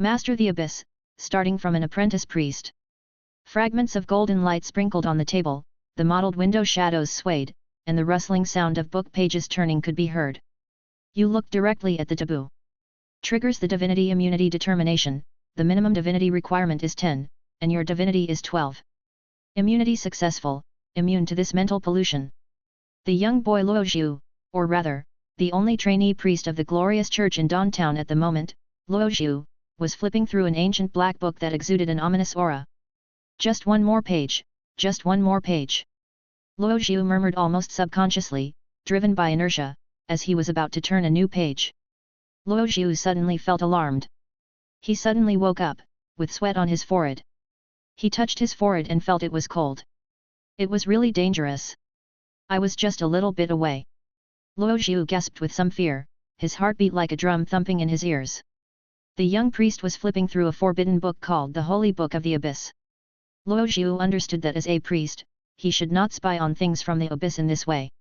Master the Abyss, starting from an apprentice priest. Fragments of golden light sprinkled on the table, the mottled window shadows swayed, and the rustling sound of book pages turning could be heard. You look directly at the taboo. Triggers the divinity immunity determination, the minimum divinity requirement is 10, and your divinity is 12. Immunity successful, immune to this mental pollution. The young boy Luojiu, or rather, the only trainee priest of the glorious church in downtown at the moment, Luojiu, was flipping through an ancient black book that exuded an ominous aura. Just one more page, just one more page. Luojiu murmured almost subconsciously, driven by inertia, as he was about to turn a new page. Luojiu suddenly felt alarmed. He suddenly woke up, with sweat on his forehead. He touched his forehead and felt it was cold. It was really dangerous. I was just a little bit away. Luojiu gasped with some fear, his heart beat like a drum thumping in his ears. The young priest was flipping through a forbidden book called the Holy Book of the Abyss. Luojiu understood that as a priest, he should not spy on things from the abyss in this way.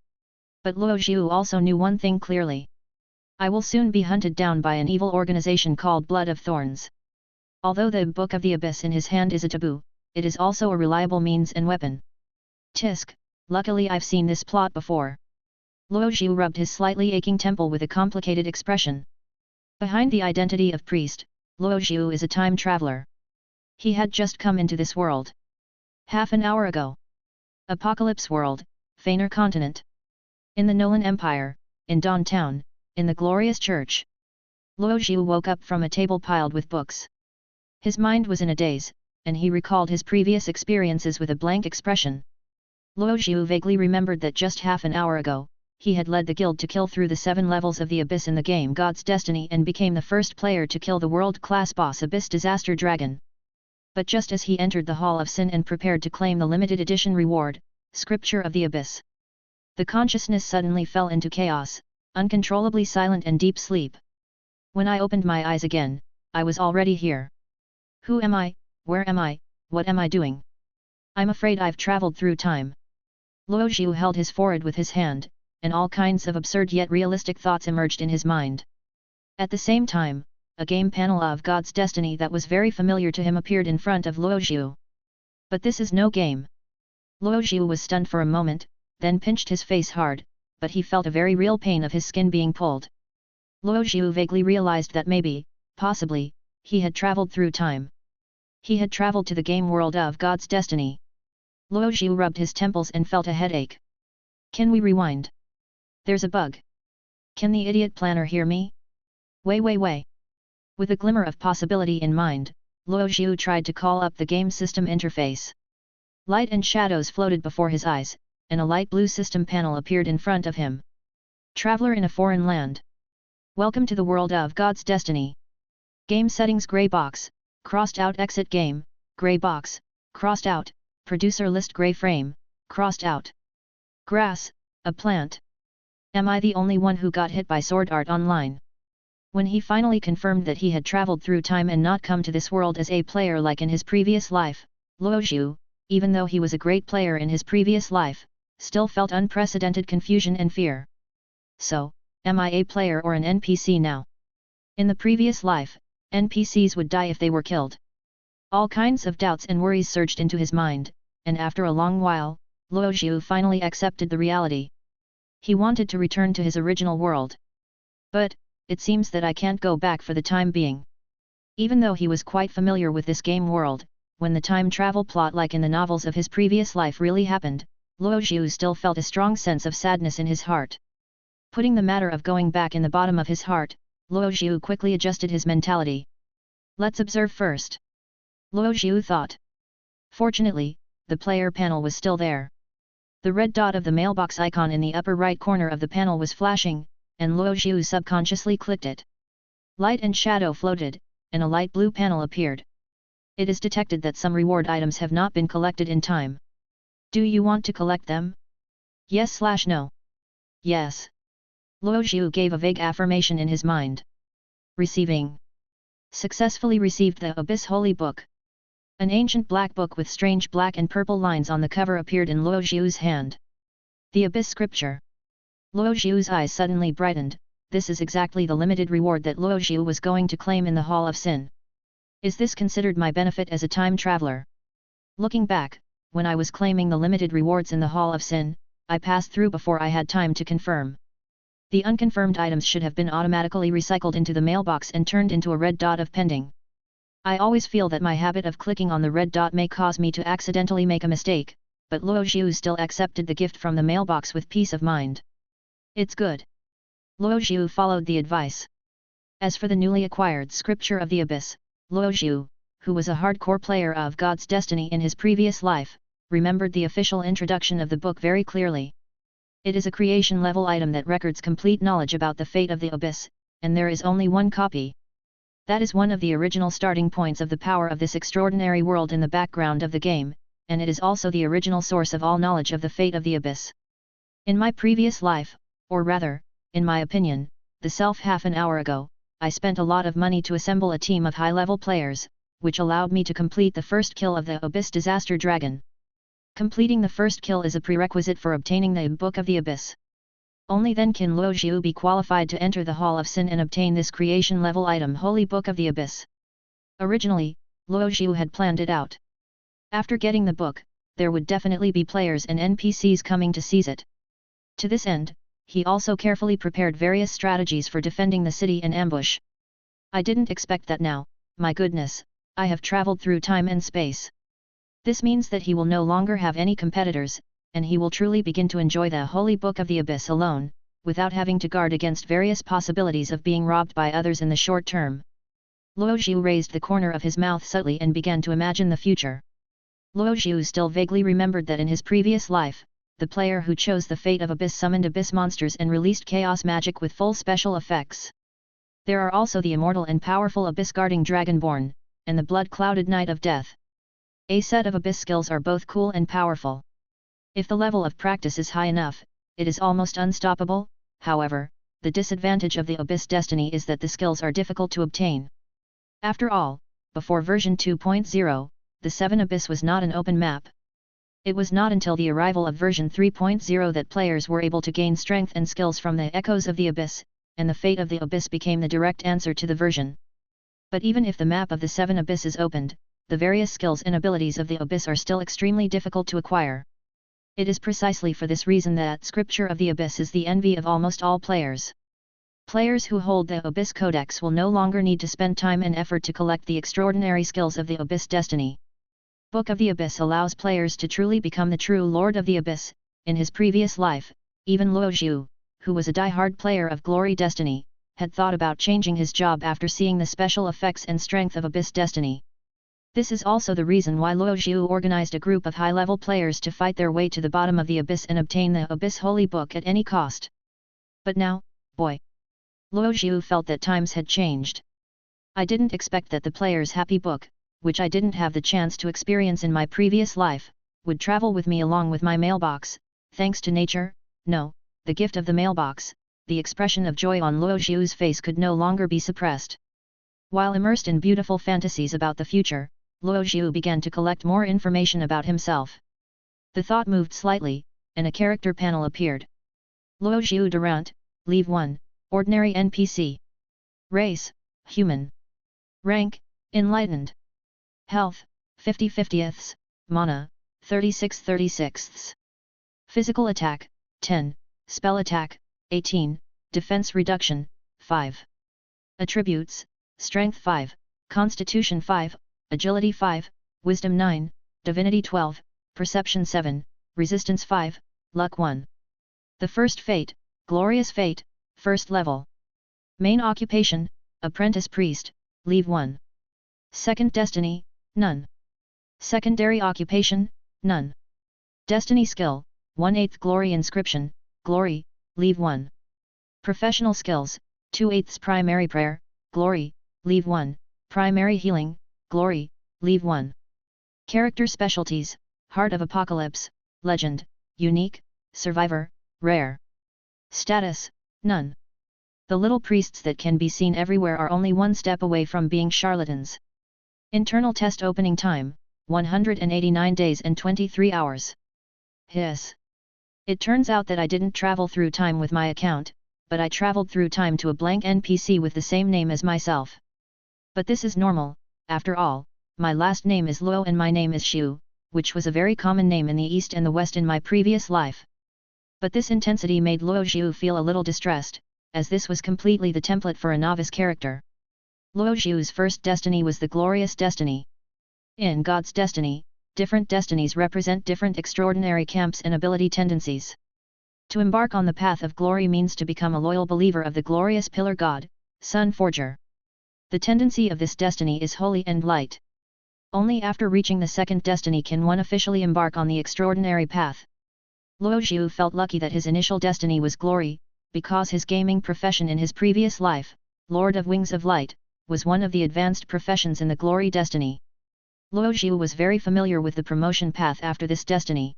But Luojiu also knew one thing clearly. I will soon be hunted down by an evil organization called Blood of Thorns. Although the Book of the Abyss in his hand is a taboo, it is also a reliable means and weapon. Tisk, luckily I've seen this plot before. Luojiu rubbed his slightly aching temple with a complicated expression. Behind the identity of priest, Luojiu is a time traveler. He had just come into this world. Half an hour ago. Apocalypse world, Fener continent. In the Nolan Empire, in Dawntown, in the glorious church. Luojiu woke up from a table piled with books. His mind was in a daze, and he recalled his previous experiences with a blank expression. Luojiu vaguely remembered that just half an hour ago, he had led the guild to kill through the 7 levels of the Abyss in the game God's Destiny and became the first player to kill the world-class boss Abyss Disaster Dragon. But just as he entered the Hall of Sin and prepared to claim the limited edition reward, Scripture of the Abyss, the consciousness suddenly fell into chaos, uncontrollably silent and deep sleep. When I opened my eyes again, I was already here. Who am I, where am I, what am I doing? I'm afraid I've traveled through time. Luojiu held his forehead with his hand, and all kinds of absurd yet realistic thoughts emerged in his mind. At the same time, a game panel of God's Destiny that was very familiar to him appeared in front of Luojiu. But this is no game. Luojiu was stunned for a moment, then pinched his face hard, but he felt a very real pain of his skin being pulled. Luojiu vaguely realized that maybe, possibly, he had traveled through time. He had traveled to the game world of God's Destiny. Luojiu rubbed his temples and felt a headache. Can we rewind? There's a bug. Can the idiot planner hear me? Wait. With a glimmer of possibility in mind, Luojiu tried to call up the game system interface. Light and shadows floated before his eyes, and a light blue system panel appeared in front of him. Traveler in a foreign land. Welcome to the world of God's Destiny. Game settings gray box, crossed out exit game, gray box, crossed out, producer list gray frame, crossed out. Grass, a plant. Am I the only one who got hit by Sword Art Online? When he finally confirmed that he had traveled through time and not come to this world as a player like in his previous life, Luojiu, even though he was a great player in his previous life, still felt unprecedented confusion and fear. So, am I a player or an NPC now? In the previous life, NPCs would die if they were killed. All kinds of doubts and worries surged into his mind, and after a long while, Luojiu finally accepted the reality. He wanted to return to his original world. But, it seems that I can't go back for the time being. Even though he was quite familiar with this game world, when the time travel plot like in the novels of his previous life really happened, Luojiu still felt a strong sense of sadness in his heart. Putting the matter of going back in the bottom of his heart, Luojiu quickly adjusted his mentality. Let's observe first. Luojiu thought. Fortunately, the player panel was still there. The red dot of the mailbox icon in the upper right corner of the panel was flashing, and Luojiu subconsciously clicked it. Light and shadow floated, and a light blue panel appeared. It is detected that some reward items have not been collected in time. Do you want to collect them? Yes/no. Yes. Luojiu gave a vague affirmation in his mind. Receiving. Successfully received the Abyss Holy Book. An ancient black book with strange black and purple lines on the cover appeared in Luojiu's hand. The Abyss Scripture. Luojiu's eyes suddenly brightened. This is exactly the limited reward that Luojiu was going to claim in the Hall of Sin. Is this considered my benefit as a time traveler? Looking back, when I was claiming the limited rewards in the Hall of Sin, I passed through before I had time to confirm. The unconfirmed items should have been automatically recycled into the mailbox and turned into a red dot of pending. I always feel that my habit of clicking on the red dot may cause me to accidentally make a mistake, but Luo Zhu still accepted the gift from the mailbox with peace of mind. It's good. Luo Zhu followed the advice. As for the newly acquired Scripture of the Abyss, Luo Zhu, who was a hardcore player of God's Destiny in his previous life, remembered the official introduction of the book very clearly. It is a creation-level item that records complete knowledge about the fate of the Abyss, and there is only one copy. That is one of the original starting points of the power of this extraordinary world in the background of the game, and it is also the original source of all knowledge of the fate of the Abyss. In my previous life, or rather, in my opinion, the self half an hour ago, I spent a lot of money to assemble a team of high-level players, which allowed me to complete the first kill of the Abyss Disaster Dragon. Completing the first kill is a prerequisite for obtaining the Book of the Abyss. Only then can Luo Zhu be qualified to enter the Hall of Sin and obtain this creation-level item Holy Book of the Abyss. Originally, Luo Zhu had planned it out. After getting the book, there would definitely be players and NPCs coming to seize it. To this end, he also carefully prepared various strategies for defending the city in ambush. I didn't expect that now, my goodness, I have traveled through time and space. This means that he will no longer have any competitors, and he will truly begin to enjoy the Holy Book of the Abyss alone, without having to guard against various possibilities of being robbed by others in the short term. Luo Zhu raised the corner of his mouth subtly and began to imagine the future. Luo Zhu still vaguely remembered that in his previous life, the player who chose the fate of Abyss summoned Abyss monsters and released chaos magic with full special effects. There are also the immortal and powerful Abyss-guarding Dragonborn, and the blood-clouded Knight of Death. A set of Abyss skills are both cool and powerful. If the level of practice is high enough, it is almost unstoppable. However, the disadvantage of the Abyss Destiny is that the skills are difficult to obtain. After all, before version 2.0, the 7 Abyss was not an open map. It was not until the arrival of version 3.0 that players were able to gain strength and skills from the echoes of the Abyss, and the fate of the Abyss became the direct answer to the version. But even if the map of the 7 Abyss is opened, the various skills and abilities of the Abyss are still extremely difficult to acquire. It is precisely for this reason that Scripture of the Abyss is the envy of almost all players. Players who hold the Abyss Codex will no longer need to spend time and effort to collect the extraordinary skills of the Abyss Destiny. Book of the Abyss allows players to truly become the true Lord of the Abyss. In his previous life, even Luo Zhu, who was a die-hard player of Glory Destiny, had thought about changing his job after seeing the special effects and strength of Abyss Destiny. This is also the reason why Luo Zhu organized a group of high-level players to fight their way to the bottom of the Abyss and obtain the Abyss Holy Book at any cost. But now, boy! Luo Zhu felt that times had changed. I didn't expect that the player's happy book, which I didn't have the chance to experience in my previous life, would travel with me along with my mailbox, thanks to nature. No, the gift of the mailbox. The expression of joy on Luo Zhu's face could no longer be suppressed. While immersed in beautiful fantasies about the future, Luo Zhu began to collect more information about himself. The thought moved slightly, and a character panel appeared. Luo Zhu Durant, Leave 1, Ordinary NPC. Race, Human. Rank, Enlightened. Health, 50/50ths, Mana, 36/36ths. Physical attack, 10, Spell attack, 18, Defense reduction, 5. Attributes, Strength 5, Constitution 5, Agility 5, Wisdom 9, Divinity 12, Perception 7, Resistance 5, Luck 1. The first fate, Glorious Fate, first level. Main occupation, Apprentice Priest, Leave 1. Second destiny, none. Secondary occupation, none. Destiny skill, 1/8 Glory Inscription, Glory, Leave 1. Professional skills, 2/8 Primary Prayer, Glory, Leave 1, Primary Healing, Glory, Leave 1. Character specialties, Heart of Apocalypse, Legend, Unique, Survivor, Rare. Status, none. The little priests that can be seen everywhere are only one step away from being charlatans. Internal test opening time, 189 days and 23 hours. Hiss. It turns out that I didn't travel through time with my account, but I traveled through time to a blank NPC with the same name as myself. But this is normal, after all, my last name is Luo and my name is Shu, which was a very common name in the East and the West in my previous life. But this intensity made Luo Zhu feel a little distressed, as this was completely the template for a novice character. Luo Zhu's first destiny was the glorious destiny. In God's destiny, different destinies represent different extraordinary camps and ability tendencies. To embark on the path of glory means to become a loyal believer of the glorious pillar God, Sun Forger. The tendency of this destiny is holy and light. Only after reaching the second destiny can one officially embark on the extraordinary path. Luo Zhu felt lucky that his initial destiny was glory, because his gaming profession in his previous life, Lord of Wings of Light, was one of the advanced professions in the glory destiny. Luo Zhu was very familiar with the promotion path after this destiny.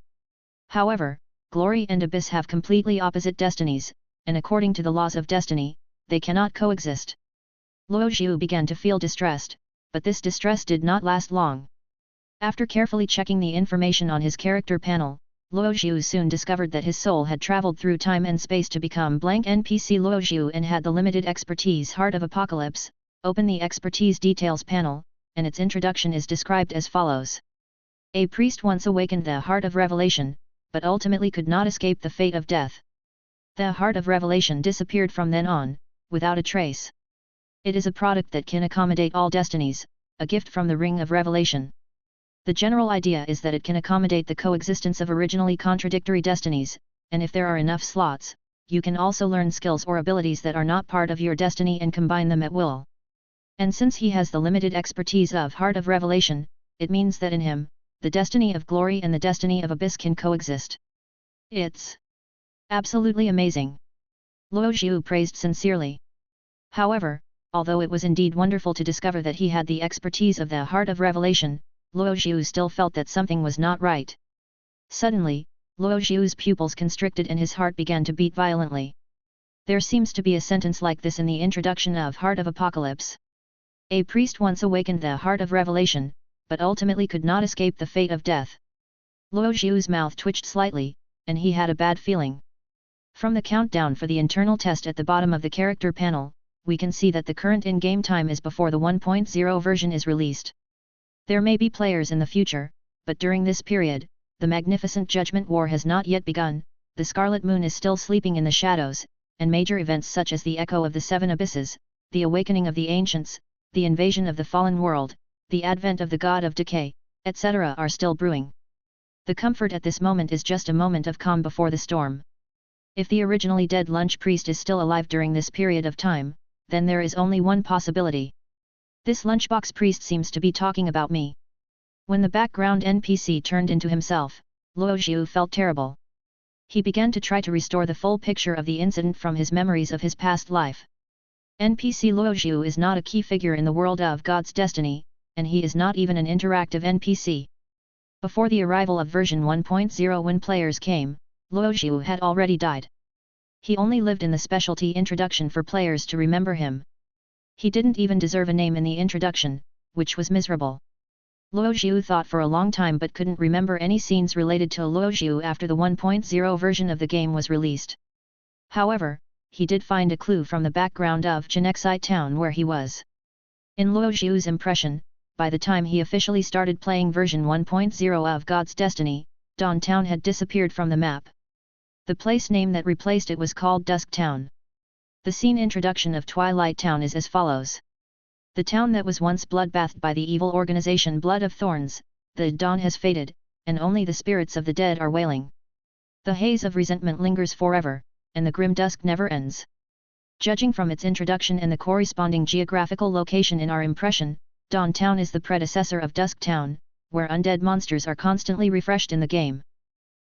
However, glory and abyss have completely opposite destinies, and according to the laws of destiny, they cannot coexist. Luo Zhu began to feel distressed, but this distress did not last long. After carefully checking the information on his character panel, Luo Zhu soon discovered that his soul had traveled through time and space to become blank NPC Luo Zhu and had the limited expertise Heart of Apocalypse. Open the expertise details panel, and its introduction is described as follows. A priest once awakened the Heart of Revelation, but ultimately could not escape the fate of death. The Heart of Revelation disappeared from then on, without a trace. It is a product that can accommodate all destinies, a gift from the Ring of Revelation. The general idea is that it can accommodate the coexistence of originally contradictory destinies, and if there are enough slots, you can also learn skills or abilities that are not part of your destiny and combine them at will. And since he has the limited expertise of Heart of Revelation, it means that in him, the destiny of glory and the destiny of abyss can coexist. It's absolutely amazing. Luo Zhu praised sincerely. However, although it was indeed wonderful to discover that he had the expertise of the Heart of Revelation, Luo Zhu still felt that something was not right. Suddenly, Luo Zhu's pupils constricted and his heart began to beat violently. There seems to be a sentence like this in the introduction of Heart of Apocalypse. A priest once awakened the Heart of Revelation, but ultimately could not escape the fate of death. Luo Zhu's mouth twitched slightly, and he had a bad feeling. From the countdown for the internal test at the bottom of the character panel, we can see that the current in-game time is before the 1.0 version is released. There may be players in the future, but during this period, the magnificent Judgment War has not yet begun, the Scarlet Moon is still sleeping in the shadows, and major events such as the Echo of the Seven Abysses, the Awakening of the Ancients, the invasion of the fallen world, the advent of the God of Decay, etc. are still brewing. The comfort at this moment is just a moment of calm before the storm. If the originally dead lunch priest is still alive during this period of time, then there is only one possibility. This lunchbox priest seems to be talking about me. When the background NPC turned into himself, Luo Zhu felt terrible. He began to try to restore the full picture of the incident from his memories of his past life. NPC Luo Zhu is not a key figure in the world of God's destiny, and he is not even an interactive NPC. Before the arrival of version 1.0 when players came, Luo Zhu had already died. He only lived in the specialty introduction for players to remember him. He didn't even deserve a name in the introduction, which was miserable. Luo Zhu thought for a long time but couldn't remember any scenes related to Luo Zhu after the 1.0 version of the game was released. However, he did find a clue from the background of Chenexai town where he was. In Luo Zhu's impression, by the time he officially started playing version 1.0 of God's Destiny, Dawn Town had disappeared from the map. The place name that replaced it was called Dusk Town. The scene introduction of Twilight Town is as follows. The town that was once bloodbathed by the evil organization Blood of Thorns, the dawn has faded, and only the spirits of the dead are wailing. The haze of resentment lingers forever, and the grim dusk never ends. Judging from its introduction and the corresponding geographical location in our impression, Dawn Town is the predecessor of Dusk Town, where undead monsters are constantly refreshed in the game.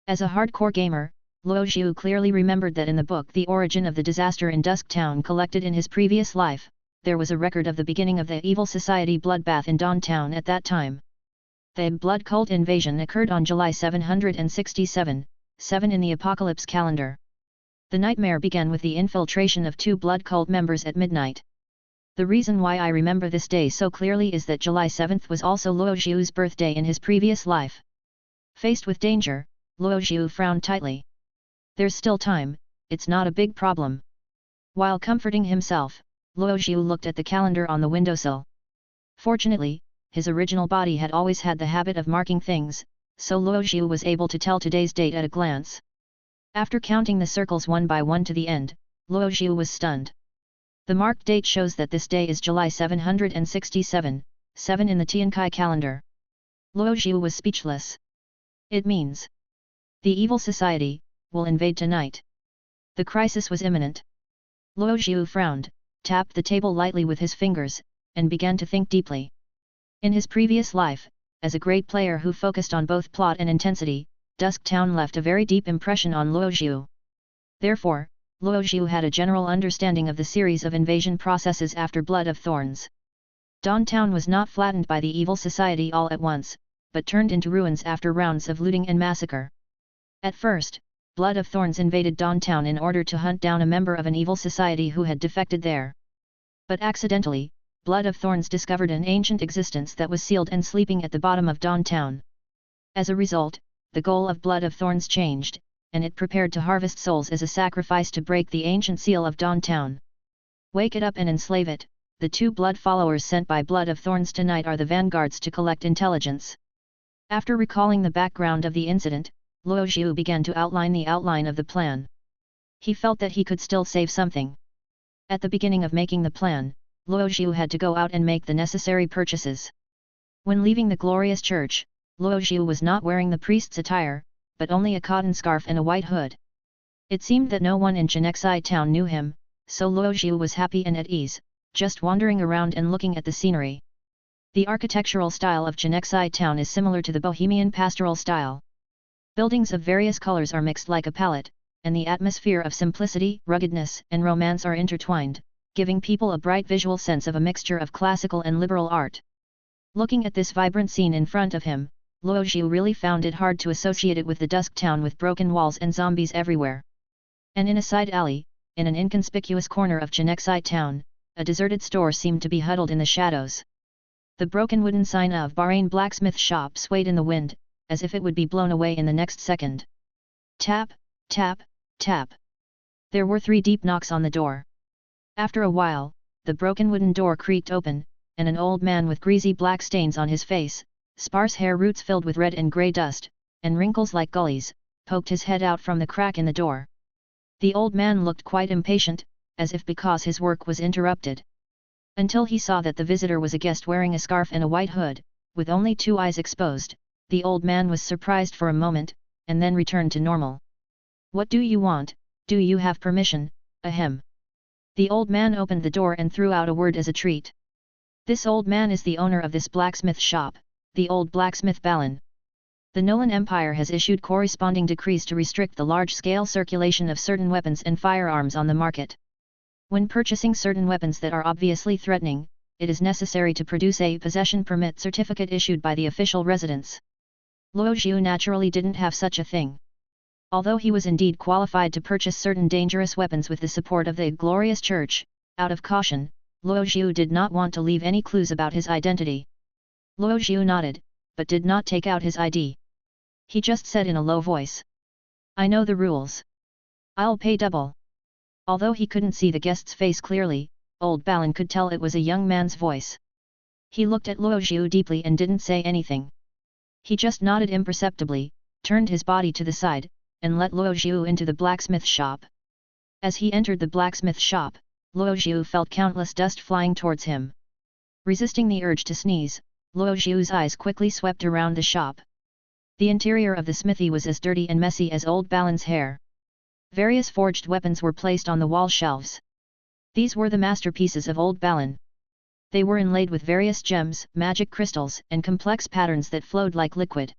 As a hardcore gamer, Luo Zhu clearly remembered that in the book The Origin of the Disaster in Dusk Town collected in his previous life, there was a record of the beginning of the evil society bloodbath in Dawn Town at that time. The blood cult invasion occurred on July 767, 7 in the Apocalypse calendar. The nightmare began with the infiltration of 2 blood cult members at midnight. The reason why I remember this day so clearly is that July 7th was also Luo Zhu's birthday in his previous life. Faced with danger, Luo Zhu frowned tightly. There's still time, it's not a big problem. While comforting himself, Luo Zhu looked at the calendar on the windowsill. Fortunately, his original body had always had the habit of marking things, so Luo Zhu was able to tell today's date at a glance. After counting the circles one by one to the end, Luo Zhu was stunned. The marked date shows that this day is July 767, 7 in the Tiankai calendar. Luo Zhu was speechless. It means the evil society will invade tonight. The crisis was imminent. Luo Zhu frowned, tapped the table lightly with his fingers, and began to think deeply. In his previous life, as a great player who focused on both plot and intensity, Dusk Town left a very deep impression on Luo Zhu. Therefore, Luo Zhu had a general understanding of the series of invasion processes after Blood of Thorns. Dawn Town was not flattened by the evil society all at once, but turned into ruins after rounds of looting and massacre. At first, Blood of Thorns invaded Dawn Town in order to hunt down a member of an evil society who had defected there. But accidentally, Blood of Thorns discovered an ancient existence that was sealed and sleeping at the bottom of Dawn Town. As a result, the goal of Blood of Thorns changed, and it prepared to harvest souls as a sacrifice to break the ancient seal of Dawn Town. Wake it up and enslave it. The two blood followers sent by Blood of Thorns tonight are the vanguards to collect intelligence. After recalling the background of the incident, Luo Zhu began to outline the outline of the plan. He felt that he could still save something. At the beginning of making the plan, Luo Zhu had to go out and make the necessary purchases. When leaving the glorious church, Luo Zhu was not wearing the priest's attire, but only a cotton scarf and a white hood. It seemed that no one in Chenexai town knew him, so Luo Zhu was happy and at ease, just wandering around and looking at the scenery. The architectural style of Chenexai town is similar to the Bohemian pastoral style. Buildings of various colors are mixed like a palette, and the atmosphere of simplicity, ruggedness, and romance are intertwined, giving people a bright visual sense of a mixture of classical and liberal art. Looking at this vibrant scene in front of him, Luo Zhu really found it hard to associate it with the Dusk Town with broken walls and zombies everywhere. And in a side alley, in an inconspicuous corner of Chenexai town, a deserted store seemed to be huddled in the shadows. The broken wooden sign of Bahrain blacksmith shop swayed in the wind, as if it would be blown away in the next second. Tap, tap, tap. There were 3 deep knocks on the door. After a while, the broken wooden door creaked open, and an old man with greasy black stains on his face, sparse hair roots filled with red and grey dust, and wrinkles like gullies, poked his head out from the crack in the door. The old man looked quite impatient, as if because his work was interrupted. Until he saw that the visitor was a guest wearing a scarf and a white hood, with only 2 eyes exposed, the old man was surprised for a moment, and then returned to normal. "What do you want? Do you have permission?" Ahem. The old man opened the door and threw out a word as a treat. "This old man is the owner of this blacksmith shop, the old blacksmith Balin. The Nolan Empire has issued corresponding decrees to restrict the large-scale circulation of certain weapons and firearms on the market. When purchasing certain weapons that are obviously threatening, it is necessary to produce a possession permit certificate issued by the official residence." Luo Zhu naturally didn't have such a thing. Although he was indeed qualified to purchase certain dangerous weapons with the support of the glorious church, out of caution, Luo Zhu did not want to leave any clues about his identity. Luo Zhu nodded, but did not take out his ID. He just said in a low voice, "I know the rules. I'll pay double." Although he couldn't see the guest's face clearly, old Balin could tell it was a young man's voice. He looked at Luo Zhu deeply and didn't say anything. He just nodded imperceptibly, turned his body to the side, and let Luo Zhu into the blacksmith shop. As he entered the blacksmith shop, Luo Zhu felt countless dust flying towards him. Resisting the urge to sneeze, Luo Zhu's eyes quickly swept around the shop. The interior of the smithy was as dirty and messy as old Balin's hair. Various forged weapons were placed on the wall shelves. These were the masterpieces of old Balin. They were inlaid with various gems, magic crystals, and complex patterns that flowed like liquid.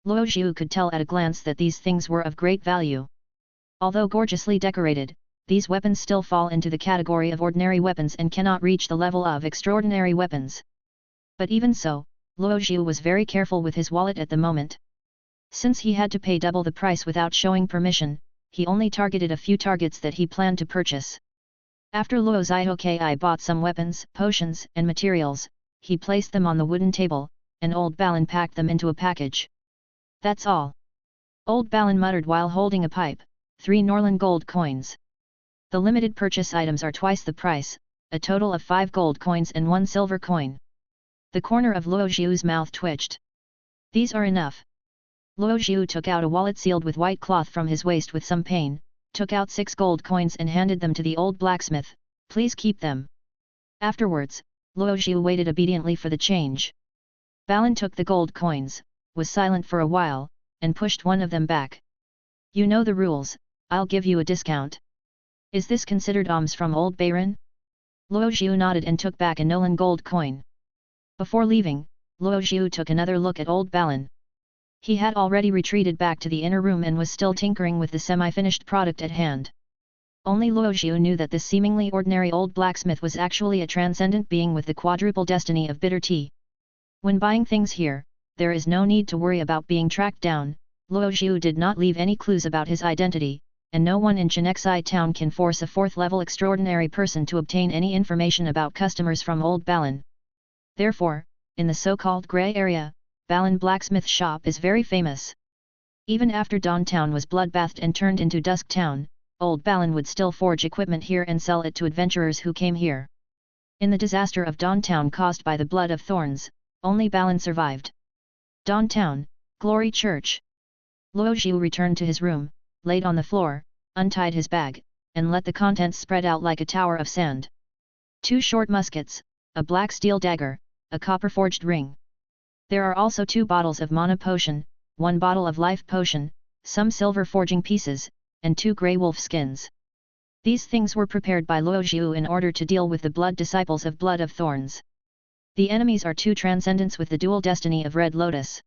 Luo Zhu could tell at a glance that these things were of great value. Although gorgeously decorated, these weapons still fall into the category of ordinary weapons and cannot reach the level of extraordinary weapons. But even so, Luo Zhu was very careful with his wallet at the moment. Since he had to pay double the price without showing permission, he only targeted a few targets that he planned to purchase. After Luo Zhihokai bought some weapons, potions, and materials, he placed them on the wooden table, and old Balin packed them into a package. "That's all." Old Balin muttered while holding a pipe, 3 Norlan gold coins. The limited purchase items are twice the price, a total of 5 gold coins and 1 silver coin. The corner of Luo Zhu's mouth twitched. These are enough. Luo Zhu took out a wallet sealed with white cloth from his waist with some pain, took out 6 gold coins and handed them to the old blacksmith. Please keep them. Afterwards, Luo Zhu waited obediently for the change. Balin took the gold coins, was silent for a while, and pushed one of them back. You know the rules, I'll give you a discount. Is this considered alms from old Baron? Luo Zhu nodded and took back a Nolan gold coin. Before leaving, Luo Zhu took another look at old Balin. He had already retreated back to the inner room and was still tinkering with the semi-finished product at hand. Only Luo Zhu knew that this seemingly ordinary old blacksmith was actually a transcendent being with the quadruple destiny of bitter tea. When buying things here, there is no need to worry about being tracked down. Luo Zhu did not leave any clues about his identity, and no one in Chenexai town can force a 4th-level extraordinary person to obtain any information about customers from old Balin. Therefore, in the so-called grey area, Balin Blacksmith Shop is very famous. Even after Dawn Town was bloodbathed and turned into Dusk Town, old Balin would still forge equipment here and sell it to adventurers who came here. In the disaster of Dawn Town caused by the blood of thorns, only Balin survived. Dawn Town, Glory Church. Luo Zhu returned to his room, laid on the floor, untied his bag, and let the contents spread out like a tower of sand. 2 short muskets, a black steel dagger, a copper-forged ring. There are also 2 bottles of mana potion, 1 bottle of life potion, some silver forging pieces, and 2 grey wolf skins. These things were prepared by Luo Zhu in order to deal with the blood disciples of Blood of Thorns. The enemies are 2 transcendents with the dual destiny of Red Lotus.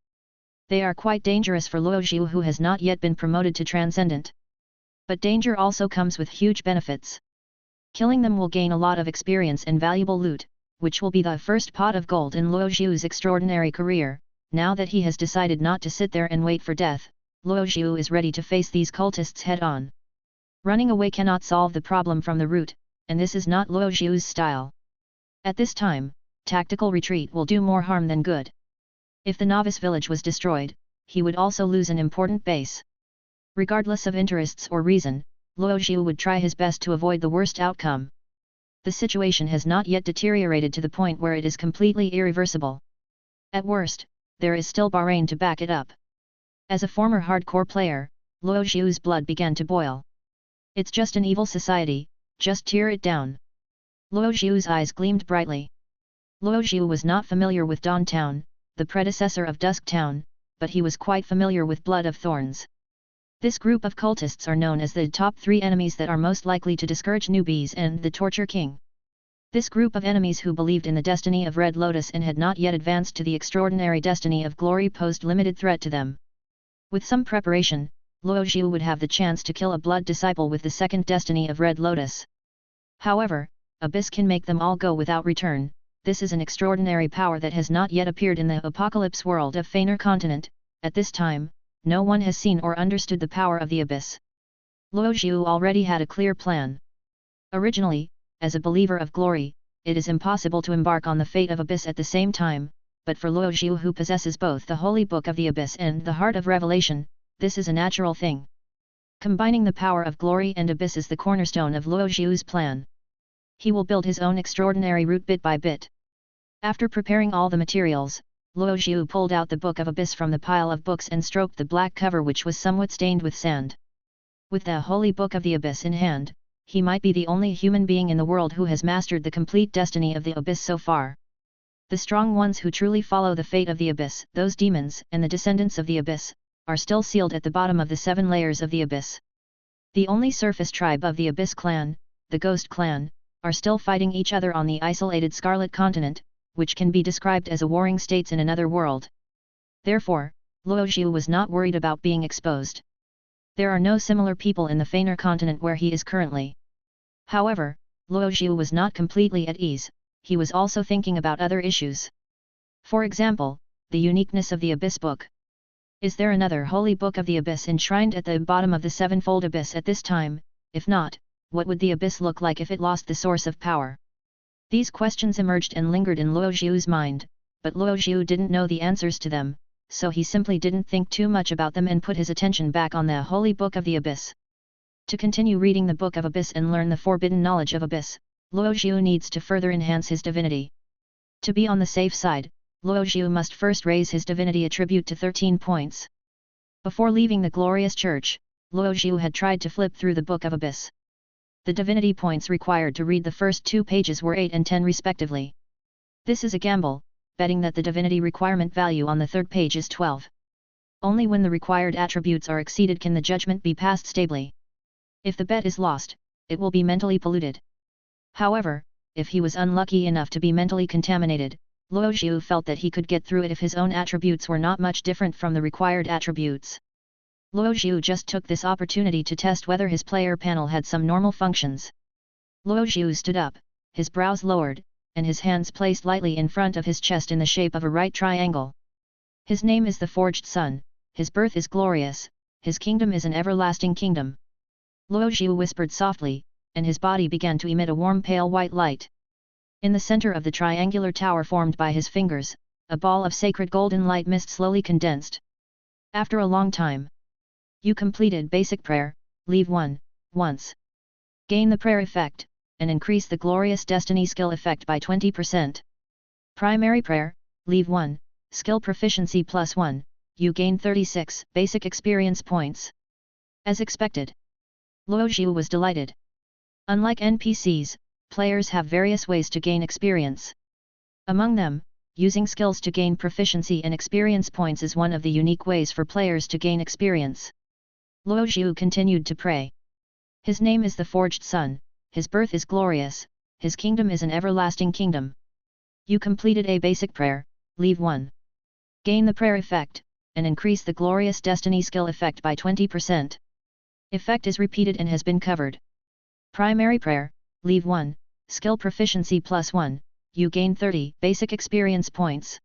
They are quite dangerous for Luo Zhu who has not yet been promoted to transcendent. But danger also comes with huge benefits. Killing them will gain a lot of experience and valuable loot, which will be the first pot of gold in Luo Zhu's extraordinary career. Now that he has decided not to sit there and wait for death, Luo Zhu is ready to face these cultists head-on. Running away cannot solve the problem from the root, and this is not Luo Zhu's style. At this time, tactical retreat will do more harm than good. If the novice village was destroyed, he would also lose an important base. Regardless of interests or reason, Luo Zhu would try his best to avoid the worst outcome. The situation has not yet deteriorated to the point where it is completely irreversible. At worst, there is still Bahrain to back it up. As a former hardcore player, Luo Zhu's blood began to boil. It's just an evil society, just tear it down. Luo Zhu's eyes gleamed brightly. Luo Zhu was not familiar with Dawn Town, the predecessor of Dusk Town, but he was quite familiar with Blood of Thorns. This group of cultists are known as the top 3 enemies that are most likely to discourage newbies and the Torture King. This group of enemies who believed in the destiny of Red Lotus and had not yet advanced to the extraordinary destiny of Glory posed limited threat to them. With some preparation, Luo Zhu would have the chance to kill a blood disciple with the second destiny of Red Lotus. However, Abyss can make them all go without return. This is an extraordinary power that has not yet appeared in the apocalypse world of Fener Continent. At this time, no one has seen or understood the power of the Abyss. Luo Zhu already had a clear plan. Originally, as a believer of glory, it is impossible to embark on the fate of Abyss at the same time, but for Luo Zhu who possesses both the Holy Book of the Abyss and the Heart of Revelation, this is a natural thing. Combining the power of glory and Abyss is the cornerstone of Luo Zhu's plan. He will build his own extraordinary route bit by bit. After preparing all the materials, Luo Zhu pulled out the Book of Abyss from the pile of books and stroked the black cover which was somewhat stained with sand. With the Holy Book of the Abyss in hand, he might be the only human being in the world who has mastered the complete destiny of the Abyss so far. The strong ones who truly follow the fate of the Abyss, those demons and the descendants of the Abyss, are still sealed at the bottom of the 7 layers of the Abyss. The only surface tribe of the Abyss clan, the Ghost clan, are still fighting each other on the isolated Scarlet Continent, which can be described as a warring states in another world. Therefore, Luo Zhu was not worried about being exposed. There are no similar people in the Fener Continent where he is currently. However, Luo Zhu was not completely at ease, he was also thinking about other issues. For example, the uniqueness of the Abyss book. Is there another Holy Book of the Abyss enshrined at the bottom of the 7-fold Abyss at this time? If not, what would the Abyss look like if it lost the source of power? These questions emerged and lingered in Luo Zhu's mind, but Luo Zhu didn't know the answers to them, so he simply didn't think too much about them and put his attention back on the Holy Book of the Abyss. To continue reading the Book of Abyss and learn the forbidden knowledge of Abyss, Luo Zhu needs to further enhance his divinity. To be on the safe side, Luo Zhu must first raise his divinity attribute to 13 points. Before leaving the glorious church, Luo Zhu had tried to flip through the Book of Abyss. The divinity points required to read the first 2 pages were 8 and 10 respectively. This is a gamble, betting that the divinity requirement value on the 3rd page is 12. Only when the required attributes are exceeded can the judgment be passed stably. If the bet is lost, it will be mentally polluted. However, if he was unlucky enough to be mentally contaminated, Luo Zhu felt that he could get through it if his own attributes were not much different from the required attributes. Luo Zhu just took this opportunity to test whether his player panel had some normal functions. Luo Zhu stood up, his brows lowered, and his hands placed lightly in front of his chest in the shape of a right triangle. His name is the Forged Sun, his birth is glorious, his kingdom is an everlasting kingdom. Luo Zhu whispered softly, and his body began to emit a warm pale white light. In the center of the triangular tower formed by his fingers, a ball of sacred golden light mist slowly condensed. After a long time, you completed basic prayer, leave 1, once. Gain the prayer effect, and increase the glorious destiny skill effect by 20%. Primary prayer, leave 1, skill proficiency plus 1, you gain 36 basic experience points. As expected, Luo Zhu was delighted. Unlike NPCs, players have various ways to gain experience. Among them, using skills to gain proficiency and experience points is one of the unique ways for players to gain experience. Luo Zhu continued to pray. His name is the Forged Sun, his birth is glorious, his kingdom is an everlasting kingdom. You completed a basic prayer, leave 1. Gain the prayer effect, and increase the glorious destiny skill effect by 20%. Effect is repeated and has been covered. Primary prayer, leave 1, skill proficiency plus 1, you gain 30 basic experience points.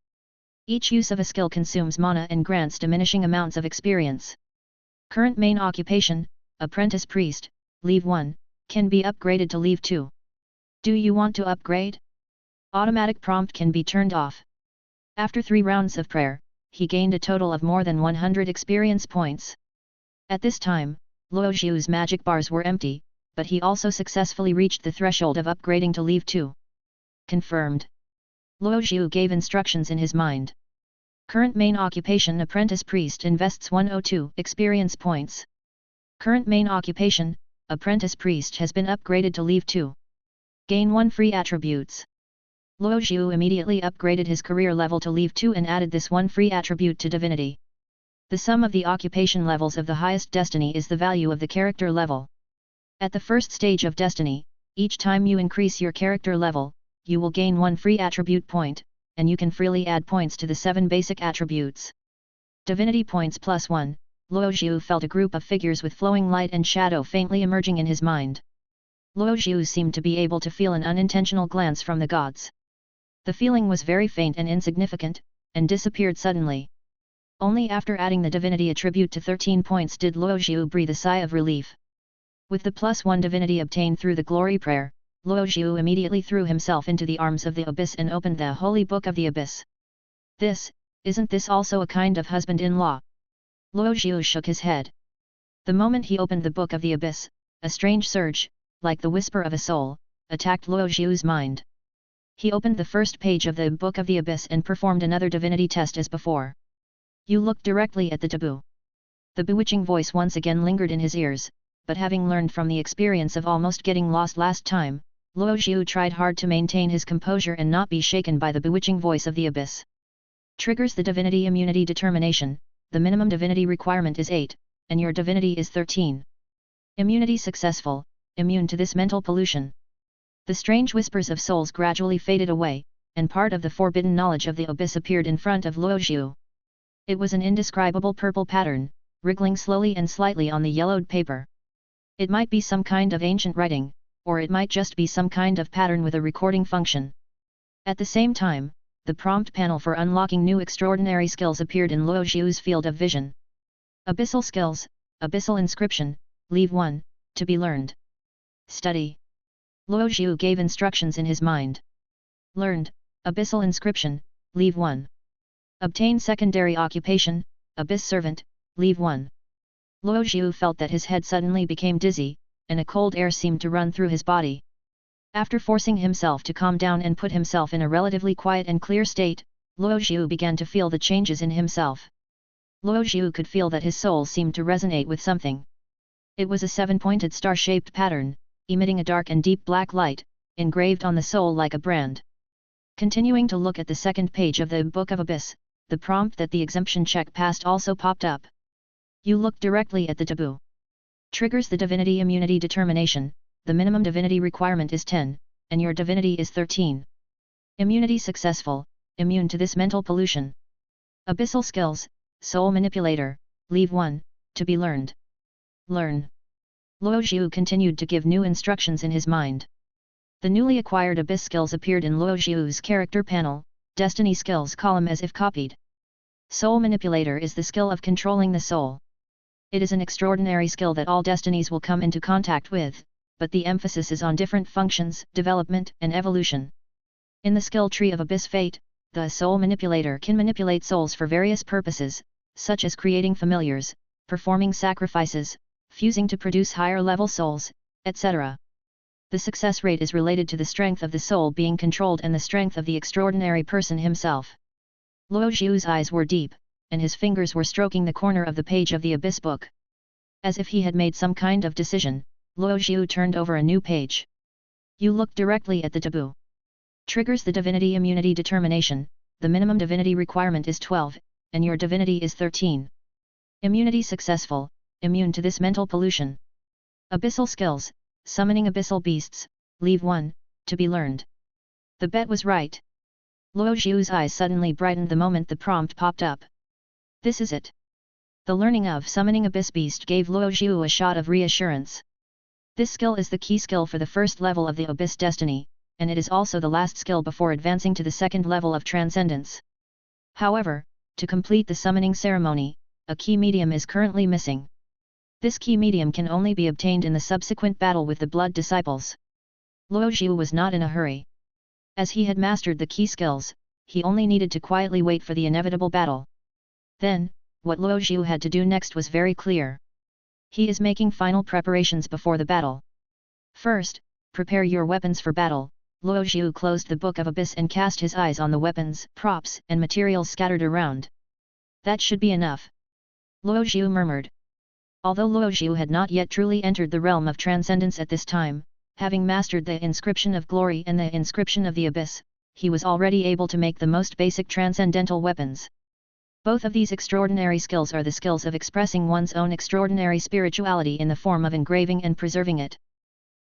Each use of a skill consumes mana and grants diminishing amounts of experience. Current main occupation, Apprentice Priest, leave 1, can be upgraded to leave 2. Do you want to upgrade? Automatic prompt can be turned off. After 3 rounds of prayer, he gained a total of more than 100 experience points. At this time, Luo Zhu's magic bars were empty, but he also successfully reached the threshold of upgrading to leave 2. Confirmed. Luo Zhu gave instructions in his mind. Current main occupation Apprentice Priest invests 102 experience points. Current main occupation, Apprentice Priest has been upgraded to leave 2. Gain 1 free attributes. Luo Zhu immediately upgraded his career level to leave 2 and added this 1 free attribute to divinity. The sum of the occupation levels of the highest destiny is the value of the character level. At the first stage of destiny, each time you increase your character level, you will gain 1 free attribute point, and you can freely add points to the 7 basic attributes. Divinity points plus 1, Luo Zhu felt a group of figures with flowing light and shadow faintly emerging in his mind. Luo Zhu seemed to be able to feel an unintentional glance from the gods. The feeling was very faint and insignificant, and disappeared suddenly. Only after adding the divinity attribute to 13 points did Luo Zhu breathe a sigh of relief. With the plus 1 divinity obtained through the glory prayer, Luo Zhu immediately threw himself into the arms of the abyss and opened the holy book of the abyss. Isn't this also a kind of husband-in-law? Luo Zhu shook his head. The moment he opened the book of the abyss, a strange surge, like the whisper of a soul, attacked Luo Zhu's mind. He opened the first page of the book of the abyss and performed another divinity test as before. You looked directly at the taboo. The bewitching voice once again lingered in his ears, but having learned from the experience of almost getting lost last time, Luo Zhu tried hard to maintain his composure and not be shaken by the bewitching voice of the abyss. Triggers the divinity immunity determination, the minimum divinity requirement is 8, and your divinity is 13. Immunity successful, immune to this mental pollution. The strange whispers of souls gradually faded away, and part of the forbidden knowledge of the abyss appeared in front of Luo Zhu. It was an indescribable purple pattern, wriggling slowly and slightly on the yellowed paper. It might be some kind of ancient writing, or it might just be some kind of pattern with a recording function. At the same time, the prompt panel for unlocking new extraordinary skills appeared in Luo Zhu's field of vision. Abyssal skills, Abyssal inscription, leave 1, to be learned. Study. Luo Zhu gave instructions in his mind. Learned, Abyssal inscription, leave 1. Obtain secondary occupation, Abyss servant, leave 1. Luo Zhu felt that his head suddenly became dizzy, and a cold air seemed to run through his body. After forcing himself to calm down and put himself in a relatively quiet and clear state, Luo Zhu began to feel the changes in himself. Luo Zhu could feel that his soul seemed to resonate with something. It was a seven-pointed star-shaped pattern, emitting a dark and deep black light, engraved on the soul like a brand. Continuing to look at the second page of the Book of Abyss, the prompt that the exemption check passed also popped up. You look directly at the taboo. Triggers the divinity immunity determination. The minimum divinity requirement is 10, and your divinity is 13. Immunity successful, immune to this mental pollution. Abyssal skills, Soul Manipulator, Leave 1, to be learned. Learn. Luo Zhu continued to give new instructions in his mind. The newly acquired Abyss skills appeared in Luo Zhu's character panel, Destiny Skills column as if copied. Soul Manipulator is the skill of controlling the soul. It is an extraordinary skill that all destinies will come into contact with, but the emphasis is on different functions, development, and evolution. In the skill tree of Abyss Fate, the Soul Manipulator can manipulate souls for various purposes, such as creating familiars, performing sacrifices, fusing to produce higher-level souls, etc. The success rate is related to the strength of the soul being controlled and the strength of the extraordinary person himself. Luo Zhu's eyes were deep, and his fingers were stroking the corner of the page of the Abyss book. As if he had made some kind of decision, Luo Zhu turned over a new page. You look directly at the taboo. Triggers the divinity immunity determination. The minimum divinity requirement is 12, and your divinity is 13. Immunity successful, immune to this mental pollution. Abyssal skills, Summoning Abyssal Beasts, Leave 1, to be learned. The bet was right. Luo Zhu's eyes suddenly brightened the moment the prompt popped up. This is it. The learning of Summoning Abyss Beast gave Luo Zhu a shot of reassurance. This skill is the key skill for the first level of the Abyss Destiny, and it is also the last skill before advancing to the second level of Transcendence. However, to complete the summoning ceremony, a key medium is currently missing. This key medium can only be obtained in the subsequent battle with the Blood Disciples. Luo Zhu was not in a hurry. As he had mastered the key skills, he only needed to quietly wait for the inevitable battle. Then, what Luo Zhu had to do next was very clear. He is making final preparations before the battle. First, prepare your weapons for battle. Luo Zhu closed the Book of Abyss and cast his eyes on the weapons, props, and materials scattered around. That should be enough. Luo Zhu murmured. Although Luo Zhu had not yet truly entered the realm of transcendence at this time, having mastered the inscription of glory and the inscription of the abyss, he was already able to make the most basic transcendental weapons. Both of these extraordinary skills are the skills of expressing one's own extraordinary spirituality in the form of engraving and preserving it.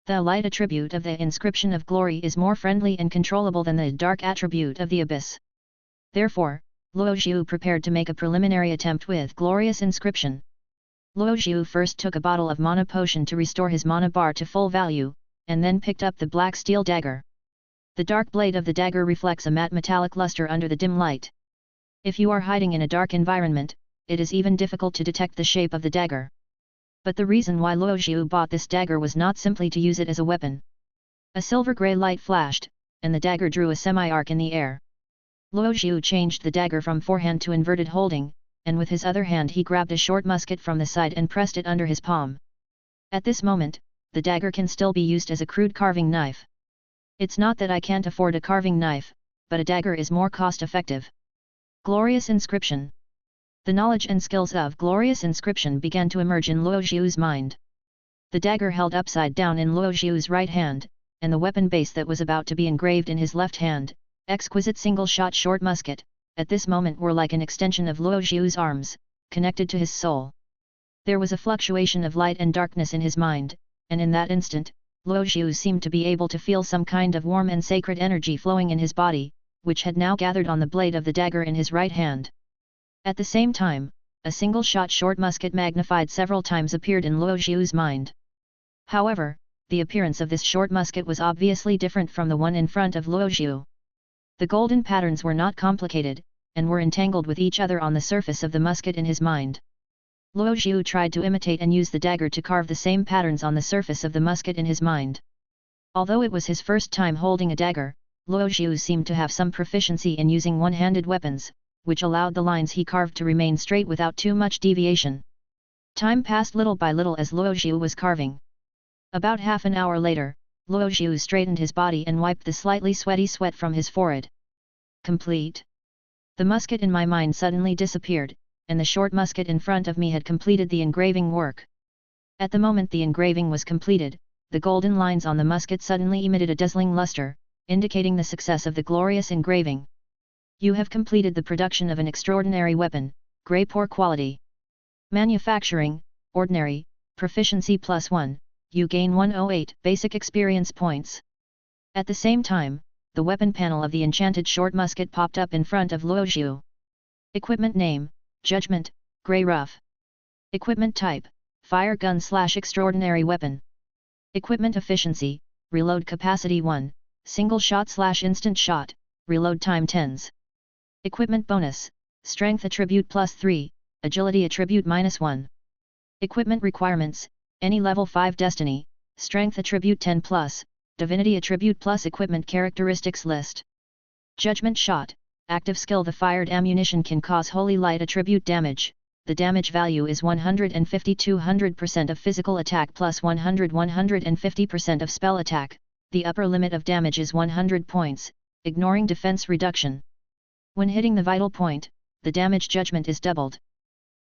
The light attribute of the inscription of glory is more friendly and controllable than the dark attribute of the abyss. Therefore, Luo Zhu prepared to make a preliminary attempt with glorious inscription. Luo Zhu first took a bottle of mana potion to restore his mana bar to full value, and then picked up the black steel dagger. The dark blade of the dagger reflects a matte metallic luster under the dim light. If you are hiding in a dark environment, it is even difficult to detect the shape of the dagger. But the reason why Luo Zhu bought this dagger was not simply to use it as a weapon. A silver-grey light flashed, and the dagger drew a semi-arc in the air. Luo Zhu changed the dagger from forehand to inverted holding, and with his other hand he grabbed a short musket from the side and pressed it under his palm. At this moment, the dagger can still be used as a crude carving knife. It's not that I can't afford a carving knife, but a dagger is more cost-effective. Glorious inscription. The knowledge and skills of glorious inscription began to emerge in Luo Zhu's mind. The dagger held upside down in Luo Zhu's right hand, and the weapon base that was about to be engraved in his left hand, exquisite single-shot short musket, at this moment were like an extension of Luo Zhu's arms, connected to his soul. There was a fluctuation of light and darkness in his mind, and in that instant, Luo Zhu seemed to be able to feel some kind of warm and sacred energy flowing in his body, which had now gathered on the blade of the dagger in his right hand. At the same time, a single-shot short musket magnified several times appeared in Luo Zhu's mind. However, the appearance of this short musket was obviously different from the one in front of Luo Zhu. The golden patterns were not complicated, and were entangled with each other on the surface of the musket in his mind. Luo Zhu tried to imitate and use the dagger to carve the same patterns on the surface of the musket in his mind. Although it was his first time holding a dagger, Luo Zhu seemed to have some proficiency in using one-handed weapons, which allowed the lines he carved to remain straight without too much deviation. Time passed little by little as Luo Zhu was carving. About half an hour later, Luo Zhu straightened his body and wiped the slightly sweaty sweat from his forehead. Complete. The musket in my mind suddenly disappeared, and the short musket in front of me had completed the engraving work. At the moment the engraving was completed, the golden lines on the musket suddenly emitted a dazzling luster, indicating the success of the glorious engraving. You have completed the production of an extraordinary weapon, grey poor quality. Manufacturing, ordinary, proficiency +1, you gain 108 basic experience points. At the same time, the weapon panel of the enchanted short musket popped up in front of Luo Zhu. Equipment name, Judgment, Grey Rough. Equipment type, Fire Gun / Extraordinary Weapon. Equipment efficiency, Reload capacity 1, Single shot / instant shot, Reload time 10s. Equipment bonus, Strength attribute +3, Agility attribute -1. Equipment requirements, any level 5 destiny, Strength attribute 10+, Divinity attribute plus equipment characteristics list. Judgment shot, active skill. The fired ammunition can cause holy light attribute damage. The damage value is 150-200% of physical attack plus 150% of spell attack. The upper limit of damage is 100 points, ignoring defense reduction. When hitting the vital point, the damage judgment is doubled.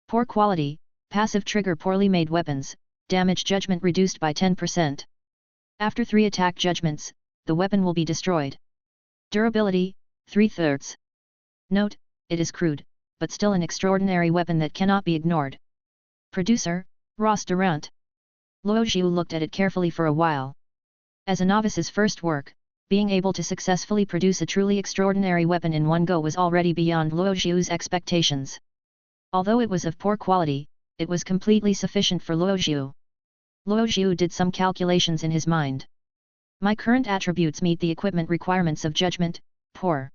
Poor quality, passive trigger. Poorly made weapons, damage judgment reduced by 10%. After 3 attack judgments, the weapon will be destroyed. Durability, 3/3. Note, it is crude, but still an extraordinary weapon that cannot be ignored. Producer, Ross Durant. Luo Zhu looked at it carefully for a while. As a novice's first work, being able to successfully produce a truly extraordinary weapon in one go was already beyond Luo Zhu's expectations. Although it was of poor quality, it was completely sufficient for Luo Zhu. Luo Zhu did some calculations in his mind. My current attributes meet the equipment requirements of Judgment, Poor.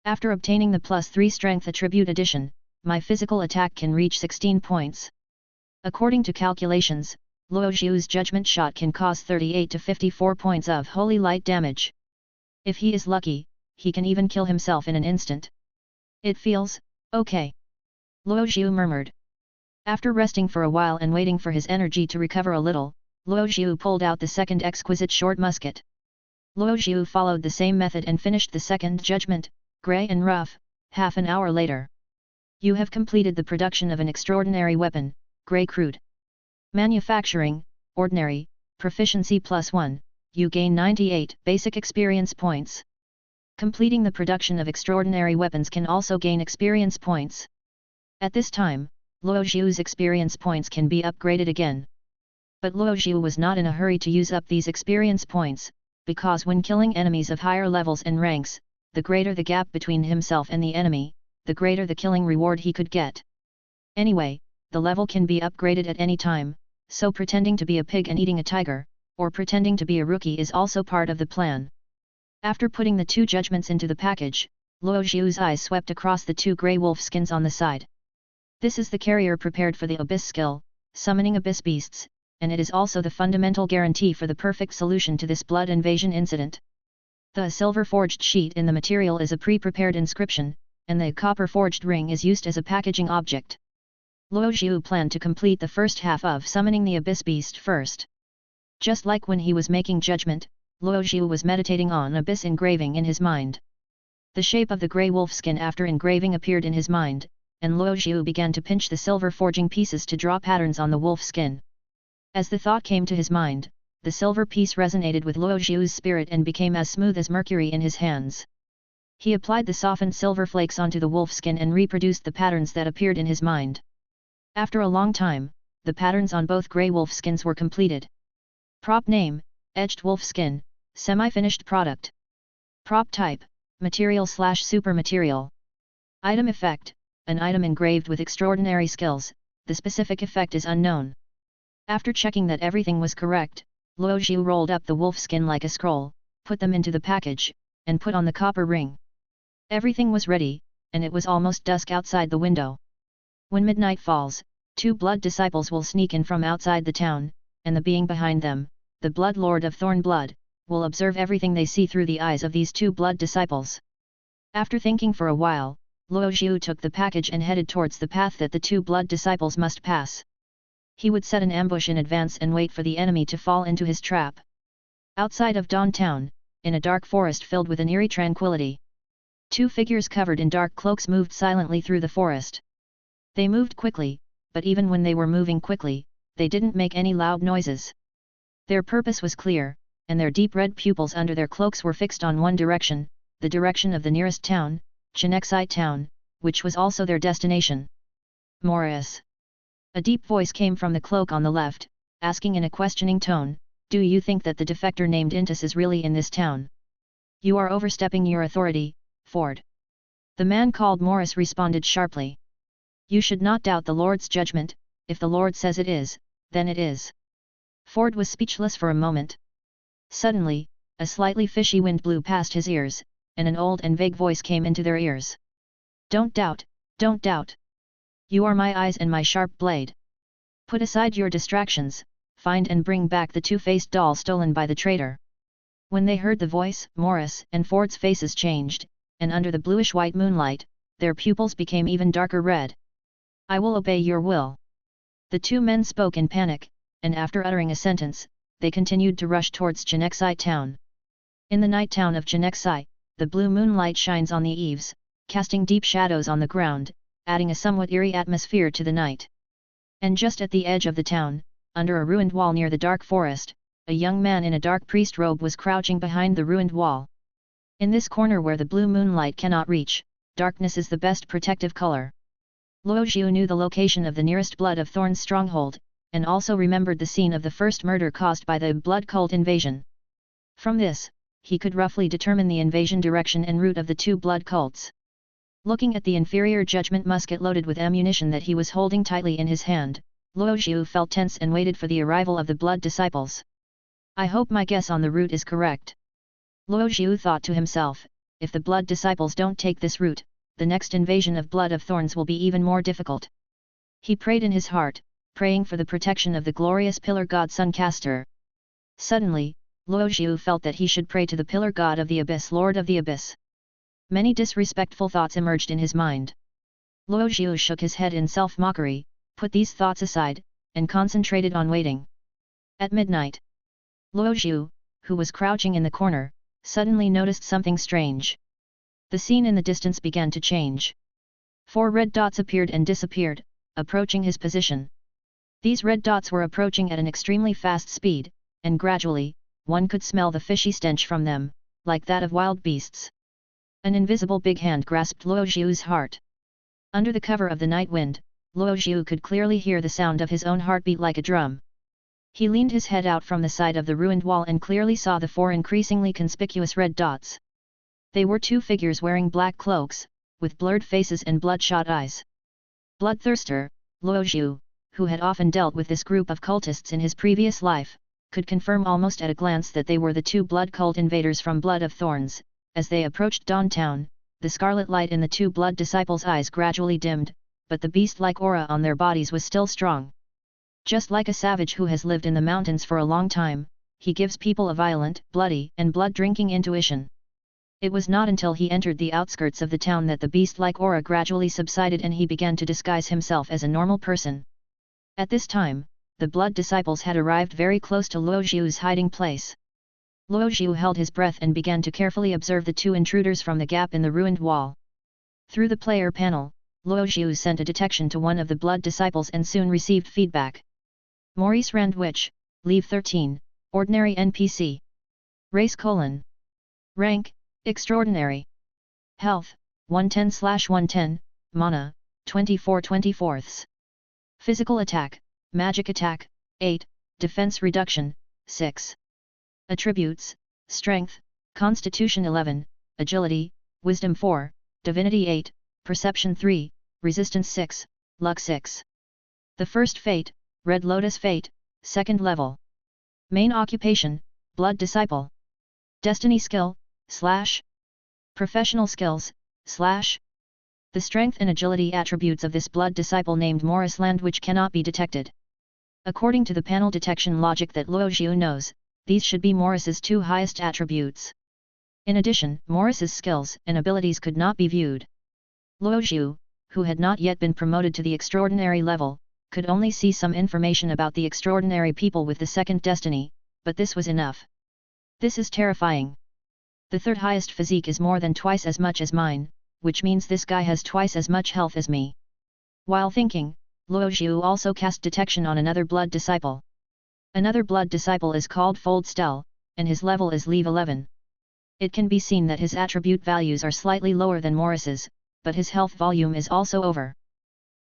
After obtaining the +3 Strength attribute addition, my physical attack can reach 16 points. According to calculations, Luo Zhu's Judgment shot can cause 38 to 54 points of holy light damage. If he is lucky, he can even kill himself in an instant. It feels okay. Luo Zhu murmured. After resting for a while and waiting for his energy to recover a little, Luo Zhu pulled out the second exquisite short musket. Luo Zhu followed the same method and finished the second Judgment, Grey and Rough, half an hour later. You have completed the production of an extraordinary weapon, Grey Crude. Manufacturing, Ordinary, Proficiency +1, you gain 98 basic experience points. Completing the production of extraordinary weapons can also gain experience points. At this time, Luo Zhu's experience points can be upgraded again. But Luo Zhu was not in a hurry to use up these experience points, because when killing enemies of higher levels and ranks, the greater the gap between himself and the enemy, the greater the killing reward he could get. Anyway, the level can be upgraded at any time, so pretending to be a pig and eating a tiger, or pretending to be a rookie is also part of the plan. After putting the 2 judgments into the package, Luo Zhu's eyes swept across the 2 grey wolf skins on the side. This is the carrier prepared for the Abyss skill, summoning Abyss beasts, and it is also the fundamental guarantee for the perfect solution to this blood invasion incident. The silver-forged sheet in the material is a pre-prepared inscription, and the copper-forged ring is used as a packaging object. Luo Zhu planned to complete the first half of summoning the Abyss beast first. Just like when he was making Judgment, Luo Zhu was meditating on Abyss engraving in his mind. The shape of the grey wolf skin after engraving appeared in his mind, and Luo Zhu began to pinch the silver forging pieces to draw patterns on the wolf skin. As the thought came to his mind, the silver piece resonated with Luo Zhu's spirit and became as smooth as mercury in his hands. He applied the softened silver flakes onto the wolf skin and reproduced the patterns that appeared in his mind. After a long time, the patterns on both grey wolf skins were completed. Prop name, Edged wolf skin, semi-finished product. Prop type, material/super material. Item effect, an item engraved with extraordinary skills, the specific effect is unknown. After checking that everything was correct, Luo Zhu rolled up the wolf skin like a scroll, put them into the package, and put on the copper ring. Everything was ready, and it was almost dusk outside the window. When midnight falls, 2 blood disciples will sneak in from outside the town, and the being behind them, the Blood Lord of Thorn Blood, will observe everything they see through the eyes of these 2 blood disciples. After thinking for a while, Luo Zhu took the package and headed towards the path that the 2 blood disciples must pass. He would set an ambush in advance and wait for the enemy to fall into his trap. Outside of Dawntown, in a dark forest filled with an eerie tranquility, two figures covered in dark cloaks moved silently through the forest. They moved quickly, but even when they were moving quickly, they didn't make any loud noises. Their purpose was clear, and their deep red pupils under their cloaks were fixed on one direction, the direction of the nearest town, Chenexai Town, which was also their destination. Morris. A deep voice came from the cloak on the left, asking in a questioning tone, "Do you think that the defector named Intis is really in this town? You are overstepping your authority, Ford." The man called Morris responded sharply. "You should not doubt the Lord's judgment. If the Lord says it is, then it is." Ford was speechless for a moment. Suddenly, a slightly fishy wind blew past his ears, and an old and vague voice came into their ears. "Don't doubt, don't doubt. You are my eyes and my sharp blade. Put aside your distractions, find and bring back the two-faced doll stolen by the traitor." When they heard the voice, Morris and Ford's faces changed, and under the bluish-white moonlight, their pupils became even darker red. "I will obey your will." The two men spoke in panic, and after uttering a sentence, they continued to rush towards Chenexai Town. In the night town of Chenexai, the blue moonlight shines on the eaves, casting deep shadows on the ground, adding a somewhat eerie atmosphere to the night. And just at the edge of the town, under a ruined wall near the dark forest, a young man in a dark priest robe was crouching behind the ruined wall. In this corner where the blue moonlight cannot reach, darkness is the best protective color. Luo Zhu knew the location of the nearest Blood of Thorns stronghold, and also remembered the scene of the first murder caused by the blood cult invasion. From this, he could roughly determine the invasion direction and route of the two blood cults. Looking at the inferior judgment musket loaded with ammunition that he was holding tightly in his hand, Luo Zhu felt tense and waited for the arrival of the blood disciples. "I hope my guess on the route is correct." Luo Zhu thought to himself, "If the blood disciples don't take this route, the next invasion of Blood of Thorns will be even more difficult." He prayed in his heart, praying for the protection of the glorious pillar god Suncaster. Suddenly, Luo Zhu felt that he should pray to the pillar god of the abyss, Lord of the abyss. Many disrespectful thoughts emerged in his mind. Luo Zhu shook his head in self-mockery, put these thoughts aside, and concentrated on waiting. At midnight, Luo Zhu, who was crouching in the corner, suddenly noticed something strange. The scene in the distance began to change. 4 red dots appeared and disappeared, approaching his position. These red dots were approaching at an extremely fast speed, and gradually, one could smell the fishy stench from them, like that of wild beasts. An invisible big hand grasped Luo Zhu's heart. Under the cover of the night wind, Luo Zhu could clearly hear the sound of his own heartbeat like a drum. He leaned his head out from the side of the ruined wall and clearly saw the 4 increasingly conspicuous red dots. They were 2 figures wearing black cloaks, with blurred faces and bloodshot eyes. Bloodthirster, Luo Zhu, who had often dealt with this group of cultists in his previous life, could confirm almost at a glance that they were the 2 blood cult invaders from Blood of Thorns. As they approached Dawntown, the scarlet light in the 2 blood disciples' eyes gradually dimmed, but the beast-like aura on their bodies was still strong. Just like a savage who has lived in the mountains for a long time, he gives people a violent, bloody, and blood-drinking intuition. It was not until he entered the outskirts of the town that the beast-like aura gradually subsided and he began to disguise himself as a normal person. At this time, the blood disciples had arrived very close to Luo Zhu's hiding place. Luo Zhu held his breath and began to carefully observe the 2 intruders from the gap in the ruined wall. Through the player panel, Luo Zhu sent a detection to one of the blood disciples and soon received feedback. Maurice Randwich, Leave 13, Ordinary NPC. Race : Rank: Extraordinary. Health: 110/110, Mana: 24/24. Physical attack, Magic attack, 8, Defense reduction, 6. Attributes: Strength, Constitution 11, Agility, Wisdom 4, Divinity 8, Perception 3, Resistance 6, Luck 6. The first fate, Red Lotus Fate, 2nd level. Main occupation, Blood Disciple. Destiny skill, / Professional skills, / The strength and agility attributes of this blood disciple named Morris Landwich cannot be detected. According to the panel detection logic that Luo Zhu knows, these should be Morris's 2 highest attributes. In addition, Morris's skills and abilities could not be viewed. Luo Zhu, who had not yet been promoted to the extraordinary level, could only see some information about the extraordinary people with the 2nd destiny, but this was enough. This is terrifying. The third highest physique is more than twice as much as mine, which means this guy has twice as much health as me. While thinking, Luo Zhu also cast detection on another blood disciple. Another blood disciple is called Fold Stell, and his level is Leave 11. It can be seen that his attribute values are slightly lower than Morris's, but his health volume is also over.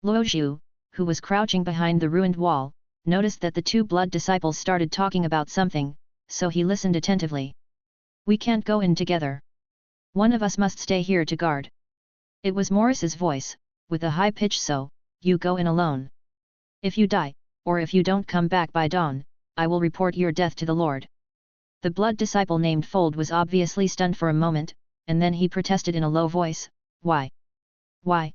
Luo Zhu, who was crouching behind the ruined wall, noticed that the two blood disciples started talking about something, so he listened attentively. We can't go in together. One of us must stay here to guard. It was Morris's voice, with a high pitch. So, you go in alone. If you die, or if you don't come back by dawn, I will report your death to the Lord. The blood disciple named Fold was obviously stunned for a moment, and then he protested in a low voice, Why? Why?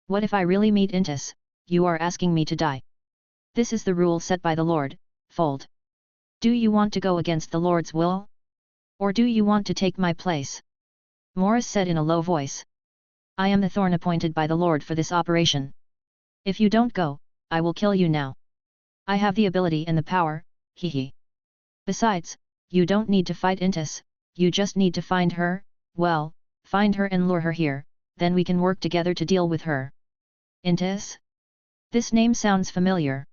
What if I really meet Intis? You are asking me to die. This is the rule set by the Lord, Fold. Do you want to go against the Lord's will? Or do you want to take my place? Morris said in a low voice. I am the thorn appointed by the Lord for this operation. If you don't go, I will kill you now. I have the ability and the power, hee. Besides, you don't need to fight Intis, you just need to find her. Well, find her and lure her here, then we can work together to deal with her. Intis? This name sounds familiar.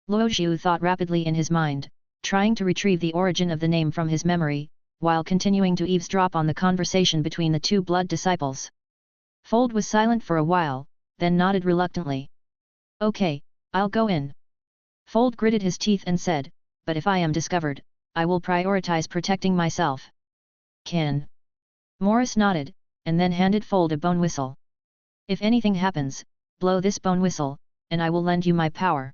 Luo Zhu thought rapidly in his mind, trying to retrieve the origin of the name from his memory, while continuing to eavesdrop on the conversation between the two blood disciples. Fold was silent for a while, then nodded reluctantly. Okay, I'll go in. Fold gritted his teeth and said, but if I am discovered, I will prioritize protecting myself. Can. Morris nodded, and then handed Fold a bone whistle. If anything happens, blow this bone whistle, and I will lend you my power.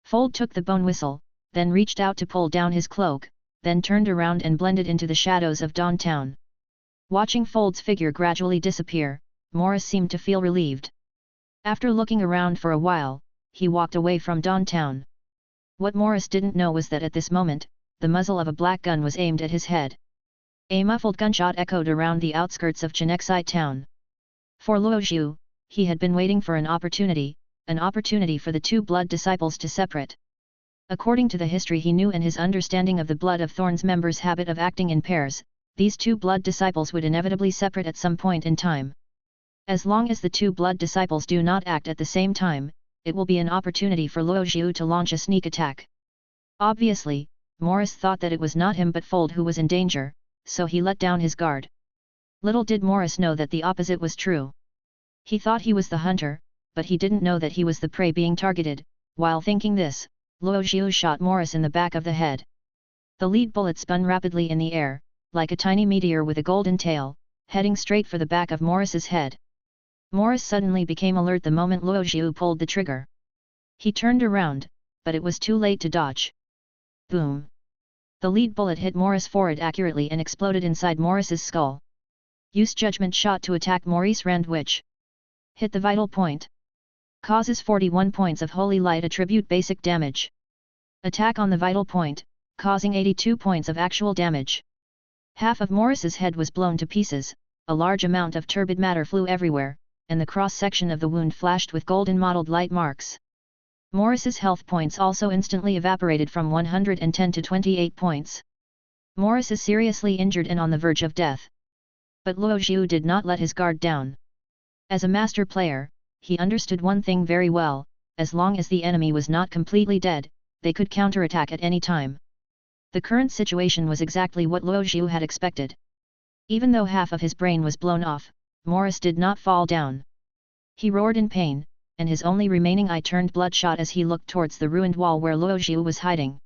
Fold took the bone whistle, then reached out to pull down his cloak, then turned around and blended into the shadows of Dawn Town. Watching Fold's figure gradually disappear, Morris seemed to feel relieved. After looking around for a while, he walked away from Dawn Town. What Morris didn't know was that at this moment, the muzzle of a black gun was aimed at his head. A muffled gunshot echoed around the outskirts of Chenexai town. For Luo Zhu, he had been waiting for an opportunity for the two blood disciples to separate. According to the history he knew and his understanding of the Blood of Thorns members' habit of acting in pairs, these two blood disciples would inevitably separate at some point in time. As long as the two blood disciples do not act at the same time, it will be an opportunity for Luo Zhu to launch a sneak attack. Obviously, Morris thought that it was not him but Fold who was in danger, so he let down his guard. Little did Morris know that the opposite was true. He thought he was the hunter, but he didn't know that he was the prey being targeted. While thinking this, Luo Zhu shot Morris in the back of the head. The lead bullet spun rapidly in the air, like a tiny meteor with a golden tail, heading straight for the back of Morris's head. Morris suddenly became alert the moment Luo Zhu pulled the trigger. He turned around, but it was too late to dodge. Boom! The lead bullet hit Morris' forehead accurately and exploded inside Morris's skull. Use judgment shot to attack Maurice Randwich. Hit the vital point. Causes 41 points of holy light attribute basic damage. Attack on the vital point, causing 82 points of actual damage. Half of Morris's head was blown to pieces, a large amount of turbid matter flew everywhere, and the cross-section of the wound flashed with golden mottled light marks. Morris's health points also instantly evaporated from 110 to 28 points. Morris is seriously injured and on the verge of death. But Luo Zhu did not let his guard down. As a master player, he understood one thing very well: as long as the enemy was not completely dead, they could counterattack at any time. The current situation was exactly what Luo Zhu had expected. Even though half of his brain was blown off, Morris did not fall down. He roared in pain, and his only remaining eye turned bloodshot as he looked towards the ruined wall where Luo Zhu was hiding.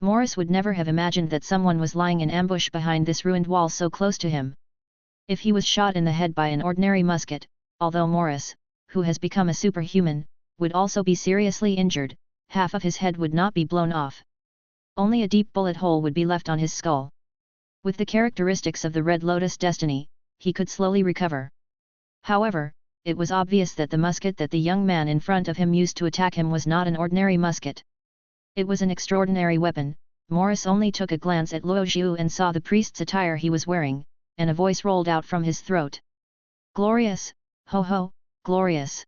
Morris would never have imagined that someone was lying in ambush behind this ruined wall so close to him. If he was shot in the head by an ordinary musket, although Morris, who has become a superhuman, would also be seriously injured, half of his head would not be blown off. Only a deep bullet hole would be left on his skull. With the characteristics of the Red Lotus destiny, he could slowly recover. However, it was obvious that the musket that the young man in front of him used to attack him was not an ordinary musket. It was an extraordinary weapon. Morris only took a glance at Luo Zhu and saw the priest's attire he was wearing, and a voice rolled out from his throat. Glorious! Ho ho, glorious!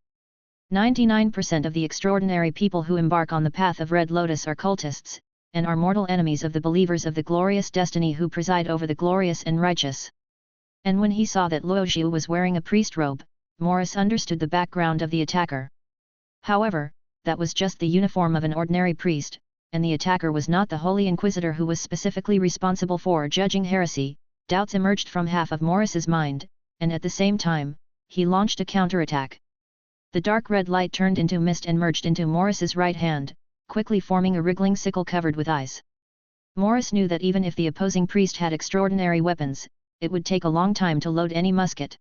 99% of the extraordinary people who embark on the path of Red Lotus are cultists, and are mortal enemies of the believers of the glorious destiny who preside over the glorious and righteous. And when he saw that Luo Zhu was wearing a priest robe, Morris understood the background of the attacker. However, that was just the uniform of an ordinary priest, and the attacker was not the Holy Inquisitor who was specifically responsible for judging heresy. Doubts emerged from half of Morris's mind, and at the same time, he launched a counterattack. The dark red light turned into mist and merged into Morris's right hand, quickly forming a wriggling sickle covered with eyes. Morris knew that even if the opposing priest had extraordinary weapons, it would take a long time to load any musket.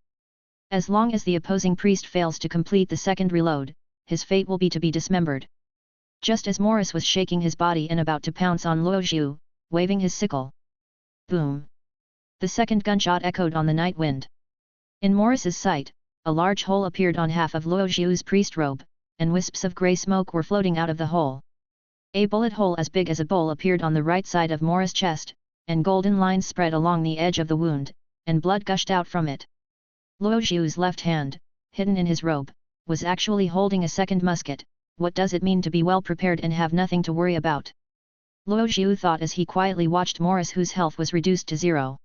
As long as the opposing priest fails to complete the second reload, his fate will be to be dismembered. Just as Morris was shaking his body and about to pounce on Luo Zhu, waving his sickle. Boom! The second gunshot echoed on the night wind. In Morris's sight, a large hole appeared on half of Luo Zhu's priest robe, and wisps of grey smoke were floating out of the hole. A bullet hole as big as a bowl appeared on the right side of Morris' chest, and golden lines spread along the edge of the wound, and blood gushed out from it. Luo Zhu's left hand, hidden in his robe, was actually holding a second musket. What does it mean to be well prepared and have nothing to worry about? Luo Zhu thought as he quietly watched Morris, whose health was reduced to 0.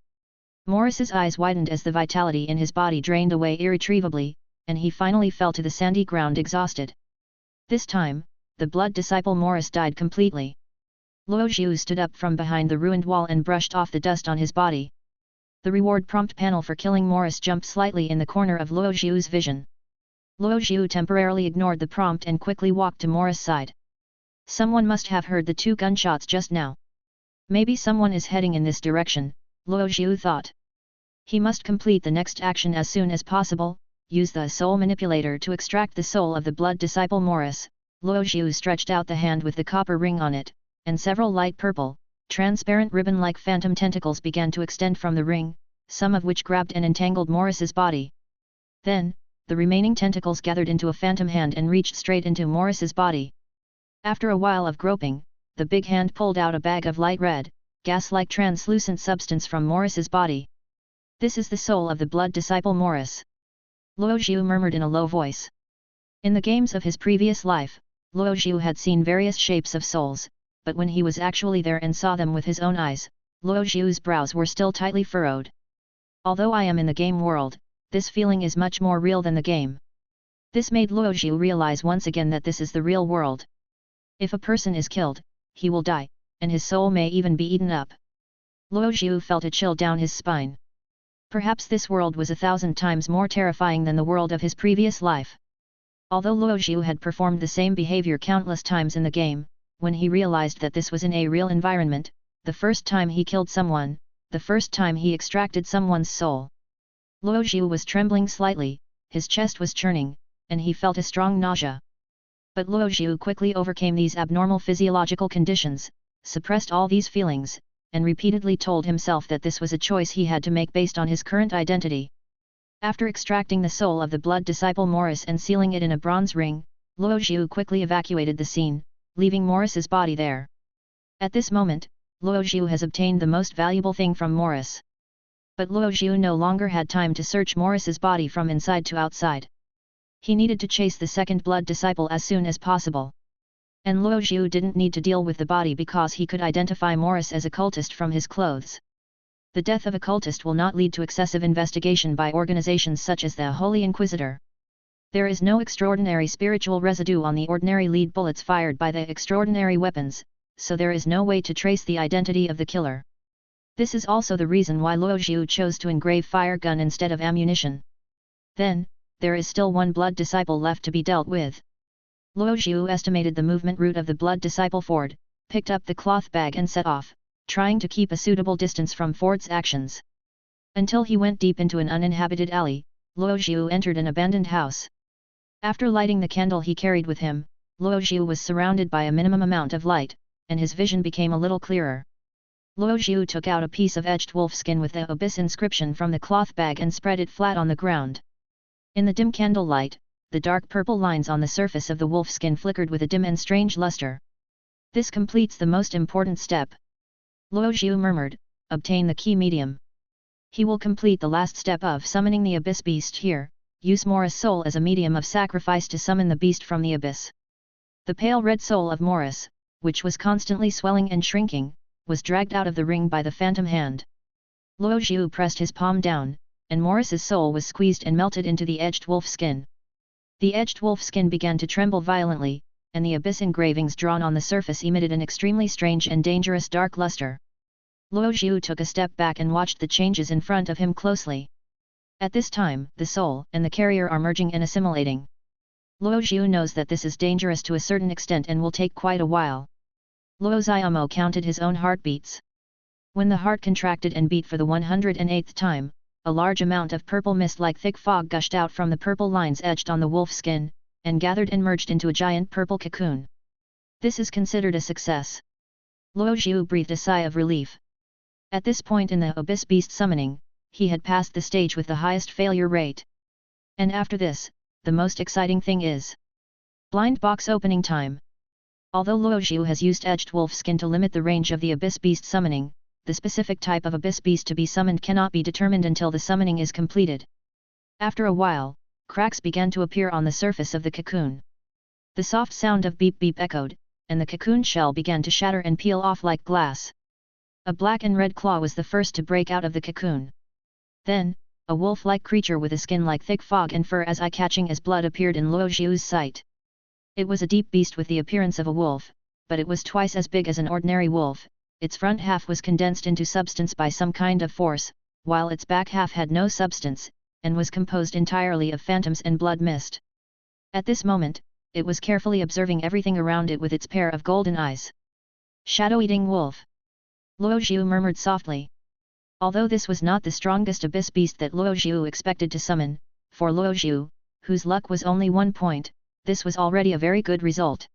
Morris's eyes widened as the vitality in his body drained away irretrievably, and he finally fell to the sandy ground exhausted. This time, the blood disciple Morris died completely. Luo Zhu stood up from behind the ruined wall and brushed off the dust on his body. The reward prompt panel for killing Morris jumped slightly in the corner of Luo Zhu's vision. Luo Zhu temporarily ignored the prompt and quickly walked to Morris' side. Someone must have heard the 2 gunshots just now. Maybe someone is heading in this direction, Luo Zhu thought. He must complete the next action as soon as possible, use the soul manipulator to extract the soul of the blood disciple Morris. Luo Zhu stretched out the hand with the copper ring on it, and several light purple, transparent ribbon-like phantom tentacles began to extend from the ring, some of which grabbed and entangled Morris's body. Then, the remaining tentacles gathered into a phantom hand and reached straight into Morris's body. After a while of groping, the big hand pulled out a bag of light red, gas-like translucent substance from Morris's body. This is the soul of the blood disciple Morris. Luo Zhu murmured in a low voice. In the games of his previous life, Luo Zhu had seen various shapes of souls, but when he was actually there and saw them with his own eyes, Luo Zhu's brows were still tightly furrowed. Although I am in the game world, this feeling is much more real than the game. This made Luo Zhu realize once again that this is the real world. If a person is killed, he will die, and his soul may even be eaten up. Luo Zhu felt a chill down his spine. Perhaps this world was 1,000 times more terrifying than the world of his previous life. Although Luo Zhu had performed the same behavior countless times in the game, when he realized that this was in a real environment, the first time he killed someone, the first time he extracted someone's soul, Luo Zhu was trembling slightly, his chest was churning, and he felt a strong nausea. But Luo Zhu quickly overcame these abnormal physiological conditions, suppressed all these feelings, and repeatedly told himself that this was a choice he had to make based on his current identity. After extracting the soul of the blood disciple Morris and sealing it in a bronze ring, Luo Zhu quickly evacuated the scene, leaving Morris's body there. At this moment, Luo Zhu has obtained the most valuable thing from Morris. But Luo Zhu no longer had time to search Morris's body from inside to outside. He needed to chase the second blood disciple as soon as possible. And Luo Zhu didn't need to deal with the body because he could identify Morris as a cultist from his clothes. The death of a cultist will not lead to excessive investigation by organizations such as the Holy Inquisitor. There is no extraordinary spiritual residue on the ordinary lead bullets fired by the extraordinary weapons, so there is no way to trace the identity of the killer. This is also the reason why Luo Zhu chose to engrave fire gun instead of ammunition. Then, there is still one blood disciple left to be dealt with. Luo Zhu estimated the movement route of the blood disciple Ford, picked up the cloth bag and set off, trying to keep a suitable distance from Ford's actions. Until he went deep into an uninhabited alley, Luo Zhu entered an abandoned house. After lighting the candle he carried with him, Luo Zhu was surrounded by a minimum amount of light, and his vision became a little clearer. Luo Zhu took out a piece of edged wolfskin with the abyss inscription from the cloth bag and spread it flat on the ground. In the dim candlelight, the dark purple lines on the surface of the wolfskin flickered with a dim and strange luster. This completes the most important step. Luo Zhu murmured, obtain the key medium. He will complete the last step of summoning the abyss beast here, use Morris' soul as a medium of sacrifice to summon the beast from the abyss. The pale red soul of Morris, which was constantly swelling and shrinking, was dragged out of the ring by the phantom hand. Luo Zhu pressed his palm down, and Morris's soul was squeezed and melted into the edged wolf skin. The edged wolf skin began to tremble violently, and the abyss engravings drawn on the surface emitted an extremely strange and dangerous dark luster. Luo Zhu took a step back and watched the changes in front of him closely. At this time, the soul and the carrier are merging and assimilating. Luo Zhu knows that this is dangerous to a certain extent and will take quite a while. Luo Xiaomo counted his own heartbeats. When the heart contracted and beat for the 108th time, a large amount of purple mist like thick fog gushed out from the purple lines etched on the wolf skin, and gathered and merged into a giant purple cocoon. This is considered a success. Luo Zhu breathed a sigh of relief. At this point in the abyss beast summoning, he had passed the stage with the highest failure rate. And after this, the most exciting thing is blind box opening time. Although Luo Zhu has used edged wolf skin to limit the range of the abyss beast summoning, the specific type of abyss beast to be summoned cannot be determined until the summoning is completed. After a while, cracks began to appear on the surface of the cocoon. The soft sound of beep beep echoed, and the cocoon shell began to shatter and peel off like glass. A black and red claw was the first to break out of the cocoon. Then, a wolf-like creature with a skin like thick fog and fur as eye-catching as blood appeared in Luo Zhu's sight. It was a deep beast with the appearance of a wolf, but it was twice as big as an ordinary wolf. Its front half was condensed into substance by some kind of force, while its back half had no substance, and was composed entirely of phantoms and blood mist. At this moment, it was carefully observing everything around it with its pair of golden eyes. Shadow-eating wolf. Luo Zhu murmured softly. Although this was not the strongest abyss beast that Luo Zhu expected to summon, for Luo Zhu, whose luck was only 1 point, this was already a very good result.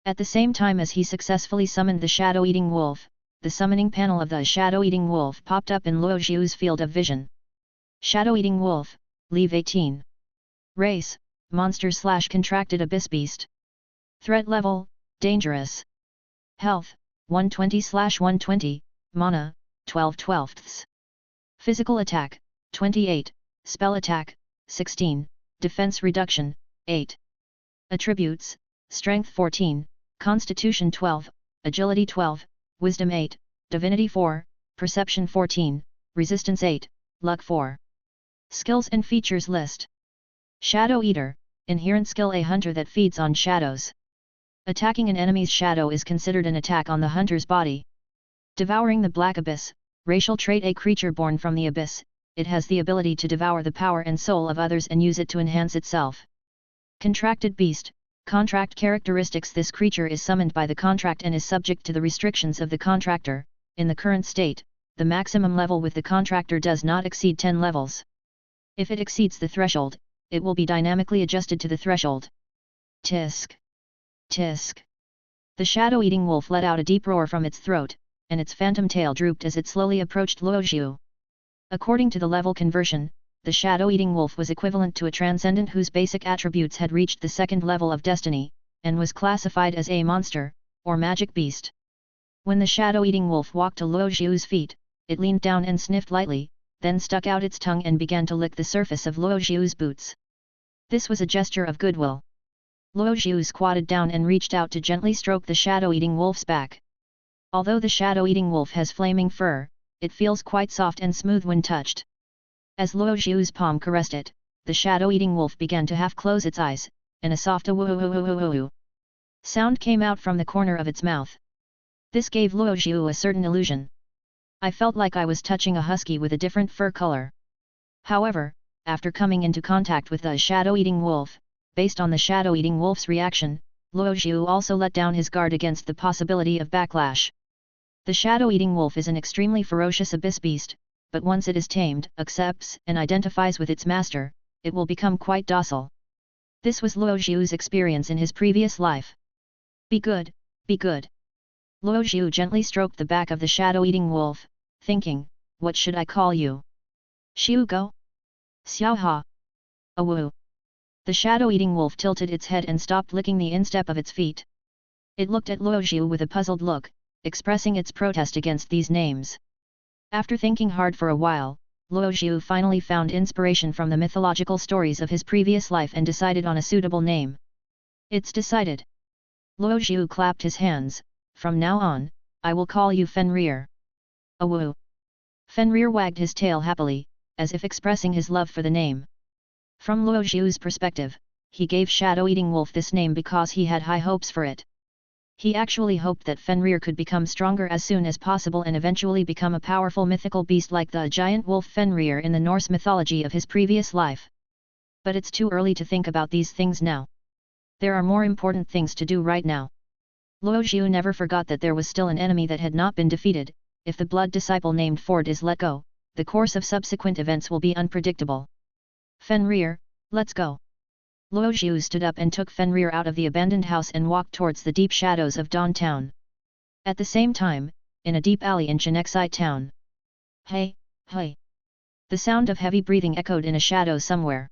At the same time as he successfully summoned the shadow-eating wolf, the summoning panel of the shadow-eating wolf popped up in Luo Zhu's field of vision. Shadow-eating wolf, Leave 18. Race, monster/contracted abyss beast. Threat level, dangerous. Health, 120/120, mana, 12/12. Physical attack, 28, spell attack, 16, defense reduction, 8. Attributes, strength 14, constitution 12, agility 12, wisdom 8, divinity 4, perception 14, resistance 8, luck 4. Skills and features list. Shadow Eater, inherent skill: a hunter that feeds on shadows. Attacking an enemy's shadow is considered an attack on the hunter's body. Devouring the Black Abyss, racial trait: a creature born from the abyss, it has the ability to devour the power and soul of others and use it to enhance itself. Contracted Beast, contract characteristics: this creature is summoned by the contract and is subject to the restrictions of the contractor. In the current state, the maximum level with the contractor does not exceed 10 levels. If it exceeds the threshold, it will be dynamically adjusted to the threshold. Tisk. Tisk. The shadow-eating wolf let out a deep roar from its throat, and its phantom tail drooped as it slowly approached Luo Zhu. According to the level conversion, the shadow-eating wolf was equivalent to a transcendent whose basic attributes had reached the 2nd level of destiny, and was classified as a monster, or magic beast. When the shadow-eating wolf walked to Luo Zhu's feet, it leaned down and sniffed lightly, then stuck out its tongue and began to lick the surface of Luo Zhu's boots. This was a gesture of goodwill. Luo Zhu squatted down and reached out to gently stroke the shadow-eating wolf's back. Although the shadow-eating wolf has flaming fur, it feels quite soft and smooth when touched. As Luo Zhu's palm caressed it, the shadow-eating wolf began to half close its eyes, and a soft "woo-woo-woo-woo-woo" sound came out from the corner of its mouth. This gave Luo Zhu a certain illusion. I felt like I was touching a husky with a different fur color. However, after coming into contact with the shadow-eating wolf, based on the shadow-eating wolf's reaction, Luo Zhu also let down his guard against the possibility of backlash. The shadow-eating wolf is an extremely ferocious abyss beast, but once it is tamed, accepts and identifies with its master, it will become quite docile. This was Luo Zhu's experience in his previous life. Be good, be good. Luo Zhu gently stroked the back of the shadow-eating wolf, thinking, what should I call you? Xiugo? Xiaoha? Awu? The shadow-eating wolf tilted its head and stopped licking the instep of its feet. It looked at Luo Zhu with a puzzled look, expressing its protest against these names. After thinking hard for a while, Luo Zhu finally found inspiration from the mythological stories of his previous life and decided on a suitable name. It's decided. Luo Zhu clapped his hands, From now on, I will call you Fenrir. Awoo! Fenrir wagged his tail happily, as if expressing his love for the name. From Luo Zhu's perspective, he gave Shadow-Eating Wolf this name because he had high hopes for it. He actually hoped that Fenrir could become stronger as soon as possible and eventually become a powerful mythical beast like the giant wolf Fenrir in the Norse mythology of his previous life. But it's too early to think about these things now. There are more important things to do right now. Luo Zhu never forgot that there was still an enemy that had not been defeated. If the blood disciple named Ford is let go, the course of subsequent events will be unpredictable. Fenrir, let's go. Luo Zhu stood up and took Fenrir out of the abandoned house and walked towards the deep shadows of Dawn Town. At the same time, in a deep alley in Chenexai Town. Hey, hey! The sound of heavy breathing echoed in a shadow somewhere.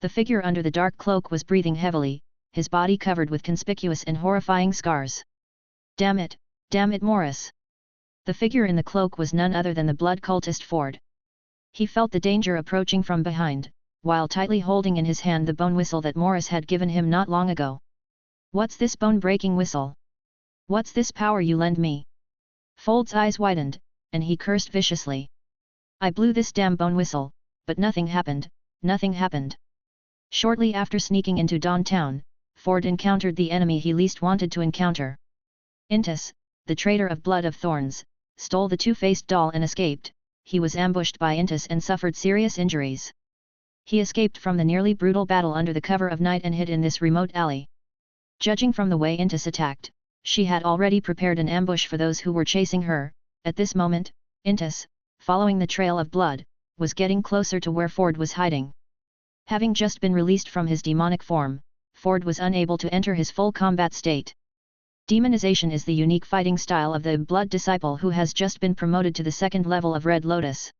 The figure under the dark cloak was breathing heavily, his body covered with conspicuous and horrifying scars. Damn it, Morris! The figure in the cloak was none other than the blood cultist Ford. He felt the danger approaching from behind, while tightly holding in his hand the bone whistle that Morris had given him not long ago. What's this bone-breaking whistle? What's this power you lend me? Ford's eyes widened, and he cursed viciously. I blew this damn bone whistle, but nothing happened, nothing happened. Shortly after sneaking into Dawn Town, Ford encountered the enemy he least wanted to encounter. Intis, the traitor of Blood of Thorns, stole the two-faced doll and escaped. He was ambushed by Intis and suffered serious injuries. He escaped from the nearly brutal battle under the cover of night and hid in this remote alley. Judging from the way Intis attacked, she had already prepared an ambush for those who were chasing her. At this moment, Intis, following the trail of blood, was getting closer to where Ford was hiding. Having just been released from his demonic form, Ford was unable to enter his full combat state. Demonization is the unique fighting style of the Blood Disciple who has just been promoted to the second level of Red Lotus.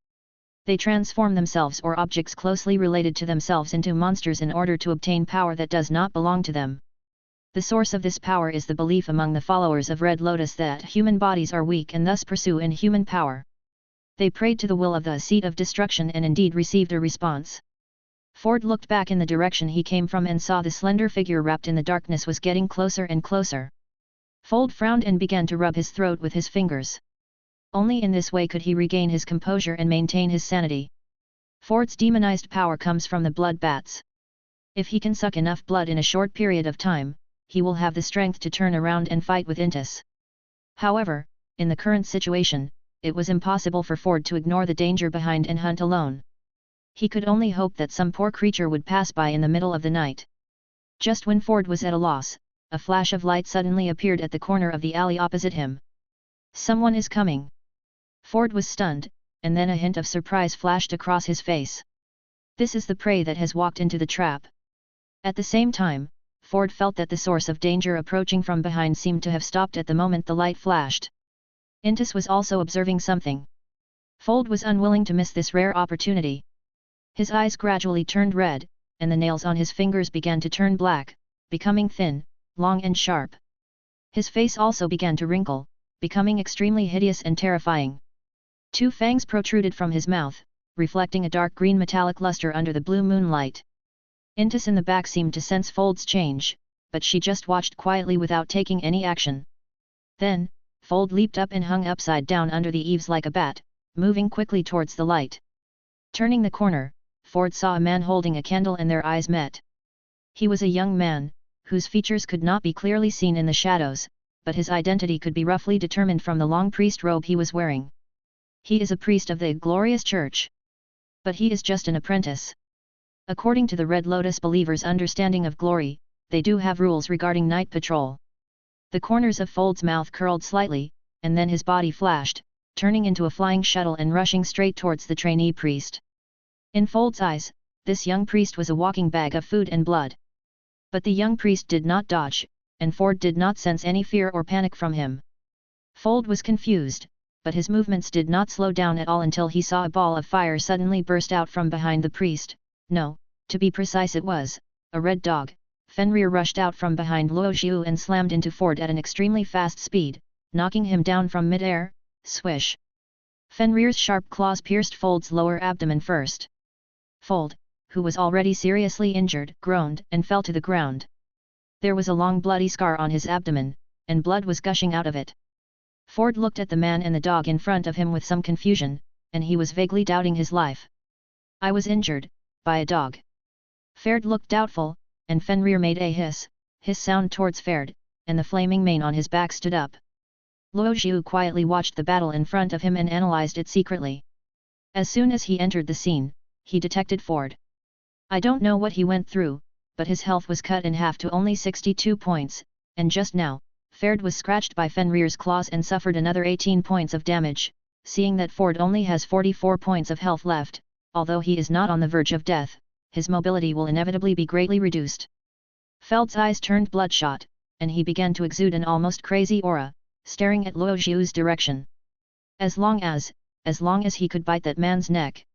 They transform themselves or objects closely related to themselves into monsters in order to obtain power that does not belong to them. The source of this power is the belief among the followers of Red Lotus that human bodies are weak and thus pursue inhuman power. They prayed to the will of the seat of destruction and indeed received a response. Ford looked back in the direction he came from and saw the slender figure wrapped in the darkness was getting closer and closer. Ford frowned and began to rub his throat with his fingers. Only in this way could he regain his composure and maintain his sanity. Ford's demonized power comes from the blood bats. If he can suck enough blood in a short period of time, he will have the strength to turn around and fight with Intis. However, in the current situation, it was impossible for Ford to ignore the danger behind and hunt alone. He could only hope that some poor creature would pass by in the middle of the night. Just when Ford was at a loss, a flash of light suddenly appeared at the corner of the alley opposite him. Someone is coming. Ford was stunned, and then a hint of surprise flashed across his face. This is the prey that has walked into the trap. At the same time, Ford felt that the source of danger approaching from behind seemed to have stopped at the moment the light flashed. Intis was also observing something. Ford was unwilling to miss this rare opportunity. His eyes gradually turned red, and the nails on his fingers began to turn black, becoming thin, long and sharp. His face also began to wrinkle, becoming extremely hideous and terrifying. Two fangs protruded from his mouth, reflecting a dark green metallic luster under the blue moonlight. Intis in the back seemed to sense Ford's change, but she just watched quietly without taking any action. Then, Ford leaped up and hung upside down under the eaves like a bat, moving quickly towards the light. Turning the corner, Ford saw a man holding a candle and their eyes met. He was a young man, whose features could not be clearly seen in the shadows, but his identity could be roughly determined from the long priest robe he was wearing. He is a priest of the glorious church. But he is just an apprentice. According to the Red Lotus believers' understanding of glory, they do have rules regarding night patrol. The corners of Ford's mouth curled slightly, and then his body flashed, turning into a flying shuttle and rushing straight towards the trainee priest. In Ford's eyes, this young priest was a walking bag of food and blood. But the young priest did not dodge, and Ford did not sense any fear or panic from him. Ford was confused, but his movements did not slow down at all until he saw a ball of fire suddenly burst out from behind the priest. No, to be precise it was a red dog. Fenrir rushed out from behind Luo Zhu and slammed into Ford at an extremely fast speed, knocking him down from mid-air. Swish! Fenrir's sharp claws pierced Ford's lower abdomen first. Ford, who was already seriously injured, groaned and fell to the ground. There was a long bloody scar on his abdomen, and blood was gushing out of it. Ford looked at the man and the dog in front of him with some confusion, and he was vaguely doubting his life. "I was injured, by a dog." Ford looked doubtful, and Fenrir made a hiss sound towards Ford, and the flaming mane on his back stood up. Luo Zhu quietly watched the battle in front of him and analyzed it secretly. As soon as he entered the scene, he detected Ford. I don't know what he went through, but his health was cut in half to only 62 points, and just now, Ford was scratched by Fenrir's claws and suffered another 18 points of damage. Seeing that Ford only has 44 points of health left, although he is not on the verge of death, his mobility will inevitably be greatly reduced. Feld's eyes turned bloodshot, and he began to exude an almost crazy aura, staring at Luo Zhu's direction. As long as he could bite that man's neck.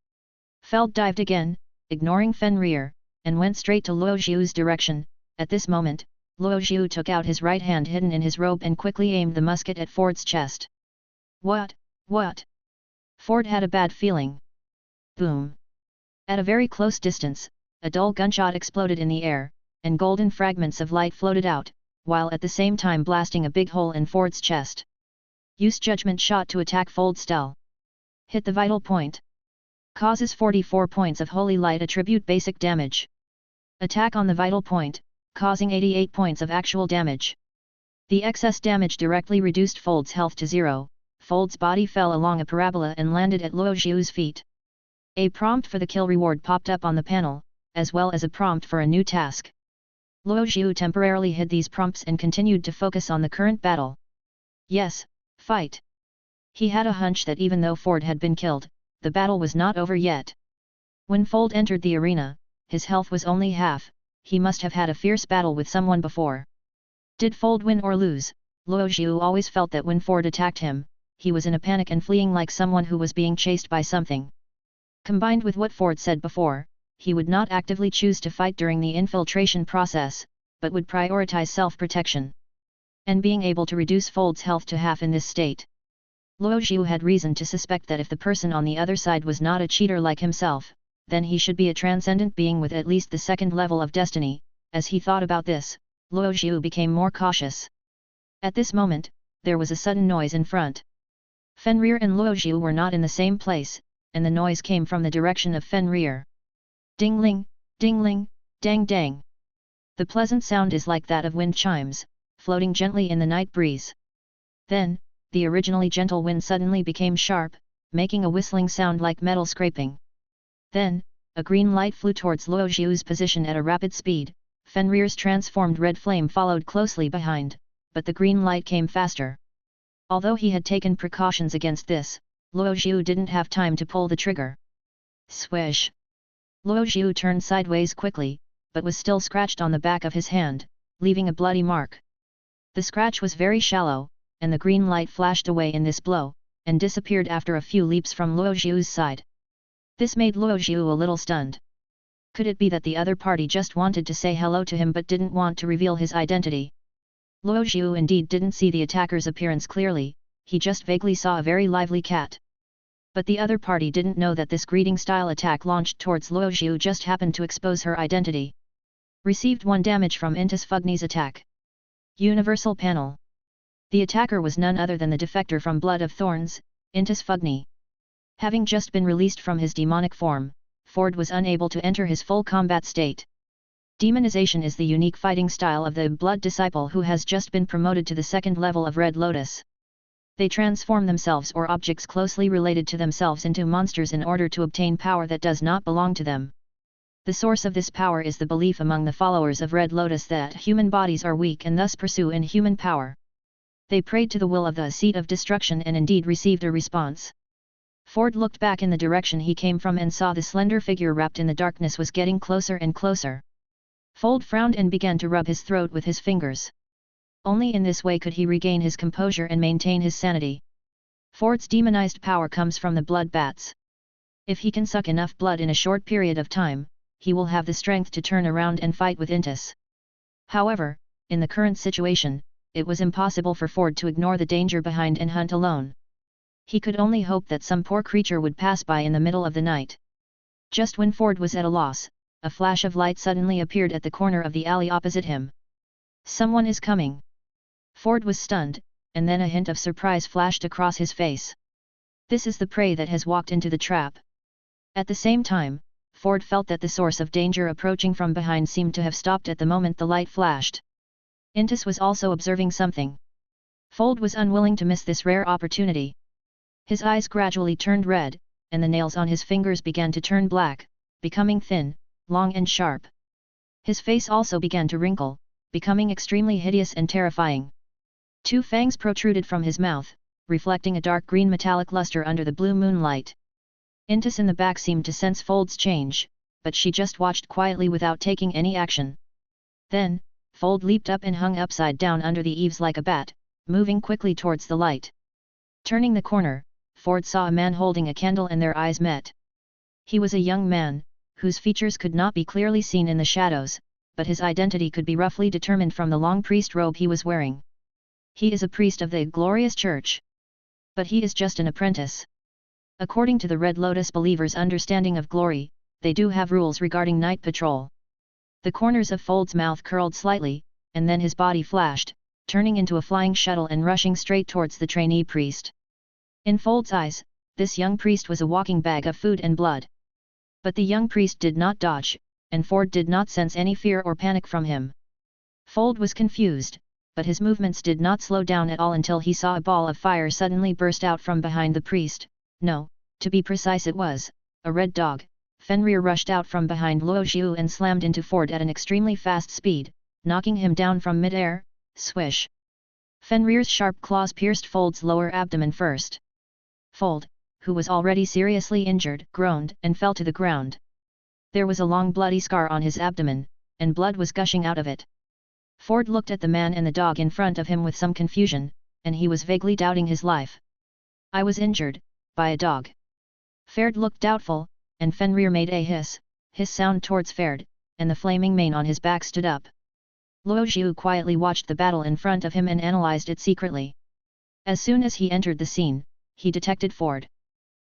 Feld dived again, ignoring Fenrir, and went straight to Luo Zhu's direction. At this moment, Luo Zhu took out his right hand hidden in his robe and quickly aimed the musket at Ford's chest. What? Ford had a bad feeling. Boom! At a very close distance, a dull gunshot exploded in the air, and golden fragments of light floated out, while at the same time blasting a big hole in Ford's chest. Use judgment shot to attack Ford's skull. Hit the vital point. Causes 44 points of holy light attribute basic damage. Attack on the vital point, causing 88 points of actual damage. The excess damage directly reduced Ford's health to 0. Ford's body fell along a parabola and landed at Luo Zhu's feet. A prompt for the kill reward popped up on the panel, as well as a prompt for a new task. Luo Zhu temporarily hid these prompts and continued to focus on the current battle. Yes, fight! He had a hunch that even though Ford had been killed, the battle was not over yet. When Ford entered the arena, his health was only half. He must have had a fierce battle with someone before. Did Ford win or lose? Luo Zhu always felt that when Ford attacked him, he was in a panic and fleeing like someone who was being chased by something. Combined with what Ford said before, he would not actively choose to fight during the infiltration process, but would prioritize self-protection. And being able to reduce Ford's health to half in this state. Luo Zhu had reason to suspect that if the person on the other side was not a cheater like himself, then he should be a transcendent being with at least the second level of destiny. As he thought about this, Luo Zhu became more cautious. At this moment, there was a sudden noise in front. Fenrir and Luo Zhu were not in the same place, and the noise came from the direction of Fenrir. Ding-ling, dang-dang. The pleasant sound is like that of wind chimes, floating gently in the night breeze. Then, the originally gentle wind suddenly became sharp, making a whistling sound like metal scraping. Then, a green light flew towards Luo Zhu's position at a rapid speed. Fenrir's transformed red flame followed closely behind, but the green light came faster. Although he had taken precautions against this, Luo Zhu didn't have time to pull the trigger. Swish! Luo Zhu turned sideways quickly, but was still scratched on the back of his hand, leaving a bloody mark. The scratch was very shallow, and the green light flashed away in this blow, and disappeared after a few leaps from Luo Zhu's side. This made Luo Zhu a little stunned. Could it be that the other party just wanted to say hello to him but didn't want to reveal his identity? Luo Zhu indeed didn't see the attacker's appearance clearly, he just vaguely saw a very lively cat. But the other party didn't know that this greeting-style attack launched towards Luo Zhu just happened to expose her identity. Received 1 damage from Intis Fugni's attack. Universal Panel. The attacker was none other than the defector from Blood of Thorns, Intis Fugni. Having just been released from his demonic form, Ford was unable to enter his full combat state. Demonization is the unique fighting style of the Blood Disciple who has just been promoted to the second level of Red Lotus. They transform themselves or objects closely related to themselves into monsters in order to obtain power that does not belong to them. The source of this power is the belief among the followers of Red Lotus that human bodies are weak and thus pursue inhuman power. They prayed to the will of the seat of destruction and indeed received a response. Ford looked back in the direction he came from and saw the slender figure wrapped in the darkness was getting closer and closer. Ford frowned and began to rub his throat with his fingers. Only in this way could he regain his composure and maintain his sanity. Ford's demonized power comes from the blood bats. If he can suck enough blood in a short period of time, he will have the strength to turn around and fight with Intis. However, in the current situation, it was impossible for Ford to ignore the danger behind and hunt alone. He could only hope that some poor creature would pass by in the middle of the night. Just when Ford was at a loss, a flash of light suddenly appeared at the corner of the alley opposite him. Someone is coming. Ford was stunned, and then a hint of surprise flashed across his face. This is the prey that has walked into the trap. At the same time, Ford felt that the source of danger approaching from behind seemed to have stopped at the moment the light flashed. Apprentice was also observing something. Ford was unwilling to miss this rare opportunity. His eyes gradually turned red, and the nails on his fingers began to turn black, becoming thin, long and sharp. His face also began to wrinkle, becoming extremely hideous and terrifying. 2 fangs protruded from his mouth, reflecting a dark green metallic luster under the blue moonlight. Apprentice in the back seemed to sense Fold's change, but she just watched quietly without taking any action. Then, Fold leaped up and hung upside down under the eaves like a bat, moving quickly towards the light. Turning the corner, Ford saw a man holding a candle and their eyes met. He was a young man, whose features could not be clearly seen in the shadows, but his identity could be roughly determined from the long priest robe he was wearing. He is a priest of the glorious church. But he is just an apprentice. According to the Red Lotus believers' understanding of glory, they do have rules regarding night patrol. The corners of Fold's mouth curled slightly, and then his body flashed, turning into a flying shuttle and rushing straight towards the trainee priest. In Fold's eyes, this young priest was a walking bag of food and blood. But the young priest did not dodge, and Ford did not sense any fear or panic from him. Fold was confused, but his movements did not slow down at all until he saw a ball of fire suddenly burst out from behind the priest. No, to be precise it was a red dog. Fenrir rushed out from behind Luo Xiu and slammed into Ford at an extremely fast speed, knocking him down from mid-air. Swish! Fenrir's sharp claws pierced Fold's lower abdomen first. Fold, who was already seriously injured, groaned and fell to the ground. There was a long bloody scar on his abdomen, and blood was gushing out of it. Ford looked at the man and the dog in front of him with some confusion, and he was vaguely doubting his life. I was injured, by a dog. Ferd looked doubtful, and Fenrir made a hiss sound towards Ferd, and the flaming mane on his back stood up. Luo Xiu quietly watched the battle in front of him and analyzed it secretly. As soon as he entered the scene, he detected Ford.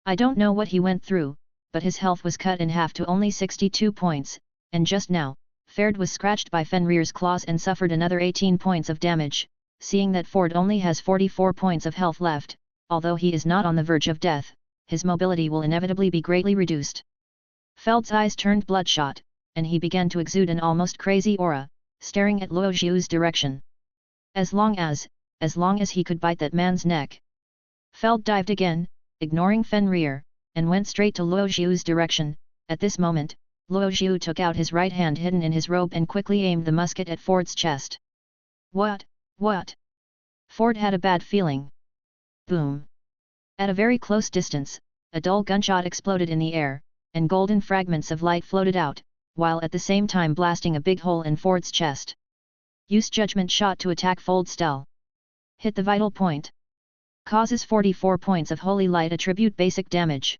I don't know what he went through, but his health was cut in half to only 62 points, and just now, Ferd was scratched by Fenrir's claws and suffered another 18 points of damage. Seeing that Ford only has 44 points of health left, although he is not on the verge of death, his mobility will inevitably be greatly reduced. Feld's eyes turned bloodshot, and he began to exude an almost crazy aura, staring at Luo Xiu's direction. As long as he could bite that man's neck. Feld dived again, ignoring Fenrir, and went straight to Luo Xiu's direction. At this moment, Luo Xiu took out his right hand hidden in his robe and quickly aimed the musket at Ford's chest. What? Ford had a bad feeling. Boom! At a very close distance, a dull gunshot exploded in the air, and golden fragments of light floated out, while at the same time blasting a big hole in Ford's chest. Use judgment shot to attack Fold's skull. Hit the vital point. Causes 44 points of holy light attribute basic damage.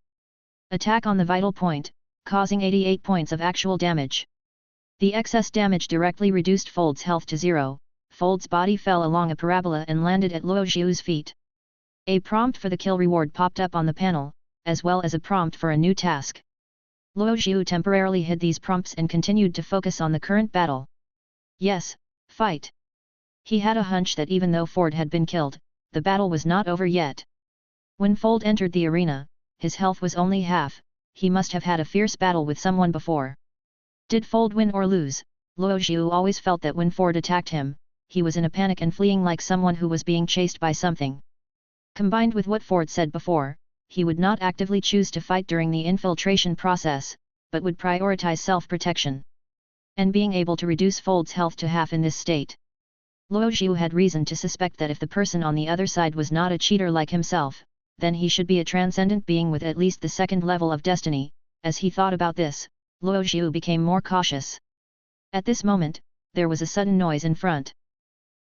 Attack on the vital point, causing 88 points of actual damage. The excess damage directly reduced Fold's health to 0. Fold's body fell along a parabola and landed at Luo Xiu's feet. A prompt for the kill reward popped up on the panel, as well as a prompt for a new task. Luo Xiu temporarily hid these prompts and continued to focus on the current battle. Yes, fight! He had a hunch that even though Ford had been killed, the battle was not over yet. When Fold entered the arena, his health was only half. He must have had a fierce battle with someone before. Did Fold win or lose? Luo Xiu always felt that when Ford attacked him, he was in a panic and fleeing like someone who was being chased by something. Combined with what Ford said before, he would not actively choose to fight during the infiltration process, but would prioritize self-protection. And being able to reduce Fold's health to half in this state. Luo Xiu had reason to suspect that if the person on the other side was not a cheater like himself, then he should be a transcendent being with at least the second level of destiny. As he thought about this, Luo Xiu became more cautious. At this moment, there was a sudden noise in front.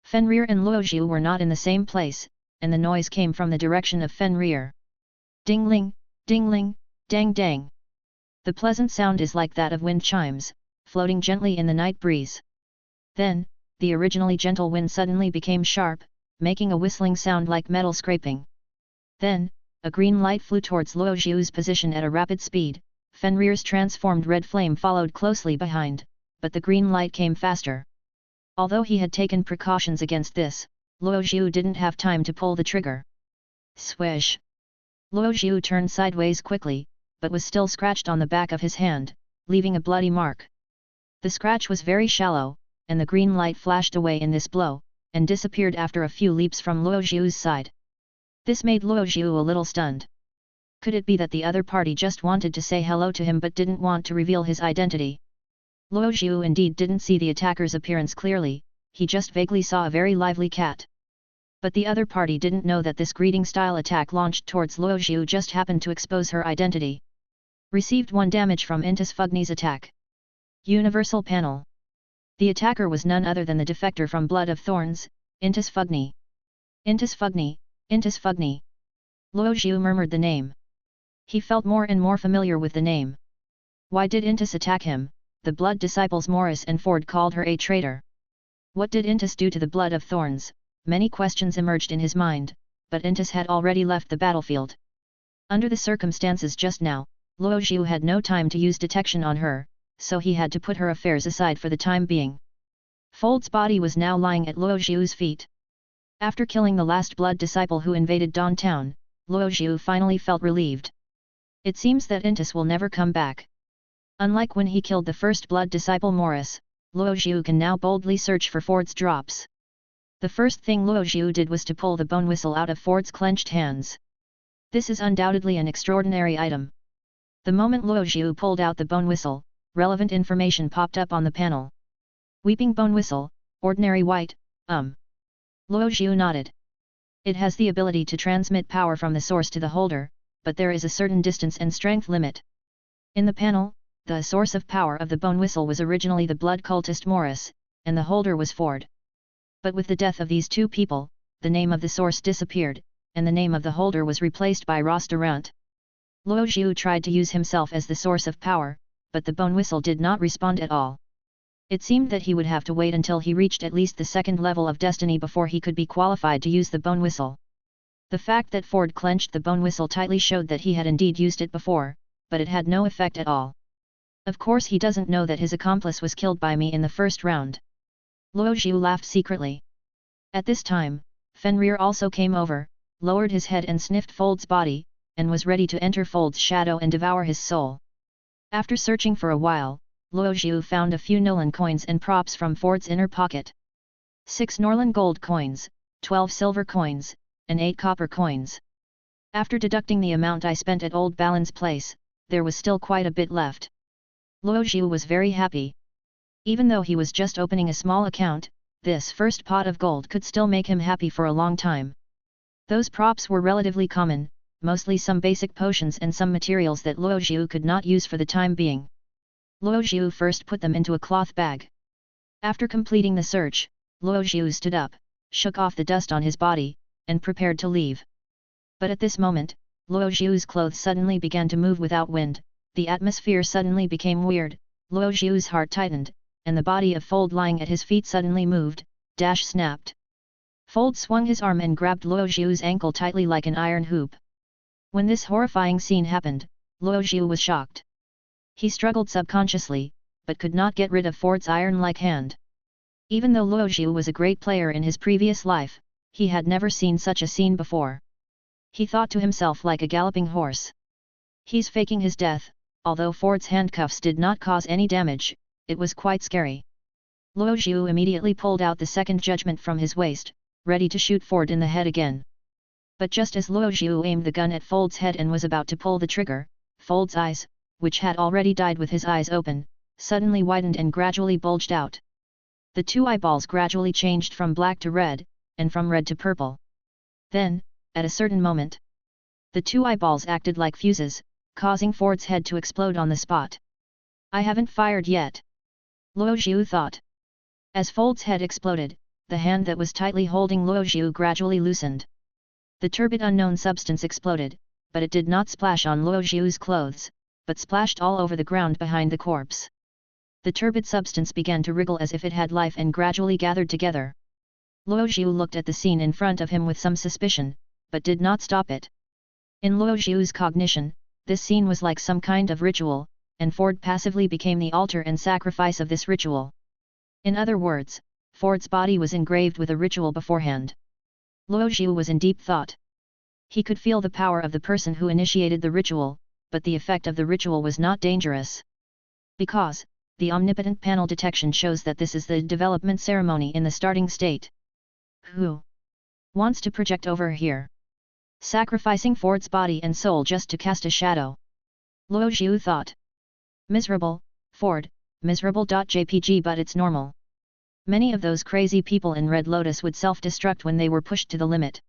Fenrir and Luo Xiu were not in the same place, and the noise came from the direction of Fenrir. Ding-ling, ding-ling, dang-dang. The pleasant sound is like that of wind chimes, floating gently in the night breeze. Then, the originally gentle wind suddenly became sharp, making a whistling sound like metal scraping. Then, a green light flew towards Luo Xiu's position at a rapid speed. Fenrir's transformed red flame followed closely behind, but the green light came faster. Although he had taken precautions against this, Luo Zhu didn't have time to pull the trigger. Swish! Luo Zhu turned sideways quickly, but was still scratched on the back of his hand, leaving a bloody mark. The scratch was very shallow, and the green light flashed away in this blow, and disappeared after a few leaps from Luo Zhu's side. This made Luo Zhu a little stunned. Could it be that the other party just wanted to say hello to him but didn't want to reveal his identity? Luo Zhu indeed didn't see the attacker's appearance clearly, he just vaguely saw a very lively cat. But the other party didn't know that this greeting-style attack launched towards Luo Zhu just happened to expose her identity. Received 1 damage from Intis Fugni's attack. Universal Panel. The attacker was none other than the defector from Blood of Thorns, Intis Fugni. Intis Fugni, Intis Fugni. Luo Zhu murmured the name. He felt more and more familiar with the name. Why did Intis attack him? The Blood disciples Morris and Ford called her a traitor. What did Intis do to the Blood of Thorns? Many questions emerged in his mind, but Intis had already left the battlefield. Under the circumstances just now, Luo Zhu had no time to use detection on her, so he had to put her affairs aside for the time being. Fold's body was now lying at Luo Zhu's feet. After killing the last Blood disciple who invaded Dawn Town, Luo Zhu finally felt relieved. It seems that Intis will never come back. Unlike when he killed the first Blood disciple Morris, Luo Zhu can now boldly search for Ford's drops. The first thing Luo Zhu did was to pull the bone whistle out of Ford's clenched hands. This is undoubtedly an extraordinary item. The moment Luo Zhu pulled out the bone whistle, relevant information popped up on the panel. Weeping bone whistle, ordinary white, Luo Zhu nodded. It has the ability to transmit power from the source to the holder, but there is a certain distance and strength limit. In the panel, the source of power of the bone whistle was originally the blood cultist Morris, and the holder was Ford. But with the death of these two people, the name of the source disappeared, and the name of the holder was replaced by Ross Durant. Luo Zhu tried to use himself as the source of power, but the bone whistle did not respond at all. It seemed that he would have to wait until he reached at least the second level of destiny before he could be qualified to use the bone whistle. The fact that Ford clenched the bone whistle tightly showed that he had indeed used it before, but it had no effect at all. Of course he doesn't know that his accomplice was killed by me in the first round. Luo Zhu laughed secretly. At this time, Fenrir also came over, lowered his head and sniffed Fold's body, and was ready to enter Fold's shadow and devour his soul. After searching for a while, Luo Zhu found a few Nolan coins and props from Ford's inner pocket. 6 Norlan gold coins, 12 silver coins, and 8 copper coins. After deducting the amount I spent at Old Balin's place, there was still quite a bit left. Luo Zhu was very happy. Even though he was just opening a small account, this first pot of gold could still make him happy for a long time. Those props were relatively common, mostly some basic potions and some materials that Luo Zhu could not use for the time being. Luo Zhu first put them into a cloth bag. After completing the search, Luo Zhu stood up, shook off the dust on his body, and prepared to leave. But at this moment, Luo Zhu's clothes suddenly began to move without wind, the atmosphere suddenly became weird, Luo Zhu's heart tightened, and the body of Fold lying at his feet suddenly moved, snapped. Fold swung his arm and grabbed Luo Zhu's ankle tightly like an iron hoop. When this horrifying scene happened, Luo Zhu was shocked. He struggled subconsciously, but could not get rid of Ford's iron-like hand. Even though Luo Zhu was a great player in his previous life, he had never seen such a scene before. He thought to himself like a galloping horse. He's faking his death. Although Ford's handcuffs did not cause any damage, it was quite scary. Luo Zhu immediately pulled out the second judgment from his waist, ready to shoot Ford in the head again. But just as Luo Zhu aimed the gun at Fold's head and was about to pull the trigger, Fold's eyes, which had already died with his eyes open, suddenly widened and gradually bulged out. The two eyeballs gradually changed from black to red, and from red to purple. Then, at a certain moment, the two eyeballs acted like fuses, causing Ford's head to explode on the spot. I haven't fired yet. Luo Zhu thought. As Fold's head exploded, the hand that was tightly holding Luo Zhu gradually loosened. The turbid unknown substance exploded, but it did not splash on Luo Zhu's clothes, but splashed all over the ground behind the corpse. The turbid substance began to wriggle as if it had life and gradually gathered together. Luo Zhu looked at the scene in front of him with some suspicion, but did not stop it. In Luo Zhu's cognition, this scene was like some kind of ritual, and Ford passively became the altar and sacrifice of this ritual. In other words, Ford's body was engraved with a ritual beforehand. Luo Zhu was in deep thought. He could feel the power of the person who initiated the ritual, but the effect of the ritual was not dangerous. Because, the omnipotent panel detection shows that this is the development ceremony in the starting state. Who wants to project over here? Sacrificing Ford's body and soul just to cast a shadow. Luo Zhu thought. Miserable, Ford, miserable.jpg, but it's normal. Many of those crazy people in Red Lotus would self-destruct when they were pushed to the limit.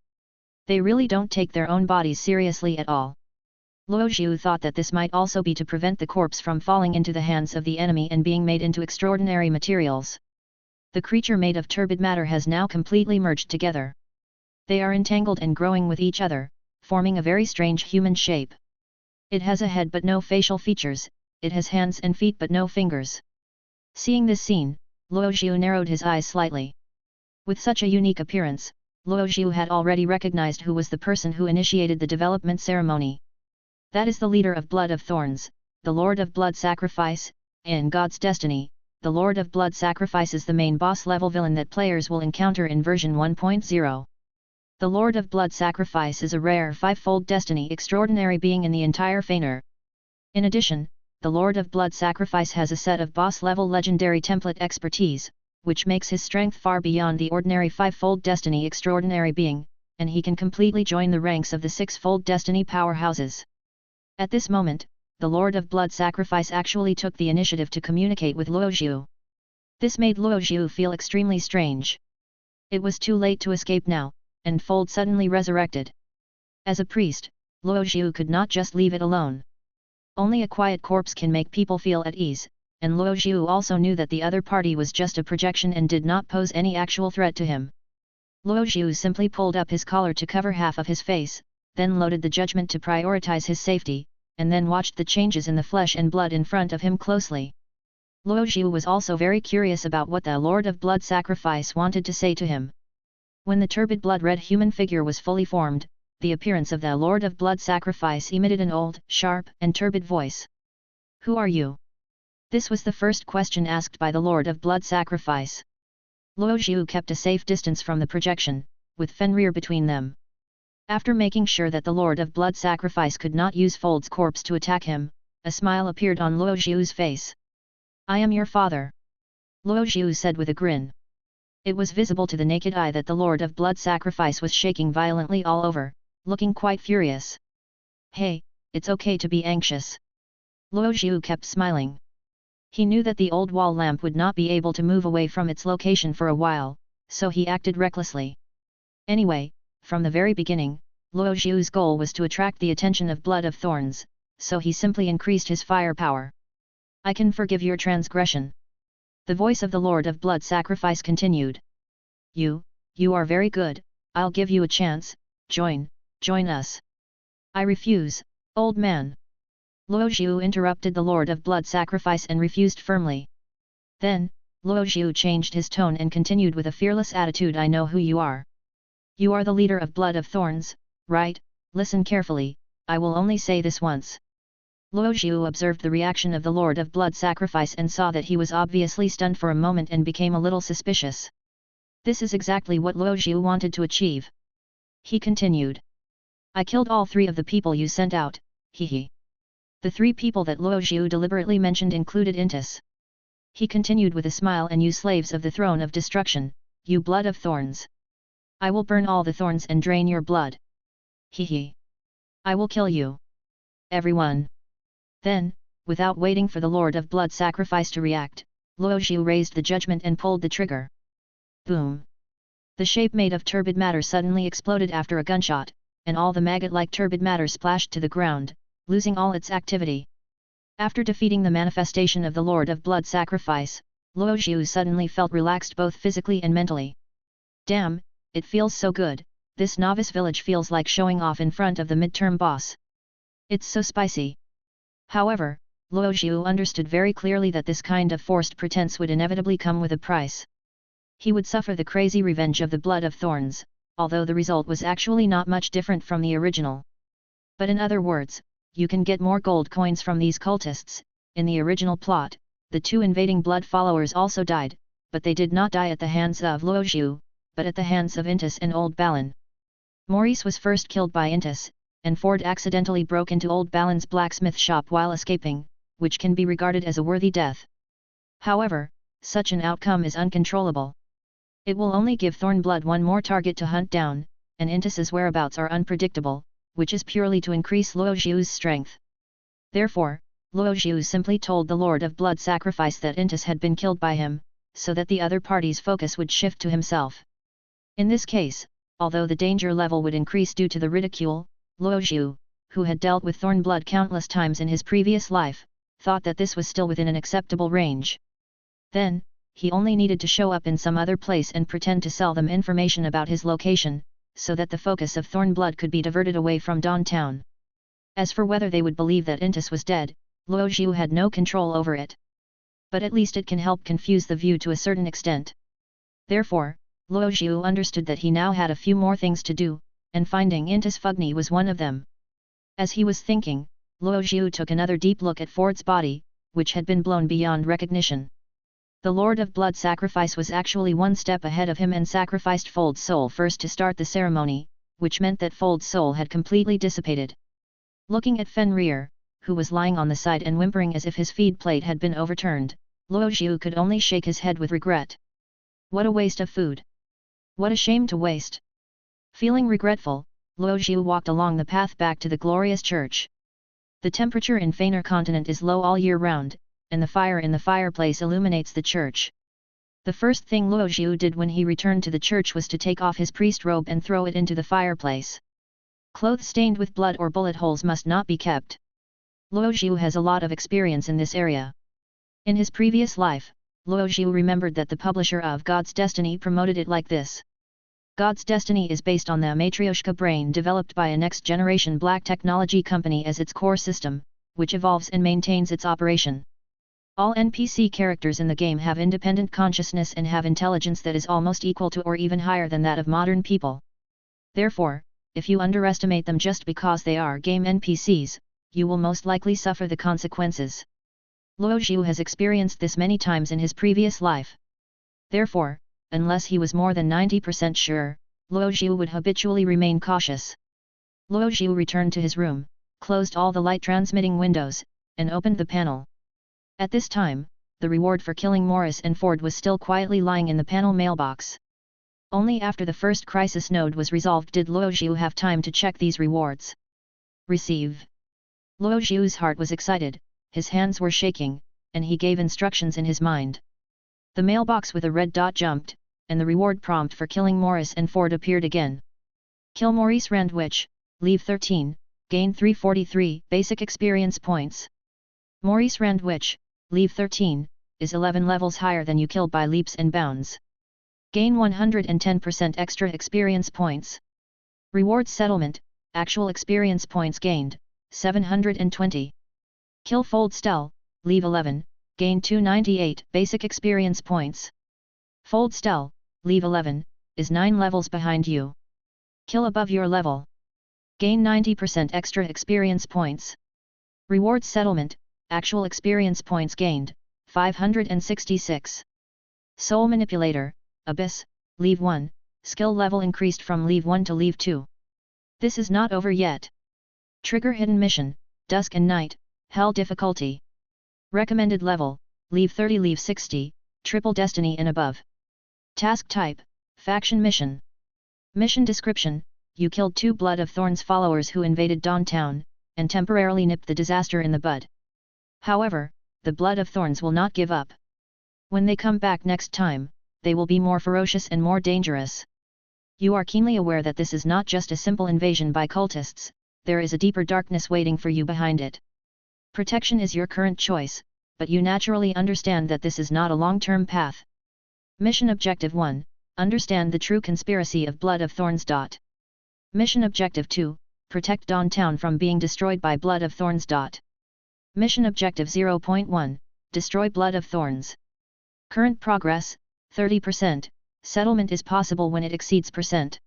They really don't take their own bodies seriously at all. Luo Zhu thought that this might also be to prevent the corpse from falling into the hands of the enemy and being made into extraordinary materials. The creature made of turbid matter has now completely merged together. They are entangled and growing with each other, forming a very strange human shape. It has a head but no facial features, it has hands and feet but no fingers. Seeing this scene, Luo Zhu narrowed his eyes slightly. With such a unique appearance, Luo Zhu had already recognized who was the person who initiated the development ceremony. That is the leader of Blood of Thorns, the Lord of Blood Sacrifice. In God's Destiny, the Lord of Blood Sacrifice is the main boss level villain that players will encounter in version 1.0. The Lord of Blood Sacrifice is a rare five-fold destiny extraordinary being in the entire Fener. In addition, the Lord of Blood Sacrifice has a set of boss-level legendary template expertise, which makes his strength far beyond the ordinary five-fold destiny extraordinary being, and he can completely join the ranks of the six-fold destiny powerhouses. At this moment, the Lord of Blood Sacrifice actually took the initiative to communicate with Luo Zhu. This made Luo Zhu feel extremely strange. It was too late to escape now, and Fold suddenly resurrected. As a priest, Luo Zhu could not just leave it alone. Only a quiet corpse can make people feel at ease, and Luo Zhu also knew that the other party was just a projection and did not pose any actual threat to him. Luo Zhu simply pulled up his collar to cover half of his face, then loaded the judgment to prioritize his safety, and then watched the changes in the flesh and blood in front of him closely. Luo Zhu was also very curious about what the Lord of Blood Sacrifice wanted to say to him. When the turbid blood-red human figure was fully formed, the appearance of the Lord of Blood Sacrifice emitted an old, sharp, and turbid voice. Who are you? This was the first question asked by the Lord of Blood Sacrifice. Luo Zhu kept a safe distance from the projection, with Fenrir between them. After making sure that the Lord of Blood Sacrifice could not use Fold's corpse to attack him, a smile appeared on Luo Zhu's face. I am your father. Luo Zhu said with a grin. It was visible to the naked eye that the Lord of Blood Sacrifice was shaking violently all over, looking quite furious. Hey, it's okay to be anxious. Luo Zhu kept smiling. He knew that the old wall lamp would not be able to move away from its location for a while, so he acted recklessly. Anyway, from the very beginning, Luo Zhu's goal was to attract the attention of Blood of Thorns, so he simply increased his firepower. I can forgive your transgression. The voice of the Lord of Blood Sacrifice continued. You are very good, I'll give you a chance, join us. I refuse, old man. Luo Zhu interrupted the Lord of Blood Sacrifice and refused firmly. Then, Luo Zhu changed his tone and continued with a fearless attitude. I know who you are. You are the leader of Blood of Thorns, right? Listen carefully, I will only say this once. Luo Zhu observed the reaction of the Lord of Blood Sacrifice and saw that he was obviously stunned for a moment and became a little suspicious. This is exactly what Luo Zhu wanted to achieve. He continued. I killed all three of the people you sent out, hehe. The three people that Luo Zhu deliberately mentioned included Apprentice. He continued with a smile, and you slaves of the throne of destruction, you Blood of Thorns. I will burn all the thorns and drain your blood. Hehe. I will kill you. Everyone. Then, without waiting for the Lord of Blood Sacrifice to react, Luo Zhu raised the judgment and pulled the trigger. Boom. The shape made of turbid matter suddenly exploded after a gunshot, and all the maggot-like turbid matter splashed to the ground, losing all its activity. After defeating the manifestation of the Lord of Blood Sacrifice, Luo Zhu suddenly felt relaxed both physically and mentally. Damn, it feels so good, this novice village feels like showing off in front of the midterm boss. It's so spicy. However, Luo Zhu understood very clearly that this kind of forced pretense would inevitably come with a price. He would suffer the crazy revenge of the Blood of Thorns, although the result was actually not much different from the original. But in other words, you can get more gold coins from these cultists. In the original plot, the two invading blood followers also died, but they did not die at the hands of Luo Zhu, but at the hands of Apprentice and Old Balan. Maurice was first killed by Intis, and Ford accidentally broke into Old Ballin's blacksmith shop while escaping, which can be regarded as a worthy death. However, such an outcome is uncontrollable. It will only give Thornblood one more target to hunt down, and Intis's whereabouts are unpredictable, which is purely to increase Luoxiu's strength. Therefore, Luoxiu simply told the Lord of Blood Sacrifice that Intis had been killed by him, so that the other party's focus would shift to himself. In this case, although the danger level would increase due to the ridicule, Luoxiu, who had dealt with Thornblood countless times in his previous life, thought that this was still within an acceptable range. Then, he only needed to show up in some other place and pretend to sell them information about his location, so that the focus of Thornblood could be diverted away from Dawntown. As for whether they would believe that Intis was dead, Luoxiu had no control over it. But at least it can help confuse the view to a certain extent. Therefore, Luoxiu understood that he now had a few more things to do, and finding Intis Fugni was one of them. As he was thinking, Luoxiu took another deep look at Ford's body, which had been blown beyond recognition. The Lord of Blood Sacrifice was actually one step ahead of him and sacrificed Fold's soul first to start the ceremony, which meant that Fold's soul had completely dissipated. Looking at Fenrir, who was lying on the side and whimpering as if his feed plate had been overturned, Luoxiu could only shake his head with regret. What a waste of food! What a shame to waste! Feeling regretful, Luoxiu walked along the path back to the glorious church. The temperature in Fener continent is low all year round, and the fire in the fireplace illuminates the church. The first thing Luoxiu did when he returned to the church was to take off his priest robe and throw it into the fireplace. Clothes stained with blood or bullet holes must not be kept. Luoxiu has a lot of experience in this area. In his previous life, Luoxiu remembered that the publisher of God's Destiny promoted it like this. God's Destiny is based on the Matryoshka brain developed by a next-generation black technology company as its core system, which evolves and maintains its operation. All NPC characters in the game have independent consciousness and have intelligence that is almost equal to or even higher than that of modern people. Therefore, if you underestimate them just because they are game NPCs, you will most likely suffer the consequences. Luoxiu has experienced this many times in his previous life. Therefore, unless he was more than 90% sure, Luoxiu would habitually remain cautious. Luoxiu returned to his room, closed all the light-transmitting windows, and opened the panel. At this time, the reward for killing Morris and Ford was still quietly lying in the panel mailbox. Only after the first crisis node was resolved did Luoxiu have time to check these rewards. Receive. Luoxiu's heart was excited, his hands were shaking, and he gave instructions in his mind. The mailbox with a red dot jumped, and the reward prompt for killing Morris and Ford appeared again. Kill Maurice Randwich, leave 13, gain 343 basic experience points. Maurice Randwich, leave 13, is 11 levels higher than you killed by leaps and bounds. Gain 110% extra experience points. Reward settlement, actual experience points gained, 720. Kill Fold Stell, leave 11, gain 298 basic experience points. Fold Stell, leave 11, is 9 levels behind you. Kill above your level. Gain 90% extra experience points. Reward settlement, actual experience points gained, 566. Soul Manipulator, Abyss, leave 1, skill level increased from leave 1 to leave 2. This is not over yet. Trigger Hidden Mission, Dusk and Night, Hell difficulty. Recommended level, leave 30 leave 60, triple destiny and above. Task type, faction mission. Mission description, you killed 2 Blood of Thorns followers who invaded Dawntown, and temporarily nipped the disaster in the bud. However, the Blood of Thorns will not give up. When they come back next time, they will be more ferocious and more dangerous. You are keenly aware that this is not just a simple invasion by cultists, there is a deeper darkness waiting for you behind it. Protection is your current choice, but you naturally understand that this is not a long-term path. Mission Objective 1, understand the true conspiracy of Blood of Thorns. Mission Objective 2, protect Dawntown from being destroyed by Blood of Thorns. Mission Objective 0.1, destroy Blood of Thorns. Current progress, 30%, settlement is possible when it exceeds %.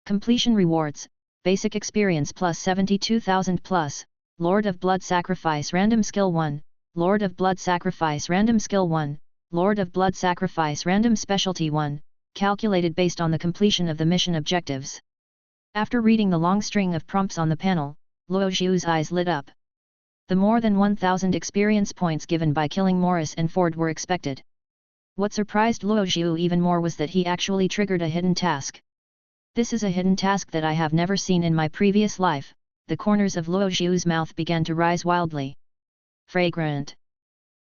Completion rewards, basic experience plus 72,000 plus, Lord of Blood Sacrifice Random Skill 1, Lord of Blood Sacrifice Random Skill 1, Lord of Blood Sacrifice Random Specialty 1, calculated based on the completion of the mission objectives. After reading the long string of prompts on the panel, Luo Zhu's eyes lit up. The more than 1,000 experience points given by killing Morris and Ford were expected. What surprised Luo Zhu even more was that he actually triggered a hidden task. This is a hidden task that I have never seen in my previous life. The corners of Luo Zhu's mouth began to rise wildly. Fragrant.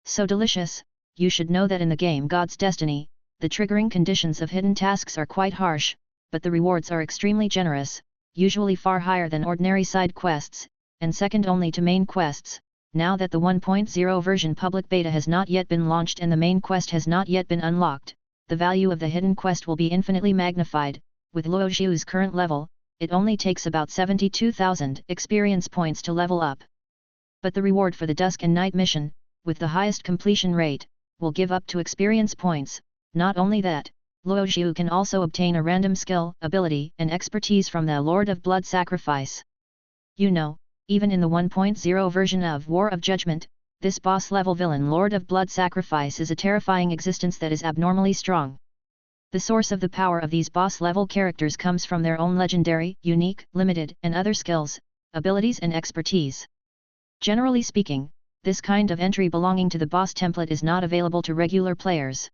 So delicious. You should know that in the game God's Destiny, the triggering conditions of hidden tasks are quite harsh, but the rewards are extremely generous, usually far higher than ordinary side quests, and second only to main quests. Now that the 1.0 version public beta has not yet been launched and the main quest has not yet been unlocked, the value of the hidden quest will be infinitely magnified. With Luo Zhu's current level, it only takes about 72,000 experience points to level up. But the reward for the Dusk and Night mission, with the highest completion rate, will give up to experience points. Not only that, Luo Zhu can also obtain a random skill, ability and expertise from the Lord of Blood Sacrifice. You know, even in the 1.0 version of War of Judgment, this boss-level villain Lord of Blood Sacrifice is a terrifying existence that is abnormally strong. The source of the power of these boss-level characters comes from their own legendary, unique, limited, and other skills, abilities and expertise. Generally speaking, this kind of entry belonging to the boss template is not available to regular players.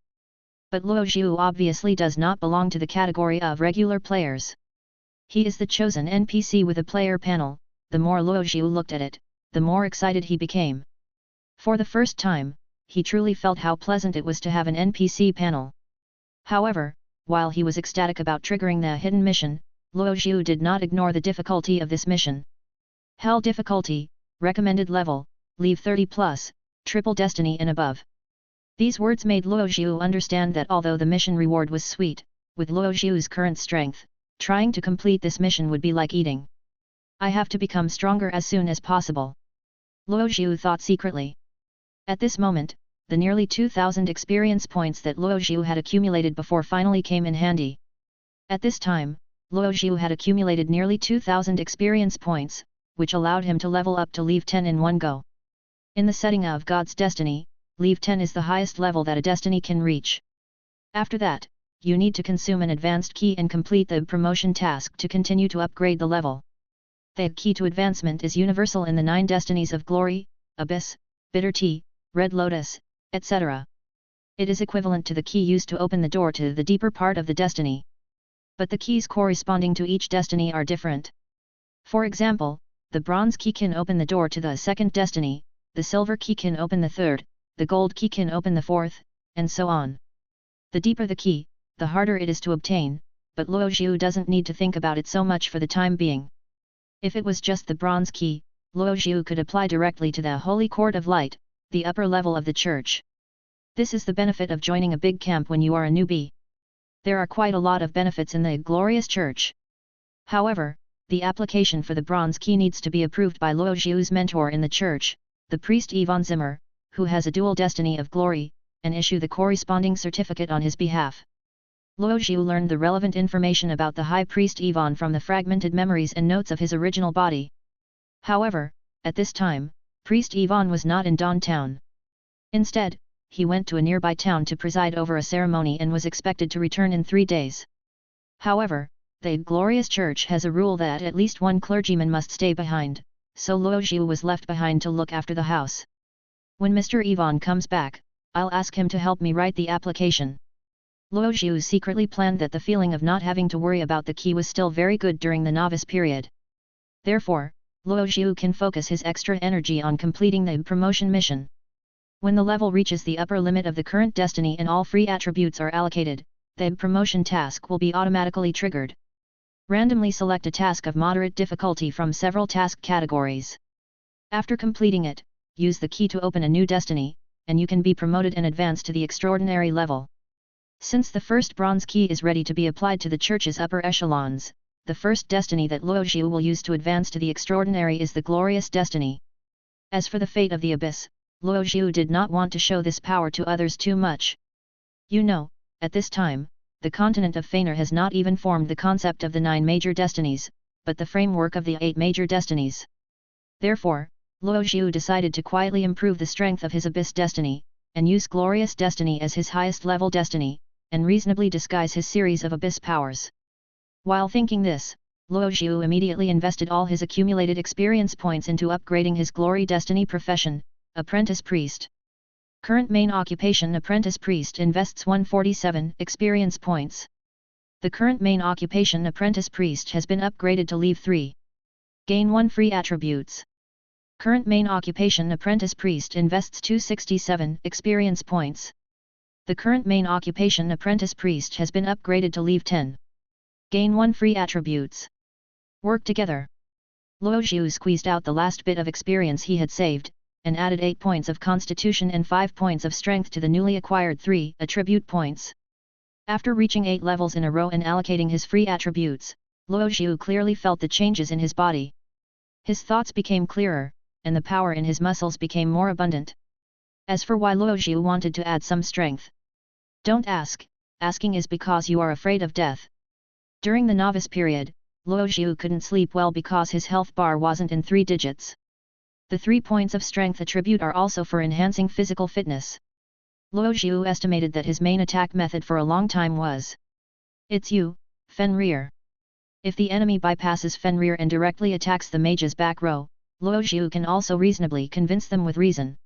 But Luo Zhu obviously does not belong to the category of regular players. He is the chosen NPC with a player panel. The more Luo Zhu looked at it, the more excited he became. For the first time, he truly felt how pleasant it was to have an NPC panel. However, while he was ecstatic about triggering the hidden mission, Luo Zhu did not ignore the difficulty of this mission. Hell difficulty, recommended level, leave 30+, triple destiny and above. These words made Luo Zhu understand that although the mission reward was sweet, with Luo Zhu's current strength, trying to complete this mission would be like eating. I have to become stronger as soon as possible. Luo Zhu thought secretly. At this moment, the nearly 2,000 experience points that Luo Zhu had accumulated before finally came in handy. At this time, Luo Zhu had accumulated nearly 2,000 experience points, which allowed him to level up to leave 10 in one go. In the setting of God's Destiny, leave 10 is the highest level that a destiny can reach. After that, you need to consume an advanced key and complete the promotion task to continue to upgrade the level. The key to advancement is universal in the 9 destinies of Glory, Abyss, Bitter Tea, Red Lotus, etc. It is equivalent to the key used to open the door to the deeper part of the destiny. But the keys corresponding to each destiny are different. For example, the bronze key can open the door to the second destiny, the silver key can open the third, the gold key can open the fourth, and so on. The deeper the key, the harder it is to obtain, but Luo Zhu doesn't need to think about it so much for the time being. If it was just the bronze key, Luo Zhu could apply directly to the Holy Court of Light, the upper level of the church. This is the benefit of joining a big camp when you are a newbie. There are quite a lot of benefits in the glorious church. However, the application for the bronze key needs to be approved by Luo Zhu's mentor in the church, the priest Ivan Zimmer, who has a dual destiny of glory, and issue the corresponding certificate on his behalf. Luo Zhu learned the relevant information about the high priest Ivan from the fragmented memories and notes of his original body. However, at this time, priest Ivan was not in Dawn Town. Instead, he went to a nearby town to preside over a ceremony and was expected to return in 3 days. However, the glorious church has a rule that at least one clergyman must stay behind, so Luo Zhu was left behind to look after the house. When Mr. Ivan comes back, I'll ask him to help me write the application. Luo Zhu secretly planned that the feeling of not having to worry about the key was still very good during the novice period. Therefore, Luo Zhu can focus his extra energy on completing the promotion mission. When the level reaches the upper limit of the current destiny and all free attributes are allocated, the promotion task will be automatically triggered. Randomly select a task of moderate difficulty from several task categories. After completing it, use the key to open a new destiny, and you can be promoted and advance to the extraordinary level. Since the first bronze key is ready to be applied to the church's upper echelons, the first destiny that Luo Zhu will use to advance to the extraordinary is the glorious destiny. As for the fate of the abyss, Luo Zhu did not want to show this power to others too much. You know, at this time, the continent of Fener has not even formed the concept of the 9 major destinies, but the framework of the 8 major destinies. Therefore, Luo Zhu decided to quietly improve the strength of his abyss destiny, and use glorious destiny as his highest level destiny, and reasonably disguise his series of abyss powers. While thinking this, Luo Xiu immediately invested all his accumulated experience points into upgrading his glory destiny profession, Apprentice Priest. Current main occupation Apprentice Priest invests 147 experience points. The current main occupation Apprentice Priest has been upgraded to Leave 3. Gain 1 free attributes. Current main occupation Apprentice Priest invests 267 experience points. The current main occupation Apprentice Priest has been upgraded to Leave 10. Gain 1 free attributes. Work together. Luo Xiu squeezed out the last bit of experience he had saved, and added 8 points of constitution and 5 points of strength to the newly acquired 3 attribute points. After reaching 8 levels in a row and allocating his free attributes, Luo Xiu clearly felt the changes in his body. His thoughts became clearer, and the power in his muscles became more abundant. As for why Luo Xiu wanted to add some strength, don't ask, asking is because you are afraid of death. During the novice period, Luo Xiu couldn't sleep well because his health bar wasn't in 3 digits. The 3 points of strength attribute are also for enhancing physical fitness. Luo Xiu estimated that his main attack method for a long time was It's You, Fenrir. If the enemy bypasses Fenrir and directly attacks the mage's back row, Luo Xiu can also reasonably convince them with reason.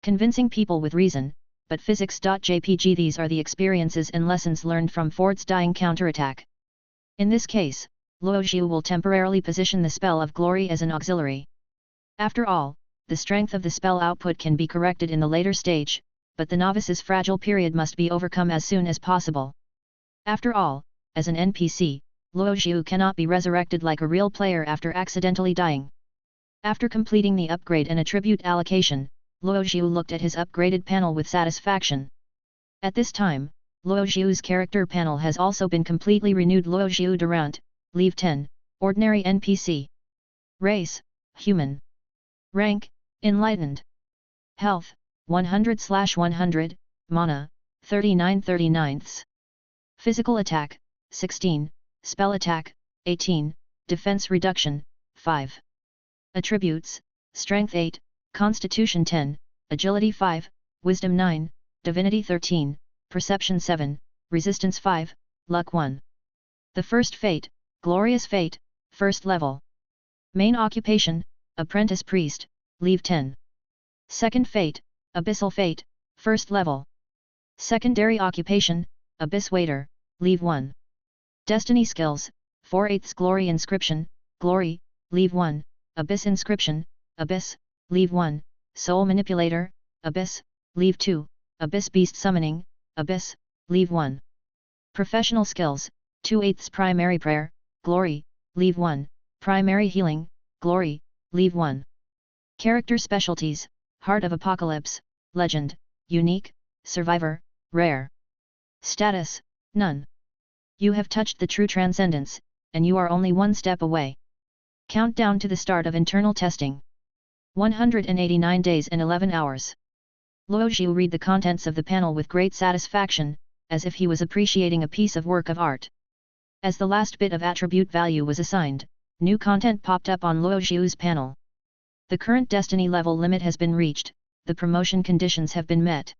Convincing people with reason, but physics.jpg. These are the experiences and lessons learned from Ford's dying counterattack. In this case, Luo Xiu will temporarily position the spell of glory as an auxiliary. After all, the strength of the spell output can be corrected in the later stage, but the novice's fragile period must be overcome as soon as possible. After all, as an NPC, Luo Xiu cannot be resurrected like a real player after accidentally dying. After completing the upgrade and attribute allocation, Luo Xiu looked at his upgraded panel with satisfaction. At this time, Luo Xiu's character panel has also been completely renewed. Luo Xiu Durant, Leave 10, Ordinary NPC. Race, Human. Rank, Enlightened. Health, 100/100, Mana, 39/39. Physical attack, 16, Spell attack, 18, Defense reduction, 5. Attributes, Strength 8, Constitution 10, Agility 5, Wisdom 9, Divinity 13, Perception 7, Resistance 5, Luck 1. The first fate, Glorious Fate, first level. Main occupation, Apprentice Priest, Leave 10. Second fate, Abyssal Fate, first level. Secondary occupation, Abyss Waiter, Leave 1. Destiny skills, 4/8 Glory Inscription, Glory, Leave 1, Abyss Inscription, Abyss, Leave 1, Soul Manipulator, Abyss, Leave 2, Abyss Beast Summoning, Abyss, Leave 1. Professional skills, 2/8 Primary Prayer, Glory, Leave 1, Primary Healing, Glory, Leave 1. Character specialties, Heart of Apocalypse, Legend, Unique, Survivor, Rare. Status, None. You have touched the true transcendence, and you are only one step away. Countdown to the start of internal testing. 189 days and 11 hours. Luo Xiu read the contents of the panel with great satisfaction, as if he was appreciating a piece of work of art. As the last bit of attribute value was assigned, new content popped up on Luo Xiu's panel. The current destiny level limit has been reached, the promotion conditions have been met.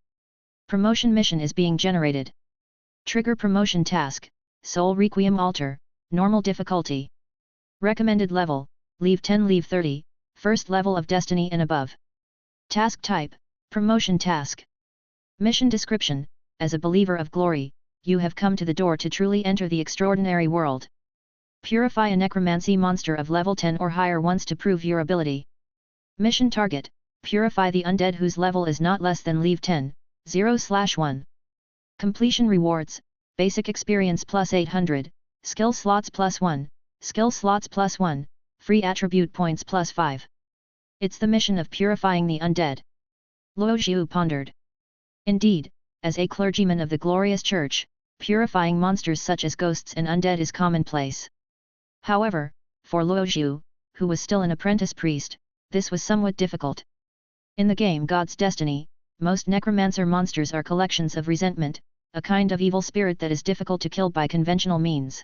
Promotion mission is being generated. Trigger promotion task, Soul Requiem Altar, normal difficulty. Recommended level, Leave 10 Leave 30, first level of destiny and above. Task type, promotion task. Mission description, as a believer of glory, you have come to the door to truly enter the extraordinary world. Purify a necromancy monster of level 10 or higher once to prove your ability. Mission target, purify the undead whose level is not less than Leave 10, 0/1. Completion rewards, basic experience plus 800, skill slots plus 1, skill slots plus 1, free attribute points plus 5. It's the mission of purifying the undead. Luo Xiu pondered. Indeed, as a clergyman of the glorious church, purifying monsters such as ghosts and undead is commonplace. However, for Luo Xiu, who was still an apprentice priest, this was somewhat difficult. In the game God's Destiny, most necromancer monsters are collections of resentment, a kind of evil spirit that is difficult to kill by conventional means.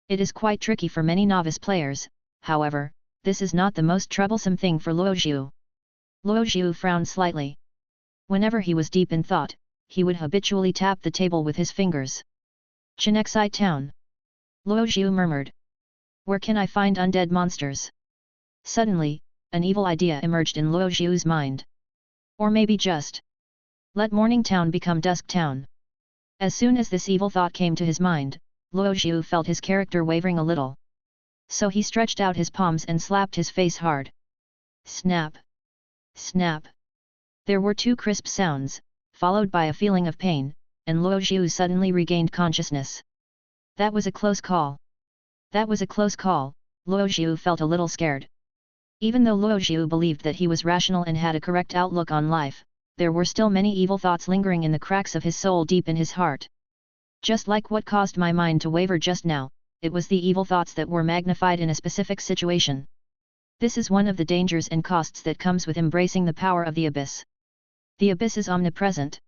It is quite tricky for many novice players, however, this is not the most troublesome thing for Luo Xiu. Luo Xiu frowned slightly. Whenever he was deep in thought, he would habitually tap the table with his fingers. Chinexai Town. Luo Xiu murmured. Where can I find undead monsters? Suddenly, an evil idea emerged in Luo Zhu's mind. Or maybe just let Morning Town become Dusk Town. As soon as this evil thought came to his mind, Luo Zhu felt his character wavering a little. So he stretched out his palms and slapped his face hard. Snap! Snap! There were two crisp sounds, followed by a feeling of pain, and Luo Zhu suddenly regained consciousness. That was a close call. That was a close call, Luo Zhu felt a little scared. Even though Luo Zhu believed that he was rational and had a correct outlook on life, there were still many evil thoughts lingering in the cracks of his soul deep in his heart. Just like what caused my mind to waver just now, it was the evil thoughts that were magnified in a specific situation. This is one of the dangers and costs that comes with embracing the power of the abyss. The abyss is omnipresent.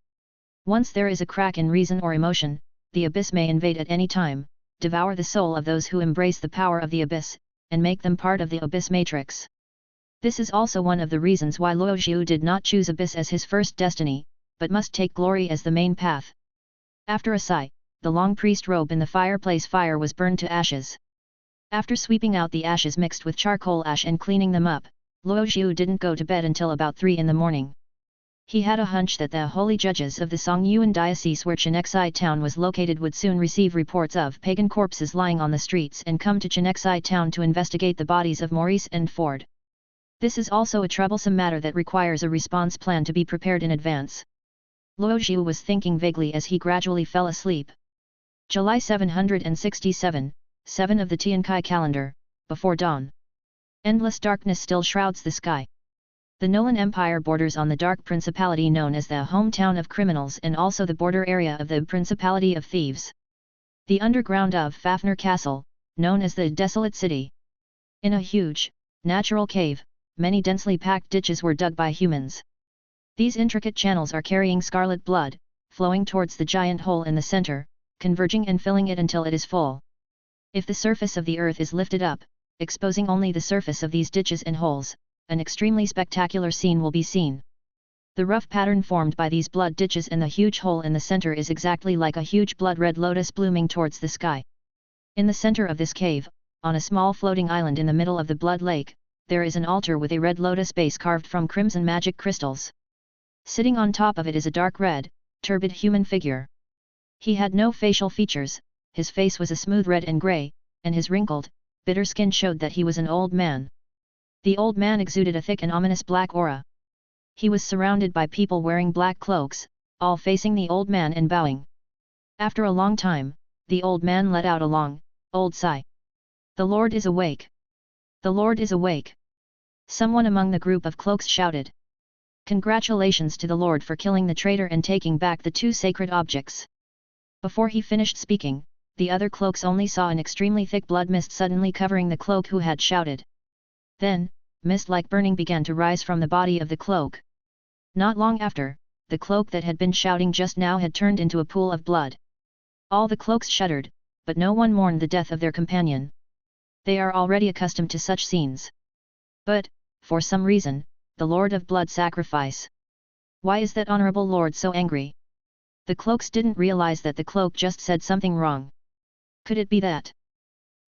Once there is a crack in reason or emotion, the abyss may invade at any time, devour the soul of those who embrace the power of the abyss, and make them part of the abyss matrix. This is also one of the reasons why Luo Zhu did not choose abyss as his first destiny, but must take glory as the main path. After a sigh, the long priest robe in the fireplace fire was burned to ashes. After sweeping out the ashes mixed with charcoal ash and cleaning them up, Luo Zhu didn't go to bed until about 3 in the morning. He had a hunch that the holy judges of the Songyuan diocese where Chenexai town was located would soon receive reports of pagan corpses lying on the streets and come to Chenexai town to investigate the bodies of Maurice and Ford. This is also a troublesome matter that requires a response plan to be prepared in advance. Luo Zhu was thinking vaguely as he gradually fell asleep. July 767, 7 of the Tiankai calendar, before dawn. Endless darkness still shrouds the sky. The Nolan Empire borders on the dark principality known as the hometown of criminals and also the border area of the principality of thieves. The underground of Fafnir Castle, known as the Desolate City. In a huge, natural cave, many densely packed ditches were dug by humans. These intricate channels are carrying scarlet blood, flowing towards the giant hole in the center, converging and filling it until it is full. If the surface of the earth is lifted up, exposing only the surface of these ditches and holes, an extremely spectacular scene will be seen. The rough pattern formed by these blood ditches and the huge hole in the center is exactly like a huge blood-red lotus blooming towards the sky. In the center of this cave, on a small floating island in the middle of the blood lake, there is an altar with a red lotus base carved from crimson magic crystals. Sitting on top of it is a dark red, turbid human figure. He had no facial features, his face was a smooth red and grey, and his wrinkled, bitter skin showed that he was an old man. The old man exuded a thick and ominous black aura. He was surrounded by people wearing black cloaks, all facing the old man and bowing. After a long time, the old man let out a long, old sigh. "The Lord is awake! The Lord is awake!" Someone among the group of cloaks shouted. "Congratulations to the Lord for killing the traitor and taking back the 2 sacred objects." Before he finished speaking, the other cloaks only saw an extremely thick blood mist suddenly covering the cloak who had shouted. Then, mist like burning began to rise from the body of the cloak. Not long after, the cloak that had been shouting just now had turned into a pool of blood. All the cloaks shuddered, but no one mourned the death of their companion. They are already accustomed to such scenes. But, for some reason, the Lord of Blood sacrifice. Why is that honorable Lord so angry? The cloaks didn't realize that the cloak just said something wrong. Could it be that?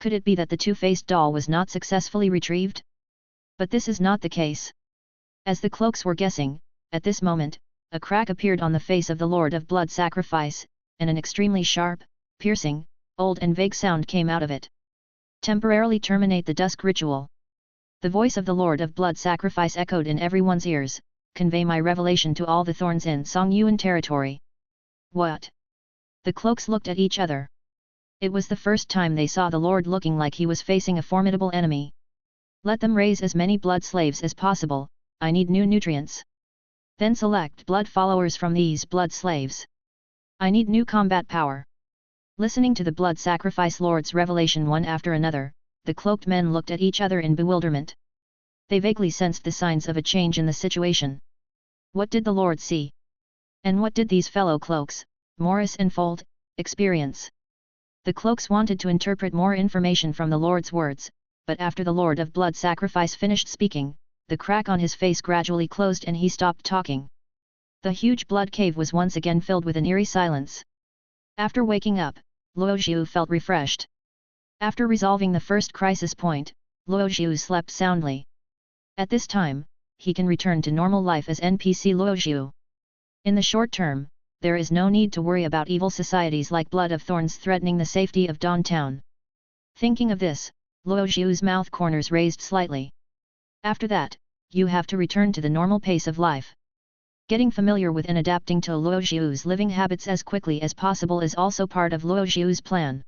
Could it be that the two-faced doll was not successfully retrieved? But this is not the case. As the cloaks were guessing, at this moment, a crack appeared on the face of the Lord of Blood sacrifice, and an extremely sharp, piercing, old and vague sound came out of it. "Temporarily terminate the dusk ritual." The voice of the Lord of Blood sacrifice echoed in everyone's ears, "Convey my revelation to all the thorns in Songyuan territory." What? The cloaks looked at each other. It was the first time they saw the Lord looking like he was facing a formidable enemy. "Let them raise as many blood slaves as possible, I need new nutrients. Then select blood followers from these blood slaves. I need new combat power." Listening to the blood sacrifice lord's revelation one after another, the cloaked men looked at each other in bewilderment. They vaguely sensed the signs of a change in the situation. What did the Lord see? And what did these fellow cloaks, Morris and Fold, experience? The cloaks wanted to interpret more information from the Lord's words, but after the Lord of Blood sacrifice finished speaking, the crack on his face gradually closed and he stopped talking. The huge blood cave was once again filled with an eerie silence. After waking up, Luo Zhu felt refreshed. After resolving the first crisis point, Luo Xiu slept soundly. At this time, he can return to normal life as NPC Luo Xiu. In the short term, there is no need to worry about evil societies like Blood of Thorns threatening the safety of Dawn Town. Thinking of this, Luo Xiu's mouth corners raised slightly. After that, you have to return to the normal pace of life. Getting familiar with and adapting to Luo Xiu's living habits as quickly as possible is also part of Luo Xiu's plan.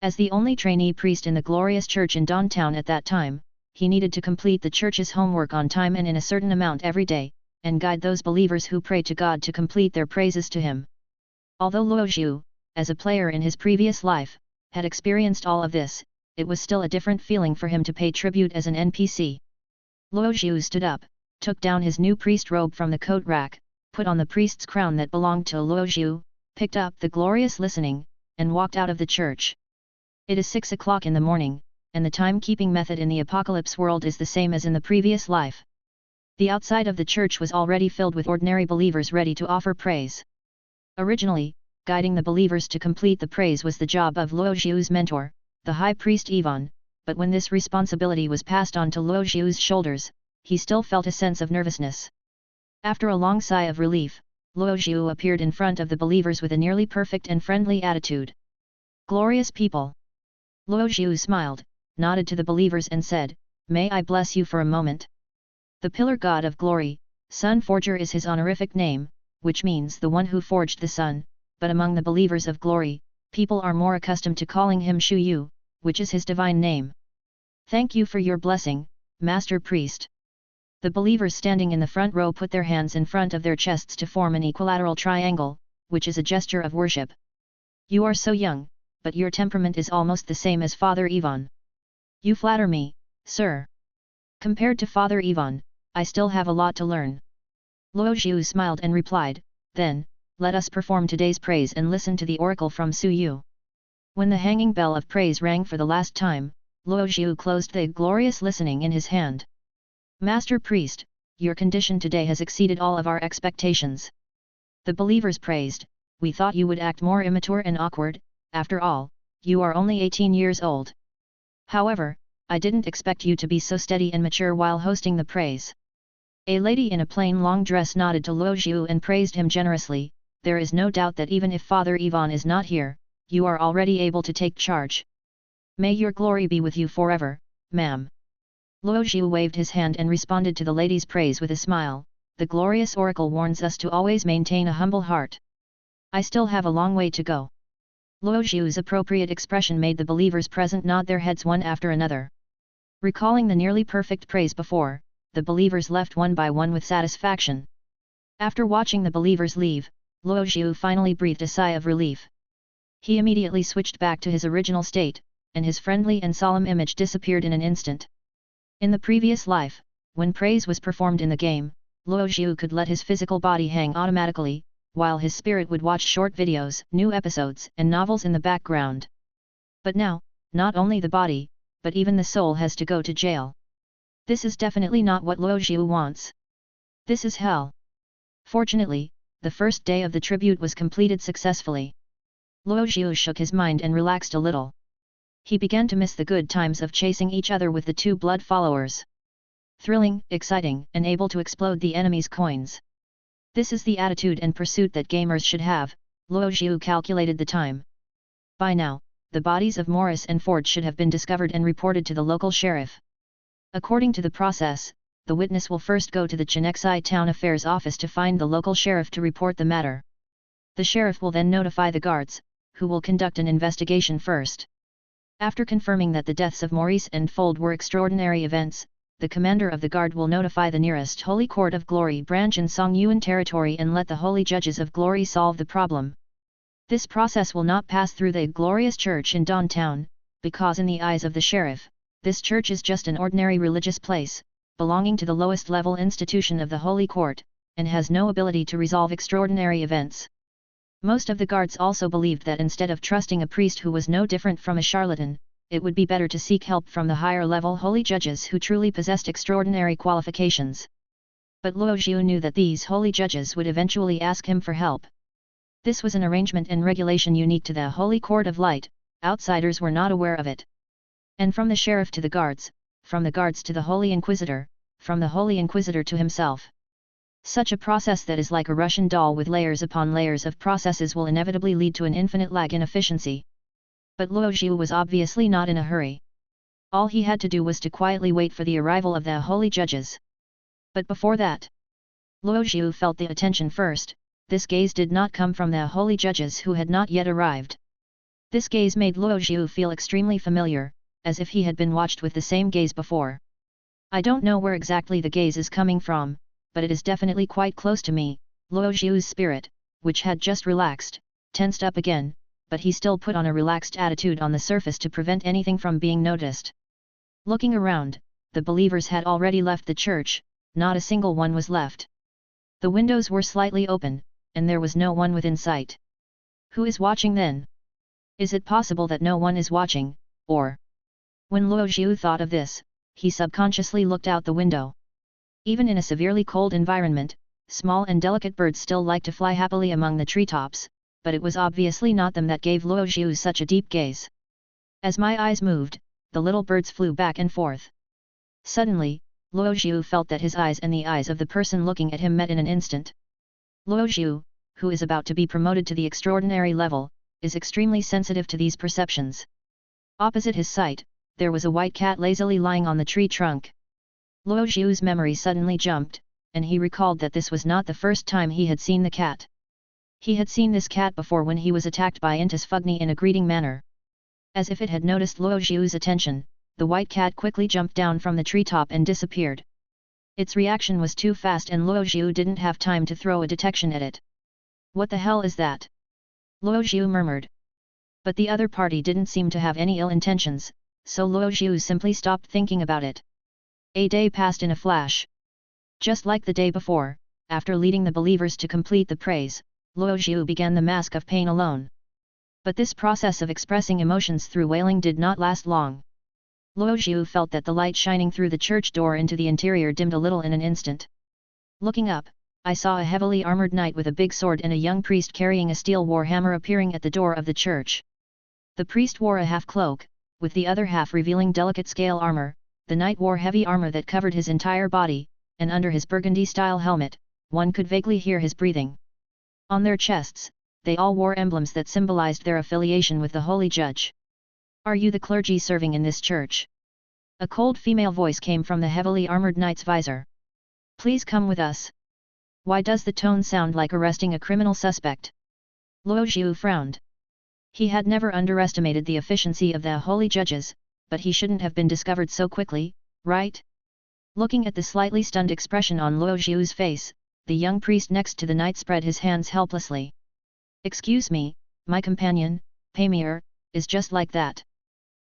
As the only trainee priest in the glorious church in Dawn Town at that time, he needed to complete the church's homework on time and in a certain amount every day, and guide those believers who pray to God to complete their praises to him. Although Luo Xiu, as a player in his previous life, had experienced all of this, it was still a different feeling for him to pay tribute as an NPC. Luo Xiu stood up, took down his new priest robe from the coat rack, put on the priest's crown that belonged to Luo Xiu, picked up the glorious listening, and walked out of the church. It is 6 o'clock in the morning, and the time-keeping method in the apocalypse world is the same as in the previous life. The outside of the church was already filled with ordinary believers ready to offer praise. Originally, guiding the believers to complete the praise was the job of Luo Xiu's mentor, the high priest Ivan, but when this responsibility was passed on to Luo Xiu's shoulders, he still felt a sense of nervousness. After a long sigh of relief, Luo Xiu appeared in front of the believers with a nearly perfect and friendly attitude. "Glorious people!" Luo Xiu smiled, nodded to the believers and said, "May I bless you for a moment?" The Pillar God of Glory, Sun Forger is his honorific name, which means the one who forged the sun, but among the believers of glory, people are more accustomed to calling him Shu Yu, which is his divine name. "Thank you for your blessing, Master Priest." The believers standing in the front row put their hands in front of their chests to form an equilateral triangle, which is a gesture of worship. "You are so young, but your temperament is almost the same as Father Ivan." "You flatter me, sir. Compared to Father Ivan, I still have a lot to learn." Luo Xiu smiled and replied, "Then, let us perform today's praise and listen to the oracle from Su Yu." When the hanging bell of praise rang for the last time, Luo Xiu closed the glorious listening in his hand. "Master Priest, your condition today has exceeded all of our expectations." The believers praised, "We thought you would act more immature and awkward, after all, you are only 18 years old. However, I didn't expect you to be so steady and mature while hosting the praise." A lady in a plain long dress nodded to Luo Xiu and praised him generously. "There is no doubt that even if Father Ivan is not here, you are already able to take charge. May your glory be with you forever, ma'am." Luo Xiu waved his hand and responded to the lady's praise with a smile. "The glorious oracle warns us to always maintain a humble heart. I still have a long way to go." Luo Xiu's appropriate expression made the believers present nod their heads one after another. Recalling the nearly perfect praise before, the believers left one by one with satisfaction. After watching the believers leave, Luo Xiu finally breathed a sigh of relief. He immediately switched back to his original state, and his friendly and solemn image disappeared in an instant. In the previous life, when praise was performed in the game, Luo Xiu could let his physical body hang automatically, while his spirit would watch short videos, new episodes, and novels in the background. But now, not only the body, but even the soul has to go to jail. This is definitely not what Luo Xiu wants. This is hell. Fortunately, the first day of the tribute was completed successfully. Luo Xiu shook his mind and relaxed a little. He began to miss the good times of chasing each other with the two blood followers. Thrilling, exciting, and able to explode the enemy's coins. This is the attitude and pursuit that gamers should have. Luo Xiu calculated the time. By now, the bodies of Morris and Ford should have been discovered and reported to the local sheriff. According to the process, the witness will first go to the Chenexai Town Affairs Office to find the local sheriff to report the matter. The sheriff will then notify the guards, who will conduct an investigation first. After confirming that the deaths of Maurice and Fold were extraordinary events, the commander of the guard will notify the nearest Holy Court of Glory branch in Songyuan territory and let the Holy Judges of Glory solve the problem. This process will not pass through the glorious church in Dawn Town, because in the eyes of the sheriff, this church is just an ordinary religious place, belonging to the lowest level institution of the Holy Court, and has no ability to resolve extraordinary events. Most of the guards also believed that instead of trusting a priest who was no different from a charlatan, it would be better to seek help from the higher level holy judges who truly possessed extraordinary qualifications. But Luo Xiu knew that these holy judges would eventually ask him for help. This was an arrangement and regulation unique to the Holy Court of Light, outsiders were not aware of it. And from the sheriff to the guards, from the guards to the Holy Inquisitor, from the Holy Inquisitor to himself. Such a process that is like a Russian doll with layers upon layers of processes will inevitably lead to an infinite lag in efficiency. But Luo Zhu was obviously not in a hurry. All he had to do was to quietly wait for the arrival of the holy judges. But before that, Luo Zhu felt the attention first. This gaze did not come from the holy judges who had not yet arrived. This gaze made Luo Zhu feel extremely familiar, as if he had been watched with the same gaze before. I don't know where exactly the gaze is coming from, but it is definitely quite close to me. Luo Zhu's spirit, which had just relaxed, tensed up again, but he still put on a relaxed attitude on the surface to prevent anything from being noticed. Looking around, the believers had already left the church, not a single one was left. The windows were slightly open, and there was no one within sight. Who is watching then? Is it possible that no one is watching, or... When Luo Zhu thought of this, he subconsciously looked out the window. Even in a severely cold environment, small and delicate birds still like to fly happily among the treetops, but it was obviously not them that gave Luo Zhu such a deep gaze. As my eyes moved, the little birds flew back and forth. Suddenly, Luo Zhu felt that his eyes and the eyes of the person looking at him met in an instant. Luo Zhu, who is about to be promoted to the extraordinary level, is extremely sensitive to these perceptions. Opposite his sight, there was a white cat lazily lying on the tree trunk. Luo Zhu's memory suddenly jumped, and he recalled that this was not the first time he had seen the cat. He had seen this cat before when he was attacked by Intis Fugni in a greeting manner. As if it had noticed Luo Zhu's attention, the white cat quickly jumped down from the treetop and disappeared. Its reaction was too fast and Luo Zhu didn't have time to throw a detection at it. What the hell is that? Luo Zhu murmured. But the other party didn't seem to have any ill intentions, so Luo Zhu simply stopped thinking about it. A day passed in a flash. Just like the day before, after leading the believers to complete the praise, Luo Zhu began the mask of pain alone. But this process of expressing emotions through wailing did not last long. Luo Zhu felt that the light shining through the church door into the interior dimmed a little in an instant. Looking up, I saw a heavily armored knight with a big sword and a young priest carrying a steel war hammer appearing at the door of the church. The priest wore a half cloak, with the other half revealing delicate scale armor. The knight wore heavy armor that covered his entire body, and under his burgundy-style helmet, one could vaguely hear his breathing. On their chests, they all wore emblems that symbolized their affiliation with the Holy Judge. Are you the clergy serving in this church? A cold female voice came from the heavily armored knight's visor. Please come with us. Why does the tone sound like arresting a criminal suspect? Luo Zhu frowned. He had never underestimated the efficiency of the Holy Judges, but he shouldn't have been discovered so quickly, right? Looking at the slightly stunned expression on Luo Zhu's face, the young priest next to the knight spread his hands helplessly. Excuse me, my companion, Pamir, is just like that.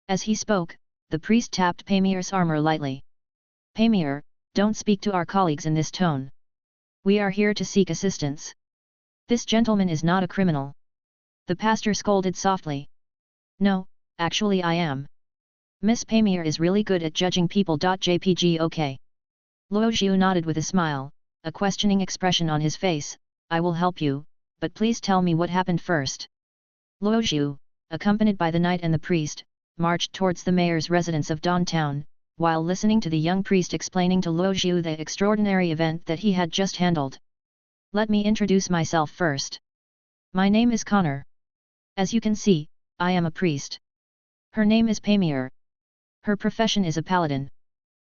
As he spoke, the priest tapped Pamir's armor lightly. Pamir, don't speak to our colleagues in this tone. We are here to seek assistance. This gentleman is not a criminal. The pastor scolded softly. No, actually I am. Miss Pamir is really good at judging people. JPG okay. Luo Zhu nodded with a smile, a questioning expression on his face. I will help you, but please tell me what happened first. Luo Zhu, accompanied by the knight and the priest, marched towards the mayor's residence of Downtown, while listening to the young priest explaining to Luo Zhu the extraordinary event that he had just handled. Let me introduce myself first. My name is Connor. As you can see, I am a priest. Her name is Pamir. Her profession is a paladin.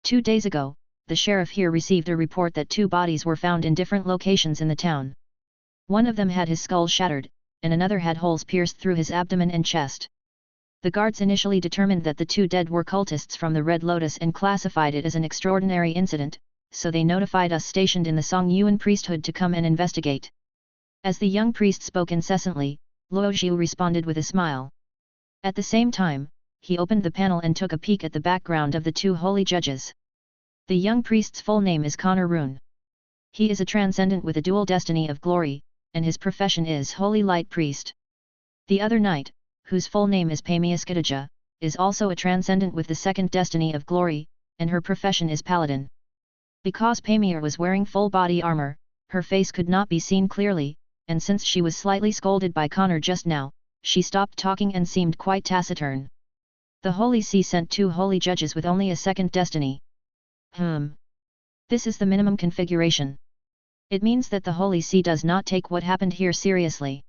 2 days ago, the sheriff here received a report that 2 bodies were found in different locations in the town. One of them had his skull shattered, and another had holes pierced through his abdomen and chest. The guards initially determined that the 2 dead were cultists from the Red Lotus and classified it as an extraordinary incident, so they notified us stationed in the Song Yuan priesthood to come and investigate. As the young priest spoke incessantly, Luo Zhu responded with a smile. At the same time, he opened the panel and took a peek at the background of the 2 holy judges. The young priest's full name is Connor Rune. He is a transcendent with a dual destiny of glory, and his profession is Holy Light Priest. The other knight, whose full name is Pamius Kadija, is also a transcendent with the second destiny of glory, and her profession is Paladin. Because Pamir was wearing full body armor, her face could not be seen clearly, and since she was slightly scolded by Connor just now, she stopped talking and seemed quite taciturn. The Holy See sent 2 holy judges with only a second destiny. This is the minimum configuration. It means that the Holy See does not take what happened here seriously.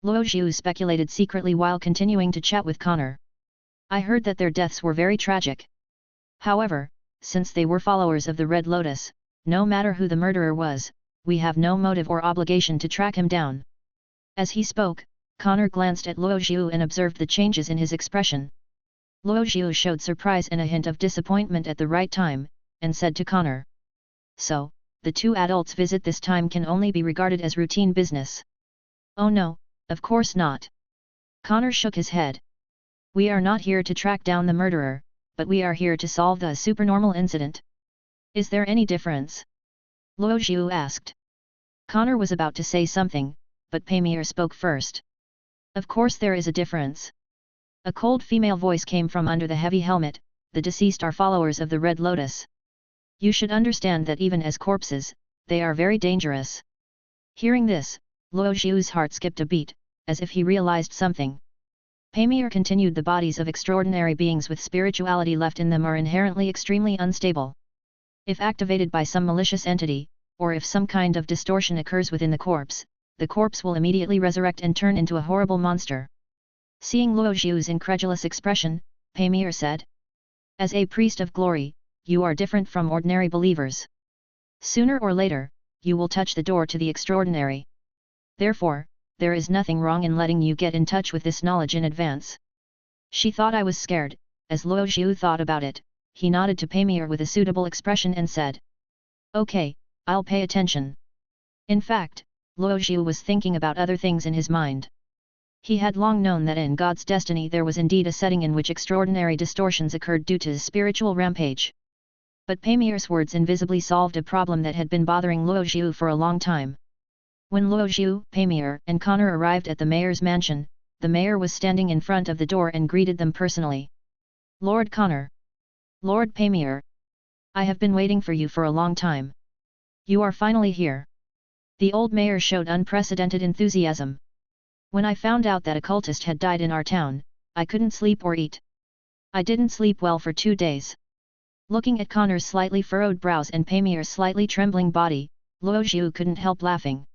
Luo Zhu speculated secretly while continuing to chat with Connor. I heard that their deaths were very tragic. However, since they were followers of the Red Lotus, no matter who the murderer was, we have no motive or obligation to track him down. As he spoke, Connor glanced at Luo Zhu and observed the changes in his expression. Luo Zhu showed surprise and a hint of disappointment at the right time, and said to Connor. So, the 2 adults' visit this time can only be regarded as routine business. Oh no, of course not. Connor shook his head. We are not here to track down the murderer, but we are here to solve the supernormal incident. Is there any difference? Luo Zhu asked. Connor was about to say something, but Pamir spoke first. Of course there is a difference. A cold female voice came from under the heavy helmet. The deceased are followers of the Red Lotus. You should understand that even as corpses, they are very dangerous. Hearing this, Luo Zhu's heart skipped a beat, as if he realized something. Pamir continued. The bodies of extraordinary beings with spirituality left in them are inherently extremely unstable. If activated by some malicious entity, or if some kind of distortion occurs within the corpse will immediately resurrect and turn into a horrible monster. Seeing Luo Zhu's incredulous expression, Pamir said. As a priest of glory, you are different from ordinary believers. Sooner or later, you will touch the door to the extraordinary. Therefore, there is nothing wrong in letting you get in touch with this knowledge in advance. She thought I was scared. As Luo Zhu thought about it, he nodded to Pamir with a suitable expression and said. Okay, I'll pay attention. In fact, Luo Zhu was thinking about other things in his mind. He had long known that in God's destiny there was indeed a setting in which extraordinary distortions occurred due to his spiritual rampage. But Pamir's words invisibly solved a problem that had been bothering Luo Zhu for a long time. When Luo Zhu, Pamir, and Connor arrived at the mayor's mansion, the mayor was standing in front of the door and greeted them personally. Lord Connor. Lord Pamir. I have been waiting for you for a long time. You are finally here. The old mayor showed unprecedented enthusiasm. When I found out that a cultist had died in our town, I couldn't sleep or eat. I didn't sleep well for 2 days. Looking at Connor's slightly furrowed brows and Pamir's slightly trembling body, Luo Zhu couldn't help laughing.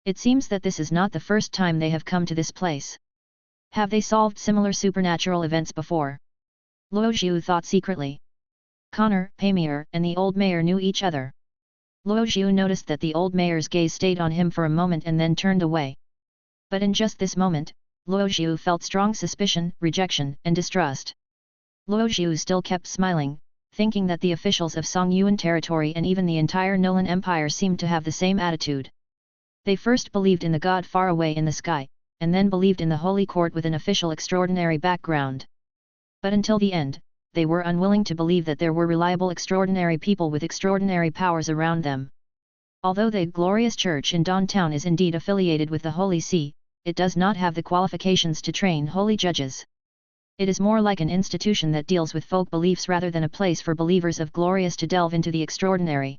It seems that this is not the first time they have come to this place. Have they solved similar supernatural events before? Luo Zhu thought secretly. Connor, Pamir, and the old mayor knew each other. Luo Zhu noticed that the old mayor's gaze stayed on him for a moment and then turned away. But in just this moment, Luo Zhu felt strong suspicion, rejection, and distrust. Luo Zhu still kept smiling, thinking that the officials of Songyuan territory and even the entire Nolan Empire seemed to have the same attitude. They first believed in the god far away in the sky, and then believed in the holy court with an official extraordinary background. But until the end, they were unwilling to believe that there were reliable extraordinary people with extraordinary powers around them. Although the glorious church in Downtown is indeed affiliated with the Holy See, it does not have the qualifications to train holy judges. It is more like an institution that deals with folk beliefs rather than a place for believers of glorious to delve into the extraordinary.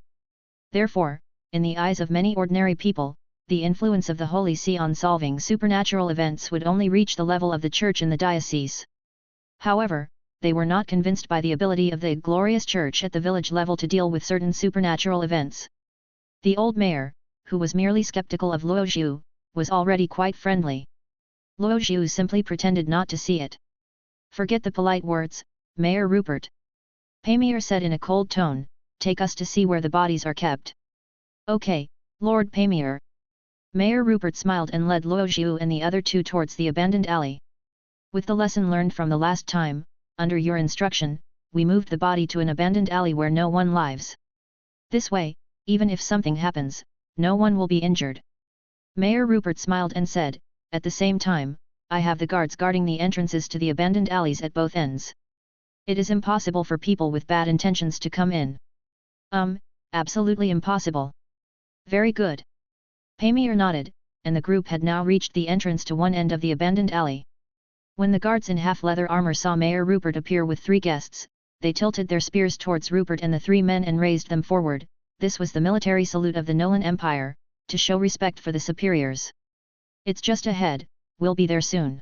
Therefore, in the eyes of many ordinary people, the influence of the Holy See on solving supernatural events would only reach the level of the church in the diocese. However, they were not convinced by the ability of the glorious church at the village level to deal with certain supernatural events. The old mayor, who was merely skeptical of Luo Zhu, was already quite friendly. Luo Zhu simply pretended not to see it. Forget the polite words, Mayor Rupert. Pamir said in a cold tone, take us to see where the bodies are kept. Okay, Lord Pamir. Mayor Rupert smiled and led Luo Zhu and the other 2 towards the abandoned alley. With the lesson learned from the last time, under your instruction, we moved the body to an abandoned alley where no one lives. This way, even if something happens, no one will be injured. Mayor Rupert smiled and said, at the same time, I have the guards guarding the entrances to the abandoned alleys at both ends. It is impossible for people with bad intentions to come in. Absolutely impossible. Very good. Pamir nodded, and the group had now reached the entrance to one end of the abandoned alley. When the guards in half-leather armor saw Mayor Rupert appear with 3 guests, they tilted their spears towards Rupert and the 3 men and raised them forward. This was the military salute of the Nolan Empire, to show respect for the superiors. It's just ahead, we'll be there soon.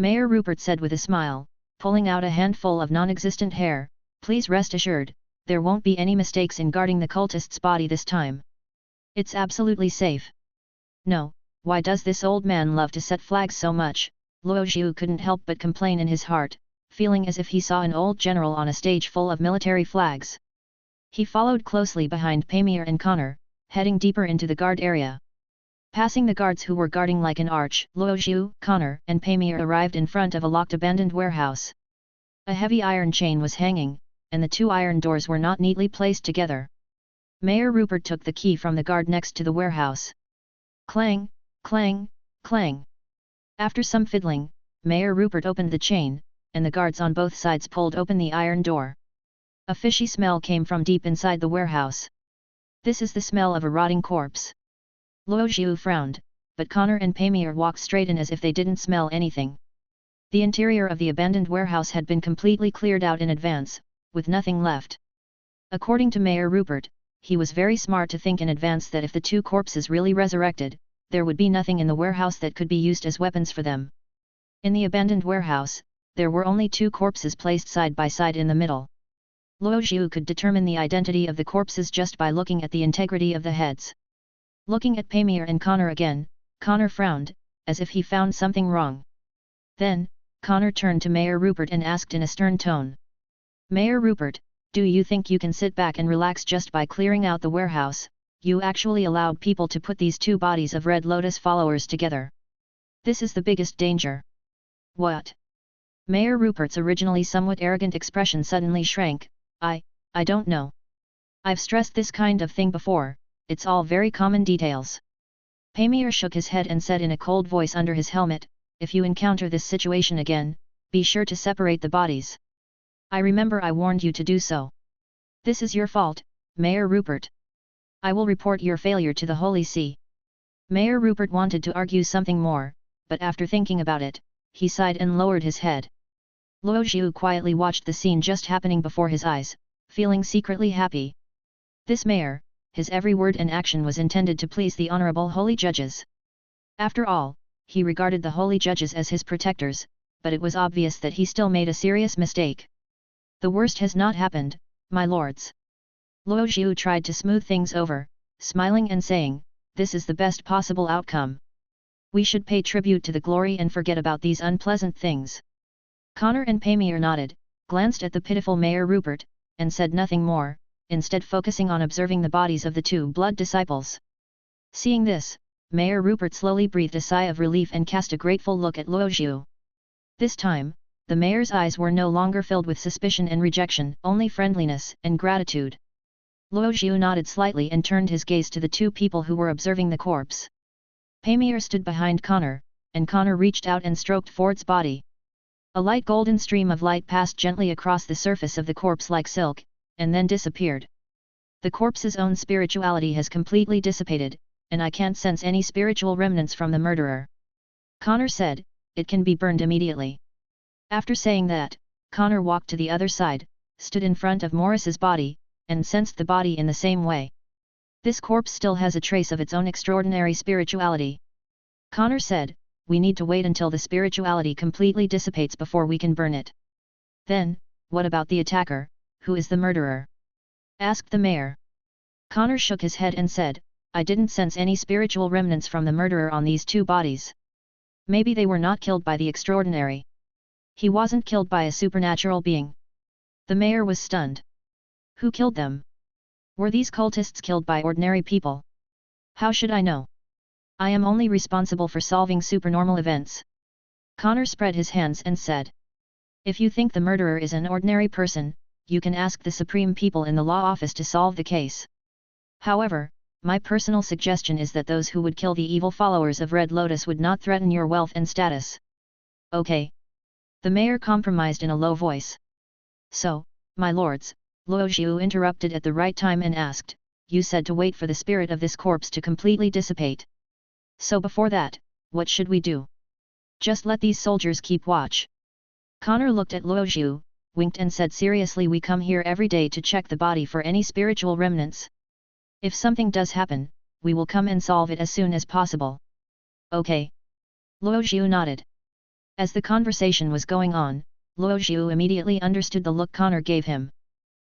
Mayor Rupert said with a smile, pulling out a handful of non-existent hair, "Please rest assured, there won't be any mistakes in guarding the cultist's body this time. It's absolutely safe." "No, why does this old man love to set flags so much?" Luo Zhu couldn't help but complain in his heart, feeling as if he saw an old general on a stage full of military flags. He followed closely behind Pamir and Connor, heading deeper into the guard area. Passing the guards who were guarding like an arch, Luo Zhu, Connor, and Pamir arrived in front of a locked abandoned warehouse. A heavy iron chain was hanging, and the two iron doors were not neatly placed together. Mayor Rupert took the key from the guard next to the warehouse. Clang, clang, clang. After some fiddling, Mayor Rupert opened the chain, and the guards on both sides pulled open the iron door. A fishy smell came from deep inside the warehouse. "This is the smell of a rotting corpse." Luo Zhu frowned, but Connor and Pamir walked straight in as if they didn't smell anything. The interior of the abandoned warehouse had been completely cleared out in advance, with nothing left. According to Mayor Rupert, he was very smart to think in advance that if the two corpses really resurrected, there would be nothing in the warehouse that could be used as weapons for them. In the abandoned warehouse, there were only two corpses placed side by side in the middle. Luo Zhu could determine the identity of the corpses just by looking at the integrity of the heads. Looking at Pamir and Connor again, Connor frowned, as if he found something wrong. Then, Connor turned to Mayor Rupert and asked in a stern tone. "Mayor Rupert, do you think you can sit back and relax just by clearing out the warehouse? You actually allowed people to put these two bodies of Red Lotus followers together. This is the biggest danger." "What?" Mayor Rupert's originally somewhat arrogant expression suddenly shrank. I don't know. I've stressed this kind of thing before, it's all very common details." Pamir shook his head and said in a cold voice under his helmet, "If you encounter this situation again, be sure to separate the bodies. I remember I warned you to do so. This is your fault, Mayor Rupert. I will report your failure to the Holy See." Mayor Rupert wanted to argue something more, but after thinking about it, he sighed and lowered his head. Luo Zhu quietly watched the scene just happening before his eyes, feeling secretly happy. This mayor, his every word and action was intended to please the honorable holy judges. After all, he regarded the holy judges as his protectors, but it was obvious that he still made a serious mistake. "The worst has not happened, my lords." Luo Zhu tried to smooth things over, smiling and saying, "This is the best possible outcome. We should pay tribute to the glory and forget about these unpleasant things." Connor and Pamir nodded, glanced at the pitiful Mayor Rupert, and said nothing more, instead focusing on observing the bodies of the two blood disciples. Seeing this, Mayor Rupert slowly breathed a sigh of relief and cast a grateful look at Luo Zhu. This time, the mayor's eyes were no longer filled with suspicion and rejection, only friendliness and gratitude. Luo Zhu nodded slightly and turned his gaze to the two people who were observing the corpse. Pamir stood behind Connor, and Connor reached out and stroked Ford's body. A light golden stream of light passed gently across the surface of the corpse like silk, and then disappeared. "The corpse's own spirituality has completely dissipated, and I can't sense any spiritual remnants from the murderer," Connor said. "It can be burned immediately." After saying that, Connor walked to the other side, stood in front of Morris's body, and sensed the body in the same way. "This corpse still has a trace of its own extraordinary spirituality," Connor said. "We need to wait until the spirituality completely dissipates before we can burn it." "Then, what about the attacker? Who is the murderer?" asked the mayor. Connor shook his head and said, "I didn't sense any spiritual remnants from the murderer on these two bodies. Maybe they were not killed by the extraordinary. He wasn't killed by a supernatural being." The mayor was stunned. "Who killed them? Were these cultists killed by ordinary people? How should I know? I am only responsible for solving supernormal events." Connor spread his hands and said, "If you think the murderer is an ordinary person, you can ask the supreme people in the law office to solve the case. However, my personal suggestion is that those who would kill the evil followers of Red Lotus would not threaten your wealth and status." "Okay." The mayor compromised in a low voice. "So, my lords," Luo Zhu interrupted at the right time and asked, "You said to wait for the spirit of this corpse to completely dissipate. So before that, what should we do? Just let these soldiers keep watch?" Connor looked at Luo Zhu, winked and said seriously, "We come here every day to check the body for any spiritual remnants. If something does happen, we will come and solve it as soon as possible." "Okay." Luo Zhu nodded. As the conversation was going on, Luo Zhu immediately understood the look Connor gave him.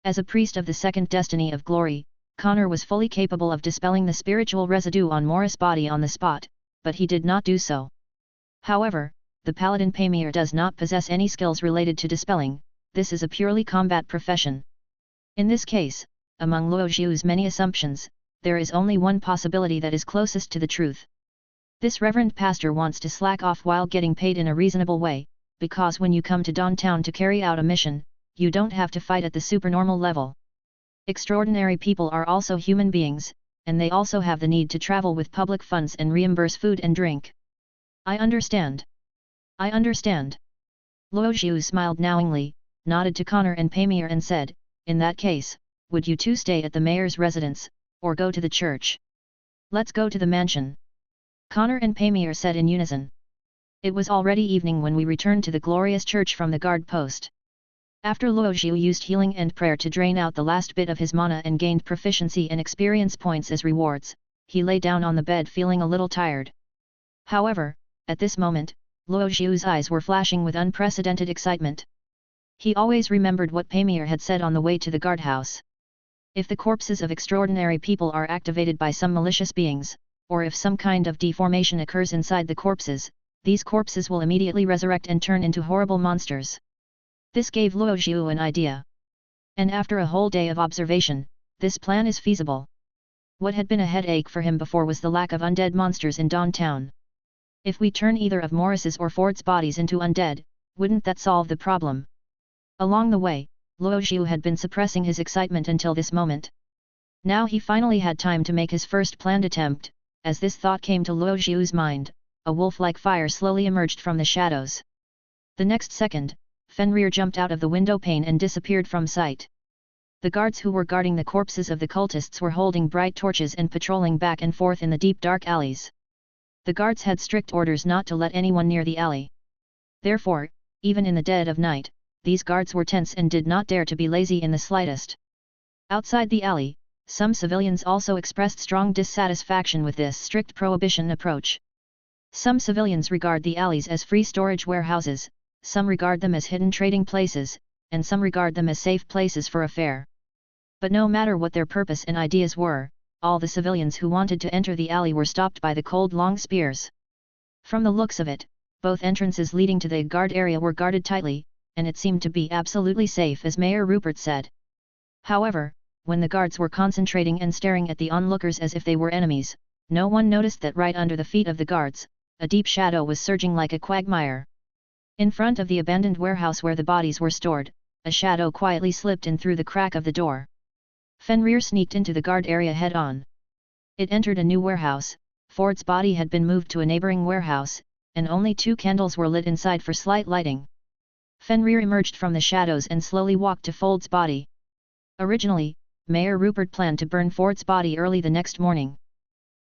As a priest of the second destiny of glory, Connor was fully capable of dispelling the spiritual residue on Morris' body on the spot, but he did not do so. However, the paladin Pamir does not possess any skills related to dispelling, this is a purely combat profession. In this case, among Luo Zhu's many assumptions, there is only one possibility that is closest to the truth. This reverend pastor wants to slack off while getting paid in a reasonable way, because when you come to downtown to carry out a mission, you don't have to fight at the supernormal level. Extraordinary people are also human beings, and they also have the need to travel with public funds and reimburse food and drink. I understand. I understand. Luo Zhu smiled knowingly, nodded to Connor and Pamir and said, in that case, would you two stay at the mayor's residence, or go to the church? Let's go to the mansion. Connor and Pamir said in unison. It was already evening when we returned to the glorious church from the guard post. After Luo Zhu used healing and prayer to drain out the last bit of his mana and gained proficiency and experience points as rewards, he lay down on the bed feeling a little tired. However, at this moment, Luo Zhu's eyes were flashing with unprecedented excitement. He always remembered what Pamir had said on the way to the guardhouse. If the corpses of extraordinary people are activated by some malicious beings, or if some kind of deformation occurs inside the corpses, these corpses will immediately resurrect and turn into horrible monsters. This gave Luo Zhu an idea. And after a whole day of observation, this plan is feasible. What had been a headache for him before was the lack of undead monsters in downtown. If we turn either of Morris's or Ford's bodies into undead, wouldn't that solve the problem? Along the way, Luo Zhu had been suppressing his excitement until this moment. Now he finally had time to make his first planned attempt. As this thought came to Luo Zhu's mind, a wolf-like fire slowly emerged from the shadows. The next second, Fenrir jumped out of the window pane and disappeared from sight. The guards who were guarding the corpses of the cultists were holding bright torches and patrolling back and forth in the deep dark alleys. The guards had strict orders not to let anyone near the alley. Therefore, even in the dead of night, these guards were tense and did not dare to be lazy in the slightest. Outside the alley, some civilians also expressed strong dissatisfaction with this strict prohibition approach. Some civilians regard the alleys as free storage warehouses, some regard them as hidden trading places, and some regard them as safe places for a fair. But no matter what their purpose and ideas were, all the civilians who wanted to enter the alley were stopped by the cold long spears. From the looks of it, both entrances leading to the guard area were guarded tightly, and it seemed to be absolutely safe as Mayor Rupert said. However, when the guards were concentrating and staring at the onlookers as if they were enemies, no one noticed that right under the feet of the guards, a deep shadow was surging like a quagmire. In front of the abandoned warehouse where the bodies were stored, a shadow quietly slipped in through the crack of the door. Fenrir sneaked into the guard area head-on. It entered a new warehouse. Ford's body had been moved to a neighboring warehouse, and only 2 candles were lit inside for slight lighting. Fenrir emerged from the shadows and slowly walked to Ford's body. Originally, Mayor Rupert planned to burn Ford's body early the next morning.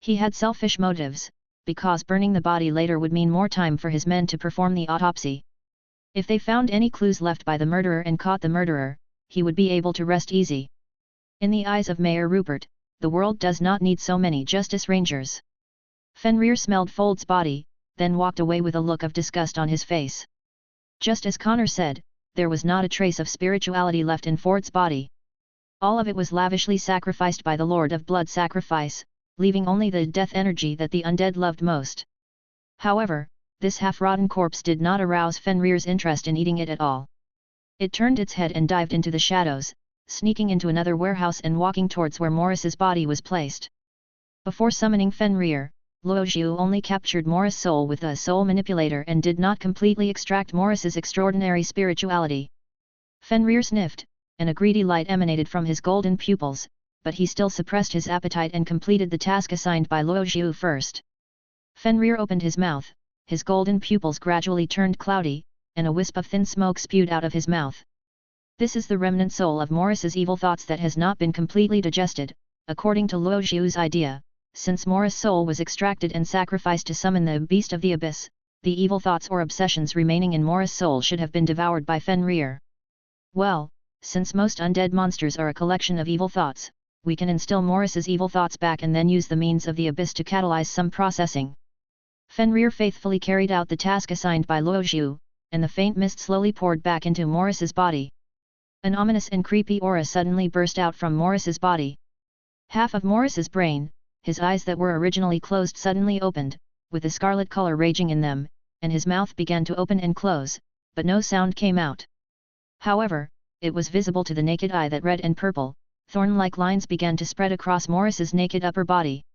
He had selfish motives, because burning the body later would mean more time for his men to perform the autopsy. If they found any clues left by the murderer and caught the murderer, he would be able to rest easy. In the eyes of Mayor Rupert, the world does not need so many justice rangers. Fenrir smelled Ford's body, then walked away with a look of disgust on his face. Just as Connor said, there was not a trace of spirituality left in Ford's body. All of it was lavishly sacrificed by the Lord of Blood sacrifice, leaving only the death energy that the undead loved most. However, this half-rotten corpse did not arouse Fenrir's interest in eating it at all. It turned its head and dived into the shadows, sneaking into another warehouse and walking towards where Morris's body was placed. Before summoning Fenrir, Luo Zhu only captured Morris' soul with a soul manipulator and did not completely extract Morris's extraordinary spirituality. Fenrir sniffed, and a greedy light emanated from his golden pupils, but he still suppressed his appetite and completed the task assigned by Luo Zhu first. Fenrir opened his mouth, his golden pupils gradually turned cloudy, and a wisp of thin smoke spewed out of his mouth. This is the remnant soul of Morris's evil thoughts that has not been completely digested, according to Luo Zhu's idea. Since Morris' soul was extracted and sacrificed to summon the beast of the abyss, the evil thoughts or obsessions remaining in Morris' soul should have been devoured by Fenrir. Well, since most undead monsters are a collection of evil thoughts, we can instill Morris's evil thoughts back and then use the means of the abyss to catalyze some processing. Fenrir faithfully carried out the task assigned by Luo Zhu, and the faint mist slowly poured back into Morris's body. An ominous and creepy aura suddenly burst out from Morris's body. Half of Morris's brain, his eyes that were originally closed suddenly opened, with the scarlet color raging in them, and his mouth began to open and close, but no sound came out. However, it was visible to the naked eye that red and purple, thorn-like lines began to spread across Morris's naked upper body.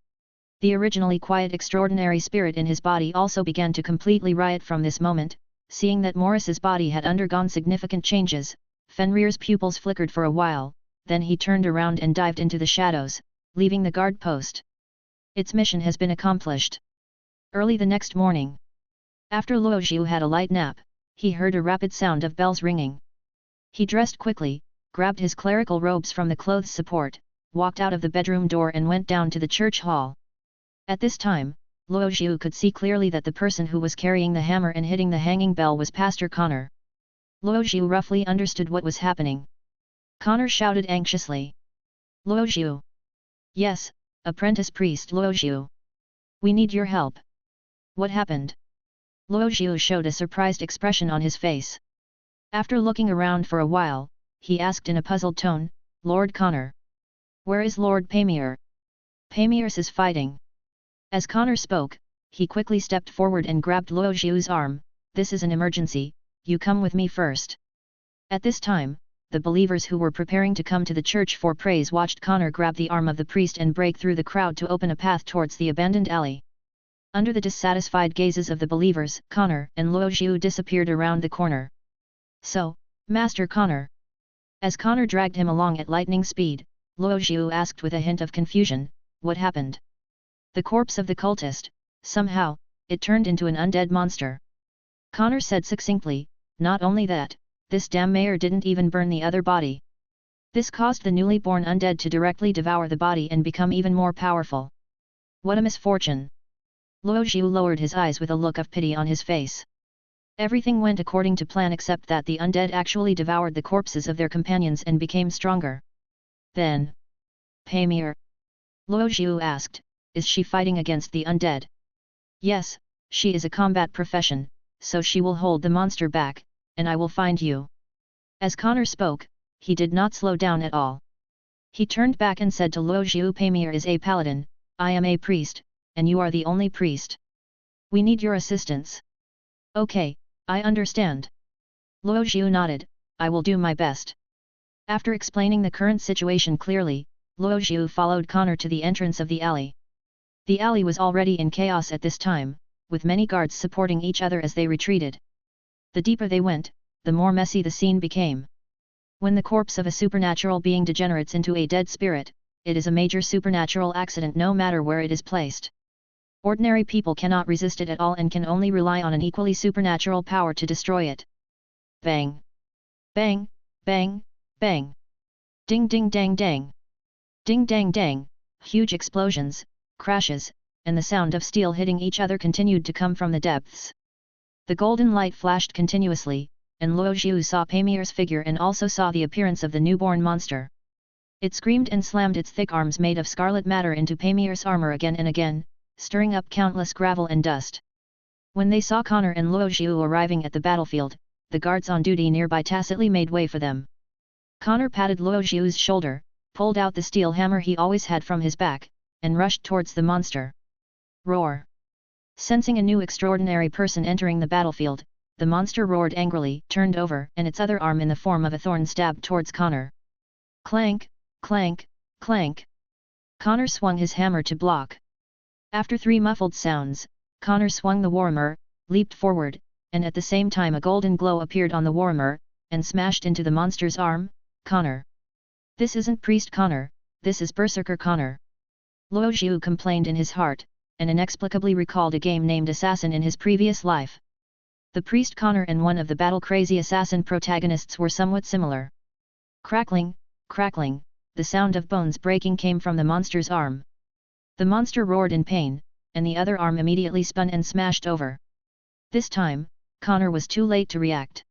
The originally quiet extraordinary spirit in his body also began to completely riot from this moment. Seeing that Morris's body had undergone significant changes, Fenrir's pupils flickered for a while, then he turned around and dived into the shadows, leaving the guard post. Its mission has been accomplished. Early the next morning, after Luo Zhu had a light nap, he heard a rapid sound of bells ringing. He dressed quickly, grabbed his clerical robes from the clothes support, walked out of the bedroom door and went down to the church hall. At this time, Luo Zhu could see clearly that the person who was carrying the hammer and hitting the hanging bell was Pastor Connor. Luo Zhu roughly understood what was happening. Connor shouted anxiously. Luo Zhu. Yes, apprentice priest Luo Zhu. We need your help. What happened? Luo Zhu showed a surprised expression on his face. After looking around for a while, he asked in a puzzled tone, Lord Connor. Where is Lord Pamir? Pamir is fighting. As Connor spoke, he quickly stepped forward and grabbed Luo Zhu's arm. This is an emergency, you come with me first. At this time, the believers who were preparing to come to the church for praise watched Connor grab the arm of the priest and break through the crowd to open a path towards the abandoned alley. Under the dissatisfied gazes of the believers, Connor and Luo Zhu disappeared around the corner. So, Master Connor. As Connor dragged him along at lightning speed, Luo Zhu asked with a hint of confusion, what happened? The corpse of the cultist, somehow, it turned into an undead monster. Connor said succinctly, not only that, this damn mayor didn't even burn the other body. This caused the newly born undead to directly devour the body and become even more powerful. What a misfortune! Luo Zhu lowered his eyes with a look of pity on his face. Everything went according to plan except that the undead actually devoured the corpses of their companions and became stronger. Then, Pamir? Luo Zhu asked, is she fighting against the undead? Yes, she is a combat profession, so she will hold the monster back, and I will find you. As Connor spoke, he did not slow down at all. He turned back and said to Luo Zhu, Pamir is a paladin, I am a priest, and you are the only priest. We need your assistance. Okay, I understand. Luo Zhu nodded, I will do my best. After explaining the current situation clearly, Luo Zhu followed Connor to the entrance of the alley. The alley was already in chaos at this time, with many guards supporting each other as they retreated. The deeper they went, the more messy the scene became. When the corpse of a supernatural being degenerates into a dead spirit, it is a major supernatural accident no matter where it is placed. Ordinary people cannot resist it at all and can only rely on an equally supernatural power to destroy it. Bang! Bang! Bang! Bang! Ding ding dang dang! Ding dang dang! Huge explosions, crashes, and the sound of steel hitting each other continued to come from the depths. The golden light flashed continuously, and Luo Zhu saw Pamir's figure and also saw the appearance of the newborn monster. It screamed and slammed its thick arms made of scarlet matter into Pamir's armor again and again, stirring up countless gravel and dust. When they saw Connor and Luo Zhu arriving at the battlefield, the guards on duty nearby tacitly made way for them. Connor patted Luo Zhu's shoulder, pulled out the steel hammer he always had from his back, and rushed towards the monster. Roar! Sensing a new extraordinary person entering the battlefield, the monster roared angrily, turned over, and its other arm in the form of a thorn stabbed towards Connor. Clank, clank, clank. Connor swung his hammer to block. After 3 muffled sounds, Connor swung the warhammer, leaped forward, and at the same time a golden glow appeared on the warhammer, and smashed into the monster's arm. Connor! This isn't Priest Connor, this is Berserker Connor. Luo Zhu complained in his heart, and inexplicably recalled a game named Assassin in his previous life. The Priest Connor and one of the battle-crazy assassin protagonists were somewhat similar. Crackling, crackling, the sound of bones breaking came from the monster's arm. The monster roared in pain, and the other arm immediately spun and smashed over. This time, Connor was too late to react.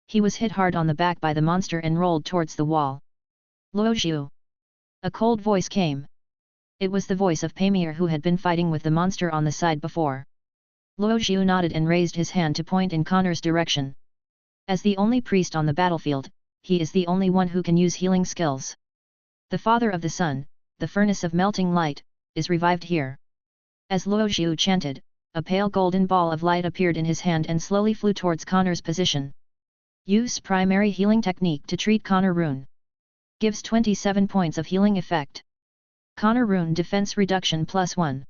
He was hit hard on the back by the monster and rolled towards the wall. Luo Zhu! A cold voice came. It was the voice of Pamir who had been fighting with the monster on the side before. Luo Xiu nodded and raised his hand to point in Connor's direction. As the only priest on the battlefield, he is the only one who can use healing skills. The Father of the Sun, the furnace of melting light, is revived here. As Luo Xiu chanted, a pale golden ball of light appeared in his hand and slowly flew towards Connor's position. Use primary healing technique to treat Connor Rune. Gives 27 points of healing effect. Connor Rune defense reduction +1.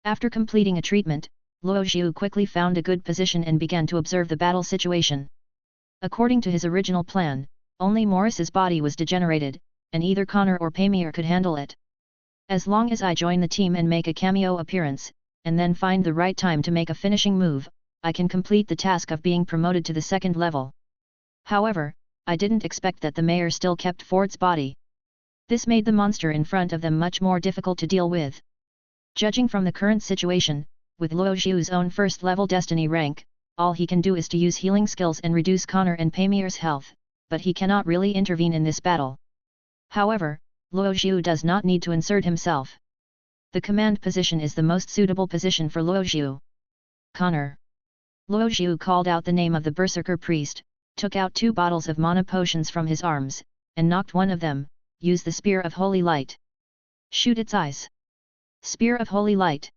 After completing a treatment, Luo Xiu quickly found a good position and began to observe the battle situation. According to his original plan, only Morris's body was degenerated, and either Connor or Pamir could handle it. As long as I join the team and make a cameo appearance, and then find the right time to make a finishing move, I can complete the task of being promoted to the second level. However, I didn't expect that the mayor still kept Ford's body. This made the monster in front of them much more difficult to deal with. Judging from the current situation, with Luo Xiu's own first-level destiny rank, all he can do is to use healing skills and reduce Connor and Pamir's health, but he cannot really intervene in this battle. However, Luo Xiu does not need to insert himself. The command position is the most suitable position for Luo Xiu. Connor. Luo Xiu called out the name of the Berserker priest, took out 2 bottles of mana potions from his arms, and knocked one of them. Use the Spear of Holy Light. Shoot its eyes. Spear of Holy Light.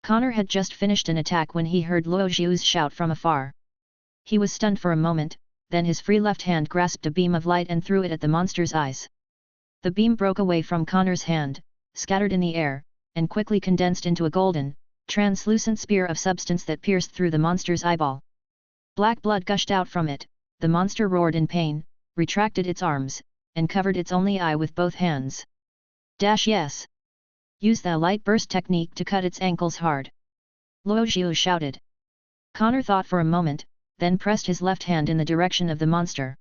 Connor had just finished an attack when he heard Luo Xiu's shout from afar. He was stunned for a moment, then his free left hand grasped a beam of light and threw it at the monster's eyes. The beam broke away from Connor's hand, scattered in the air, and quickly condensed into a golden, translucent spear of substance that pierced through the monster's eyeball. Black blood gushed out from it. The monster roared in pain, retracted its arms, and covered its only eye with both hands. Yes! Use the light burst technique to cut its ankles hard. Luo Xiu shouted. Connor thought for a moment, then pressed his left hand in the direction of the monster.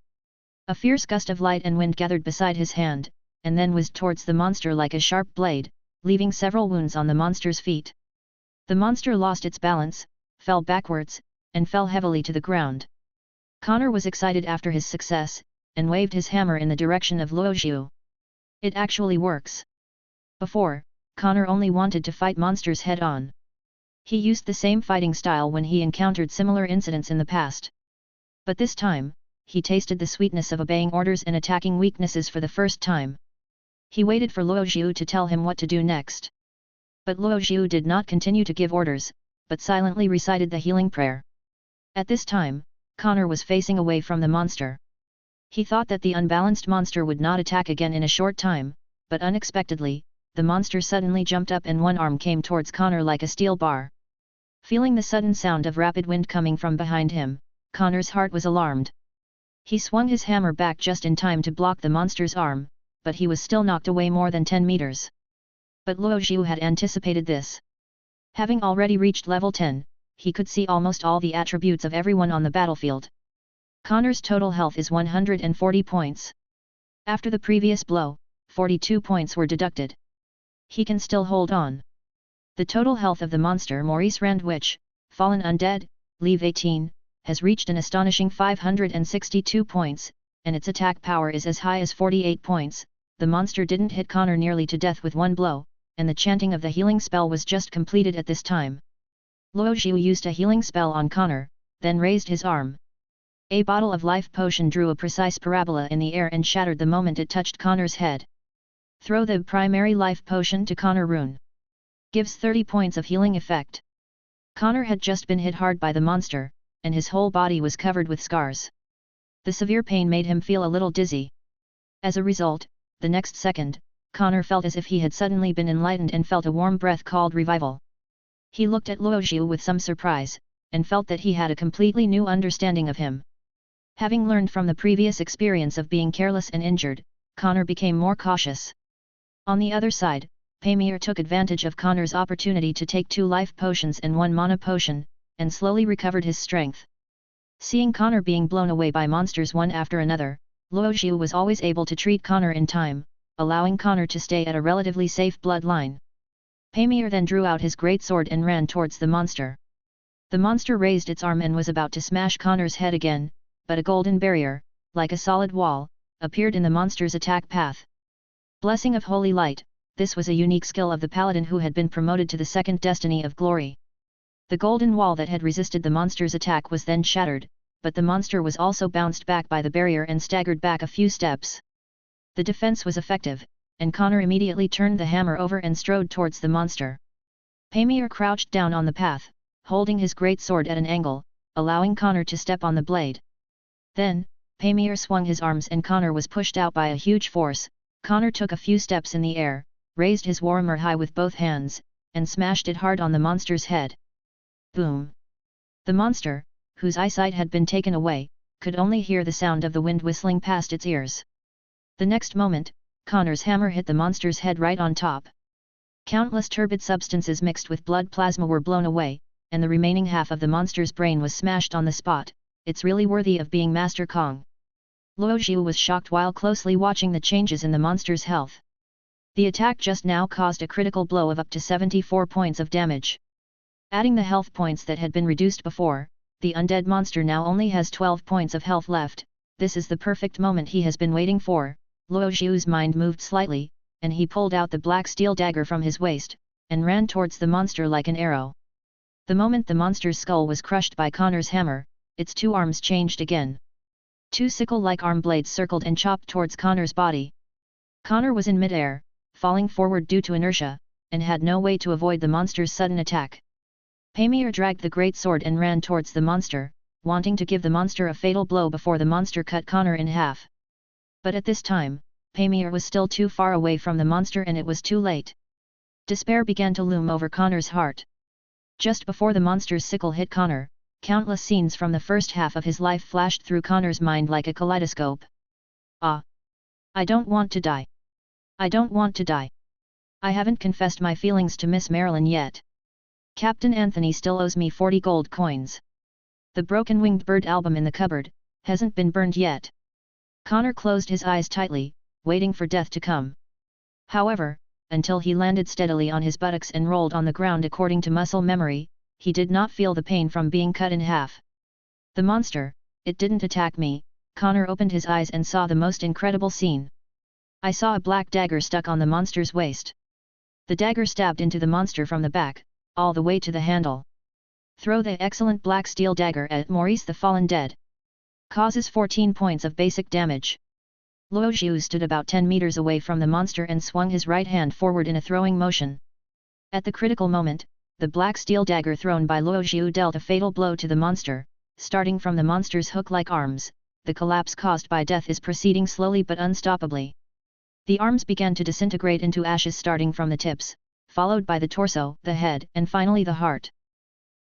A fierce gust of light and wind gathered beside his hand, and then whizzed towards the monster like a sharp blade, leaving several wounds on the monster's feet. The monster lost its balance, fell backwards, and fell heavily to the ground. Connor was excited after his success, and waved his hammer in the direction of Luo Xiu. It actually works. Before, Connor only wanted to fight monsters head-on. He used the same fighting style when he encountered similar incidents in the past. But this time, he tasted the sweetness of obeying orders and attacking weaknesses for the first time. He waited for Luo Xiu to tell him what to do next. But Luo Xiu did not continue to give orders, but silently recited the healing prayer. At this time, Connor was facing away from the monster. He thought that the unbalanced monster would not attack again in a short time, but unexpectedly, the monster suddenly jumped up and one arm came towards Connor like a steel bar. Feeling the sudden sound of rapid wind coming from behind him, Connor's heart was alarmed. He swung his hammer back just in time to block the monster's arm, but he was still knocked away more than 10 meters. But Luo Xiu had anticipated this. Having already reached level 10, he could see almost all the attributes of everyone on the battlefield. Connor's total health is 140 points. After the previous blow, 42 points were deducted. He can still hold on. The total health of the monster Maurice Randwich, fallen undead, leave 18, has reached an astonishing 562 points, and its attack power is as high as 48 points. The monster didn't hit Connor nearly to death with one blow, and the chanting of the healing spell was just completed at this time. Luo Xiu used a healing spell on Connor, then raised his arm. A bottle of life potion drew a precise parabola in the air and shattered the moment it touched Connor's head. Throw the primary life potion to Connor Rune. Gives 30 points of healing effect. Connor had just been hit hard by the monster, and his whole body was covered with scars. The severe pain made him feel a little dizzy. As a result, the next second, Connor felt as if he had suddenly been enlightened and felt a warm breath called revival. He looked at Luo Xiu with some surprise, and felt that he had a completely new understanding of him. Having learned from the previous experience of being careless and injured, Connor became more cautious. On the other side, Pamir took advantage of Connor's opportunity to take 2 life potions and 1 mana potion, and slowly recovered his strength. Seeing Connor being blown away by monsters one after another, Luo Xiu was always able to treat Connor in time, allowing Connor to stay at a relatively safe bloodline. Pamir then drew out his great sword and ran towards the monster. The monster raised its arm and was about to smash Connor's head again, but a golden barrier, like a solid wall, appeared in the monster's attack path. Blessing of Holy Light, this was a unique skill of the paladin who had been promoted to the second destiny of glory. The golden wall that had resisted the monster's attack was then shattered, but the monster was also bounced back by the barrier and staggered back a few steps. The defense was effective, and Connor immediately turned the hammer over and strode towards the monster. Paimir crouched down on the path, holding his great sword at an angle, allowing Connor to step on the blade. Then, Paimir swung his arms and Connor was pushed out by a huge force. Connor took a few steps in the air, raised his warhammer high with both hands, and smashed it hard on the monster's head. Boom! The monster, whose eyesight had been taken away, could only hear the sound of the wind whistling past its ears. The next moment, Connor's hammer hit the monster's head right on top. Countless turbid substances mixed with blood plasma were blown away, and the remaining half of the monster's brain was smashed on the spot. It's really worthy of being Master Kong. Luo Zhu was shocked while closely watching the changes in the monster's health. The attack just now caused a critical blow of up to 74 points of damage. Adding the health points that had been reduced before, the undead monster now only has 12 points of health left. This is the perfect moment he has been waiting for. Luo Zhu's mind moved slightly, and he pulled out the black steel dagger from his waist, and ran towards the monster like an arrow. The moment the monster's skull was crushed by Connor's hammer, its two arms changed again. Two sickle-like arm blades circled and chopped towards Connor's body. Connor was in mid-air, falling forward due to inertia, and had no way to avoid the monster's sudden attack. Paimir dragged the great sword and ran towards the monster, wanting to give the monster a fatal blow before the monster cut Connor in half. But at this time, Paimir was still too far away from the monster and it was too late. Despair began to loom over Connor's heart. Just before the monster's sickle hit Connor, countless scenes from the first half of his life flashed through Connor's mind like a kaleidoscope. Ah! I don't want to die. I don't want to die. I haven't confessed my feelings to Miss Marilyn yet. Captain Anthony still owes me 40 gold coins. The broken winged bird album in the cupboard hasn't been burned yet. Connor closed his eyes tightly, waiting for death to come. However, until he landed steadily on his buttocks and rolled on the ground according to muscle memory, he did not feel the pain from being cut in half. The monster, it didn't attack me. Connor opened his eyes and saw the most incredible scene. I saw a black dagger stuck on the monster's waist. The dagger stabbed into the monster from the back, all the way to the handle. Throw the excellent black steel dagger at Maurice the Fallen Dead. Causes 14 points of basic damage. Luo Zhu stood about 10 meters away from the monster and swung his right hand forward in a throwing motion. At the critical moment, the black steel dagger thrown by Luo Zhu dealt a fatal blow to the monster. Starting from the monster's hook-like arms, the collapse caused by death is proceeding slowly but unstoppably. The arms began to disintegrate into ashes starting from the tips, followed by the torso, the head, and finally the heart.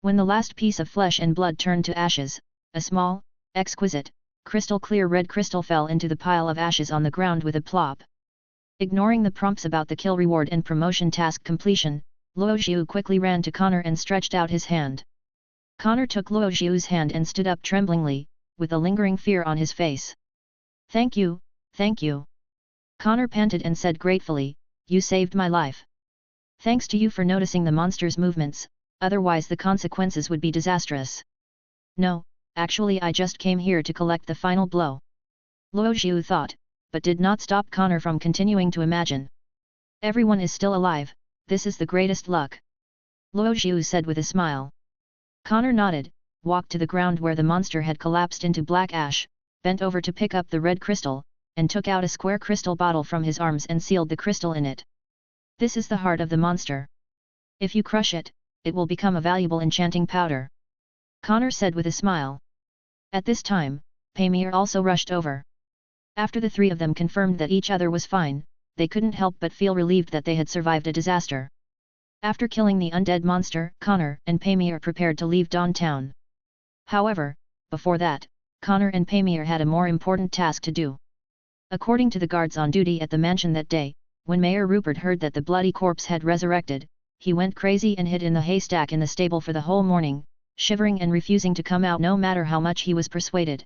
When the last piece of flesh and blood turned to ashes, a small, exquisite, crystal-clear red crystal fell into the pile of ashes on the ground with a plop. Ignoring the prompts about the kill reward and promotion task completion, Luo Zhu quickly ran to Connor and stretched out his hand. Connor took Luo Zhu's hand and stood up tremblingly, with a lingering fear on his face. "Thank you, thank you." Connor panted and said gratefully, "You saved my life. Thanks to you for noticing the monster's movements, otherwise the consequences would be disastrous." "No, actually I just came here to collect the final blow." Luo Zhu thought, but did not stop Connor from continuing to imagine. "Everyone is still alive, this is the greatest luck," Luo Zhu said with a smile. Connor nodded, walked to the ground where the monster had collapsed into black ash, bent over to pick up the red crystal, and took out a square crystal bottle from his arms and sealed the crystal in it. "This is the heart of the monster. If you crush it, it will become a valuable enchanting powder," Connor said with a smile. At this time, Paimir also rushed over. After the three of them confirmed that each other was fine, they couldn't help but feel relieved that they had survived a disaster. After killing the undead monster, Connor and Paimir prepared to leave Dawn Town. However, before that, Connor and Paimir had a more important task to do. According to the guards on duty at the mansion that day, when Mayor Rupert heard that the bloody corpse had resurrected, he went crazy and hid in the haystack in the stable for the whole morning, shivering and refusing to come out no matter how much he was persuaded.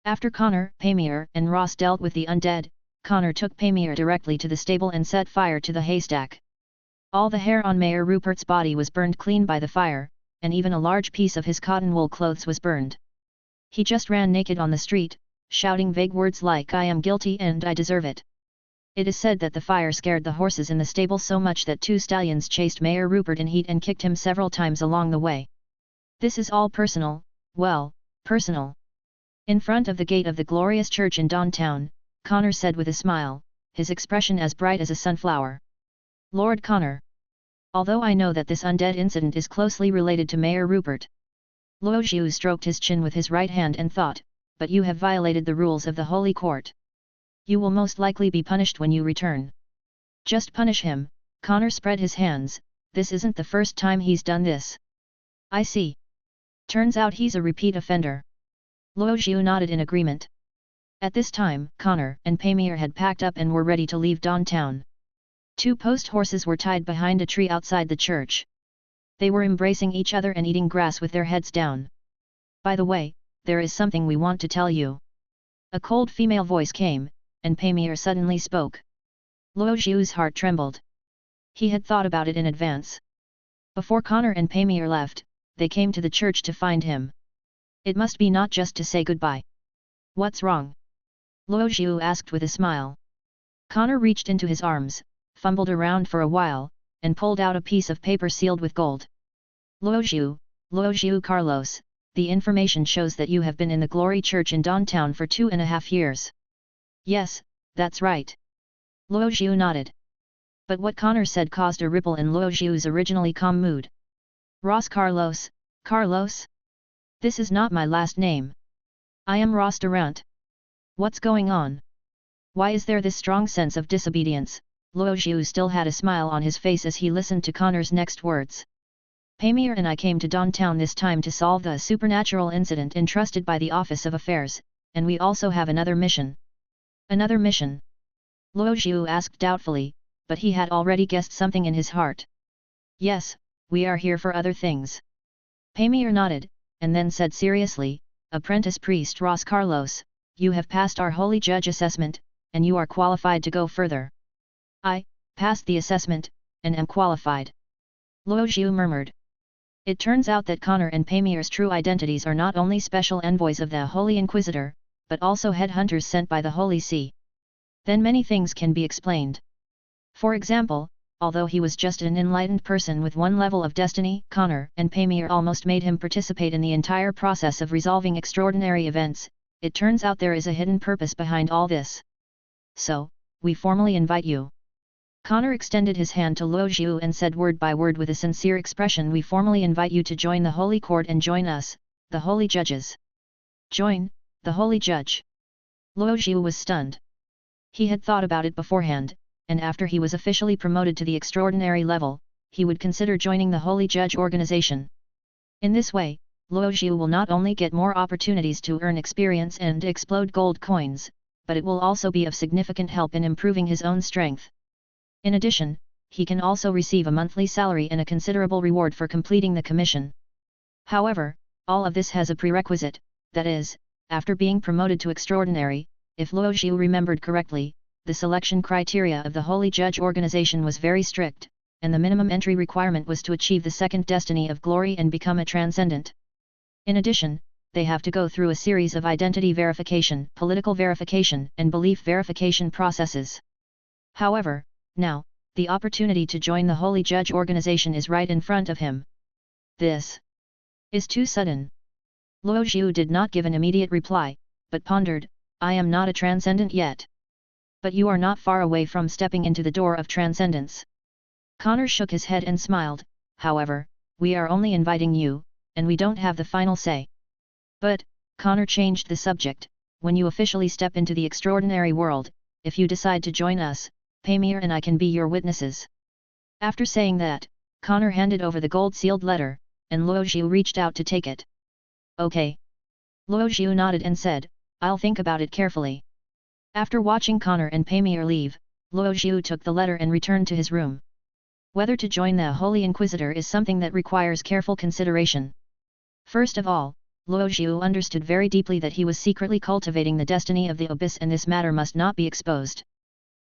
After Connor, Paimir, and Ross dealt with the undead, Connor took Paimir directly to the stable and set fire to the haystack. All the hair on Mayor Rupert's body was burned clean by the fire, and even a large piece of his cotton wool clothes was burned. He just ran naked on the street, shouting vague words like "I am guilty and I deserve it." It is said that the fire scared the horses in the stable so much that 2 stallions chased Mayor Rupert in heat and kicked him several times along the way. This is all personal, well, personal. In front of the gate of the glorious church in Downtown, Connor said with a smile, his expression as bright as a sunflower. Lord Connor. Although I know that this undead incident is closely related to Mayor Rupert. Luo Zhu stroked his chin with his right hand and thought, but you have violated the rules of the Holy Court. You will most likely be punished when you return. Just punish him, Connor spread his hands, this isn't the first time he's done this. I see. Turns out he's a repeat offender. Luo Zhu nodded in agreement. At this time, Connor and Pamir had packed up and were ready to leave Downtown. 2 post horses were tied behind a tree outside the church. They were embracing each other and eating grass with their heads down. By the way, there is something we want to tell you. A cold female voice came, and Pamir suddenly spoke. Luo Zhu's heart trembled. He had thought about it in advance. Before Connor and Pamir left, they came to the church to find him. It must be not just to say goodbye. What's wrong? Luo Zhu asked with a smile. Connor reached into his arms, fumbled around for a while, and pulled out a piece of paper sealed with gold. Luo Zhu Carlos, the information shows that you have been in the Glory Church in Downtown for 2.5 years. Yes, that's right. Luo Zhu nodded. But what Connor said caused a ripple in Luo Zhu's originally calm mood. Ross Carlos, Carlos? This is not my last name. I am Ross Durant. What's going on? Why is there this strong sense of disobedience? Luo Zhu still had a smile on his face as he listened to Connor's next words. Pamir and I came to Downtown this time to solve the supernatural incident entrusted by the Office of Affairs, and we also have another mission. Another mission? Luo Zhu asked doubtfully, but he had already guessed something in his heart. Yes, we are here for other things. Pamir nodded, and then said seriously, Apprentice Priest Ross Carlos, you have passed our Holy Judge assessment, and you are qualified to go further. I passed the assessment, and am qualified. Luo Zhu murmured. It turns out that Connor and Pamir's true identities are not only special envoys of the Holy Inquisitor, but also headhunters sent by the Holy See. Then many things can be explained. For example, although he was just an enlightened person with one level of destiny, Connor and Pamir almost made him participate in the entire process of resolving extraordinary events. It turns out there is a hidden purpose behind all this. So, we formally invite you. Connor extended his hand to Luo Zhu and said word by word with a sincere expression, we formally invite you to join the Holy Court and join us, the Holy Judges. Join, the Holy Judge. Luo Zhu was stunned. He had thought about it beforehand, and after he was officially promoted to the extraordinary level, he would consider joining the Holy Judge organization. In this way, Luo Zhu will not only get more opportunities to earn experience and explode gold coins, but it will also be of significant help in improving his own strength. In addition, he can also receive a monthly salary and a considerable reward for completing the commission. However, all of this has a prerequisite, that is, after being promoted to extraordinary, if Luo Zhu remembered correctly, the selection criteria of the Holy Judge organization was very strict, and the minimum entry requirement was to achieve the second destiny of glory and become a transcendent. In addition, they have to go through a series of identity verification, political verification, and belief verification processes. However, now, the opportunity to join the Holy Judge organization is right in front of him. This is too sudden. Luo Zhu did not give an immediate reply, but pondered, I am not a transcendent yet. But you are not far away from stepping into the door of transcendence. Connor shook his head and smiled, however, we are only inviting you, and we don't have the final say. But, Connor changed the subject, when you officially step into the extraordinary world, if you decide to join us, Pamir and I can be your witnesses. After saying that, Connor handed over the gold-sealed letter, and Luo Zhu reached out to take it. Okay. Luo Zhu nodded and said, I'll think about it carefully. After watching Connor and Pamir leave, Luo Zhu took the letter and returned to his room. Whether to join the Holy Inquisitor is something that requires careful consideration. First of all, Luo Zhu understood very deeply that he was secretly cultivating the destiny of the Abyss, and this matter must not be exposed.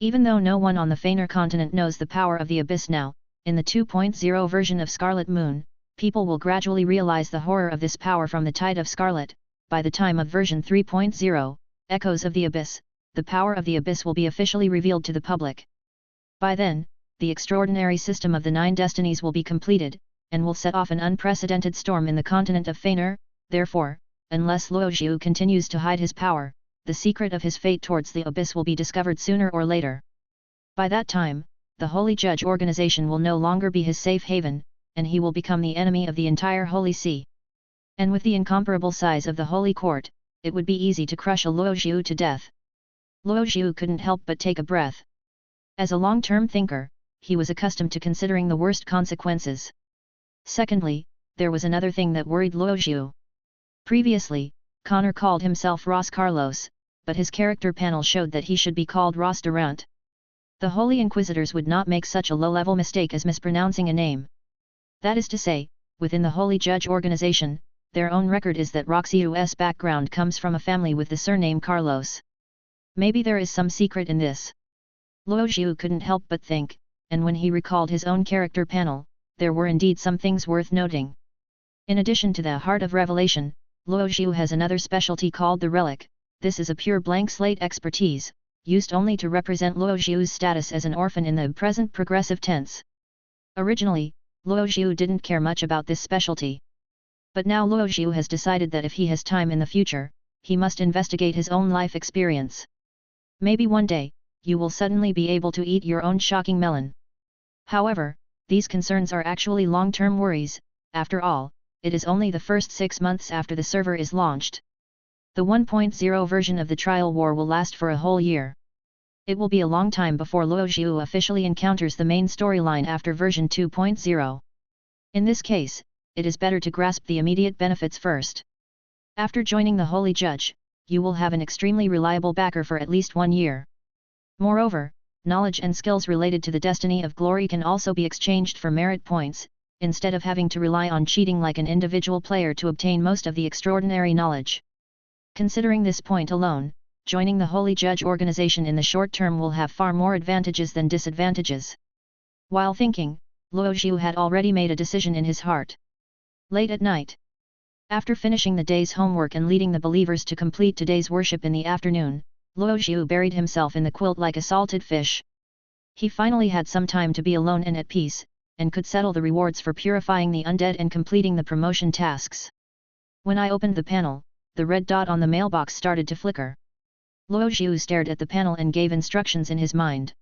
Even though no one on the Fener continent knows the power of the Abyss now, in the 2.0 version of Scarlet Moon, people will gradually realize the horror of this power from the Tide of Scarlet. By the time of version 3.0, Echoes of the Abyss, the power of the Abyss will be officially revealed to the public. By then, the extraordinary system of the 9 destinies will be completed, and will set off an unprecedented storm in the continent of Fener. Therefore, unless Luo Zhu continues to hide his power, the secret of his fate towards the abyss will be discovered sooner or later. By that time, the Holy Judge organization will no longer be his safe haven, and he will become the enemy of the entire Holy See. And with the incomparable size of the Holy Court, it would be easy to crush a Luo Zhu to death. Luo Zhu couldn't help but take a breath. As a long-term thinker, he was accustomed to considering the worst consequences. Secondly, there was another thing that worried Luo Zhu. Previously, Connor called himself Ross Carlos, but his character panel showed that he should be called Ross Durant. The Holy Inquisitors would not make such a low-level mistake as mispronouncing a name. That is to say, within the Holy Judge organization, their own record is that Roxiu's background comes from a family with the surname Carlos. Maybe there is some secret in this. Luo Zhu couldn't help but think, and when he recalled his own character panel, there were indeed some things worth noting. In addition to the Heart of Revelation, Luo Zhu has another specialty called the Relic. This is a pure blank slate expertise, used only to represent Luo Zhu's status as an orphan in the present progressive tense. Originally, Luo Zhu didn't care much about this specialty. But now Luo Zhu has decided that if he has time in the future, he must investigate his own life experience. Maybe one day, you will suddenly be able to eat your own shocking melon. However, these concerns are actually long-term worries. After all, it is only the first 6 months after the server is launched. The 1.0 version of the trial war will last for a whole year. It will be a long time before Luo Zhu officially encounters the main storyline after version 2.0. In this case, it is better to grasp the immediate benefits first. After joining the Holy Judge, you will have an extremely reliable backer for at least 1 year. Moreover, knowledge and skills related to the destiny of glory can also be exchanged for merit points, instead of having to rely on cheating like an individual player to obtain most of the extraordinary knowledge. Considering this point alone, joining the Holy Judge organization in the short term will have far more advantages than disadvantages. While thinking, Luo Zhu had already made a decision in his heart. Late at night, after finishing the day's homework and leading the believers to complete today's worship in the afternoon, Luo Zhu buried himself in the quilt like a salted fish. He finally had some time to be alone and at peace, and could settle the rewards for purifying the undead and completing the promotion tasks. When I opened the panel, the red dot on the mailbox started to flicker. Luo Zhu stared at the panel and gave instructions in his mind.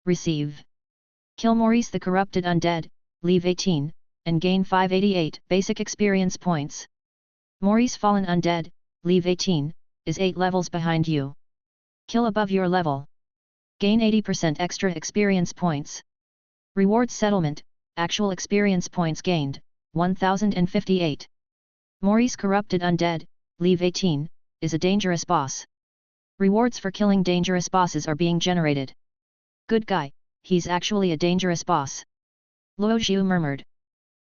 Receive. Kill Maurice the corrupted undead, leave 18, and gain 588 basic experience points. Maurice fallen undead, leave 18, is 8 levels behind you. Kill above your level. Gain 80% extra experience points. Reward settlement, actual experience points gained, 1058. Maurice corrupted undead, leave 18, is a dangerous boss. Rewards for killing dangerous bosses are being generated. Good guy, he's actually a dangerous boss. Luo Zhu murmured.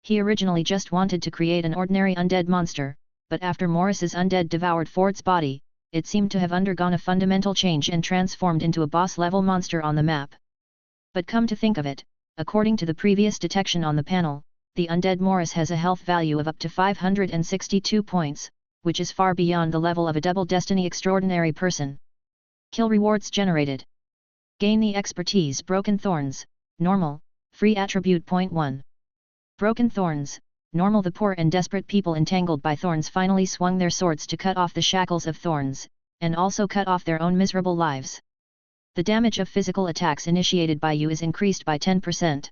He originally just wanted to create an ordinary undead monster, but after Maurice's undead devoured Ford's body, it seemed to have undergone a fundamental change and transformed into a boss-level monster on the map. But come to think of it, according to the previous detection on the panel, the undead Maurice has a health value of up to 562 points, which is far beyond the level of a double destiny extraordinary person. Kill rewards generated. Gain the expertise Broken Thorns, normal, free attribute point 1. Broken Thorns, normal. The poor and desperate people entangled by thorns finally swung their swords to cut off the shackles of thorns, and also cut off their own miserable lives. The damage of physical attacks initiated by you is increased by 10%.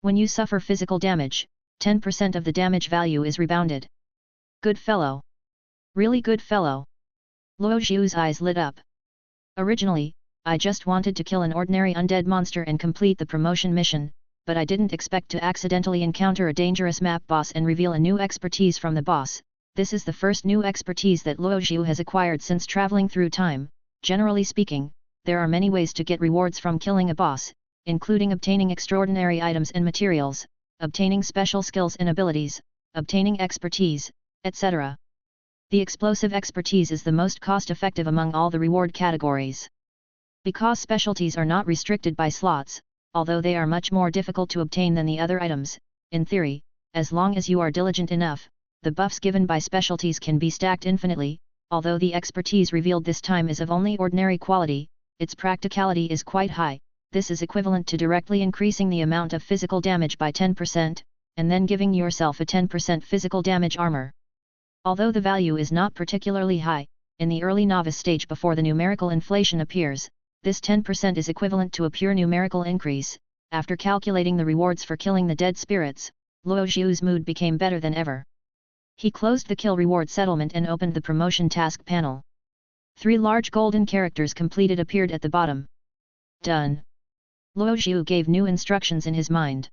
When you suffer physical damage, 10% of the damage value is rebounded. Good fellow. Really good fellow. Luo Zhu's eyes lit up. Originally, I just wanted to kill an ordinary undead monster and complete the promotion mission, but I didn't expect to accidentally encounter a dangerous map boss and reveal a new expertise from the boss. This is the first new expertise that Luo Zhu has acquired since traveling through time. Generally speaking, there are many ways to get rewards from killing a boss, including obtaining extraordinary items and materials, obtaining special skills and abilities, obtaining expertise, etc. The explosive expertise is the most cost-effective among all the reward categories. Because specialties are not restricted by slots, although they are much more difficult to obtain than the other items, in theory, as long as you are diligent enough, the buffs given by specialties can be stacked infinitely. Although the expertise revealed this time is of only ordinary quality, its practicality is quite high. This is equivalent to directly increasing the amount of physical damage by 10%, and then giving yourself a 10% physical damage armor. Although the value is not particularly high, in the early novice stage before the numerical inflation appears, this 10% is equivalent to a pure numerical increase. After calculating the rewards for killing the dead spirits, Luo Xiu's mood became better than ever. He closed the kill reward settlement and opened the promotion task panel. 3 large golden characters completed appeared at the bottom. Done. Luo Xiu gave new instructions in his mind.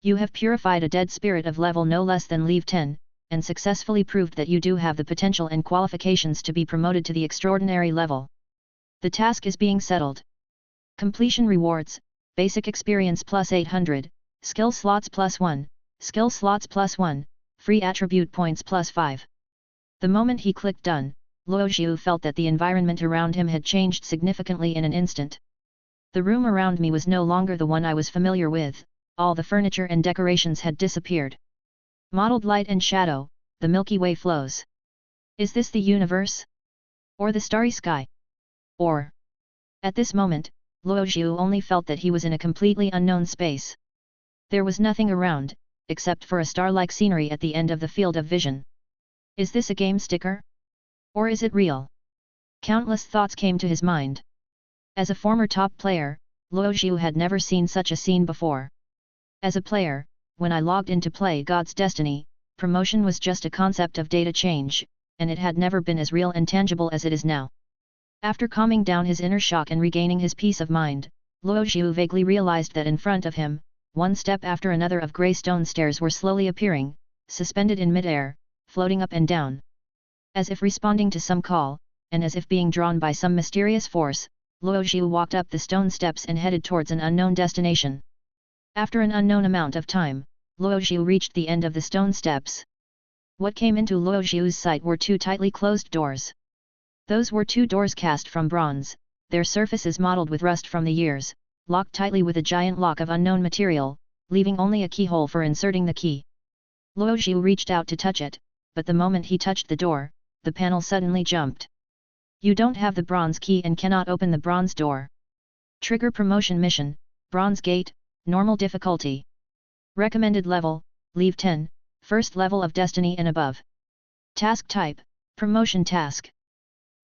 You have purified a dead spirit of level no less than level 10, and successfully proved that you do have the potential and qualifications to be promoted to the extraordinary level. The task is being settled. Completion rewards, basic experience plus 800, skill slots plus 1, skill slots plus 1, free attribute points plus 5. The moment he clicked done, Luo Xiu felt that the environment around him had changed significantly in an instant. The room around me was no longer the one I was familiar with, all the furniture and decorations had disappeared. Mottled light and shadow, the Milky Way flows. Is this the universe? Or the starry sky? Or... At this moment, Luo Xiu only felt that he was in a completely unknown space. There was nothing around, except for a star-like scenery at the end of the field of vision. Is this a game sticker? Or is it real? Countless thoughts came to his mind. As a former top player, Luo Xiu had never seen such a scene before. As a player, when I logged in to play God's Destiny, promotion was just a concept of data change, and it had never been as real and tangible as it is now. After calming down his inner shock and regaining his peace of mind, Luo Xiu vaguely realized that in front of him, one step after another of grey stone stairs were slowly appearing, suspended in mid-air, floating up and down. As if responding to some call, and as if being drawn by some mysterious force, Luo Xiu walked up the stone steps and headed towards an unknown destination. After an unknown amount of time, Luo Xiu reached the end of the stone steps. What came into Luo Xiu's sight were 2 tightly closed doors. Those were 2 doors cast from bronze, their surfaces mottled with rust from the years, locked tightly with a giant lock of unknown material, leaving only a keyhole for inserting the key. Luo Xiu reached out to touch it, but the moment he touched the door, the panel suddenly jumped. You don't have the bronze key and cannot open the bronze door. Trigger promotion mission, Bronze Gate, normal difficulty. Recommended level, level 10, first level of Destiny and above. Task type, promotion task.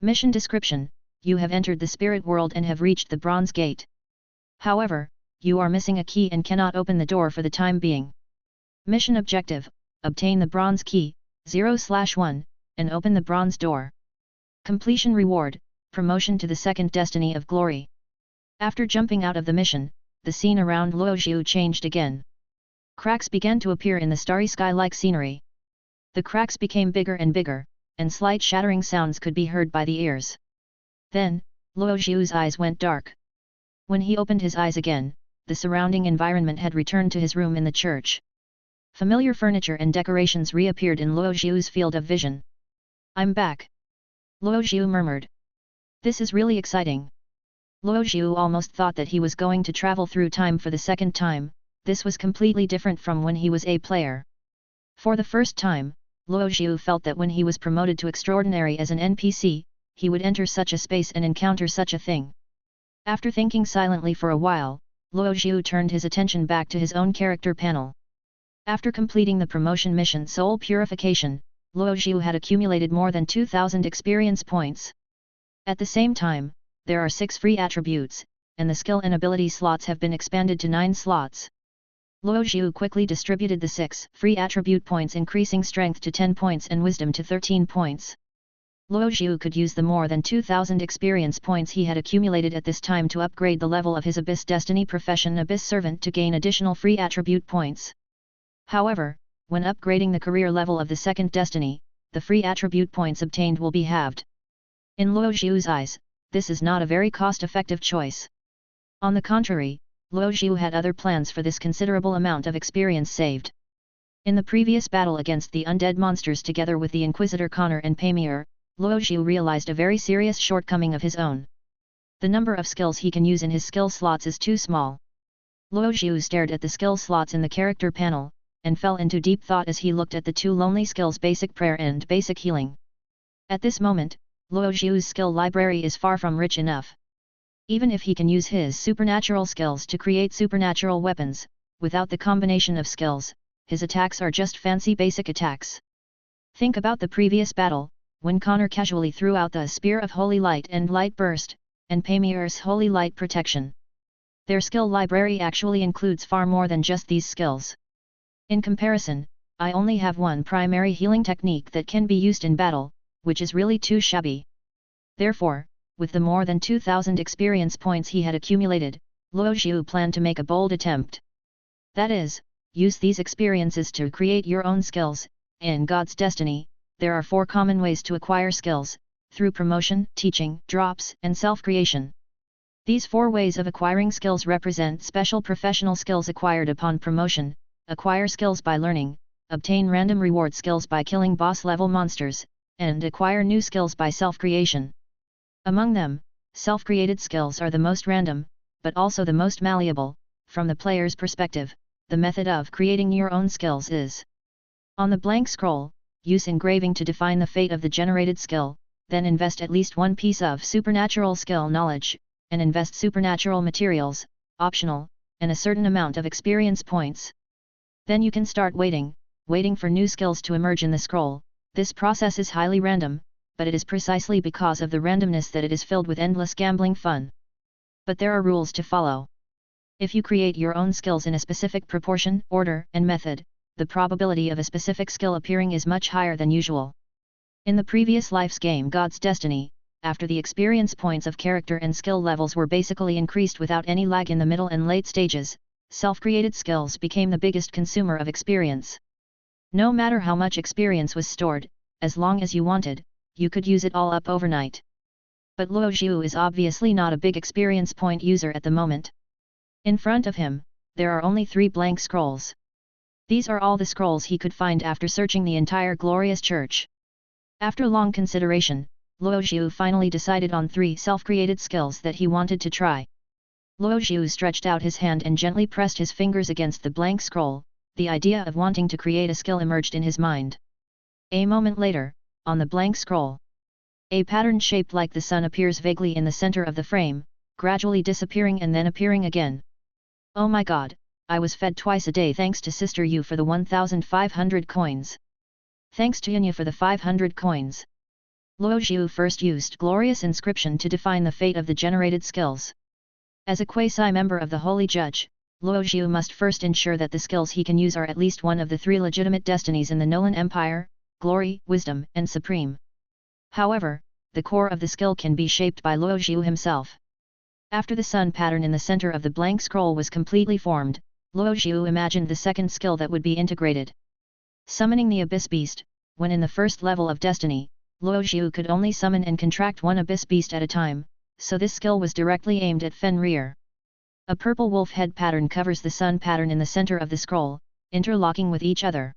Mission description, you have entered the spirit world and have reached the Bronze Gate. However, you are missing a key and cannot open the door for the time being. Mission objective, obtain the bronze key, 0/1, and open the bronze door. Completion reward, promotion to the second Destiny of Glory. After jumping out of the mission, the scene around Luo Xiu changed again. Cracks began to appear in the starry sky-like scenery. The cracks became bigger and bigger, and slight shattering sounds could be heard by the ears. Then, Luo Xiu's eyes went dark. When he opened his eyes again, the surrounding environment had returned to his room in the church. Familiar furniture and decorations reappeared in Luo Xiu's field of vision. I'm back. Luo Xiu murmured. This is really exciting. Luo Xiu almost thought that he was going to travel through time for the second time. This was completely different from when he was a player. For the first time, Luo Xiu felt that when he was promoted to extraordinary as an NPC, he would enter such a space and encounter such a thing. After thinking silently for a while, Luo Xiu turned his attention back to his own character panel. After completing the promotion mission Soul Purification, Luo Xiu had accumulated more than 2,000 experience points. At the same time, there are 6 free attributes, and the skill and ability slots have been expanded to 9 slots. Luo Xiu quickly distributed the 6 free attribute points, increasing strength to 10 points and wisdom to 13 points. Luo Xiu could use the more than 2,000 experience points he had accumulated at this time to upgrade the level of his Abyss Destiny profession Abyss Servant to gain additional free attribute points. However, when upgrading the career level of the second Destiny, the free attribute points obtained will be halved. In Luo Xiu's eyes, this is not a very cost-effective choice. On the contrary, Luo Xiu had other plans for this considerable amount of experience saved. In the previous battle against the undead monsters together with the Inquisitor Connor and Paymir, Luo Xiu realized a very serious shortcoming of his own. The number of skills he can use in his skill slots is too small. Luo Xiu stared at the skill slots in the character panel, and fell into deep thought as he looked at the 2 lonely skills Basic Prayer and Basic Healing. At this moment, Luo Xiu's skill library is far from rich enough. Even if he can use his supernatural skills to create supernatural weapons, without the combination of skills, his attacks are just fancy basic attacks. Think about the previous battle, when Connor casually threw out the Spear of Holy Light and Light Burst, and Pamir's Holy Light Protection. Their skill library actually includes far more than just these skills. In comparison, I only have one primary healing technique that can be used in battle, which is really too shabby. Therefore, with the more than 2,000 experience points he had accumulated, Luo Xiu planned to make a bold attempt. That is, use these experiences to create your own skills. In God's Destiny, there are 4 common ways to acquire skills, through promotion, teaching, drops, and self-creation. These 4 ways of acquiring skills represent special professional skills acquired upon promotion, acquire skills by learning, obtain random reward skills by killing boss-level monsters, and acquire new skills by self-creation. Among them, self-created skills are the most random, but also the most malleable. From the player's perspective, the method of creating your own skills is: on the blank scroll, use engraving to define the fate of the generated skill, then invest at least one piece of supernatural skill knowledge, and invest supernatural materials, optional, and a certain amount of experience points. Then you can start waiting for new skills to emerge in the scroll. This process is highly random, but it is precisely because of the randomness that it is filled with endless gambling fun. But there are rules to follow. If you create your own skills in a specific proportion, order, and method, the probability of a specific skill appearing is much higher than usual. In the previous life's game God's Destiny, after the experience points of character and skill levels were basically increased without any lag in the middle and late stages, self-created skills became the biggest consumer of experience. No matter how much experience was stored, as long as you wanted, you could use it all up overnight. But Luo Xiu is obviously not a big experience point user at the moment. In front of him, there are only 3 blank scrolls. These are all the scrolls he could find after searching the entire glorious church. After long consideration, Luo Xiu finally decided on 3 self-created skills that he wanted to try. Luo Xiu stretched out his hand and gently pressed his fingers against the blank scroll. The idea of wanting to create a skill emerged in his mind. A moment later, on the blank scroll, a pattern shaped like the sun appears vaguely in the center of the frame, gradually disappearing and then appearing again. Oh my god, I was fed twice a day thanks to Sister Yu for the 1,500 coins. Thanks to Yunya for the 500 coins. Luo Xiu first used Glorious Inscription to define the fate of the generated skills. As a quasi-member of the Holy Judge, Luo Xiu must first ensure that the skills he can use are at least one of the 3 legitimate destinies in the Nolan Empire: Glory, Wisdom, and Supreme. However, the core of the skill can be shaped by Luo Xiu himself. After the sun pattern in the center of the blank scroll was completely formed, Luo Xiu imagined the second skill that would be integrated. Summoning the Abyss Beast. When in the first level of Destiny, Luo Xiu could only summon and contract one Abyss Beast at a time, so this skill was directly aimed at Fenrir. A purple wolf head pattern covers the sun pattern in the center of the scroll, interlocking with each other.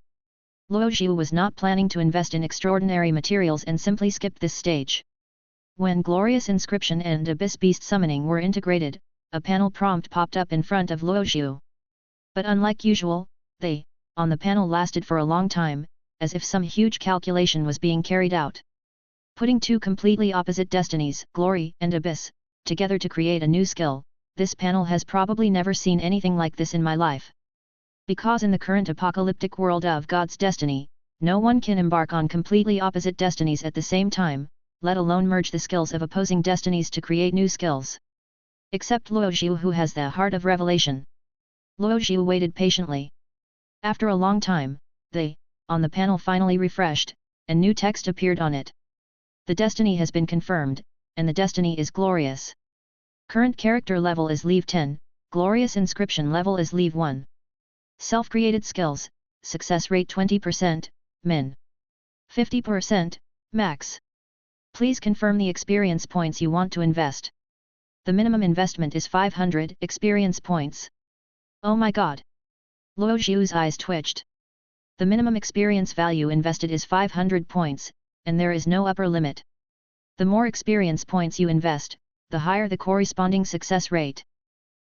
Luo Xiu was not planning to invest in extraordinary materials and simply skipped this stage. When Glorious Inscription and Abyss Beast Summoning were integrated, a panel prompt popped up in front of Luo Xiu. But unlike usual, they, on the panel lasted for a long time, as if some huge calculation was being carried out. Putting 2 completely opposite destinies, Glory and Abyss, together to create a new skill. This panel has probably never seen anything like this in my life. Because in the current apocalyptic world of God's Destiny, no one can embark on completely opposite destinies at the same time, let alone merge the skills of opposing destinies to create new skills. Except Luo Xiu, who has the heart of revelation. Luo Xiu waited patiently. After a long time, on the panel finally refreshed, and new text appeared on it. The destiny has been confirmed, and the destiny is glorious. Current character level is Leave 10, Glorious Inscription level is Leave 1. Self-created skills, success rate 20%, min. 50%, max. Please confirm the experience points you want to invest. The minimum investment is 500 experience points. Oh my god! Luo Xiu's eyes twitched. The minimum experience value invested is 500 points, and there is no upper limit. The more experience points you invest, the higher the corresponding success rate.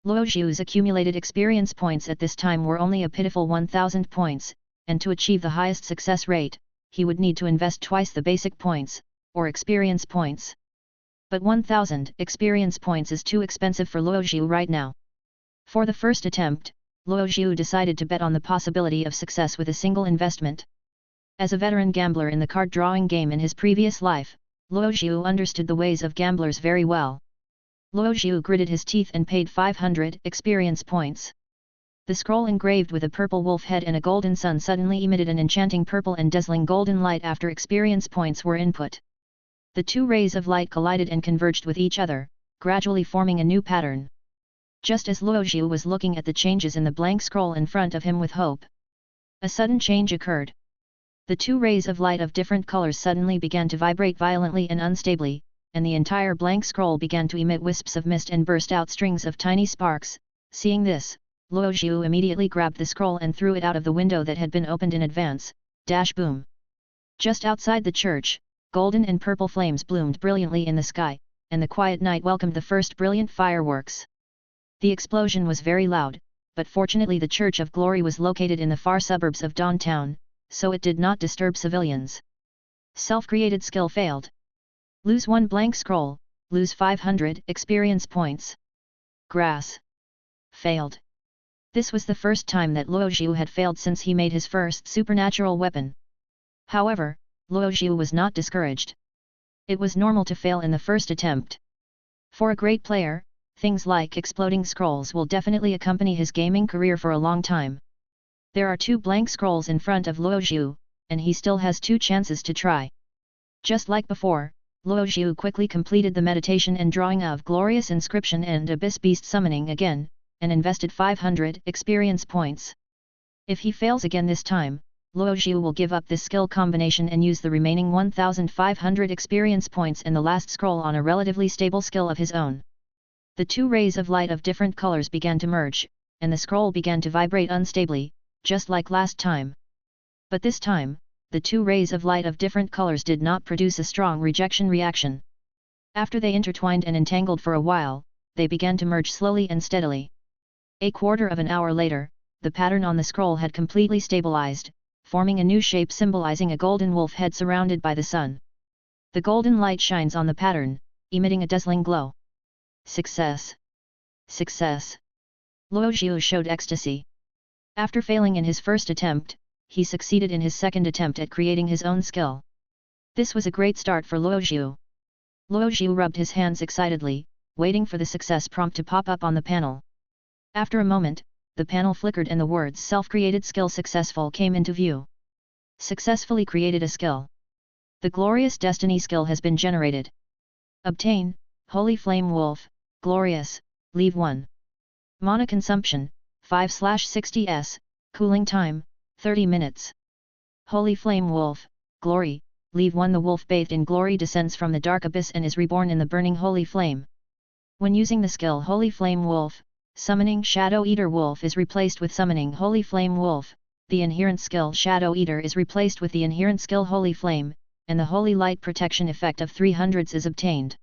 Luo Xiu's accumulated experience points at this time were only a pitiful 1,000 points, and to achieve the highest success rate, he would need to invest twice the basic points, or experience points. But 1,000 experience points is too expensive for Luo Xiu right now. For the first attempt, Luo Zhu decided to bet on the possibility of success with a single investment. As a veteran gambler in the card drawing game in his previous life, Luo Zhu understood the ways of gamblers very well. Luo Zhu gritted his teeth and paid 500 experience points. The scroll engraved with a purple wolf head and a golden sun suddenly emitted an enchanting purple and dazzling golden light after experience points were input. The two rays of light collided and converged with each other, gradually forming a new pattern. Just as Luo Zhu was looking at the changes in the blank scroll in front of him with hope, a sudden change occurred. The two rays of light of different colors suddenly began to vibrate violently and unstably, and the entire blank scroll began to emit wisps of mist and burst out strings of tiny sparks. Seeing this, Luo Zhu immediately grabbed the scroll and threw it out of the window that had been opened in advance. Dash boom! Just outside the church, golden and purple flames bloomed brilliantly in the sky, and the quiet night welcomed the first brilliant fireworks. The explosion was very loud, but fortunately the Church of Glory was located in the far suburbs of downtown, so it did not disturb civilians. Self-created skill failed. Lose 1 blank scroll, lose 500 experience points. Grass. Failed. This was the first time that Luo Zhu had failed since he made his first supernatural weapon. However, Luo Zhu was not discouraged. It was normal to fail in the first attempt. For a great player, things like exploding scrolls will definitely accompany his gaming career for a long time. There are 2 blank scrolls in front of Luo Zhu, and he still has 2 chances to try. Just like before, Luo Zhu quickly completed the meditation and drawing of glorious inscription and abyss beast summoning again, and invested 500 experience points. If he fails again this time, Luo Zhu will give up this skill combination and use the remaining 1500 experience points in the last scroll on a relatively stable skill of his own. The 2 rays of light of different colors began to merge, and the scroll began to vibrate unstably, just like last time. But this time, the 2 rays of light of different colors did not produce a strong rejection reaction. After they intertwined and entangled for a while, they began to merge slowly and steadily. A quarter of an hour later, the pattern on the scroll had completely stabilized, forming a new shape symbolizing a golden wolf head surrounded by the sun. The golden light shines on the pattern, emitting a dazzling glow. Success! Success! Luo Zhu showed ecstasy. After failing in his first attempt, he succeeded in his second attempt at creating his own skill. This was a great start for Luo Zhu. Luo Zhu rubbed his hands excitedly, waiting for the success prompt to pop up on the panel. After a moment, the panel flickered and the words self-created skill successful came into view. Successfully created a skill. The glorious destiny skill has been generated. Obtain, Holy Flame Wolf, Glorious, Leave 1. Mana consumption, 5/60s, cooling time, 30 minutes. Holy Flame Wolf, Glory, Leave 1. The wolf bathed in glory descends from the dark abyss and is reborn in the burning holy flame. When using the skill Holy Flame Wolf, summoning Shadow Eater Wolf is replaced with summoning Holy Flame Wolf, the inherent skill Shadow Eater is replaced with the inherent skill Holy Flame, and the Holy Light protection effect of 300s is obtained.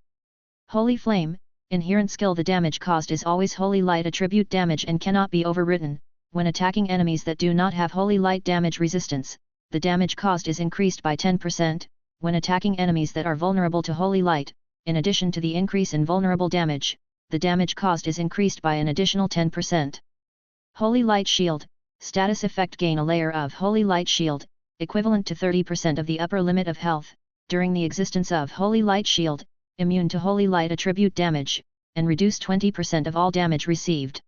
Holy Flame, inherent skill. The damage caused is always Holy Light attribute damage and cannot be overwritten. When attacking enemies that do not have Holy Light damage resistance, the damage caused is increased by 10%, when attacking enemies that are vulnerable to Holy Light, in addition to the increase in vulnerable damage, the damage caused is increased by an additional 10%. Holy Light Shield, status effect. Gain a layer of Holy Light Shield, equivalent to 30% of the upper limit of health, during the existence of Holy Light Shield, immune to Holy Light attribute damage, and reduce 20% of all damage received.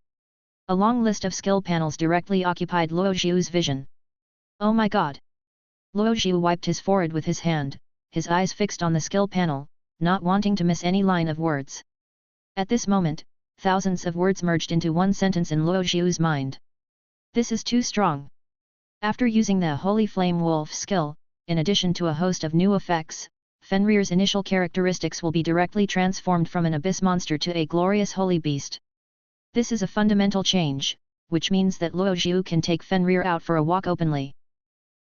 A long list of skill panels directly occupied Luo Zhu's vision. Oh my god! Luo Zhu wiped his forehead with his hand, his eyes fixed on the skill panel, not wanting to miss any line of words. At this moment, thousands of words merged into one sentence in Luo Zhu's mind. This is too strong. After using the Holy Flame Wolf skill, in addition to a host of new effects, Fenrir's initial characteristics will be directly transformed from an abyss monster to a glorious holy beast. This is a fundamental change, which means that Luo Zhu can take Fenrir out for a walk openly.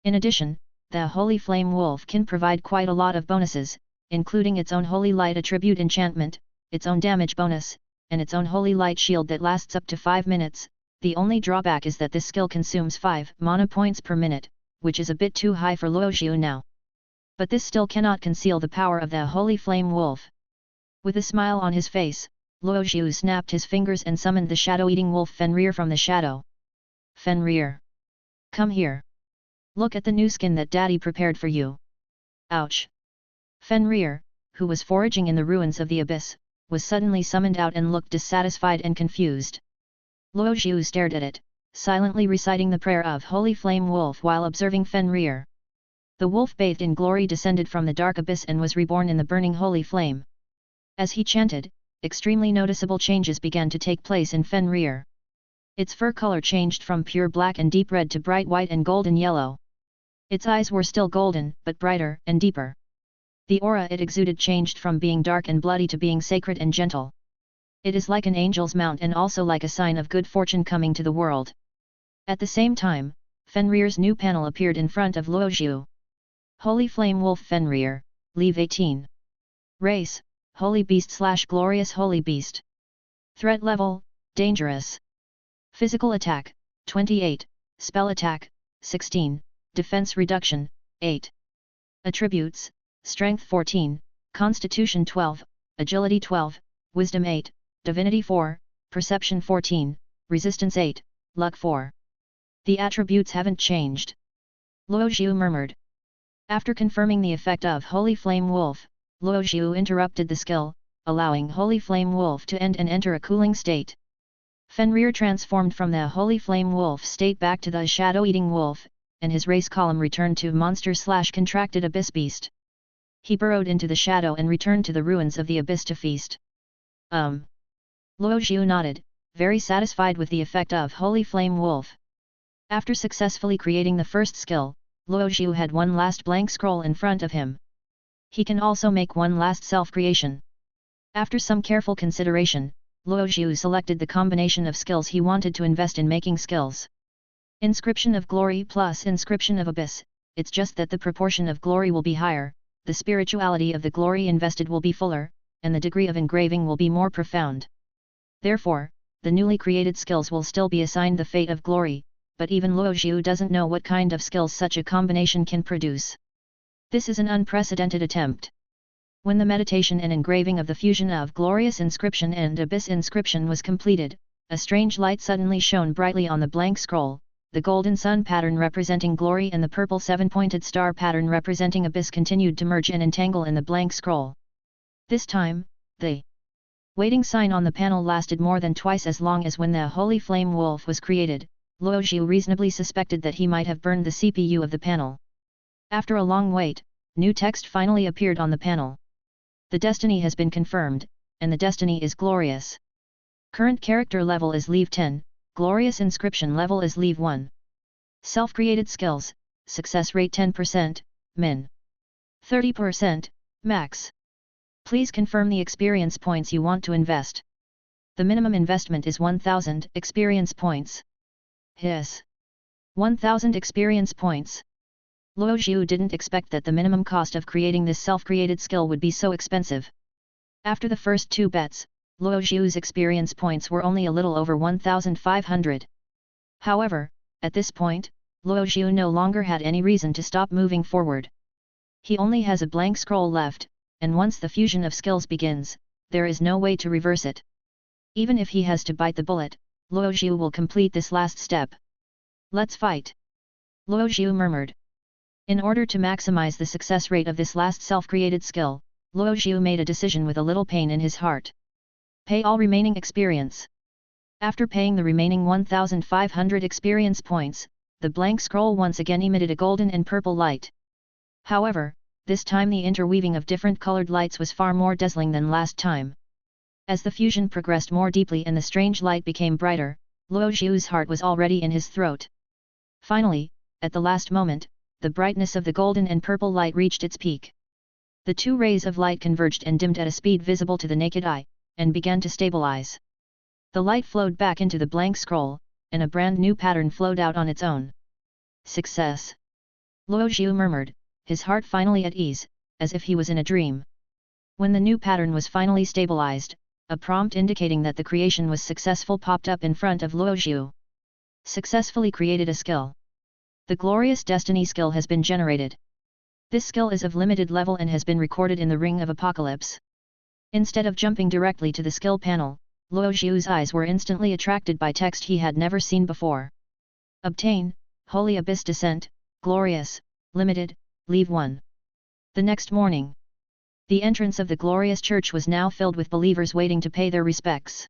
In addition, the Holy Flame Wolf can provide quite a lot of bonuses, including its own Holy Light attribute enchantment, its own damage bonus, and its own Holy Light shield that lasts up to 5 minutes. The only drawback is that this skill consumes 5 mana points per minute, which is a bit too high for Luo Zhu now. But this still cannot conceal the power of the Holy Flame Wolf. With a smile on his face, Luo Zhu snapped his fingers and summoned the shadow-eating wolf Fenrir from the shadow. Fenrir. Come here. Look at the new skin that Daddy prepared for you. Ouch! Fenrir, who was foraging in the ruins of the abyss, was suddenly summoned out and looked dissatisfied and confused. Luoxiu stared at it, silently reciting the prayer of Holy Flame Wolf while observing Fenrir. The wolf bathed in glory descended from the dark abyss and was reborn in the burning holy flame. As he chanted, extremely noticeable changes began to take place in Fenrir. Its fur color changed from pure black and deep red to bright white and golden yellow. Its eyes were still golden, but brighter and deeper. The aura it exuded changed from being dark and bloody to being sacred and gentle. It is like an angel's mount and also like a sign of good fortune coming to the world. At the same time, Fenrir's new panel appeared in front of Luoxiu. Holy Flame Wolf Fenrir, Leave 18. Race, Holy Beast/Glorious Holy Beast. Threat level, Dangerous. Physical attack, 28, Spell attack, 16, Defense reduction, 8. Attributes, Strength 14, Constitution 12, Agility 12, Wisdom 8, Divinity 4, Perception 14, Resistance 8, Luck 4. The attributes haven't changed. Luoxiu murmured. After confirming the effect of Holy Flame Wolf, Luoxiu interrupted the skill, allowing Holy Flame Wolf to end and enter a cooling state. Fenrir transformed from the Holy Flame Wolf state back to the Shadow-Eating Wolf, and his race column returned to Monster/Contracted Abyss Beast. He burrowed into the shadow and returned to the ruins of the abyss to feast. Luoxiu nodded, very satisfied with the effect of Holy Flame Wolf. After successfully creating the first skill, Luoxiu had one last blank scroll in front of him. He can also make one last self-creation. After some careful consideration, Luoxiu selected the combination of skills he wanted to invest in making skills. Inscription of Glory plus Inscription of Abyss, it's just that the proportion of glory will be higher, the spirituality of the glory invested will be fuller, and the degree of engraving will be more profound. Therefore, the newly created skills will still be assigned the fate of glory, but even Luoxiu doesn't know what kind of skills such a combination can produce. This is an unprecedented attempt. When the meditation and engraving of the fusion of Glorious Inscription and Abyss Inscription was completed, a strange light suddenly shone brightly on the blank scroll. The golden sun pattern representing glory and the purple seven-pointed star pattern representing abyss continued to merge and entangle in the blank scroll. This time, the waiting sign on the panel lasted more than twice as long as when the Holy Flame Wolf was created. Luoxiu reasonably suspected that he might have burned the CPU of the panel. After a long wait, new text finally appeared on the panel. The destiny has been confirmed, and the destiny is glorious. Current character level is Leave 10, Glorious Inscription level is Leave 1. Self-created skills, success rate 10%, min. 30%, max. Please confirm the experience points you want to invest. The minimum investment is 1000 experience points. Yes. 1000 experience points. Luoxiu didn't expect that the minimum cost of creating this self-created skill would be so expensive. After the first two bets, Luoxiu's experience points were only a little over 1500. However, at this point, Luoxiu no longer had any reason to stop moving forward. He only has a blank scroll left, and once the fusion of skills begins, there is no way to reverse it. Even if he has to bite the bullet, Luoxiu will complete this last step. Let's fight! Luoxiu murmured. In order to maximize the success rate of this last self-created skill, Luoxiu made a decision with a little pain in his heart. Pay all remaining experience. After paying the remaining 1500 experience points, the blank scroll once again emitted a golden and purple light. However, this time the interweaving of different colored lights was far more dazzling than last time. As the fusion progressed more deeply and the strange light became brighter, Luoxiu's heart was already in his throat. Finally, at the last moment, the brightness of the golden and purple light reached its peak. The two rays of light converged and dimmed at a speed visible to the naked eye, and began to stabilize. The light flowed back into the blank scroll, and a brand new pattern flowed out on its own. Success! Luoxiu murmured, his heart finally at ease, as if he was in a dream. When the new pattern was finally stabilized, a prompt indicating that the creation was successful popped up in front of Luoxiu. Successfully created a skill. The Glorious Destiny skill has been generated. This skill is of limited level and has been recorded in the Ring of Apocalypse. Instead of jumping directly to the skill panel, Luoxiu's eyes were instantly attracted by text he had never seen before. Obtain, Holy Abyss Descent, Glorious, Limited, Leave 1. The next morning. The entrance of the glorious church was now filled with believers waiting to pay their respects.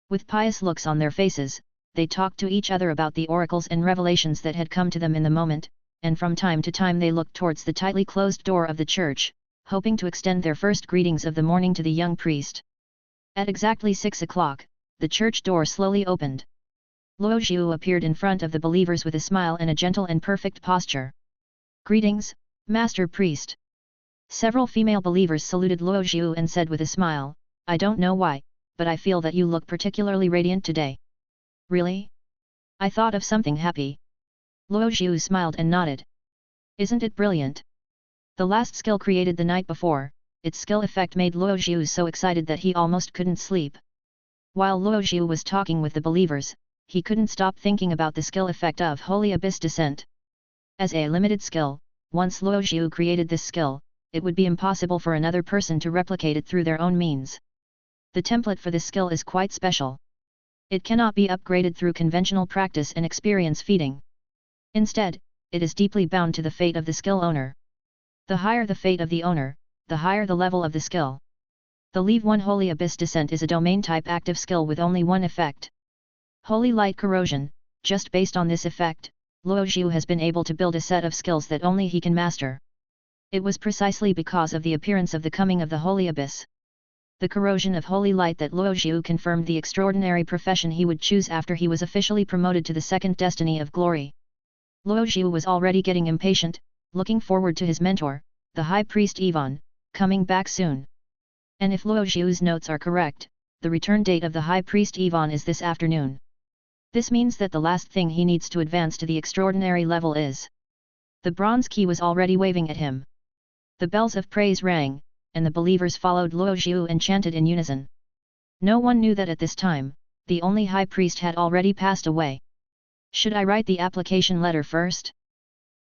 With pious looks on their faces, they talked to each other about the oracles and revelations that had come to them in the moment, and from time to time they looked towards the tightly closed door of the church, hoping to extend their first greetings of the morning to the young priest. At exactly 6 o'clock, the church door slowly opened. Luo Zhu appeared in front of the believers with a smile and a gentle and perfect posture. "Greetings, Master Priest." Several female believers saluted Luo Zhu and said with a smile, "I don't know why, but I feel that you look particularly radiant today." "Really? I thought of something happy." Luo Zhu smiled and nodded. "Isn't it brilliant? The last skill created the night before, its skill effect made Luo Zhu so excited that he almost couldn't sleep." While Luo Zhu was talking with the believers, he couldn't stop thinking about the skill effect of Holy Abyss Descent. As a limited skill, once Luo Zhu created this skill, it would be impossible for another person to replicate it through their own means. The template for this skill is quite special. It cannot be upgraded through conventional practice and experience feeding. Instead, it is deeply bound to the fate of the skill owner. The higher the fate of the owner, the higher the level of the skill. The Leave 1 Holy Abyss Descent is a domain-type active skill with only one effect. Holy Light Corrosion. Just based on this effect, Luo Zhu has been able to build a set of skills that only he can master. It was precisely because of the appearance of the coming of the Holy Abyss, the corrosion of Holy Light, that Luo Zhu confirmed the extraordinary profession he would choose after he was officially promoted to the second destiny of glory. Luo Zhu was already getting impatient, looking forward to his mentor, the High Priest Ivan, coming back soon. And if Luo Zhu's notes are correct, the return date of the High Priest Ivan is this afternoon. This means that the last thing he needs to advance to the extraordinary level is. The bronze key was already waving at him. The bells of praise rang, and the believers followed Luo Zhu and chanted in unison. No one knew that at this time, the only high priest had already passed away. Should I write the application letter first?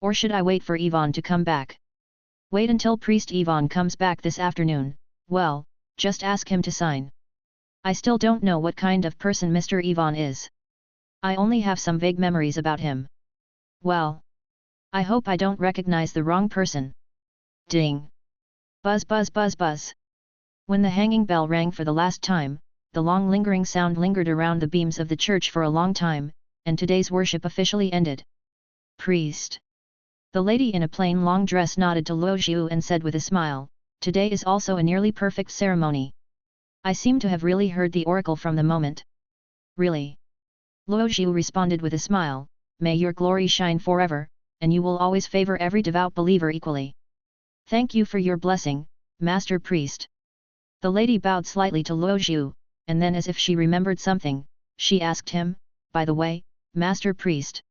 Or should I wait for Ivan to come back? Wait until Priest Ivan comes back this afternoon. Well, just ask him to sign. I still don't know what kind of person Mr. Ivan is. I only have some vague memories about him. Well, I hope I don't recognize the wrong person. Ding! Buzz buzz buzz buzz. When the hanging bell rang for the last time, the long lingering sound lingered around the beams of the church for a long time, and today's worship officially ended. Priest. The lady in a plain long dress nodded to Luo Zhu and said with a smile, "Today is also a nearly perfect ceremony. I seem to have really heard the oracle from the moment." "Really?" Luo Zhu responded with a smile, "May your glory shine forever, and you will always favor every devout believer equally." "Thank you for your blessing, Master Priest." The lady bowed slightly to Luo Zhu, and then as if she remembered something, she asked him, "By the way, Master Priest.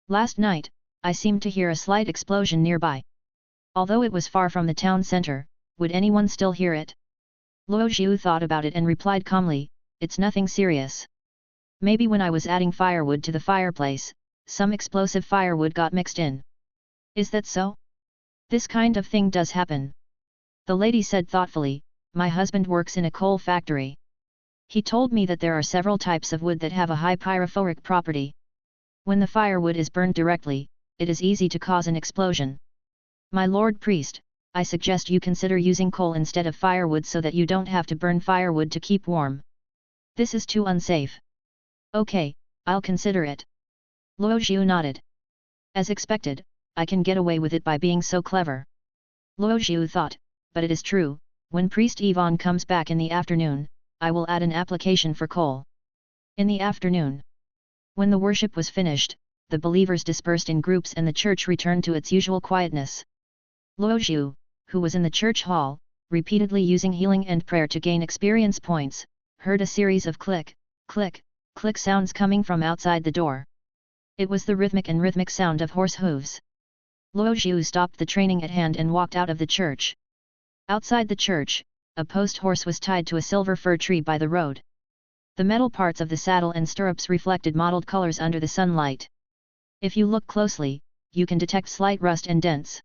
Last night, I seemed to hear a slight explosion nearby. Although it was far from the town center, would anyone still hear it?" Luo Zhu thought about it and replied calmly, "It's nothing serious. Maybe when I was adding firewood to the fireplace, some explosive firewood got mixed in." "Is that so? This kind of thing does happen." The lady said thoughtfully, "My husband works in a coal factory. He told me that there are several types of wood that have a high pyrophoric property. When the firewood is burned directly, it is easy to cause an explosion. My Lord Priest, I suggest you consider using coal instead of firewood so that you don't have to burn firewood to keep warm. This is too unsafe." "Okay, I'll consider it." Luo Zhu nodded. "As expected, I can get away with it by being so clever." Luo Zhu thought, "But it is true, when Priest Ivan comes back in the afternoon, I will add an application for coal." In the afternoon, when the worship was finished, the believers dispersed in groups and the church returned to its usual quietness. Luo Zhu, who was in the church hall, repeatedly using healing and prayer to gain experience points, heard a series of click, click, click sounds coming from outside the door. It was the rhythmic sound of horse hooves. Luo Zhu stopped the training at hand and walked out of the church. Outside the church, a post horse was tied to a silver fir tree by the road. The metal parts of the saddle and stirrups reflected mottled colors under the sunlight. If you look closely, you can detect slight rust and dents.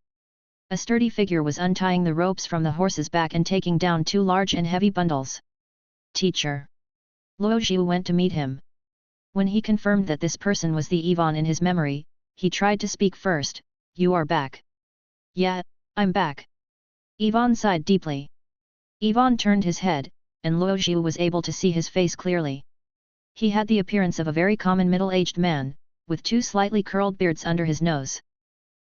A sturdy figure was untying the ropes from the horse's back and taking down two large and heavy bundles. "Teacher." Luo Zhu went to meet him. When he confirmed that this person was the Ivan in his memory, he tried to speak first. You are back. Yeah, I'm back. Ivan sighed deeply. Ivan turned his head, and Luo Zhu was able to see his face clearly. He had the appearance of a very common middle-aged man, with two slightly curled beards under his nose.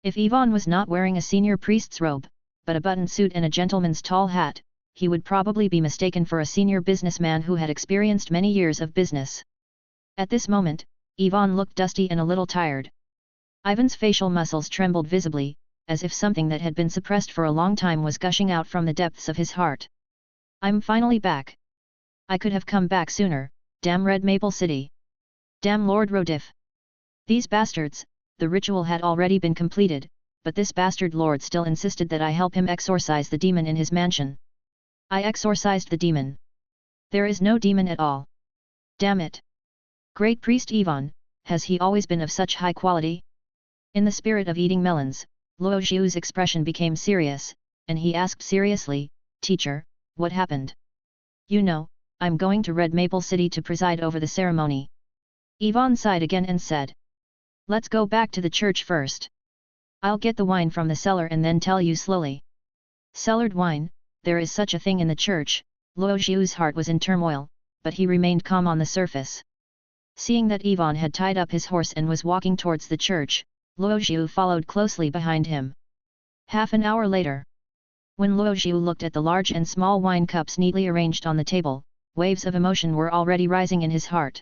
If Ivan was not wearing a senior priest's robe, but a button suit and a gentleman's tall hat, he would probably be mistaken for a senior businessman who had experienced many years of business. At this moment, Ivan looked dusty and a little tired. Ivan's facial muscles trembled visibly, as if something that had been suppressed for a long time was gushing out from the depths of his heart. I'm finally back. I could have come back sooner, damn Red Maple City. Damn Lord Rodif. These bastards. The ritual had already been completed, but this bastard lord still insisted that I help him exorcise the demon in his mansion. I exorcised the demon. There is no demon at all. Damn it. Great priest Ivan, has he always been of such high quality? In the spirit of eating melons, Luo Zhu's expression became serious, and he asked seriously, Teacher, what happened? You know, I'm going to Red Maple City to preside over the ceremony. Ivan sighed again and said. Let's go back to the church first. I'll get the wine from the cellar and then tell you slowly. Cellared wine, there is such a thing in the church. Luo Zhu's heart was in turmoil, but he remained calm on the surface. Seeing that Ivan had tied up his horse and was walking towards the church, Luo Zhu followed closely behind him. Half an hour later, when Luo Zhu looked at the large and small wine cups neatly arranged on the table, waves of emotion were already rising in his heart.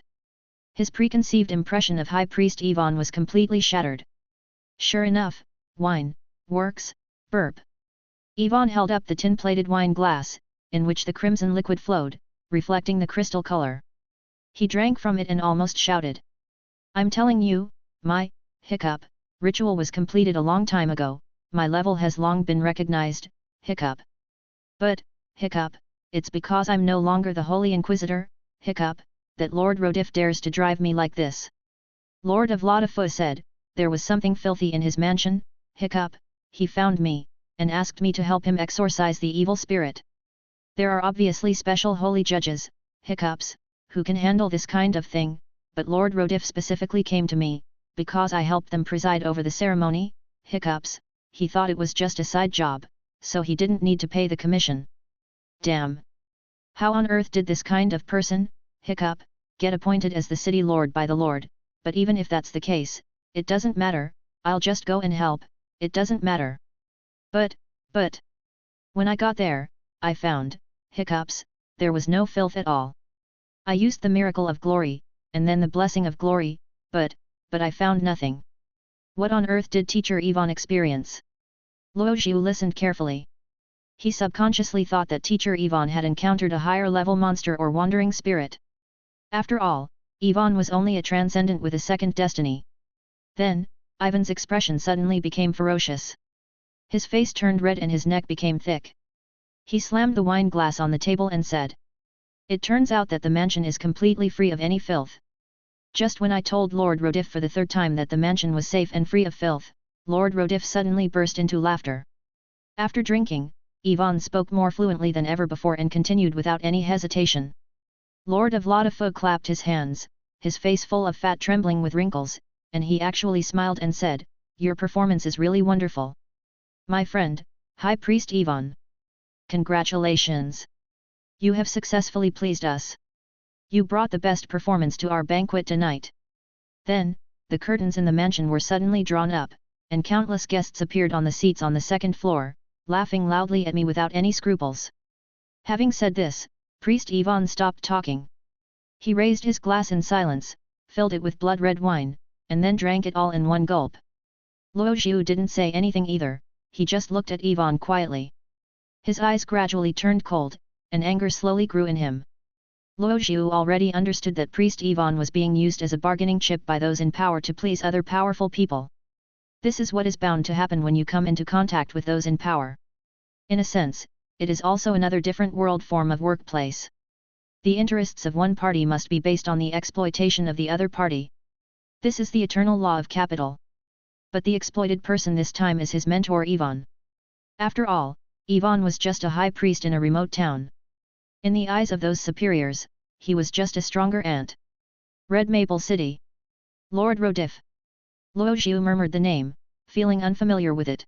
His preconceived impression of High Priest Ivan was completely shattered. Sure enough, wine works. Burp. Ivan held up the tin-plated wine glass, in which the crimson liquid flowed, reflecting the crystal color. He drank from it and almost shouted. I'm telling you, my hiccup ritual was completed a long time ago, my level has long been recognized, hiccup. But, hiccup, it's because I'm no longer the Holy Inquisitor, hiccup, that Lord Rodif dares to drive me like this. Lord of Laudafu said, there was something filthy in his mansion, hiccup, he found me, and asked me to help him exorcise the evil spirit. There are obviously special holy judges, hiccups, who can handle this kind of thing, but Lord Rodif specifically came to me, because I helped them preside over the ceremony, hiccups, he thought it was just a side job, so he didn't need to pay the commission. Damn! How on earth did this kind of person, hiccup, get appointed as the city lord by the Lord? But even if that's the case, it doesn't matter, I'll just go and help, it doesn't matter. But, when I got there, I found, hiccups, there was no filth at all. I used the miracle of glory, and then the blessing of glory, but I found nothing. What on earth did Teacher Ivan experience? Luo Zhu listened carefully. He subconsciously thought that Teacher Ivan had encountered a higher-level monster or wandering spirit. After all, Ivan was only a transcendent with a second destiny. Then, Ivan's expression suddenly became ferocious. His face turned red and his neck became thick. He slammed the wine glass on the table and said. It turns out that the mansion is completely free of any filth. Just when I told Lord Rodif for the third time that the mansion was safe and free of filth, Lord Rodif suddenly burst into laughter. After drinking, Ivan spoke more fluently than ever before and continued without any hesitation. Lord of Laudafu clapped his hands, his face full of fat trembling with wrinkles, and he actually smiled and said, Your performance is really wonderful. My friend, High Priest Ivan. Congratulations! You have successfully pleased us. You brought the best performance to our banquet tonight. Then, the curtains in the mansion were suddenly drawn up, and countless guests appeared on the seats on the second floor, laughing loudly at me without any scruples. Having said this, Priest Ivan stopped talking. He raised his glass in silence, filled it with blood-red wine, and then drank it all in one gulp. Luo Zhu didn't say anything either, he just looked at Ivan quietly. His eyes gradually turned cold, and anger slowly grew in him. Luo Zhu already understood that Priest Ivan was being used as a bargaining chip by those in power to please other powerful people. This is what is bound to happen when you come into contact with those in power. In a sense, it is also another different world form of workplace. The interests of one party must be based on the exploitation of the other party. This is the eternal law of capital. But the exploited person this time is his mentor Ivan. After all, Ivan was just a high priest in a remote town. In the eyes of those superiors, he was just a stronger ant. Red Maple City. Lord Rodif. Luo Xiu murmured the name, feeling unfamiliar with it.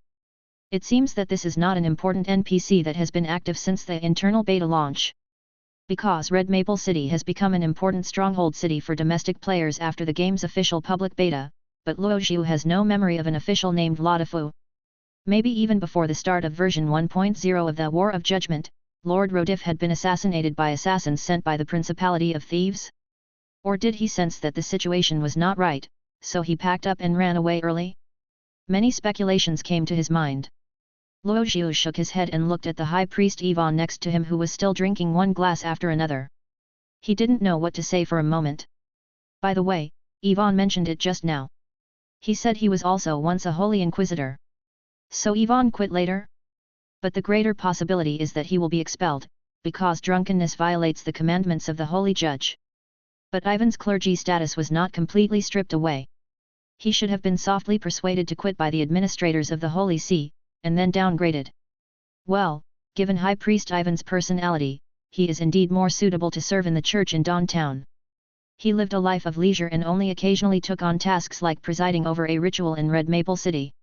It seems that this is not an important NPC that has been active since the internal beta launch. Because Red Maple City has become an important stronghold city for domestic players after the game's official public beta, but Luo Xiu has no memory of an official named Ladifu. Maybe even before the start of version 1.0 of the War of Judgment, Lord Rodif had been assassinated by assassins sent by the Principality of Thieves? Or did he sense that the situation was not right, so he packed up and ran away early? Many speculations came to his mind. Luo Xiu shook his head and looked at the high priest Yvonne next to him, who was still drinking one glass after another. He didn't know what to say for a moment. By the way, Yvonne mentioned it just now. He said he was also once a Holy Inquisitor. So Yvonne quit later? But the greater possibility is that he will be expelled, because drunkenness violates the commandments of the Holy Judge. But Ivan's clergy status was not completely stripped away. He should have been softly persuaded to quit by the administrators of the Holy See, and then downgraded. Well, given High Priest Ivan's personality, he is indeed more suitable to serve in the church in Dawntown. He lived a life of leisure and only occasionally took on tasks like presiding over a ritual in Red Maple City.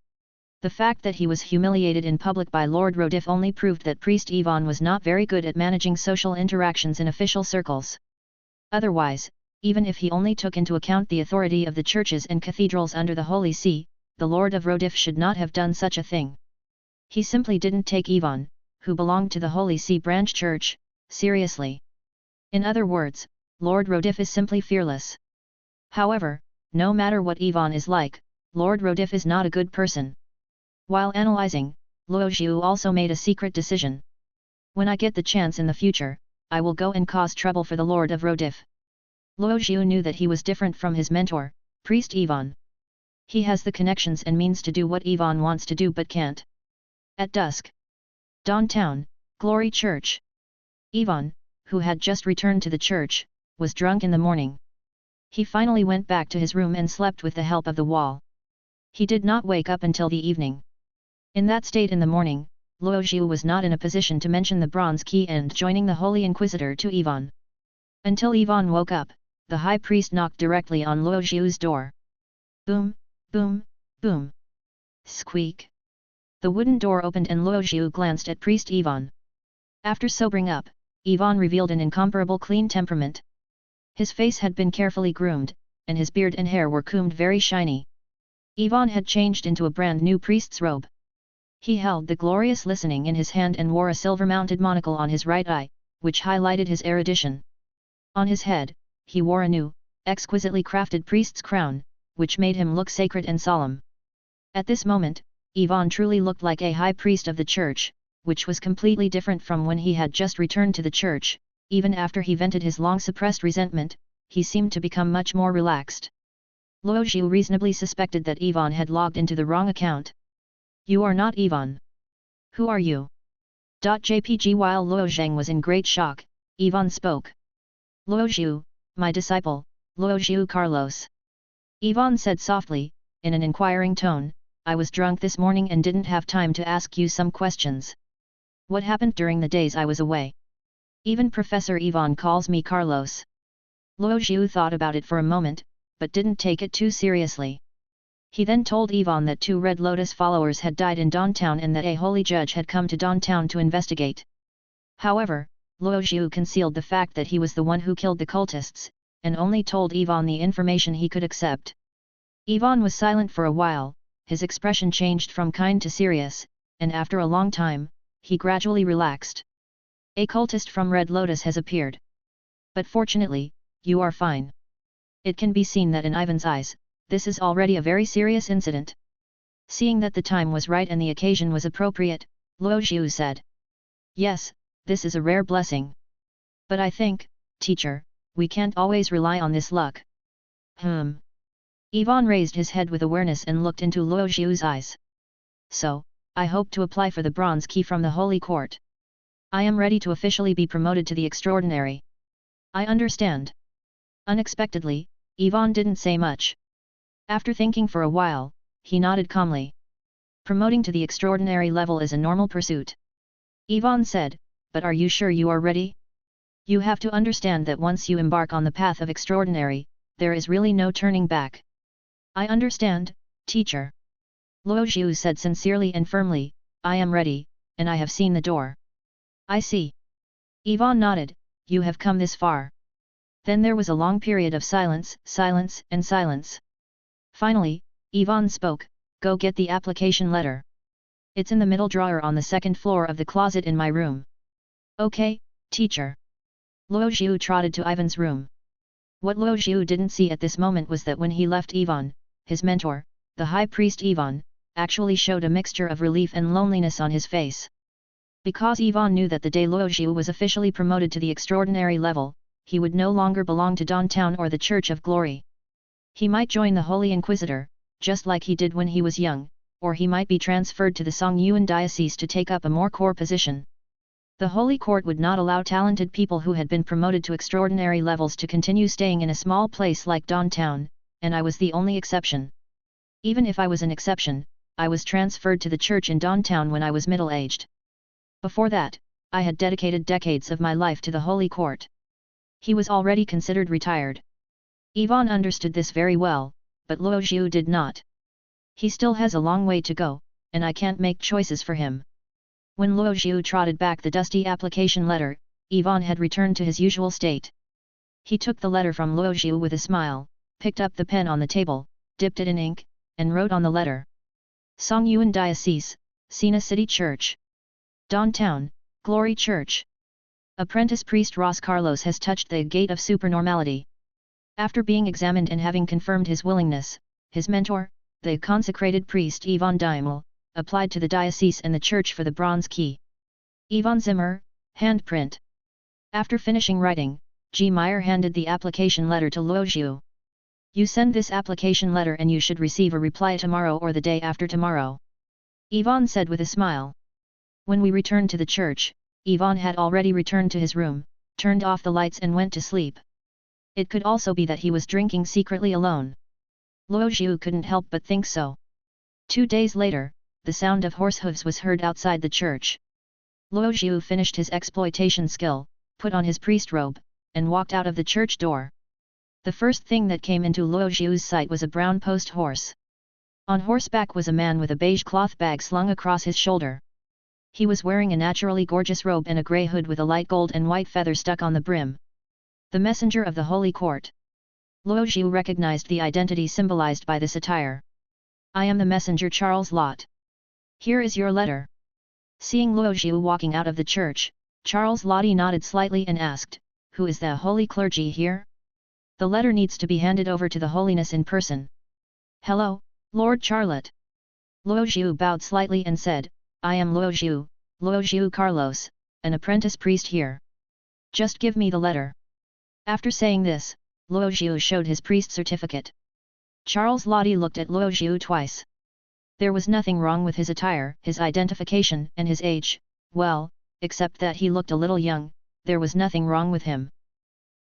The fact that he was humiliated in public by Lord Rodif only proved that Priest Yvonne was not very good at managing social interactions in official circles. Otherwise, even if he only took into account the authority of the churches and cathedrals under the Holy See, the Lord of Rodif should not have done such a thing. He simply didn't take Yvonne, who belonged to the Holy See branch church, seriously. In other words, Lord Rodif is simply fearless. However, no matter what Yvonne is like, Lord Rodif is not a good person. While analyzing, Luo Xiu also made a secret decision. When I get the chance in the future, I will go and cause trouble for the Lord of Rodif. Luo Xiu knew that he was different from his mentor, Priest Yvonne. He has the connections and means to do what Yvonne wants to do but can't. At dusk. Dawntown, Glory Church. Yvonne, who had just returned to the church, was drunk in the morning. He finally went back to his room and slept with the help of the wall. He did not wake up until the evening. In that state in the morning, Luo Xiu was not in a position to mention the bronze key and joining the Holy Inquisitor to Yvonne. Until Yvonne woke up, the high priest knocked directly on Luo Xiu's door. Boom, boom, boom. Squeak. The wooden door opened and Luo Xiu glanced at Priest Yvonne. After sobering up, Yvonne revealed an incomparable clean temperament. His face had been carefully groomed, and his beard and hair were combed very shiny. Yvonne had changed into a brand new priest's robe. He held the glorious listening in his hand and wore a silver-mounted monocle on his right eye, which highlighted his erudition. On his head, he wore a new, exquisitely crafted priest's crown, which made him look sacred and solemn. At this moment, Yvonne truly looked like a high priest of the church, which was completely different from when he had just returned to the church. Even after he vented his long-suppressed resentment, he seemed to become much more relaxed. Luo Xiu reasonably suspected that Yvonne had logged into the wrong account. You are not Yvonne. Who are you? JPG. While Luo Zheng was in great shock, Yvonne spoke. Luo Xiu, my disciple, Luo Xiu Carlos. Yvonne said softly, in an inquiring tone, I was drunk this morning and didn't have time to ask you some questions. What happened during the days I was away? Even Professor Yvonne calls me Carlos. Luo Xiu thought about it for a moment, but didn't take it too seriously. He then told Yvonne that 2 Red Lotus followers had died in Dawntown and that a holy judge had come to Dawntown to investigate. However, Luo Xiu concealed the fact that he was the one who killed the cultists, and only told Yvonne the information he could accept. Yvonne was silent for a while, his expression changed from kind to serious, and after a long time, he gradually relaxed. A cultist from Red Lotus has appeared. But fortunately, you are fine. It can be seen that in Ivan's eyes, this is already a very serious incident. Seeing that the time was right and the occasion was appropriate, Luo Xiu said. Yes, this is a rare blessing. But I think, teacher, we can't always rely on this luck. Yvonne raised his head with awareness and looked into Luo Xiu's eyes. So, I hope to apply for the bronze key from the Holy Court. I am ready to officially be promoted to the extraordinary. I understand. Unexpectedly, Yvonne didn't say much. After thinking for a while, he nodded calmly. Promoting to the extraordinary level is a normal pursuit. Yvonne said, but are you sure you are ready? You have to understand that once you embark on the path of extraordinary, there is really no turning back. I understand, teacher. Luo Zhu said sincerely and firmly, I am ready, and I have seen the door. I see. Yvonne nodded, you have come this far. Then there was a long period of silence, silence and silence. Finally, Yvonne spoke, go get the application letter. It's in the middle drawer on the second floor of the closet in my room. Okay, teacher. Luo Zhu trotted to Ivan's room. What Luo Zhu didn't see at this moment was that when he left Yvonne, his mentor, the high priest Yvonne, actually showed a mixture of relief and loneliness on his face. Because Yvonne knew that the day Luo Zhu was officially promoted to the extraordinary level, he would no longer belong to Downtown or the Church of Glory. He might join the Holy Inquisitor, just like he did when he was young, or he might be transferred to the Songyuan Diocese to take up a more core position. The Holy Court would not allow talented people who had been promoted to extraordinary levels to continue staying in a small place like Downtown, and I was the only exception. Even if I was an exception, I was transferred to the church in Downtown when I was middle-aged. Before that, I had dedicated decades of my life to the Holy Court. He was already considered retired. Yvonne understood this very well, but Luo Zhu did not. He still has a long way to go, and I can't make choices for him. When Luo Zhu trotted back the dusty application letter, Yvonne had returned to his usual state. He took the letter from Luo Zhu with a smile, picked up the pen on the table, dipped it in ink, and wrote on the letter. Songyuan Diocese, Sina City Church. Downtown, Glory Church. Apprentice priest Ros Carlos has touched the gate of supernormality. After being examined and having confirmed his willingness, his mentor, the consecrated priest Yvonne Daimel, applied to the diocese and the church for the bronze key. Yvonne Zimmer, handprint. After finishing writing, G. Meyer handed the application letter to Luo Zhu. You send this application letter and you should receive a reply tomorrow or the day after tomorrow. Yvonne said with a smile. When we returned to the church, Yvonne had already returned to his room, turned off the lights and went to sleep. It could also be that he was drinking secretly alone. Luo Zhu couldn't help but think so. 2 days later, the sound of horse hooves was heard outside the church. Luo Zhu finished his exploitation skill, put on his priest robe, and walked out of the church door. The first thing that came into Luo Zhu's sight was a brown post horse. On horseback was a man with a beige cloth bag slung across his shoulder. He was wearing a naturally gorgeous robe and a grey hood with a light gold and white feather stuck on the brim. The messenger of the Holy Court. Luo Zhu recognized the identity symbolized by this attire. I am the messenger Charles Lot. Here is your letter. Seeing Luo Zhu walking out of the church, Charles Lottie nodded slightly and asked, who is the holy clergy here? The letter needs to be handed over to the holiness in person. Hello, Lord Charlotte. Luo Zhu bowed slightly and said, I am Luo Zhu Carlos, an apprentice priest here. Just give me the letter. After saying this, Luo Zhu showed his priest certificate. Charles Lottie looked at Luo Zhu twice. There was nothing wrong with his attire, his identification and his age, well, except that he looked a little young, there was nothing wrong with him.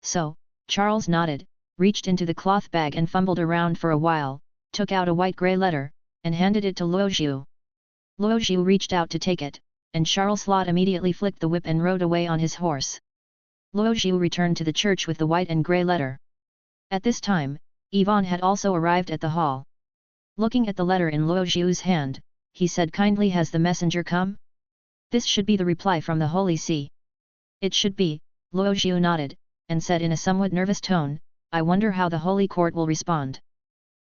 So, Charles nodded, reached into the cloth bag and fumbled around for a while, took out a white-grey letter, and handed it to Luo Zhu. Luo Zhu reached out to take it, and Charles Lot immediately flicked the whip and rode away on his horse. Luo Zhu returned to the church with the white and grey letter. At this time, Yvonne had also arrived at the hall. Looking at the letter in Luo Zhu's hand, he said kindly, has the messenger come? This should be the reply from the Holy See. It should be, Luo Zhu nodded, and said in a somewhat nervous tone, I wonder how the Holy Court will respond.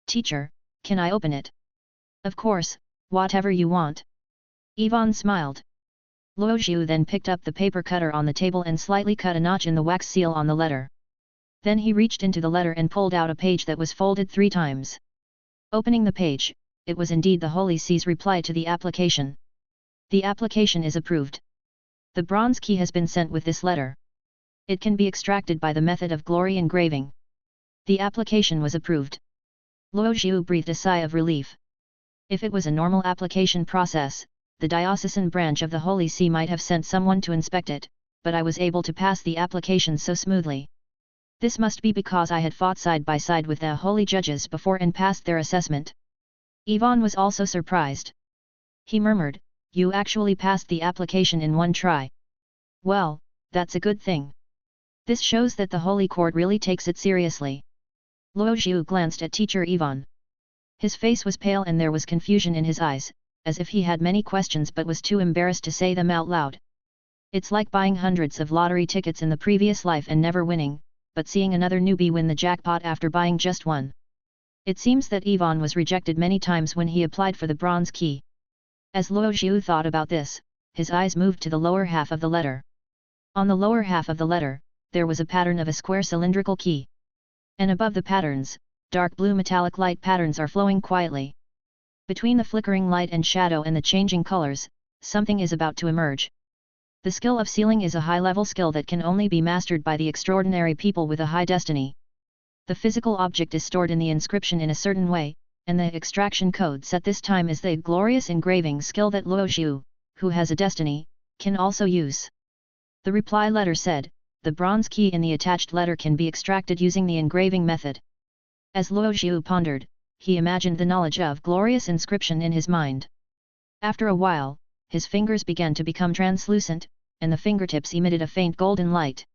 Teacher, can I open it? Of course, whatever you want. Yvonne smiled. Luo Zhu then picked up the paper cutter on the table and slightly cut a notch in the wax seal on the letter. Then he reached into the letter and pulled out a page that was folded 3 times. Opening the page, it was indeed the Holy See's reply to the application. The application is approved. The bronze key has been sent with this letter. It can be extracted by the method of glory engraving. The application was approved. Luo Zhu breathed a sigh of relief. If it was a normal application process, the diocesan branch of the Holy See might have sent someone to inspect it, but I was able to pass the application so smoothly. This must be because I had fought side by side with the holy judges before and passed their assessment. Yvonne was also surprised. He murmured, you actually passed the application in 1 try. Well, that's a good thing. This shows that the Holy Court really takes it seriously. Luo Zhu glanced at teacher Ivan. His face was pale and there was confusion in his eyes, as if he had many questions but was too embarrassed to say them out loud. It's like buying hundreds of lottery tickets in the previous life and never winning, but seeing another newbie win the jackpot after buying just one. It seems that Ivan was rejected many times when he applied for the bronze key. As Luo Zhu thought about this, his eyes moved to the lower half of the letter. On the lower half of the letter, there was a pattern of a square cylindrical key. And above the patterns, dark blue metallic light patterns are flowing quietly. Between the flickering light and shadow and the changing colors, something is about to emerge. The skill of sealing is a high-level skill that can only be mastered by the extraordinary people with a high destiny. The physical object is stored in the inscription in a certain way, and the extraction code set this time is the glorious engraving skill that Luo Zhu, who has a destiny, can also use. The reply letter said, the bronze key in the attached letter can be extracted using the engraving method. As Luo Zhu pondered, he imagined the knowledge of glorious inscription in his mind. After a while, his fingers began to become translucent, and the fingertips emitted a faint golden light.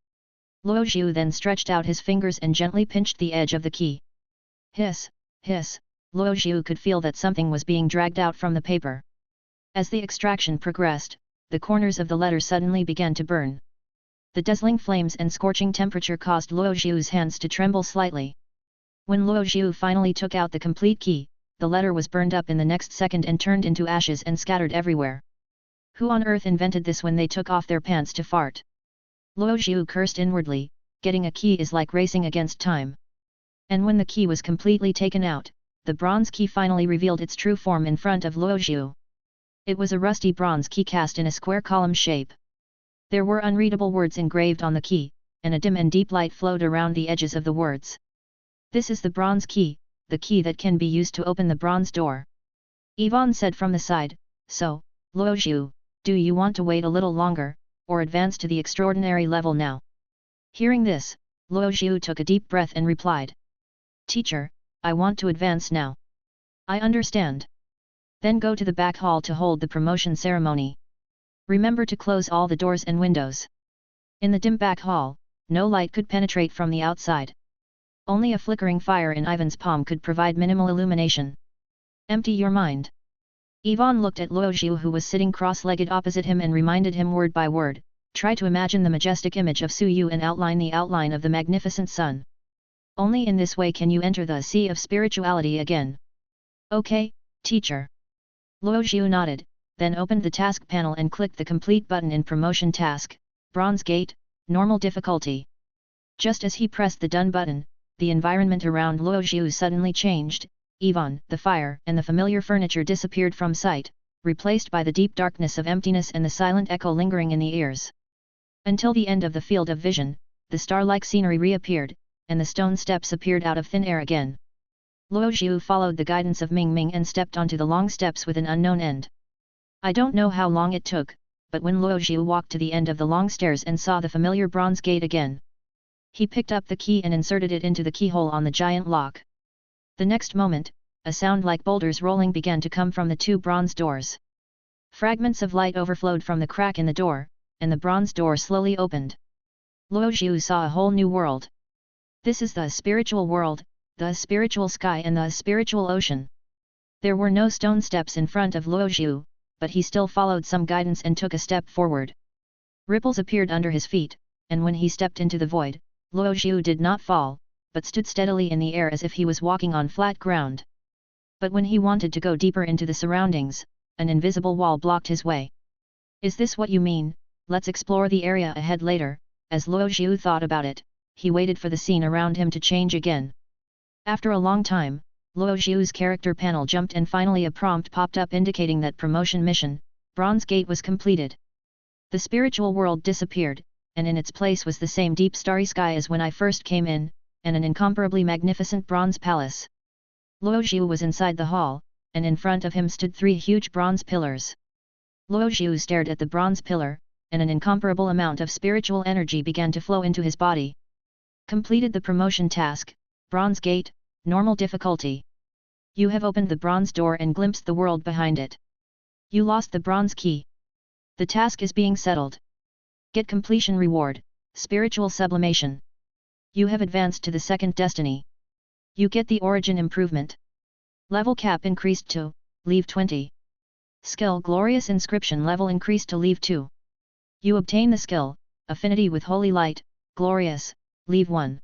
Luo Zhu then stretched out his fingers and gently pinched the edge of the key. Hiss, hiss, Luo Zhu could feel that something was being dragged out from the paper. As the extraction progressed, the corners of the letter suddenly began to burn. The dazzling flames and scorching temperature caused Luo Zhu's hands to tremble slightly. When Luo Zhu finally took out the complete key, the letter was burned up in the next second and turned into ashes and scattered everywhere. Who on earth invented this when they took off their pants to fart? Luo Zhu cursed inwardly, getting a key is like racing against time. And when the key was completely taken out, the bronze key finally revealed its true form in front of Luo Zhu. It was a rusty bronze key cast in a square column shape. There were unreadable words engraved on the key, and a dim and deep light flowed around the edges of the words. This is the bronze key, the key that can be used to open the bronze door. Ivan said from the side, so, Luo Zhu, do you want to wait a little longer, or advance to the extraordinary level now? Hearing this, Luo Zhu took a deep breath and replied. Teacher, I want to advance now. I understand. Then go to the back hall to hold the promotion ceremony. Remember to close all the doors and windows. In the dim back hall, no light could penetrate from the outside. Only a flickering fire in Ivan's palm could provide minimal illumination. Empty your mind. Ivan looked at Luo Zhu who was sitting cross-legged opposite him and reminded him word by word, try to imagine the majestic image of Su Yu and outline the outline of the magnificent sun. Only in this way can you enter the sea of spirituality again. Okay, teacher. Luo Zhu nodded, then opened the task panel and clicked the complete button in promotion task, bronze gate, normal difficulty. Just as he pressed the done button, the environment around Luo Zhu suddenly changed. Ivan, the fire and the familiar furniture disappeared from sight, replaced by the deep darkness of emptiness and the silent echo lingering in the ears. Until the end of the field of vision, the star-like scenery reappeared, and the stone steps appeared out of thin air again. Luo Zhu followed the guidance of Ming Ming and stepped onto the long steps with an unknown end. I don't know how long it took, but when Luo Zhu walked to the end of the long stairs and saw the familiar bronze gate again, he picked up the key and inserted it into the keyhole on the giant lock. The next moment, a sound like boulders rolling began to come from the two bronze doors. Fragments of light overflowed from the crack in the door, and the bronze door slowly opened. Luo Zhu saw a whole new world. This is the spiritual world, the spiritual sky and the spiritual ocean. There were no stone steps in front of Luo Zhu, but he still followed some guidance and took a step forward. Ripples appeared under his feet, and when he stepped into the void, Luo Zhu did not fall, but stood steadily in the air as if he was walking on flat ground. But when he wanted to go deeper into the surroundings, an invisible wall blocked his way. Is this what you mean? Let's explore the area ahead later. As Luo Zhu thought about it, he waited for the scene around him to change again. After a long time, Luo Zhu's character panel jumped and finally a prompt popped up indicating that promotion mission, Bronze Gate was completed. The spiritual world disappeared, and in its place was the same deep starry sky as when I first came in, and an incomparably magnificent bronze palace. Luo Zhu was inside the hall, and in front of him stood 3 huge bronze pillars. Luo Zhu stared at the bronze pillar, and an incomparable amount of spiritual energy began to flow into his body. Completed the promotion task, Bronze Gate, normal difficulty. You have opened the bronze door and glimpsed the world behind it. You lost the bronze key. The task is being settled. Get completion reward, spiritual sublimation. You have advanced to the second destiny. You get the origin improvement. Level cap increased to, leave 20. Skill Glorious Inscription level increased to leave 2. You obtain the skill, Affinity with Holy Light, Glorious, leave 1.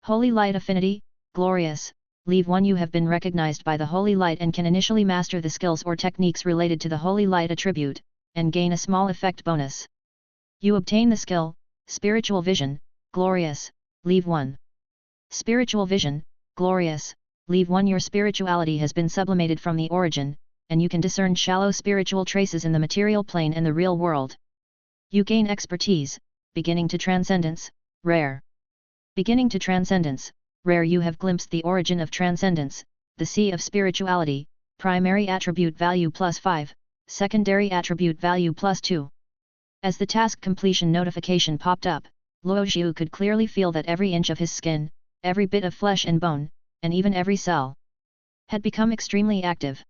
Holy Light Affinity, Glorious, leave 1. You have been recognized by the Holy Light and can initially master the skills or techniques related to the Holy Light attribute, and gain a small effect bonus. You obtain the skill, Spiritual Vision, Glorious, leave 1. Spiritual Vision, Glorious, leave 1. Your spirituality has been sublimated from the origin, and you can discern shallow spiritual traces in the material plane and the real world. You gain Expertise, Beginning to Transcendence, Rare. Beginning to Transcendence, Rare. You have glimpsed the origin of transcendence, the sea of spirituality, primary attribute value +5, secondary attribute value +2. As the task completion notification popped up, Luo Xiu could clearly feel that every inch of his skin, every bit of flesh and bone, and even every cell, had become extremely active.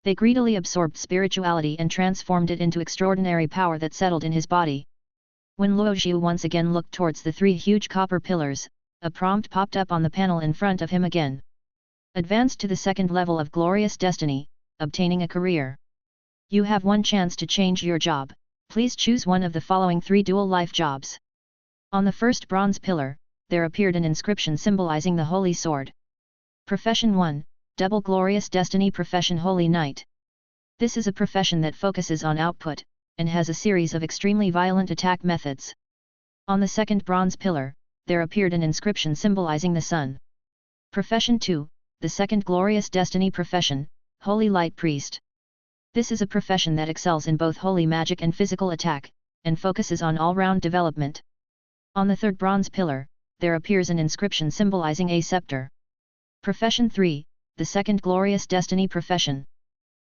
They greedily absorbed spirituality and transformed it into extraordinary power that settled in his body. When Luo Xiu once again looked towards the 3 huge copper pillars, a prompt popped up on the panel in front of him again. Advance to the 2nd level of Glorious Destiny, obtaining a career. You have 1 chance to change your job. Please choose one of the following 3 dual life jobs. On the first bronze pillar, there appeared an inscription symbolizing the Holy Sword. Profession 1, Double Glorious Destiny Profession Holy Knight. This is a profession that focuses on output, and has a series of extremely violent attack methods. On the 2nd bronze pillar, there appeared an inscription symbolizing the sun. Profession 2, the 2nd Glorious Destiny Profession, Holy Light Priest. This is a profession that excels in both holy magic and physical attack, and focuses on all-round development. On the 3rd bronze pillar, there appears an inscription symbolizing a scepter. Profession 3, the 2nd Glorious Destiny Profession.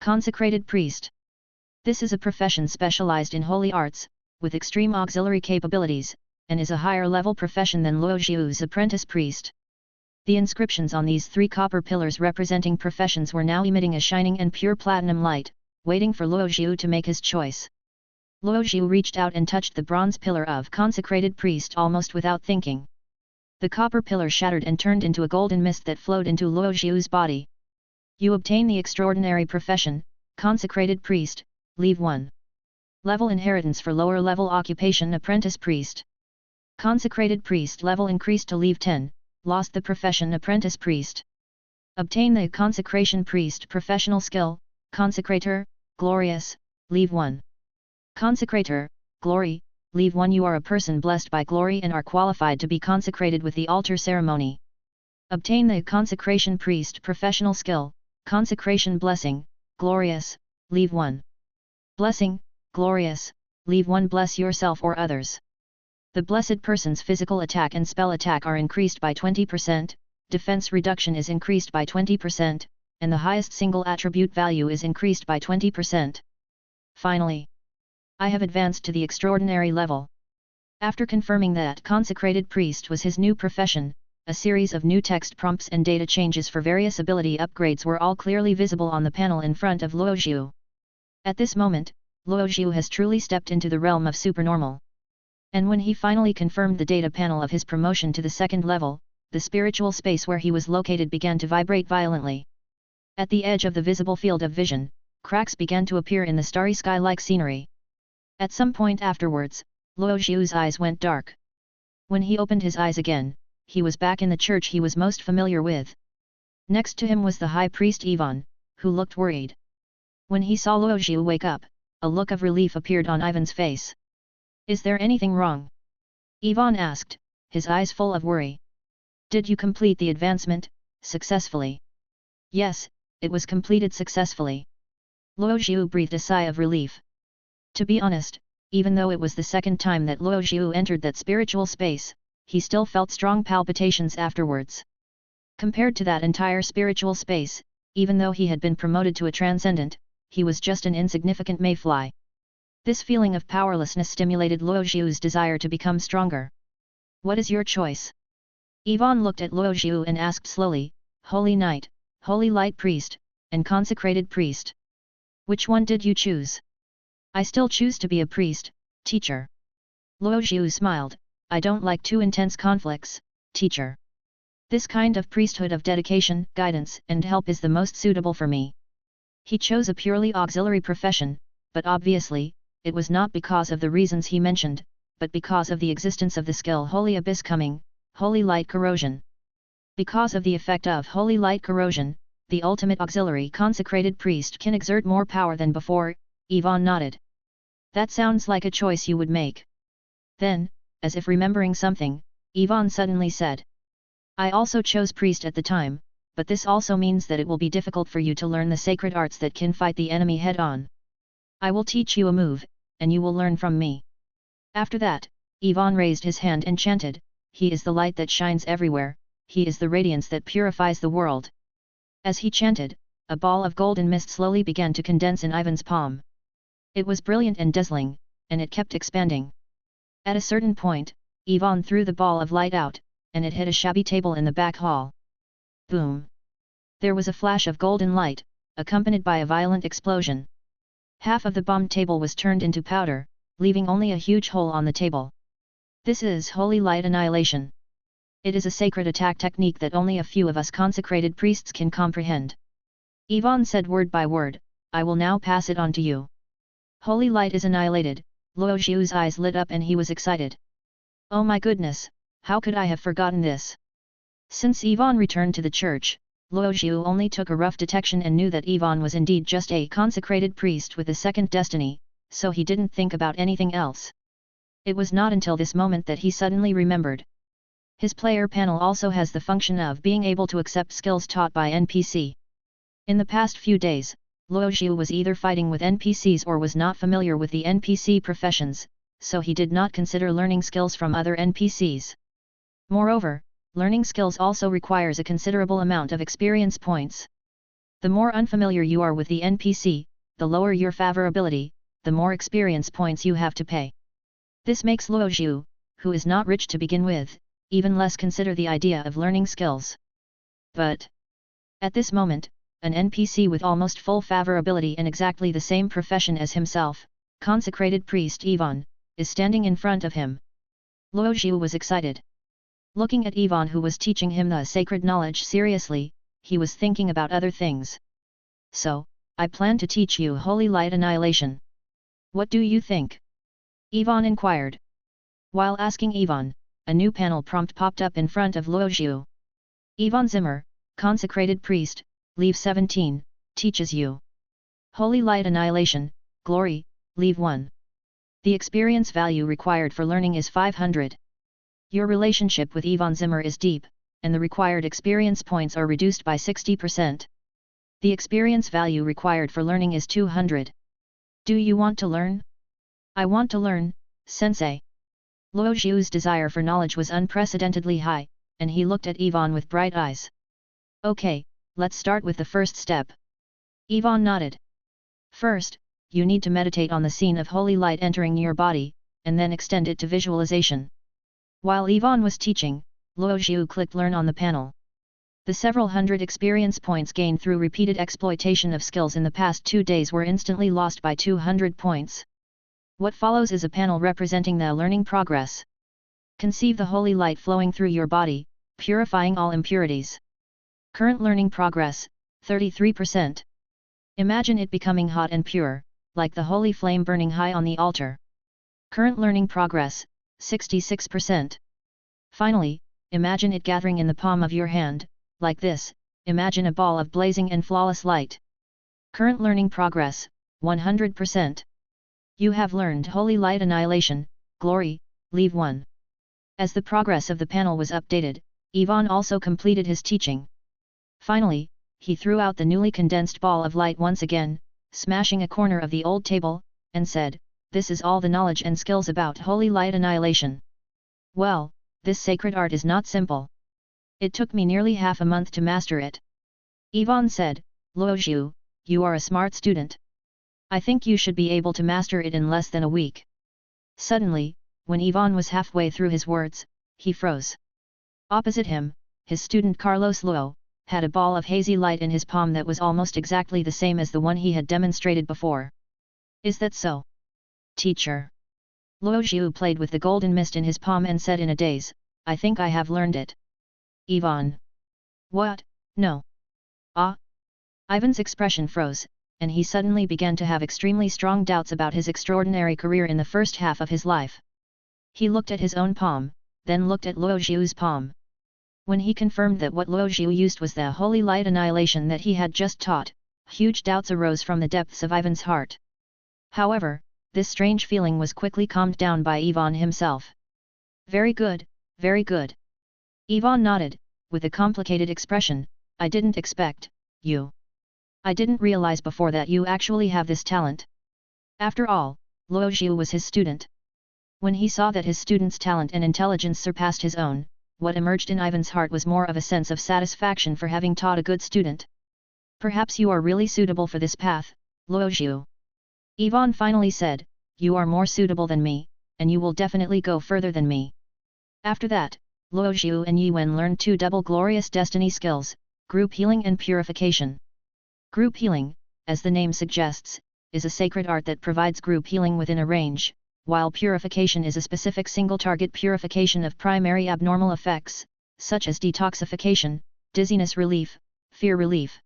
Consecrated Priest. This is a profession specialized in holy arts, with extreme auxiliary capabilities, and is a higher level profession than Luo Xiu's Apprentice Priest. The inscriptions on these 3 copper pillars representing professions were now emitting a shining and pure platinum light, waiting for Luo Xiu to make his choice. Luo Xiu reached out and touched the bronze pillar of Consecrated Priest almost without thinking. The copper pillar shattered and turned into a golden mist that flowed into Luo Xiu's body. You obtain the extraordinary profession, Consecrated Priest, leave 1. Level inheritance for lower level occupation Apprentice Priest. Consecrated Priest level increased to leave 10, lost the profession Apprentice Priest. Obtain the Consecration Priest professional skill, Consecrator, Glorious, leave 1. Consecrator, Glory, leave 1. You are a person blessed by glory and are qualified to be consecrated with the altar ceremony. Obtain the Consecration Priest professional skill, Consecration Blessing, Glorious, leave 1. Blessing, Glorious, leave 1. Bless yourself or others. The blessed person's physical attack and spell attack are increased by 20%, defense reduction is increased by 20%, and the highest single attribute value is increased by 20%. Finally, I have advanced to the extraordinary level. After confirming that Consecrated Priest was his new profession, a series of new text prompts and data changes for various ability upgrades were all clearly visible on the panel in front of Luo Xiu. At this moment, Luo Xiu has truly stepped into the realm of supernormal. And when he finally confirmed the data panel of his promotion to the 2nd level, the spiritual space where he was located began to vibrate violently. At the edge of the visible field of vision, cracks began to appear in the starry sky-like scenery. At some point afterwards, Luo Xiu's eyes went dark. When he opened his eyes again, he was back in the church he was most familiar with. Next to him was the high priest Ivan, who looked worried. When he saw Luo Xiu wake up, a look of relief appeared on Ivan's face. Is there anything wrong? Ivan asked, his eyes full of worry. Did you complete the advancement, successfully? Yes, it was completed successfully. Luo Xiu breathed a sigh of relief. To be honest, even though it was the 2nd time that Luo Xiu entered that spiritual space, he still felt strong palpitations afterwards. Compared to that entire spiritual space, even though he had been promoted to a transcendent, he was just an insignificant mayfly. This feeling of powerlessness stimulated Luo Xiu's desire to become stronger. What is your choice? Ivan looked at Luo Xiu and asked slowly, Holy Knight, Holy Light Priest, and Consecrated Priest. Which one did you choose? I still choose to be a priest, teacher. Luo Xiu smiled, I don't like too intense conflicts, teacher. This kind of priesthood of dedication, guidance, and help is the most suitable for me. He chose a purely auxiliary profession, but obviously, it was not because of the reasons he mentioned, but because of the existence of the skill Holy Abyss coming, Holy Light Corrosion. Because of the effect of Holy Light Corrosion, the ultimate auxiliary consecrated priest can exert more power than before. Ivan nodded. That sounds like a choice you would make. Then, as if remembering something, Ivan suddenly said. I also chose priest at the time, but this also means that it will be difficult for you to learn the sacred arts that can fight the enemy head-on. I will teach you a move, and you will learn from me. After that, Ivan raised his hand and chanted, He is the light that shines everywhere, He is the radiance that purifies the world. As he chanted, a ball of golden mist slowly began to condense in Ivan's palm. It was brilliant and dazzling, and it kept expanding. At a certain point, Ivan threw the ball of light out, and it hit a shabby table in the back hall. Boom! There was a flash of golden light, accompanied by a violent explosion. Half of the bombed table was turned into powder, leaving only a huge hole on the table. This is Holy Light Annihilation. It is a sacred attack technique that only a few of us consecrated priests can comprehend. Ivan said word by word, I will now pass it on to you. Holy light is annihilated. Luo Xiu's eyes lit up and he was excited. Oh my goodness, how could I have forgotten this? Since Ivan returned to the church, Luo Xiu only took a rough detection and knew that Ivan was indeed just a consecrated priest with a second destiny, so he didn't think about anything else. It was not until this moment that he suddenly remembered. His player panel also has the function of being able to accept skills taught by NPC. In the past few days, Luo Xiu was either fighting with NPCs or was not familiar with the NPC professions, so he did not consider learning skills from other NPCs. Moreover, learning skills also requires a considerable amount of experience points. The more unfamiliar you are with the NPC, the lower your favorability, the more experience points you have to pay. This makes Luo Xiu, who is not rich to begin with, even less consider the idea of learning skills. But at this moment, an NPC with almost full favorability and exactly the same profession as himself, consecrated priest Ivan, is standing in front of him. Luo Xiu was excited. Looking at Ivan who was teaching him the sacred knowledge seriously, he was thinking about other things. So, I plan to teach you Holy Light Annihilation. What do you think? Ivan inquired. While asking Ivan, a new panel prompt popped up in front of Luo Xiu. Ivan Zimmer, consecrated priest, Leave 17, teaches you Holy Light Annihilation, Glory, Leave 1. The experience value required for learning is 500. Your relationship with Ivan Zimmer is deep, and the required experience points are reduced by 60%. The experience value required for learning is 200. Do you want to learn? I want to learn, Sensei. Luo Xiu's desire for knowledge was unprecedentedly high, and he looked at Ivan with bright eyes. Okay, let's start with the first step. Ivan nodded. First, you need to meditate on the scene of holy light entering your body, and then extend it to visualization. While Ivan was teaching, Luo Xiu clicked Learn on the panel. The several hundred experience points gained through repeated exploitation of skills in the past 2 days were instantly lost by 200 points. What follows is a panel representing the learning progress. Conceive the holy light flowing through your body, purifying all impurities. Current learning progress, 33%. Imagine it becoming hot and pure, like the holy flame burning high on the altar. Current learning progress, 66%. Finally, imagine it gathering in the palm of your hand, like this, imagine a ball of blazing and flawless light. Current learning progress, 100%. You have learned Holy Light Annihilation, Glory, Leave 1. As the progress of the panel was updated, Ivan also completed his teaching. Finally, he threw out the newly condensed ball of light once again, smashing a corner of the old table, and said, This is all the knowledge and skills about Holy Light Annihilation. Well, this sacred art is not simple. It took me nearly half a month to master it. Ivan said, Luo Xiu, you are a smart student. I think you should be able to master it in less than a week. Suddenly, when Ivan was halfway through his words, he froze. Opposite him, his student Carlos Luo had a ball of hazy light in his palm that was almost exactly the same as the one he had demonstrated before. Is that so? Teacher. Luo Xiu played with the golden mist in his palm and said in a daze, I think I have learned it. Ivan. What? No. Ah? Ivan's expression froze, and he suddenly began to have extremely strong doubts about his extraordinary career in the first half of his life. He looked at his own palm, then looked at Luo Zhu's palm. When he confirmed that what Luo Zhu used was the holy light annihilation that he had just taught, huge doubts arose from the depths of Ivan's heart. However, this strange feeling was quickly calmed down by Ivan himself. Very good, very good. Ivan nodded, with a complicated expression. I didn't expect you. I didn't realize before that you actually have this talent. After all, Luo Zhu was his student. When he saw that his student's talent and intelligence surpassed his own, what emerged in Ivan's heart was more of a sense of satisfaction for having taught a good student. Perhaps you are really suitable for this path, Luo Zhu. Ivan finally said, you are more suitable than me, and you will definitely go further than me. After that, Luo Zhu and Yi Wen learned two double glorious destiny skills, group healing and purification. Group healing, as the name suggests, is a sacred art that provides group healing within a range, while purification is a specific single-target purification of primary abnormal effects, such as detoxification, dizziness relief, fear relief.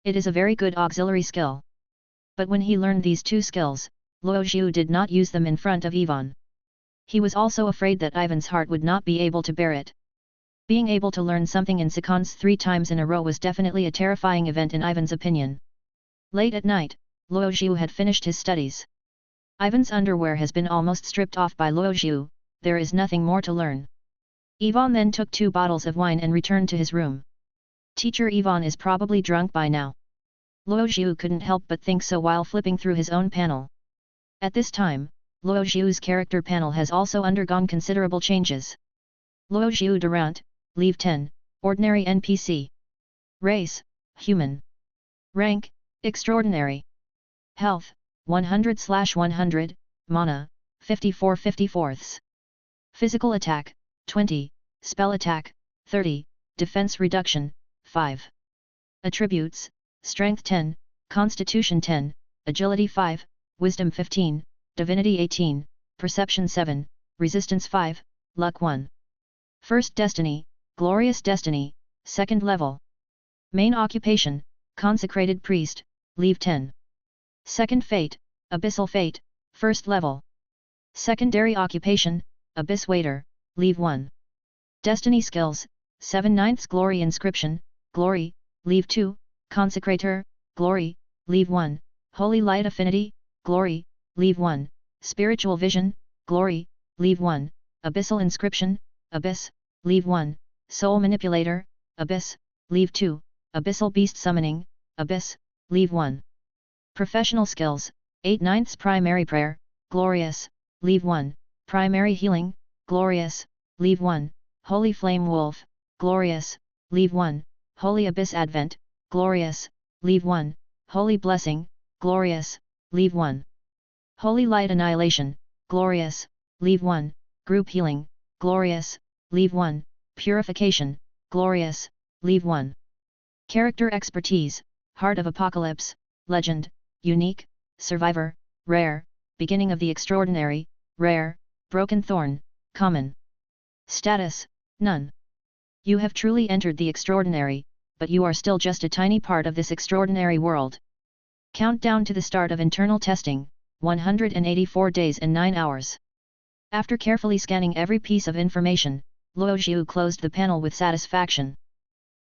It is a very good auxiliary skill. But when he learned these two skills, Luo Zhu did not use them in front of Ivan. He was also afraid that Ivan's heart would not be able to bear it. Being able to learn something in seconds 3 times in a row was definitely a terrifying event in Ivan's opinion. Late at night, Luo Zhu had finished his studies. Ivan's underwear has been almost stripped off by Luo Zhu, there is nothing more to learn. Ivan then took 2 bottles of wine and returned to his room. Teacher Ivan is probably drunk by now. Luo Zhu couldn't help but think so while flipping through his own panel. At this time, Luo Zhu's character panel has also undergone considerable changes. Luo Zhu Durant, Leave 10, Ordinary NPC. Race, Human. Rank, Extraordinary. Health, 100/100, Mana, 54/54. Physical attack, 20, Spell attack, 30, Defense reduction, 5. Attributes, Strength 10, Constitution 10, Agility 5, Wisdom 15, Divinity 18, Perception 7, Resistance 5, Luck 1. First Destiny, Glorious Destiny, Second Level. Main Occupation, Consecrated Priest, Leave 10. Second Fate, Abyssal Fate, First Level. Secondary Occupation, Abyss Waiter, Leave 1. Destiny Skills, 7/9 Glory Inscription, Glory, Leave 2, Consecrator, Glory, Leave 1, Holy Light Affinity, Glory, Leave 1, Spiritual Vision, Glory, Leave 1, Abyssal Inscription, Abyss, Leave 1, Soul Manipulator, Abyss, Leave 2, Abyssal Beast Summoning, Abyss, Leave 1. Professional Skills, 8/9 Primary Prayer, Glorious, Leave 1, Primary Healing, Glorious, Leave 1, Holy Flame Wolf, Glorious, Leave 1, Holy Abyss Advent, Glorious, Leave 1, Holy Blessing, Glorious, Leave 1. Holy Light Annihilation, Glorious, Leave 1, Group Healing, Glorious, Leave 1, Purification, Glorious, Leave 1. Character Expertise, Heart of Apocalypse, Legend, Unique, Survivor, Rare, Beginning of the Extraordinary, Rare, Broken Thorn, Common. Status, None. You have truly entered the extraordinary, but you are still just a tiny part of this extraordinary world. Countdown to the start of internal testing, 184 days and 9 hours. After carefully scanning every piece of information, Luo Zhu closed the panel with satisfaction.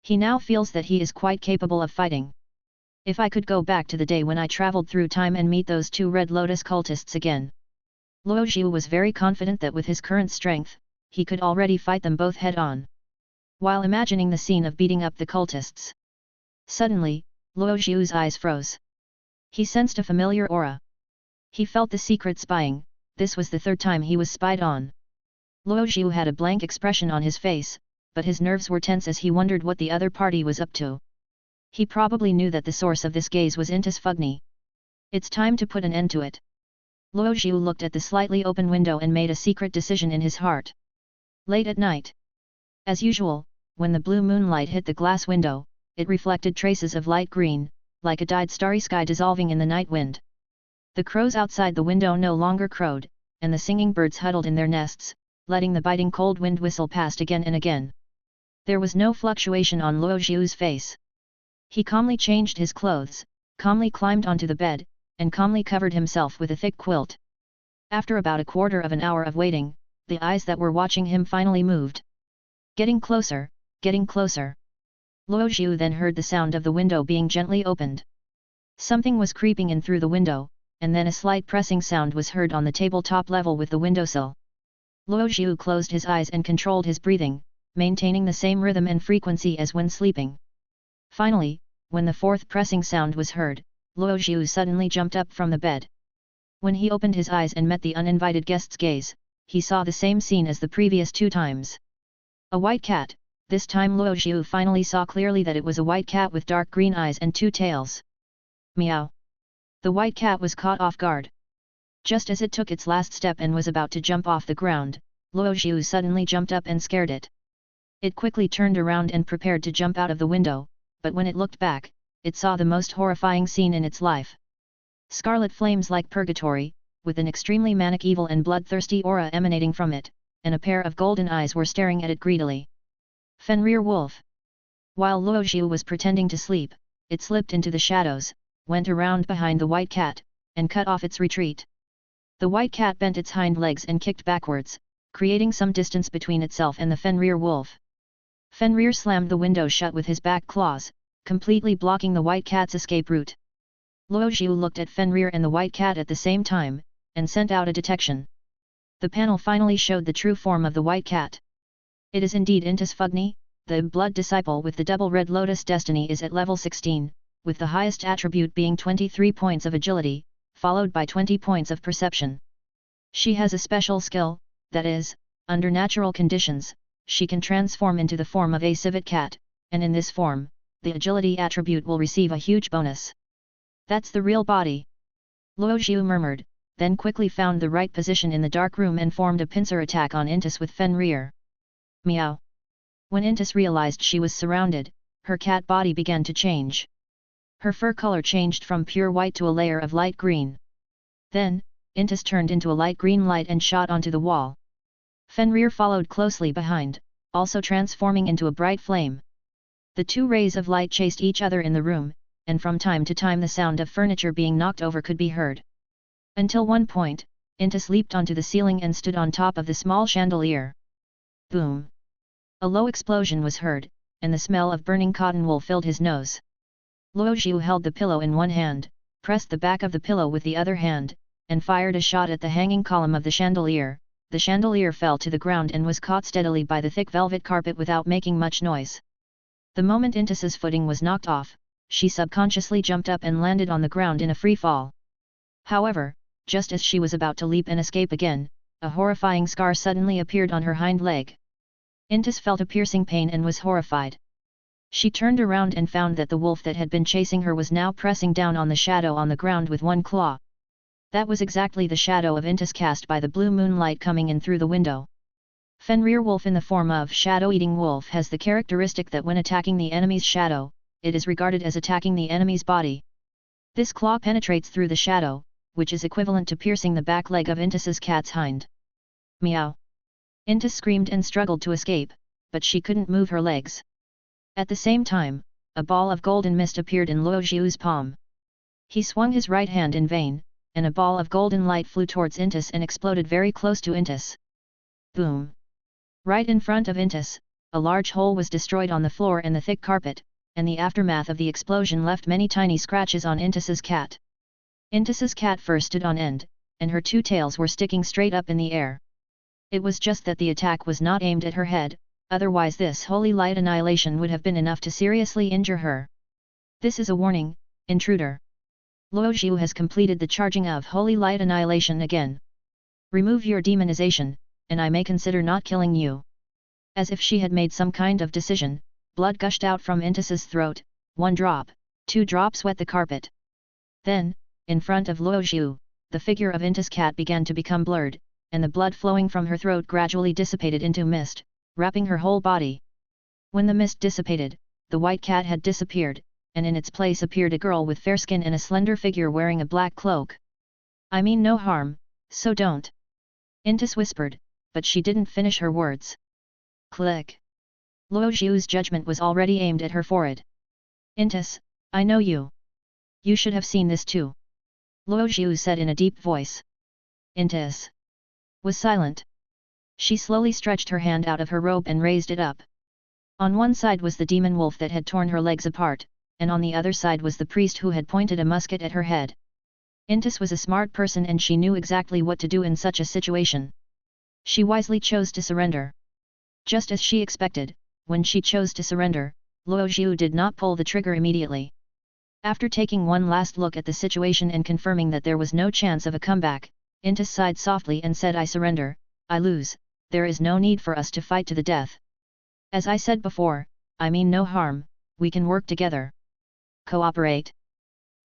He now feels that he is quite capable of fighting. If I could go back to the day when I traveled through time and meet those 2 Red Lotus cultists again. Luo Zhu was very confident that with his current strength, he could already fight them both head-on. While imagining the scene of beating up the cultists. Suddenly, Luo Zhu's eyes froze. He sensed a familiar aura. He felt the secret spying, this was the 3rd time he was spied on. Luo Zhu had a blank expression on his face, but his nerves were tense as he wondered what the other party was up to. He probably knew that the source of this gaze was Intis Fugni. It's time to put an end to it. Luo Zhu looked at the slightly open window and made a secret decision in his heart. Late at night. As usual, when the blue moonlight hit the glass window, it reflected traces of light green, like a dyed starry sky dissolving in the night wind. The crows outside the window no longer crowed, and the singing birds huddled in their nests, letting the biting cold wind whistle past again and again. There was no fluctuation on Luo Zhu's face. He calmly changed his clothes, calmly climbed onto the bed, and calmly covered himself with a thick quilt. After about a quarter of an hour of waiting, the eyes that were watching him finally moved. Getting closer, getting closer. Luo Zhu then heard the sound of the window being gently opened. Something was creeping in through the window, and then a slight pressing sound was heard on the tabletop level with the windowsill. Luo Zhu closed his eyes and controlled his breathing, maintaining the same rhythm and frequency as when sleeping. Finally, when the fourth pressing sound was heard, Luo Zhu suddenly jumped up from the bed. When he opened his eyes and met the uninvited guest's gaze, he saw the same scene as the previous 2 times. A white cat. This time Luo Zhu finally saw clearly that it was a white cat with dark green eyes and 2 tails. Meow. The white cat was caught off guard. Just as it took its last step and was about to jump off the ground, Luo Zhu suddenly jumped up and scared it. It quickly turned around and prepared to jump out of the window, but when it looked back, it saw the most horrifying scene in its life. Scarlet flames like purgatory, with an extremely manic evil and bloodthirsty aura emanating from it, and a pair of golden eyes were staring at it greedily. Fenrir Wolf. While Luo Zhu was pretending to sleep, it slipped into the shadows, went around behind the white cat, and cut off its retreat. The white cat bent its hind legs and kicked backwards, creating some distance between itself and the Fenrir Wolf. Fenrir slammed the window shut with his back claws, completely blocking the white cat's escape route. Luo Zhu looked at Fenrir and the white cat at the same time, and sent out a detection. The panel finally showed the true form of the white cat. It is indeed Intis Fugni, the blood disciple with the double red lotus destiny is at level 16, with the highest attribute being 23 points of agility, followed by 20 points of perception. She has a special skill, that is, under natural conditions, she can transform into the form of a civet cat, and in this form, the agility attribute will receive a huge bonus. That's the real body. Luo Zhu murmured, then quickly found the right position in the dark room and formed a pincer attack on Intis with Fenrir. Meow. When Intis realized she was surrounded, her cat body began to change. Her fur color changed from pure white to a layer of light green. Then, Intis turned into a light green light and shot onto the wall. Fenrir followed closely behind, also transforming into a bright flame. The 2 rays of light chased each other in the room, and from time to time the sound of furniture being knocked over could be heard. Until one point, Intis leaped onto the ceiling and stood on top of the small chandelier. Boom! A low explosion was heard, and the smell of burning cotton wool filled his nose. Luo Zhu held the pillow in one hand, pressed the back of the pillow with the other hand, and fired a shot at the hanging column of the chandelier. The chandelier fell to the ground and was caught steadily by the thick velvet carpet without making much noise. The moment Intis's footing was knocked off, she subconsciously jumped up and landed on the ground in a free fall. However, just as she was about to leap and escape again, a horrifying scar suddenly appeared on her hind leg. Intis felt a piercing pain and was horrified. She turned around and found that the wolf that had been chasing her was now pressing down on the shadow on the ground with one claw. That was exactly the shadow of Intis cast by the blue moonlight coming in through the window. Fenrir Wolf in the form of shadow-eating wolf has the characteristic that when attacking the enemy's shadow, it is regarded as attacking the enemy's body. This claw penetrates through the shadow, which is equivalent to piercing the back leg of Intis's cat's hind. Meow! Intis screamed and struggled to escape, but she couldn't move her legs. At the same time, a ball of golden mist appeared in Luo Zhu's palm. He swung his right hand in vain, and a ball of golden light flew towards Intis and exploded very close to Intis. Boom! Right in front of Intis, a large hole was destroyed on the floor and the thick carpet, and the aftermath of the explosion left many tiny scratches on Intis's cat. Intis's cat fur stood on end, and her 2 tails were sticking straight up in the air. It was just that the attack was not aimed at her head, otherwise this holy light annihilation would have been enough to seriously injure her. This is a warning, intruder. Luo Zhu has completed the charging of Holy Light Annihilation again. Remove your demonization, and I may consider not killing you. As if she had made some kind of decision, blood gushed out from Intis's throat, 1 drop, 2 drops wet the carpet. Then, in front of Luo Zhu, the figure of Intis cat began to become blurred, and the blood flowing from her throat gradually dissipated into mist, wrapping her whole body. When the mist dissipated, the white cat had disappeared, and in its place appeared a girl with fair skin and a slender figure wearing a black cloak. I mean no harm, so don't. Intis whispered, but she didn't finish her words. Click. Luo Zhu's judgment was already aimed at her forehead. Intis, I know you. You should have seen this too. Luo Zhu said in a deep voice. Intis was silent. She slowly stretched her hand out of her robe and raised it up. On one side was the demon wolf that had torn her legs apart, and on the other side was the priest who had pointed a musket at her head. Intis was a smart person and she knew exactly what to do in such a situation. She wisely chose to surrender. Just as she expected, when she chose to surrender, Luo Zhu did not pull the trigger immediately. After taking one last look at the situation and confirming that there was no chance of a comeback, Intis sighed softly and said, I surrender, I lose, there is no need for us to fight to the death. As I said before, I mean no harm, we can work together. Cooperate?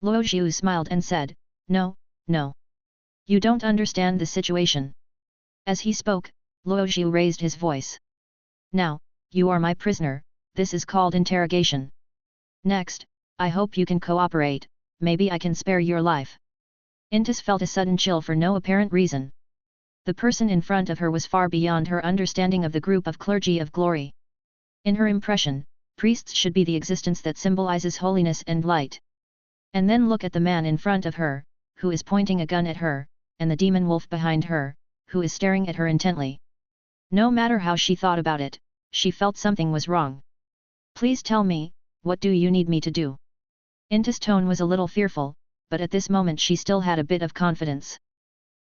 Luo Zhu smiled and said, No, no. You don't understand the situation. As he spoke, Luo Zhu raised his voice. Now, you are my prisoner, this is called interrogation. Next, I hope you can cooperate, maybe I can spare your life. Intis felt a sudden chill for no apparent reason. The person in front of her was far beyond her understanding of the group of clergy of glory. In her impression, priests should be the existence that symbolizes holiness and light. And then look at the man in front of her, who is pointing a gun at her, and the demon wolf behind her, who is staring at her intently. No matter how she thought about it, she felt something was wrong. Please tell me, what do you need me to do? Intis' tone was a little fearful, but at this moment she still had a bit of confidence.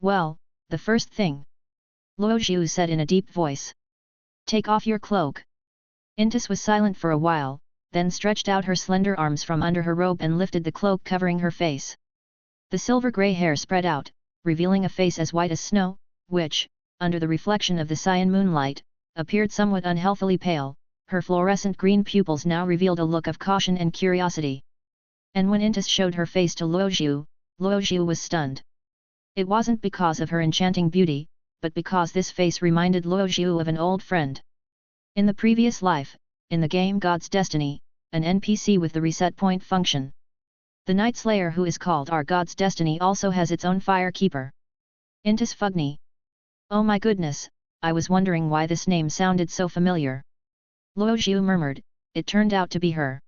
Well, the first thing. Luo Zhu said in a deep voice. Take off your cloak. Intis was silent for a while, then stretched out her slender arms from under her robe and lifted the cloak covering her face. The silver-grey hair spread out, revealing a face as white as snow, which, under the reflection of the cyan moonlight, appeared somewhat unhealthily pale. Her fluorescent green pupils now revealed a look of caution and curiosity. And when Intis showed her face to Luo Zhu was stunned. It wasn't because of her enchanting beauty, but because this face reminded Luo Zhu of an old friend. In the previous life, in the game God's Destiny, an NPC with the reset point function. The Night Slayer who is called our God's Destiny also has its own fire keeper. Intis Fugni. Oh my goodness, I was wondering why this name sounded so familiar. Luo Zhu murmured, it turned out to be her.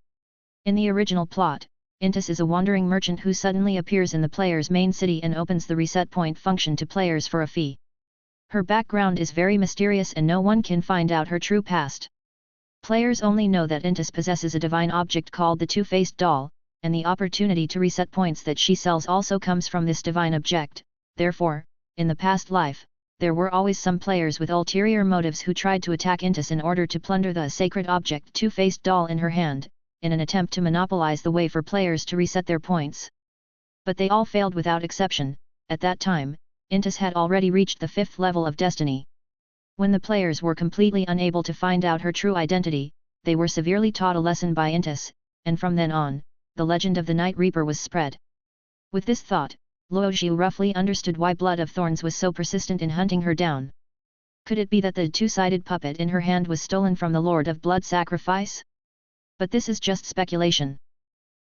In the original plot, Intis is a wandering merchant who suddenly appears in the player's main city and opens the reset point function to players for a fee. Her background is very mysterious and no one can find out her true past. Players only know that Intis possesses a divine object called the Two-Faced Doll, and the opportunity to reset points that she sells also comes from this divine object. Therefore, in the past life, there were always some players with ulterior motives who tried to attack Intis in order to plunder the sacred object Two-Faced Doll in her hand, in an attempt to monopolize the way for players to reset their points. But they all failed without exception. At that time, Intis had already reached the 5th level of destiny. When the players were completely unable to find out her true identity, they were severely taught a lesson by Intis, and from then on, the legend of the Night Reaper was spread. With this thought, Luo Zhu roughly understood why Blood of Thorns was so persistent in hunting her down. Could it be that the two-sided puppet in her hand was stolen from the Lord of Blood Sacrifice? But this is just speculation.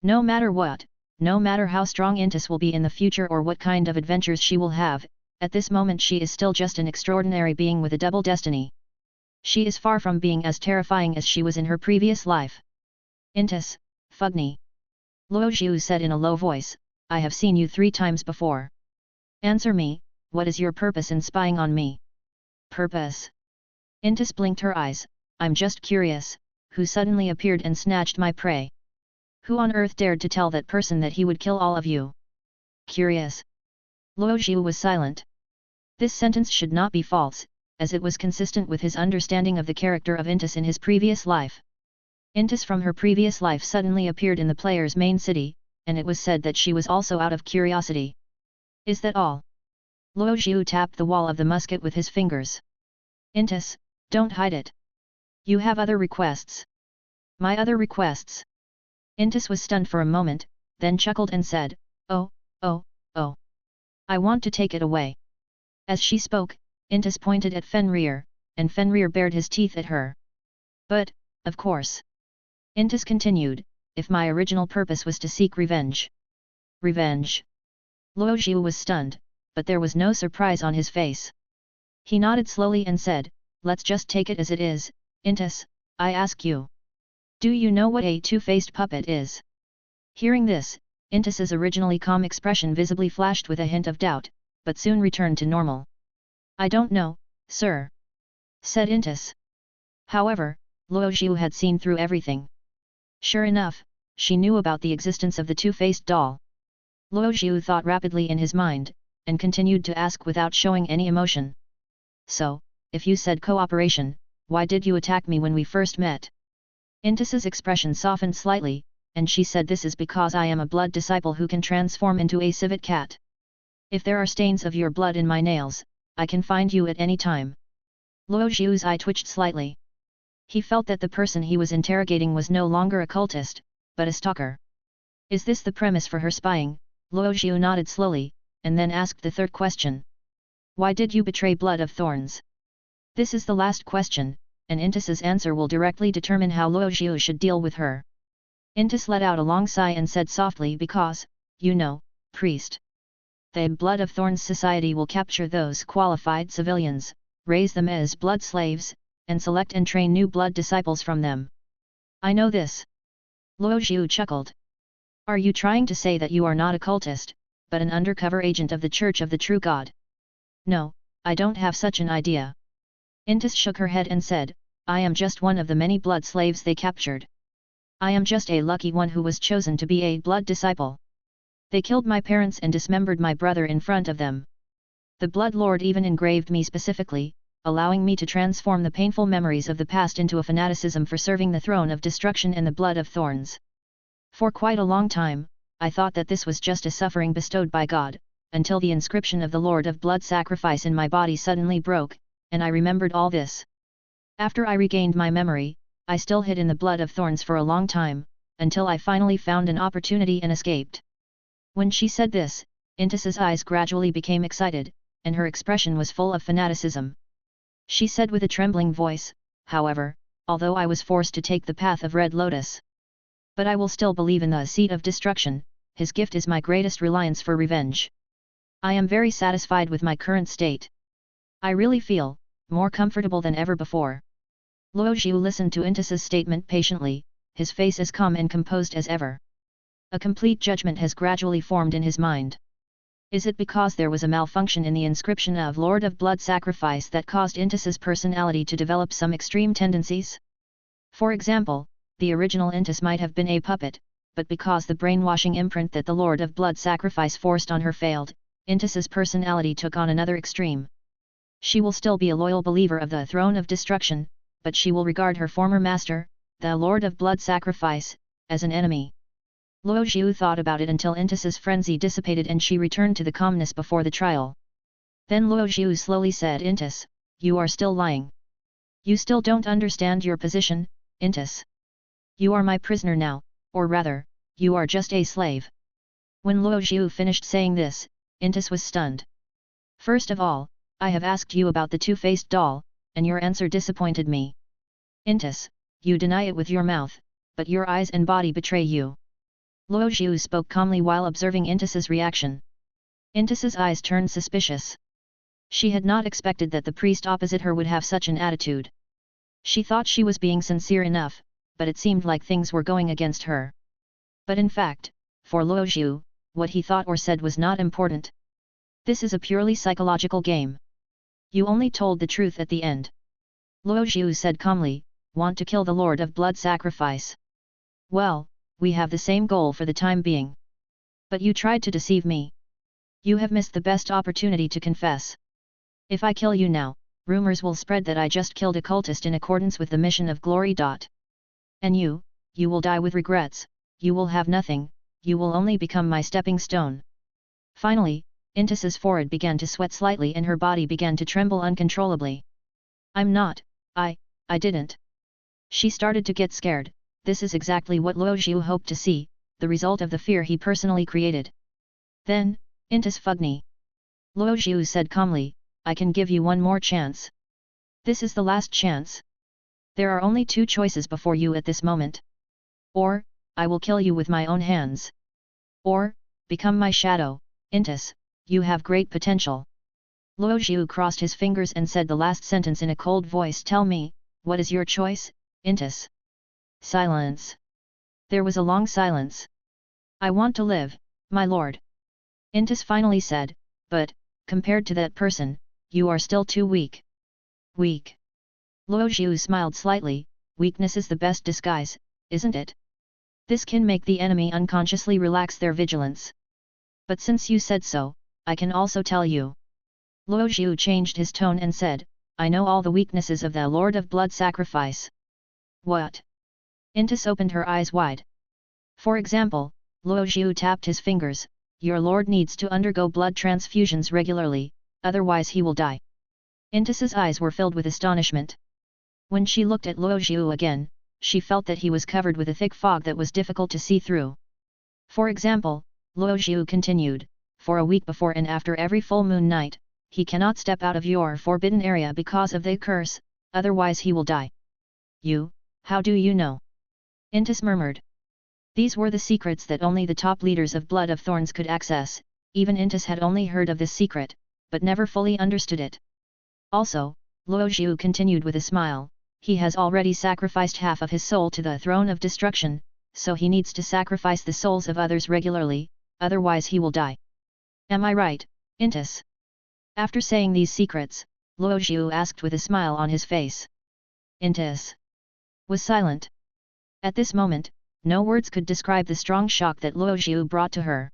No matter what, no matter how strong Intis will be in the future or what kind of adventures she will have, at this moment she is still just an extraordinary being with a double destiny. She is far from being as terrifying as she was in her previous life. Intis, Fugni. Luo Zhu said in a low voice, I have seen you 3 times before. Answer me, what is your purpose in spying on me? Purpose? Intis blinked her eyes, I'm just curious, who suddenly appeared and snatched my prey? Who on earth dared to tell that person that he would kill all of you? Curious. Luo Zhu was silent. This sentence should not be false, as it was consistent with his understanding of the character of Intis in his previous life. Intis from her previous life suddenly appeared in the player's main city, and it was said that she was also out of curiosity. Is that all? Luo Zhu tapped the wall of the musket with his fingers. Intis, don't hide it. You have other requests. My other requests? Intis was stunned for a moment, then chuckled and said, oh. I want to take it away. As she spoke, Intis pointed at Fenrir, and Fenrir bared his teeth at her. But, of course. Intis continued, if my original purpose was to seek revenge. Revenge? Luo Zhu was stunned, but there was no surprise on his face. He nodded slowly and said, let's just take it as it is, Intis, I ask you. Do you know what a two-faced puppet is? Hearing this, Intis's originally calm expression visibly flashed with a hint of doubt, but soon returned to normal. I don't know, sir, said Intis. However, Luo Zhu had seen through everything. Sure enough, she knew about the existence of the two-faced doll. Luo Zhu thought rapidly in his mind, and continued to ask without showing any emotion. So, if you said cooperation, why did you attack me when we first met? Intis's expression softened slightly, and she said this is because I am a blood disciple who can transform into a civet cat. If there are stains of your blood in my nails, I can find you at any time. Luo Zhu's eye twitched slightly. He felt that the person he was interrogating was no longer a cultist, but a stalker. Is this the premise for her spying? Luo Zhu nodded slowly, and then asked the third question. Why did you betray Blood of Thorns? This is the last question, and Intis's answer will directly determine how Luo Zhu should deal with her. Intis let out a long sigh and said softly because, you know, priest. The Blood of Thorns Society will capture those qualified civilians, raise them as blood slaves, and select and train new blood disciples from them. I know this. Luo Zhu chuckled. Are you trying to say that you are not a cultist, but an undercover agent of the Church of the True God? No, I don't have such an idea. Intis shook her head and said, I am just one of the many blood slaves they captured. I am just a lucky one who was chosen to be a blood disciple. They killed my parents and dismembered my brother in front of them. The Blood Lord even engraved me specifically, allowing me to transform the painful memories of the past into a fanaticism for serving the throne of destruction and the Blood of Thorns. For quite a long time, I thought that this was just a suffering bestowed by God, until the inscription of the Lord of Blood sacrifice in my body suddenly broke, and I remembered all this. After I regained my memory, I still hid in the Blood of Thorns for a long time, until I finally found an opportunity and escaped. When she said this, Intis's eyes gradually became excited, and her expression was full of fanaticism. She said with a trembling voice, however, although I was forced to take the path of Red Lotus. But I will still believe in the seed of destruction, his gift is my greatest reliance for revenge. I am very satisfied with my current state. I really feel more comfortable than ever before. Luo Zhu listened to Intis's statement patiently, his face as calm and composed as ever. A complete judgment has gradually formed in his mind. Is it because there was a malfunction in the inscription of Lord of Blood Sacrifice that caused Intis's personality to develop some extreme tendencies? For example, the original Intis might have been a puppet, but because the brainwashing imprint that the Lord of Blood Sacrifice forced on her failed, Intis's personality took on another extreme. She will still be a loyal believer of the Throne of Destruction, but she will regard her former master, the Lord of Blood Sacrifice, as an enemy. Luo Zhu thought about it until Intis's frenzy dissipated and she returned to the calmness before the trial. Then Luo Zhu slowly said, Intis, you are still lying. You still don't understand your position, Intis. You are my prisoner now, or rather, you are just a slave. When Luo Zhu finished saying this, Intis was stunned. First of all, I have asked you about the two-faced doll, and your answer disappointed me. Intis, you deny it with your mouth, but your eyes and body betray you. Luo Zhu spoke calmly while observing Intis's reaction. Intis's eyes turned suspicious. She had not expected that the priest opposite her would have such an attitude. She thought she was being sincere enough, but it seemed like things were going against her. But in fact, for Luo Zhu, what he thought or said was not important. This is a purely psychological game. You only told the truth at the end. Luo Zhu said calmly, want to kill the Lord of Blood Sacrifice. Well, we have the same goal for the time being. But you tried to deceive me. You have missed the best opportunity to confess. If I kill you now, rumors will spread that I just killed a cultist in accordance with the mission of glory. And you will die with regrets, you will have nothing, you will only become my stepping stone. Finally, Intis's forehead began to sweat slightly and her body began to tremble uncontrollably. I'm not, I didn't. She started to get scared. This is exactly what Luo Zhu hoped to see, the result of the fear he personally created. Then, Intis Fugni. Luo Zhu said calmly, I can give you one more chance. This is the last chance. There are only two choices before you at this moment. Or, I will kill you with my own hands. Or, become my shadow, Intis, you have great potential. Luo Zhu crossed his fingers and said the last sentence in a cold voice. Tell me, what is your choice, Intis. Silence. There was a long silence. I want to live, my lord. Intis finally said, but, compared to that person, you are still too weak. Weak. Luo Zhu smiled slightly. Weakness is the best disguise, isn't it? This can make the enemy unconsciously relax their vigilance. But since you said so, I can also tell you. Luo Zhu changed his tone and said, I know all the weaknesses of the Lord of Blood Sacrifice. What? Intis opened her eyes wide. For example, Luo Zhu tapped his fingers, your lord needs to undergo blood transfusions regularly, otherwise he will die. Intis's eyes were filled with astonishment. When she looked at Luo Zhu again, she felt that he was covered with a thick fog that was difficult to see through. For example, Luo Zhu continued, for a week before and after every full moon night, he cannot step out of your forbidden area because of the curse, otherwise he will die. You, how do you know? Intis murmured. These were the secrets that only the top leaders of Blood of Thorns could access. Even Intis had only heard of this secret, but never fully understood it. Also, Luo Zhu continued with a smile, he has already sacrificed half of his soul to the throne of destruction, so he needs to sacrifice the souls of others regularly, otherwise he will die. Am I right, Intis? After saying these secrets, Luo Zhu asked with a smile on his face. Intis was silent. At this moment, no words could describe the strong shock that Luo Zhu brought to her.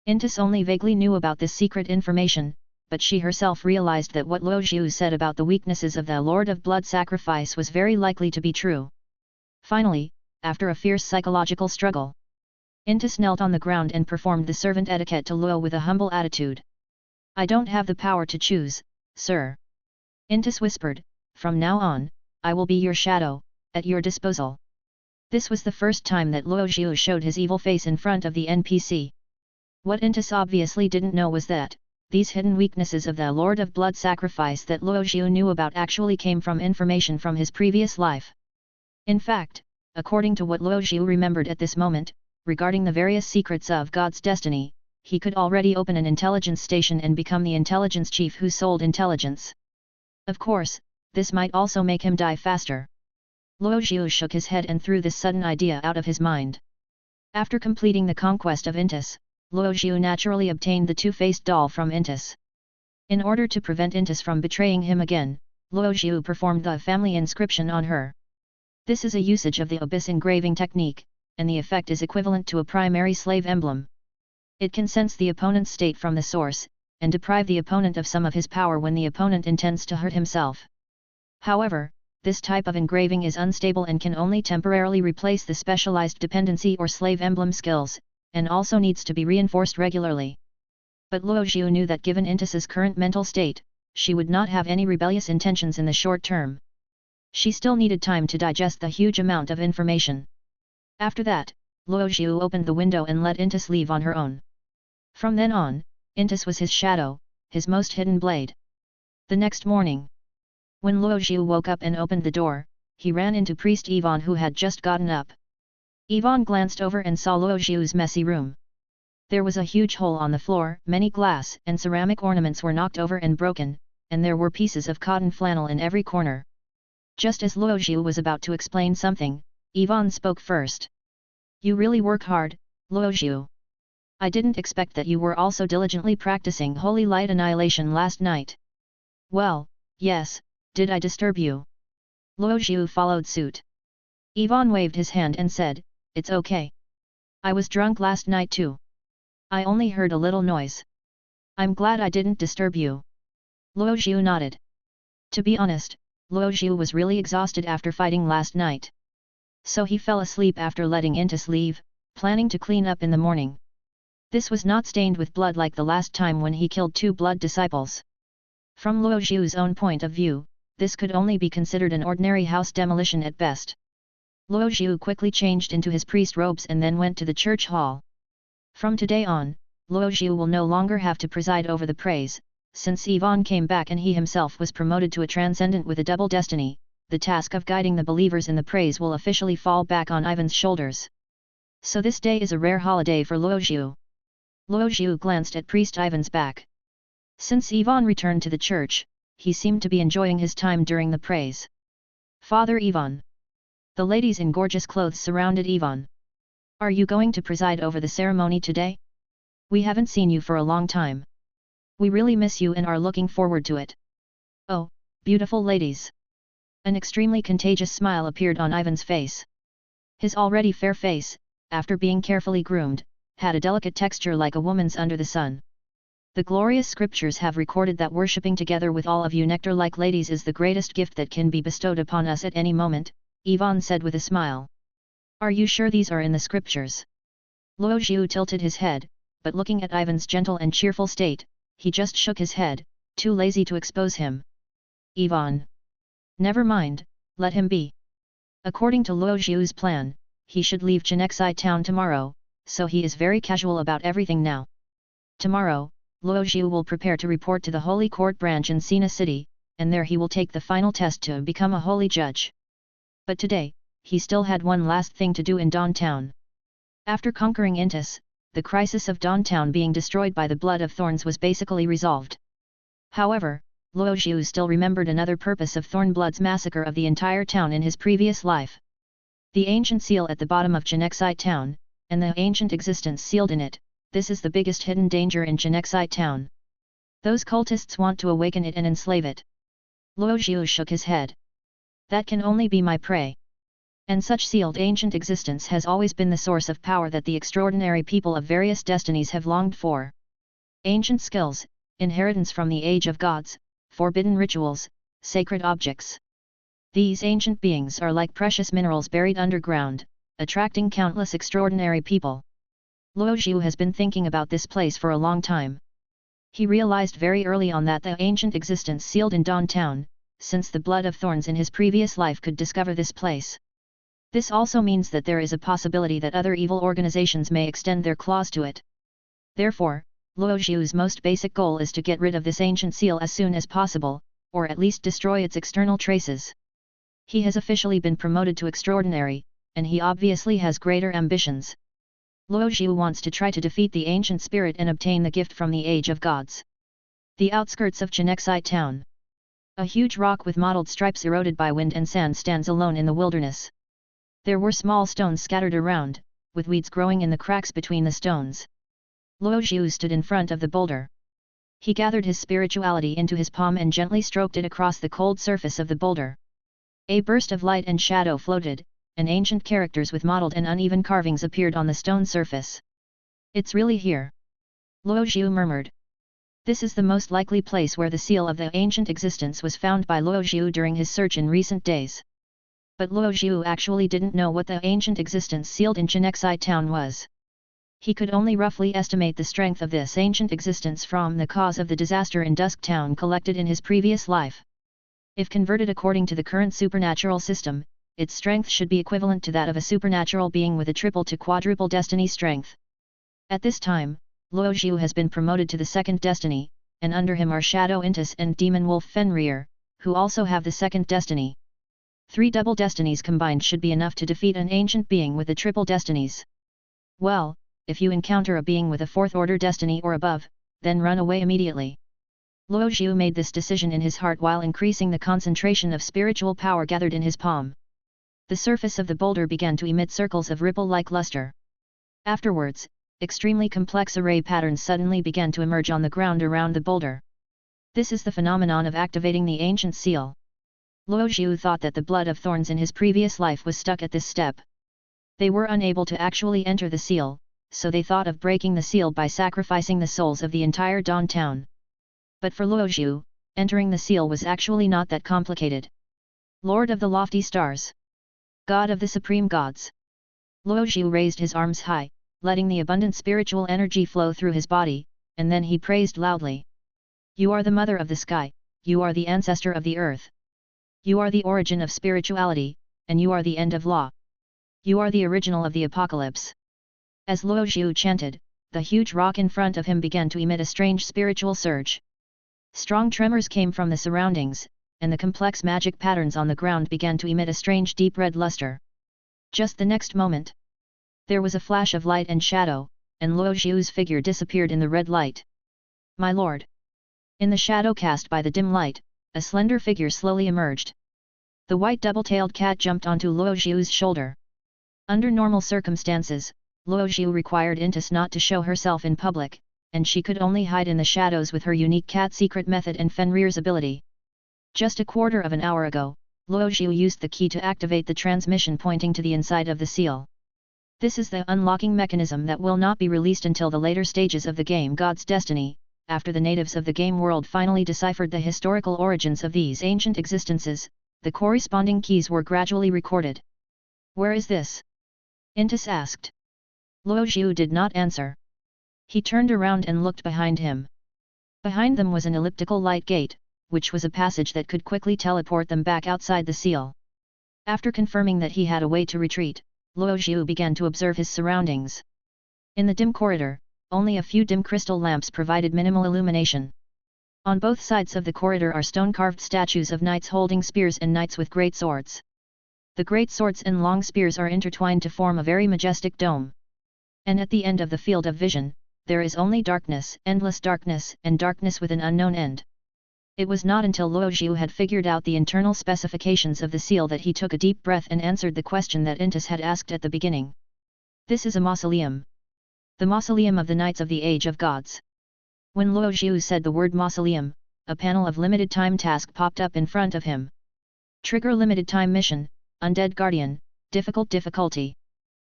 Intis only vaguely knew about this secret information, but she herself realized that what Luo Zhu said about the weaknesses of the Lord of Blood Sacrifice was very likely to be true. Finally, after a fierce psychological struggle, Intis knelt on the ground and performed the servant etiquette to Luo with a humble attitude. I don't have the power to choose, sir. Intis whispered, from now on, I will be your shadow, at your disposal. This was the first time that Luo Zhu showed his evil face in front of the NPC. What Intis obviously didn't know was that, these hidden weaknesses of the Lord of Blood Sacrifice that Luo Zhu knew about actually came from information from his previous life. In fact, according to what Luo Zhu remembered at this moment, regarding the various secrets of God's destiny, he could already open an intelligence station and become the intelligence chief who sold intelligence. Of course, this might also make him die faster. Luo Zhu shook his head and threw this sudden idea out of his mind. After completing the conquest of Intis, Luo Zhu naturally obtained the two-faced doll from Intis. In order to prevent Intis from betraying him again, Luo Zhu performed the family inscription on her. This is a usage of the abyss engraving technique, and the effect is equivalent to a primary slave emblem. It can sense the opponent's state from the source, and deprive the opponent of some of his power when the opponent intends to hurt himself. However, this type of engraving is unstable and can only temporarily replace the specialized dependency or slave emblem skills, and also needs to be reinforced regularly. But Luo Zhu knew that given Intis's current mental state, she would not have any rebellious intentions in the short term. She still needed time to digest the huge amount of information. After that, Luo Zhu opened the window and let Intis leave on her own. From then on, Intis was his shadow, his most hidden blade. The next morning, when Luo Zhu woke up and opened the door, he ran into Priest Ivan who had just gotten up. Ivan glanced over and saw Luo Zhu's messy room. There was a huge hole on the floor, many glass and ceramic ornaments were knocked over and broken, and there were pieces of cotton flannel in every corner. Just as Luo Zhu was about to explain something, Ivan spoke first. You really work hard, Luo Zhu. I didn't expect that you were also diligently practicing Holy Light Annihilation last night. Well, yes, did I disturb you? Luo Zhu followed suit. Ivan waved his hand and said, it's okay. I was drunk last night too. I only heard a little noise. I'm glad I didn't disturb you. Luo Zhu nodded. To be honest, Luo Zhu was really exhausted after fighting last night. So he fell asleep after letting Intis leave, planning to clean up in the morning. This was not stained with blood like the last time when he killed 2 blood disciples. From Luo Zhu's own point of view, this could only be considered an ordinary house demolition at best. Luo Zhu quickly changed into his priest robes and then went to the church hall. From today on, Luo Zhu will no longer have to preside over the praise, since Ivan came back and he himself was promoted to a transcendent with a double destiny. The task of guiding the believers in the praise will officially fall back on Ivan's shoulders. So this day is a rare holiday for Luo Zhu. Luo Zhu glanced at Priest Ivan's back. Since Ivan returned to the church, he seemed to be enjoying his time during the praise. Father Ivan. The ladies in gorgeous clothes surrounded Ivan. Are you going to preside over the ceremony today? We haven't seen you for a long time. We really miss you and are looking forward to it. Oh, beautiful ladies. An extremely contagious smile appeared on Ivan's face. His already fair face, after being carefully groomed, had a delicate texture like a woman's under the sun. The glorious scriptures have recorded that worshipping together with all of you nectar-like ladies is the greatest gift that can be bestowed upon us at any moment, Ivan said with a smile. Are you sure these are in the scriptures? Luo Zhu tilted his head, but looking at Ivan's gentle and cheerful state, he just shook his head, too lazy to expose him. Ivan. Never mind, let him be. According to Luo Zhu's plan, he should leave Chenexai town tomorrow, so he is very casual about everything now. Tomorrow, Luo Zhu will prepare to report to the Holy Court branch in Sina City, and there he will take the final test to become a holy judge. But today, he still had one last thing to do in Don Town. After conquering Intis, the crisis of Don Town being destroyed by the blood of thorns was basically resolved. However, Luo Zhu still remembered another purpose of Thornblood's massacre of the entire town in his previous life. The ancient seal at the bottom of Chenexai town, and the ancient existence sealed in it, this is the biggest hidden danger in Chenexai town. Those cultists want to awaken it and enslave it. Luo Zhu shook his head. That can only be my prey. And such sealed ancient existence has always been the source of power that the extraordinary people of various destinies have longed for. Ancient skills, inheritance from the age of gods, forbidden rituals, sacred objects. These ancient beings are like precious minerals buried underground, attracting countless extraordinary people. Luo Zhu has been thinking about this place for a long time. He realized very early on that the ancient existence sealed in Don Town, since the blood of thorns in his previous life could discover this place. This also means that there is a possibility that other evil organizations may extend their claws to it. Therefore, Luo Zhu's most basic goal is to get rid of this ancient seal as soon as possible, or at least destroy its external traces. He has officially been promoted to extraordinary, and he obviously has greater ambitions. Luo Zhu wants to try to defeat the ancient spirit and obtain the gift from the age of gods. The outskirts of Chenexai town. A huge rock with mottled stripes eroded by wind and sand stands alone in the wilderness. There were small stones scattered around, with weeds growing in the cracks between the stones. Luo Zhu stood in front of the boulder. He gathered his spirituality into his palm and gently stroked it across the cold surface of the boulder. A burst of light and shadow floated, and ancient characters with mottled and uneven carvings appeared on the stone surface. It's really here. Luo Zhu murmured. This is the most likely place where the seal of the ancient existence was found by Luo Zhu during his search in recent days. But Luo Zhu actually didn't know what the ancient existence sealed in Chenexai town was. He could only roughly estimate the strength of this ancient existence from the cause of the disaster in Dusk Town collected in his previous life. If converted according to the current supernatural system, its strength should be equivalent to that of a supernatural being with a triple to quadruple destiny strength. At this time, Luo Zhu has been promoted to the second destiny, and under him are Shadow Intis and Demon Wolf Fenrir, who also have the second destiny. 3 double destinies combined should be enough to defeat an ancient being with the triple destinies. Well, if you encounter a being with a 4th order destiny or above, then run away immediately. Luo Zhu made this decision in his heart while increasing the concentration of spiritual power gathered in his palm. The surface of the boulder began to emit circles of ripple-like luster. Afterwards, extremely complex array patterns suddenly began to emerge on the ground around the boulder. This is the phenomenon of activating the ancient seal. Luo Zhu thought that the blood of thorns in his previous life was stuck at this step. They were unable to actually enter the seal, so they thought of breaking the seal by sacrificing the souls of the entire Don Town. But for Luo Zhu, entering the seal was actually not that complicated. Lord of the lofty stars. God of the supreme gods. Luo Zhu raised his arms high, letting the abundant spiritual energy flow through his body, and then he praised loudly. You are the mother of the sky, you are the ancestor of the earth. You are the origin of spirituality, and you are the end of law. You are the original of the apocalypse. As Luo Zhu chanted, the huge rock in front of him began to emit a strange spiritual surge. Strong tremors came from the surroundings, and the complex magic patterns on the ground began to emit a strange deep red luster. Just the next moment, there was a flash of light and shadow, and Luo Zhu's figure disappeared in the red light. My lord! In the shadow cast by the dim light, a slender figure slowly emerged. The white double-tailed cat jumped onto Luo Xiu's shoulder. Under normal circumstances, Luo Xiu required Apprentice not to show herself in public, and she could only hide in the shadows with her unique cat secret method and Fenrir's ability. Just a quarter of an hour ago, Luo Xiu used the key to activate the transmission pointing to the inside of the seal. This is the unlocking mechanism that will not be released until the later stages of the game God's Destiny, after the natives of the game world finally deciphered the historical origins of these ancient existences. The corresponding keys were gradually recorded. "Where is this?" Apprentice asked. Luo Xiu did not answer. He turned around and looked behind him. Behind them was an elliptical light gate, which was a passage that could quickly teleport them back outside the seal. After confirming that he had a way to retreat, Luo Xiu began to observe his surroundings. In the dim corridor, only a few dim crystal lamps provided minimal illumination. On both sides of the corridor are stone-carved statues of knights holding spears and knights with great swords. The great swords and long spears are intertwined to form a very majestic dome. And at the end of the field of vision, there is only darkness, endless darkness, and darkness with an unknown end. It was not until Luo Xiu had figured out the internal specifications of the seal that he took a deep breath and answered the question that Apprentice had asked at the beginning. "This is a mausoleum. The mausoleum of the Knights of the Age of Gods." When Luo Xiu said the word mausoleum, a panel of limited time task popped up in front of him. Trigger limited time mission, Undead Guardian, difficulty.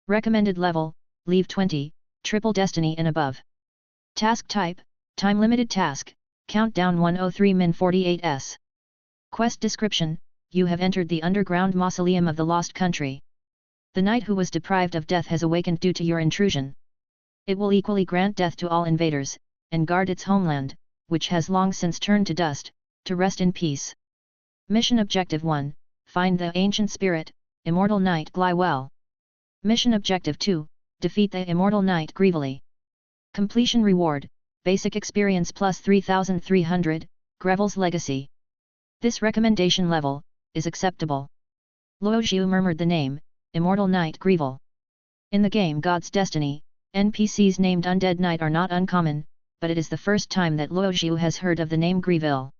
Recommended level, leave 20, triple destiny and above. Task type, time limited task, countdown 103-48s. Quest description, you have entered the underground mausoleum of the Lost Country. The knight who was deprived of death has awakened due to your intrusion. It will equally grant death to all invaders, and guard its homeland, which has long since turned to dust, to rest in peace. Mission Objective 1, find the ancient spirit, Immortal Knight Glywell. Mission Objective 2, defeat the Immortal Knight Grievely. Completion Reward, Basic Experience plus 3300, Grevil's Legacy. This recommendation level, is acceptable. Luo Xiu murmured the name, Immortal Knight Grievle. In the game God's Destiny, NPCs named Undead Knight are not uncommon, but it is the first time that Luo Xiu has heard of the name Grieville.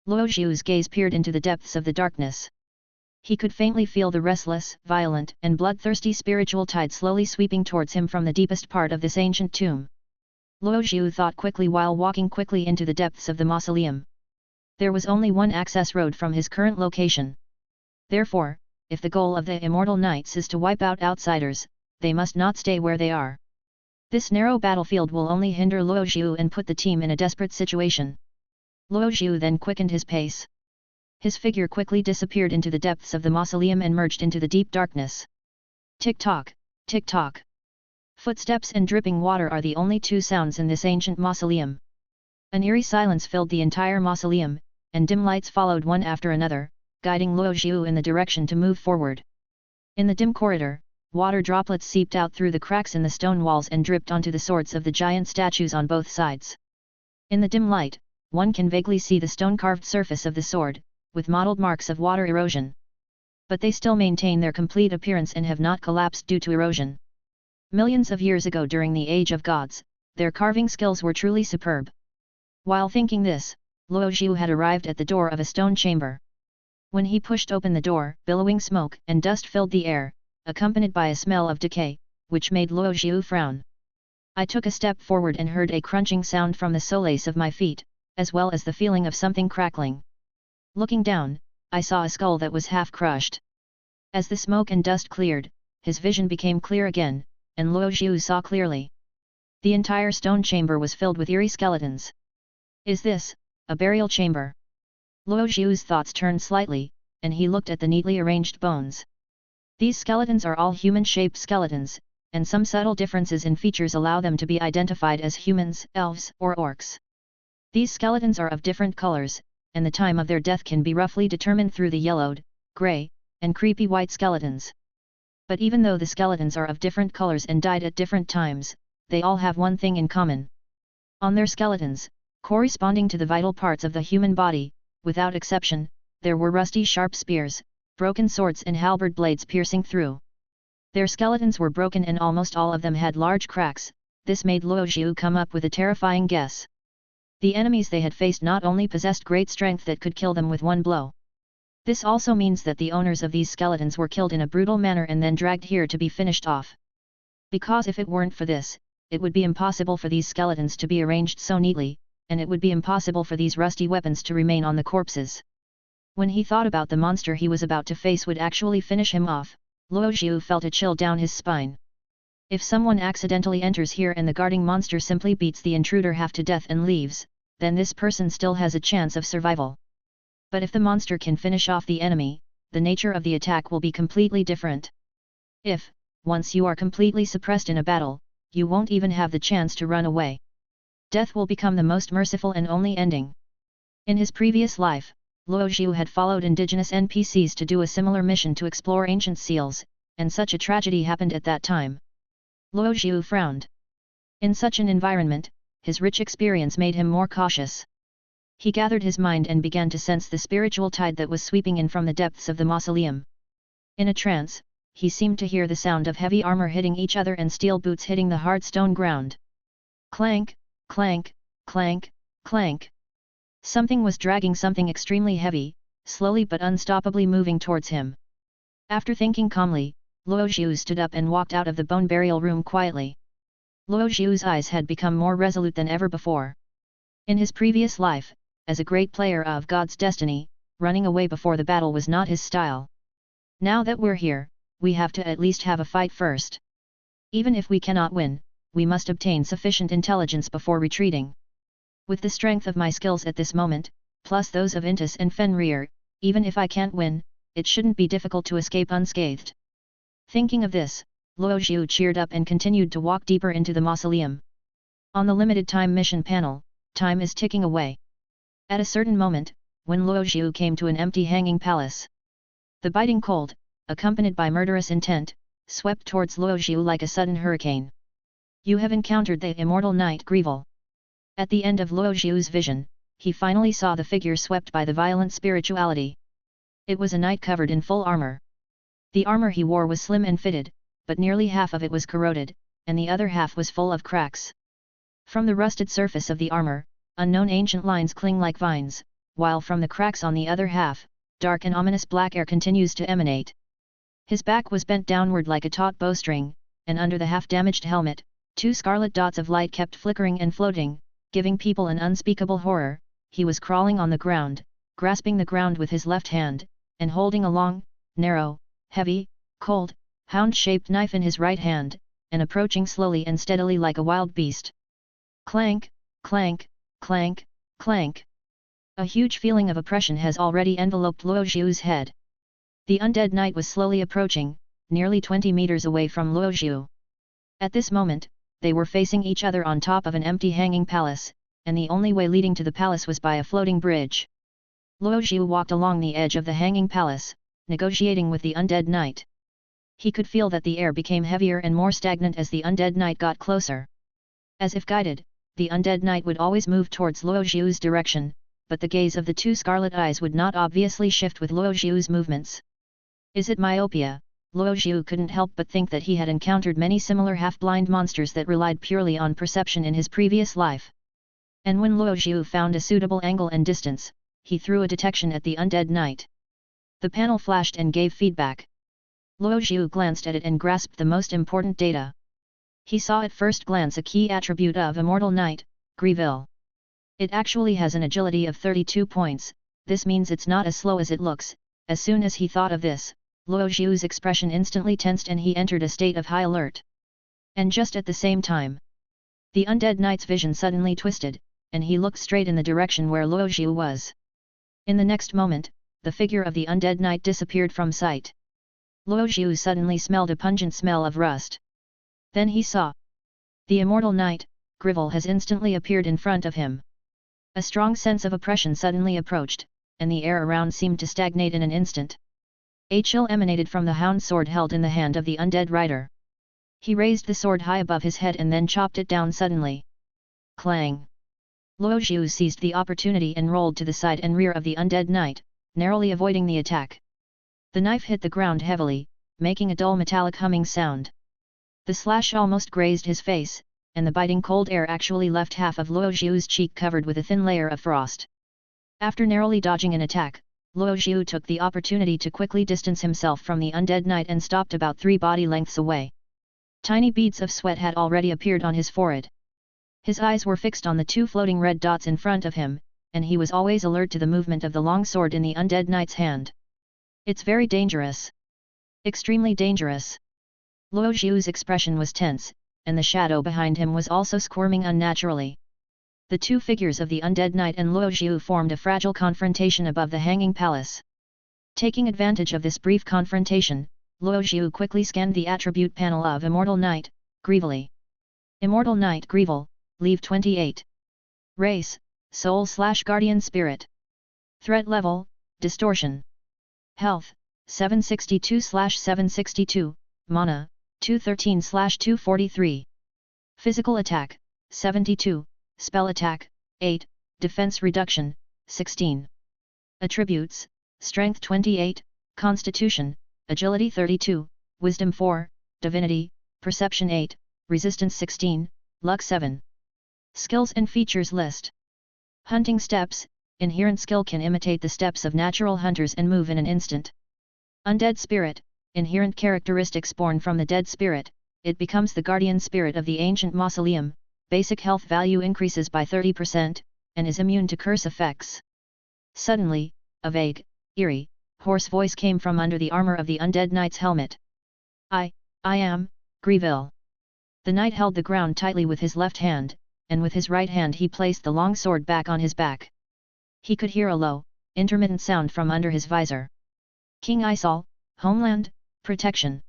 Luo Xiu's gaze peered into the depths of the darkness. He could faintly feel the restless, violent, and bloodthirsty spiritual tide slowly sweeping towards him from the deepest part of this ancient tomb. Luo Xiu thought quickly while walking quickly into the depths of the mausoleum. There was only one access road from his current location. Therefore, if the goal of the Immortal Knights is to wipe out outsiders, they must not stay where they are. This narrow battlefield will only hinder Luo Xiu and put the team in a desperate situation. Luo Xiu then quickened his pace. His figure quickly disappeared into the depths of the mausoleum and merged into the deep darkness. Tick-tock, tick-tock. Footsteps and dripping water are the only two sounds in this ancient mausoleum. An eerie silence filled the entire mausoleum, and dim lights followed one after another, guiding Luo Xiu in the direction to move forward. In the dim corridor, water droplets seeped out through the cracks in the stone walls and dripped onto the swords of the giant statues on both sides. In the dim light, one can vaguely see the stone-carved surface of the sword, with mottled marks of water erosion. But they still maintain their complete appearance and have not collapsed due to erosion. Millions of years ago during the Age of Gods, their carving skills were truly superb. While thinking this, Luo Xiu had arrived at the door of a stone chamber. When he pushed open the door, billowing smoke and dust filled the air, accompanied by a smell of decay, which made Luo Xiu frown. I took a step forward and heard a crunching sound from the soles of my feet, as well as the feeling of something crackling. Looking down, I saw a skull that was half crushed. As the smoke and dust cleared, his vision became clear again, and Luo Xiu saw clearly. The entire stone chamber was filled with eerie skeletons. Is this a burial chamber? Luo Xiu's thoughts turned slightly, and he looked at the neatly arranged bones. These skeletons are all human-shaped skeletons, and some subtle differences in features allow them to be identified as humans, elves, or orcs. These skeletons are of different colors, and the time of their death can be roughly determined through the yellowed, grey, and creepy white skeletons. But even though the skeletons are of different colors and died at different times, they all have one thing in common. On their skeletons, corresponding to the vital parts of the human body, without exception, there were rusty sharp spears, broken swords and halberd blades piercing through. Their skeletons were broken and almost all of them had large cracks. This made Luo Xiu come up with a terrifying guess. The enemies they had faced not only possessed great strength that could kill them with one blow. This also means that the owners of these skeletons were killed in a brutal manner and then dragged here to be finished off. Because if it weren't for this, it would be impossible for these skeletons to be arranged so neatly, and it would be impossible for these rusty weapons to remain on the corpses. When he thought about the monster he was about to face would actually finish him off, Luo Zhu felt a chill down his spine. If someone accidentally enters here and the guarding monster simply beats the intruder half to death and leaves, then this person still has a chance of survival. But if the monster can finish off the enemy, the nature of the attack will be completely different. If, once you are completely suppressed in a battle, you won't even have the chance to run away. Death will become the most merciful and only ending. In his previous life, Luo Zhu had followed indigenous NPCs to do a similar mission to explore ancient seals, and such a tragedy happened at that time. Luo Zhu frowned. In such an environment, his rich experience made him more cautious. He gathered his mind and began to sense the spiritual tide that was sweeping in from the depths of the mausoleum. In a trance, he seemed to hear the sound of heavy armor hitting each other and steel boots hitting the hard stone ground. Clank, clank, clank, clank. Something was dragging something extremely heavy, slowly but unstoppably moving towards him. After thinking calmly, Luo Zhu stood up and walked out of the bone burial room quietly. Luo Zhu's eyes had become more resolute than ever before. In his previous life, as a great player of God's Destiny, running away before the battle was not his style. Now that we're here, we have to at least have a fight first. Even if we cannot win, we must obtain sufficient intelligence before retreating. With the strength of my skills at this moment, plus those of Intis and Fenrir, even if I can't win, it shouldn't be difficult to escape unscathed. Thinking of this, Luo Zhu cheered up and continued to walk deeper into the mausoleum. On the limited time mission panel, time is ticking away. At a certain moment, when Luo Zhu came to an empty hanging palace, the biting cold, accompanied by murderous intent, swept towards Luo Zhu like a sudden hurricane. You have encountered the immortal knight Grievel. At the end of Luo Zhu's vision, he finally saw the figure swept by the violent spirituality. It was a knight covered in full armor. The armor he wore was slim and fitted, but nearly half of it was corroded, and the other half was full of cracks. From the rusted surface of the armor, unknown ancient lines cling like vines, while from the cracks on the other half, dark and ominous black air continues to emanate. His back was bent downward like a taut bowstring, and under the half-damaged helmet, 2 scarlet dots of light kept flickering and floating, giving people an unspeakable horror. He was crawling on the ground, grasping the ground with his left hand, and holding a long, narrow, heavy, cold, hound-shaped knife in his right hand, and approaching slowly and steadily like a wild beast. Clank, clank, clank, clank. A huge feeling of oppression has already enveloped Luo Zhu's head. The undead knight was slowly approaching, nearly 20 meters away from Luo Zhu. At this moment, they were facing each other on top of an empty hanging palace, and the only way leading to the palace was by a floating bridge. Luo Zhu walked along the edge of the hanging palace, negotiating with the undead knight. He could feel that the air became heavier and more stagnant as the undead knight got closer. As if guided, the undead knight would always move towards Luo Zhu's direction, but the gaze of the 2 scarlet eyes would not obviously shift with Luo Zhu's movements. Is it myopia? Luo Zhu couldn't help but think that he had encountered many similar half-blind monsters that relied purely on perception in his previous life. And when Luo Zhu found a suitable angle and distance, he threw a detection at the undead knight. The panel flashed and gave feedback. Luo Zhu glanced at it and grasped the most important data. He saw at first glance a key attribute of Immortal Knight, Grievel. It actually has an agility of 32 points, this means it's not as slow as it looks. As soon as he thought of this, Luo Zhu's expression instantly tensed and he entered a state of high alert. And just at the same time, the undead knight's vision suddenly twisted, and he looked straight in the direction where Luo Zhu was. In the next moment, the figure of the undead knight disappeared from sight. Luo Zhu suddenly smelled a pungent smell of rust. Then he saw. The immortal knight, Grievel, has instantly appeared in front of him. A strong sense of oppression suddenly approached, and the air around seemed to stagnate in an instant. A chill emanated from the hound sword held in the hand of the undead rider. He raised the sword high above his head and then chopped it down suddenly. Clang! Luo Zhu seized the opportunity and rolled to the side and rear of the undead knight, narrowly avoiding the attack. The knife hit the ground heavily, making a dull metallic humming sound. The slash almost grazed his face, and the biting cold air actually left half of Luo Zhu's cheek covered with a thin layer of frost. After narrowly dodging an attack, Luo Xiu took the opportunity to quickly distance himself from the undead knight and stopped about 3 body lengths away. Tiny beads of sweat had already appeared on his forehead. His eyes were fixed on the 2 floating red dots in front of him, and he was always alert to the movement of the long sword in the undead knight's hand. It's very dangerous. Extremely dangerous. Luo Xiu's expression was tense, and the shadow behind him was also squirming unnaturally. The 2 figures of the undead knight and Luo Xiu formed a fragile confrontation above the hanging palace. Taking advantage of this brief confrontation, Luo Xiu quickly scanned the attribute panel of Immortal Knight, Greevily. Immortal Knight Greevil, Leave 28. Race, Soul/Guardian Spirit. Threat Level, Distortion. Health, 762/762, Mana, 213/243. Physical Attack, 72, Spell Attack, 8, Defense Reduction, 16. Attributes, Strength 28, Constitution, Agility 32, Wisdom 4, Divinity, Perception 8, Resistance 16, Luck 7. Skills and Features List. Hunting Steps, Inherent skill can imitate the steps of natural hunters and move in an instant. Undead Spirit, Inherent characteristics born from the dead spirit, it becomes the guardian spirit of the ancient mausoleum. Basic health value increases by 30%, and is immune to curse effects. Suddenly, a vague, eerie, hoarse voice came from under the armor of the undead knight's helmet. I am, Greeville. The knight held the ground tightly with his left hand, and with his right hand he placed the long sword back on his back. He could hear a low, intermittent sound from under his visor. King Isol, Homeland, Protection.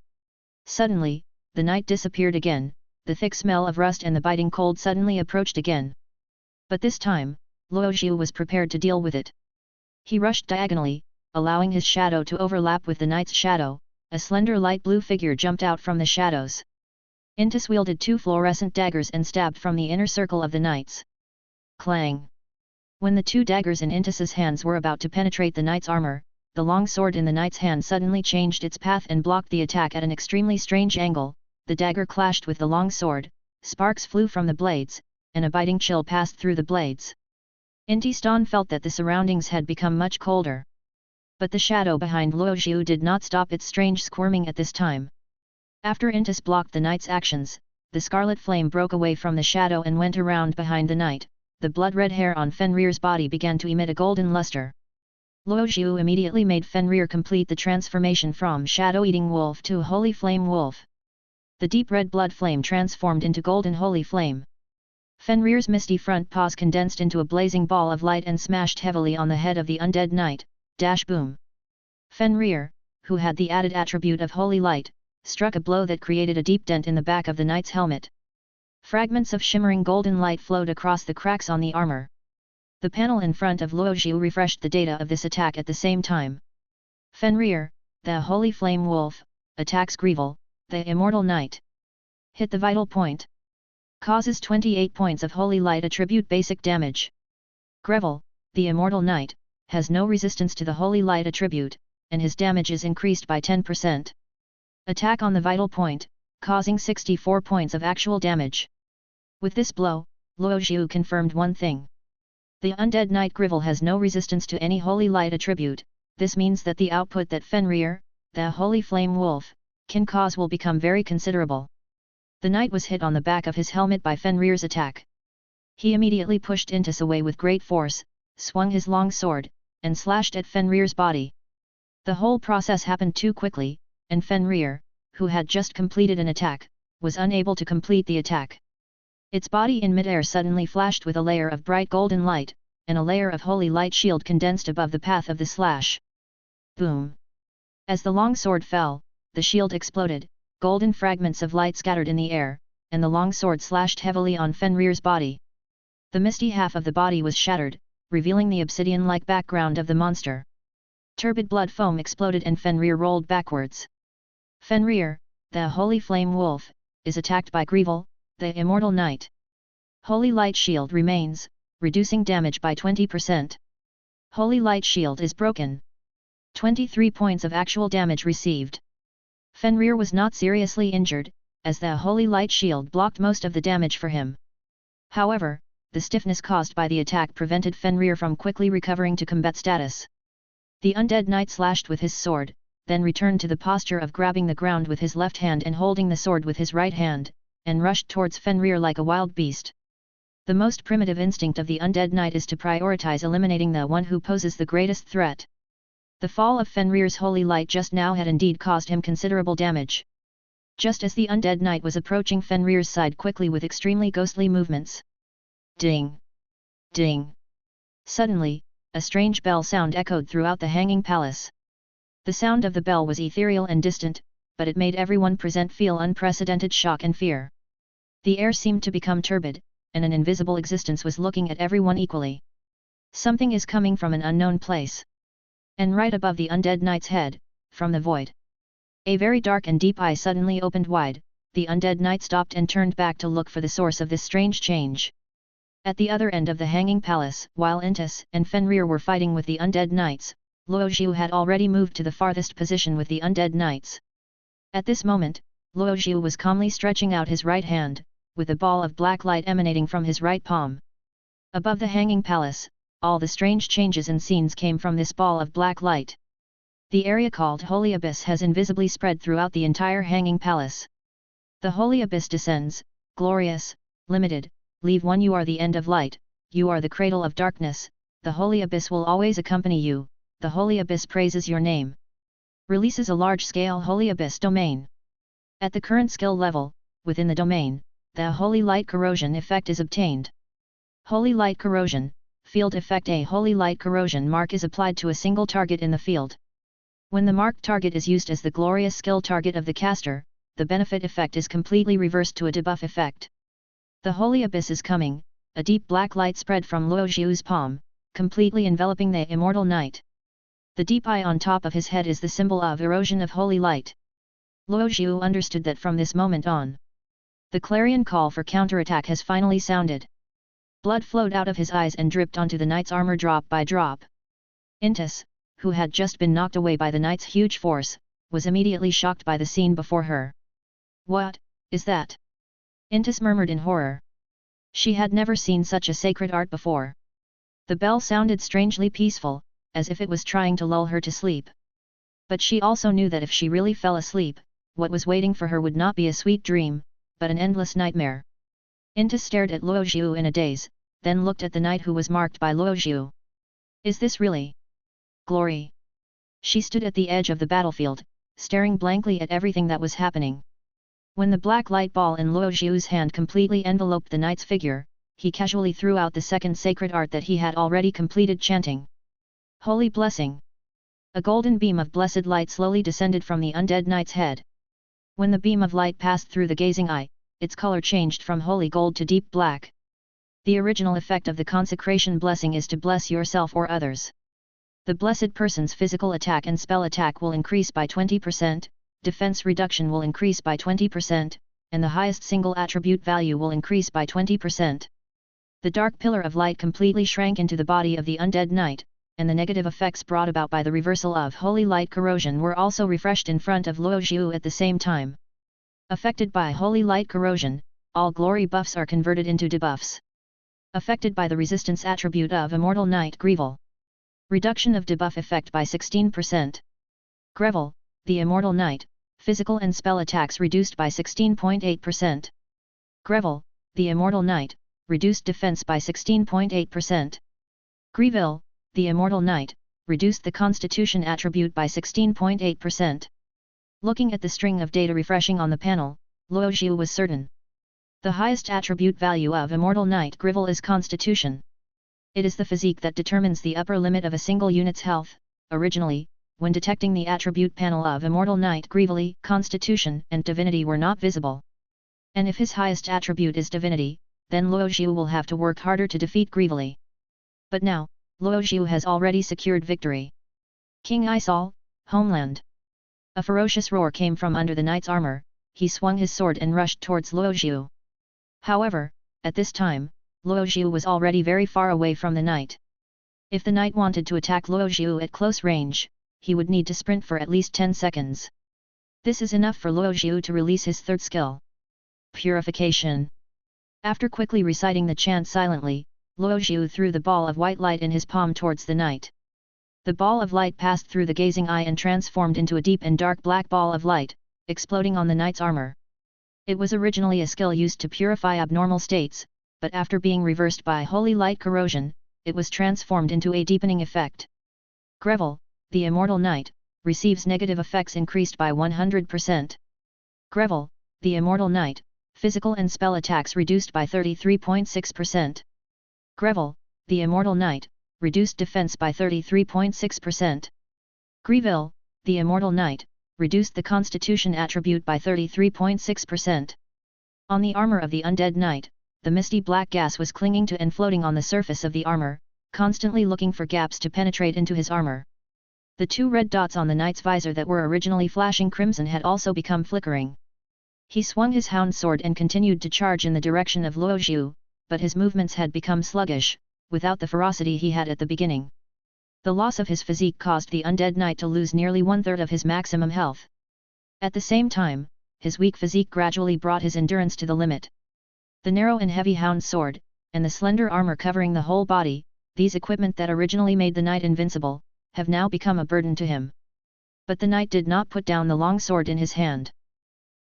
Suddenly, the knight disappeared again. The thick smell of rust and the biting cold suddenly approached again. But this time, Luo Xiu was prepared to deal with it. He rushed diagonally, allowing his shadow to overlap with the knight's shadow. A slender light blue figure jumped out from the shadows. Intis wielded 2 fluorescent daggers and stabbed from the inner circle of the knights. Clang! When the 2 daggers in Intis's hands were about to penetrate the knight's armor, the long sword in the knight's hand suddenly changed its path and blocked the attack at an extremely strange angle. The dagger clashed with the long sword, sparks flew from the blades, and a biting chill passed through the blades. Intistan felt that the surroundings had become much colder. But the shadow behind Luo Xiu did not stop its strange squirming at this time. After Intis blocked the knight's actions, the scarlet flame broke away from the shadow and went around behind the knight. The blood-red hair on Fenrir's body began to emit a golden luster. Luo Xiu immediately made Fenrir complete the transformation from shadow-eating wolf to holy flame wolf. The deep red blood flame transformed into golden holy flame. Fenrir's misty front paws condensed into a blazing ball of light and smashed heavily on the head of the undead knight. Boom! Fenrir, who had the added attribute of holy light, struck a blow that created a deep dent in the back of the knight's helmet. Fragments of shimmering golden light flowed across the cracks on the armor. The panel in front of Luo Xiu refreshed the data of this attack at the same time. Fenrir, the holy flame wolf, attacks Greevil, the immortal knight. Hit the vital point. Causes 28 points of holy light attribute basic damage. Greevil, the immortal knight, has no resistance to the holy light attribute, and his damage is increased by 10%. Attack on the vital point, causing 64 points of actual damage. With this blow, Luo Xiu confirmed one thing. The undead knight Greevil has no resistance to any holy light attribute. This means that the output that Fenrir, the holy flame wolf, can cause will become very considerable. The knight was hit on the back of his helmet by Fenrir's attack. He immediately pushed Intis away with great force, swung his long sword, and slashed at Fenrir's body. The whole process happened too quickly, and Fenrir, who had just completed an attack, was unable to complete the attack. Its body in midair suddenly flashed with a layer of bright golden light, and a layer of holy light shield condensed above the path of the slash. Boom! As the long sword fell, the shield exploded, golden fragments of light scattered in the air, and the long sword slashed heavily on Fenrir's body. The misty half of the body was shattered, revealing the obsidian-like background of the monster. Turbid blood foam exploded and Fenrir rolled backwards. Fenrir, the holy flame wolf, is attacked by Greevil, the immortal knight. Holy light shield remains, reducing damage by 20%. Holy light shield is broken. 23 points of actual damage received. Fenrir was not seriously injured, as the holy light shield blocked most of the damage for him. However, the stiffness caused by the attack prevented Fenrir from quickly recovering to combat status. The undead knight slashed with his sword, then returned to the posture of grabbing the ground with his left hand and holding the sword with his right hand, and rushed towards Fenrir like a wild beast. The most primitive instinct of the undead knight is to prioritize eliminating the one who poses the greatest threat. The fall of Fenrir's holy light just now had indeed caused him considerable damage. Just as the undead knight was approaching Fenrir's side quickly with extremely ghostly movements. Ding! Ding! Suddenly, a strange bell sound echoed throughout the hanging palace. The sound of the bell was ethereal and distant, but it made everyone present feel unprecedented shock and fear. The air seemed to become turbid, and an invisible existence was looking at everyone equally. Something is coming from an unknown place. And right above the undead knight's head, from the void, a very dark and deep eye suddenly opened wide. The undead knight stopped and turned back to look for the source of this strange change. At the other end of the hanging palace, while Apprentice and Fenrir were fighting with the undead knights, Luoxiu had already moved to the farthest position with the undead knights. At this moment, Luoxiu was calmly stretching out his right hand, with a ball of black light emanating from his right palm. Above the hanging palace, all the strange changes and scenes came from this ball of black light. The area called Holy Abyss has invisibly spread throughout the entire hanging palace. The Holy Abyss descends, glorious, limited, leave one. You are the end of light, you are the cradle of darkness, the Holy Abyss will always accompany you, the Holy Abyss praises your name. Releases a large-scale Holy Abyss domain. At the current skill level, within the domain, the Holy Light Corrosion effect is obtained. Holy Light Corrosion, Field Effect. A Holy Light Corrosion mark is applied to a single target in the field. When the marked target is used as the glorious skill target of the caster, the benefit effect is completely reversed to a debuff effect. The Holy Abyss is coming, a deep black light spread from Luoxiu's palm, completely enveloping the immortal knight. The deep eye on top of his head is the symbol of erosion of holy light. Luoxiu understood that from this moment on, the clarion call for counterattack has finally sounded. Blood flowed out of his eyes and dripped onto the knight's armor drop by drop. Apprentice, who had just been knocked away by the knight's huge force, was immediately shocked by the scene before her. "What is that?" Apprentice murmured in horror. She had never seen such a sacred art before. The bell sounded strangely peaceful, as if it was trying to lull her to sleep. But she also knew that if she really fell asleep, what was waiting for her would not be a sweet dream, but an endless nightmare. Apprentice stared at Luoxiu in a daze, then looked at the knight who was marked by Luoxiu. "Is this really glory?" She stood at the edge of the battlefield, staring blankly at everything that was happening. When the black light ball in Luoxiu's hand completely enveloped the knight's figure, he casually threw out the second sacred art that he had already completed chanting. Holy Blessing! A golden beam of blessed light slowly descended from the undead knight's head. When the beam of light passed through the gazing eye, its color changed from holy gold to deep black. The original effect of the consecration blessing is to bless yourself or others. The blessed person's physical attack and spell attack will increase by 20%, defense reduction will increase by 20%, and the highest single attribute value will increase by 20%. The dark pillar of light completely shrank into the body of the undead knight, and the negative effects brought about by the reversal of holy light corrosion were also refreshed in front of Luoxiu at the same time. Affected by holy light corrosion, all glory buffs are converted into debuffs. Affected by the resistance attribute of immortal knight Grevel. Reduction of debuff effect by 16%. Grevel, the immortal knight, physical and spell attacks reduced by 16.8%. Grevel, the immortal knight, reduced defense by 16.8%. Greville, the immortal knight, reduced the constitution attribute by 16.8%. Looking at the string of data refreshing on the panel, Luoxiu was certain. The highest attribute value of immortal knight Grevel is constitution. It is the physique that determines the upper limit of a single unit's health. Originally, when detecting the attribute panel of immortal knight Grevel, constitution and divinity were not visible. And if his highest attribute is divinity, then Luoxiu will have to work harder to defeat Grevel. But now, Luoxiu has already secured victory. King Isol, Homeland. A ferocious roar came from under the knight's armor. He swung his sword and rushed towards Luoxiu. However, at this time, Luoxiu was already very far away from the knight. If the knight wanted to attack Luoxiu at close range, he would need to sprint for at least 10 seconds. This is enough for Luoxiu to release his third skill. Purification. After quickly reciting the chant silently, Luoxiu threw the ball of white light in his palm towards the knight. The ball of light passed through the gazing eye and transformed into a deep and dark black ball of light, exploding on the knight's armor. It was originally a skill used to purify abnormal states, but after being reversed by holy light corrosion, it was transformed into a deepening effect. Greville, the immortal knight, receives negative effects increased by 100%. Greville, the immortal knight, physical and spell attacks reduced by 33.6%. Greville, the immortal knight, reduced defense by 33.6%. Greville, the immortal knight, reduced the constitution attribute by 33.6%. On the armor of the undead knight, the misty black gas was clinging to and floating on the surface of the armor, constantly looking for gaps to penetrate into his armor. The two red dots on the knight's visor that were originally flashing crimson had also become flickering. He swung his hound sword and continued to charge in the direction of Luo Zhu, but his movements had become sluggish, without the ferocity he had at the beginning. The loss of his physique caused the undead knight to lose nearly one-third of his maximum health. At the same time, his weak physique gradually brought his endurance to the limit. The narrow and heavy hound sword, and the slender armor covering the whole body, these equipment that originally made the knight invincible, have now become a burden to him. But the knight did not put down the long sword in his hand.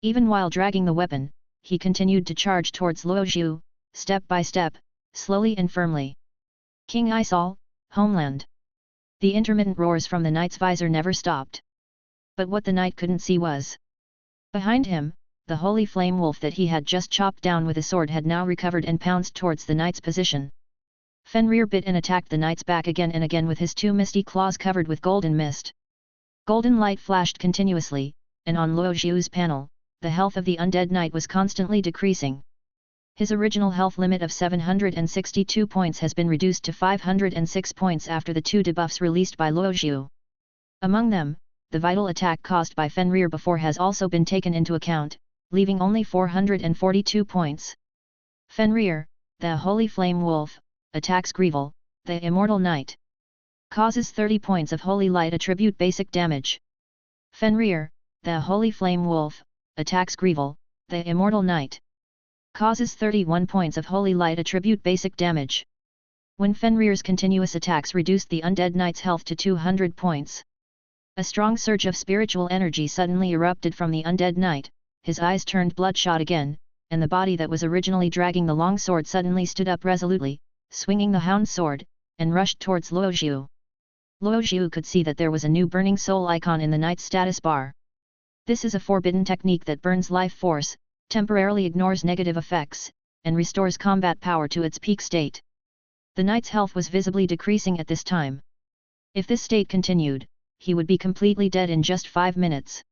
Even while dragging the weapon, he continued to charge towards Luo Zhu, step by step, slowly and firmly. King Isol, homeland. The intermittent roars from the knight's visor never stopped. But what the knight couldn't see was, behind him, the holy flame wolf that he had just chopped down with a sword had now recovered and pounced towards the knight's position. Fenrir bit and attacked the knight's back again and again with his two misty claws covered with golden mist. Golden light flashed continuously, and on Luo Zhu's panel, the health of the undead knight was constantly decreasing. His original health limit of 762 points has been reduced to 506 points after the two debuffs released by Luo Zhu. Among them, the vital attack caused by Fenrir before has also been taken into account, leaving only 442 points. Fenrir, the Holy Flame Wolf, attacks Greville, the Immortal Knight. Causes 30 points of Holy Light attribute basic damage. Fenrir, the Holy Flame Wolf, attacks Greville, the Immortal Knight. Causes 31 points of Holy Light attribute basic damage. When Fenrir's continuous attacks reduced the undead knight's health to 200 points. A strong surge of spiritual energy suddenly erupted from the undead knight, his eyes turned bloodshot again, and the body that was originally dragging the long sword suddenly stood up resolutely, swinging the hound sword, and rushed towards Luo Zhu. Luo Zhu could see that there was a new burning soul icon in the knight's status bar. This is a forbidden technique that burns life force, temporarily ignores negative effects, and restores combat power to its peak state. The knight's health was visibly decreasing at this time. If this state continued, he would be completely dead in just 5 minutes.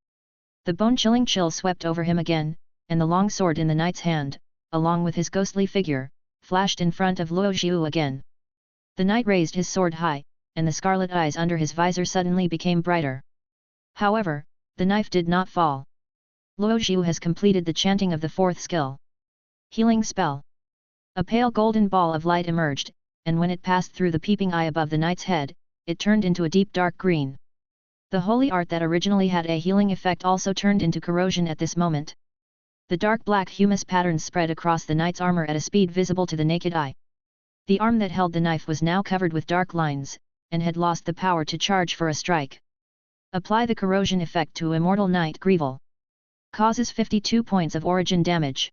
The bone-chilling chill swept over him again, and the long sword in the knight's hand, along with his ghostly figure, flashed in front of Luo Zhu again. The knight raised his sword high, and the scarlet eyes under his visor suddenly became brighter. However, the knife did not fall. Luo Zhu has completed the chanting of the fourth skill. Healing spell. A pale golden ball of light emerged, and when it passed through the peeping eye above the knight's head, it turned into a deep dark green. The holy art that originally had a healing effect also turned into corrosion at this moment. The dark black humus patterns spread across the knight's armor at a speed visible to the naked eye. The arm that held the knife was now covered with dark lines, and had lost the power to charge for a strike. Apply the corrosion effect to Immortal Knight Greville. Causes 52 points of origin damage.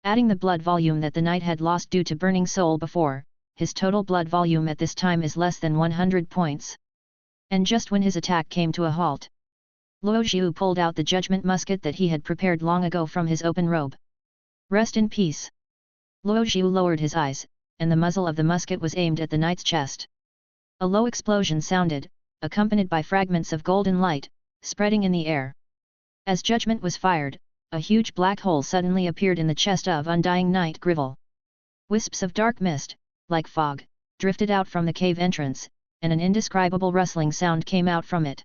Adding the blood volume that the knight had lost due to burning soul before, his total blood volume at this time is less than 100 points. And just when his attack came to a halt, Luo Zhu pulled out the judgment musket that he had prepared long ago from his open robe. Rest in peace. Luo Zhu lowered his eyes, and the muzzle of the musket was aimed at the knight's chest. A low explosion sounded, accompanied by fragments of golden light, spreading in the air. As judgment was fired, a huge black hole suddenly appeared in the chest of undying Knight Greville. Wisps of dark mist, like fog, drifted out from the cave entrance, and an indescribable rustling sound came out from it.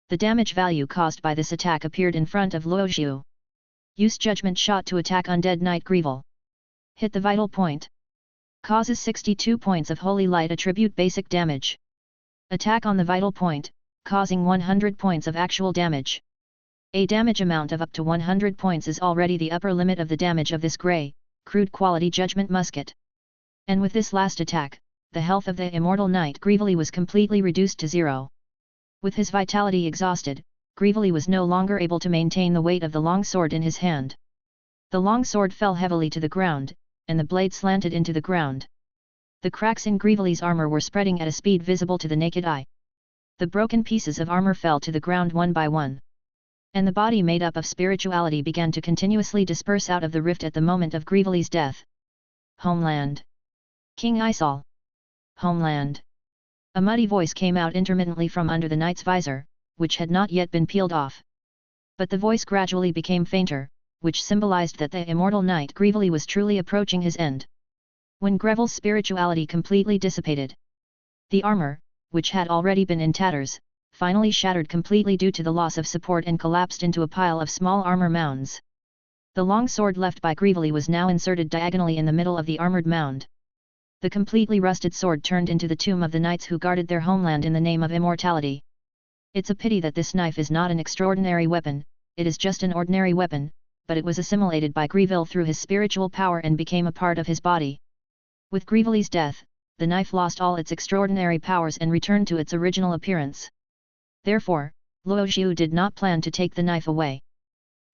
The damage value caused by this attack appeared in front of Luo Zhu. Use judgment shot to attack undead Knight Greville. Hit the vital point. Causes 62 points of holy light attribute basic damage. Attack on the vital point, causing 100 points of actual damage. A damage amount of up to 100 points is already the upper limit of the damage of this grey, crude quality judgment musket. And with this last attack, the health of the immortal knight Grievely was completely reduced to zero. With his vitality exhausted, Grievely was no longer able to maintain the weight of the long sword in his hand. The long sword fell heavily to the ground, and the blade slanted into the ground. The cracks in Grievely's armor were spreading at a speed visible to the naked eye. The broken pieces of armor fell to the ground one by one. And the body made up of spirituality began to continuously disperse out of the rift at the moment of Grievely's death. Homeland. King Isol. Homeland. A muddy voice came out intermittently from under the knight's visor, which had not yet been peeled off. But the voice gradually became fainter, which symbolized that the immortal knight Grievely was truly approaching his end. When Greville's spirituality completely dissipated, the armor, which had already been in tatters, finally shattered completely due to the loss of support and collapsed into a pile of small armor mounds. The long sword left by Grievely was now inserted diagonally in the middle of the armored mound. The completely rusted sword turned into the tomb of the knights who guarded their homeland in the name of immortality. It's a pity that this knife is not an extraordinary weapon, it is just an ordinary weapon, but it was assimilated by Grieville through his spiritual power and became a part of his body. With Grievely's death, the knife lost all its extraordinary powers and returned to its original appearance. Therefore, Luo Zhu did not plan to take the knife away.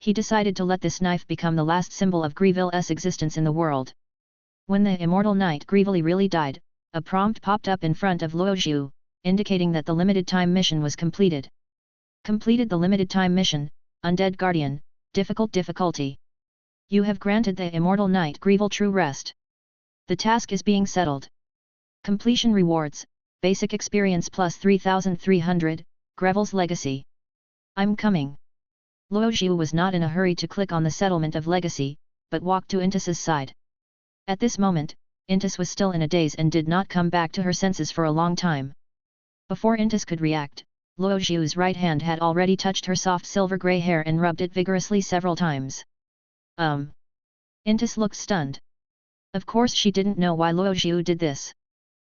He decided to let this knife become the last symbol of Grieville's existence in the world. When the immortal knight Grievely really died, a prompt popped up in front of Luo Zhu, indicating that the limited time mission was completed. Completed the limited time mission, Undead Guardian, difficulty. You have granted the immortal knight Grieville true rest. The task is being settled. Completion rewards, basic experience plus 3,300, Greville's legacy. I'm coming. Luo Zhu was not in a hurry to click on the settlement of legacy, but walked to Intis's side. At this moment, Intis was still in a daze and did not come back to her senses for a long time. Before Intis could react, Luo Zhu's right hand had already touched her soft silver-grey hair and rubbed it vigorously several times. Intis looked stunned. Of course she didn't know why Luo Zhu did this.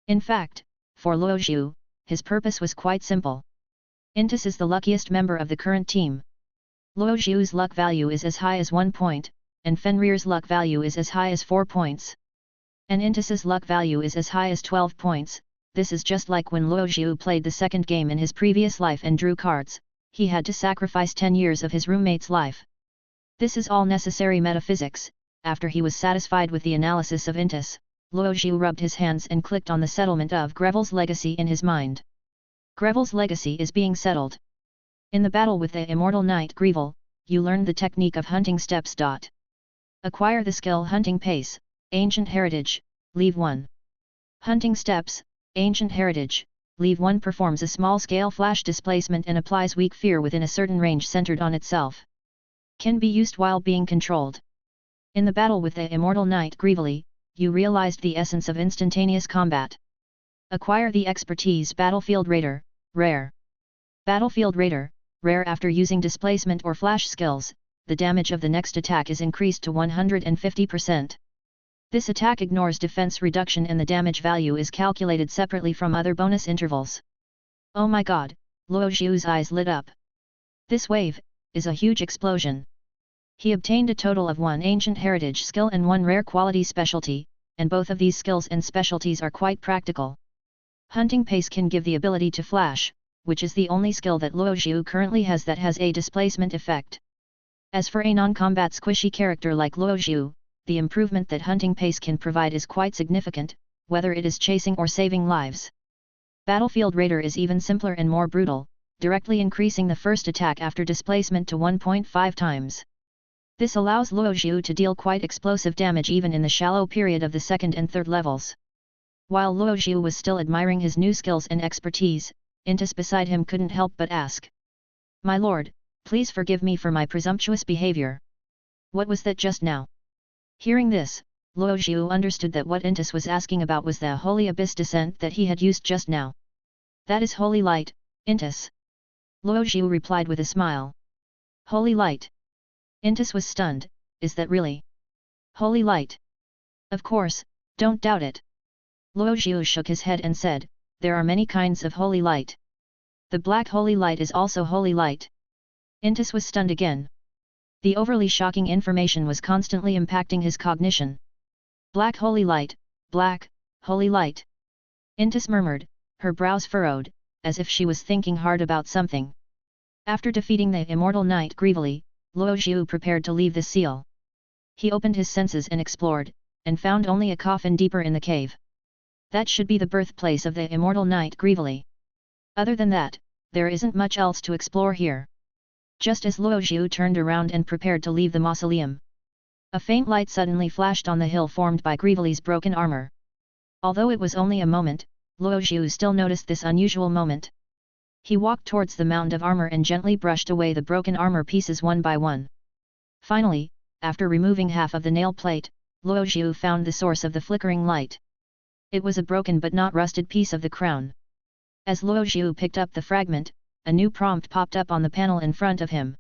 In fact, for Luo Zhu, his purpose was quite simple. Intis is the luckiest member of the current team. Luo Zhu's luck value is as high as 1 point, and Fenrir's luck value is as high as 4 points. And Intis's luck value is as high as 12 points. This is just like when Luo Zhu played the second game in his previous life and drew cards, he had to sacrifice 10 years of his roommate's life. This is all necessary metaphysics. After he was satisfied with the analysis of Intis, Luo Zhu rubbed his hands and clicked on the settlement of Greville's legacy in his mind. Greville's legacy is being settled. In the battle with the immortal knight Grieville, you learned the technique of hunting steps. Acquire the skill Hunting Pace, Ancient Heritage, Leave 1. Hunting Steps, Ancient Heritage, Leave 1 performs a small-scale flash displacement and applies weak fear within a certain range centered on itself. Can be used while being controlled. In the battle with the immortal knight Grievely, you realized the essence of instantaneous combat. Acquire the expertise Battlefield Raider, Rare. Battlefield Raider, Rare. After using displacement or flash skills, the damage of the next attack is increased to 150%. This attack ignores defense reduction and the damage value is calculated separately from other bonus intervals. Oh my god, Luo Zhu's eyes lit up. This wave is a huge explosion. He obtained a total of 1 ancient heritage skill and 1 rare quality specialty, and both of these skills and specialties are quite practical. Hunting Pace can give the ability to flash, which is the only skill that Luo Zhu currently has that has a displacement effect. As for a non-combat squishy character like Luo Zhu, the improvement that Hunting Pace can provide is quite significant, whether it is chasing or saving lives. Battlefield Raider is even simpler and more brutal, directly increasing the first attack after displacement to 1.5 times. This allows Luo Zhu to deal quite explosive damage even in the shallow period of the second and third levels. While Luo Zhu was still admiring his new skills and expertise, Intis beside him couldn't help but ask. My lord, please forgive me for my presumptuous behavior. What was that just now? Hearing this, Luo Zhu understood that what Intis was asking about was the holy abyss descent that he had used just now. That is holy light, Intis. Luo Zhu replied with a smile. Holy light. Intis was stunned, is that really holy light? Of course, don't doubt it. Luo Zhu shook his head and said, there are many kinds of holy light. The black holy light is also holy light. Intis was stunned again. The overly shocking information was constantly impacting his cognition. Black holy light, black, holy light. Intis murmured, her brows furrowed, as if she was thinking hard about something. After defeating the immortal knight Grievely, Luo Zhu prepared to leave the seal. He opened his senses and explored, and found only a coffin deeper in the cave. That should be the birthplace of the immortal knight Grievely. Other than that, there isn't much else to explore here. Just as Luo Zhu turned around and prepared to leave the mausoleum, a faint light suddenly flashed on the hill formed by Grievely's broken armor. Although it was only a moment, Luo Zhu still noticed this unusual moment. He walked towards the mound of armor and gently brushed away the broken armor pieces one by one. Finally, after removing half of the nail plate, Luo Zhu found the source of the flickering light. It was a broken but not rusted piece of the crown. As Luo Zhu picked up the fragment, a new prompt popped up on the panel in front of him.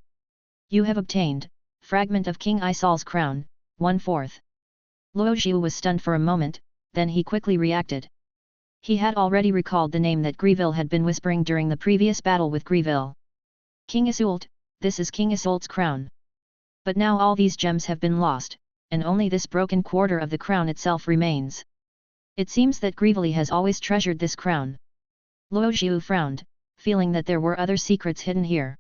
You have obtained, fragment of King Isol's crown, 1/4. Luo Zhu was stunned for a moment, then he quickly reacted. He had already recalled the name that Grieville had been whispering during the previous battle with Grieville. King Isolt, this is King Isolt's crown. But now all these gems have been lost, and only this broken quarter of the crown itself remains. It seems that Grievely has always treasured this crown. Luo Zhu frowned, feeling that there were other secrets hidden here.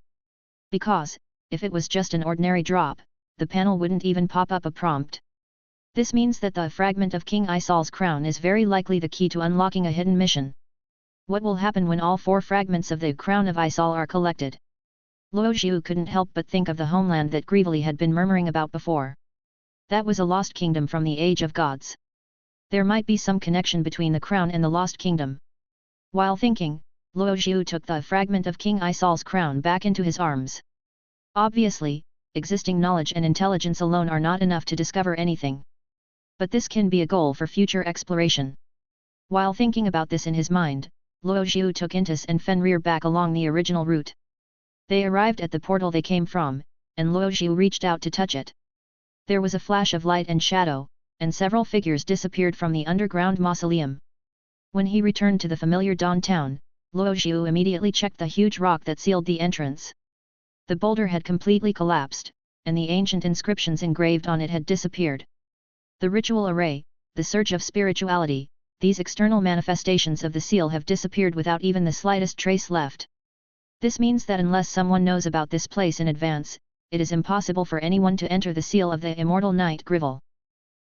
Because, if it was just an ordinary drop, the panel wouldn't even pop up a prompt. This means that the fragment of King Isol's crown is very likely the key to unlocking a hidden mission. What will happen when all 4 fragments of the crown of Isol are collected? Luo Zhu couldn't help but think of the homeland that Grievely had been murmuring about before. That was a lost kingdom from the Age of Gods. There might be some connection between the crown and the lost kingdom. While thinking, Luo Zhu took the fragment of King Isol's crown back into his arms. Obviously, existing knowledge and intelligence alone are not enough to discover anything. But this can be a goal for future exploration. While thinking about this in his mind, Luo Zhu took Intis and Fenrir back along the original route. They arrived at the portal they came from, and Luo Zhu reached out to touch it. There was a flash of light and shadow, and several figures disappeared from the underground mausoleum. When he returned to the familiar Dawn town, Luo Zhu immediately checked the huge rock that sealed the entrance. The boulder had completely collapsed, and the ancient inscriptions engraved on it had disappeared. The ritual array, the surge of spirituality, these external manifestations of the seal have disappeared without even the slightest trace left. This means that unless someone knows about this place in advance, it is impossible for anyone to enter the seal of the immortal knight Grieville.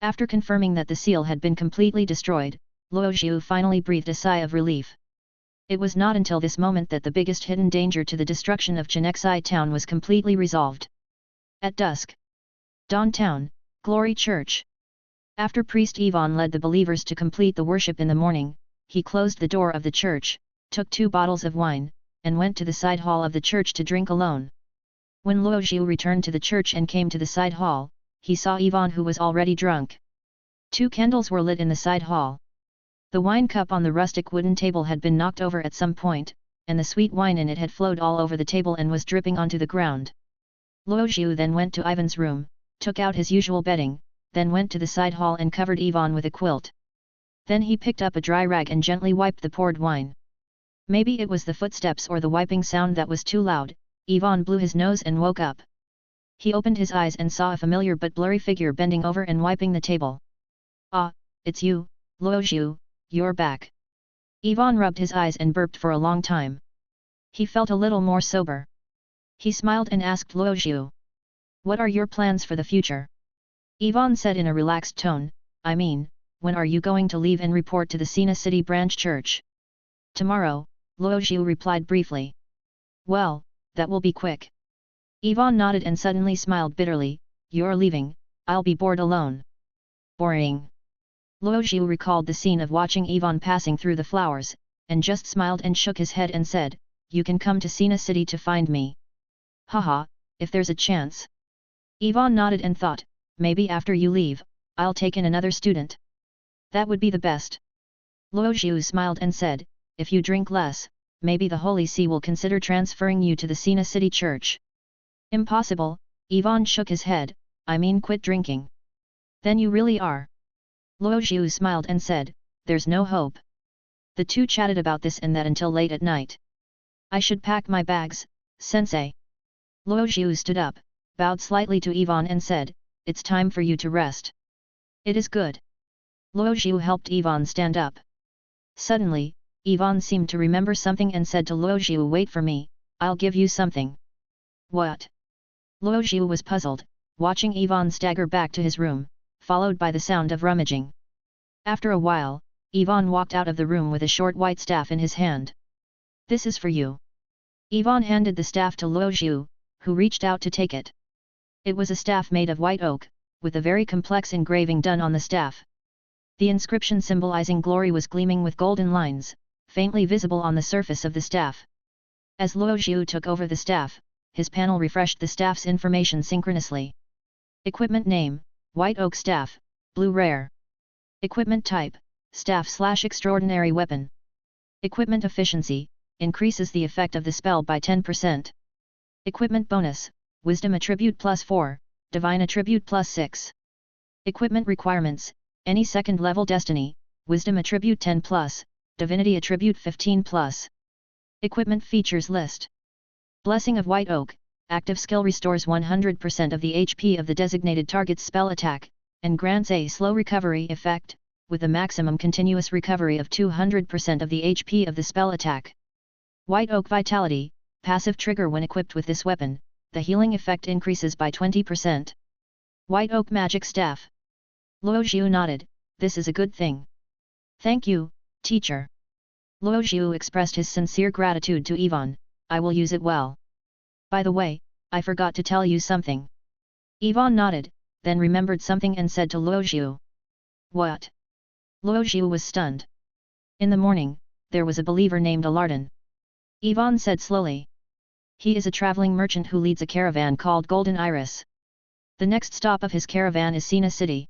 After confirming that the seal had been completely destroyed, Luo Zhu finally breathed a sigh of relief. It was not until this moment that the biggest hidden danger to the destruction of Chenexai town was completely resolved. At dusk. Dawn Town, Glory Church. After Priest Ivan led the believers to complete the worship in the morning, he closed the door of the church, took 2 bottles of wine, and went to the side hall of the church to drink alone. When Luo Zhu returned to the church and came to the side hall, he saw Ivan, who was already drunk. 2 candles were lit in the side hall. The wine cup on the rustic wooden table had been knocked over at some point, and the sweet wine in it had flowed all over the table and was dripping onto the ground. Luo Zhu then went to Ivan's room, took out his usual bedding, then went to the side hall and covered Ivan with a quilt. Then he picked up a dry rag and gently wiped the poured wine. Maybe it was the footsteps or the wiping sound that was too loud. Ivan blew his nose and woke up. He opened his eyes and saw a familiar but blurry figure bending over and wiping the table. Ah, it's you, Luo Zhu, you're back. Ivan rubbed his eyes and burped for a long time. He felt a little more sober. He smiled and asked Luo Zhu, "What are your plans for the future?" Ivan said in a relaxed tone, "I mean, when are you going to leave and report to the Sina City branch church?" "Tomorrow," Luo Zhu replied briefly. "Well, that will be quick." Ivan nodded and suddenly smiled bitterly, "You're leaving, I'll be bored alone." "Boring." Luo Zhu recalled the scene of watching Ivan passing through the flowers, and just smiled and shook his head and said, "You can come to Sina City to find me." "Haha, if there's a chance." Ivan nodded and thought, "Maybe after you leave, I'll take in another student. That would be the best." Luo Zhu smiled and said, "If you drink less, maybe the Holy See will consider transferring you to the Sina City Church." "Impossible," Ivan shook his head, "I mean quit drinking." "Then you really are?" Luo Zhu smiled and said, "There's no hope." The two chatted about this and that until late at night. "I should pack my bags, sensei." Luo Zhu stood up, bowed slightly to Ivan and said, "It's time for you to rest." "It is good." Luo Zhu helped Ivan stand up. Suddenly, Yvonne seemed to remember something and said to Luo Zhu, "Wait for me, I'll give you something." "What?" Luo Zhu was puzzled, watching Yvonne stagger back to his room, followed by the sound of rummaging. After a while, Yvonne walked out of the room with a short white staff in his hand. "This is for you." Yvonne handed the staff to Luo Zhu, who reached out to take it. It was a staff made of white oak, with a very complex engraving done on the staff. The inscription symbolizing glory was gleaming with golden lines, faintly visible on the surface of the staff. As Luo Zhu took over the staff, his panel refreshed the staff's information synchronously. Equipment name, White Oak Staff, Blue Rare. Equipment type, Staff/Extraordinary Weapon. Equipment efficiency, increases the effect of the spell by 10%. Equipment bonus, Wisdom Attribute +4, Divine Attribute +6. Equipment requirements, any second level Destiny, Wisdom Attribute 10+, Divinity Attribute 15+. Equipment features list. Blessing of White Oak, active skill restores 100% of the HP of the designated target's spell attack, and grants a slow recovery effect, with a maximum continuous recovery of 200% of the HP of the spell attack. White Oak Vitality, passive trigger when equipped with this weapon, the healing effect increases by 20%. White Oak Magic Staff. Luo Zhu nodded, "This is a good thing." "Thank you, teacher." Luo Zhu expressed his sincere gratitude to Yvonne, "I will use it well. By the way, I forgot to tell you something." Yvonne nodded, then remembered something and said to Luo Zhu. "What?" Luo Zhu was stunned. "In the morning, there was a believer named Alardin." Yvonne said slowly. "He is a traveling merchant who leads a caravan called Golden Iris. The next stop of his caravan is Sina City."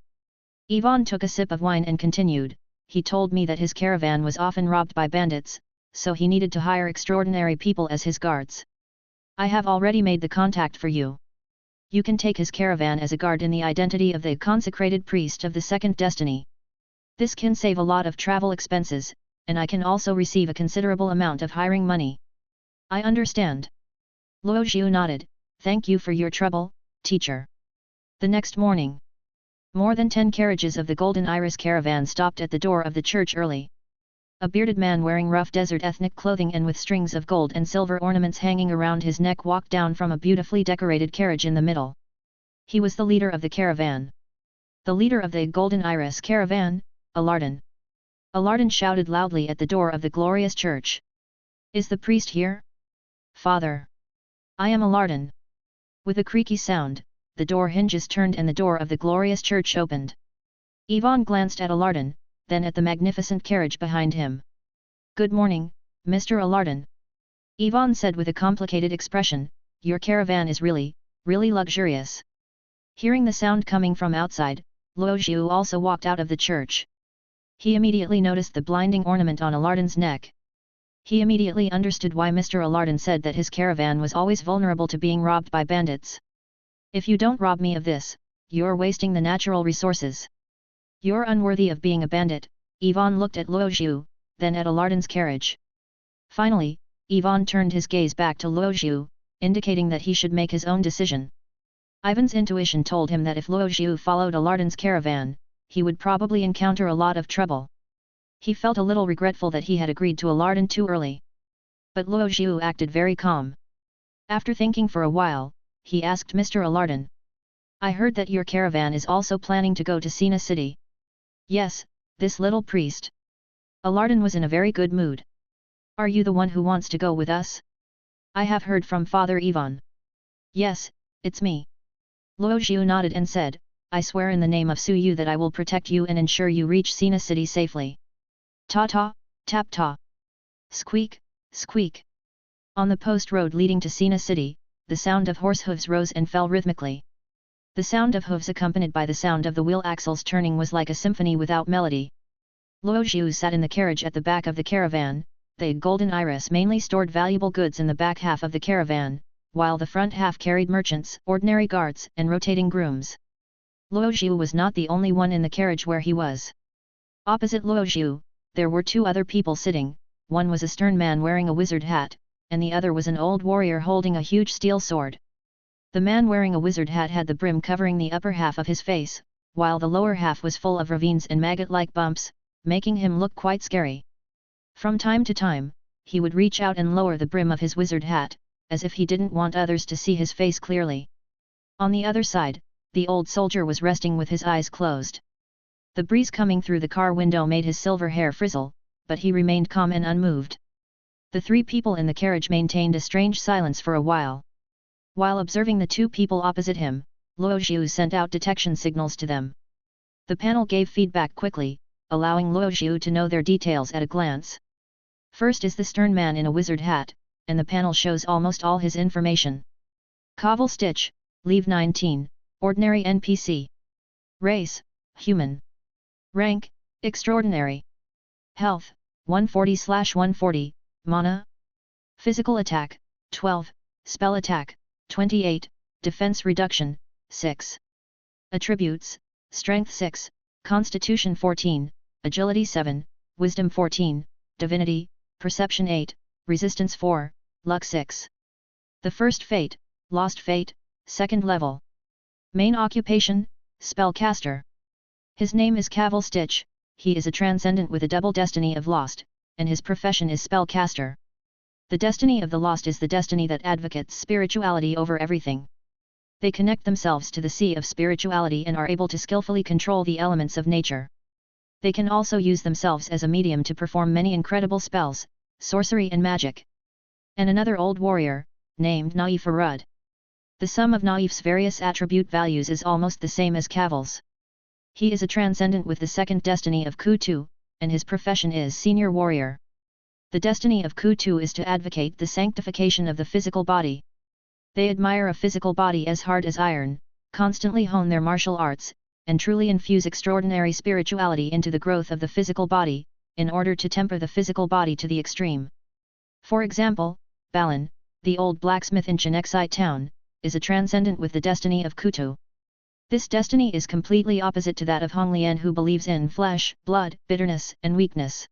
Yvonne took a sip of wine and continued, "He told me that his caravan was often robbed by bandits, so he needed to hire extraordinary people as his guards. I have already made the contact for you. You can take his caravan as a guard in the identity of the consecrated priest of the second destiny. This can save a lot of travel expenses, and I can also receive a considerable amount of hiring money." "I understand." Luo Zhu nodded, "Thank you for your trouble, teacher." The next morning, more than 10 carriages of the Golden Iris caravan stopped at the door of the church early. A bearded man wearing rough desert ethnic clothing and with strings of gold and silver ornaments hanging around his neck walked down from a beautifully decorated carriage in the middle. He was the leader of the caravan. The leader of the Golden Iris caravan, Alardin. Alardin shouted loudly at the door of the glorious church. "Is the priest here?" "Father. I am Alardin." With a creaky sound, the door hinges turned and the door of the glorious church opened. Yvonne glanced at Alardin, then at the magnificent carriage behind him. "Good morning, Mr. Alardin." Yvonne said with a complicated expression, "Your caravan is really luxurious." Hearing the sound coming from outside, Luo Zhu also walked out of the church. He immediately noticed the blinding ornament on Alardin's neck. He immediately understood why Mr. Alardin said that his caravan was always vulnerable to being robbed by bandits. "If you don't rob me of this, you're wasting the natural resources. You're unworthy of being a bandit." Yvonne looked at Luo Zhu, then at Alardin's carriage. Finally, Yvonne turned his gaze back to Luo Zhu, indicating that he should make his own decision. Ivan's intuition told him that if Luo Zhu followed Alardin's caravan, he would probably encounter a lot of trouble. He felt a little regretful that he had agreed to Alardin too early. But Luo Zhu acted very calm. After thinking for a while, he asked Mr. Alardin. "I heard that your caravan is also planning to go to Sina City." "Yes, this little priest." Alardin was in a very good mood. "Are you the one who wants to go with us?" "I have heard from Father Ivan." "Yes, it's me." Luo Zhu nodded and said, "I swear in the name of Su Yu that I will protect you and ensure you reach Sina City safely." Ta-ta, tap-ta. Squeak, squeak. On the post road leading to Sina City, the sound of horse hooves rose and fell rhythmically. The sound of hooves accompanied by the sound of the wheel axles turning was like a symphony without melody. Luo Zhu sat in the carriage at the back of the caravan. The Golden Iris mainly stored valuable goods in the back half of the caravan, while the front half carried merchants, ordinary guards, and rotating grooms. Luo Zhu was not the only one in the carriage where he was. Opposite Luo Zhu, there were two other people sitting. One was a stern man wearing a wizard hat, and the other was an old warrior holding a huge steel sword. The man wearing a wizard hat had the brim covering the upper half of his face, while the lower half was full of ravines and maggot-like bumps, making him look quite scary. From time to time, he would reach out and lower the brim of his wizard hat, as if he didn't want others to see his face clearly. On the other side, the old soldier was resting with his eyes closed. The breeze coming through the car window made his silver hair frizzle, but he remained calm and unmoved. The three people in the carriage maintained a strange silence for a while. While observing the two people opposite him, Luo Xiu sent out detection signals to them. The panel gave feedback quickly, allowing Luo Xiu to know their details at a glance. First is the stern man in a wizard hat, and the panel shows almost all his information. Cobble Stitch, Leave 19, Ordinary NPC. Race, Human. Rank, Extraordinary. Health, 140/140, Mana. Physical attack, 12, Spell attack, 28, Defense reduction, 6. Attributes, Strength 6, Constitution 14, Agility 7, Wisdom 14, Divinity, Perception 8, Resistance 4, Luck 6. The first fate, Lost Fate, 2nd level. Main occupation, Spellcaster. His name is Cobble Stitch, he is a transcendent with a double destiny of Lost, and his profession is Spellcaster. The destiny of the Lost is the destiny that advocates spirituality over everything. They connect themselves to the sea of spirituality and are able to skillfully control the elements of nature. They can also use themselves as a medium to perform many incredible spells, sorcery and magic. And another old warrior, named Naif Arud. The sum of Naif's various attribute values is almost the same as Cobble's. He is a transcendent with the second destiny of Kutu, and his profession is senior warrior. The destiny of Kutu is to advocate the sanctification of the physical body. They admire a physical body as hard as iron, constantly hone their martial arts, and truly infuse extraordinary spirituality into the growth of the physical body, in order to temper the physical body to the extreme. For example, Balan, the old blacksmith in Chenexai town, is a transcendent with the destiny of Kutu. This destiny is completely opposite to that of Honglian, who believes in flesh, blood, bitterness, and weakness.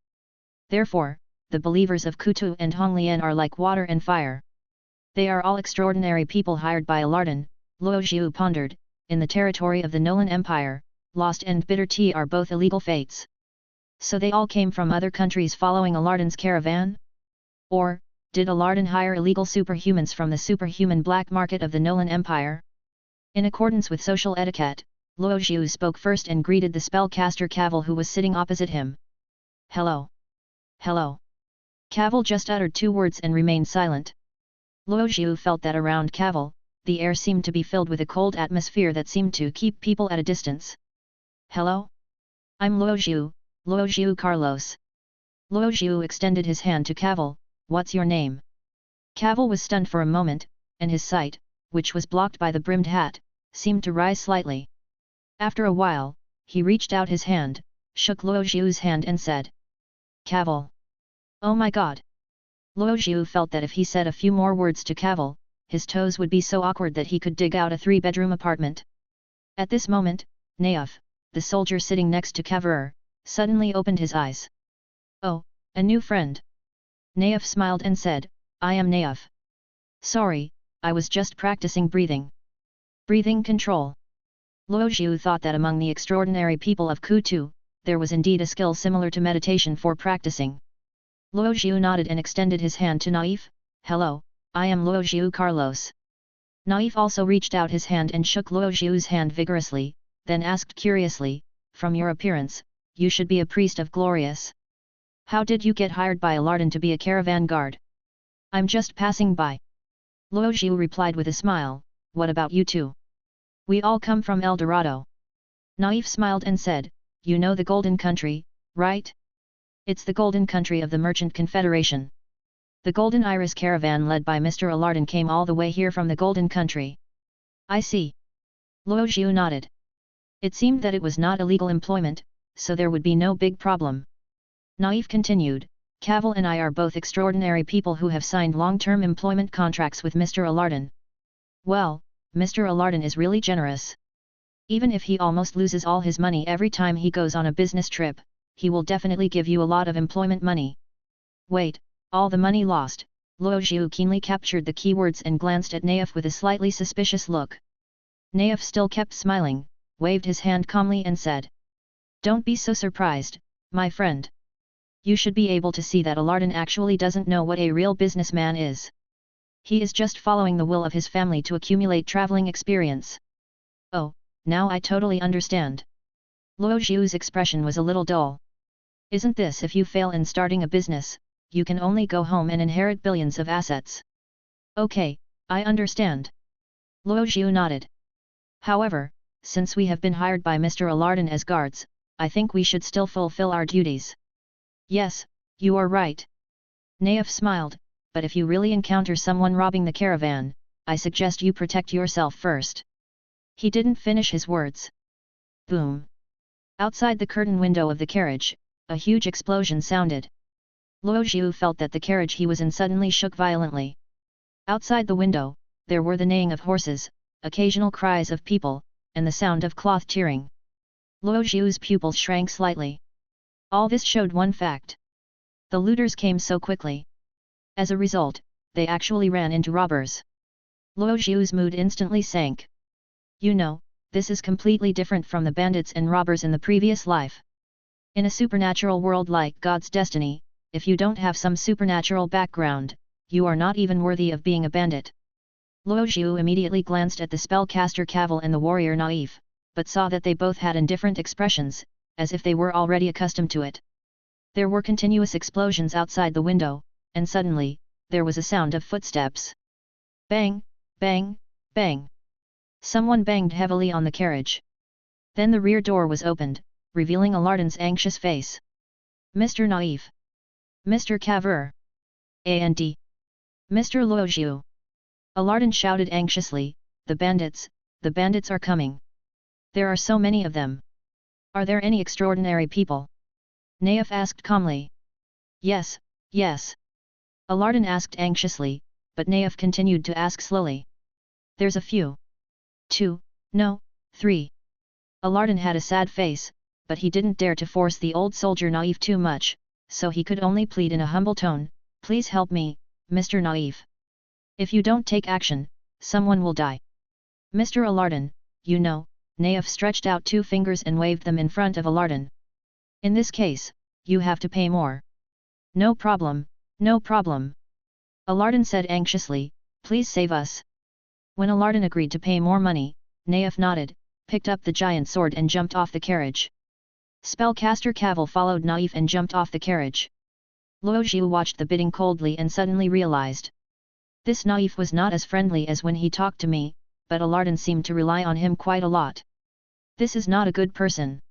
Therefore, the believers of Kutu and Honglian are like water and fire. They are all extraordinary people hired by Alardan, Luo Xiu pondered. In the territory of the Nolan Empire, Lost and Bitter Tea are both illegal fates. So they all came from other countries following Alardan's caravan? Or, did Alardan hire illegal superhumans from the superhuman black market of the Nolan Empire? In accordance with social etiquette, Luo Xiu spoke first and greeted the spellcaster Cavil, who was sitting opposite him. Hello. Hello. Cavil just uttered 2 words and remained silent. Luo Xiu felt that around Cavil, the air seemed to be filled with a cold atmosphere that seemed to keep people at a distance. Hello? I'm Luo Xiu Carlos. Luo Xiu extended his hand to Cavil. What's your name? Cavil was stunned for a moment, and his sight, which was blocked by the brimmed hat, seemed to rise slightly. After a while, he reached out his hand, shook Luo Xiu's hand and said, Cavil. Oh my god! Luo Xiu felt that if he said a few more words to Cavil, his toes would be so awkward that he could dig out a 3-bedroom apartment. At this moment, Naif, the soldier sitting next to Caverer, suddenly opened his eyes. Oh, a new friend. Naif smiled and said, I am Naif. Sorry, I was just practicing breathing. Breathing control. Luo Xiu thought that among the extraordinary people of Kutu, there was indeed a skill similar to meditation for practicing. Luo Xiu nodded and extended his hand to Naif. Hello, I am Luo Xiu Carlos. Naif also reached out his hand and shook Luo Xiu's hand vigorously, then asked curiously, from your appearance, you should be a priest of Glorious. How did you get hired by Alardan to be a caravan guard? I'm just passing by. Luo Xiu replied with a smile, what about you two? We all come from El Dorado. Naif smiled and said, you know the Golden Country, right? It's the Golden Country of the Merchant Confederation. The Golden Iris caravan led by Mr. Alardan came all the way here from the Golden Country. I see. Luo Xiu nodded. It seemed that it was not illegal employment, so there would be no big problem. Naif continued, Cavil and I are both extraordinary people who have signed long-term employment contracts with Mr. Alardan. Well, Mr. Alardan is really generous. Even if he almost loses all his money every time he goes on a business trip, he will definitely give you a lot of employment money. Wait, all the money lost? Luo Xiu keenly captured the keywords and glanced at Naif with a slightly suspicious look. Naif still kept smiling, waved his hand calmly and said, don't be so surprised, my friend. You should be able to see that Alardan actually doesn't know what a real businessman is. He is just following the will of his family to accumulate traveling experience. Oh, now I totally understand. Luo Zhu's expression was a little dull. Isn't this if you fail in starting a business, you can only go home and inherit billions of assets? Okay, I understand. Luo Zhu nodded. However, since we have been hired by Mr. Alardan as guards, I think we should still fulfill our duties. Yes, you are right. Naif smiled, but if you really encounter someone robbing the caravan, I suggest you protect yourself first. He didn't finish his words. Boom! Outside the curtain window of the carriage, a huge explosion sounded. Luo Zhu felt that the carriage he was in suddenly shook violently. Outside the window, there were the neighing of horses, occasional cries of people, and the sound of cloth tearing. Luo Zhu's pupils shrank slightly. All this showed one fact. The looters came so quickly. As a result, they actually ran into robbers. Luo Zhu's mood instantly sank. You know, this is completely different from the bandits and robbers in the previous life. In a supernatural world like God's destiny, if you don't have some supernatural background, you are not even worthy of being a bandit. Luo Zhu immediately glanced at the spellcaster Cavil and the warrior Naif, but saw that they both had indifferent expressions, as if they were already accustomed to it. There were continuous explosions outside the window, and suddenly, there was a sound of footsteps. Bang, bang, bang. Someone banged heavily on the carriage. Then the rear door was opened, revealing Alardan's anxious face. Mr. Naif. Mr. Kavur. And Mr. Luo Zhu. Alardan shouted anxiously, the bandits are coming. There are so many of them. Are there any extraordinary people? Naif asked calmly. Yes, yes. Alardan asked anxiously, but Naif continued to ask slowly. There's a few. 2, no, 3. Alardan had a sad face, but he didn't dare to force the old soldier Naif too much, so he could only plead in a humble tone, please help me, Mr. Naif. If you don't take action, someone will die. Mr. Alardan, you know, Naif stretched out 2 fingers and waved them in front of Alardan. In this case, you have to pay more. No problem, no problem. Alardan said anxiously, please save us. When Alardan agreed to pay more money, Naif nodded, picked up the giant sword and jumped off the carriage. Spellcaster Cavil followed Naif and jumped off the carriage. Luo Zhu watched the bidding coldly and suddenly realized. This Naif was not as friendly as when he talked to me, but Alardan seemed to rely on him quite a lot. This is not a good person.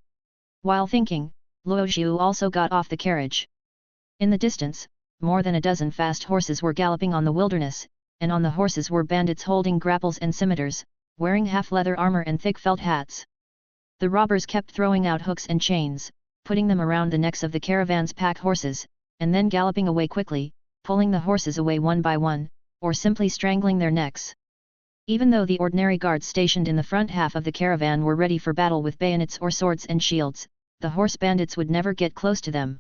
While thinking, Luo Zhu also got off the carriage. In the distance, more than a dozen fast horses were galloping on the wilderness, and on the horses were bandits holding grapples and scimitars, wearing half-leather armor and thick felt hats. The robbers kept throwing out hooks and chains, putting them around the necks of the caravan's pack horses, and then galloping away quickly, pulling the horses away one by one, or simply strangling their necks. Even though the ordinary guards stationed in the front half of the caravan were ready for battle with bayonets or swords and shields, the horse bandits would never get close to them.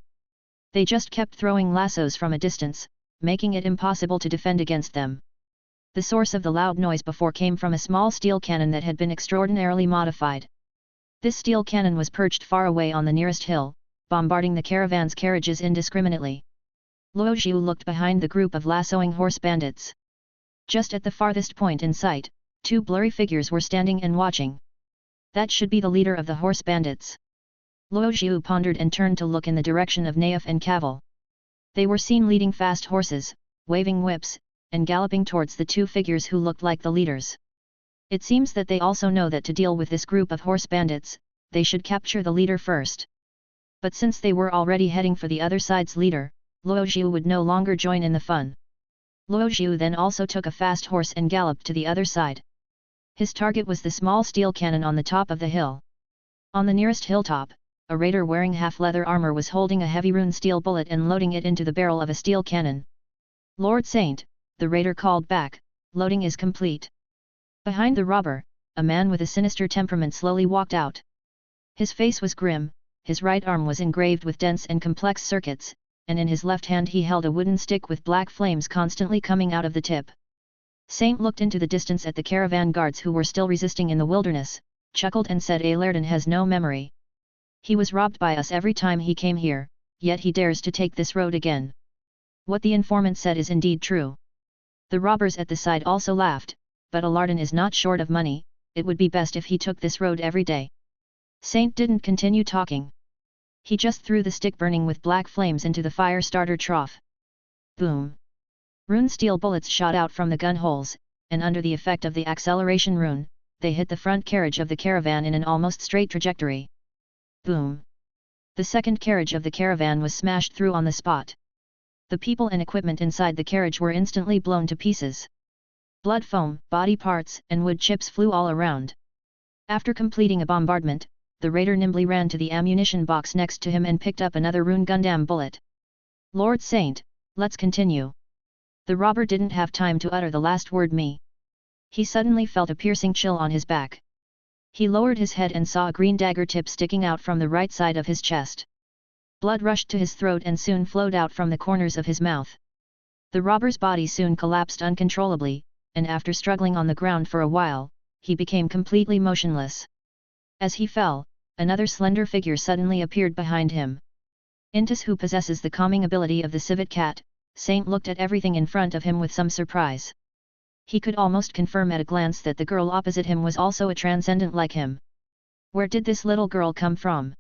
They just kept throwing lassos from a distance, making it impossible to defend against them. The source of the loud noise before came from a small steel cannon that had been extraordinarily modified. This steel cannon was perched far away on the nearest hill, bombarding the caravan's carriages indiscriminately. Luo Zhu looked behind the group of lassoing horse bandits. Just at the farthest point in sight, 2 blurry figures were standing and watching. That should be the leader of the horse bandits. Luo Zhu pondered and turned to look in the direction of Naif and Cavil. They were seen leading fast horses, waving whips, and galloping towards the 2 figures who looked like the leaders. It seems that they also know that to deal with this group of horse bandits, they should capture the leader first. But since they were already heading for the other side's leader, Luo Zhu would no longer join in the fun. Luo Zhu then also took a fast horse and galloped to the other side. His target was the small steel cannon on the top of the hill. On the nearest hilltop, a raider wearing half-leather armor was holding a heavy rune steel bullet and loading it into the barrel of a steel cannon. Lord Saint, the raider called back, loading is complete. Behind the robber, a man with a sinister temperament slowly walked out. His face was grim, his right arm was engraved with dense and complex circuits, and in his left hand he held a wooden stick with black flames constantly coming out of the tip. Saint looked into the distance at the caravan guards who were still resisting in the wilderness, chuckled and said, Alardan has no memory. He was robbed by us every time he came here, yet he dares to take this road again. What the informant said is indeed true. The robbers at the side also laughed, but Alardin is not short of money, it would be best if he took this road every day. Saint didn't continue talking. He just threw the stick burning with black flames into the fire starter trough. Boom! Rune steel bullets shot out from the gun holes, and under the effect of the acceleration rune, they hit the front carriage of the caravan in an almost straight trajectory. Boom! The second carriage of the caravan was smashed through on the spot. The people and equipment inside the carriage were instantly blown to pieces. Blood foam, body parts, and wood chips flew all around. After completing a bombardment, the raider nimbly ran to the ammunition box next to him and picked up another rune Gundam bullet. Lord Saint, let's continue. The robber didn't have time to utter the last word me. He suddenly felt a piercing chill on his back. He lowered his head and saw a green dagger tip sticking out from the right side of his chest. Blood rushed to his throat and soon flowed out from the corners of his mouth. The robber's body soon collapsed uncontrollably, and after struggling on the ground for a while, he became completely motionless. As he fell, another slender figure suddenly appeared behind him. Intis, who possesses the calming ability of the civet cat, Saint looked at everything in front of him with some surprise. He could almost confirm at a glance that the girl opposite him was also a transcendent like him. Where did this little girl come from?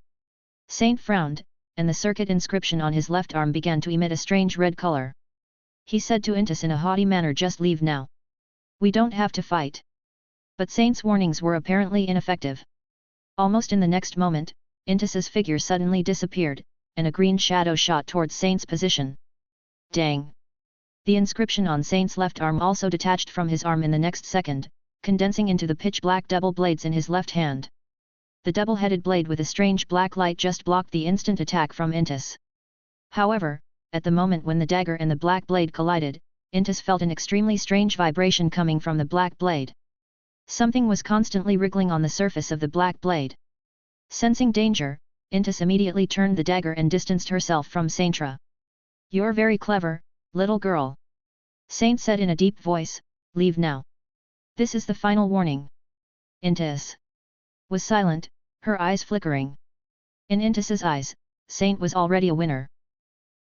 Saint frowned, and the circuit inscription on his left arm began to emit a strange red color. He said to Intis in a haughty manner, "Just leave now. We don't have to fight." But Saint's warnings were apparently ineffective. Almost in the next moment, Intis's figure suddenly disappeared, and a green shadow shot towards Saint's position. Dang! The inscription on Saint's left arm also detached from his arm in the next second, condensing into the pitch-black double blades in his left hand. The double-headed blade with a strange black light just blocked the instant attack from Intis. However, at the moment when the dagger and the black blade collided, Intis felt an extremely strange vibration coming from the black blade. Something was constantly wriggling on the surface of the black blade. Sensing danger, Intis immediately turned the dagger and distanced herself from Saintra. "You're very clever, little girl," Saint said in a deep voice, "leave now. This is the final warning." Intis was silent, her eyes flickering. In Intis's eyes, Saint was already a winner.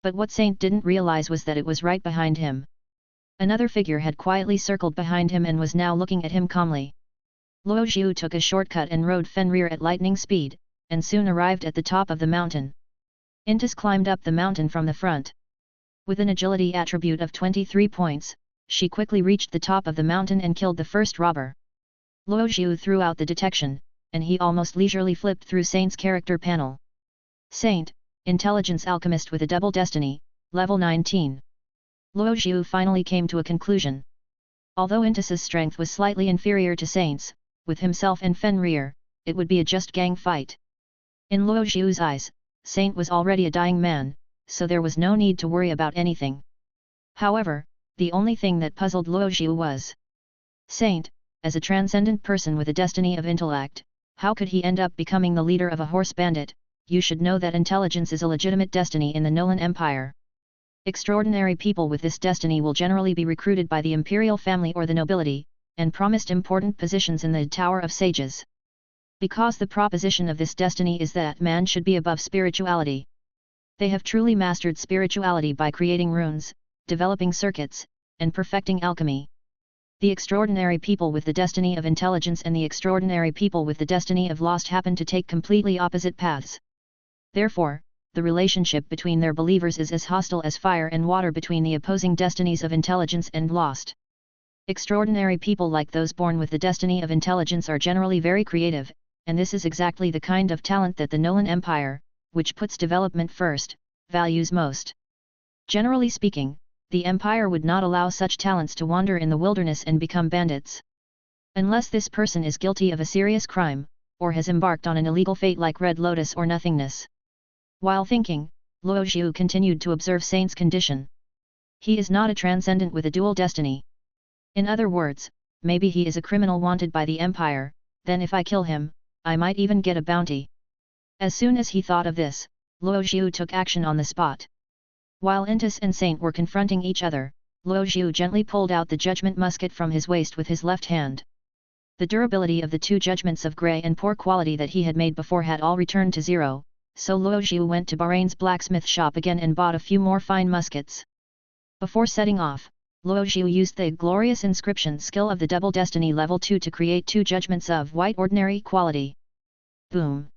But what Saint didn't realize was that it was right behind him. Another figure had quietly circled behind him and was now looking at him calmly. Luo Jiu took a shortcut and rode Fenrir at lightning speed, and soon arrived at the top of the mountain. Intis climbed up the mountain from the front. With an agility attribute of 23 points, she quickly reached the top of the mountain and killed the first robber. Luo Jiu threw out the detection, and he almost leisurely flipped through Saint's character panel. Saint, Intelligence Alchemist with a double destiny, level 19. Luo Jiu finally came to a conclusion. Although Intis's strength was slightly inferior to Saint's, with himself and Fenrir, it would be a just gang fight. In Luo Jiu's eyes, Saint was already a dying man, so there was no need to worry about anything. However, the only thing that puzzled Luo Jiu was Saint, as a transcendent person with a destiny of intellect, how could he end up becoming the leader of a horse bandit? You should know that intelligence is a legitimate destiny in the Nolan Empire. Extraordinary people with this destiny will generally be recruited by the imperial family or the nobility, and promised important positions in the Tower of Sages. Because the proposition of this destiny is that man should be above spirituality. They have truly mastered spirituality by creating runes, developing circuits, and perfecting alchemy. The extraordinary people with the destiny of intelligence and the extraordinary people with the destiny of lost happen to take completely opposite paths. Therefore, the relationship between their believers is as hostile as fire and water between the opposing destinies of intelligence and lost. Extraordinary people like those born with the destiny of intelligence are generally very creative, and this is exactly the kind of talent that the Nolan Empire, which puts development first, values most. Generally speaking, the Empire would not allow such talents to wander in the wilderness and become bandits. Unless this person is guilty of a serious crime, or has embarked on an illegal fate like Red Lotus or nothingness. While thinking, Luo Jiu continued to observe Saint's condition. He is not a transcendent with a dual destiny. In other words, maybe he is a criminal wanted by the Empire, then if I kill him, I might even get a bounty. As soon as he thought of this, Luo Jiu took action on the spot. While Intis and Saint were confronting each other, Luo Jiu gently pulled out the judgment musket from his waist with his left hand. The durability of the two judgments of grey and poor quality that he had made before had all returned to zero, so Luojiu went to Bahrain's blacksmith shop again and bought a few more fine muskets. Before setting off, Luojiu used the glorious inscription skill of the double destiny level 2 to create 2 judgments of white ordinary quality. Boom!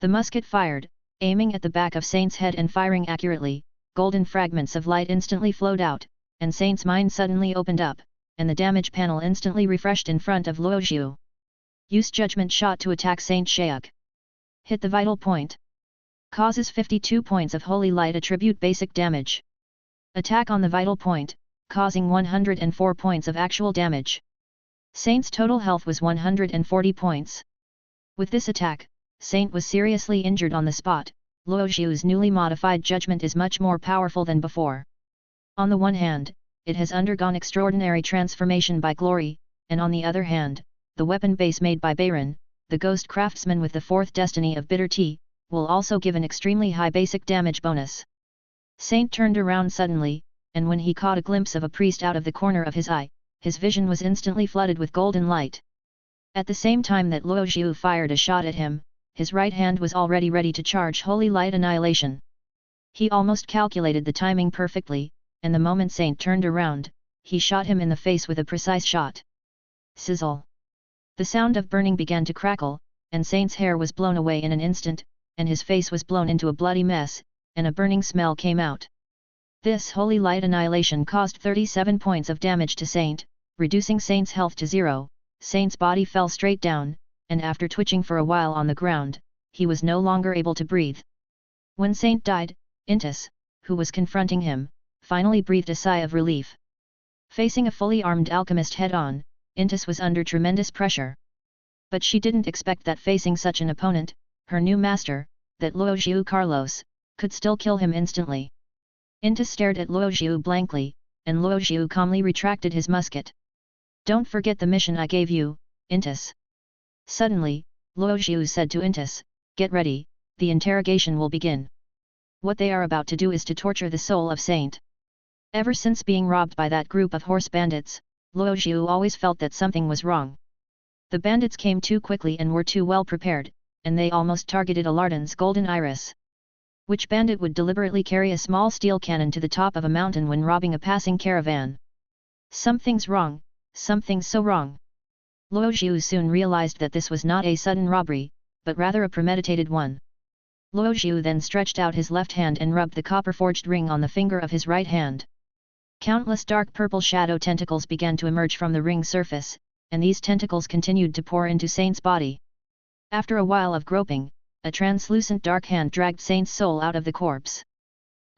The musket fired, aiming at the back of Saint's head and firing accurately. Golden fragments of light instantly flowed out, and Saint's mind suddenly opened up, and the damage panel instantly refreshed in front of Luojiu. Use judgment shot to attack Saint Shaok. Hit the vital point. Causes 52 points of holy light attribute basic damage. Attack on the vital point, causing 104 points of actual damage. Saint's total health was 140 points. With this attack, Saint was seriously injured on the spot. Luojiu's newly modified judgment is much more powerful than before. On the one hand, it has undergone extraordinary transformation by glory, and on the other hand, the weapon base made by Bayron, the ghost craftsman with the 4th destiny of bitter tea, will also give an extremely high basic damage bonus. Saint turned around suddenly, and when he caught a glimpse of a priest out of the corner of his eye, his vision was instantly flooded with golden light. At the same time that Luojiu fired a shot at him, his right hand was already ready to charge Holy Light Annihilation. He almost calculated the timing perfectly, and the moment Saint turned around, he shot him in the face with a precise shot. Sizzle! The sound of burning began to crackle, and Saint's hair was blown away in an instant, and his face was blown into a bloody mess, and a burning smell came out. This Holy Light Annihilation caused 37 points of damage to Saint, reducing Saint's health to 0. Saint's body fell straight down, and after twitching for a while on the ground, he was no longer able to breathe. When Saint died, Apprentice, who was confronting him, finally breathed a sigh of relief. Facing a fully armed alchemist head-on, Apprentice was under tremendous pressure. But she didn't expect that facing such an opponent, her new master, that Luojiu Carlos, could still kill him instantly. Apprentice stared at Luojiu blankly, and Luojiu calmly retracted his musket. "Don't forget the mission I gave you, Apprentice." Suddenly, Luojiu said to Apprentice, "Get ready, the interrogation will begin." What they are about to do is to torture the soul of Saint. Ever since being robbed by that group of horse bandits, Luojiu always felt that something was wrong. The bandits came too quickly and were too well prepared, and they almost targeted Alardon's golden iris. Which bandit would deliberately carry a small steel cannon to the top of a mountain when robbing a passing caravan? Something's wrong, something's so wrong. Luojiu soon realized that this was not a sudden robbery, but rather a premeditated one. Luojiu then stretched out his left hand and rubbed the copper-forged ring on the finger of his right hand. Countless dark purple shadow tentacles began to emerge from the ring surface, and these tentacles continued to pour into Saint's body. After a while of groping, a translucent dark hand dragged Saint's soul out of the corpse.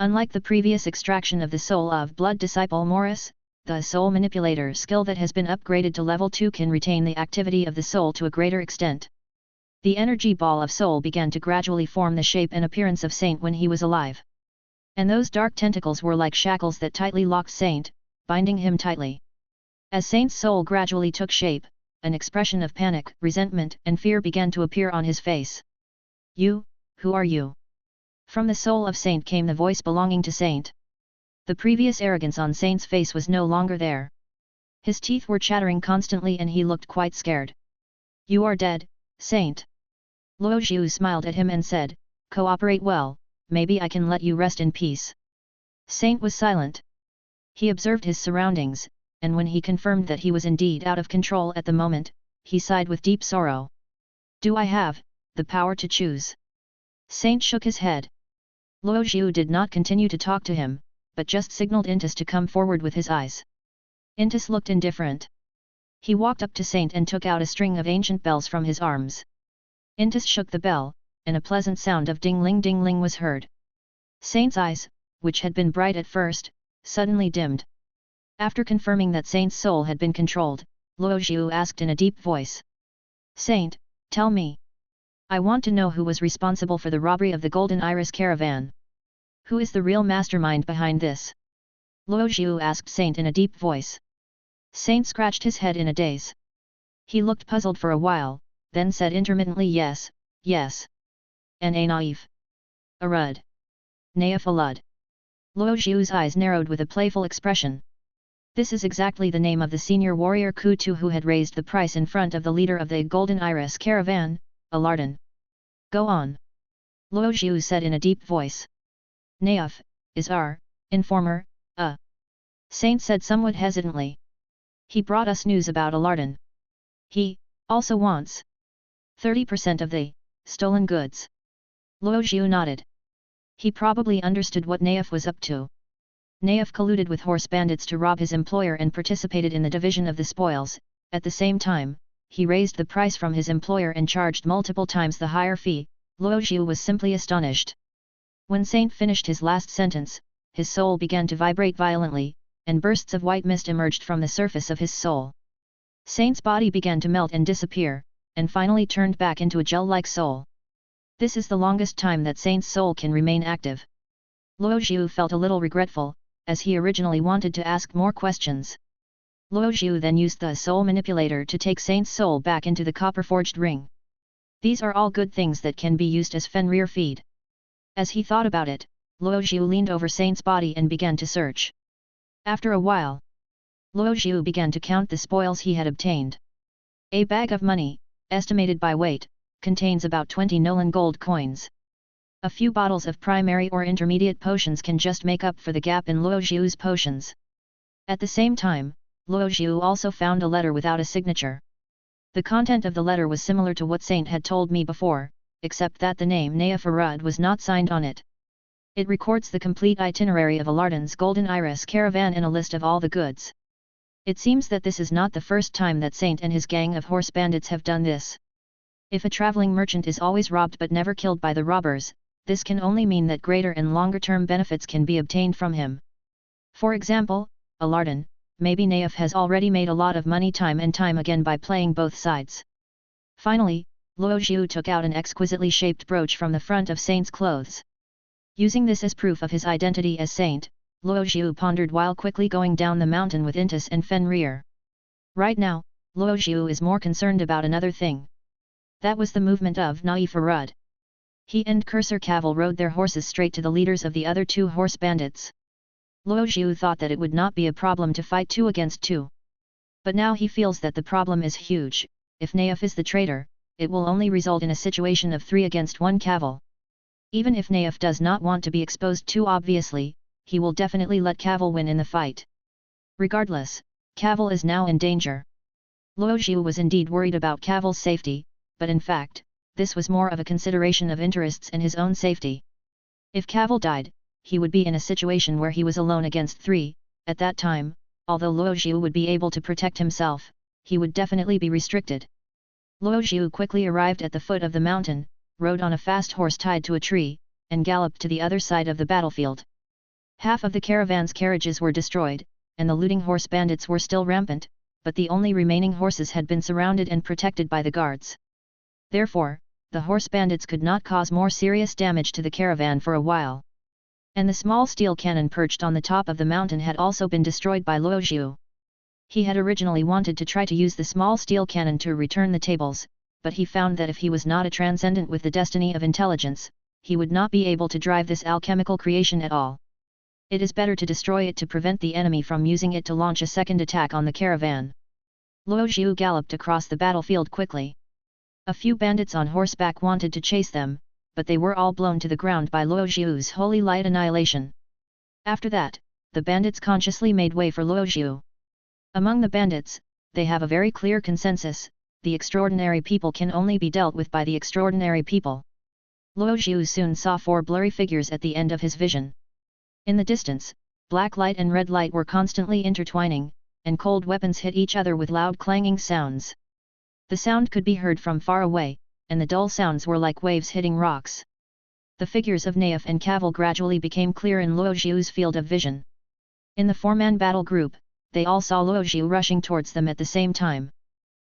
Unlike the previous extraction of the soul of blood disciple Morris, the soul manipulator skill that has been upgraded to level 2 can retain the activity of the soul to a greater extent. The energy ball of soul began to gradually form the shape and appearance of Saint when he was alive. And those dark tentacles were like shackles that tightly locked Saint, binding him tightly. As Saint's soul gradually took shape, an expression of panic, resentment and fear began to appear on his face. "You, who are you?" From the soul of Saint came the voice belonging to Saint. The previous arrogance on Saint's face was no longer there. His teeth were chattering constantly and he looked quite scared. "You are dead, Saint." Luojiu smiled at him and said, "Cooperate well, maybe I can let you rest in peace." Saint was silent. He observed his surroundings, and when he confirmed that he was indeed out of control at the moment, he sighed with deep sorrow. "Do I have the power to choose?" Saint shook his head. Luojiu did not continue to talk to him, but just signaled Apprentice to come forward with his eyes. Apprentice looked indifferent. He walked up to Saint and took out a string of ancient bells from his arms. Apprentice shook the bell, and a pleasant sound of ding-ling was heard. Saint's eyes, which had been bright at first, suddenly dimmed. After confirming that Saint's soul had been controlled, Luojiu asked in a deep voice. "Saint, tell me. I want to know who was responsible for the robbery of the Golden Iris caravan. Who is the real mastermind behind this?" Luojiu asked Saint in a deep voice. Saint scratched his head in a daze. He looked puzzled for a while, then said intermittently yes, yes. "N.A. naive. Arud. Naifalud." Luojiu's eyes narrowed with a playful expression. This is exactly the name of the senior warrior Kutu who had raised the price in front of the leader of the Golden Iris caravan, Alardon. "Go on." Luo Zhu said in a deep voice. Naif, is our informer, Saint said somewhat hesitantly. He brought us news about Alardan. He also wants 30% of the stolen goods. Luo Zhu nodded. He probably understood what Naif was up to. Naif colluded with horse bandits to rob his employer and participated in the division of the spoils. At the same time, he raised the price from his employer and charged multiple times the higher fee. Luo Zhu was simply astonished. When Saint finished his last sentence, his soul began to vibrate violently, and bursts of white mist emerged from the surface of his soul. Saint's body began to melt and disappear, and finally turned back into a gel-like soul. This is the longest time that Saint's soul can remain active. Luo Zhu felt a little regretful, as he originally wanted to ask more questions. Luo Zhu then used the soul manipulator to take Saint's soul back into the copper-forged ring. These are all good things that can be used as Fenrir feed. As he thought about it, Luo Zhu leaned over Saint's body and began to search. After a while, Luo Zhu began to count the spoils he had obtained. A bag of money, estimated by weight, contains about 20 Nolan gold coins. A few bottles of primary or intermediate potions can just make up for the gap in Luo Zhu's potions. At the same time, Luo Zhu also found a letter without a signature. The content of the letter was similar to what Saint had told me before, except that the name Nayafarud was not signed on it. It records the complete itinerary of Alardan's Golden Iris caravan and a list of all the goods. It seems that this is not the first time that Saint and his gang of horse bandits have done this. If a traveling merchant is always robbed but never killed by the robbers, this can only mean that greater and longer-term benefits can be obtained from him. For example, Alardan, maybe Naif has already made a lot of money time and time again by playing both sides. Finally, Luo Zhu took out an exquisitely shaped brooch from the front of Saint's clothes. Using this as proof of his identity as Saint, Luo Zhu pondered while quickly going down the mountain with Intis and Fenrir. Right now, Luo Zhu is more concerned about another thing. That was the movement of Naif. He and Cursor Caval rode their horses straight to the leaders of the other two horse bandits. Luo Zhu thought that it would not be a problem to fight 2 against 2. But now he feels that the problem is huge. If Naif is the traitor, it will only result in a situation of 3 against 1 Caval. Even if Naif does not want to be exposed too obviously, he will definitely let Caval win in the fight. Regardless, Caval is now in danger. Luo Zhu was indeed worried about Caval's safety, but in fact, this was more of a consideration of interests and his own safety. If Caval died, he would be in a situation where he was alone against 3, at that time, although Luo Zhu would be able to protect himself, he would definitely be restricted. Luo Zhu quickly arrived at the foot of the mountain, rode on a fast horse tied to a tree, and galloped to the other side of the battlefield. Half of the caravan's carriages were destroyed, and the looting horse bandits were still rampant, but the only remaining horses had been surrounded and protected by the guards. Therefore, the horse bandits could not cause more serious damage to the caravan for a while. And the small steel cannon perched on the top of the mountain had also been destroyed by Luo Zhu. He had originally wanted to try to use the small steel cannon to return the tables, but he found that if he was not a transcendent with the destiny of intelligence, he would not be able to drive this alchemical creation at all. It is better to destroy it to prevent the enemy from using it to launch a second attack on the caravan. Luo Zhu galloped across the battlefield quickly. A few bandits on horseback wanted to chase them, but they were all blown to the ground by Luo Zhu's holy light annihilation. After that, the bandits consciously made way for Luo Zhu. Among the bandits, they have a very clear consensus: the extraordinary people can only be dealt with by the extraordinary people. Luo Zhu soon saw 4 blurry figures at the end of his vision. In the distance, black light and red light were constantly intertwining, and cold weapons hit each other with loud clanging sounds. The sound could be heard from far away, and the dull sounds were like waves hitting rocks. The figures of Naif and Caval gradually became clear in Luo Zhu's field of vision. In the 4-man battle group, they all saw Luo Zhu rushing towards them at the same time.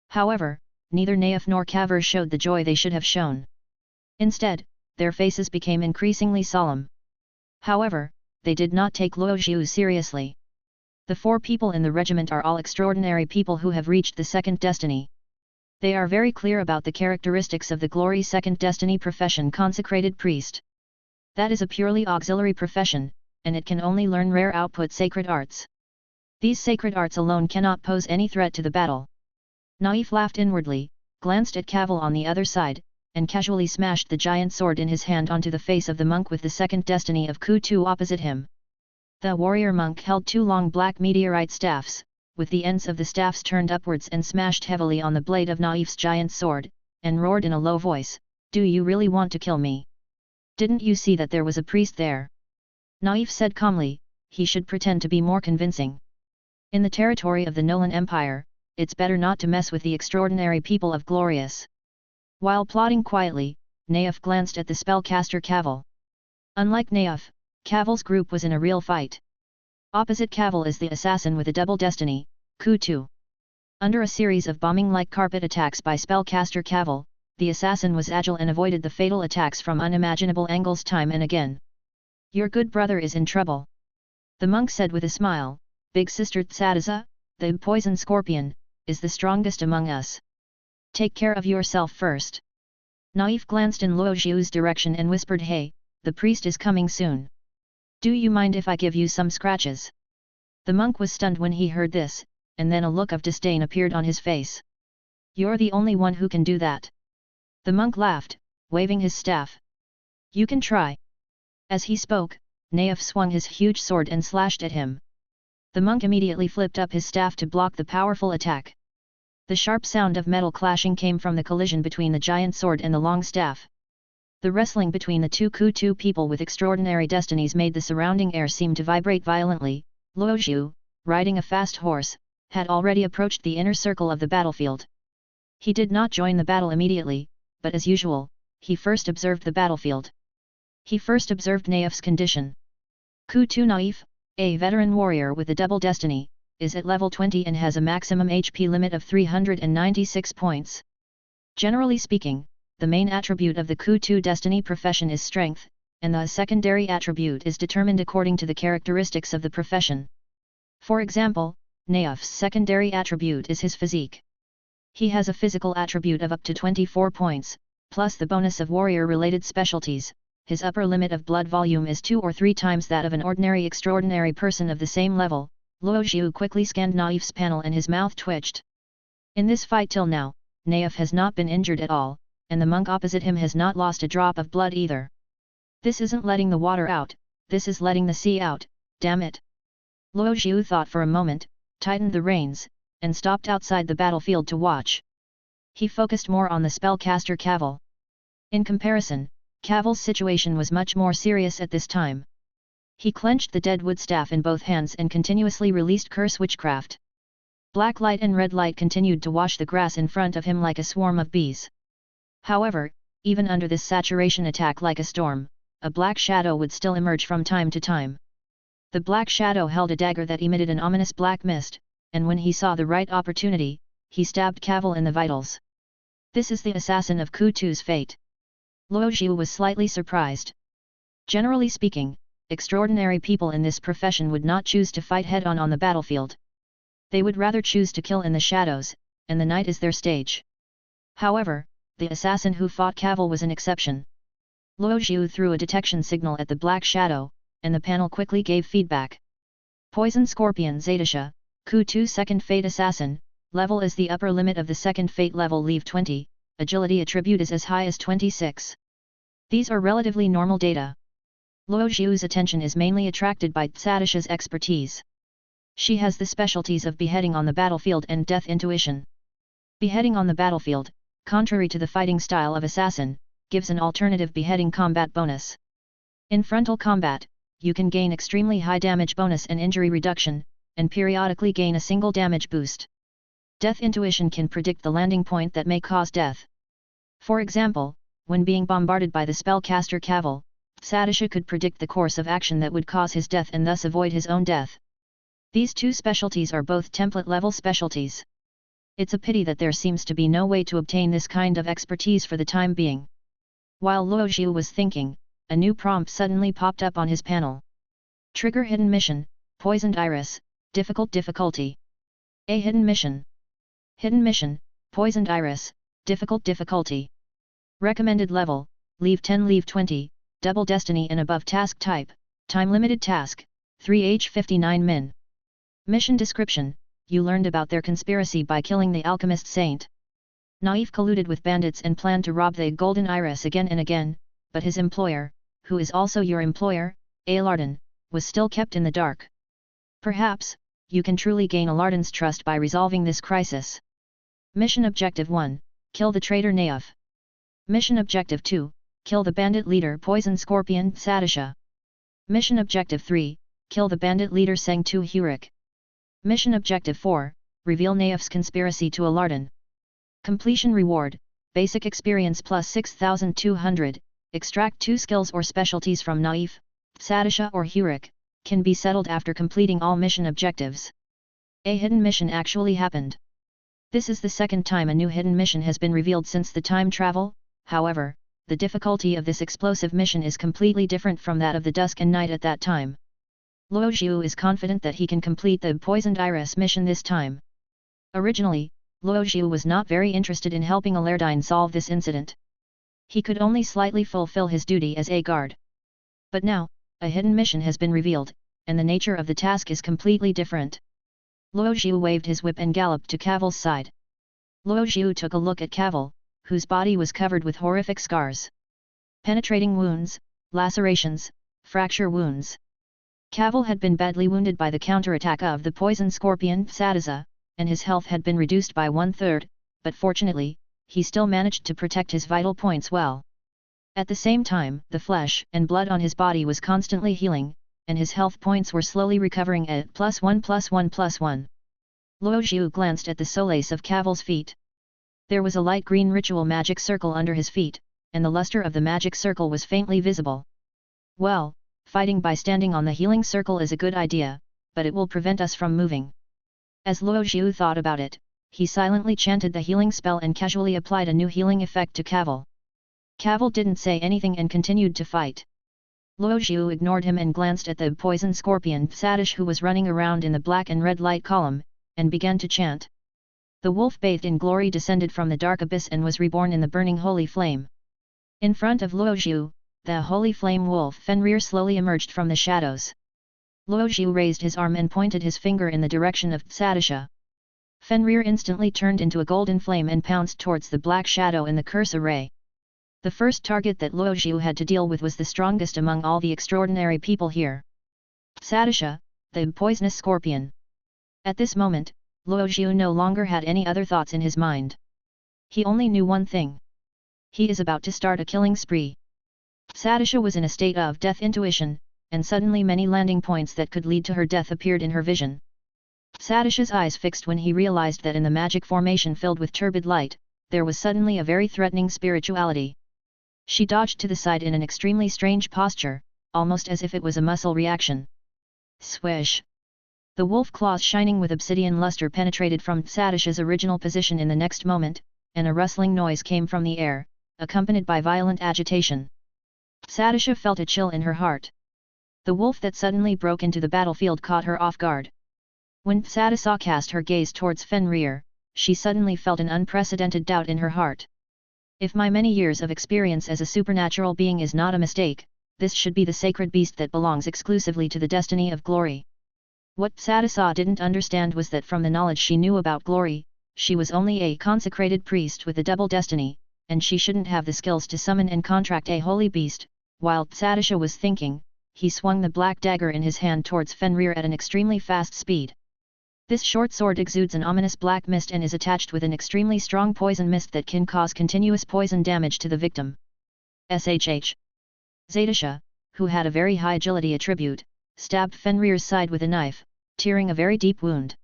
However, neither Naif nor Caval showed the joy they should have shown. Instead, their faces became increasingly solemn. However, they did not take Luo Zhu seriously. The 4 people in the regiment are all extraordinary people who have reached the second destiny. They are very clear about the characteristics of the glory second destiny profession, consecrated priest. That is a purely auxiliary profession, and it can only learn rare output sacred arts. These sacred arts alone cannot pose any threat to the battle. Naif laughed inwardly, glanced at Caval on the other side, and casually smashed the giant sword in his hand onto the face of the monk with the second destiny of Ku-Tu opposite him. The warrior monk held two long black meteorite staffs, with the ends of the staffs turned upwards and smashed heavily on the blade of Naif's giant sword, and roared in a low voice, "Do you really want to kill me? Didn't you see that there was a priest there?" Naif said calmly, "He should pretend to be more convincing. In the territory of the Nolan Empire, it's better not to mess with the extraordinary people of Glorious." While plotting quietly, Naif glanced at the spellcaster Cavil. Unlike Naif, Cavil's group was in a real fight. Opposite Cavil is the assassin with a double destiny, Ku-Tu. Under a series of bombing-like carpet attacks by spellcaster Cavil, the assassin was agile and avoided the fatal attacks from unimaginable angles time and again. "Your good brother is in trouble," the monk said with a smile. "Big sister Tsadaza, the poison scorpion, is the strongest among us. Take care of yourself first." Naif glanced in Luo Xiu's direction and whispered, "Hey, the priest is coming soon. Do you mind if I give you some scratches?" The monk was stunned when he heard this, and then a look of disdain appeared on his face. "You're the only one who can do that." The monk laughed, waving his staff. "You can try." As he spoke, Naif swung his huge sword and slashed at him. The monk immediately flipped up his staff to block the powerful attack. The sharp sound of metal clashing came from the collision between the giant sword and the long staff. The wrestling between the two Ku-Tu people with extraordinary destinies made the surrounding air seem to vibrate violently. Luo Xiu, riding a fast horse, had already approached the inner circle of the battlefield. He did not join the battle immediately, but as usual, he first observed the battlefield. He first observed Naif's condition. Ku-Tu Naif, a veteran warrior with a double destiny, is at level 20 and has a maximum HP limit of 396 points. Generally speaking, the main attribute of the Ku-Tu destiny profession is strength, and the secondary attribute is determined according to the characteristics of the profession. For example, Naif's secondary attribute is his physique. He has a physical attribute of up to 24 points, plus the bonus of warrior-related specialties. His upper limit of blood volume is 2 or 3 times that of an ordinary extraordinary person of the same level. Luo Xiu quickly scanned Naif's panel and his mouth twitched. In this fight till now, Naif has not been injured at all, and the monk opposite him has not lost a drop of blood either. This isn't letting the water out, this is letting the sea out, damn it. Luo Xiu thought for a moment, tightened the reins, and stopped outside the battlefield to watch. He focused more on the spellcaster Cavil. In comparison, Cavil's situation was much more serious at this time. He clenched the dead wood staff in both hands and continuously released curse witchcraft. Black light and red light continued to wash the grass in front of him like a swarm of bees. However, even under this saturation attack like a storm, a black shadow would still emerge from time to time. The black shadow held a dagger that emitted an ominous black mist, and when he saw the right opportunity, he stabbed Cavil in the vitals. This is the assassin of Ku-Tu's fate. Luo Xiu was slightly surprised. Generally speaking, extraordinary people in this profession would not choose to fight head-on on the battlefield. They would rather choose to kill in the shadows, and the night is their stage. However, the assassin who fought Cavil was an exception. Luo Xiu threw a detection signal at the black shadow, and the panel quickly gave feedback. Poison Scorpion Zetasha, Ku-Tu Second Fate Assassin, level is the upper limit of the second fate level leave 20, agility attribute is as high as 26. These are relatively normal data. Luo Xiu's attention is mainly attracted by Tsadasha's expertise. She has the specialties of beheading on the battlefield and death intuition. Beheading on the battlefield, contrary to the fighting style of assassin, gives an alternative beheading combat bonus. In frontal combat, you can gain extremely high damage bonus and injury reduction, and periodically gain a single damage boost. Death intuition can predict the landing point that may cause death. For example, when being bombarded by the spellcaster Cavil, Tsadasha could predict the course of action that would cause his death and thus avoid his own death. These two specialties are both template-level specialties. It's a pity that there seems to be no way to obtain this kind of expertise for the time being. While Luo Xiu was thinking, a new prompt suddenly popped up on his panel. Trigger Hidden Mission, Poisoned Iris, Difficult Difficulty. A Hidden Mission. Hidden Mission, Poisoned Iris, Difficult Difficulty. Recommended Level, Leave 10 Leave 20, Double Destiny and above Task Type, Time Limited Task, 3H59 Min. Mission Description, you learned about their conspiracy by killing the alchemist saint. Naif colluded with bandits and planned to rob the golden iris again and again, but his employer, who is also your employer, Alardon, was still kept in the dark. Perhaps, you can truly gain Alardon's trust by resolving this crisis. Mission Objective 1, kill the traitor Naif. Mission Objective 2, kill the bandit leader Poison Scorpion Sadisha. Mission Objective 3, kill the bandit leader Sengtu Hurik. Mission Objective 4, reveal Naif's conspiracy to Alardon. Completion Reward, Basic Experience plus 6200, extract 2 skills or specialties from Naif, Sadisha or Hurik, can be settled after completing all mission objectives. A hidden mission actually happened. This is the second time a new hidden mission has been revealed since the time travel. However, the difficulty of this explosive mission is completely different from that of the Dusk and Night at that time. Luo Zhu is confident that he can complete the Poisoned Iris mission this time. Originally, Luo Zhu was not very interested in helping Alardine solve this incident. He could only slightly fulfill his duty as a guard. But now, a hidden mission has been revealed, and the nature of the task is completely different. Luo Zhu waved his whip and galloped to Caval's side. Luo Zhu took a look at Caval, whose body was covered with horrific scars. Penetrating wounds, lacerations, fracture wounds. Caval had been badly wounded by the counterattack of the poison scorpion Sadiza, and his health had been reduced by 1/3, but fortunately, he still managed to protect his vital points well. At the same time, the flesh and blood on his body was constantly healing, and his health points were slowly recovering at +1+1+1. Luo Zhu glanced at the solace of Caval's feet. There was a light green ritual magic circle under his feet, and the luster of the magic circle was faintly visible. Well, fighting by standing on the healing circle is a good idea, but it will prevent us from moving. As Luo Zhu thought about it, he silently chanted the healing spell and casually applied a new healing effect to Caval. Caval didn't say anything and continued to fight. Luo Zhu ignored him and glanced at the poison scorpion Sadish who was running around in the black and red light column, and began to chant. The wolf bathed in glory descended from the dark abyss and was reborn in the burning holy flame. In front of Luo Zhu, the holy flame wolf Fenrir slowly emerged from the shadows. Luo Zhu raised his arm and pointed his finger in the direction of Sadisha. Fenrir instantly turned into a golden flame and pounced towards the black shadow in the curse array. The first target that Luo Zhu had to deal with was the strongest among all the extraordinary people here. Sadisha, the poisonous scorpion. At this moment, Luo Zhu no longer had any other thoughts in his mind. He only knew one thing. He is about to start a killing spree. Sadisha was in a state of death intuition, and suddenly many landing points that could lead to her death appeared in her vision. Sadisha's eyes fixed when he realized that in the magic formation filled with turbid light, there was suddenly a very threatening spirituality. She dodged to the side in an extremely strange posture, almost as if it was a muscle reaction. Swish! The wolf claws shining with obsidian luster penetrated from Sadisha's original position in the next moment, and a rustling noise came from the air, accompanied by violent agitation. Sadisha felt a chill in her heart. The wolf that suddenly broke into the battlefield caught her off guard. When Sadisha cast her gaze towards Fenrir, she suddenly felt an unprecedented doubt in her heart. If my many years of experience as a supernatural being is not a mistake, this should be the sacred beast that belongs exclusively to the destiny of glory. What Sadisha didn't understand was that from the knowledge she knew about glory, she was only a consecrated priest with a double destiny, and she shouldn't have the skills to summon and contract a holy beast. While Sadisha was thinking, he swung the black dagger in his hand towards Fenrir at an extremely fast speed. This short sword exudes an ominous black mist and is attached with an extremely strong poison mist that can cause continuous poison damage to the victim. SHH. Zadisha, who had a very high agility attribute, stabbed Fenrir's side with a knife, tearing a very deep wound.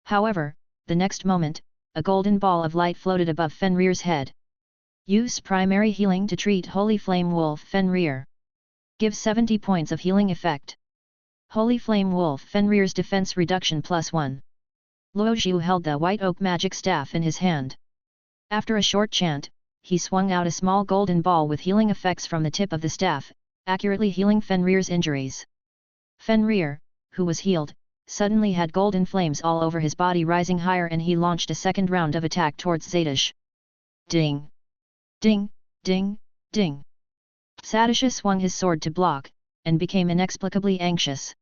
However, the next moment, a golden ball of light floated above Fenrir's head. Use primary healing to treat Holy Flame Wolf Fenrir. Give 70 points of healing effect. Holy Flame Wolf Fenrir's defense reduction +1. Luo Zhu held the white oak magic staff in his hand. After a short chant, he swung out a small golden ball with healing effects from the tip of the staff, accurately healing Fenrir's injuries. Fenrir, who was healed, suddenly had golden flames all over his body rising higher and he launched a second round of attack towards Zadish. Ding! Ding! Ding! Ding! Sadisha swung his sword to block, and became inexplicably anxious.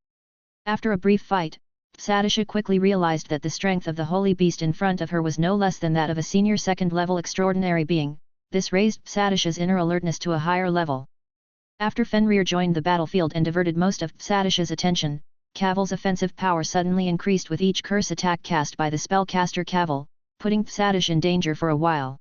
After a brief fight, Psadisha quickly realized that the strength of the holy beast in front of her was no less than that of a senior second-level extraordinary being. This raised Psadisha's inner alertness to a higher level. After Fenrir joined the battlefield and diverted most of Psadisha's attention, Cavil's offensive power suddenly increased with each curse attack cast by the spellcaster Cavil, putting Psadisha in danger for a while.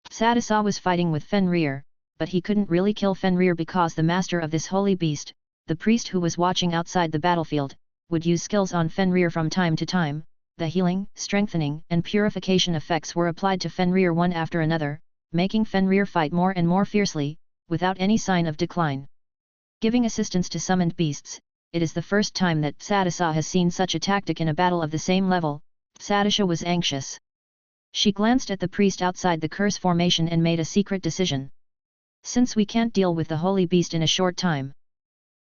Psadisha was fighting with Fenrir, but he couldn't really kill Fenrir because the master of this holy beast, the priest who was watching outside the battlefield, would use skills on Fenrir from time to time. The healing, strengthening and purification effects were applied to Fenrir one after another, making Fenrir fight more and more fiercely, without any sign of decline. Giving assistance to summoned beasts, it is the first time that Psadisha has seen such a tactic in a battle of the same level. Psadisha was anxious. She glanced at the priest outside the curse formation and made a secret decision. Since we can't deal with the holy beast in a short time,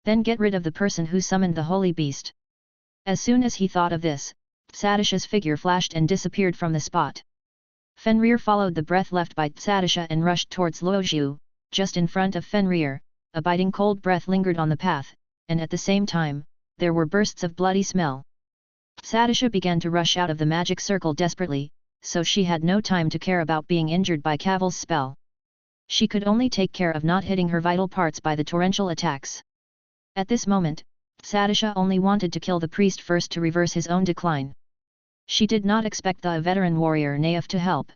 then get rid of the person who summoned the holy beast. As soon as he thought of this, Psadisha's figure flashed and disappeared from the spot. Fenrir followed the breath left by Psadisha and rushed towards Luoxiu. Just in front of Fenrir, a biting cold breath lingered on the path, and at the same time, there were bursts of bloody smell. Psadisha began to rush out of the magic circle desperately, so she had no time to care about being injured by Cavil's spell. She could only take care of not hitting her vital parts by the torrential attacks. At this moment, Psadisha only wanted to kill the priest first to reverse his own decline. She did not expect the veteran warrior Naif to help.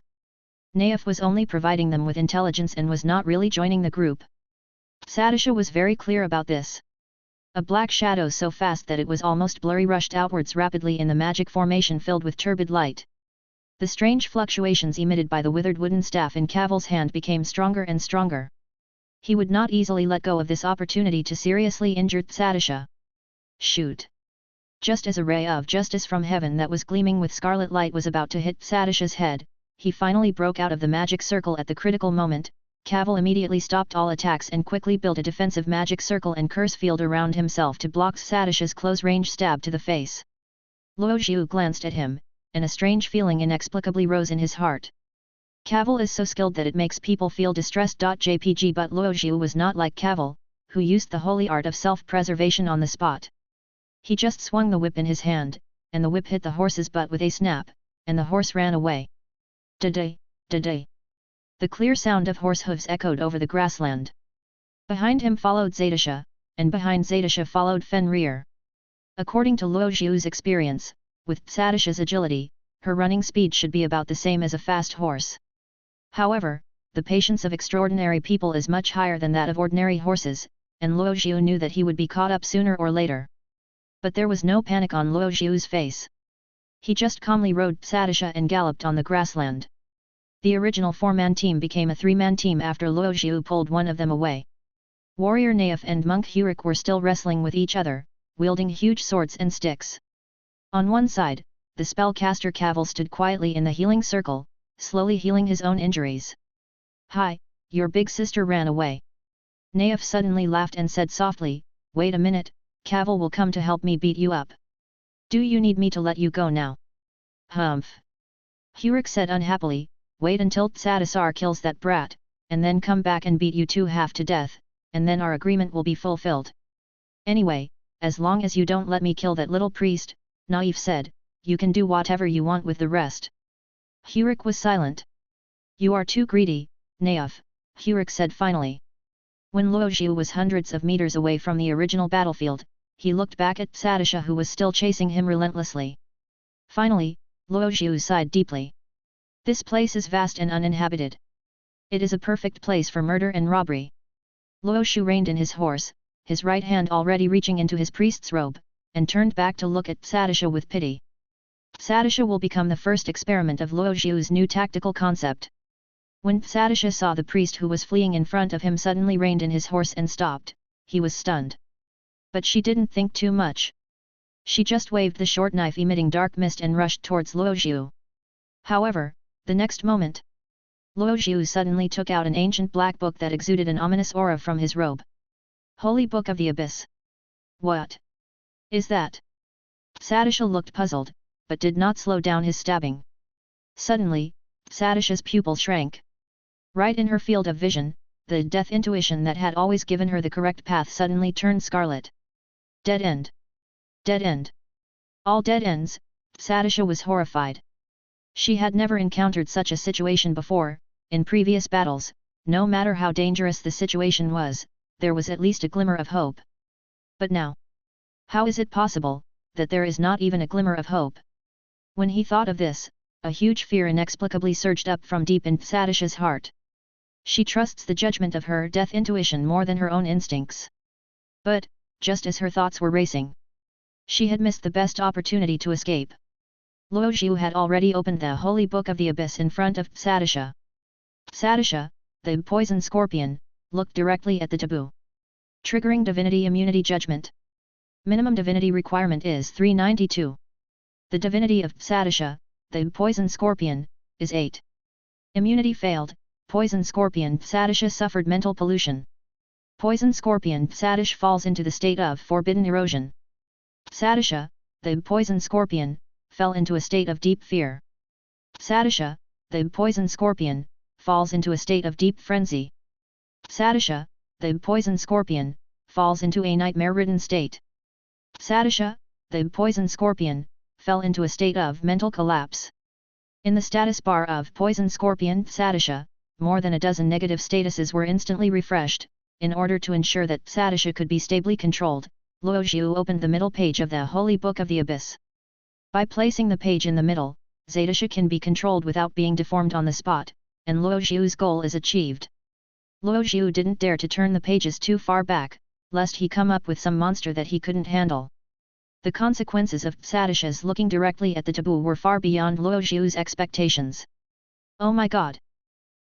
Naif was only providing them with intelligence and was not really joining the group. Psadisha was very clear about this. A black shadow so fast that it was almost blurry rushed outwards rapidly in the magic formation filled with turbid light. The strange fluctuations emitted by the withered wooden staff in Cavil's hand became stronger and stronger. He would not easily let go of this opportunity to seriously injure Psadisha. Shoot! Just as a ray of justice from heaven that was gleaming with scarlet light was about to hit Psadisha's head, he finally broke out of the magic circle at the critical moment. Cavil immediately stopped all attacks and quickly built a defensive magic circle and curse field around himself to block Psadisha's close-range stab to the face. Luoxiu glanced at him, and a strange feeling inexplicably rose in his heart. Cavil is so skilled that it makes people feel distressed. JPG But Luoxiu was not like Cavil, who used the holy art of self-preservation on the spot. He just swung the whip in his hand, and the whip hit the horse's butt with a snap, and the horse ran away. Da-day, da-day. The clear sound of horse hooves echoed over the grassland. Behind him followed Zadisha, and behind Zadisha followed Fenrir. According to Luoxiu's experience, with Psadisha's agility, her running speed should be about the same as a fast horse. However, the patience of extraordinary people is much higher than that of ordinary horses, and Luoxiu knew that he would be caught up sooner or later. But there was no panic on Luoxiu's face. He just calmly rode Psadisha and galloped on the grassland. The original four-man team became a three-man team after Luoxiu pulled one of them away. Warrior Naif and Monk Hurik were still wrestling with each other, wielding huge swords and sticks. On one side, the spellcaster Cavil stood quietly in the healing circle, slowly healing his own injuries. "Hi, your big sister ran away." Naif suddenly laughed and said softly, "Wait a minute, Cavil will come to help me beat you up. Do you need me to let you go now?" "Humph." Hurik said unhappily, "Wait until Psadisar kills that brat, and then come back and beat you two half to death, and then our agreement will be fulfilled. Anyway, as long as you don't let me kill that little priest," Naif said, "you can do whatever you want with the rest." Hurik was silent. "You are too greedy, Naif," Hurik said finally. When Luoxiu was hundreds of meters away from the original battlefield, he looked back at Psadisha who was still chasing him relentlessly. Finally, Luoxiu sighed deeply. This place is vast and uninhabited. It is a perfect place for murder and robbery. Luoxiu reined in his horse, his right hand already reaching into his priest's robe, and turned back to look at Psadisha with pity. Psadisha will become the first experiment of Luoxiu's new tactical concept. When Psadisha saw the priest who was fleeing in front of him suddenly reined in his horse and stopped, he was stunned. But she didn't think too much. She just waved the short knife emitting dark mist and rushed towards Luoxiu. However, the next moment, Luoxiu suddenly took out an ancient black book that exuded an ominous aura from his robe. "Holy Book of the Abyss. What is that?" Psadisha looked puzzled, but did not slow down his stabbing. Suddenly, Psadisha's pupil shrank. Right in her field of vision, the death intuition that had always given her the correct path suddenly turned scarlet. Dead end. Dead end. All dead ends, Psatisha was horrified. She had never encountered such a situation before. In previous battles, no matter how dangerous the situation was, there was at least a glimmer of hope. But now, how is it possible that there is not even a glimmer of hope? When he thought of this, a huge fear inexplicably surged up from deep in Psatisha's heart. She trusts the judgment of her death intuition more than her own instincts. But, just as her thoughts were racing, she had missed the best opportunity to escape. Luo Zhu had already opened the holy book of the abyss in front of Psatisha. Psatisha, the poison scorpion, looked directly at the taboo. Triggering divinity immunity judgment. Minimum divinity requirement is 392. The divinity of Psatisha, the poison scorpion, is 8. Immunity failed. Poison scorpion Psatisha suffered mental pollution. Poison scorpion Psatish falls into the state of forbidden erosion. Psatisha, the poison scorpion, fell into a state of deep fear. Psatisha, the poison scorpion, falls into a state of deep frenzy. Psatisha, the poison scorpion, falls into a nightmare-ridden state. Psatisha, the poison scorpion, fell into a state of mental collapse. In the status bar of poison scorpion Psatisha, more than a dozen negative statuses were instantly refreshed. In order to ensure that Psatisha could be stably controlled, Luo Zhu opened the middle page of the Holy Book of the Abyss. By placing the page in the middle, Psatisha can be controlled without being deformed on the spot, and Luo Zhu's goal is achieved. Luo Zhu didn't dare to turn the pages too far back, lest he come up with some monster that he couldn't handle. The consequences of Psatisha's looking directly at the taboo were far beyond Luo Zhu's expectations. Oh my god!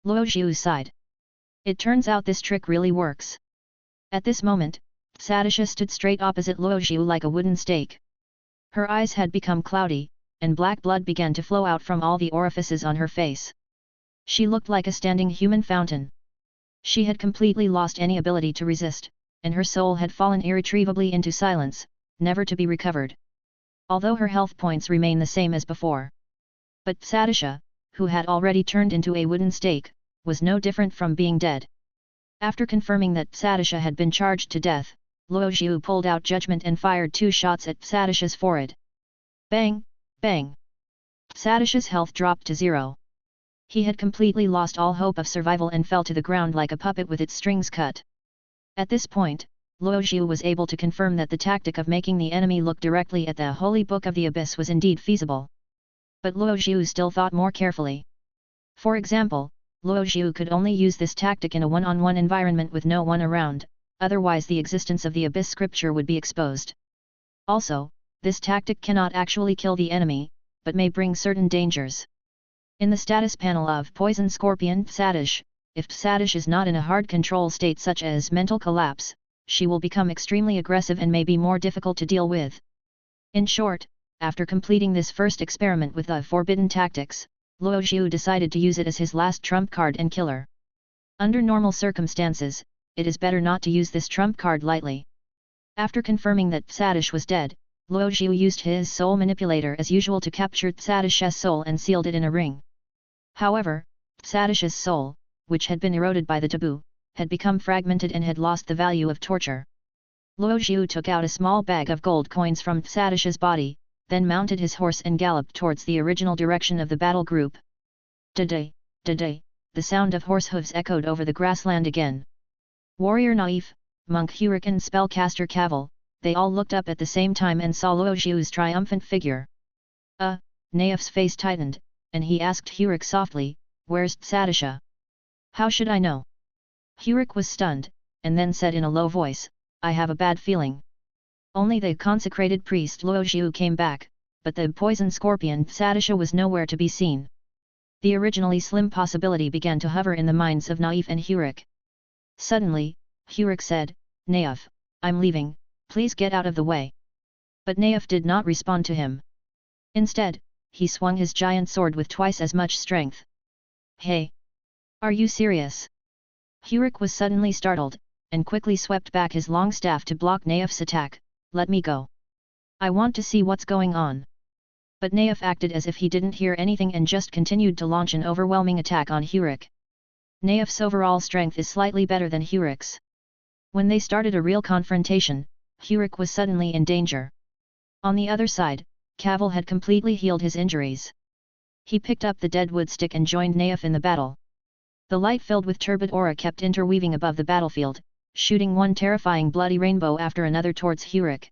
Luo Zhu sighed. It turns out this trick really works. At this moment, Psatisha stood straight opposite Luo Zhu like a wooden stake. Her eyes had become cloudy, and black blood began to flow out from all the orifices on her face. She looked like a standing human fountain. She had completely lost any ability to resist, and her soul had fallen irretrievably into silence, never to be recovered. Although her health points remain the same as before. But Psatisha, who had already turned into a wooden stake, was no different from being dead. After confirming that Psatisha had been charged to death, Luo Zhu pulled out judgment and fired 2 shots at Psatisha's forehead. Bang! Bang! Psatisha's health dropped to 0. He had completely lost all hope of survival and fell to the ground like a puppet with its strings cut. At this point, Luo Zhu was able to confirm that the tactic of making the enemy look directly at the Holy Book of the Abyss was indeed feasible. But Luo Zhu still thought more carefully. For example, Luo Zhu could only use this tactic in a one-on-one environment with no one around, otherwise the existence of the Abyss scripture would be exposed. Also, this tactic cannot actually kill the enemy, but may bring certain dangers. In the status panel of Poison Scorpion Psatish, if Psatish is not in a hard control state such as mental collapse, she will become extremely aggressive and may be more difficult to deal with. In short, after completing this first experiment with the forbidden tactics, Luo Zhu decided to use it as his last trump card and killer. Under normal circumstances, it is better not to use this trump card lightly. After confirming that Psatish was dead, Luo Zhu used his soul manipulator as usual to capture Psatish's soul and sealed it in a ring. However, Psatish's soul, which had been eroded by the taboo, had become fragmented and had lost the value of torture. Luo Zhu took out a small bag of gold coins from Psatish's body, then mounted his horse and galloped towards the original direction of the battle group. Da-day, da-day, the sound of horse hooves echoed over the grassland again. Warrior Naif, Monk Hurik and Spellcaster Cavil, they all looked up at the same time and saw Luo Zhu's triumphant figure. Naif's face tightened, and he asked Hurik softly, "Where's Psatisha?" "How should I know?" Hurik was stunned, and then said in a low voice, "I have a bad feeling." Only the consecrated priest Luo Zhu came back, but the poison scorpion Psatisha was nowhere to be seen. The originally slim possibility began to hover in the minds of Naif and Hurik. Suddenly, Hurik said, "Naif, I'm leaving, please get out of the way." But Naif did not respond to him. Instead, he swung his giant sword with twice as much strength. "Hey! Are you serious?" Hurik was suddenly startled, and quickly swept back his long staff to block Naif's attack. "Let me go. I want to see what's going on." But Naif acted as if he didn't hear anything and just continued to launch an overwhelming attack on Hurik. Naif's overall strength is slightly better than Hurik's. When they started a real confrontation, Hurik was suddenly in danger. On the other side, Cavill had completely healed his injuries. He picked up the dead wood stick and joined Naif in the battle. The light filled with turbid aura kept interweaving above the battlefield, shooting one terrifying bloody rainbow after another towards Hurek.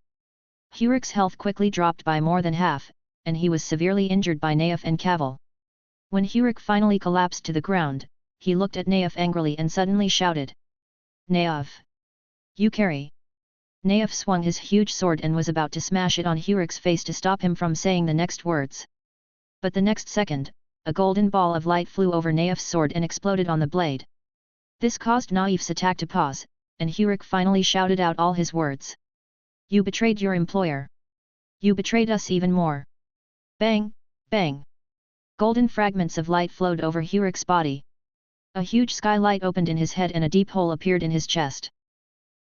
Hurek's health quickly dropped by more than half, and he was severely injured by Naif and Cavill. When Hurek finally collapsed to the ground, he looked at Naif angrily and suddenly shouted, "Naif! You carry!" Naif swung his huge sword and was about to smash it on Hurek's face to stop him from saying the next words. But the next second, a golden ball of light flew over Naif's sword and exploded on the blade. This caused Naif's attack to pause, and Hurek finally shouted out all his words. "You betrayed your employer! You betrayed us even more!" Bang! Bang! Golden fragments of light flowed over Hurek's body. A huge skylight opened in his head and a deep hole appeared in his chest.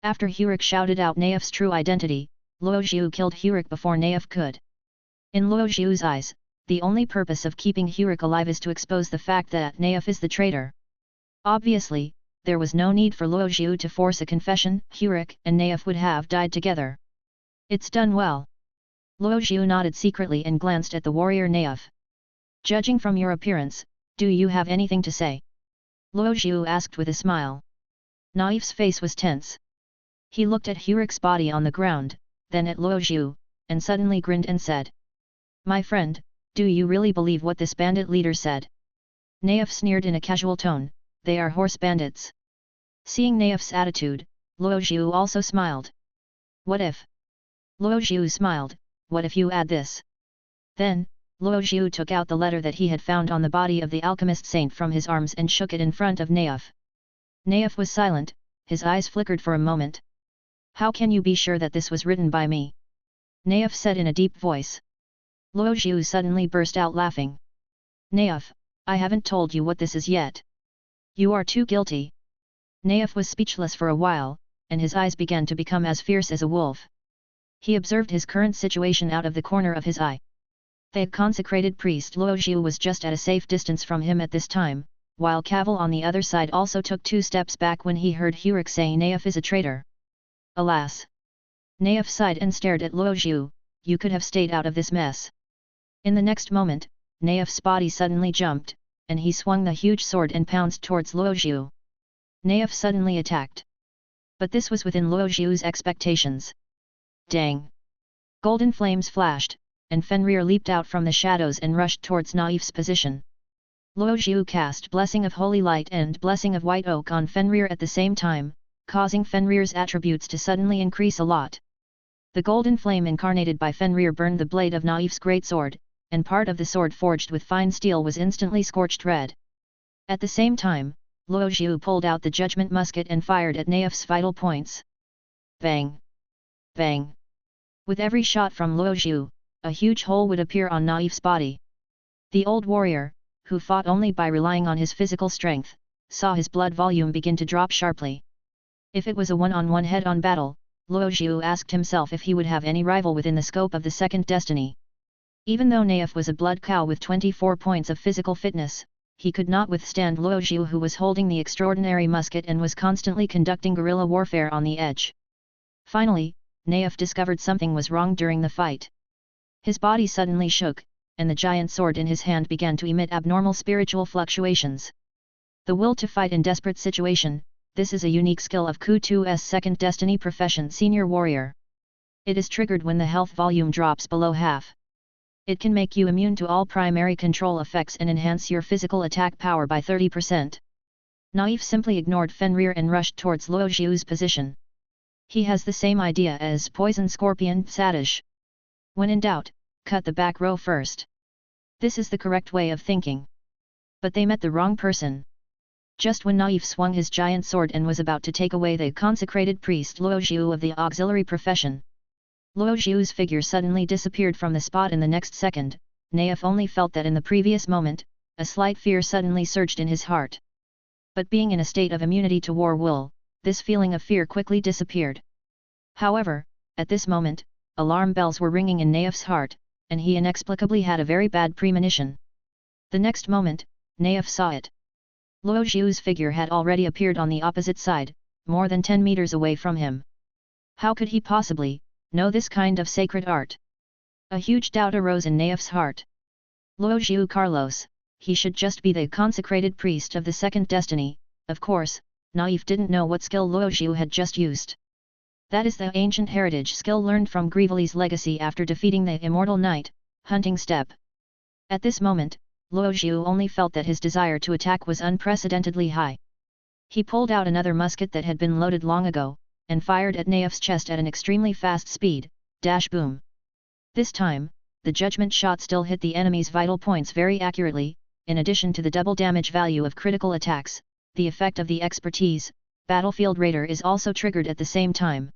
After Hurek shouted out Naif's true identity, Luo Zhu killed Hurek before Naif could. In Luo Zhu's eyes, the only purpose of keeping Hurek alive is to expose the fact that Naif is the traitor. Obviously, there was no need for Luo Zhu to force a confession. Hurek and Naif would have died together. "It's done well." Luo Zhu nodded secretly and glanced at the warrior Naif. "Judging from your appearance, do you have anything to say?" Luo Zhu asked with a smile. Naif's face was tense. He looked at Hurek's body on the ground, then at Luo Zhu, and suddenly grinned and said, "My friend, do you really believe what this bandit leader said?" Naif sneered in a casual tone, "They are horse bandits." Seeing Naif's attitude, Luo Zhu also smiled. "What if?" Luo Zhu smiled, "What if you add this?" Then, Luo Zhu took out the letter that he had found on the body of the alchemist saint from his arms and shook it in front of Naif. Naif was silent, his eyes flickered for a moment. "How can you be sure that this was written by me?" Naif said in a deep voice. Luo Zhu suddenly burst out laughing. "Naif, I haven't told you what this is yet. You are too guilty." Naif was speechless for a while, and his eyes began to become as fierce as a wolf. He observed his current situation out of the corner of his eye. The consecrated priest Luo Zhu was just at a safe distance from him at this time, while Cavill on the other side also took 2 steps back when he heard Hurek say Naif is a traitor. Alas! Naif sighed and stared at Luo Zhu, "You could have stayed out of this mess." In the next moment, Naif's body suddenly jumped, and he swung the huge sword and pounced towards Luo Zhu. Naif suddenly attacked. But this was within Luo Zhu's expectations. Dang! Golden flames flashed, and Fenrir leaped out from the shadows and rushed towards Naif's position. Luo Zhu cast Blessing of Holy Light and Blessing of White Oak on Fenrir at the same time, causing Fenrir's attributes to suddenly increase a lot. The golden flame incarnated by Fenrir burned the blade of Naif's greatsword, and part of the sword forged with fine steel was instantly scorched red. At the same time, Luo Zhu pulled out the judgment musket and fired at Naif's vital points. Bang! Bang! With every shot from Luo Zhu, a huge hole would appear on Naif's body. The old warrior, who fought only by relying on his physical strength, saw his blood volume begin to drop sharply. If it was a one-on-one head-on battle, Luo Zhu asked himself if he would have any rival within the scope of the second destiny. Even though Naif was a blood cow with 24 points of physical fitness, he could not withstand Luo Zhu, who was holding the extraordinary musket and was constantly conducting guerrilla warfare on the edge. Finally, Naif discovered something was wrong during the fight. His body suddenly shook, and the giant sword in his hand began to emit abnormal spiritual fluctuations. The will to fight in desperate situation, this is a unique skill of Ku2's second destiny profession senior warrior. It is triggered when the health volume drops below half. It can make you immune to all primary control effects and enhance your physical attack power by 30%. Naif simply ignored Fenrir and rushed towards Luo Zhu's position. He has the same idea as Poison Scorpion Satish. When in doubt, cut the back row first. This is the correct way of thinking. But they met the wrong person. Just when Naif swung his giant sword and was about to take away the consecrated priest Luo Zhu of the auxiliary profession, Luo Zhu's figure suddenly disappeared from the spot in the next second. Naif only felt that in the previous moment, a slight fear suddenly surged in his heart. But being in a state of immunity to war will, this feeling of fear quickly disappeared. However, at this moment, alarm bells were ringing in Naif's heart, and he inexplicably had a very bad premonition. The next moment, Naif saw it. Luo Zhu's figure had already appeared on the opposite side, more than 10 meters away from him. How could he possibly know this kind of sacred art? A huge doubt arose in Naif's heart. Luojiu Carlos, he should just be the consecrated priest of the second destiny. Of course, Naif didn't know what skill Luojiu had just used. That is the ancient heritage skill learned from Grivali's legacy after defeating the immortal knight, Hunting Step. At this moment, Luojiu only felt that his desire to attack was unprecedentedly high. He pulled out another musket that had been loaded long ago, and fired at Naif's chest at an extremely fast speed, dash boom. This time, the judgment shot still hit the enemy's vital points very accurately. In addition to the double damage value of critical attacks, the effect of the expertise, Battlefield Raider is also triggered at the same time.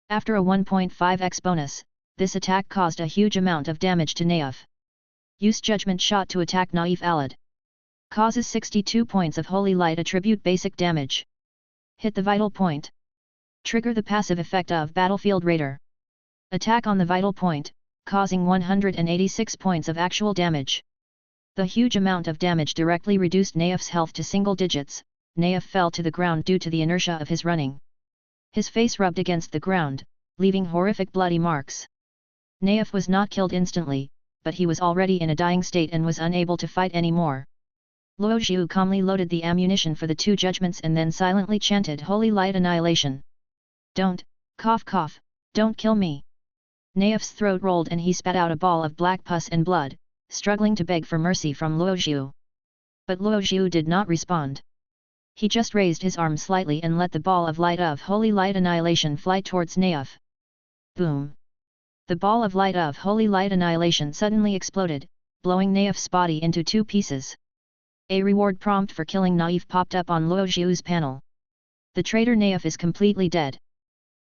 After a 1.5x bonus, this attack caused a huge amount of damage to Naif. Use Judgment Shot to attack Naif Alad. Causes 62 points of Holy Light attribute basic damage. Hit the vital point. Trigger the passive effect of Battlefield Raider. Attack on the vital point, causing 186 points of actual damage. The huge amount of damage directly reduced Naif's health to single digits. Naif fell to the ground due to the inertia of his running. His face rubbed against the ground, leaving horrific bloody marks. Naif was not killed instantly, but he was already in a dying state and was unable to fight anymore. Luojiu calmly loaded the ammunition for the two judgments and then silently chanted Holy Light Annihilation. Don't, cough cough, don't kill me. Naif's throat rolled and he spat out a ball of black pus and blood, struggling to beg for mercy from Luojiu. But Luojiu did not respond. He just raised his arm slightly and let the ball of light of Holy Light Annihilation fly towards Naif. Boom! The ball of light of Holy Light Annihilation suddenly exploded, blowing Naif's body into two pieces. A reward prompt for killing Naif popped up on Luojiu's panel. The traitor Naif is completely dead.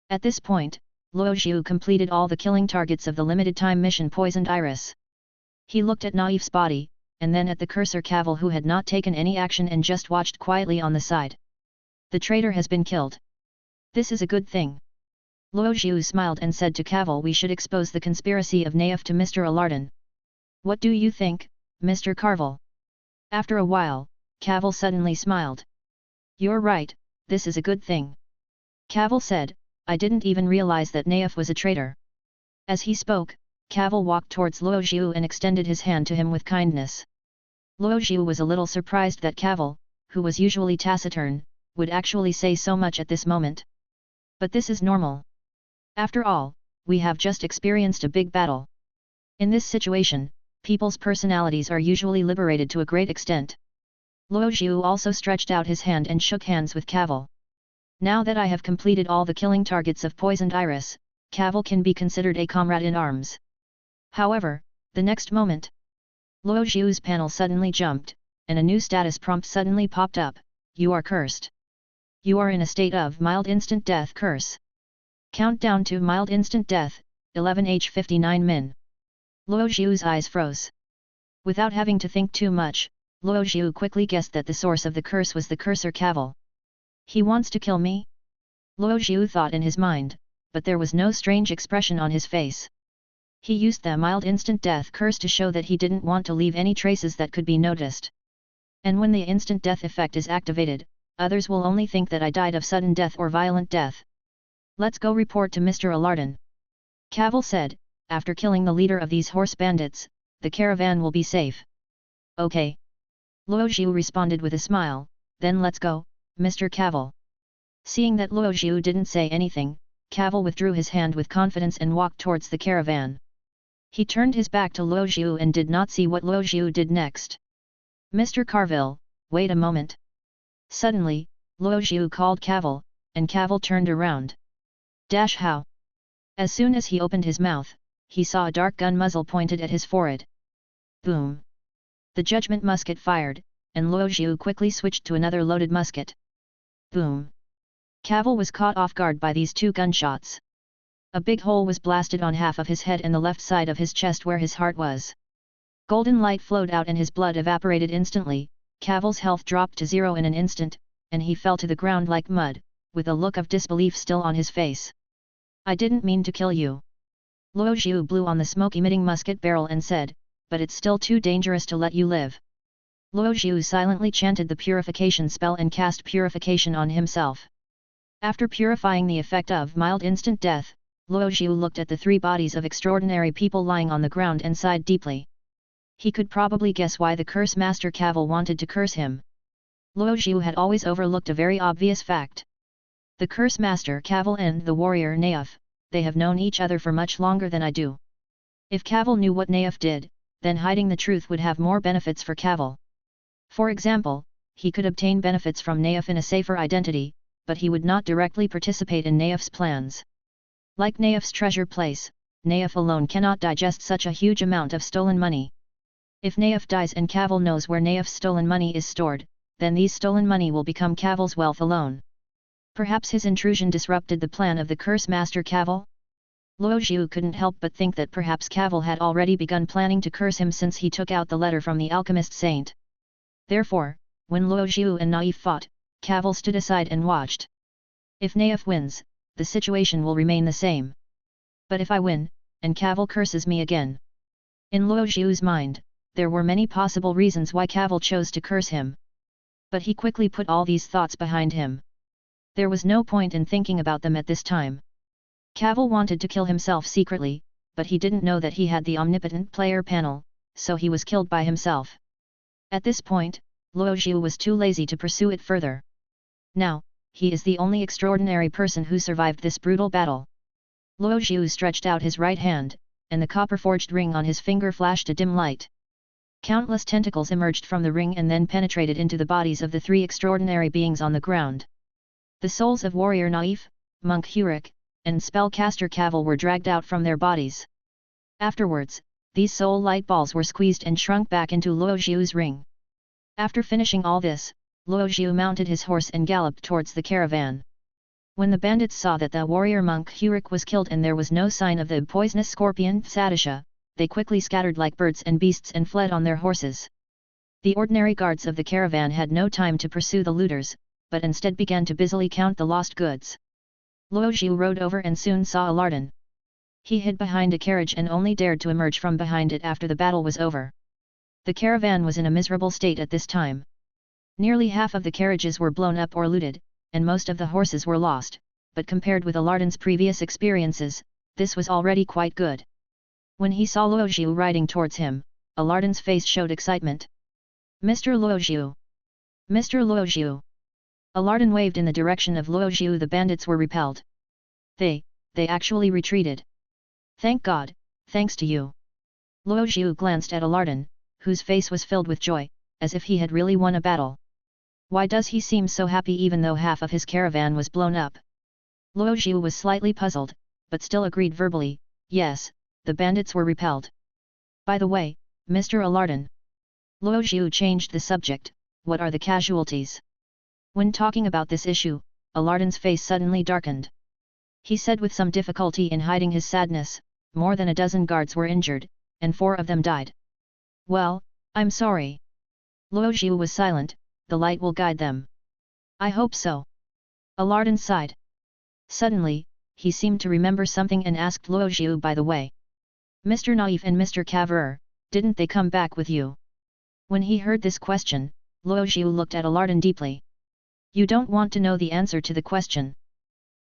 At this point, Luojiu completed all the killing targets of the limited-time mission Poisoned Iris. He looked at Naif's body, and then at the cursor Cavill who had not taken any action and just watched quietly on the side. The traitor has been killed. This is a good thing. Luojiu smiled and said to Cavill, we should expose the conspiracy of Naif to Mr. Alardon. What do you think, Mr. Carville? After a while, Cavill suddenly smiled. You're right, this is a good thing. Cavill said, I didn't even realize that Naif was a traitor. As he spoke, Cavill walked towards Luojiu and extended his hand to him with kindness. Luojiu was a little surprised that Cavill, who was usually taciturn, would actually say so much at this moment. But this is normal. After all, we have just experienced a big battle. In this situation, people's personalities are usually liberated to a great extent. Luojiu also stretched out his hand and shook hands with Cavill. Now that I have completed all the killing targets of Poisoned Iris, Cavill can be considered a comrade in arms. However, the next moment, Luojiu's panel suddenly jumped, and a new status prompt suddenly popped up, you are cursed. You are in a state of mild instant death curse. Countdown to mild instant death, 11h59 min. Luojiu's eyes froze. Without having to think too much, Luojiu quickly guessed that the source of the curse was the cursor Cavill. He wants to kill me? Luojiu thought in his mind, but there was no strange expression on his face. He used the mild instant death curse to show that he didn't want to leave any traces that could be noticed. And when the instant death effect is activated, others will only think that I died of sudden death or violent death. Let's go report to Mr. Alardon. Cavill said, after killing the leader of these horse bandits, the caravan will be safe. Okay. Luojiu responded with a smile, then let's go, Mr. Cavill. Seeing that Luojiu didn't say anything, Cavill withdrew his hand with confidence and walked towards the caravan. He turned his back to Luojiu and did not see what Luojiu did next. Mr. Carville, wait a moment. Suddenly, Luojiu called Cavill, and Cavill turned around. Dash how? As soon as he opened his mouth, he saw a dark gun muzzle pointed at his forehead. Boom! The judgment musket fired, and Luojiu quickly switched to another loaded musket. Boom! Cavill was caught off guard by these two gunshots. A big hole was blasted on half of his head and the left side of his chest where his heart was. Golden light flowed out and his blood evaporated instantly. Cavill's health dropped to 0 in an instant, and he fell to the ground like mud, with a look of disbelief still on his face. I didn't mean to kill you. Luojiu blew on the smoke-emitting musket barrel and said, but it's still too dangerous to let you live. Luojiu silently chanted the purification spell and cast purification on himself. After purifying the effect of mild instant death, Luo Zhu looked at the three bodies of extraordinary people lying on the ground and sighed deeply. He could probably guess why the curse master Cavil wanted to curse him. Luo Zhu had always overlooked a very obvious fact. The curse master Cavil and the warrior Naif, they have known each other for much longer than I do. If Cavil knew what Naif did, then hiding the truth would have more benefits for Cavil. For example, he could obtain benefits from Naif in a safer identity, but he would not directly participate in Naif's plans. Like Naif's treasure place, Naif alone cannot digest such a huge amount of stolen money. If Naif dies and Cavil knows where Naif's stolen money is stored, then these stolen money will become Cavil's wealth alone. Perhaps his intrusion disrupted the plan of the curse master Cavil? Luo Zhu couldn't help but think that perhaps Cavil had already begun planning to curse him since he took out the letter from the alchemist saint. Therefore, when Luo Zhu and Naif fought, Cavil stood aside and watched. If Naif wins, the situation will remain the same. But if I win, and Cavil curses me again. In Luo Zhu's mind, there were many possible reasons why Cavil chose to curse him. But he quickly put all these thoughts behind him. There was no point in thinking about them at this time. Cavil wanted to kill himself secretly, but he didn't know that he had the omnipotent player panel, so he was killed by himself. At this point, Luo Zhu was too lazy to pursue it further. Now, he is the only extraordinary person who survived this brutal battle. Luo Zhu stretched out his right hand, and the copper-forged ring on his finger flashed a dim light. Countless tentacles emerged from the ring and then penetrated into the bodies of the three extraordinary beings on the ground. The souls of warrior Naif, monk Hurik, and spellcaster Cavil were dragged out from their bodies. Afterwards, these soul light balls were squeezed and shrunk back into Luo Zhu's ring. After finishing all this, Luo Zhu mounted his horse and galloped towards the caravan. When the bandits saw that the warrior monk Hurik was killed and there was no sign of the poisonous scorpion Sadisha, they quickly scattered like birds and beasts and fled on their horses. The ordinary guards of the caravan had no time to pursue the looters, but instead began to busily count the lost goods. Luo Zhu rode over and soon saw Alardan. He hid behind a carriage and only dared to emerge from behind it after the battle was over. The caravan was in a miserable state at this time. Nearly half of the carriages were blown up or looted, and most of the horses were lost, but compared with Alardan's previous experiences, this was already quite good. When he saw Luo Zhu riding towards him, Alardan's face showed excitement. "Mr. Luo Zhu! Mr. Luo Zhu!" Alardan waved in the direction of Luo Zhu. The bandits were repelled. They actually retreated. "Thank God, thanks to you." Luo Zhu glanced at Alardan, whose face was filled with joy, as if he had really won a battle. Why does he seem so happy even though half of his caravan was blown up? Luo Zhu was slightly puzzled, but still agreed verbally, "Yes, the bandits were repelled. By the way, Mr. Alardan." Luo Zhu changed the subject, "What are the casualties?" When talking about this issue, Alardan's face suddenly darkened. He said with some difficulty in hiding his sadness, "More than a dozen guards were injured, and 4 of them died." "Well, I'm sorry." Luo Zhu was silent. "The light will guide them." "I hope so." Alardan sighed. Suddenly, he seemed to remember something and asked Luo Zhu, "By the way, Mr. Naif and Mr. Caverer, didn't they come back with you?" When he heard this question, Luo Zhu looked at Alardan deeply. "You don't want to know the answer to the question?"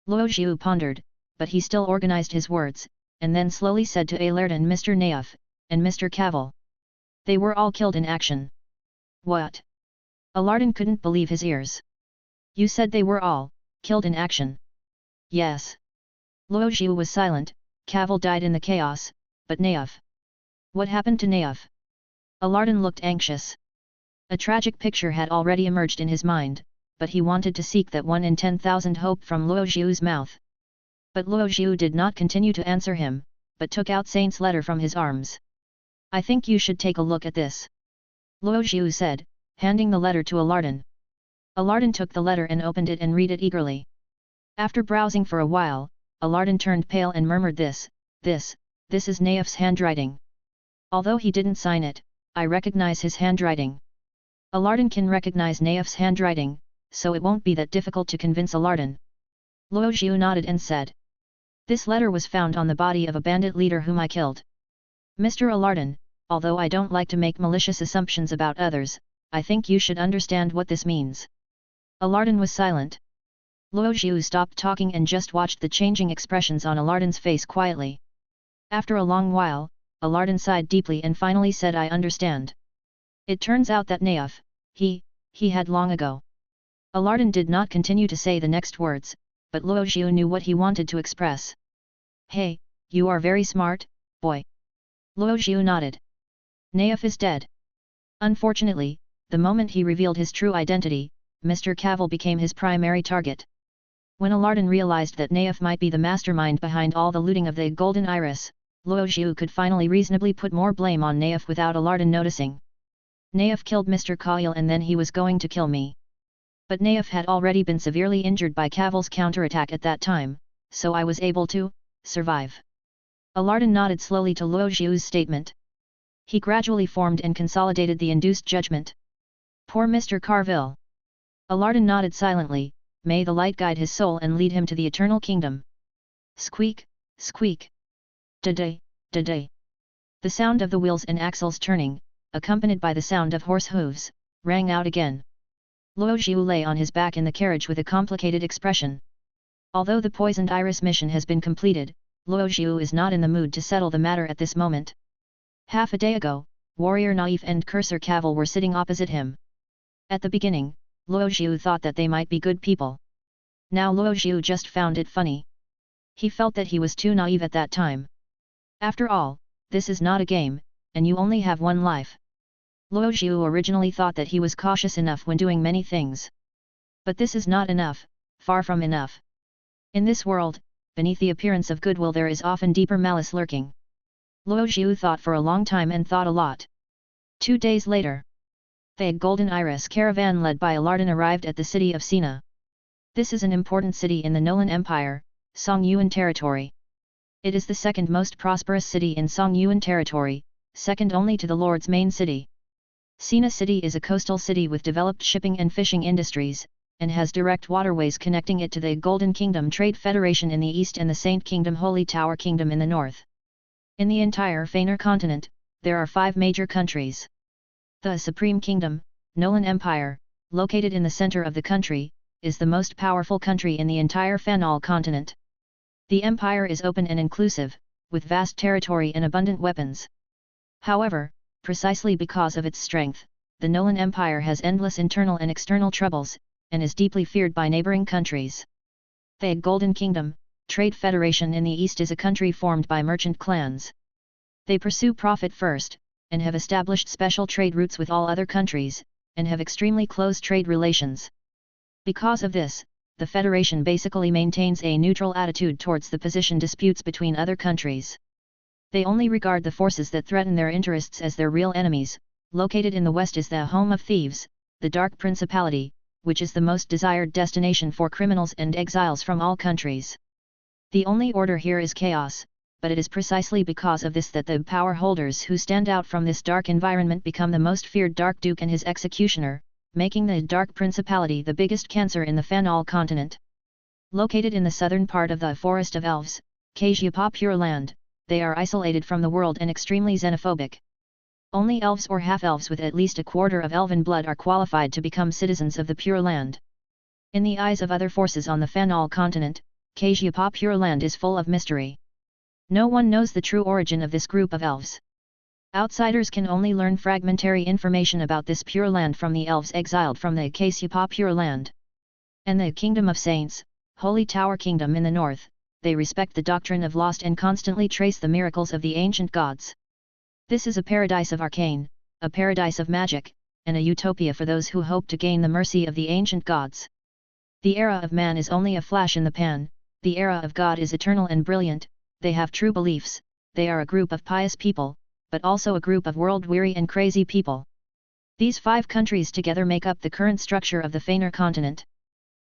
Luo Zhu pondered, but he still organized his words, and then slowly said to Alardan, "Mr. Naif, and Mr. Cavil. They were all killed in action." "What?" Alardan couldn't believe his ears. "You said they were all killed in action?" "Yes." Luo Zhu was silent. "Cavil died in the chaos, but Naif? What happened to Naif?" Alardan looked anxious. A tragic picture had already emerged in his mind, but he wanted to seek that 1 in 10,000 hope from Luo Zhu's mouth. But Luo Zhu did not continue to answer him, but took out Saint's letter from his arms. "I think you should take a look at this," Luo Zhu said, handing the letter to Alardan. Alardan took the letter and opened it and read it eagerly. After browsing for a while, Alardan turned pale and murmured, This is Naif's handwriting. Although he didn't sign it, I recognize his handwriting." Alardan can recognize Naif's handwriting, so it won't be that difficult to convince Alardan. Luo Zhu nodded and said, "This letter was found on the body of a bandit leader whom I killed. Mr. Alardan, although I don't like to make malicious assumptions about others, I think you should understand what this means." Alardan was silent. Luo Zhu stopped talking and just watched the changing expressions on Alardon's face quietly. After a long while, Alardon sighed deeply and finally said, "I understand." It turns out that Naif, he had long ago. Alardon did not continue to say the next words, but Luo Zhu knew what he wanted to express. "Hey, you are very smart, boy." Luo Zhu nodded. "Naif is dead." Unfortunately, the moment he revealed his true identity, Mr. Cavill became his primary target. When Alardon realized that Naif might be the mastermind behind all the looting of the Golden Iris, Luo Zhu could finally reasonably put more blame on Naif without Alardon noticing. "Naif killed Mr. Cavill and then he was going to kill me. But Naif had already been severely injured by Cavill's counterattack at that time, so I was able to survive." Alardon nodded slowly to Luo Zhu's statement. He gradually formed and consolidated the induced judgment. "Poor Mr. Carville." Alardon nodded silently, "May the light guide his soul and lead him to the eternal kingdom." Squeak, squeak. Da-day, da-day. The sound of the wheels and axles turning, accompanied by the sound of horse hooves, rang out again. Luo Zhu lay on his back in the carriage with a complicated expression. Although the poisoned iris mission has been completed, Luo Zhu is not in the mood to settle the matter at this moment. Half a day ago, Warrior Naif and Cursor Cavill were sitting opposite him. At the beginning, Luo Zhu thought that they might be good people. Now Luo Zhu just found it funny. He felt that he was too naive at that time. After all, this is not a game, and you only have one life. Luo Zhu originally thought that he was cautious enough when doing many things. But this is not enough, far from enough. In this world, beneath the appearance of goodwill there is often deeper malice lurking. Luo Zhu thought for a long time and thought a lot. 2 days later, the Golden Iris caravan led by Alardon arrived at the city of Sina. This is an important city in the Nolan Empire, Songyuan territory. It is the second most prosperous city in Songyuan territory, second only to the Lord's main city. Sina City is a coastal city with developed shipping and fishing industries, and has direct waterways connecting it to the Golden Kingdom Trade Federation in the east and the Saint Kingdom Holy Tower Kingdom in the north. In the entire Fener continent, there are 5 major countries. The Supreme Kingdom, Nolan Empire, located in the center of the country, is the most powerful country in the entire Fanal continent. The empire is open and inclusive, with vast territory and abundant weapons. However, precisely because of its strength, the Nolan Empire has endless internal and external troubles, and is deeply feared by neighboring countries. The Golden Kingdom Trade Federation in the east is a country formed by merchant clans. They pursue profit first, and have established special trade routes with all other countries, and have extremely close trade relations. Because of this, the Federation basically maintains a neutral attitude towards the position disputes between other countries. They only regard the forces that threaten their interests as their real enemies. Located in the west is the home of thieves, the Dark Principality, which is the most desired destination for criminals and exiles from all countries. The only order here is chaos, but it is precisely because of this that the power holders who stand out from this dark environment become the most feared Dark Duke and his executioner, making the Dark Principality the biggest cancer in the Fanal continent. Located in the southern part of the Forest of Elves, Kajyapa Pure Land, they are isolated from the world and extremely xenophobic. Only elves or half-elves with at least a quarter of elven blood are qualified to become citizens of the Pure Land. In the eyes of other forces on the Fanal continent, Kajyapa Pure Land is full of mystery. No one knows the true origin of this group of elves. Outsiders can only learn fragmentary information about this Pure Land from the elves exiled from the Kajyapa Pure Land. And the Kingdom of Saints, Holy Tower Kingdom in the north, they respect the doctrine of lost and constantly trace the miracles of the ancient gods. This is a paradise of arcane, a paradise of magic, and a utopia for those who hope to gain the mercy of the ancient gods. The era of man is only a flash in the pan, the era of God is eternal and brilliant. They have true beliefs, they are a group of pious people, but also a group of world-weary and crazy people. These 5 countries together make up the current structure of the Fener continent.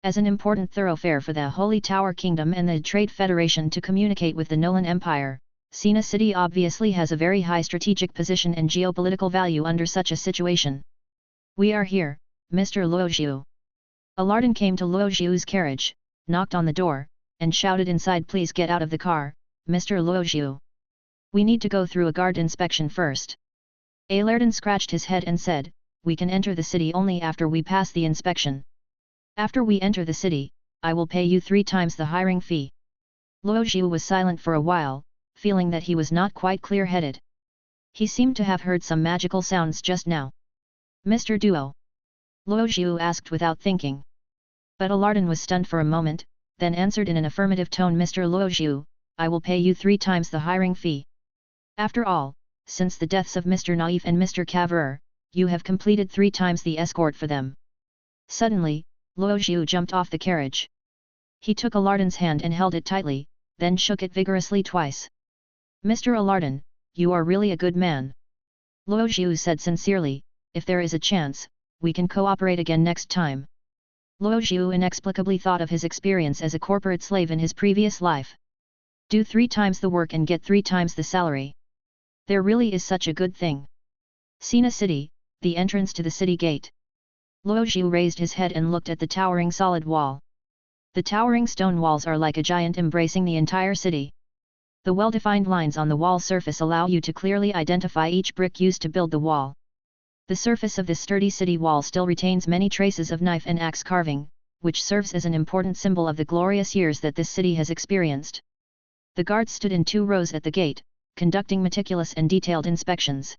As an important thoroughfare for the Holy Tower Kingdom and the Trade Federation to communicate with the Nolan Empire, Sina City obviously has a very high strategic position and geopolitical value under such a situation. "We are here, Mr. Luo Zhu." Alardon came to Luo Zhu's carriage, knocked on the door, and shouted inside, "Please get out of the car, Mr. Luo Zhu. We need to go through a guard inspection first." Alardon scratched his head and said, "We can enter the city only after we pass the inspection. After we enter the city, I will pay you 3 times the hiring fee. Luo Zhu was silent for a while, feeling that he was not quite clear-headed. He seemed to have heard some magical sounds just now. Mr. Duo? Luo Zhu asked without thinking. But Alardin was stunned for a moment, then answered in an affirmative tone, Mr. Luo Zhu, I will pay you 3 times the hiring fee. After all, since the deaths of Mr. Naif and Mr. Caverer, you have completed 3 times the escort for them. Suddenly, Luo Zhu jumped off the carriage. He took Alardin's hand and held it tightly, then shook it vigorously twice. Mr. Alardin, you are really a good man. Luo Zhu said sincerely, if there is a chance, we can cooperate again next time. Luo Zhu inexplicably thought of his experience as a corporate slave in his previous life. Do 3 times the work and get 3 times the salary. There really is such a good thing. Sina City, the entrance to the city gate. Luo Zhu raised his head and looked at the towering solid wall. The towering stone walls are like a giant embracing the entire city. The well-defined lines on the wall surface allow you to clearly identify each brick used to build the wall. The surface of this sturdy city wall still retains many traces of knife and axe carving, which serves as an important symbol of the glorious years that this city has experienced. The guards stood in 2 rows at the gate, conducting meticulous and detailed inspections.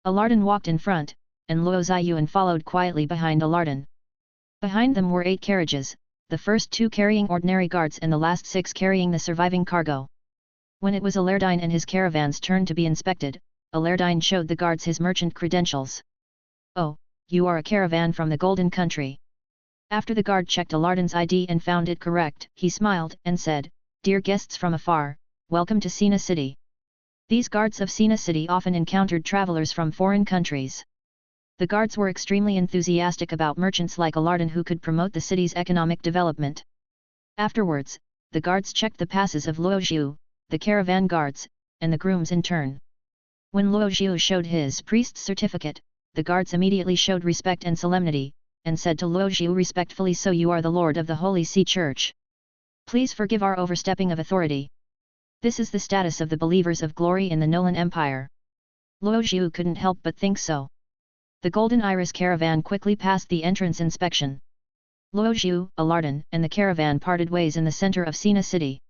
Alardin walked in front, and Luo Ziyuan followed quietly behind Alardin. Behind them were 8 carriages, the first 2 carrying ordinary guards and the last 6 carrying the surviving cargo. When it was Alardin and his caravan's turn to be inspected, Alardin showed the guards his merchant credentials. Oh, you are a caravan from the Golden Country. After the guard checked Alardin's ID and found it correct, he smiled and said, Dear guests from afar, welcome to Sina City. These guards of Sina City often encountered travelers from foreign countries. The guards were extremely enthusiastic about merchants like Alardin who could promote the city's economic development. Afterwards, the guards checked the passes of Luo Zhu, the caravan guards, and the grooms in turn. When Luo Zhu showed his priest's certificate, the guards immediately showed respect and solemnity, and said to Luo Zhu respectfully, So you are the Lord of the Holy See Church. Please forgive our overstepping of authority. This is the status of the believers of glory in the Nolan Empire. Luo Zhu couldn't help but think so. The Golden Iris caravan quickly passed the entrance inspection. Luo Zhu, Alardin, and the caravan parted ways in the center of Sina City.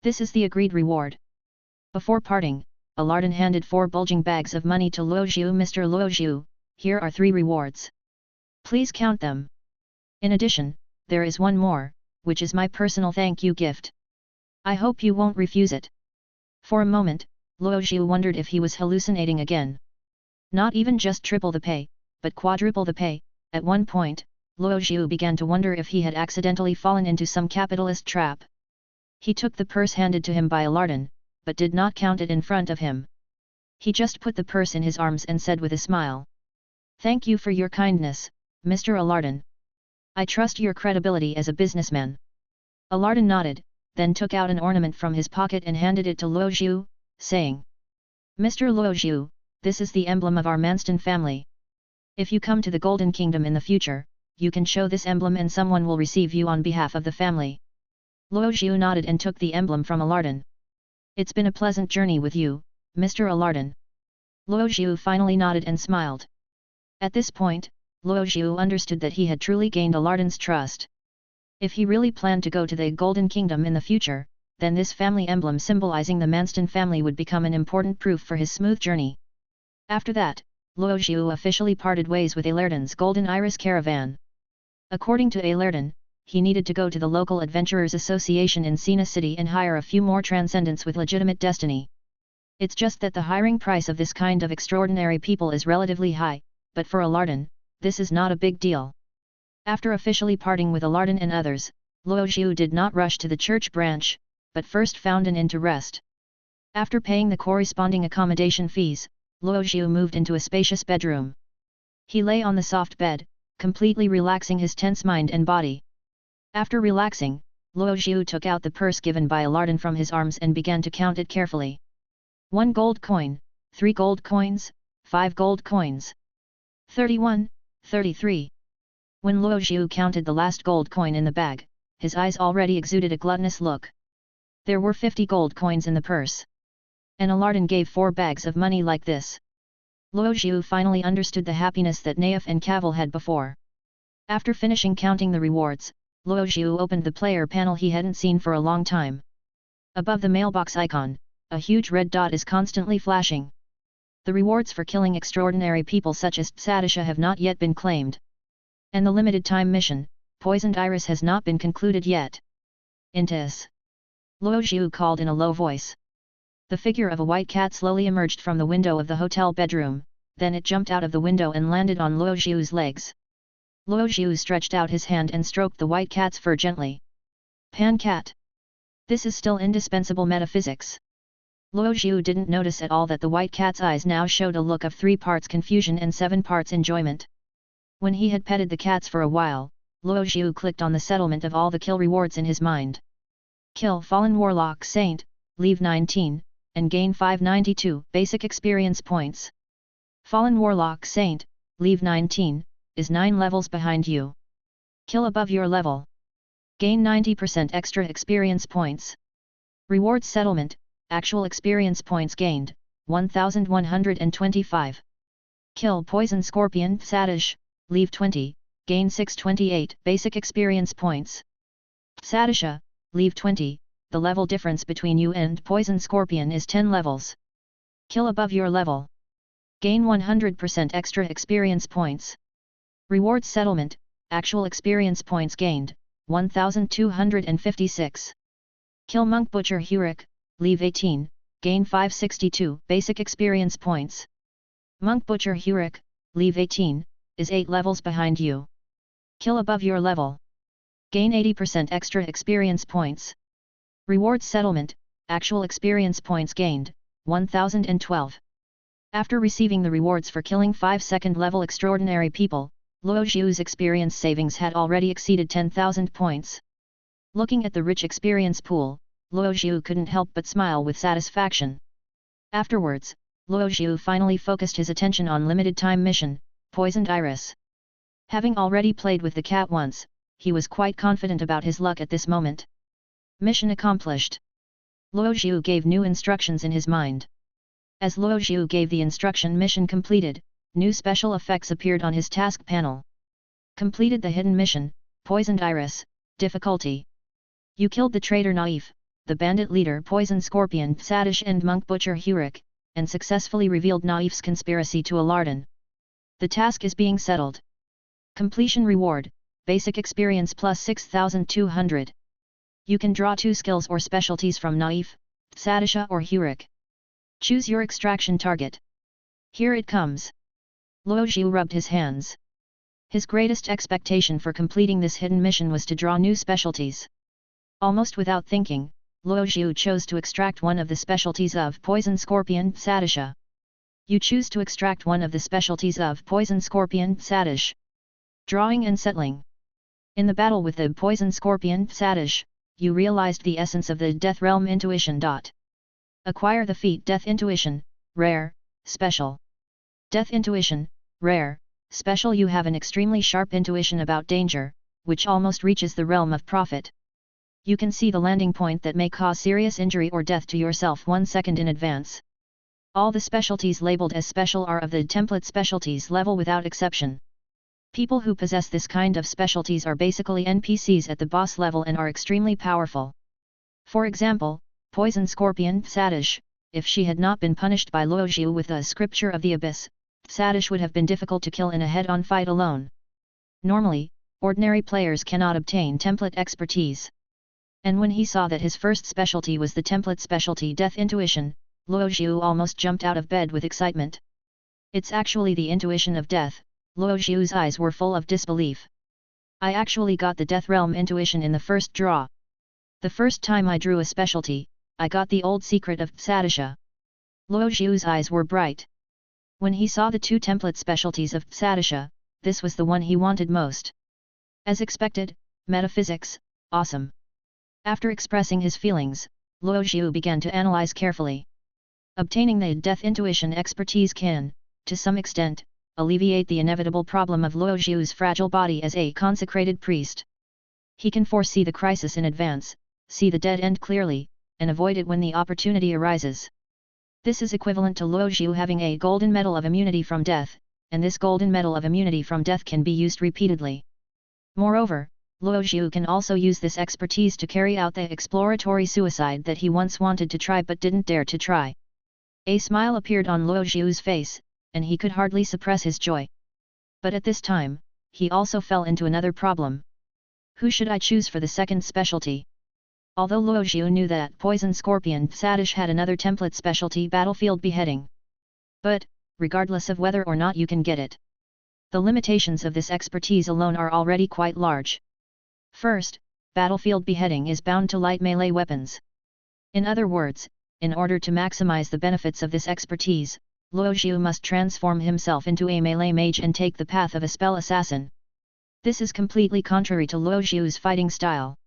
This is the agreed reward. Before parting, Alardin handed 4 bulging bags of money to Luo Zhu. Mr. Luo Zhu, here are 3 rewards. Please count them. In addition, there is one more, which is my personal thank you gift. I hope you won't refuse it. For a moment, Luo Zhu wondered if he was hallucinating again. Not even just triple the pay, but quadruple the pay. At one point, Luo Zhu began to wonder if he had accidentally fallen into some capitalist trap. He took the purse handed to him by Alardin, but did not count it in front of him. He just put the purse in his arms and said with a smile. Thank you for your kindness, Mr. Alardin. I trust your credibility as a businessman. Alardin nodded, then took out an ornament from his pocket and handed it to Luo Zhu, saying, Mr. Luo Zhu, this is the emblem of our Manston family. If you come to the Golden Kingdom in the future, you can show this emblem and someone will receive you on behalf of the family. Luo Zhu nodded and took the emblem from Alardin. It's been a pleasant journey with you, Mr. Alardin. Luo Zhu finally nodded and smiled. At this point, Luo Zhu understood that he had truly gained Alardin's trust. If he really planned to go to the Golden Kingdom in the future, then this family emblem symbolizing the Manston family would become an important proof for his smooth journey. After that, Luo Zhu officially parted ways with Alardin's Golden Iris caravan. According to Alardin, he needed to go to the local Adventurers Association in Sina City and hire a few more transcendents with legitimate destiny. It's just that the hiring price of this kind of extraordinary people is relatively high, but for Alardin, this is not a big deal. After officially parting with Alardin and others, Luo Zhu did not rush to the church branch, but first found an inn to rest. After paying the corresponding accommodation fees, Luo Zhu moved into a spacious bedroom. He lay on the soft bed, completely relaxing his tense mind and body. After relaxing, Luo Zhu took out the purse given by Alardin from his arms and began to count it carefully. 1 gold coin, 3 gold coins, 5 gold coins. 31, 33. When Luo Zhu counted the last gold coin in the bag, his eyes already exuded a gluttonous look. There were 50 gold coins in the purse. And Alardin gave 4 bags of money like this. Luo Zhu finally understood the happiness that Naif and Cavil had before. After finishing counting the rewards, Luo Zhu opened the player panel he hadn't seen for a long time. Above the mailbox icon, a huge red dot is constantly flashing. The rewards for killing extraordinary people such as Sadisha have not yet been claimed. And the limited time mission, Poisoned Iris, has not been concluded yet. Apprentice. Luo Zhu called in a low voice. The figure of a white cat slowly emerged from the window of the hotel bedroom, then it jumped out of the window and landed on Luo Zhu's legs. Luo Zhu stretched out his hand and stroked the white cat's fur gently. Pan cat. This is still indispensable metaphysics. Luo Zhu didn't notice at all that the white cat's eyes now showed a look of 3 parts confusion and 7 parts enjoyment. When he had petted the cats for a while, Luo Zhu clicked on the settlement of all the kill rewards in his mind. Kill Fallen Warlock Saint, leave 19, and gain 592 basic experience points. Fallen Warlock Saint, leave 19, is 9 levels behind you. Kill above your level. Gain 90% extra experience points. Rewards settlement, actual experience points gained, 1125. Kill Poison Scorpion Sadish, leave 20, gain 628 basic experience points. Sadisha, leave 20, the level difference between you and Poison Scorpion is 10 levels. Kill above your level. Gain 100% extra experience points. Rewards settlement, actual experience points gained, 1256. Kill Monk Butcher Hurik, leave 18, gain 562 basic experience points. Monk Butcher Hurik, leave 18, is 8 levels behind you. Kill above your level. Gain 80% extra experience points. Rewards settlement, actual experience points gained, 1012. After receiving the rewards for killing 5 second-level extraordinary people, Luo Zhu's experience savings had already exceeded 10,000 points. Looking at the rich experience pool, Luo Zhu couldn't help but smile with satisfaction. Afterwards, Luo Zhu finally focused his attention on limited-time mission, Poisoned Iris. Having already played with the cat once, he was quite confident about his luck at this moment. Mission accomplished. Luo Zhu gave new instructions in his mind. As Luo Zhu gave the instruction mission completed, new special effects appeared on his task panel. Completed the hidden mission, Poisoned Iris, difficulty. You killed the traitor Naif, the bandit leader Poison Scorpion Sadish and Monk Butcher Hurik, and successfully revealed Naif's conspiracy to Alardan. The task is being settled. Completion reward, basic experience plus 6200. You can draw 2 skills or specialties from Naif, Sadisha or Hurik. Choose your extraction target. Here it comes. Luo Zhu rubbed his hands. His greatest expectation for completing this hidden mission was to draw new specialties. Almost without thinking, Luo Zhu chose to extract one of the specialties of Poison Scorpion Sadisha. You choose to extract one of the specialties of Poison Scorpion Sadish. Drawing and settling. In the battle with the Poison Scorpion Sadish, you realized the essence of the Death Realm Intuition. Acquire the feat Death Intuition, rare, special. Death Intuition, rare, special. You have an extremely sharp intuition about danger, which almost reaches the realm of profit. You can see the landing point that may cause serious injury or death to yourself 1 second in advance. All the specialties labeled as special are of the template specialties level without exception. People who possess this kind of specialties are basically NPCs at the boss level and are extremely powerful. For example, Poison Scorpion Sadish, if she had not been punished by Luo Zhu with the Scripture of the Abyss, Sadish would have been difficult to kill in a head-on fight alone. Normally, ordinary players cannot obtain template expertise. And when he saw that his first specialty was the template specialty Death Intuition, Luo Zhu almost jumped out of bed with excitement. It's actually the intuition of death. Luo Zhu's eyes were full of disbelief. I actually got the Death Realm Intuition in the first draw. The first time I drew a specialty, I got the old secret of Sadisha. Luo Zhu's eyes were bright. When he saw the 2 template specialties of Sadisha, this was the one he wanted most. As expected, metaphysics, awesome. After expressing his feelings, Luo Zhu began to analyze carefully. Obtaining the Death Intuition expertise can, to some extent, alleviate the inevitable problem of Luo Zhu's fragile body as a consecrated priest. He can foresee the crisis in advance, see the dead end clearly, and avoid it when the opportunity arises. This is equivalent to Luo Zhu having a golden medal of immunity from death, and this golden medal of immunity from death can be used repeatedly. Moreover, Luo Zhu can also use this expertise to carry out the exploratory suicide that he once wanted to try but didn't dare to try. A smile appeared on Luo Zhu's face, and he could hardly suppress his joy. But at this time, he also fell into another problem. Who should I choose for the second specialty? Although Luo Zhu knew that Poison Scorpion Sadish had another template specialty, battlefield beheading. But, regardless of whether or not you can get it, the limitations of this expertise alone are already quite large. First, battlefield beheading is bound to light melee weapons. In other words, in order to maximize the benefits of this expertise, Luo Zhu must transform himself into a melee mage and take the path of a spell assassin. This is completely contrary to Luo Zhu's fighting style.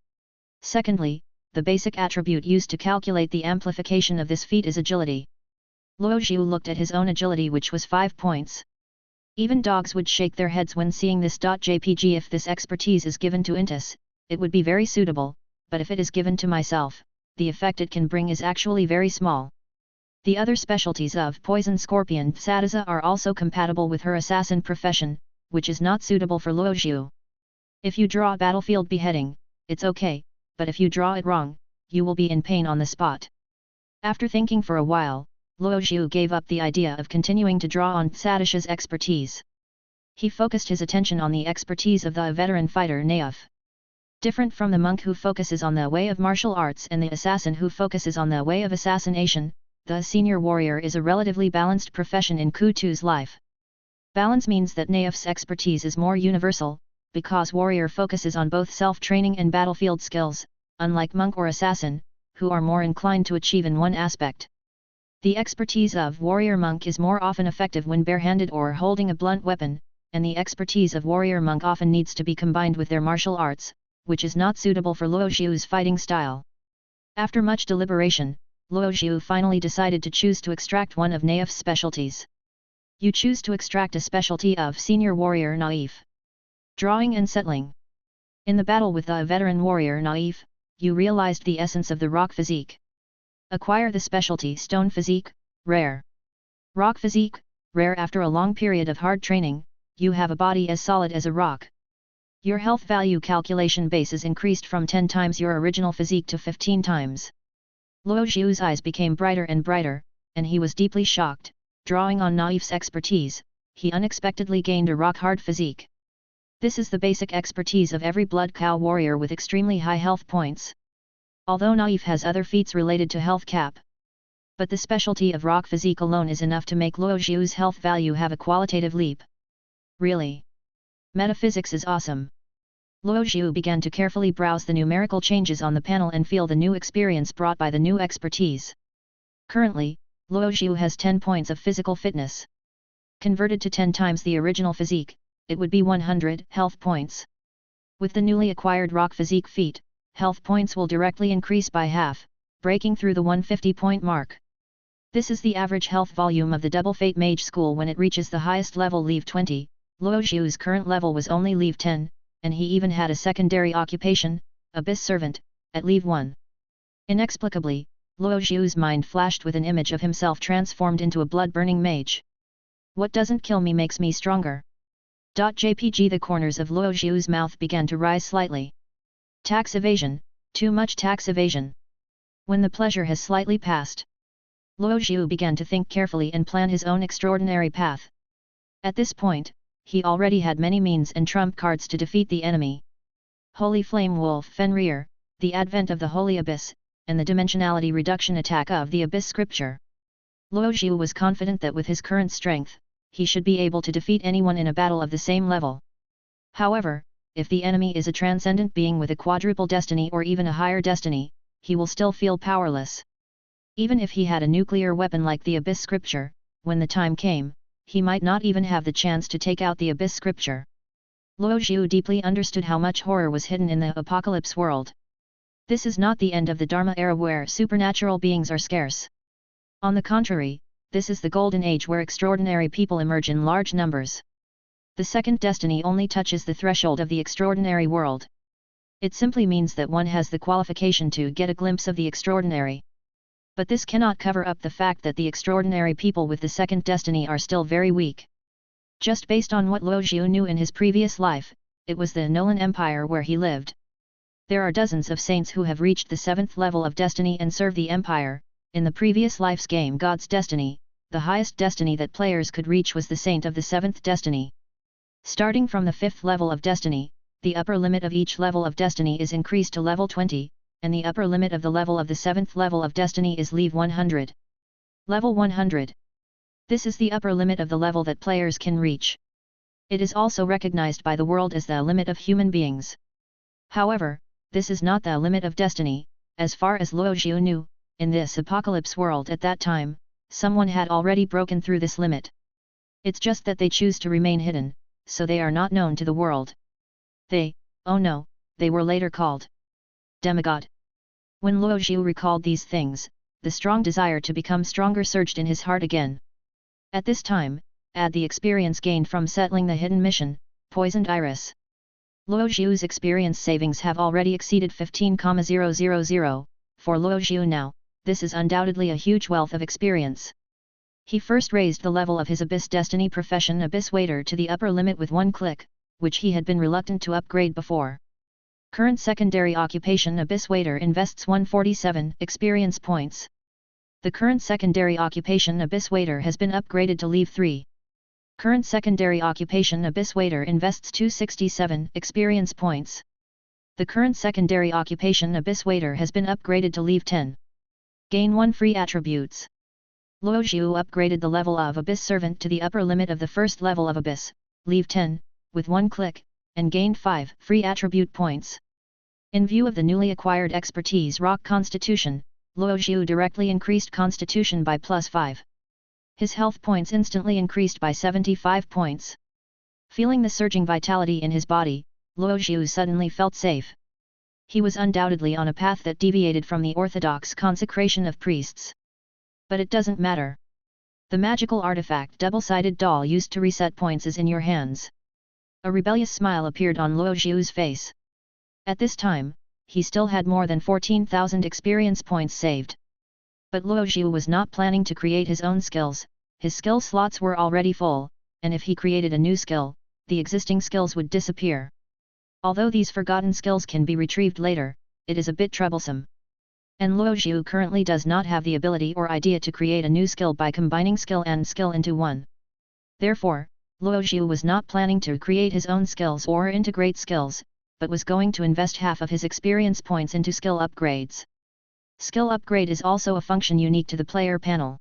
Secondly, the basic attribute used to calculate the amplification of this feat is agility. Luo Zhu looked at his own agility, which was 5 points. Even dogs would shake their heads when seeing this. JPG If this expertise is given to Apprentice, it would be very suitable, but if it is given to myself, the effect it can bring is actually very small. The other specialties of Poison Scorpion Sadiza are also compatible with her assassin profession, which is not suitable for Luo Zhu. If you draw battlefield beheading, it's okay, but if you draw it wrong, you will be in pain on the spot. After thinking for a while, Luo Zhu gave up the idea of continuing to draw on Sadish's expertise. He focused his attention on the expertise of the veteran fighter Naif. Different from the monk who focuses on the way of martial arts and the assassin who focuses on the way of assassination, the senior warrior is a relatively balanced profession in Kutu's life. Balance means that Naif's expertise is more universal, because warrior focuses on both self-training and battlefield skills, unlike monk or assassin, who are more inclined to achieve in one aspect. The expertise of warrior monk is more often effective when barehanded or holding a blunt weapon, and the expertise of warrior monk often needs to be combined with their martial arts, which is not suitable for Luo Zhu's fighting style. After much deliberation, Luo Zhu finally decided to choose to extract one of Naif's specialties. You choose to extract a specialty of senior warrior Naif. Drawing and settling. In the battle with the veteran warrior Naif, you realized the essence of the rock physique. Acquire the specialty Stone Physique, rare. Rock Physique, rare. After a long period of hard training, you have a body as solid as a rock. Your health value calculation base is increased from 10 times your original physique to 15 times. Luo Zhu's eyes became brighter and brighter, and he was deeply shocked. Drawing on Naif's expertise, he unexpectedly gained a rock-hard physique. This is the basic expertise of every blood cow warrior with extremely high health points. Although Naif has other feats related to health cap, but the specialty of rock physique alone is enough to make Luo Zhu's health value have a qualitative leap. Really? Metaphysics is awesome. Luo Zhu began to carefully browse the numerical changes on the panel and feel the new experience brought by the new expertise. Currently, Luo Zhu has 10 points of physical fitness. Converted to 10 times the original physique, it would be 100 health points. With the newly acquired rock physique feat, health points will directly increase by half, breaking through the 150-point mark. This is the average health volume of the Double Fate Mage School when it reaches the highest level Leave 20. Luo Zhu's current level was only Leave 10, and he even had a secondary occupation, Abyss Servant, at Leave 1. Inexplicably, Luo Zhu's mind flashed with an image of himself transformed into a blood-burning mage. What doesn't kill me makes me stronger. JPG The corners of Luo Zhu's mouth began to rise slightly. Tax evasion, too much tax evasion. When the pleasure has slightly passed, Luo Zhu began to think carefully and plan his own extraordinary path. At this point, he already had many means and trump cards to defeat the enemy. Holy Flame Wolf Fenrir, the advent of the Holy Abyss, and the dimensionality reduction attack of the Abyss Scripture. Luo Zhu was confident that with his current strength, he should be able to defeat anyone in a battle of the same level. However, if the enemy is a transcendent being with a quadruple destiny or even a higher destiny, he will still feel powerless. Even if he had a nuclear weapon like the Abyss Scripture, when the time came, he might not even have the chance to take out the Abyss Scripture. Luo Zhu deeply understood how much horror was hidden in the apocalypse world. This is not the end of the Dharma era where supernatural beings are scarce. On the contrary, this is the golden age where extraordinary people emerge in large numbers. The second destiny only touches the threshold of the extraordinary world. It simply means that one has the qualification to get a glimpse of the extraordinary. But this cannot cover up the fact that the extraordinary people with the second destiny are still very weak. Just based on what Luo Zhu knew in his previous life, it was the Nolan Empire where he lived. There are dozens of saints who have reached the 7th level of destiny and serve the Empire. In the previous life's game God's Destiny, the highest destiny that players could reach was the Saint of the 7th destiny. Starting from the 5th level of destiny, the upper limit of each level of destiny is increased to level 20, and the upper limit of the level of the 7th level of destiny is level 100. Level 100. This is the upper limit of the level that players can reach. It is also recognized by the world as the limit of human beings. However, this is not the limit of destiny. As far as Luo Zhu knew, in this apocalypse world at that time, someone had already broken through this limit. It's just that they choose to remain hidden, so they are not known to the world. They were later called demigod. When Luo Zhu recalled these things, the strong desire to become stronger surged in his heart again. At this time, add the experience gained from settling the hidden mission, Poisoned Iris. Luo Zhu's experience savings have already exceeded 15,000. For Luo Zhu now, this is undoubtedly a huge wealth of experience. He first raised the level of his Abyss Destiny profession Abyss Waiter to the upper limit with one click, which he had been reluctant to upgrade before. Current secondary occupation Abyss Waiter invests 147 experience points. The current secondary occupation Abyss Waiter has been upgraded to Level 3. Current secondary occupation Abyss Waiter invests 267 experience points. The current secondary occupation Abyss Waiter has been upgraded to Level 10. Gain 1 free attributes. Luo Zhu upgraded the level of Abyss Servant to the upper limit of the first level of Abyss, Level 10, with one click, and gained 5 free attribute points. In view of the newly acquired expertise Rock Constitution, Luo Zhu directly increased Constitution by +5. His health points instantly increased by 75 points. Feeling the surging vitality in his body, Luo Zhu suddenly felt safe. He was undoubtedly on a path that deviated from the orthodox consecration of priests. But it doesn't matter. The magical artifact double-sided doll used to reset points is in your hands. A rebellious smile appeared on Luo Zhu's face. At this time, he still had more than 14,000 experience points saved. But Luo Zhu was not planning to create his own skills, his skill slots were already full, and if he created a new skill, the existing skills would disappear. Although these forgotten skills can be retrieved later, it is a bit troublesome. And Luo Zhu currently does not have the ability or idea to create a new skill by combining skill and skill into one. Therefore, Luo Zhu was not planning to create his own skills or integrate skills, but was going to invest half of his experience points into skill upgrades. Skill upgrade is also a function unique to the player panel.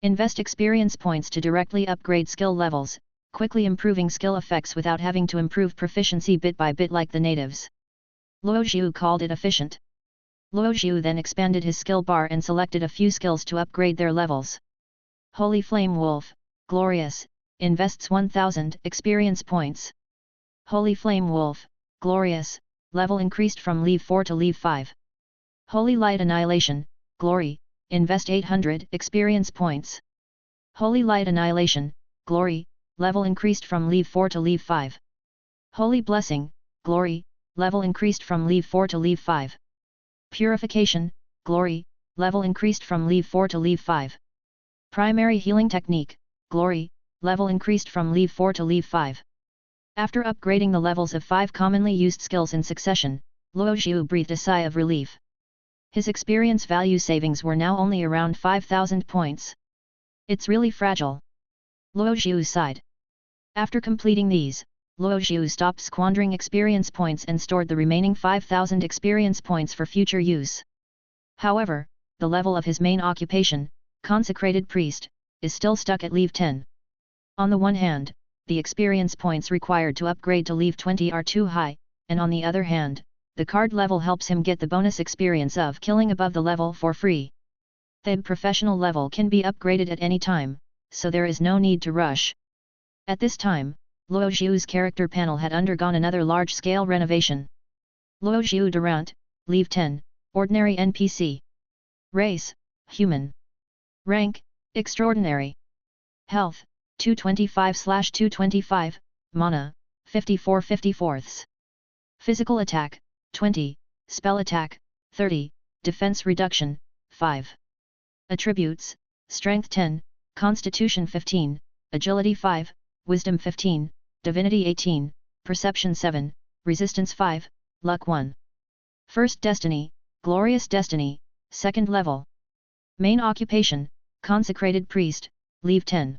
Invest experience points to directly upgrade skill levels, quickly improving skill effects without having to improve proficiency bit by bit like the natives. Luo Zhu called it efficient. Luo Zhu then expanded his skill bar and selected a few skills to upgrade their levels. Holy Flame Wolf, Glorious, invests 1000 experience points. Holy Flame Wolf, Glorious, level increased from Level 4 to Level 5. Holy Light Annihilation, Glory, invest 800 experience points. Holy Light Annihilation, Glory, level increased from Level 4 to Level 5. Holy Blessing, Glory, level increased from Level 4 to Level 5. Purification, Glory, level increased from Level 4 to Level 5. Primary Healing Technique, Glory, level increased from Level 4 to Level 5. After upgrading the levels of 5 commonly used skills in succession, Luo Zhu breathed a sigh of relief. His experience value savings were now only around 5,000 points. It's really fragile. Luo Zhu sighed. After completing these, Luo Zhu stopped squandering experience points and stored the remaining 5,000 experience points for future use. However, the level of his main occupation, Consecrated Priest, is still stuck at Level 10. On the one hand, the experience points required to upgrade to Level 20 are too high, and on the other hand, the card level helps him get the bonus experience of killing above the level for free. The professional level can be upgraded at any time, so there is no need to rush. At this time, Luo Zhu's character panel had undergone another large-scale renovation. Luo Zhu Durant, Level 10, Ordinary NPC. Race, Human. Rank, Extraordinary. Health, 225/225, Mana, 54/54. Physical attack, 20, spell attack, 30, defense reduction, 5. Attributes, Strength 10, Constitution 15, Agility 5, Wisdom 15, Divinity 18, Perception 7, Resistance 5, Luck 1. First Destiny, Glorious Destiny, Second Level. Main Occupation, Consecrated Priest, Leave 10.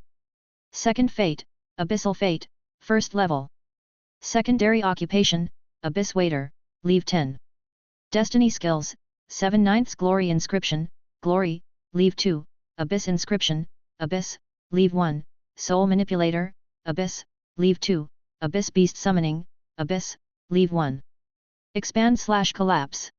Second Fate, Abyssal Fate, First Level. Secondary Occupation, Abyss Waiter, Leave 10. Destiny Skills, 7 9ths Glory Inscription, Glory, Leave 2, Abyss Inscription, Abyss, Leave 1, Soul Manipulator, Abyss, Leave 2, Abyss Beast Summoning, Abyss, Leave 1. Expand/Collapse.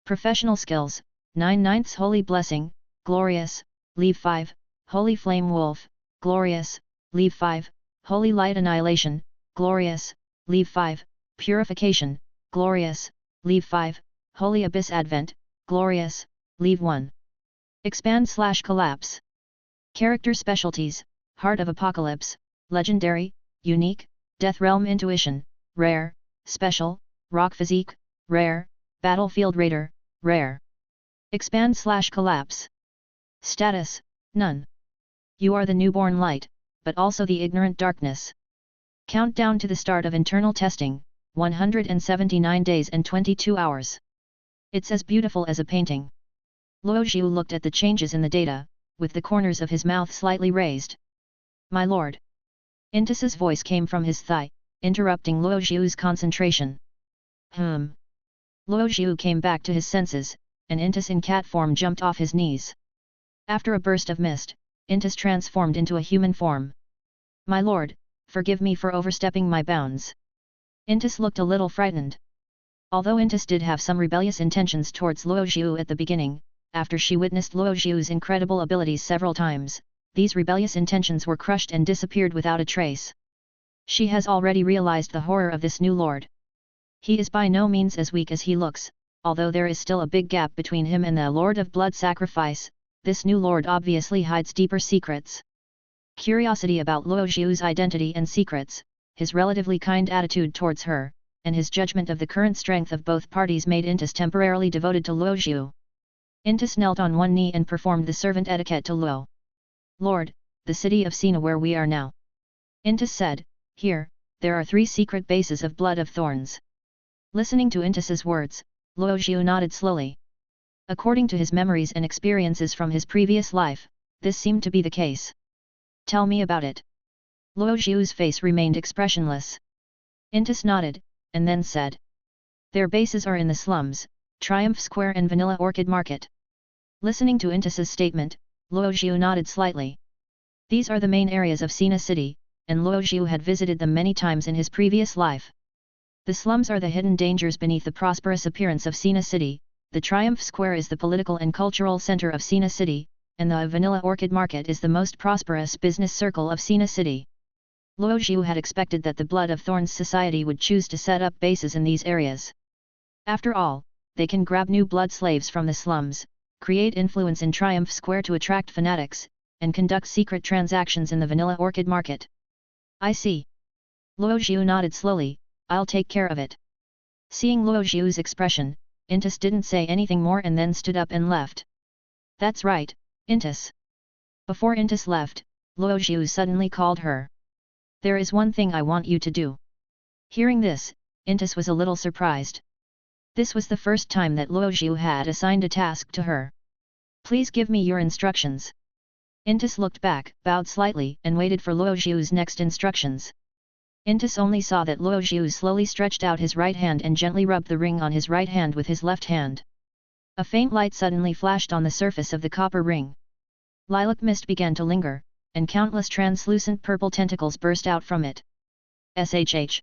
Professional Skills, 9 9ths Holy Blessing, Glorious, Leave 5, Holy Flame Wolf, Glorious, Leave 5, Holy Light Annihilation, Glorious, Leave 5, Purification, Glorious, Leave 5, Holy Abyss Advent, Glorious, Leave 1. Expand/Collapse. Character Specialties, Heart of Apocalypse, Legendary, Unique, Death Realm Intuition, Rare, Special, Rock Physique, Rare, Battlefield Raider, Rare. Expand/Collapse. Status, None. You are the newborn light, but also the ignorant darkness. Countdown to the start of internal testing, 179 days and 22 hours. It's as beautiful as a painting. Luo Xiu looked at the changes in the data, with the corners of his mouth slightly raised. My lord. Intis's voice came from his thigh, interrupting Luo Xiu's concentration. Luo Xiu came back to his senses, and Intis in cat form jumped off his knees. After a burst of mist, Intis transformed into a human form. My lord, forgive me for overstepping my bounds. Intis looked a little frightened. Although Intis did have some rebellious intentions towards Luo Xiu at the beginning, after she witnessed Luo Xiu's incredible abilities several times, these rebellious intentions were crushed and disappeared without a trace. She has already realized the horror of this new lord. He is by no means as weak as he looks, although there is still a big gap between him and the Lord of Blood Sacrifice. This new lord obviously hides deeper secrets. Curiosity about Luo Xiu's identity and secrets, his relatively kind attitude towards her, and his judgment of the current strength of both parties made Intis temporarily devoted to Luo Xiu. Intis knelt on one knee and performed the servant etiquette to Luo. Lord, the city of Sina where we are now. Intis said, here, there are 3 secret bases of Blood of Thorns. Listening to Intis's words, Luo Xiu nodded slowly. According to his memories and experiences from his previous life, this seemed to be the case. Tell me about it. Luo Xiu's face remained expressionless. Intis nodded, and then said. Their bases are in the slums, Triumph Square and Vanilla Orchid Market. Listening to Intis's statement, Luo Xiu nodded slightly. These are the main areas of Sina City, and Luo Xiu had visited them many times in his previous life. The slums are the hidden dangers beneath the prosperous appearance of Sina City, the Triumph Square is the political and cultural center of Sina City, and the Vanilla Orchid Market is the most prosperous business circle of Sina City. Luo Xiu had expected that the Blood of Thorns Society would choose to set up bases in these areas. After all, they can grab new blood slaves from the slums, create influence in Triumph Square to attract fanatics, and conduct secret transactions in the Vanilla Orchid Market. I see. Luo Xiu nodded slowly, I'll take care of it. Seeing Luo Xiu's expression, Intis didn't say anything more and then stood up and left. That's right, Intis. Before Intis left, Luo Xiu suddenly called her. There is one thing I want you to do. Hearing this, Intis was a little surprised. This was the first time that Luo Xiu had assigned a task to her. Please give me your instructions. Intis looked back, bowed slightly and waited for Luo Xiu's next instructions. Intis only saw that Luo Xiu slowly stretched out his right hand and gently rubbed the ring on his right hand with his left hand. A faint light suddenly flashed on the surface of the copper ring. Lilac mist began to linger, and countless translucent purple tentacles burst out from it. SHH.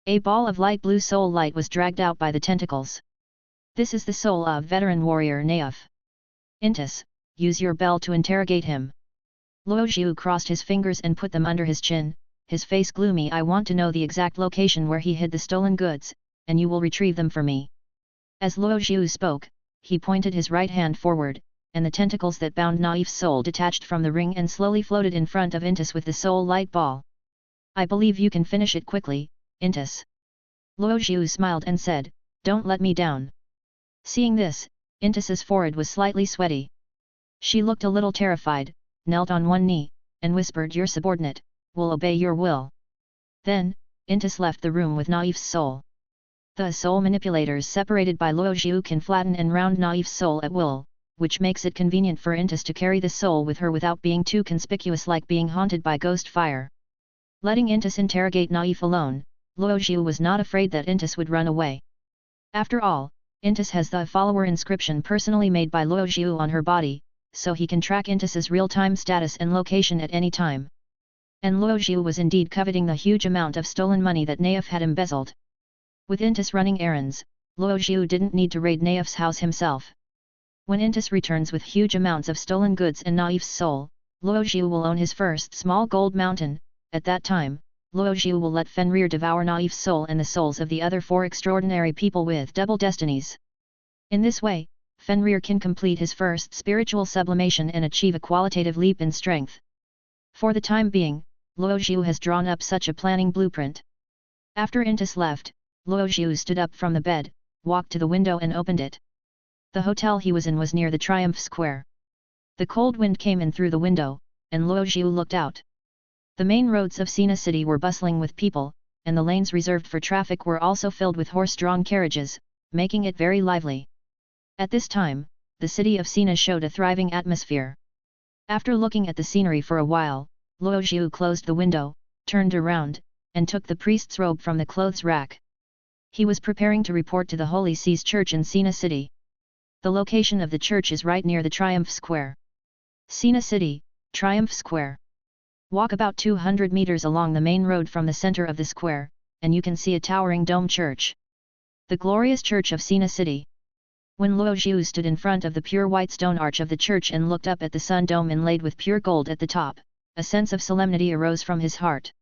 A ball of light blue soul light was dragged out by the tentacles. This is the soul of veteran warrior Naif. Intis, use your bell to interrogate him. Luo Xiu crossed his fingers and put them under his chin, his face gloomy. I want to know the exact location where he hid the stolen goods, and you will retrieve them for me. As Luo Xiu spoke, he pointed his right hand forward, and the tentacles that bound Naif's soul detached from the ring and slowly floated in front of Intis with the soul light ball. I believe you can finish it quickly, Intis. Luo Xiu smiled and said, don't let me down. Seeing this, Intis's forehead was slightly sweaty. She looked a little terrified, knelt on one knee, and whispered, your subordinate will obey your will. Then, Intis left the room with Naif's soul. The soul manipulators separated by Luojiu can flatten and round Naif's soul at will, which makes it convenient for Intis to carry the soul with her without being too conspicuous, like being haunted by ghost fire. Letting Intis interrogate Naif alone, Luojiu was not afraid that Intis would run away. After all, Intis has the follower inscription personally made by Luojiu on her body, so he can track Intis's real-time status and location at any time. And Luojiu was indeed coveting the huge amount of stolen money that Naif had embezzled. With Intis running errands, Luojiu didn't need to raid Naif's house himself. When Intis returns with huge amounts of stolen goods and Naif's soul, Luojiu will own his first small gold mountain. At that time, Luojiu will let Fenrir devour Naif's soul and the souls of the other 4 extraordinary people with double destinies. In this way, Fenrir can complete his first spiritual sublimation and achieve a qualitative leap in strength. For the time being, Luojiu has drawn up such a planning blueprint. After Intis left, Luojiu stood up from the bed, walked to the window and opened it. The hotel he was in was near the Triumph Square. The cold wind came in through the window, and Luojiu looked out. The main roads of Sina City were bustling with people, and the lanes reserved for traffic were also filled with horse-drawn carriages, making it very lively. At this time, the city of Sina showed a thriving atmosphere. After looking at the scenery for a while, Luojiu closed the window, turned around, and took the priest's robe from the clothes rack. He was preparing to report to the Holy See's Church in Sina City. The location of the church is right near the Triumph Square. Sina City, Triumph Square. Walk about 200 meters along the main road from the center of the square, and you can see a towering dome church. The glorious church of Sina City. When Luojiu stood in front of the pure white stone arch of the church and looked up at the sun dome inlaid with pure gold at the top, a sense of solemnity arose from his heart.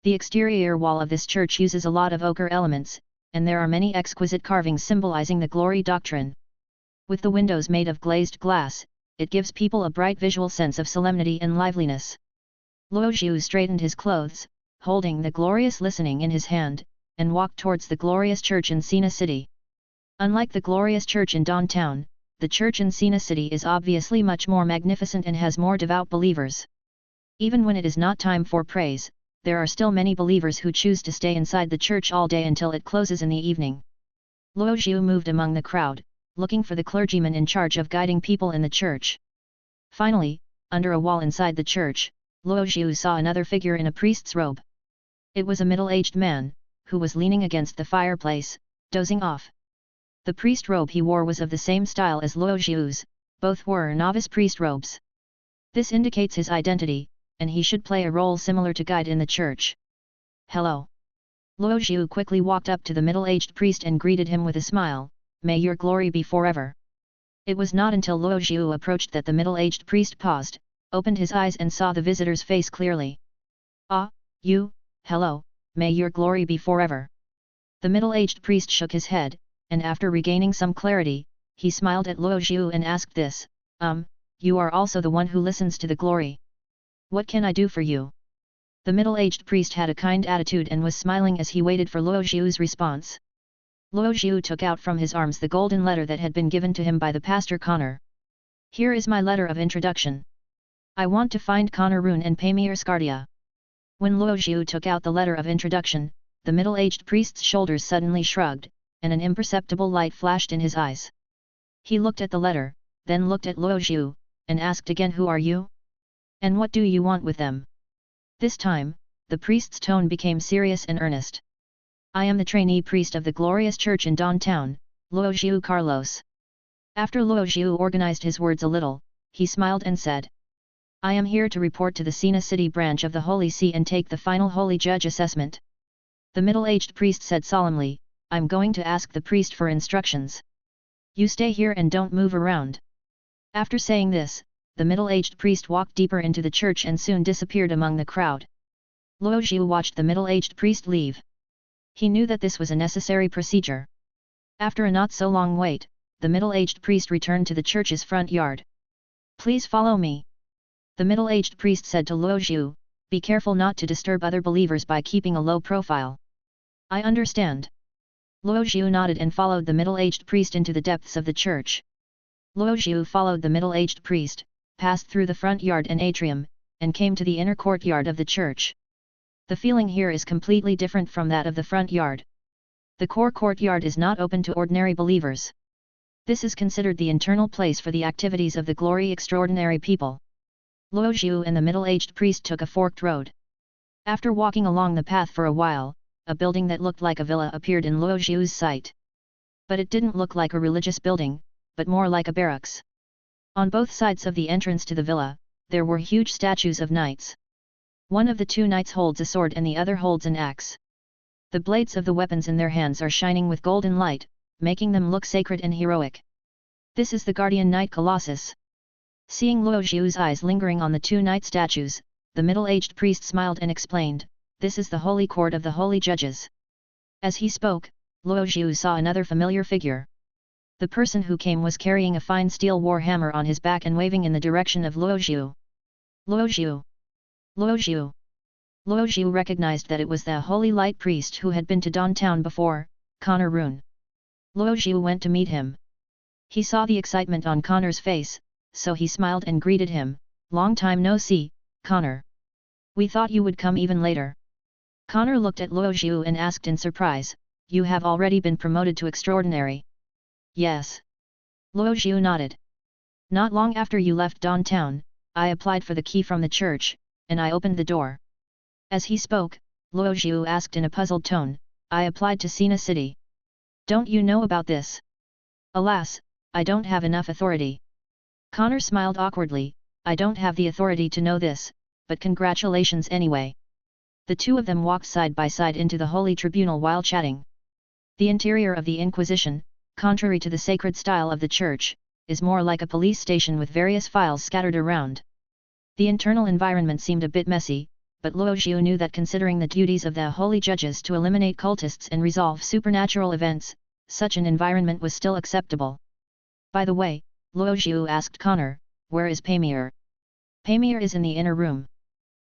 The exterior wall of this church uses a lot of ochre elements, and there are many exquisite carvings symbolizing the glory doctrine. With the windows made of glazed glass, it gives people a bright visual sense of solemnity and liveliness. Luojiu straightened his clothes, holding the glorious listening in his hand, and walked towards the glorious church in Sina City. Unlike the glorious church in downtown, the church in Sina City is obviously much more magnificent and has more devout believers. Even when it is not time for praise, there are still many believers who choose to stay inside the church all day until it closes in the evening. Luojiu moved among the crowd, looking for the clergyman in charge of guiding people in the church. Finally, under a wall inside the church, Luojiu saw another figure in a priest's robe. It was a middle-aged man, who was leaning against the fireplace, dozing off. The priest robe he wore was of the same style as Luojiu's, both wore novice priest robes. This indicates his identity, and he should play a role similar to guide in the church. Hello. Luojiu quickly walked up to the middle-aged priest and greeted him with a smile, "May your glory be forever." It was not until Luojiu approached that the middle-aged priest paused, opened his eyes and saw the visitor's face clearly. "Ah, you, hello, may your glory be forever." The middle-aged priest shook his head, and after regaining some clarity, he smiled at Luojiu and asked this, "You are also the one who listens to the glory. What can I do for you?" The middle-aged priest had a kind attitude and was smiling as he waited for Luojiu's response. Luojiu took out from his arms the golden letter that had been given to him by the pastor Connor. "Here is my letter of introduction. I want to find Connor Rune and pay me Erscardia." When Luojiu took out the letter of introduction, the middle-aged priest's shoulders suddenly shrugged, and an imperceptible light flashed in his eyes. He looked at the letter, then looked at Luojiu, and asked again, "Who are you? And what do you want with them?" This time, the priest's tone became serious and earnest. "I am the trainee priest of the glorious church in downtown, Luojiu Carlos." After Luojiu organized his words a little, he smiled and said, "I am here to report to the Sina City branch of the Holy See and take the final Holy Judge assessment." The middle-aged priest said solemnly, "I'm going to ask the priest for instructions. You stay here and don't move around." After saying this, the middle-aged priest walked deeper into the church and soon disappeared among the crowd. Luojiu watched the middle-aged priest leave. He knew that this was a necessary procedure. After a not-so-long wait, the middle-aged priest returned to the church's front yard. "Please follow me." The middle-aged priest said to Luojiu, "Be careful not to disturb other believers by keeping a low profile." "I understand." Luojiu nodded and followed the middle-aged priest into the depths of the church. Luojiu followed the middle-aged priest, passed through the front yard and atrium, and came to the inner courtyard of the church. The feeling here is completely different from that of the front yard. The core courtyard is not open to ordinary believers. This is considered the internal place for the activities of the glory extraordinary people. Luo Zhu and the middle-aged priest took a forked road. After walking along the path for a while, a building that looked like a villa appeared in Luo Zhu's sight. But it didn't look like a religious building, but more like a barracks. On both sides of the entrance to the villa, there were huge statues of knights. One of the two knights holds a sword and the other holds an axe. The blades of the weapons in their hands are shining with golden light, making them look sacred and heroic. This is the guardian knight Colossus. Seeing Luo Zhu's eyes lingering on the two knight statues, the middle-aged priest smiled and explained, "This is the holy court of the holy judges." As he spoke, Luo Zhu saw another familiar figure. The person who came was carrying a fine steel war hammer on his back and waving in the direction of Luo Zhu. Luo Zhu! Luo Zhu! Luo Zhu recognized that it was the holy light priest who had been to Don Town before, Connor Rune. Luo Zhu went to meet him. He saw the excitement on Connor's face, so he smiled and greeted him, "Long time no see, Connor. We thought you would come even later." Connor looked at Luo Zhu and asked in surprise, "You have already been promoted to extraordinary?" "Yes." Luo Zhu nodded. "Not long after you left Don Town, I applied for the key from the church, and I opened the door." As he spoke, Luo Zhu asked in a puzzled tone, "I applied to Sina City. Don't you know about this?" "Alas, I don't have enough authority." Connor smiled awkwardly, "I don't have the authority to know this, but congratulations anyway." The two of them walked side by side into the holy tribunal while chatting. The interior of the Inquisition, contrary to the sacred style of the church, is more like a police station with various files scattered around. The internal environment seemed a bit messy, but Luo Zhu knew that considering the duties of the holy judges to eliminate cultists and resolve supernatural events, such an environment was still acceptable. "By the way," Luo Zhu asked Connor, "where is Pamir?" "Pamir is in the inner room.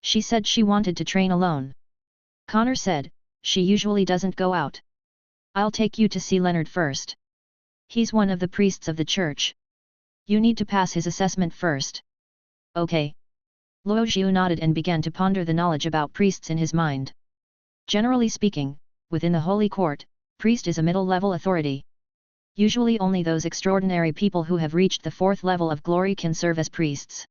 She said she wanted to train alone." Connor said, "She usually doesn't go out. I'll take you to see Leonard first. He's one of the priests of the church. You need to pass his assessment first." "Okay." Luo Zhu nodded and began to ponder the knowledge about priests in his mind. Generally speaking, within the holy court, priest is a middle-level authority. Usually only those extraordinary people who have reached the fourth level of glory can serve as priests.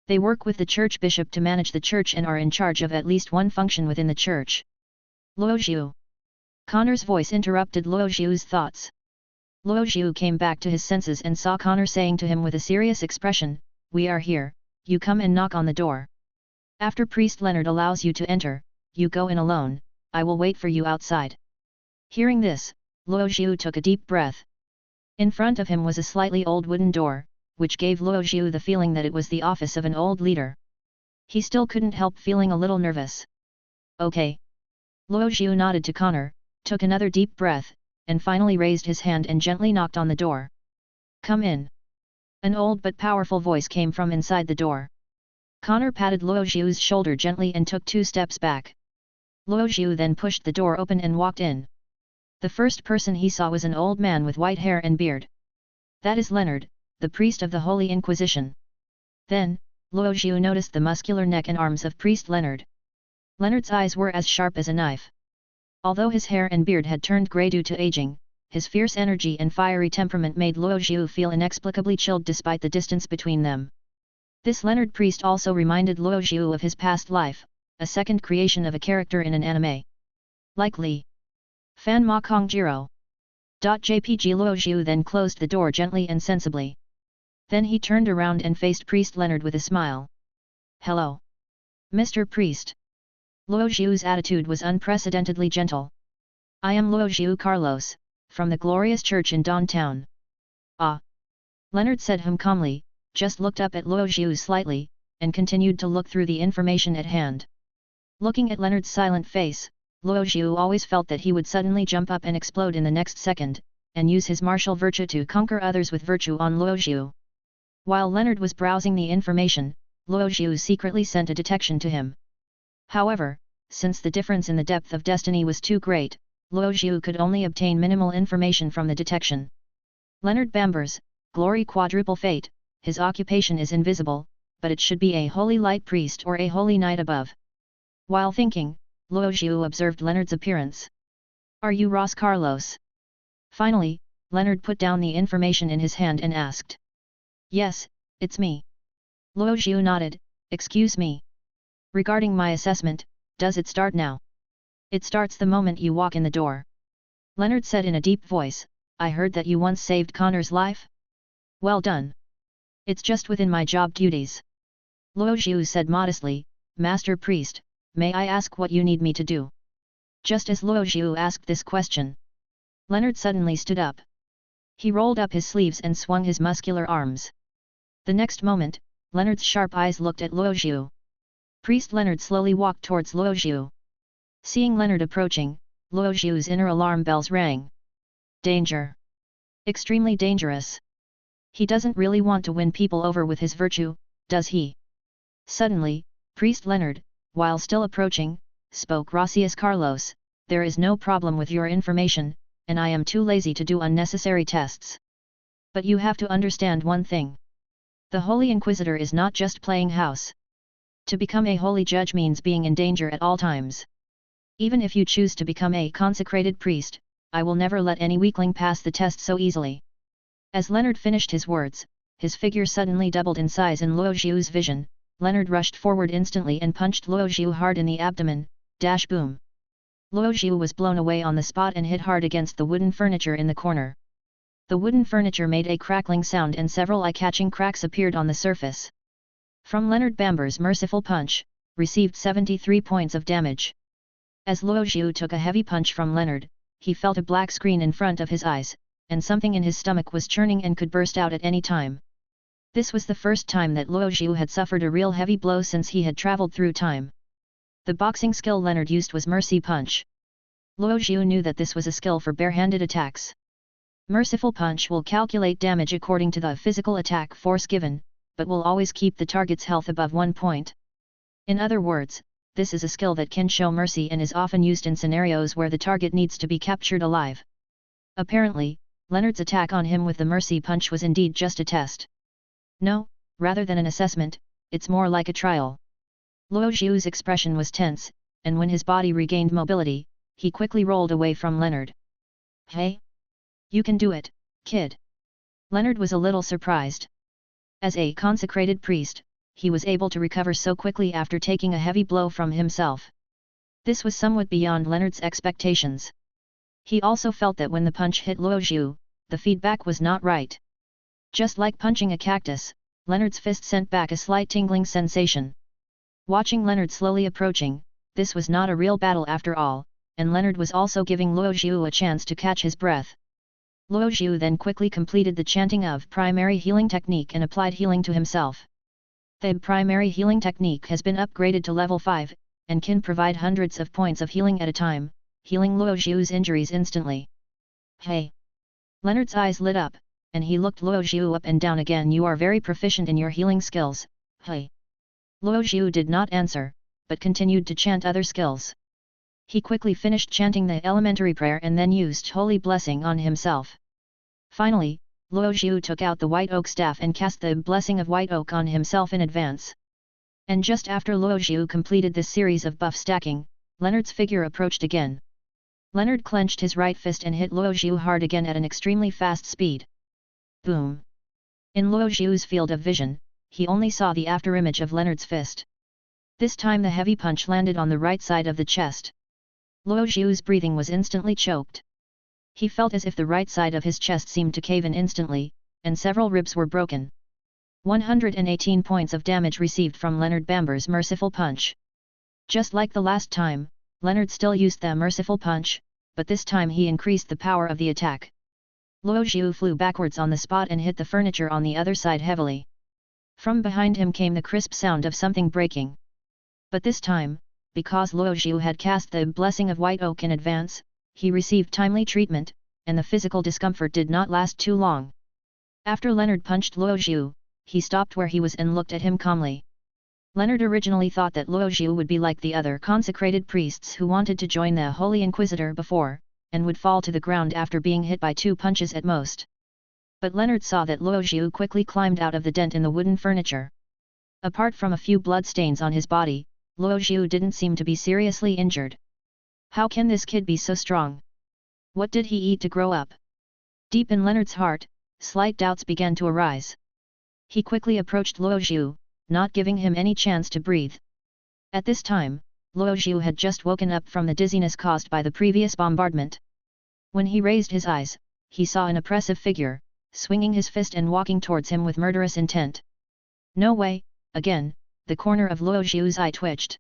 They work with the church bishop to manage the church and are in charge of at least one function within the church. "Luo Zhu." Connor's voice interrupted Luo Zhu's thoughts. Luo Zhu came back to his senses and saw Connor saying to him with a serious expression, "We are here, you come and knock on the door. After Priest Leonard allows you to enter, you go in alone, I will wait for you outside." Hearing this, Luo Zhu took a deep breath. In front of him was a slightly old wooden door, which gave Luo Zhu the feeling that it was the office of an old leader. He still couldn't help feeling a little nervous. "Okay." Luo Zhu nodded to Connor, took another deep breath, and finally raised his hand and gently knocked on the door. "Come in." An old but powerful voice came from inside the door. Connor patted Luo Zhu's shoulder gently and took 2 steps back. Luo Zhu then pushed the door open and walked in. The first person he saw was an old man with white hair and beard. "That is Leonard, the priest of the Holy Inquisition." Then, Luo Zhu noticed the muscular neck and arms of Priest Leonard. Leonard's eyes were as sharp as a knife. Although his hair and beard had turned grey due to aging, his fierce energy and fiery temperament made Luo Zhu feel inexplicably chilled despite the distance between them. This Leonard priest also reminded Luo Zhu of his past life, a second creation of a character in an anime. Likely Fan Ma Kong Jiro. JPG Luo Zhu then closed the door gently and sensibly. Then he turned around and faced Priest Leonard with a smile. "Hello. Mr. Priest." Luo Zhu's attitude was unprecedentedly gentle. "I am Luo Zhu Carlos, from the glorious church in Don Town." "Ah." Leonard said calmly, just looked up at Luo Zhu slightly, and continued to look through the information at hand. Looking at Leonard's silent face, Luo Zhu always felt that he would suddenly jump up and explode in the next second, and use his martial virtue to conquer others with virtue on Luo Zhu. While Leonard was browsing the information, Luo Zhu secretly sent a detection to him. However, since the difference in the depth of destiny was too great, Luo Zhu could only obtain minimal information from the detection. Leonard Bambers, Glory Quadruple Fate, his occupation is invisible, but it should be a holy light priest or a holy knight above. While thinking, Luojiu observed Leonard's appearance. "Are you Ross Carlos?" Finally, Leonard put down the information in his hand and asked. "Yes, it's me." Luojiu nodded. "Excuse me. Regarding my assessment, does it start now?" "It starts the moment you walk in the door." Leonard said in a deep voice, "I heard that you once saved Connor's life?" "Well done. It's just within my job duties." Luojiu said modestly, "Master Priest, may I ask what you need me to do?" Just as Luojiu asked this question, Leonard suddenly stood up. He rolled up his sleeves and swung his muscular arms. The next moment, Leonard's sharp eyes looked at Luojiu. Priest Leonard slowly walked towards Luojiu. Seeing Leonard approaching, Luojiu's inner alarm bells rang. Danger! Extremely dangerous! He doesn't really want to win people over with his virtue, does he? Suddenly, Priest Leonard, while still approaching, spoke. "Rossius Carlos, there is no problem with your information, and I am too lazy to do unnecessary tests. But you have to understand one thing. The Holy Inquisitor is not just playing house. To become a holy judge means being in danger at all times. Even if you choose to become a consecrated priest, I will never let any weakling pass the test so easily." As Leonard finished his words, his figure suddenly doubled in size in Luojiu's vision. Leonard rushed forward instantly and punched Luojiu hard in the abdomen. Dash boom! Luojiu was blown away on the spot and hit hard against the wooden furniture in the corner. The wooden furniture made a crackling sound and several eye-catching cracks appeared on the surface. From Leonard Bamber's merciful punch, received 73 points of damage. As Luojiu took a heavy punch from Leonard, he felt a black screen in front of his eyes, and something in his stomach was churning and could burst out at any time. This was the first time that Luojiu had suffered a real heavy blow since he had traveled through time. The boxing skill Leonard used was Mercy Punch. Luojiu knew that this was a skill for bare-handed attacks. Merciful Punch will calculate damage according to the physical attack force given, but will always keep the target's health above 1 point. In other words, this is a skill that can show mercy and is often used in scenarios where the target needs to be captured alive. Apparently, Leonard's attack on him with the Mercy Punch was indeed just a test. No, rather than an assessment, it's more like a trial. Luojiu's expression was tense, and when his body regained mobility, he quickly rolled away from Leonard. "Hey? You can do it, kid." Leonard was a little surprised. As a consecrated priest, he was able to recover so quickly after taking a heavy blow from himself. This was somewhat beyond Leonard's expectations. He also felt that when the punch hit Luojiu, the feedback was not right. Just like punching a cactus, Leonard's fist sent back a slight tingling sensation. Watching Leonard slowly approaching, this was not a real battle after all, and Leonard was also giving Luojiu a chance to catch his breath. Luojiu then quickly completed the chanting of primary healing technique and applied healing to himself. The primary healing technique has been upgraded to level 5, and can provide hundreds of points of healing at a time, healing Luojiu's injuries instantly. "Hey!" Leonard's eyes lit up, and he looked Luojiu up and down again. "You are very proficient in your healing skills, hey?" Luojiu did not answer, but continued to chant other skills. He quickly finished chanting the elementary prayer and then used holy blessing on himself. Finally, Luojiu took out the white oak staff and cast the blessing of white oak on himself in advance. And just after Luojiu completed this series of buff stacking, Leonard's figure approached again. Leonard clenched his right fist and hit Luojiu hard again at an extremely fast speed. Boom! In Luojiu's field of vision, he only saw the afterimage of Leonard's fist. This time the heavy punch landed on the right side of the chest. Luojiu's breathing was instantly choked. He felt as if the right side of his chest seemed to cave in instantly, and several ribs were broken. 118 points of damage received from Leonard Bamber's merciful punch. Just like the last time, Leonard still used the merciful punch, but this time he increased the power of the attack. Luojiu flew backwards on the spot and hit the furniture on the other side heavily. From behind him came the crisp sound of something breaking. But this time, because Luojiu had cast the blessing of white oak in advance, he received timely treatment, and the physical discomfort did not last too long. After Leonard punched Luojiu, he stopped where he was and looked at him calmly. Leonard originally thought that Luojiu would be like the other consecrated priests who wanted to join the Holy Inquisitor before, and would fall to the ground after being hit by 2 punches at most. But Leonard saw that Luojiu quickly climbed out of the dent in the wooden furniture. Apart from a few blood stains on his body, Luo Zhu didn't seem to be seriously injured. How can this kid be so strong? What did he eat to grow up? Deep in Leonard's heart, slight doubts began to arise. He quickly approached Luo Zhu, not giving him any chance to breathe. At this time, Luo Zhu had just woken up from the dizziness caused by the previous bombardment. When he raised his eyes, he saw an oppressive figure, swinging his fist and walking towards him with murderous intent. No way, again, the corner of Luo Zhu's eye twitched.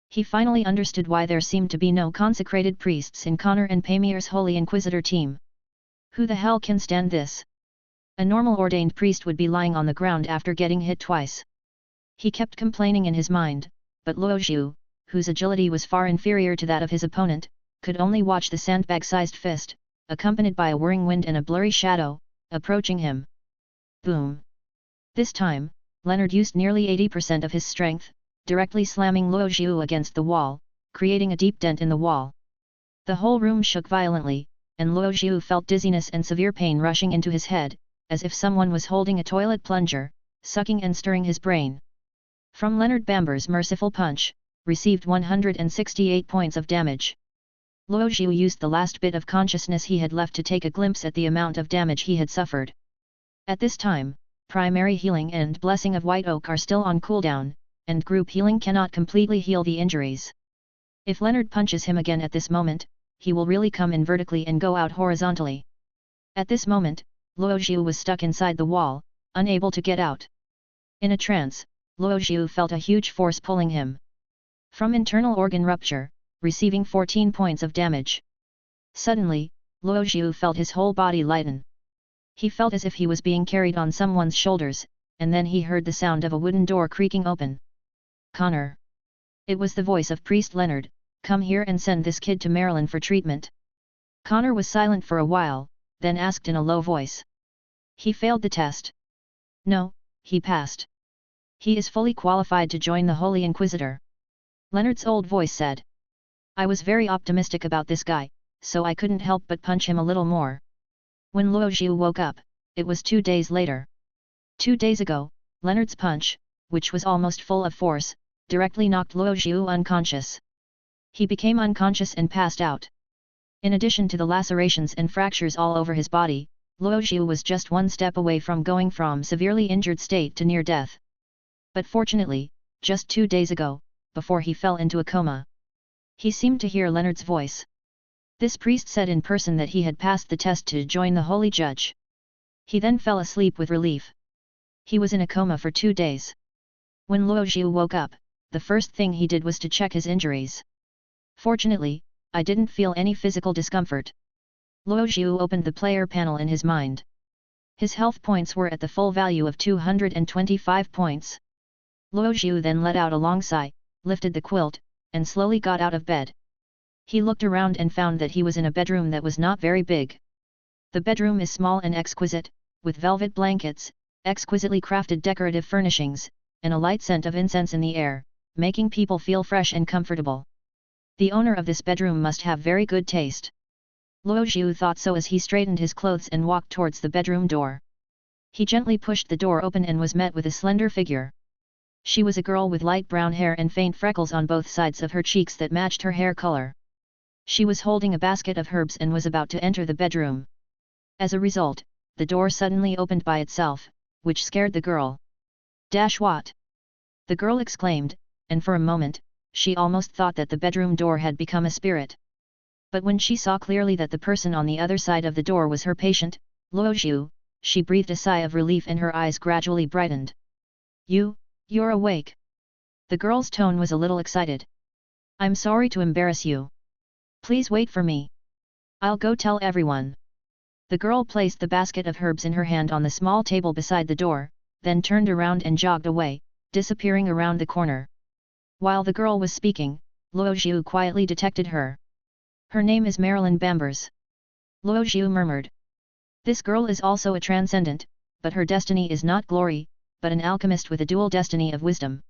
He finally understood why there seemed to be no consecrated priests in Connor and Pamir's Holy Inquisitor team. Who the hell can stand this? A normal ordained priest would be lying on the ground after getting hit twice. He kept complaining in his mind, but Luo Zhu, whose agility was far inferior to that of his opponent, could only watch the sandbag-sized fist, accompanied by a whirring wind and a blurry shadow, approaching him. Boom! This time, Leonard used nearly 80% of his strength, directly slamming Luo Zhu against the wall, creating a deep dent in the wall. The whole room shook violently, and Luo Zhu felt dizziness and severe pain rushing into his head, as if someone was holding a toilet plunger, sucking and stirring his brain. From Leonard Bamber's merciful punch, received 168 points of damage. Luo Zhu used the last bit of consciousness he had left to take a glimpse at the amount of damage he had suffered. At this time, primary healing and blessing of white oak are still on cooldown, and group healing cannot completely heal the injuries. If Leonard punches him again at this moment, he will really come in vertically and go out horizontally. At this moment, Luo Zhu was stuck inside the wall, unable to get out. In a trance, Luo Zhu felt a huge force pulling him. From internal organ rupture, receiving 14 points of damage. Suddenly, Luo Zhu felt his whole body lighten. He felt as if he was being carried on someone's shoulders, and then he heard the sound of a wooden door creaking open. Connor. It was the voice of Priest Leonard. Come here and send this kid to Maryland for treatment. Connor was silent for a while, then asked in a low voice. He failed the test. No, he passed. He is fully qualified to join the Holy Inquisitor. Leonard's old voice said. I was very optimistic about this guy, so I couldn't help but punch him a little more. When Luo Zhu woke up, it was 2 days later. 2 days ago, Leonard's punch, which was almost full of force, directly knocked Luo Zhu unconscious. He became unconscious and passed out. In addition to the lacerations and fractures all over his body, Luo Zhu was just one step away from going from severely injured state to near death. But fortunately, just 2 days ago, before he fell into a coma, he seemed to hear Leonard's voice. This priest said in person that he had passed the test to join the Holy Judge. He then fell asleep with relief. He was in a coma for 2 days. When Luo Zhu woke up, the first thing he did was to check his injuries. Fortunately, I didn't feel any physical discomfort. Luo Zhu opened the player panel in his mind. His health points were at the full value of 225 points. Luo Zhu then let out a long sigh, lifted the quilt, and slowly got out of bed. He looked around and found that he was in a bedroom that was not very big. The bedroom is small and exquisite, with velvet blankets, exquisitely crafted decorative furnishings, and a light scent of incense in the air, making people feel fresh and comfortable. The owner of this bedroom must have very good taste. Luo Zhu thought so as he straightened his clothes and walked towards the bedroom door. He gently pushed the door open and was met with a slender figure. She was a girl with light brown hair and faint freckles on both sides of her cheeks that matched her hair color. She was holding a basket of herbs and was about to enter the bedroom. As a result, the door suddenly opened by itself, which scared the girl. "Dash what?" the girl exclaimed, and for a moment, she almost thought that the bedroom door had become a spirit. But when she saw clearly that the person on the other side of the door was her patient, Luo Zhu, she breathed a sigh of relief and her eyes gradually brightened. You're awake." The girl's tone was a little excited. "I'm sorry to embarrass you. Please wait for me. I'll go tell everyone." The girl placed the basket of herbs in her hand on the small table beside the door, then turned around and jogged away, disappearing around the corner. While the girl was speaking, Luo Zhu quietly detected her. "Her name is Marilyn Bambers." Luo Zhu murmured. "This girl is also a transcendent, but her destiny is not glory, but an alchemist with a dual destiny of wisdom.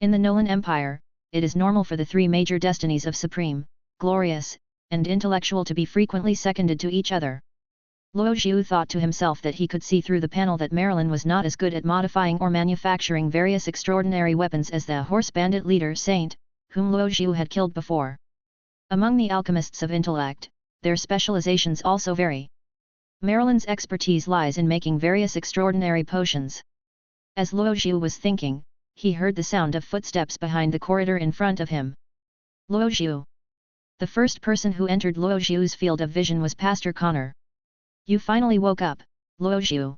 In the Nolan Empire, it is normal for the 3 major destinies of supreme, glorious, and intellectual to be frequently seconded to each other. Luo Zhu thought to himself that he could see through the panel that Marilyn was not as good at modifying or manufacturing various extraordinary weapons as the horse bandit leader Saint, whom Luo Zhu had killed before. Among the alchemists of intellect, their specializations also vary. Marilyn's expertise lies in making various extraordinary potions. As Luo Zhu was thinking, he heard the sound of footsteps behind the corridor in front of him. Luo Zhu. The first person who entered Luo Zhu's field of vision was Pastor Connor. You finally woke up, Luo Zhu.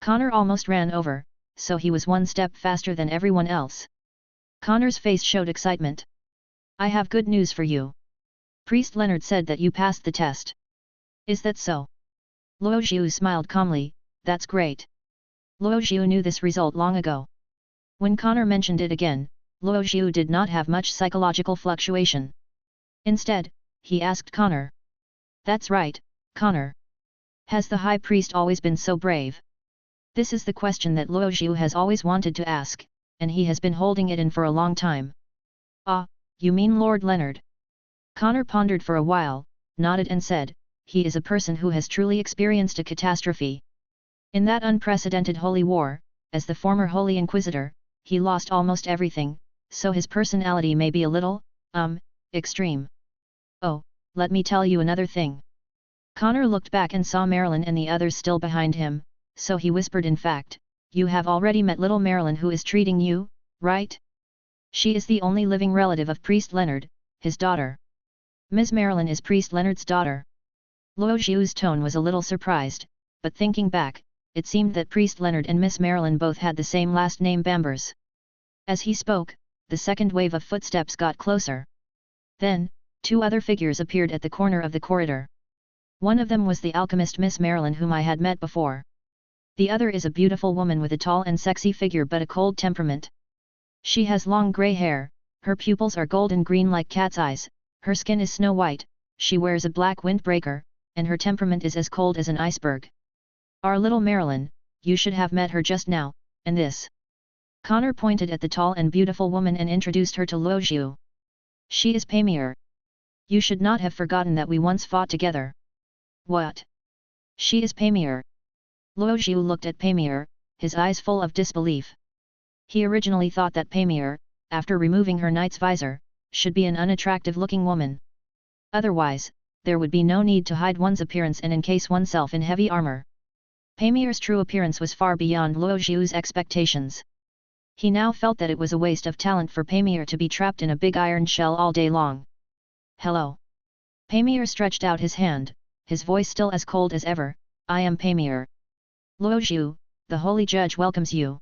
Connor almost ran over, so he was one step faster than everyone else. Connor's face showed excitement. I have good news for you. Priest Leonard said that you passed the test. Is that so? Luo Zhu smiled calmly, that's great. Luo Zhu knew this result long ago. When Connor mentioned it again, Luo Zhu did not have much psychological fluctuation. Instead, he asked Connor. That's right, Connor. Has the High Priest always been so brave? This is the question that Luo Zhu has always wanted to ask, and he has been holding it in for a long time. Ah, you mean Lord Leonard? Connor pondered for a while, nodded and said, he is a person who has truly experienced a catastrophe. In that unprecedented holy war, as the former Holy Inquisitor, he lost almost everything, so his personality may be a little, extreme. Oh, let me tell you another thing. Connor looked back and saw Marilyn and the others still behind him, so he whispered, in fact, you have already met little Marilyn who is treating you, right? She is the only living relative of Priest Leonard, his daughter. Ms. Marilyn is Priest Leonard's daughter. Luo Zhu's tone was a little surprised, but thinking back, it seemed that Priest Leonard and Miss Marilyn both had the same last name Bambers. As he spoke, the second wave of footsteps got closer. Then, two other figures appeared at the corner of the corridor. One of them was the alchemist Miss Marilyn whom I had met before. The other is a beautiful woman with a tall and sexy figure but a cold temperament. She has long grey hair, her pupils are golden green like cat's eyes, her skin is snow white, she wears a black windbreaker, and her temperament is as cold as an iceberg. Our little Marilyn, you should have met her just now, and this. Connor pointed at the tall and beautiful woman and introduced her to Luo Zhu. She is Pamir. You should not have forgotten that we once fought together. What? She is Pamir. Luo Zhu looked at Pamir, his eyes full of disbelief. He originally thought that Pamir, after removing her knight's visor, should be an unattractive-looking woman. Otherwise, there would be no need to hide one's appearance and encase oneself in heavy armor. Pamir's true appearance was far beyond Luo Zhu's expectations. He now felt that it was a waste of talent for Pamir to be trapped in a big iron shell all day long. Hello. Pamir stretched out his hand, his voice still as cold as ever, I am Pamir. Luo Zhu, the holy judge welcomes you.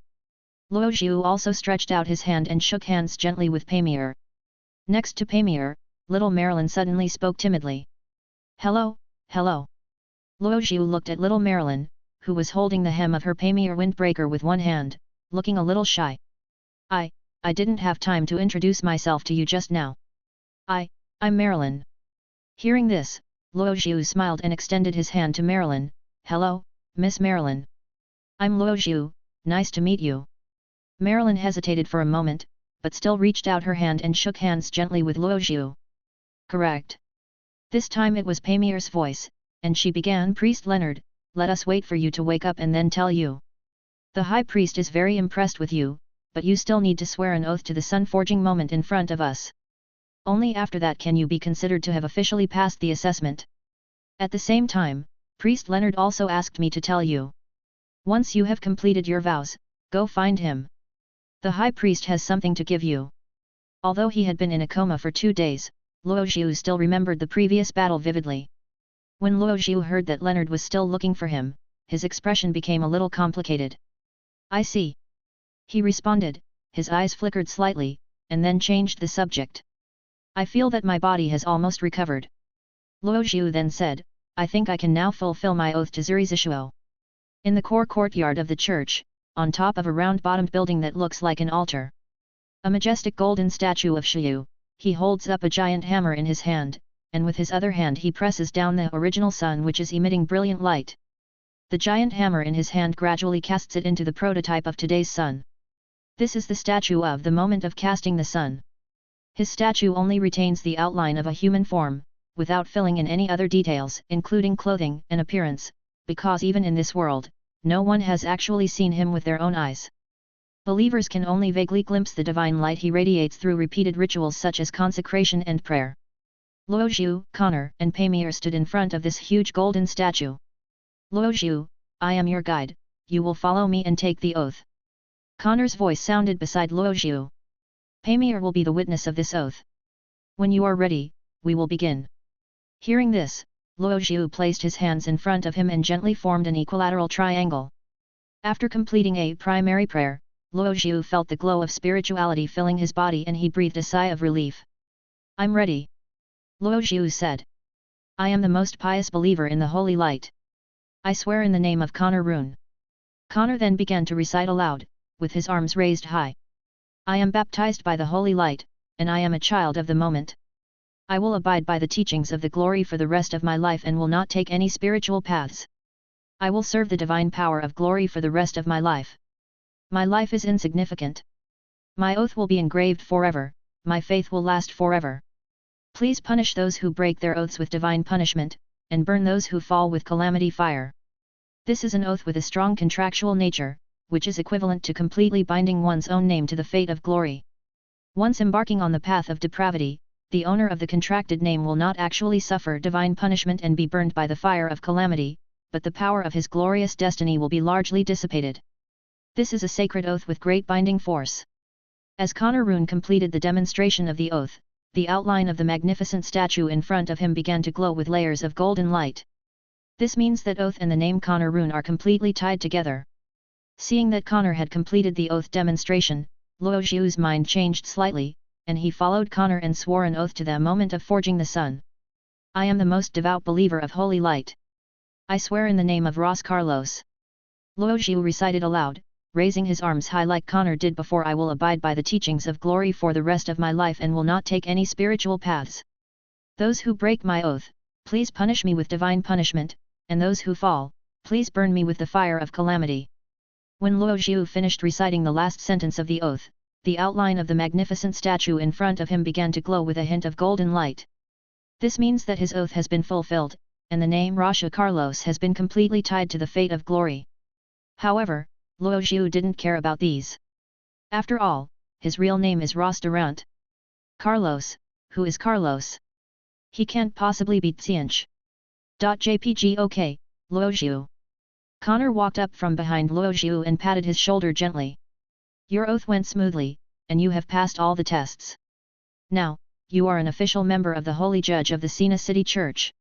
Luo Zhu also stretched out his hand and shook hands gently with Pamir. Next to Pamir, little Marilyn suddenly spoke timidly. Hello, hello. Luo Zhu looked at little Marilyn, who was holding the hem of her Pamir windbreaker with one hand, looking a little shy. I didn't have time to introduce myself to you just now. I'm Marilyn. Hearing this, Luo Zhu smiled and extended his hand to Marilyn. Hello, Miss Marilyn. I'm Luo Zhu, nice to meet you. Marilyn hesitated for a moment, but still reached out her hand and shook hands gently with Luo Zhu. Correct. This time it was Pamir's voice, and she began, Priest Leonard, let us wait for you to wake up and then tell you. The High Priest is very impressed with you, but you still need to swear an oath to the sun-forging moment in front of us. Only after that can you be considered to have officially passed the assessment. At the same time, Priest Leonard also asked me to tell you. Once you have completed your vows, go find him. The High Priest has something to give you. Although he had been in a coma for 2 days, Luo Zhu still remembered the previous battle vividly. When Luo Zhu heard that Leonard was still looking for him, his expression became a little complicated. I see. He responded, his eyes flickered slightly, and then changed the subject. I feel that my body has almost recovered. Luo Zhu then said, I think I can now fulfill my oath to Zirizishuo. In the core courtyard of the church, on top of a round-bottomed building that looks like an altar. A majestic golden statue of Shiyu, he holds up a giant hammer in his hand, and with his other hand he presses down the original sun which is emitting brilliant light. The giant hammer in his hand gradually casts it into the prototype of today's sun. This is the statue of the moment of casting the sun. His statue only retains the outline of a human form, without filling in any other details, including clothing and appearance, because even in this world, no one has actually seen him with their own eyes. Believers can only vaguely glimpse the divine light he radiates through repeated rituals such as consecration and prayer. Luo Zhu, Connor, and Pamir stood in front of this huge golden statue. Luo Zhu, I am your guide, you will follow me and take the oath. Connor's voice sounded beside Luo Zhu. Pamir will be the witness of this oath. When you are ready, we will begin. Hearing this, Luo Zhu placed his hands in front of him and gently formed an equilateral triangle. After completing a primary prayer, Luo Zhu felt the glow of spirituality filling his body and he breathed a sigh of relief. I'm ready. Luo Zhu said. I am the most pious believer in the holy light. I swear in the name of Connor Rune. Connor then began to recite aloud, with his arms raised high. I am baptized by the holy light, and I am a child of the moment. I will abide by the teachings of the glory for the rest of my life and will not take any spiritual paths. I will serve the divine power of glory for the rest of my life. My life is insignificant. My oath will be engraved forever, my faith will last forever. Please punish those who break their oaths with divine punishment, and burn those who fall with calamity fire. This is an oath with a strong contractual nature, which is equivalent to completely binding one's own name to the fate of glory. Once embarking on the path of depravity, the owner of the contracted name will not actually suffer divine punishment and be burned by the fire of calamity, but the power of his glorious destiny will be largely dissipated. This is a sacred oath with great binding force. As Connor Rune completed the demonstration of the oath, the outline of the magnificent statue in front of him began to glow with layers of golden light. This means that oath and the name Connor Rune are completely tied together. Seeing that Connor had completed the oath demonstration, Luo Zhu's mind changed slightly, and he followed Connor and swore an oath to the moment of forging the sun. I am the most devout believer of holy light. I swear in the name of Ros Carlos. Luo Zhu recited aloud, raising his arms high like Connor did before. I will abide by the teachings of glory for the rest of my life and will not take any spiritual paths. Those who break my oath, please punish me with divine punishment, and those who fall, please burn me with the fire of calamity. When Luo Zhu finished reciting the last sentence of the oath, the outline of the magnificent statue in front of him began to glow with a hint of golden light. This means that his oath has been fulfilled, and the name Rasha Carlos has been completely tied to the fate of glory. However, Luo Zhu didn't care about these. After all, his real name is Ros Durant. Carlos, who is Carlos? He can't possibly be Tsianch. JPG OK, Luo Zhu. Connor walked up from behind Luo Zhu and patted his shoulder gently. Your oath went smoothly, and you have passed all the tests. Now, you are an official member of the Holy Judge of the Sina City Church.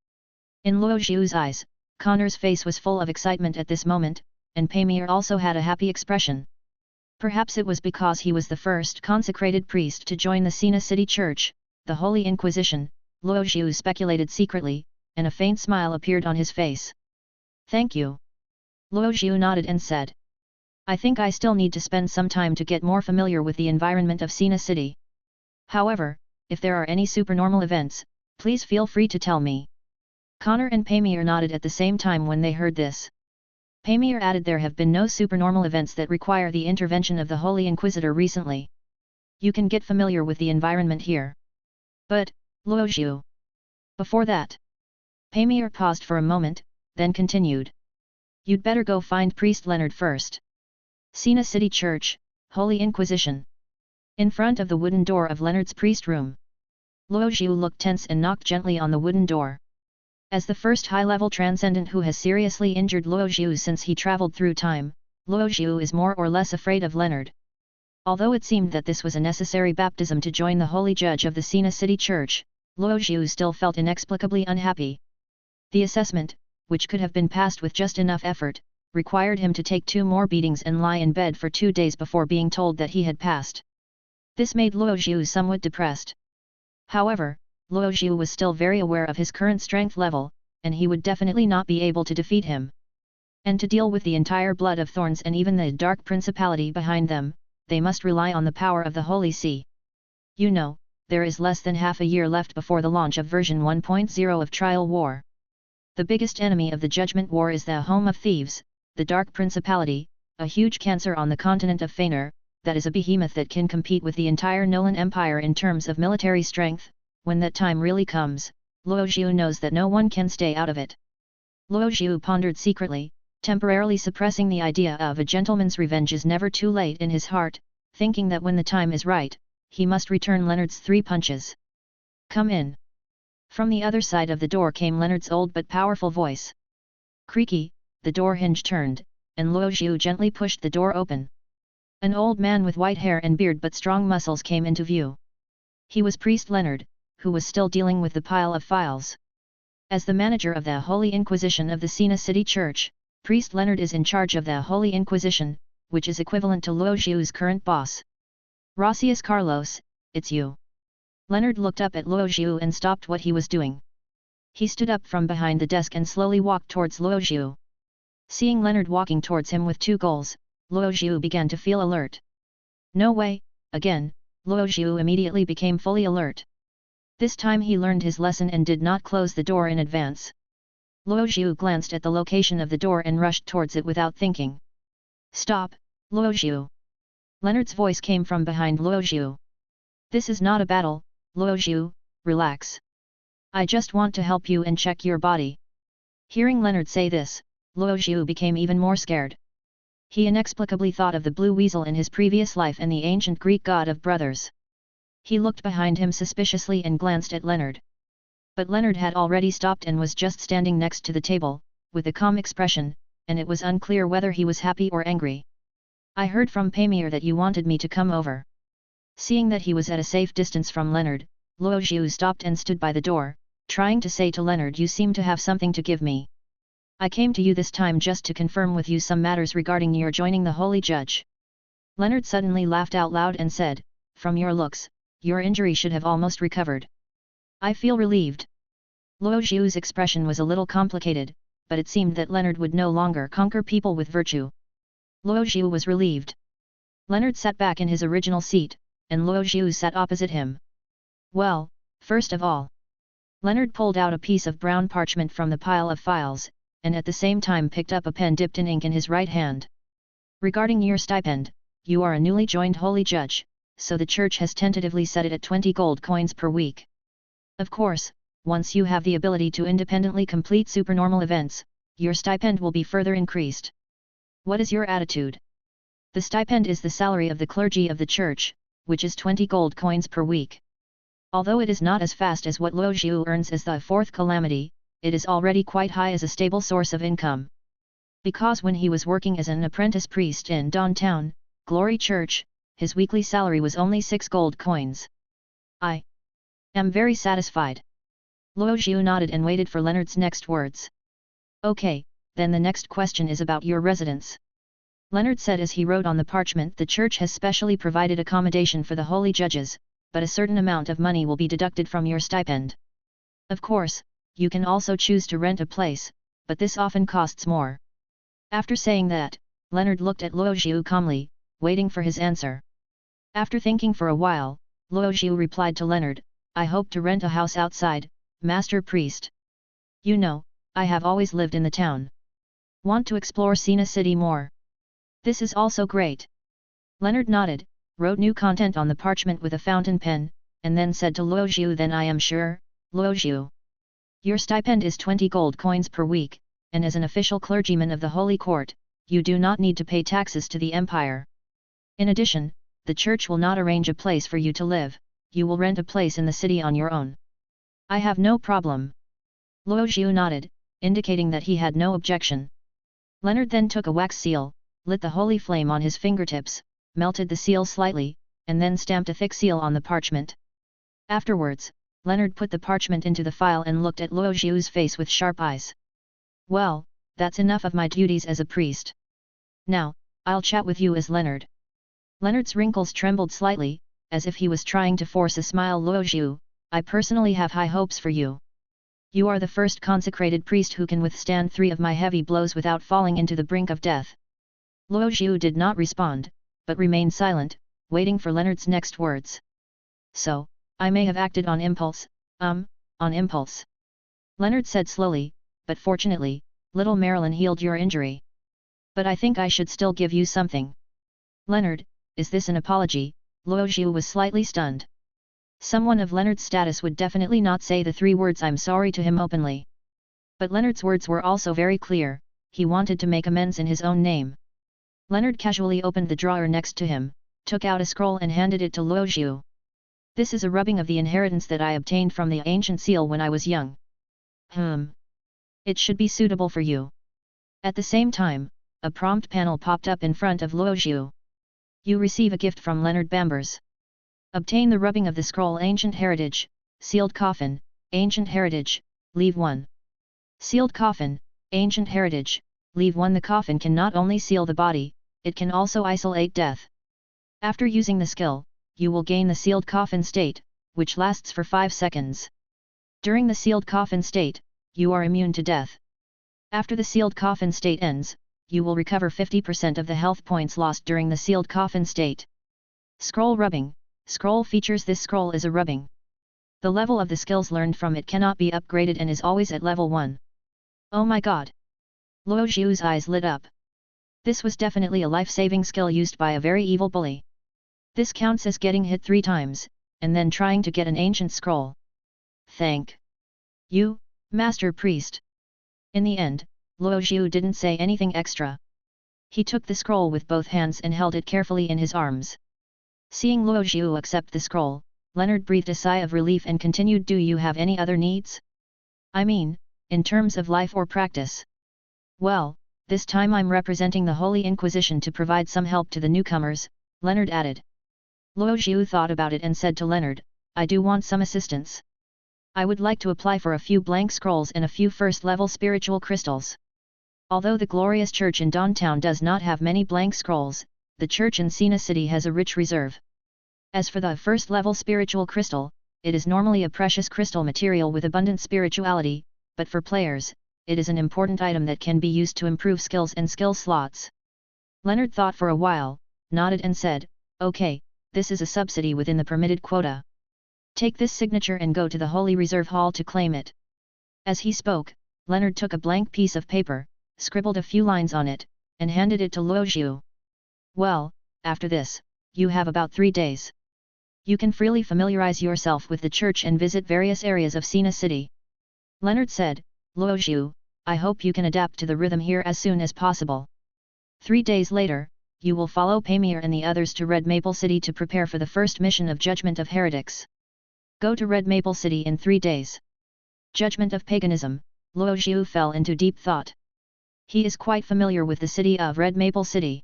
In Luo Zhu's eyes, Connor's face was full of excitement at this moment, and Pamir also had a happy expression. Perhaps it was because he was the first consecrated priest to join the Sina City Church, the Holy Inquisition, Luo Zhu speculated secretly, and a faint smile appeared on his face. Thank you. Luo Zhu nodded and said. I think I still need to spend some time to get more familiar with the environment of Sina City. However, if there are any supernormal events, please feel free to tell me. Connor and Pamir nodded at the same time when they heard this. Pamir added there have been no supernormal events that require the intervention of the Holy Inquisitor recently. You can get familiar with the environment here. But, Luo Zhu. Before that. Pamir paused for a moment, then continued. You'd better go find Priest Leonard first. Sina City Church, Holy Inquisition. In front of the wooden door of Leonard's priest room. Luo Zhu looked tense and knocked gently on the wooden door. As the first high-level transcendent who has seriously injured Luo Zhu since he traveled through time, Luo Zhu is more or less afraid of Leonard. Although it seemed that this was a necessary baptism to join the Holy Judge of the Sina City Church, Luo Zhu still felt inexplicably unhappy. The assessment, which could have been passed with just enough effort, required him to take 2 more beatings and lie in bed for 2 days before being told that he had passed. This made Luo Zhu somewhat depressed. However, Luo Zhu was still very aware of his current strength level, and he would definitely not be able to defeat him. And to deal with the entire Blood of Thorns and even the Dark Principality behind them, they must rely on the power of the Holy See. You know, there is less than half a year left before the launch of version 1.0 of Trial War. The biggest enemy of the Judgment War is the Home of Thieves, the Dark Principality, a huge cancer on the continent of Fener, that is a behemoth that can compete with the entire Nolan Empire in terms of military strength. When that time really comes, Luo Zhu knows that no one can stay out of it. Luo Zhu pondered secretly, temporarily suppressing the idea of a gentleman's revenge is never too late in his heart, thinking that when the time is right, he must return Leonard's 3 punches. Come in. From the other side of the door came Leonard's old but powerful voice. Creaky, the door hinge turned, and Luo Zhu gently pushed the door open. An old man with white hair and beard but strong muscles came into view. He was Priest Leonard, who was still dealing with the pile of files. As the manager of the Holy Inquisition of the Sina City Church, Priest Leonard is in charge of the Holy Inquisition, which is equivalent to Luo Zhu's current boss. Gracias Carlos, it's you. Leonard looked up at Luo Zhu and stopped what he was doing. He stood up from behind the desk and slowly walked towards Luo Zhu. Seeing Leonard walking towards him with 2 goals, Luo Zhu began to feel alert. No way, again, Luo Zhu immediately became fully alert. This time he learned his lesson and did not close the door in advance. Luo Zhu glanced at the location of the door and rushed towards it without thinking. Stop, Luo Zhu. Leonard's voice came from behind Luo Zhu. This is not a battle, Luo Zhu, relax. I just want to help you and check your body. Hearing Leonard say this, Luo Zhu became even more scared. He inexplicably thought of the blue weasel in his previous life and the ancient Greek god of brothers. He looked behind him suspiciously and glanced at Leonard. But Leonard had already stopped and was just standing next to the table, with a calm expression, and it was unclear whether he was happy or angry. I heard from Pamir that you wanted me to come over. Seeing that he was at a safe distance from Leonard, Luo Zhu stopped and stood by the door, trying to say to Leonard, you seem to have something to give me. I came to you this time just to confirm with you some matters regarding your joining the Holy Judge. Leonard suddenly laughed out loud and said, from your looks, your injury should have almost recovered. I feel relieved. Luo Zhu's expression was a little complicated, but it seemed that Leonard would no longer conquer people with virtue. Luo Zhu was relieved. Leonard sat back in his original seat, and Luo Zhu sat opposite him. Well, first of all, Leonard pulled out a piece of brown parchment from the pile of files, and at the same time picked up a pen dipped in ink in his right hand. Regarding your stipend, you are a newly joined Holy Judge, so the church has tentatively set it at 20 gold coins per week. Of course, once you have the ability to independently complete supernormal events, your stipend will be further increased. What is your attitude? The stipend is the salary of the clergy of the church, which is 20 gold coins per week. Although it is not as fast as what Luo Zhu earns as the 4th calamity, it is already quite high as a stable source of income. Because when he was working as an apprentice priest in Downtown, Glory Church, his weekly salary was only 6 gold coins. I am very satisfied. Luo Zhu nodded and waited for Leonard's next words. Okay, then the next question is about your residence. Leonard said as he wrote on the parchment, the church has specially provided accommodation for the holy judges, but a certain amount of money will be deducted from your stipend. Of course, you can also choose to rent a place, but this often costs more. After saying that, Leonard looked at Luo Zhu calmly, waiting for his answer. After thinking for a while, Luo Zhu replied to Leonard, I hope to rent a house outside, Master Priest. You know, I have always lived in the town. Want to explore Sina City more? This is also great. Leonard nodded, wrote new content on the parchment with a fountain pen, and then said to Luo Zhu, then I am sure, Luo Zhu. Your stipend is 20 gold coins per week, and as an official clergyman of the Holy Court, you do not need to pay taxes to the empire. In addition, the church will not arrange a place for you to live, you will rent a place in the city on your own. I have no problem. Luo Zhu nodded, indicating that he had no objection. Leonard then took a wax seal, lit the holy flame on his fingertips, melted the seal slightly, and then stamped a thick seal on the parchment. Afterwards, Leonard put the parchment into the file and looked at Luo Zhu's face with sharp eyes. Well, that's enough of my duties as a priest. Now, I'll chat with you as Leonard. Leonard's wrinkles trembled slightly, as if he was trying to force a smile. Luo Zhu, I personally have high hopes for you. You are the first consecrated priest who can withstand 3 of my heavy blows without falling into the brink of death. Luo Zhu did not respond, but remained silent, waiting for Leonard's next words. So, I may have acted on impulse, on impulse. Leonard said slowly, but fortunately, little Marilyn healed your injury. But I think I should still give you something. Leonard, is this an apology? Luo Zhu was slightly stunned. Someone of Leonard's status would definitely not say the 3 words I'm sorry to him openly. But Leonard's words were also very clear, he wanted to make amends in his own name. Leonard casually opened the drawer next to him, took out a scroll and handed it to Luoxiu. This is a rubbing of the inheritance that I obtained from the ancient seal when I was young. It should be suitable for you. At the same time, a prompt panel popped up in front of Luoxiu. You receive a gift from Leonard Bambers. Obtain the rubbing of the scroll Ancient Heritage, Sealed Coffin, Ancient Heritage, Leave 1. Sealed Coffin, Ancient Heritage, Leave 1. The coffin can not only seal the body, it can also isolate death. After using the skill, you will gain the sealed coffin state, which lasts for 5 seconds. During the sealed coffin state, you are immune to death. After the sealed coffin state ends, you will recover 50% of the health points lost during the sealed coffin state. Scroll rubbing. Scroll features. This scroll is a rubbing. The level of the skills learned from it cannot be upgraded and is always at level 1. Oh my god! Luoxiu's eyes lit up. This was definitely a life-saving skill used by a very evil bully. This counts as getting hit 3 times, and then trying to get an ancient scroll. Thank you, Master Priest. In the end, Luoxiu didn't say anything extra. He took the scroll with both hands and held it carefully in his arms. Seeing Luoxiu accept the scroll, Leonard breathed a sigh of relief and continued. Do you have any other needs? I mean, in terms of life or practice? Well, this time I'm representing the Holy Inquisition to provide some help to the newcomers, Leonard added. Luoxiu thought about it and said to Leonard, I do want some assistance. I would like to apply for a few blank scrolls and a few first-level spiritual crystals. Although the glorious church in Dawntown does not have many blank scrolls, the church in Sina City has a rich reserve. As for the first-level spiritual crystal, it is normally a precious crystal material with abundant spirituality, but for players, it is an important item that can be used to improve skills and skill slots. Leonard thought for a while, nodded and said, okay, this is a subsidy within the permitted quota. Take this signature and go to the Holy Reserve Hall to claim it. As he spoke, Leonard took a blank piece of paper, scribbled a few lines on it, and handed it to Luoxiu. Well, after this, you have about 3 days. You can freely familiarize yourself with the church and visit various areas of Sina City. Leonard said, Luoxiu, I hope you can adapt to the rhythm here as soon as possible. 3 days later, you will follow Pamir and the others to Red Maple City to prepare for the first mission of Judgment of Heretics. Go to Red Maple City in 3 days. Judgment of Paganism. Luoxiu fell into deep thought. He is quite familiar with the city of Red Maple City.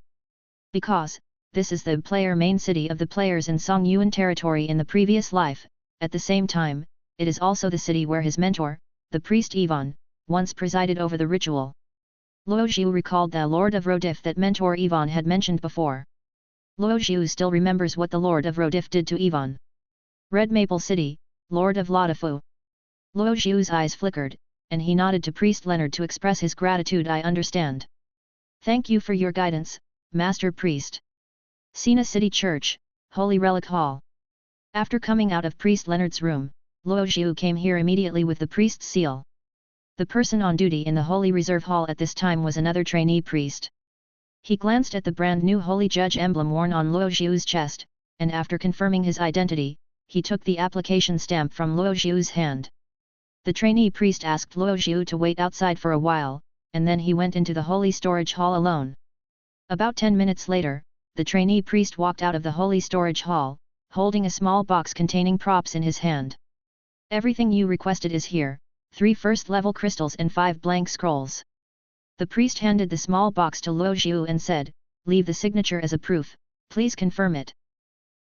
Because, this is the player main city of the players in Songyuan territory in the previous life, at the same time, it is also the city where his mentor, the priest Ivan, once presided over the ritual. Luoxiu recalled the Lord of Rodif that mentor Ivan had mentioned before. Luoxiu still remembers what the Lord of Rodif did to Ivan. Red Maple City, Lord of Laudafu. Luoxiu's eyes flickered, and he nodded to Priest Leonard to express his gratitude. I understand. Thank you for your guidance, Master Priest. Sina City Church, Holy Relic Hall. After coming out of Priest Leonard's room, Luoxiu came here immediately with the priest's seal. The person on duty in the Holy Reserve Hall at this time was another trainee priest. He glanced at the brand new Holy Judge emblem worn on Luoxiu's chest, and after confirming his identity, he took the application stamp from Luoxiu's hand. The trainee priest asked Luoxiu to wait outside for a while, and then he went into the Holy Storage Hall alone. About 10 minutes later, the trainee priest walked out of the Holy Storage Hall, holding a small box containing props in his hand. Everything you requested is here, 3 first-level crystals and 5 blank scrolls. The priest handed the small box to Luoxiu and said, leave the signature as a proof, please confirm it.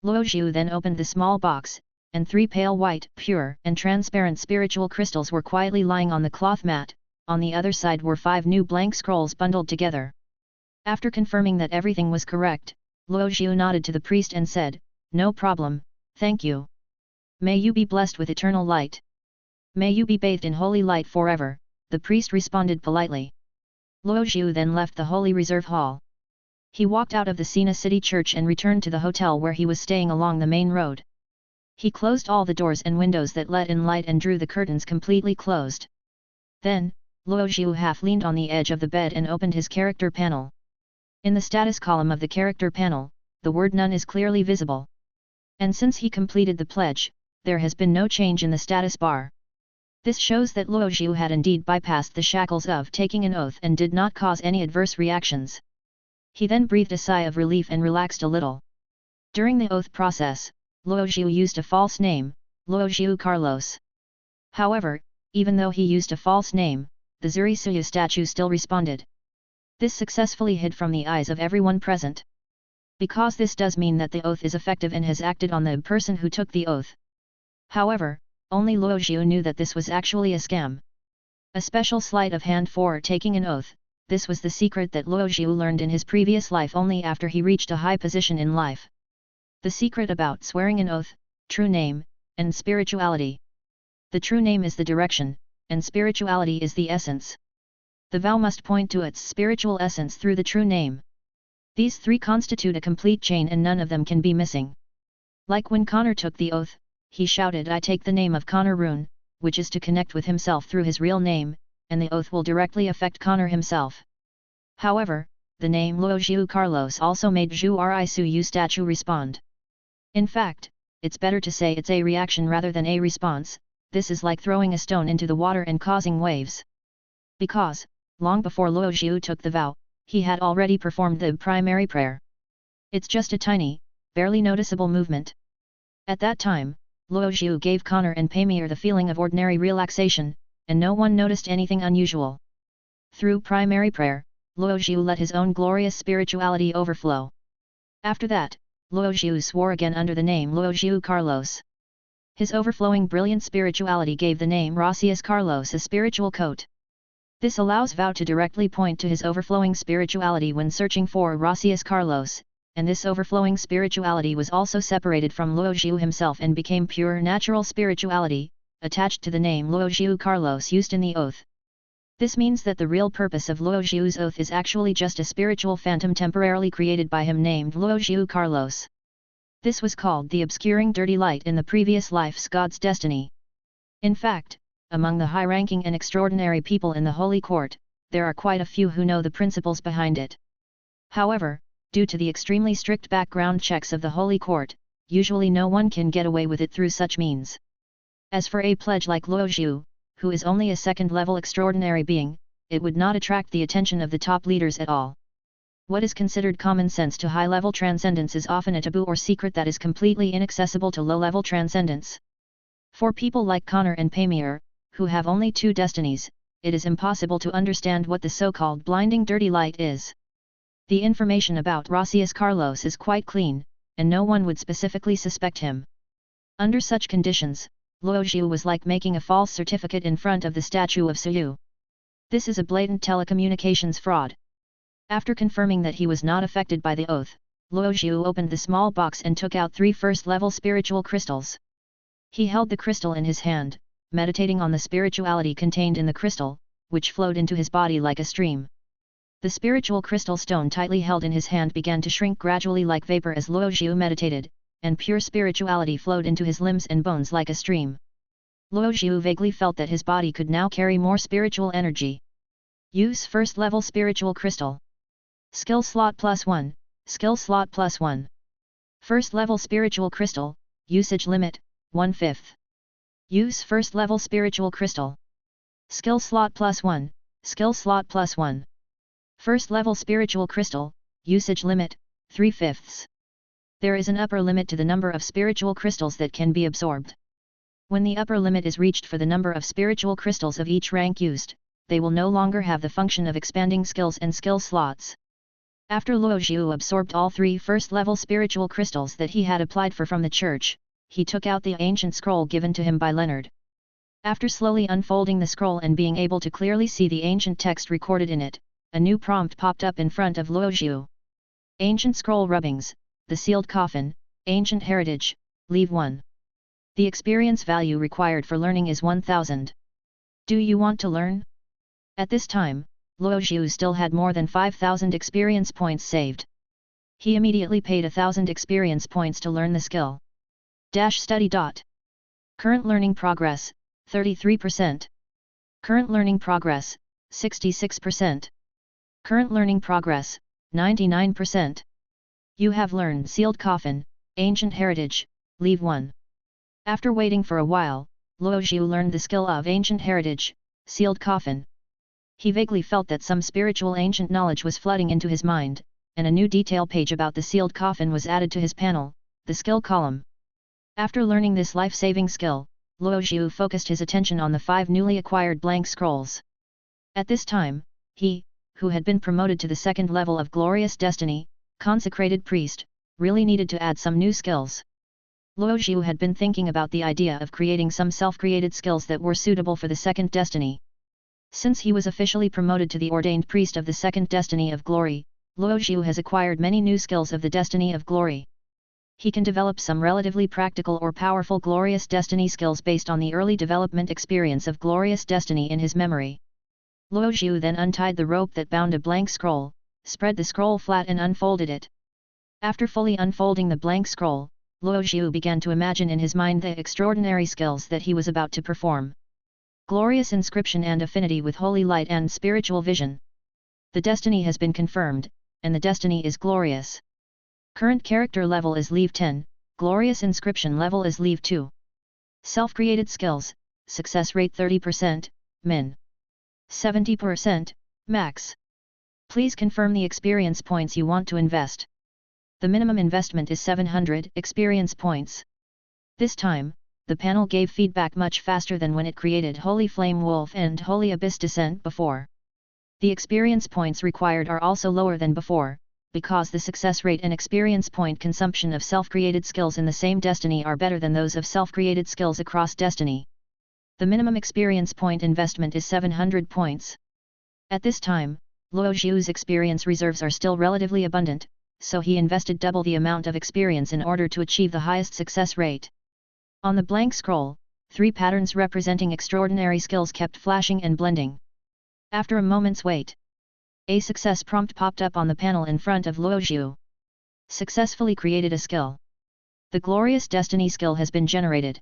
Luoxiu then opened the small box, and 3 pale white, pure and transparent spiritual crystals were quietly lying on the cloth mat. On the other side were 5 new blank scrolls bundled together. After confirming that everything was correct, Luoxiu nodded to the priest and said, no problem, thank you. May you be blessed with eternal light. May you be bathed in holy light forever, the priest responded politely. Luoxiu then left the Holy Reserve Hall. He walked out of the Sina City Church and returned to the hotel where he was staying along the main road. He closed all the doors and windows that let in light and drew the curtains completely closed. Then, Luoxiu half leaned on the edge of the bed and opened his character panel. In the status column of the character panel, the word none is clearly visible. And since he completed the pledge, there has been no change in the status bar. This shows that Luo Zhu had indeed bypassed the shackles of taking an oath and did not cause any adverse reactions. He then breathed a sigh of relief and relaxed a little. During the oath process, Luo Zhu used a false name, Luo Zhu Carlos. However, even though he used a false name, the Zuri Suyu statue still responded. This successfully hid from the eyes of everyone present. Because this does mean that the oath is effective and has acted on the person who took the oath. However, only Luo Zhu knew that this was actually a scam. A special sleight of hand for taking an oath, this was the secret that Luo Zhu learned in his previous life only after he reached a high position in life. The secret about swearing an oath, true name, and spirituality. The true name is the direction, and spirituality is the essence. The vow must point to its spiritual essence through the true name. These three constitute a complete chain and none of them can be missing. Like when Connor took the oath, he shouted, "I take the name of Connor Rune," which is to connect with himself through his real name, and the oath will directly affect Connor himself. However, the name Luo Zhu Carlos also made Zhu Ri Su Yu statue respond. In fact, it's better to say it's a reaction rather than a response. This is like throwing a stone into the water and causing waves. Because, long before Luo Zhu took the vow, he had already performed the primary prayer. It's just a tiny, barely noticeable movement. At that time, Luo Zhu gave Connor and Pamir the feeling of ordinary relaxation, and no one noticed anything unusual. Through primary prayer, Luo Zhu let his own glorious spirituality overflow. After that, Luo Zhu swore again under the name Luo Zhu Carlos. His overflowing brilliant spirituality gave the name Rosius Carlos a spiritual coat. This allows vow to directly point to his overflowing spirituality when searching for Rosius Carlos, and this overflowing spirituality was also separated from Luo Zhu himself and became pure natural spirituality, attached to the name Luo Zhu Carlos used in the oath. This means that the real purpose of Luo Zhu's oath is actually just a spiritual phantom temporarily created by him named Luo Zhu Carlos. This was called the obscuring dirty light in the previous life's God's destiny. In fact, among the high-ranking and extraordinary people in the Holy Court, there are quite a few who know the principles behind it. However, due to the extremely strict background checks of the Holy Court, usually no one can get away with it through such means. As for a pledge like Luo Zhu, who is only a second-level extraordinary being, it would not attract the attention of the top leaders at all. What is considered common sense to high-level transcendence is often a taboo or secret that is completely inaccessible to low-level transcendence. For people like Connor and Pamir, who have only two destinies, it is impossible to understand what the so-called blinding dirty light is. The information about Rosius Carlos is quite clean, and no one would specifically suspect him. Under such conditions, Luo Zhu was like making a false certificate in front of the statue of Suyu. This is a blatant telecommunications fraud. After confirming that he was not affected by the oath, Luo Zhu opened the small box and took out 3 first-level spiritual crystals. He held the crystal in his hand, meditating on the spirituality contained in the crystal, which flowed into his body like a stream. The spiritual crystal stone tightly held in his hand began to shrink gradually like vapor as Luo Zhu meditated, and pure spirituality flowed into his limbs and bones like a stream. Luo Zhu vaguely felt that his body could now carry more spiritual energy. Use first-level spiritual crystal. Skill slot +1, skill slot +1. First-level spiritual crystal, usage limit, 1/5. Use first-level spiritual crystal. Skill slot +1, skill slot +1. First-level spiritual crystal, usage limit, 3/5. There is an upper limit to the number of spiritual crystals that can be absorbed. When the upper limit is reached for the number of spiritual crystals of each rank used, they will no longer have the function of expanding skills and skill slots. After Luo Zhu absorbed all 3 first-level spiritual crystals that he had applied for from the church, he took out the ancient scroll given to him by Leonard. After slowly unfolding the scroll and being able to clearly see the ancient text recorded in it, a new prompt popped up in front of Luo Zhu. Ancient scroll rubbings, the sealed coffin, ancient heritage, leave 1. The experience value required for learning is 1000. Do you want to learn? At this time, Luo Zhu still had more than 5000 experience points saved. He immediately paid 1000 experience points to learn the skill. Study. Current learning progress, 33%. Current learning progress, 66%. Current learning progress, 99%. You have learned sealed coffin, ancient heritage, leave 1. After waiting for a while, Luo Zhu learned the skill of ancient heritage, sealed coffin. He vaguely felt that some spiritual ancient knowledge was flooding into his mind, and a new detail page about the sealed coffin was added to his panel, the skill column. After learning this life-saving skill, Luo Zhu focused his attention on the 5 newly acquired blank scrolls. At this time, he, who had been promoted to the 2nd level of glorious destiny, consecrated priest, really needed to add some new skills. Luo Zhu had been thinking about the idea of creating some self-created skills that were suitable for the 2nd destiny. Since he was officially promoted to the ordained priest of the 2nd destiny of glory, Luo Zhu has acquired many new skills of the destiny of glory. He can develop some relatively practical or powerful glorious destiny skills based on the early development experience of glorious destiny in his memory. Luo Zhu then untied the rope that bound a blank scroll, spread the scroll flat and unfolded it. After fully unfolding the blank scroll, Luo Zhu began to imagine in his mind the extraordinary skills that he was about to perform. Glorious inscription and affinity with holy light and spiritual vision. The destiny has been confirmed, and the destiny is glorious. Current character level is Leave 10, glorious inscription level is Leave 2. Self-created skills, success rate 30%, min. 70%, max. Please confirm the experience points you want to invest. The minimum investment is 700 experience points. This time, the panel gave feedback much faster than when it created Holy Flame Wolf and Holy Abyss Descent before. The experience points required are also lower than before, because the success rate and experience point consumption of self-created skills in the same destiny are better than those of self-created skills across destiny. The minimum experience point investment is 700 points. At this time, Luo Zhu's experience reserves are still relatively abundant, so he invested double the amount of experience in order to achieve the highest success rate. On the blank scroll, 3 patterns representing extraordinary skills kept flashing and blending. After a moment's wait, a success prompt popped up on the panel in front of Luo Zhu. Successfully created a skill. The glorious destiny skill has been generated.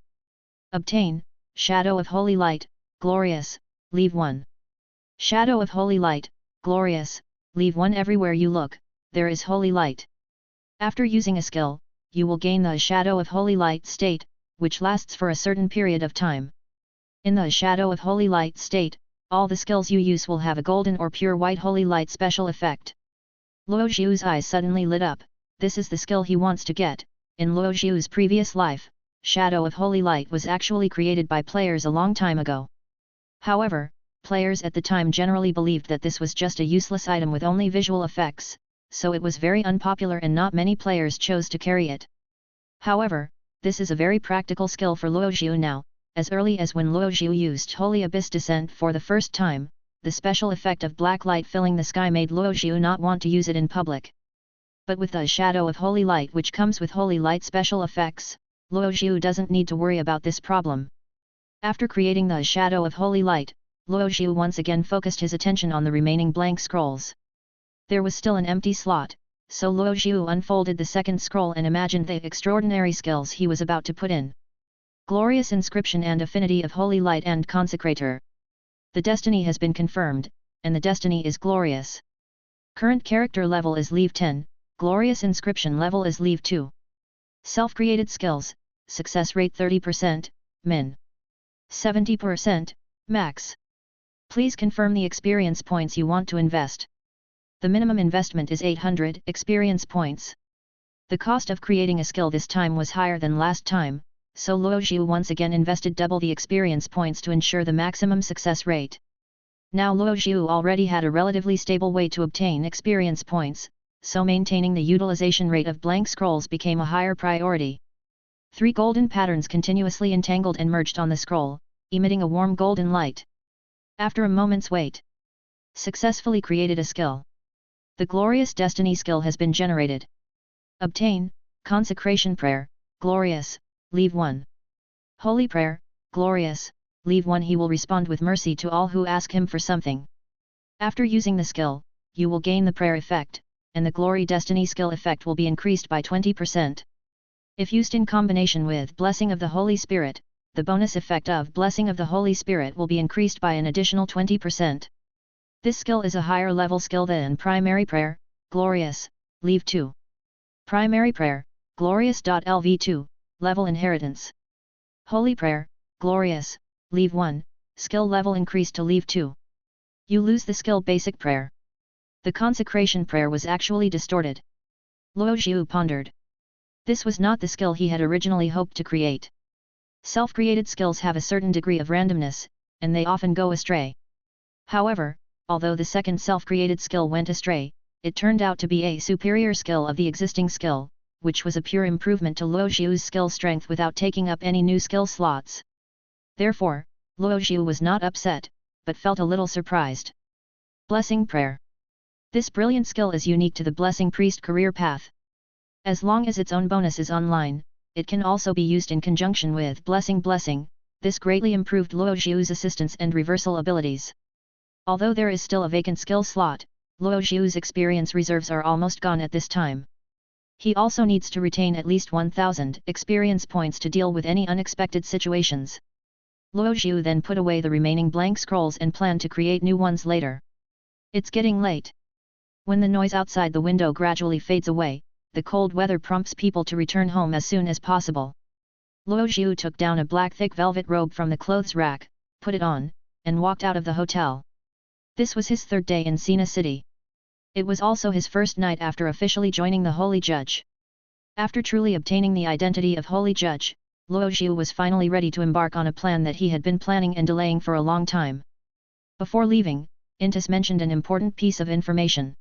Obtain, Shadow of Holy Light, Glorious, Leave 1. Shadow of Holy Light, Glorious, Leave 1. Everywhere you look, there is holy light. After using a skill, you will gain the Shadow of Holy Light state, which lasts for a certain period of time. In the Shadow of Holy Light state, all the skills you use will have a golden or pure white holy light special effect. Luo Zhu's eyes suddenly lit up. This is the skill he wants to get. In Luo Zhu's previous life, Shadow of Holy Light was actually created by players a long time ago. However, players at the time generally believed that this was just a useless item with only visual effects, so it was very unpopular and not many players chose to carry it. However, this is a very practical skill for Luo Zhu now. As early as when Luo Zhu used Holy Abyss Descent for the first time, the special effect of black light filling the sky made Luo Zhu not want to use it in public. But with the Shadow of Holy Light which comes with holy light special effects, Luo Zhu doesn't need to worry about this problem. After creating the Shadow of Holy Light, Luo Zhu once again focused his attention on the remaining blank scrolls. There was still an empty slot, so Luo Zhu unfolded the 2nd scroll and imagined the extraordinary skills he was about to put in. Glorious inscription and affinity of holy light and consecrator. The destiny has been confirmed, and the destiny is glorious. Current character level is Leave 10, glorious inscription level is Leave 2. Self-created skills, success rate 30%, min. 70%, max. Please confirm the experience points you want to invest. The minimum investment is 800 experience points. The cost of creating a skill this time was higher than last time, so Luo Zhu once again invested double the experience points to ensure the maximum success rate. Now Luo Zhu already had a relatively stable way to obtain experience points, so maintaining the utilization rate of blank scrolls became a higher priority. 3 golden patterns continuously entangled and merged on the scroll, emitting a warm golden light. After a moment's wait, successfully created a skill. The glorious destiny skill has been generated. Obtain, consecration prayer, glorious, Leave 1. Holy prayer, glorious, Leave 1. He will respond with mercy to all who ask him for something. After using the skill, you will gain the prayer effect, and the glory destiny skill effect will be increased by 20%. If used in combination with blessing of the Holy Spirit, the bonus effect of blessing of the Holy Spirit will be increased by an additional 20%. This skill is a higher level skill than primary prayer, glorious, Leave 2. Primary prayer, glorious.lv2, level inheritance. Holy prayer, Glorious, Leave 1, skill level increased to Leave 2. You lose the skill Basic Prayer. The consecration prayer was actually distorted. Luo Zhu pondered. This was not the skill he had originally hoped to create. Self-created skills have a certain degree of randomness, and they often go astray. However, although the second self-created skill went astray, it turned out to be a superior skill of the existing skill, which was a pure improvement to Luo Zhu's skill strength without taking up any new skill slots. Therefore, Luo Zhu was not upset, but felt a little surprised. Blessing Prayer. This brilliant skill is unique to the Blessing Priest career path. As long as its own bonus is online, it can also be used in conjunction with Blessing. This greatly improved Luo Zhu's assistance and reversal abilities. Although there is still a vacant skill slot, Luo Zhu's experience reserves are almost gone at this time. He also needs to retain at least 1000 experience points to deal with any unexpected situations. Luo Zhu then put away the remaining blank scrolls and planned to create new ones later. It's getting late. When the noise outside the window gradually fades away, the cold weather prompts people to return home as soon as possible. Luo Zhu took down a black thick velvet robe from the clothes rack, put it on, and walked out of the hotel. This was his third day in Sina City. It was also his first night after officially joining the Holy Judge. After truly obtaining the identity of Holy Judge, Luo Zhu was finally ready to embark on a plan that he had been planning and delaying for a long time. Before leaving, Apprentice mentioned an important piece of information.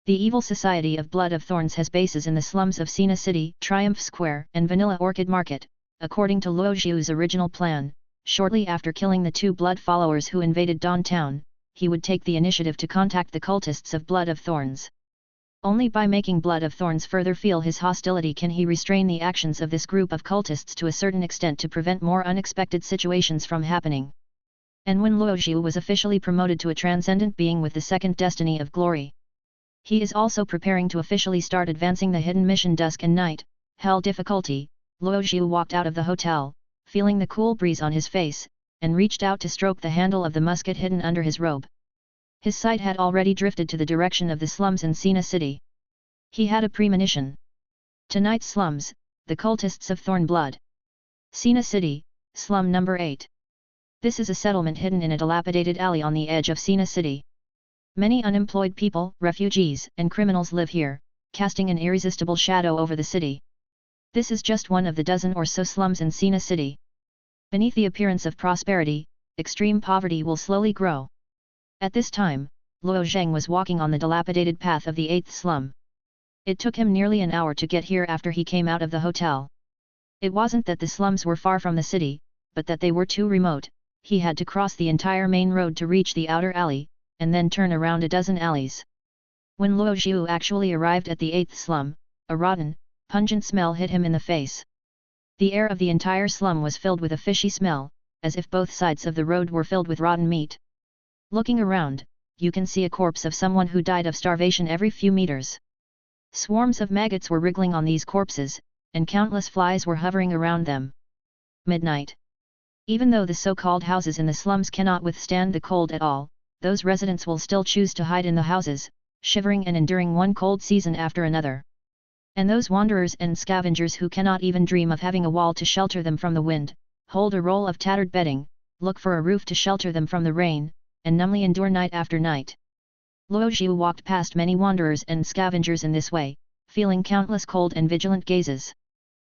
The Evil Society of Blood of Thorns has bases in the slums of Sina City, Triumph Square, and Vanilla Orchid Market. According to Luo Zhu's original plan, shortly after killing the 2 blood followers who invaded Dawn Town, he would take the initiative to contact the cultists of Blood of Thorns. Only by making Blood of Thorns further feel his hostility can he restrain the actions of this group of cultists to a certain extent to prevent more unexpected situations from happening. And when Luo Zhu was officially promoted to a transcendent being with the second destiny of glory, he is also preparing to officially start advancing the hidden mission Dusk and Night, Hell difficulty. Luo Zhu walked out of the hotel, feeling the cool breeze on his face, and reached out to stroke the handle of the musket hidden under his robe. His sight had already drifted to the direction of the slums in Sina City. He had a premonition. Tonight's slums, the cultists of Thorn Blood. Sina City, slum number 8. This is a settlement hidden in a dilapidated alley on the edge of Sina City. Many unemployed people, refugees, and criminals live here, casting an irresistible shadow over the city. This is just one of the dozen or so slums in Sina City. Beneath the appearance of prosperity, extreme poverty will slowly grow. At this time, Luo Zheng was walking on the dilapidated path of the 8th slum. It took him nearly an hour to get here after he came out of the hotel. It wasn't that the slums were far from the city, but that they were too remote. He had to cross the entire main road to reach the outer alley, and then turn around a dozen alleys. When Luo Zhu actually arrived at the 8th slum, a rotten, pungent smell hit him in the face. The air of the entire slum was filled with a fishy smell, as if both sides of the road were filled with rotten meat. Looking around, you can see a corpse of someone who died of starvation every few meters. Swarms of maggots were wriggling on these corpses, and countless flies were hovering around them. Midnight. Even though the so-called houses in the slums cannot withstand the cold at all, those residents will still choose to hide in the houses, shivering and enduring one cold season after another. And those wanderers and scavengers who cannot even dream of having a wall to shelter them from the wind, hold a roll of tattered bedding, look for a roof to shelter them from the rain, and numbly endure night after night. Luo Zhu walked past many wanderers and scavengers in this way, feeling countless cold and vigilant gazes.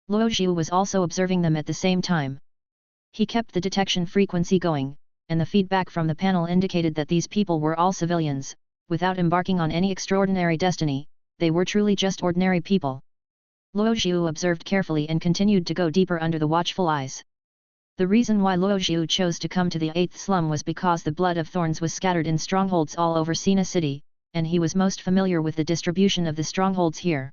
Luo Zhu was also observing them at the same time. He kept the detection frequency going, and the feedback from the panel indicated that these people were all civilians, without embarking on any extraordinary destiny. They were truly just ordinary people. Luo Zhu observed carefully and continued to go deeper under the watchful eyes. The reason why Luo Zhu chose to come to the 8th slum was because the Blood of Thorns was scattered in strongholds all over Sina City, and he was most familiar with the distribution of the strongholds here.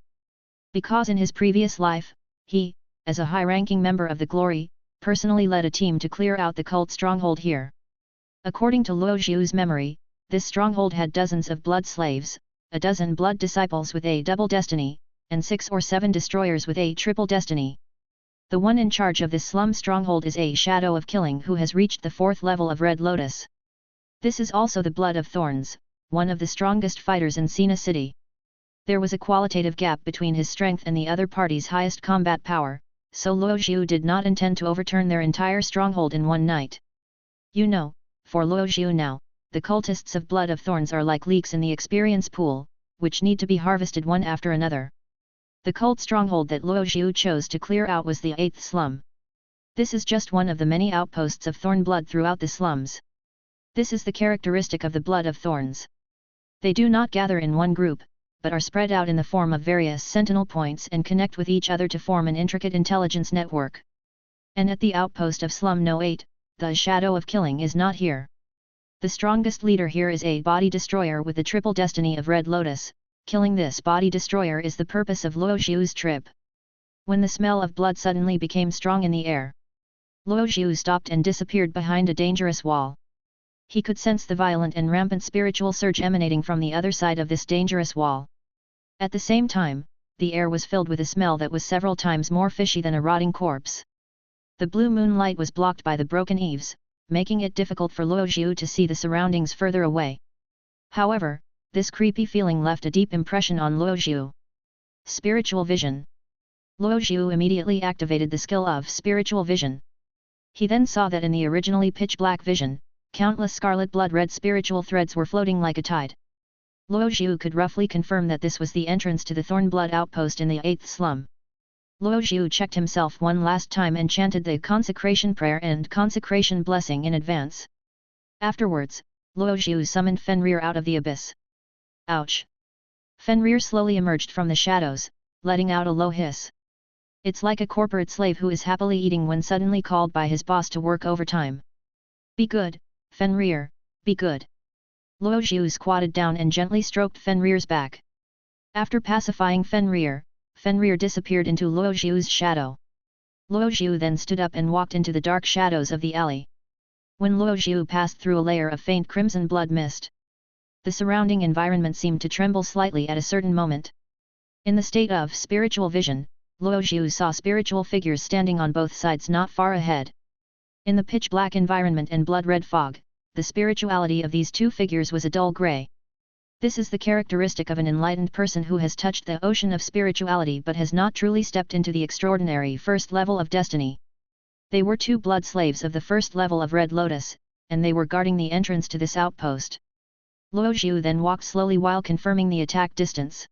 Because in his previous life, he, as a high-ranking member of the Glory, personally led a team to clear out the cult stronghold here. According to Luo Zhu's memory, this stronghold had dozens of blood slaves, a dozen blood disciples with a double destiny, and 6 or 7 destroyers with a triple destiny. The one in charge of this slum stronghold is a Shadow of Killing who has reached the 4th level of Red Lotus. This is also the Blood of Thorns, one of the strongest fighters in Sina City. There was a qualitative gap between his strength and the other party's highest combat power, so Luoxiu did not intend to overturn their entire stronghold in one night. You know, for Luoxiu now, the cultists of Blood of Thorns are like leaks in the experience pool, which need to be harvested one after another. The cult stronghold that Luoxiu chose to clear out was the 8th slum. This is just one of the many outposts of thorn blood throughout the slums. This is the characteristic of the Blood of Thorns. They do not gather in one group, but are spread out in the form of various sentinel points and connect with each other to form an intricate intelligence network. And at the outpost of Slum No 8, the shadow of killing is not here. The strongest leader here is a body destroyer with the triple destiny of Red Lotus. Killing this body destroyer is the purpose of Luoxiu's trip. When the smell of blood suddenly became strong in the air, Luoxiu stopped and disappeared behind a dangerous wall. He could sense the violent and rampant spiritual surge emanating from the other side of this dangerous wall. At the same time, the air was filled with a smell that was several times more fishy than a rotting corpse. The blue moonlight was blocked by the broken eaves, making it difficult for Luoxiu to see the surroundings further away. However, this creepy feeling left a deep impression on Luoxiu. Spiritual Vision. Luoxiu immediately activated the skill of Spiritual Vision. He then saw that in the originally pitch-black vision, countless scarlet blood-red spiritual threads were floating like a tide. Luoxiu could roughly confirm that this was the entrance to the Thorn Blood outpost in the 8th slum. Luoxiu checked himself one last time and chanted the consecration prayer and consecration blessing in advance. Afterwards, Luoxiu summoned Fenrir out of the abyss. Ouch! Fenrir slowly emerged from the shadows, letting out a low hiss. It's like a corporate slave who is happily eating when suddenly called by his boss to work overtime. Be good, Fenrir, be good. Luoxiu squatted down and gently stroked Fenrir's back. After pacifying Fenrir, Fenrir disappeared into Luoxiu's shadow. Luoxiu then stood up and walked into the dark shadows of the alley. When Luoxiu passed through a layer of faint crimson blood mist, the surrounding environment seemed to tremble slightly at a certain moment. In the state of spiritual vision, Luoxiu saw spiritual figures standing on both sides not far ahead. In the pitch-black environment and blood-red fog, the spirituality of these two figures was a dull grey. This is the characteristic of an enlightened person who has touched the ocean of spirituality but has not truly stepped into the extraordinary first level of destiny. They were two blood slaves of the first level of Red Lotus, and they were guarding the entrance to this outpost. Luoxiu then walked slowly while confirming the attack distance.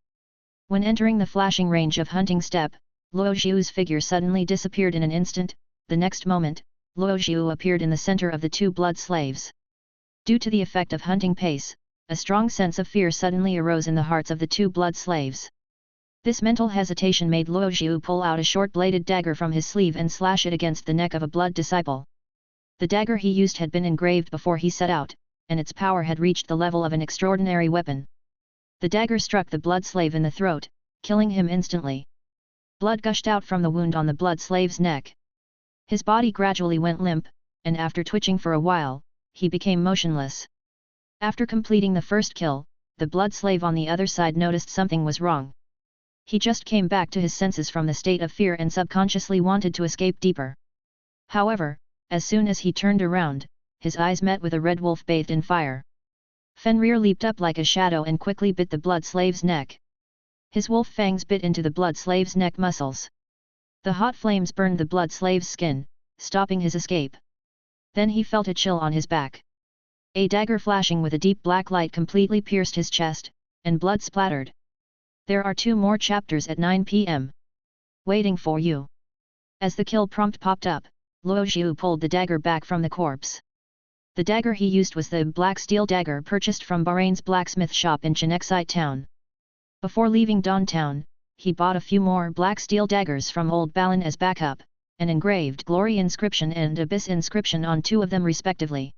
When entering the flashing range of hunting step, Luoxiu's figure suddenly disappeared in an instant. The next moment, Luoxiu appeared in the center of the two blood slaves. Due to the effect of hunting pace, a strong sense of fear suddenly arose in the hearts of the two blood slaves. This mental hesitation made Luoxiu pull out a short-bladed dagger from his sleeve and slash it against the neck of a blood disciple. The dagger he used had been engraved before he set out, and its power had reached the level of an extraordinary weapon. The dagger struck the blood slave in the throat, killing him instantly. Blood gushed out from the wound on the blood slave's neck. His body gradually went limp, and after twitching for a while, he became motionless. After completing the first kill, the blood slave on the other side noticed something was wrong. He just came back to his senses from the state of fear and subconsciously wanted to escape deeper. However, as soon as he turned around, his eyes met with a red wolf bathed in fire. Fenrir leaped up like a shadow and quickly bit the blood slave's neck. His wolf fangs bit into the blood slave's neck muscles. The hot flames burned the blood slave's skin, stopping his escape. Then he felt a chill on his back. A dagger flashing with a deep black light completely pierced his chest, and blood splattered. There are 2 more chapters at 9 p.m. waiting for you. As the kill prompt popped up, Luoxiu pulled the dagger back from the corpse. The dagger he used was the black steel dagger purchased from Bahrain's blacksmith shop in Chenexite town. Before leaving Dawn Town, he bought a few more black steel daggers from Old Balan as backup, an engraved Glory inscription and Abyss inscription on 2 of them respectively.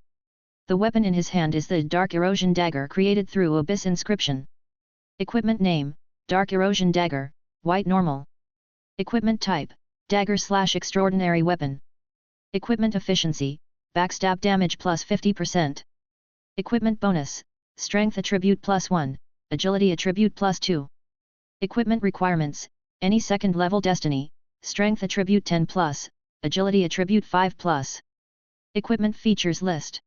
The weapon in his hand is the Dark Erosion Dagger created through Abyss inscription. Equipment name, Dark Erosion Dagger, White Normal. Equipment type, Dagger/Extraordinary Weapon. Equipment efficiency, Backstab damage plus 50%. Equipment bonus, Strength attribute plus 1, Agility attribute plus 2. Equipment requirements, any second level destiny, Strength attribute 10 plus, Agility attribute 5 plus. Equipment features list.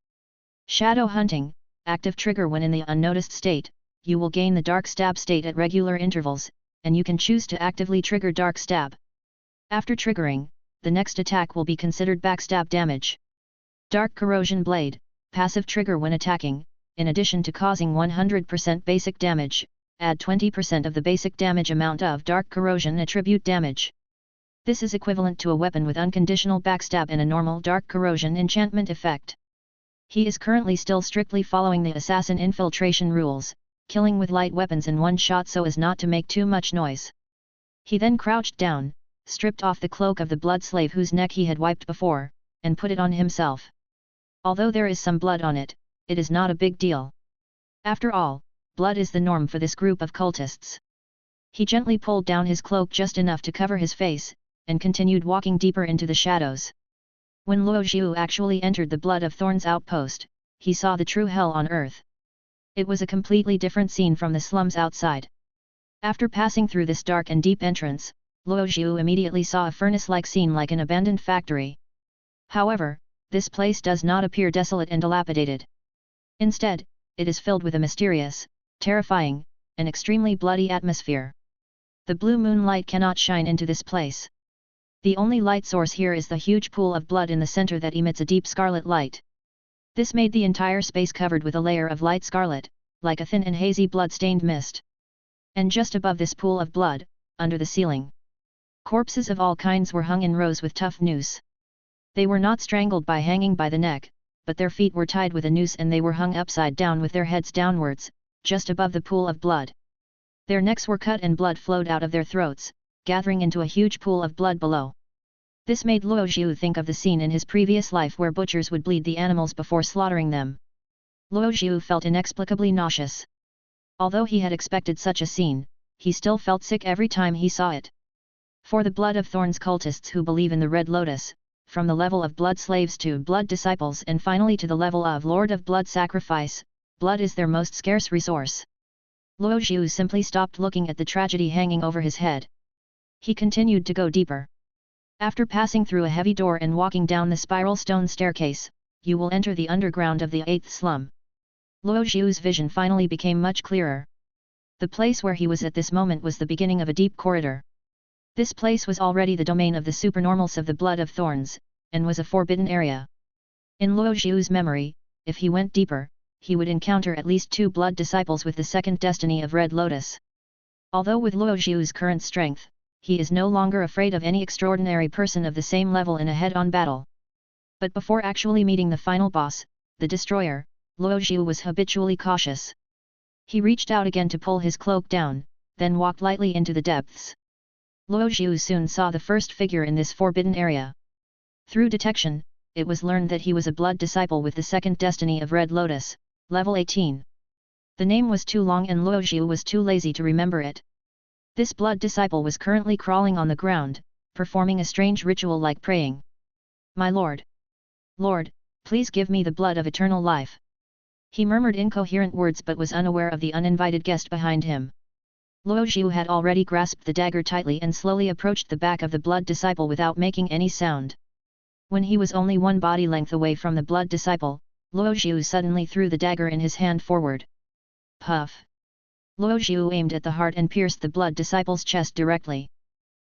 Shadow hunting, active trigger when in the unnoticed state. You will gain the Dark Stab state at regular intervals, and you can choose to actively trigger Dark Stab. After triggering, the next attack will be considered backstab damage. Dark Corrosion Blade, passive trigger when attacking, in addition to causing 100% basic damage, add 20% of the basic damage amount of Dark Corrosion attribute damage. This is equivalent to a weapon with unconditional backstab and a normal Dark Corrosion enchantment effect. He is currently still strictly following the assassin infiltration rules, killing with light weapons in one shot so as not to make too much noise. He then crouched down, stripped off the cloak of the blood slave whose neck he had wiped before, and put it on himself. Although there is some blood on it, it is not a big deal. After all, blood is the norm for this group of cultists. He gently pulled down his cloak just enough to cover his face, and continued walking deeper into the shadows. When Luo Xiu actually entered the Blood of Thorns outpost, he saw the true hell on earth. It was a completely different scene from the slums outside. After passing through this dark and deep entrance, Luo Xiu immediately saw a furnace-like scene like an abandoned factory. However, this place does not appear desolate and dilapidated. Instead, it is filled with a mysterious, terrifying, and extremely bloody atmosphere. The blue moonlight cannot shine into this place. The only light source here is the huge pool of blood in the center that emits a deep scarlet light. This made the entire space covered with a layer of light scarlet, like a thin and hazy blood-stained mist. And just above this pool of blood, under the ceiling, corpses of all kinds were hung in rows with tough noose. They were not strangled by hanging by the neck, but their feet were tied with a noose and they were hung upside down with their heads downwards, just above the pool of blood. Their necks were cut and blood flowed out of their throats, gathering into a huge pool of blood below. This made Luo Xiu think of the scene in his previous life where butchers would bleed the animals before slaughtering them. Luo Xiu felt inexplicably nauseous. Although he had expected such a scene, he still felt sick every time he saw it. For the Blood of Thorns cultists who believe in the Red Lotus, from the level of blood slaves to blood disciples and finally to the level of Lord of Blood sacrifice, blood is their most scarce resource. Luo Xiu simply stopped looking at the tragedy hanging over his head. He continued to go deeper. After passing through a heavy door and walking down the spiral stone staircase, you will enter the underground of the 8th slum. Luo Xiu's vision finally became much clearer. The place where he was at this moment was the beginning of a deep corridor. This place was already the domain of the supernormals of the Blood of Thorns, and was a forbidden area. In Luo Xiu's memory, if he went deeper, he would encounter at least 2 blood disciples with the second destiny of Red Lotus. Although with Luo Xiu's current strength, he is no longer afraid of any extraordinary person of the same level in a head-on battle. But before actually meeting the final boss, the Destroyer, Luo Xiu was habitually cautious. He reached out again to pull his cloak down, then walked lightly into the depths. Luo Xiu soon saw the first figure in this forbidden area. Through detection, it was learned that he was a blood disciple with the second destiny of Red Lotus, level 18. The name was too long and Luo Xiu was too lazy to remember it. This blood disciple was currently crawling on the ground, performing a strange ritual like praying. "My lord! Lord, please give me the blood of eternal life." He murmured incoherent words but was unaware of the uninvited guest behind him. Luo Xiu had already grasped the dagger tightly and slowly approached the back of the blood disciple without making any sound. When he was only 1 body length away from the blood disciple, Luo Xiu suddenly threw the dagger in his hand forward. Puff! Luo Xiu aimed at the heart and pierced the blood disciple's chest directly.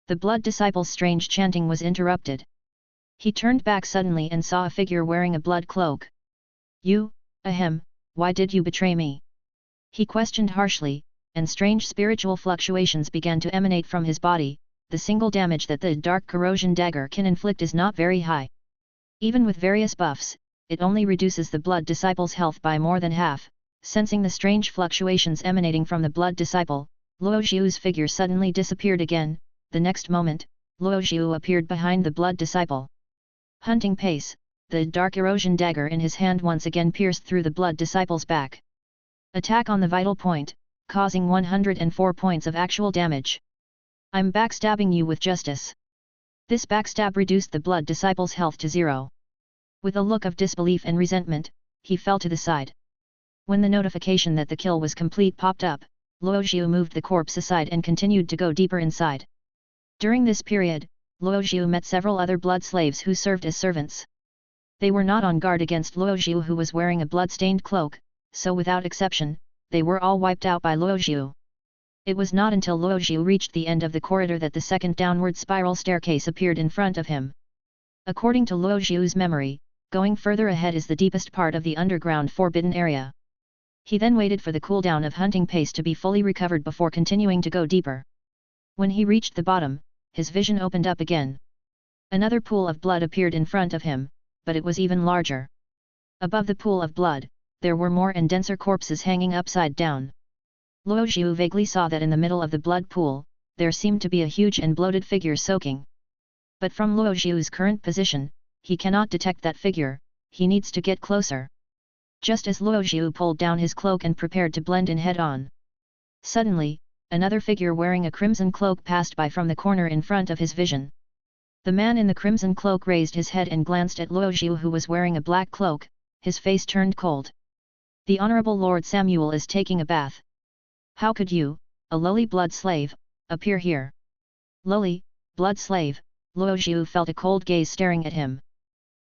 The blood disciple's strange chanting was interrupted. He turned back suddenly and saw a figure wearing a blood cloak. "You, ahem, why did you betray me?" He questioned harshly, and strange spiritual fluctuations began to emanate from his body. The single damage that the Dark Corrosion dagger can inflict is not very high. Even with various buffs, it only reduces the blood disciple's health by more than half. Sensing the strange fluctuations emanating from the blood disciple, Luo Xiu's figure suddenly disappeared again. The next moment, Luo Xiu appeared behind the blood disciple. Hunting pace, the Dark Erosion dagger in his hand once again pierced through the blood disciple's back. Attack on the vital point, causing 104 points of actual damage. "I'm backstabbing you with justice." This backstab reduced the blood disciple's health to 0. With a look of disbelief and resentment, he fell to the side. When the notification that the kill was complete popped up, Luo Xiu moved the corpse aside and continued to go deeper inside. During this period, Luo Xiu met several other blood slaves who served as servants. They were not on guard against Luo Xiu who was wearing a blood-stained cloak, so without exception, they were all wiped out by Luo Xiu. It was not until Luo Zhu reached the end of the corridor that the second downward spiral staircase appeared in front of him. According to Luo Zhu's memory, going further ahead is the deepest part of the underground forbidden area. He then waited for the cooldown of hunting pace to be fully recovered before continuing to go deeper. When he reached the bottom, his vision opened up again. Another pool of blood appeared in front of him, but it was even larger. Above the pool of blood, there were more and denser corpses hanging upside down. Luo Zhu vaguely saw that in the middle of the blood pool, there seemed to be a huge and bloated figure soaking. But from Luo Zhu's current position, he cannot detect that figure, he needs to get closer. Just as Luo Zhu pulled down his cloak and prepared to blend in head-on. Suddenly, another figure wearing a crimson cloak passed by from the corner in front of his vision. The man in the crimson cloak raised his head and glanced at Luo Zhu, who was wearing a black cloak. His face turned cold. The Honorable Lord Samuel is taking a bath. How could you, a lowly blood slave, appear here? Lowly, blood slave, Luo Zhu felt a cold gaze staring at him.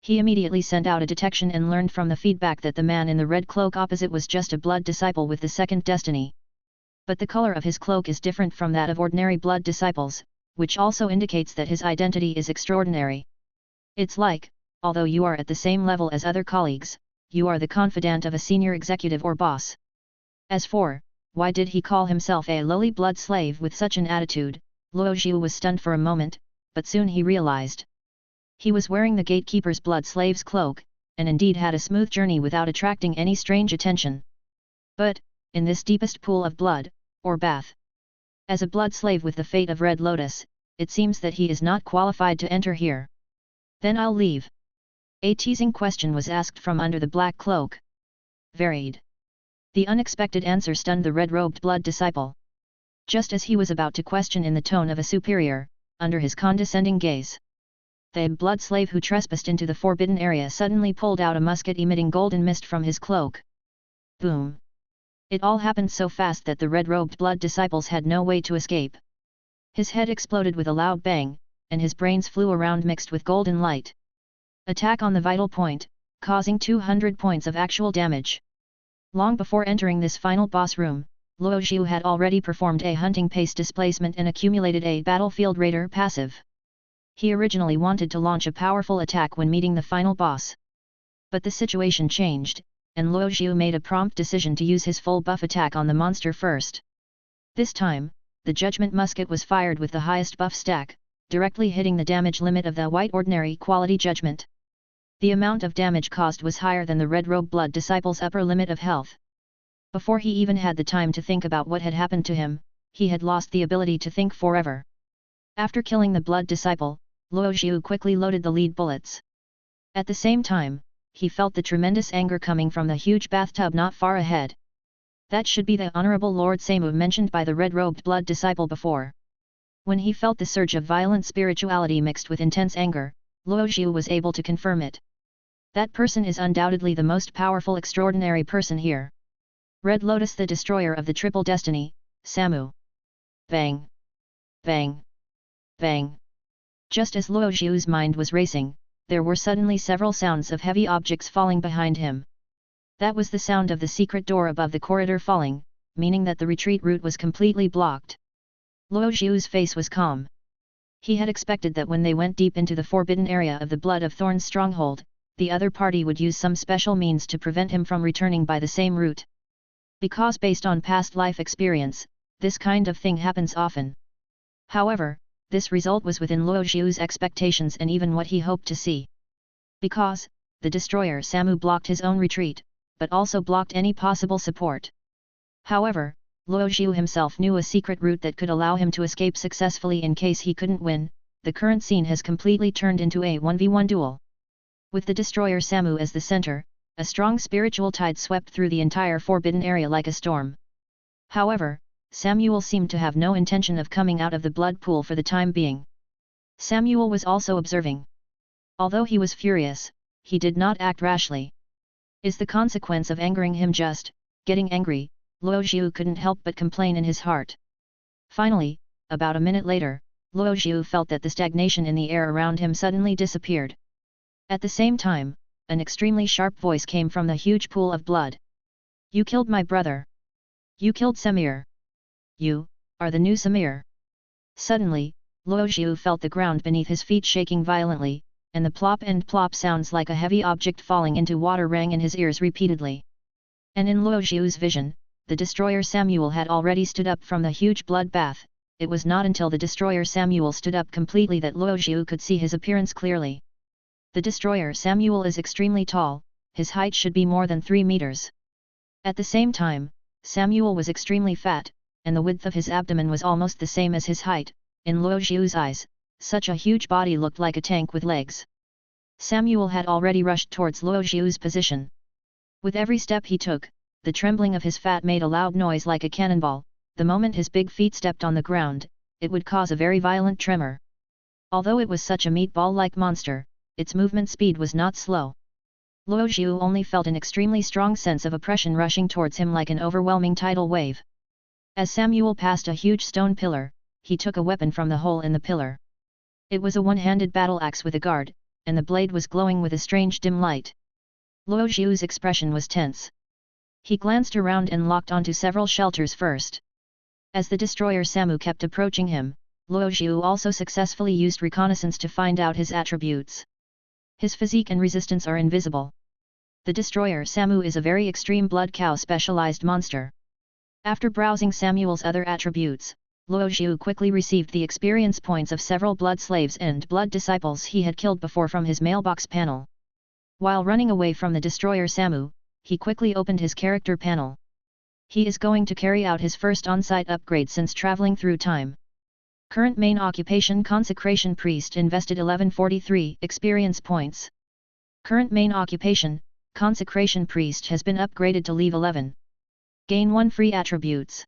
He immediately sent out a detection and learned from the feedback that the man in the red cloak opposite was just a blood disciple with the second destiny. But the color of his cloak is different from that of ordinary blood disciples, which also indicates that his identity is extraordinary. It's like, although you are at the same level as other colleagues, you are the confidant of a senior executive or boss. As for, why did he call himself a lowly blood slave with such an attitude, Luo Zhu was stunned for a moment, but soon he realized. He was wearing the gatekeeper's blood slave's cloak, and indeed had a smooth journey without attracting any strange attention. But, in this deepest pool of blood, or bath, as a blood slave with the fate of Red Lotus, it seems that he is not qualified to enter here. Then I'll leave. A teasing question was asked from under the black cloak. Varied. The unexpected answer stunned the red-robed blood disciple. Just as he was about to question in the tone of a superior, under his condescending gaze, the blood slave who trespassed into the forbidden area suddenly pulled out a musket emitting golden mist from his cloak. Boom! It all happened so fast that the red-robed blood disciples had no way to escape. His head exploded with a loud bang, and his brains flew around mixed with golden light. Attack on the vital point, causing 200 points of actual damage. Long before entering this final boss room, Luo Zhu had already performed a hunting pace displacement and accumulated a battlefield raider passive. He originally wanted to launch a powerful attack when meeting the final boss. But the situation changed, and Luo Zhu made a prompt decision to use his full buff attack on the monster first. This time, the judgment musket was fired with the highest buff stack, directly hitting the damage limit of the white ordinary quality judgment. The amount of damage caused was higher than the red robe blood disciple's upper limit of health. Before he even had the time to think about what had happened to him, he had lost the ability to think forever. After killing the blood disciple, Luo Zhu quickly loaded the lead bullets. At the same time, he felt the tremendous anger coming from the huge bathtub not far ahead. That should be the Honorable Lord Samu mentioned by the red-robed blood disciple before. When he felt the surge of violent spirituality mixed with intense anger, Luo Zhu was able to confirm it. That person is undoubtedly the most powerful extraordinary person here. Red Lotus, the destroyer of the triple destiny, Samu. Bang! Bang! Bang! Just as Luo Zhu's mind was racing, there were suddenly several sounds of heavy objects falling behind him. That was the sound of the secret door above the corridor falling, meaning that the retreat route was completely blocked. Luo Zhu's face was calm. He had expected that when they went deep into the forbidden area of the Blood of Thorns stronghold, the other party would use some special means to prevent him from returning by the same route. Because based on past life experience, this kind of thing happens often. However, this result was within Luo Zhu's expectations and even what he hoped to see. Because, the destroyer Samu blocked his own retreat, but also blocked any possible support. However, Luo Zhu himself knew a secret route that could allow him to escape successfully in case he couldn't win. The current scene has completely turned into a 1v1 duel. With the destroyer Samu as the center, a strong spiritual tide swept through the entire forbidden area like a storm. However, Samuel seemed to have no intention of coming out of the blood pool for the time being. Samuel was also observing. Although he was furious, he did not act rashly. Is the consequence of angering him just getting angry? Luo Zhu couldn't help but complain in his heart. Finally, about a minute later, Luo Zhu felt that the stagnation in the air around him suddenly disappeared. At the same time, an extremely sharp voice came from the huge pool of blood. You killed my brother. You killed Semir. You, are the new Samir. Suddenly, Luoxiu felt the ground beneath his feet shaking violently, and the plop and plop sounds like a heavy object falling into water rang in his ears repeatedly. And in Luoxiu's vision, the destroyer Samuel had already stood up from the huge blood bath. It was not until the destroyer Samuel stood up completely that Luoxiu could see his appearance clearly. The destroyer Samuel is extremely tall, his height should be more than 3 meters. At the same time, Samuel was extremely fat, and the width of his abdomen was almost the same as his height. In Luoxiu's eyes, such a huge body looked like a tank with legs. Samuel had already rushed towards Luoxiu's position. With every step he took, the trembling of his fat made a loud noise like a cannonball. The moment his big feet stepped on the ground, it would cause a very violent tremor. Although it was such a meatball-like monster, its movement speed was not slow. Luoxiu only felt an extremely strong sense of oppression rushing towards him like an overwhelming tidal wave. As Samuel passed a huge stone pillar, he took a weapon from the hole in the pillar. It was a one-handed battle axe with a guard, and the blade was glowing with a strange dim light. Luoxiu's expression was tense. He glanced around and locked onto several shelters first. As the destroyer Samu kept approaching him, Luoxiu also successfully used reconnaissance to find out his attributes. His physique and resistance are invisible. The destroyer Samu is a very extreme blood cow specialized monster. After browsing Samuel's other attributes, Luoxiu quickly received the experience points of several blood slaves and blood disciples he had killed before from his mailbox panel. While running away from the destroyer Samu, he quickly opened his character panel. He is going to carry out his first on-site upgrade since traveling through time. Current main occupation Consecration Priest invested 1143 experience points. Current main occupation, Consecration Priest has been upgraded to level 11. Gain 1 free attributes.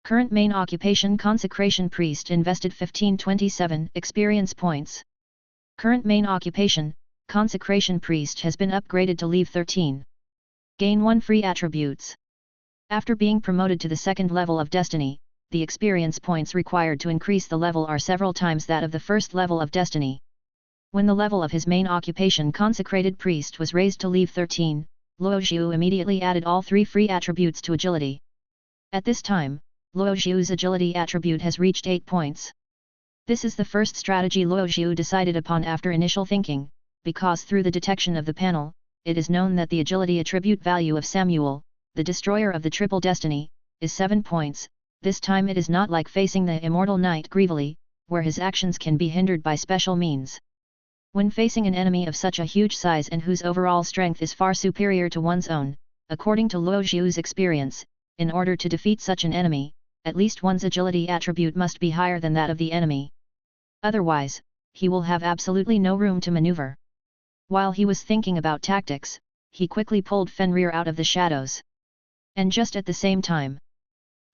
Current main occupation Consecration Priest invested 1527 experience points. Current main occupation, Consecration Priest has been upgraded to level 13. Gain 1 free attributes. After being promoted to the second level of Destiny, the experience points required to increase the level are several times that of the first level of Destiny. When the level of his main occupation Consecrated Priest was raised to level 13, Luoxiu immediately added all 3 free attributes to agility. At this time, Luoxiu's agility attribute has reached 8 points. This is the first strategy Luoxiu decided upon after initial thinking, because through the detection of the panel, it is known that the agility attribute value of Samuel, the destroyer of the triple destiny, is 7 points. This time it is not like facing the immortal knight Grievely, where his actions can be hindered by special means. When facing an enemy of such a huge size and whose overall strength is far superior to one's own, according to Luoxiu's experience, in order to defeat such an enemy, at least one's agility attribute must be higher than that of the enemy. Otherwise, he will have absolutely no room to maneuver. While he was thinking about tactics, he quickly pulled Fenrir out of the shadows. And just at the same time,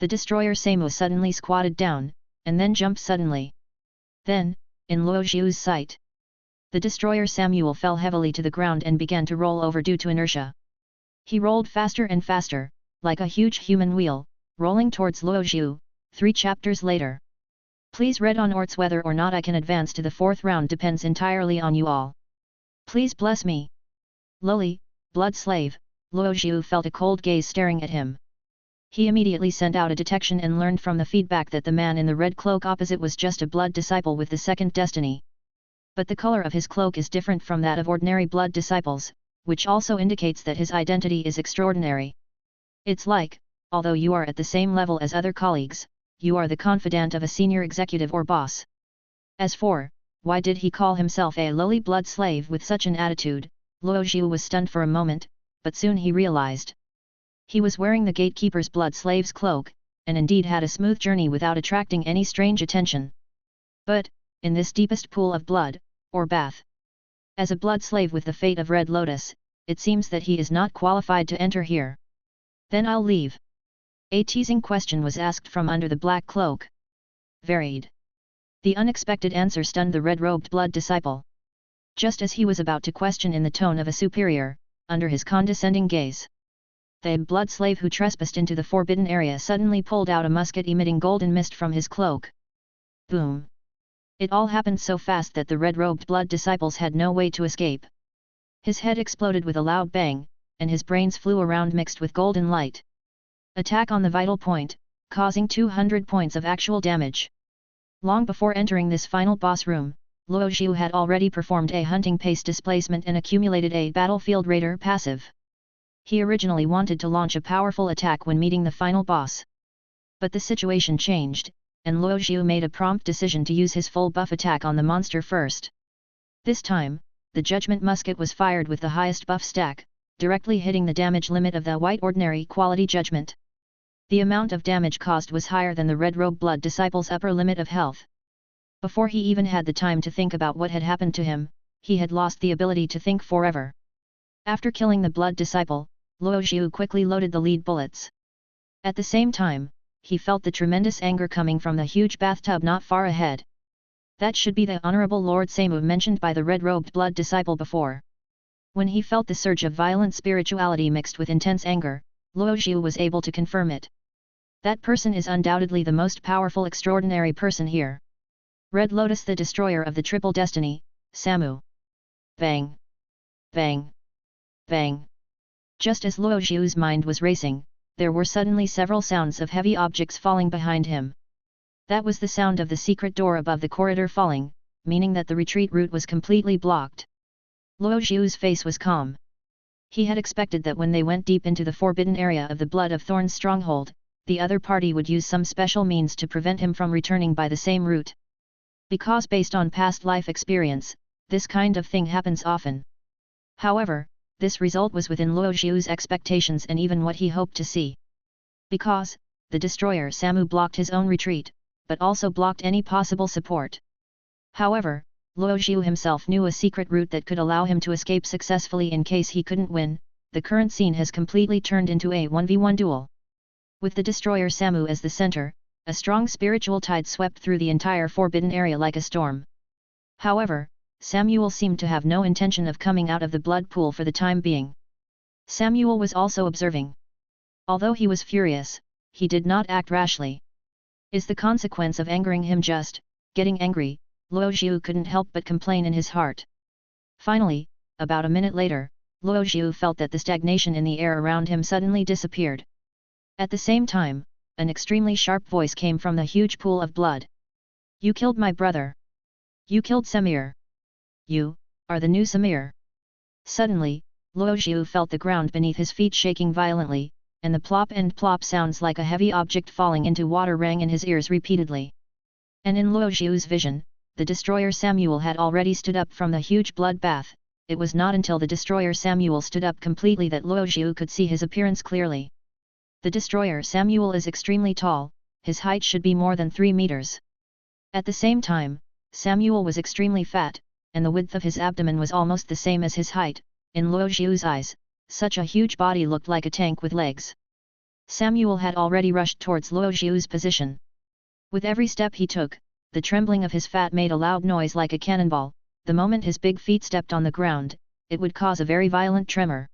the destroyer Samu suddenly squatted down, and then jumped suddenly. Then, in Luoxiu's sight, the destroyer Samuel fell heavily to the ground and began to roll over due to inertia. He rolled faster and faster, like a huge human wheel, rolling towards Luoxiu. 3 chapters later. Please read on Orts whether or not I can advance to the 4th round depends entirely on you all. Please bless me. Lowly, blood slave, Luoxiu felt a cold gaze staring at him. He immediately sent out a detection and learned from the feedback that the man in the red cloak opposite was just a blood disciple with the second destiny. But the color of his cloak is different from that of ordinary blood disciples, which also indicates that his identity is extraordinary. It's like, although you are at the same level as other colleagues, you are the confidant of a senior executive or boss. As for, why did he call himself a lowly blood slave with such an attitude, Luoxiu was stunned for a moment, but soon he realized. He was wearing the gatekeeper's blood slave's cloak, and indeed had a smooth journey without attracting any strange attention. But, in this deepest pool of blood, or bath, as a blood slave with the fate of Red Lotus, it seems that he is not qualified to enter here. Then I'll leave. A teasing question was asked from under the black cloak. Varied. The unexpected answer stunned the red-robed blood disciple. Just as he was about to question in the tone of a superior, under his condescending gaze, the blood slave who trespassed into the forbidden area suddenly pulled out a musket emitting golden mist from his cloak. Boom! It all happened so fast that the red-robed blood disciples had no way to escape. His head exploded with a loud bang, and his brains flew around mixed with golden light. Attack on the vital point, causing 200 points of actual damage. Long before entering this final boss room, Luo Xiu had already performed a hunting pace displacement and accumulated a battlefield raider passive. He originally wanted to launch a powerful attack when meeting the final boss. But the situation changed, and Luo Xiu made a prompt decision to use his full buff attack on the monster first. This time, the Judgment Musket was fired with the highest buff stack, directly hitting the damage limit of the White Ordinary Quality Judgment. The amount of damage caused was higher than the Red Robe Blood Disciple's upper limit of health. Before he even had the time to think about what had happened to him, he had lost the ability to think forever. After killing the Blood Disciple, Luo Xiu quickly loaded the lead bullets. At the same time, he felt the tremendous anger coming from the huge bathtub not far ahead. That should be the Honorable Lord Samu mentioned by the red-robed Blood Disciple before. When he felt the surge of violent spirituality mixed with intense anger, Luo Xiu was able to confirm it. That person is undoubtedly the most powerful extraordinary person here. Red Lotus, the destroyer of the Triple Destiny, Samu. Bang! Bang! Bang! Just as Luo Xiu's mind was racing, there were suddenly several sounds of heavy objects falling behind him. That was the sound of the secret door above the corridor falling, meaning that the retreat route was completely blocked. Luo Xiu's face was calm. He had expected that when they went deep into the forbidden area of the Blood of Thorns stronghold, the other party would use some special means to prevent him from returning by the same route. Because based on past life experience, this kind of thing happens often. However, this result was within Luo Xiu's expectations and even what he hoped to see. Because, the destroyer Samu blocked his own retreat, but also blocked any possible support. However, Luo Xiu himself knew a secret route that could allow him to escape successfully in case he couldn't win. The current scene has completely turned into a 1v1 duel. With the destroyer Samu as the center, a strong spiritual tide swept through the entire forbidden area like a storm. However, Samuel seemed to have no intention of coming out of the blood pool for the time being. Samuel was also observing. Although he was furious, he did not act rashly. Is the consequence of angering him just getting angry? Luo Xiu couldn't help but complain in his heart. Finally, about a minute later, Luo Xiu felt that the stagnation in the air around him suddenly disappeared. At the same time, an extremely sharp voice came from the huge pool of blood. You killed my brother. You killed Samir. You are the new Samir. Suddenly, Luo Xiu felt the ground beneath his feet shaking violently, and the plop and plop sounds like a heavy object falling into water rang in his ears repeatedly. And in Luo Xiu's vision, the destroyer Samuel had already stood up from the huge blood bath. It was not until the destroyer Samuel stood up completely that Luo Xiu could see his appearance clearly. The destroyer Samuel is extremely tall, his height should be more than 3 meters. At the same time, Samuel was extremely fat, and the width of his abdomen was almost the same as his height. In Luo Xiu's eyes, such a huge body looked like a tank with legs. Samuel had already rushed towards Luo Xiu's position. With every step he took, the trembling of his fat made a loud noise like a cannonball. The moment his big feet stepped on the ground, it would cause a very violent tremor.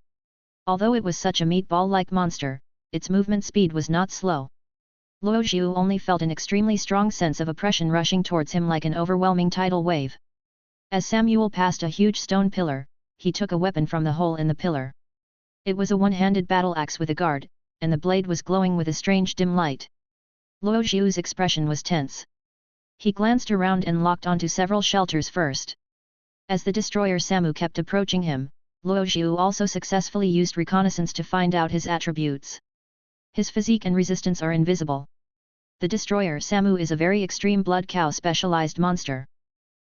Although it was such a meatball-like monster, its movement speed was not slow. Luo Xiu only felt an extremely strong sense of oppression rushing towards him like an overwhelming tidal wave. As Samuel passed a huge stone pillar, he took a weapon from the hole in the pillar. It was a one-handed battle axe with a guard, and the blade was glowing with a strange dim light. Luo Xiu's expression was tense. He glanced around and locked onto several shelters first. As the destroyer Samu kept approaching him, Luo Xiu also successfully used reconnaissance to find out his attributes. His physique and resistance are invisible. The destroyer Samu is a very extreme blood cow specialized monster.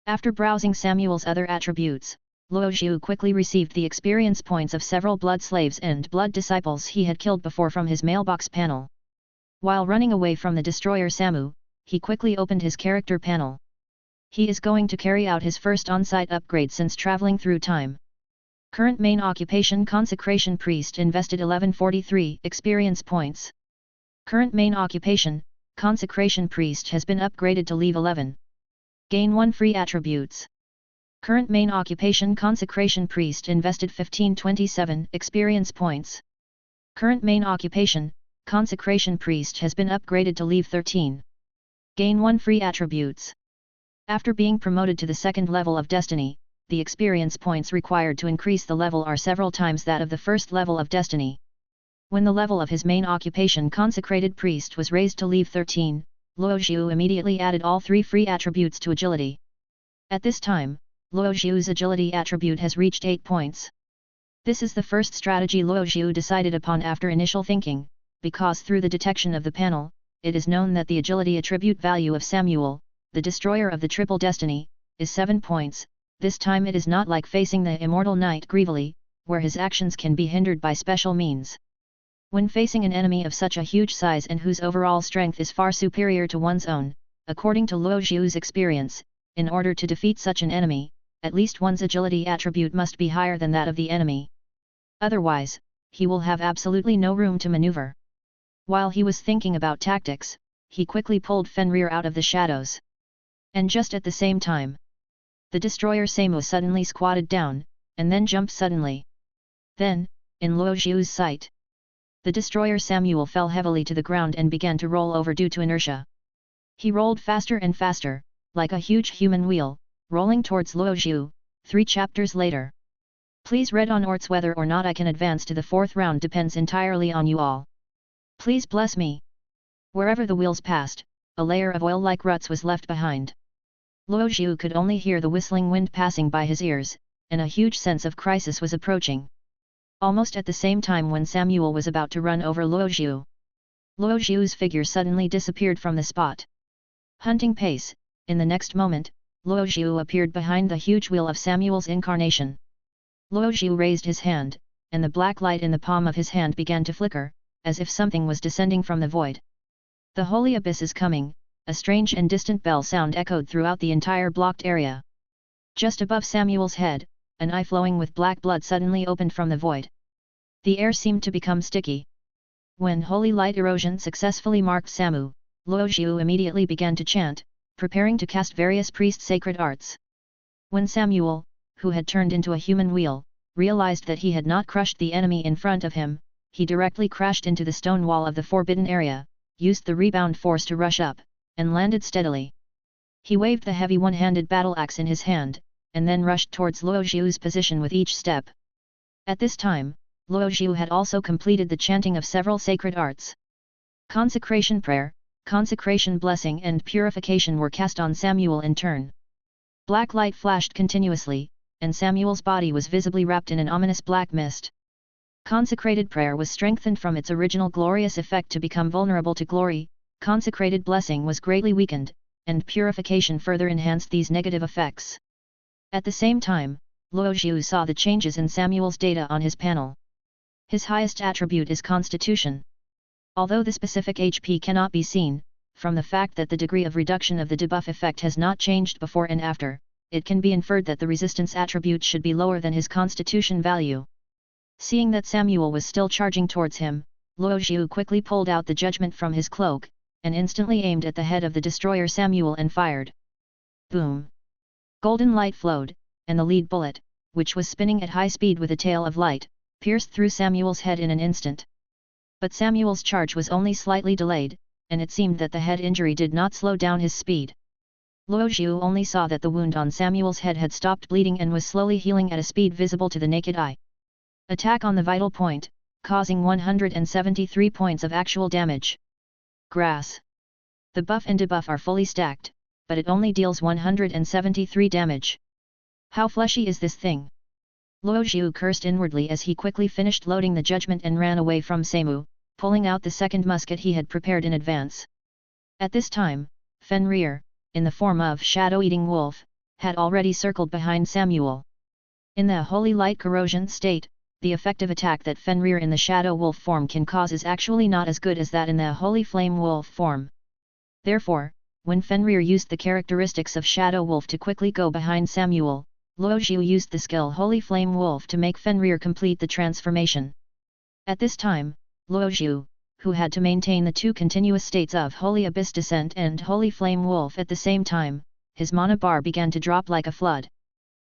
After browsing Samuel's other attributes, Luo Xiu quickly received the experience points of several blood slaves and blood disciples he had killed before from his mailbox panel. While running away from the destroyer Samu, he quickly opened his character panel. He is going to carry out his first on-site upgrade since traveling through time. Current main occupation Consecration Priest, invested 1143 experience points. Current main occupation, Consecration Priest, has been upgraded to level 11. Gain 1 free attributes. Current main occupation Consecration Priest, invested 1527 experience points. Current main occupation, Consecration Priest, has been upgraded to level 13. Gain 1 free attributes. After being promoted to the second level of Destiny, the experience points required to increase the level are several times that of the first level of Destiny. When the level of his main occupation, consecrated priest, was raised to leave 13, Luo Zhu immediately added all 3 free attributes to agility. At this time, Luo Zhu's agility attribute has reached 8 points. This is the first strategy Luo Zhu decided upon after initial thinking, because through the detection of the panel, it is known that the agility attribute value of Samuel, the destroyer of the triple destiny, is 7 points. This time it is not like facing the immortal knight Grievely, where his actions can be hindered by special means. When facing an enemy of such a huge size and whose overall strength is far superior to one's own, according to Luo Zhu's experience, in order to defeat such an enemy, at least one's agility attribute must be higher than that of the enemy. Otherwise, he will have absolutely no room to maneuver. While he was thinking about tactics, he quickly pulled Fenrir out of the shadows. And just at the same time, the destroyer Samu suddenly squatted down, and then jumped suddenly. Then, in Luo Zhu's sight, the destroyer Samuel fell heavily to the ground and began to roll over due to inertia. He rolled faster and faster, like a huge human wheel, rolling towards Luo Zhu. 3 chapters later. Please read onwards. Whether or not I can advance to the 4th round depends entirely on you all. Please bless me. Wherever the wheels passed, a layer of oil-like ruts was left behind. Luo Zhu could only hear the whistling wind passing by his ears, and a huge sense of crisis was approaching. Almost at the same time when Samuel was about to run over Luo Zhu's figure suddenly disappeared from the spot. Hunting pace, in the next moment, Luo Zhu appeared behind the huge wheel of Samuel's incarnation. Luo Zhu raised his hand, and the black light in the palm of his hand began to flicker, as if something was descending from the void. The holy abyss is coming, a strange and distant bell sound echoed throughout the entire blocked area. Just above Samuel's head, an eye flowing with black blood suddenly opened from the void. The air seemed to become sticky. When holy light erosion successfully marked Samu, Luo Zhu immediately began to chant, preparing to cast various priest sacred arts. When Samuel, who had turned into a human wheel, realized that he had not crushed the enemy in front of him, he directly crashed into the stone wall of the forbidden area, used the rebound force to rush up, and landed steadily. He waved the heavy one-handed battle axe in his hand, and then rushed towards Luo Zhu's position with each step. At this time, Luo Zhu had also completed the chanting of several sacred arts. Consecration prayer, consecration blessing and purification were cast on Samuel in turn. Black light flashed continuously, and Samuel's body was visibly wrapped in an ominous black mist. Consecrated prayer was strengthened from its original glorious effect to become vulnerable to glory, consecrated blessing was greatly weakened, and purification further enhanced these negative effects. At the same time, Luo Zhu saw the changes in Samuel's data on his panel. His highest attribute is Constitution. Although the specific HP cannot be seen, from the fact that the degree of reduction of the debuff effect has not changed before and after, it can be inferred that the resistance attribute should be lower than his Constitution value. Seeing that Samuel was still charging towards him, Luo Zhu quickly pulled out the judgment from his cloak, and instantly aimed at the head of the destroyer Samuel and fired. Boom! Golden light flowed, and the lead bullet, which was spinning at high speed with a tail of light, pierced through Samuel's head in an instant. But Samuel's charge was only slightly delayed, and it seemed that the head injury did not slow down his speed. Luo Zhu only saw that the wound on Samuel's head had stopped bleeding and was slowly healing at a speed visible to the naked eye. Attack on the vital point, causing 173 points of actual damage. Grass. The buff and debuff are fully stacked, but it only deals 173 damage. How fleshy is this thing? Luo Zhu cursed inwardly as he quickly finished loading the judgment and ran away from Samu, pulling out the second musket he had prepared in advance. At this time, Fenrir, in the form of shadow-eating wolf, had already circled behind Samuel. In the holy light corrosion state, the effective attack that Fenrir in the shadow wolf form can cause is actually not as good as that in the holy flame wolf form. Therefore, when Fenrir used the characteristics of shadow wolf to quickly go behind Samuel, Luo Zhu used the skill holy flame wolf to make Fenrir complete the transformation. At this time, Luo Zhu, who had to maintain the 2 continuous states of Holy Abyss Descent and Holy Flame Wolf at the same time, his mana bar began to drop like a flood.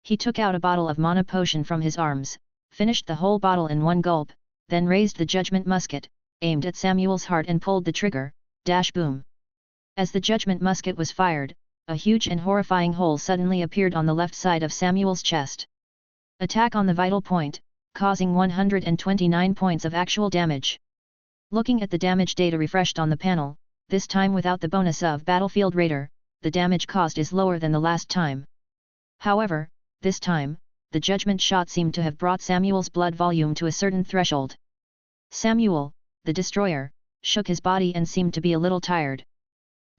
He took out a bottle of mana potion from his arms, finished the whole bottle in one gulp, then raised the judgment musket, aimed at Samuel's heart and pulled the trigger, dash boom. As the judgment musket was fired, a huge and horrifying hole suddenly appeared on the left side of Samuel's chest. Attack on the vital point, causing 129 points of actual damage. Looking at the damage data refreshed on the panel, this time without the bonus of Battlefield Raider, the damage caused is lower than the last time. However, this time, the judgment shot seemed to have brought Samuel's blood volume to a certain threshold. Samuel, the destroyer, shook his body and seemed to be a little tired.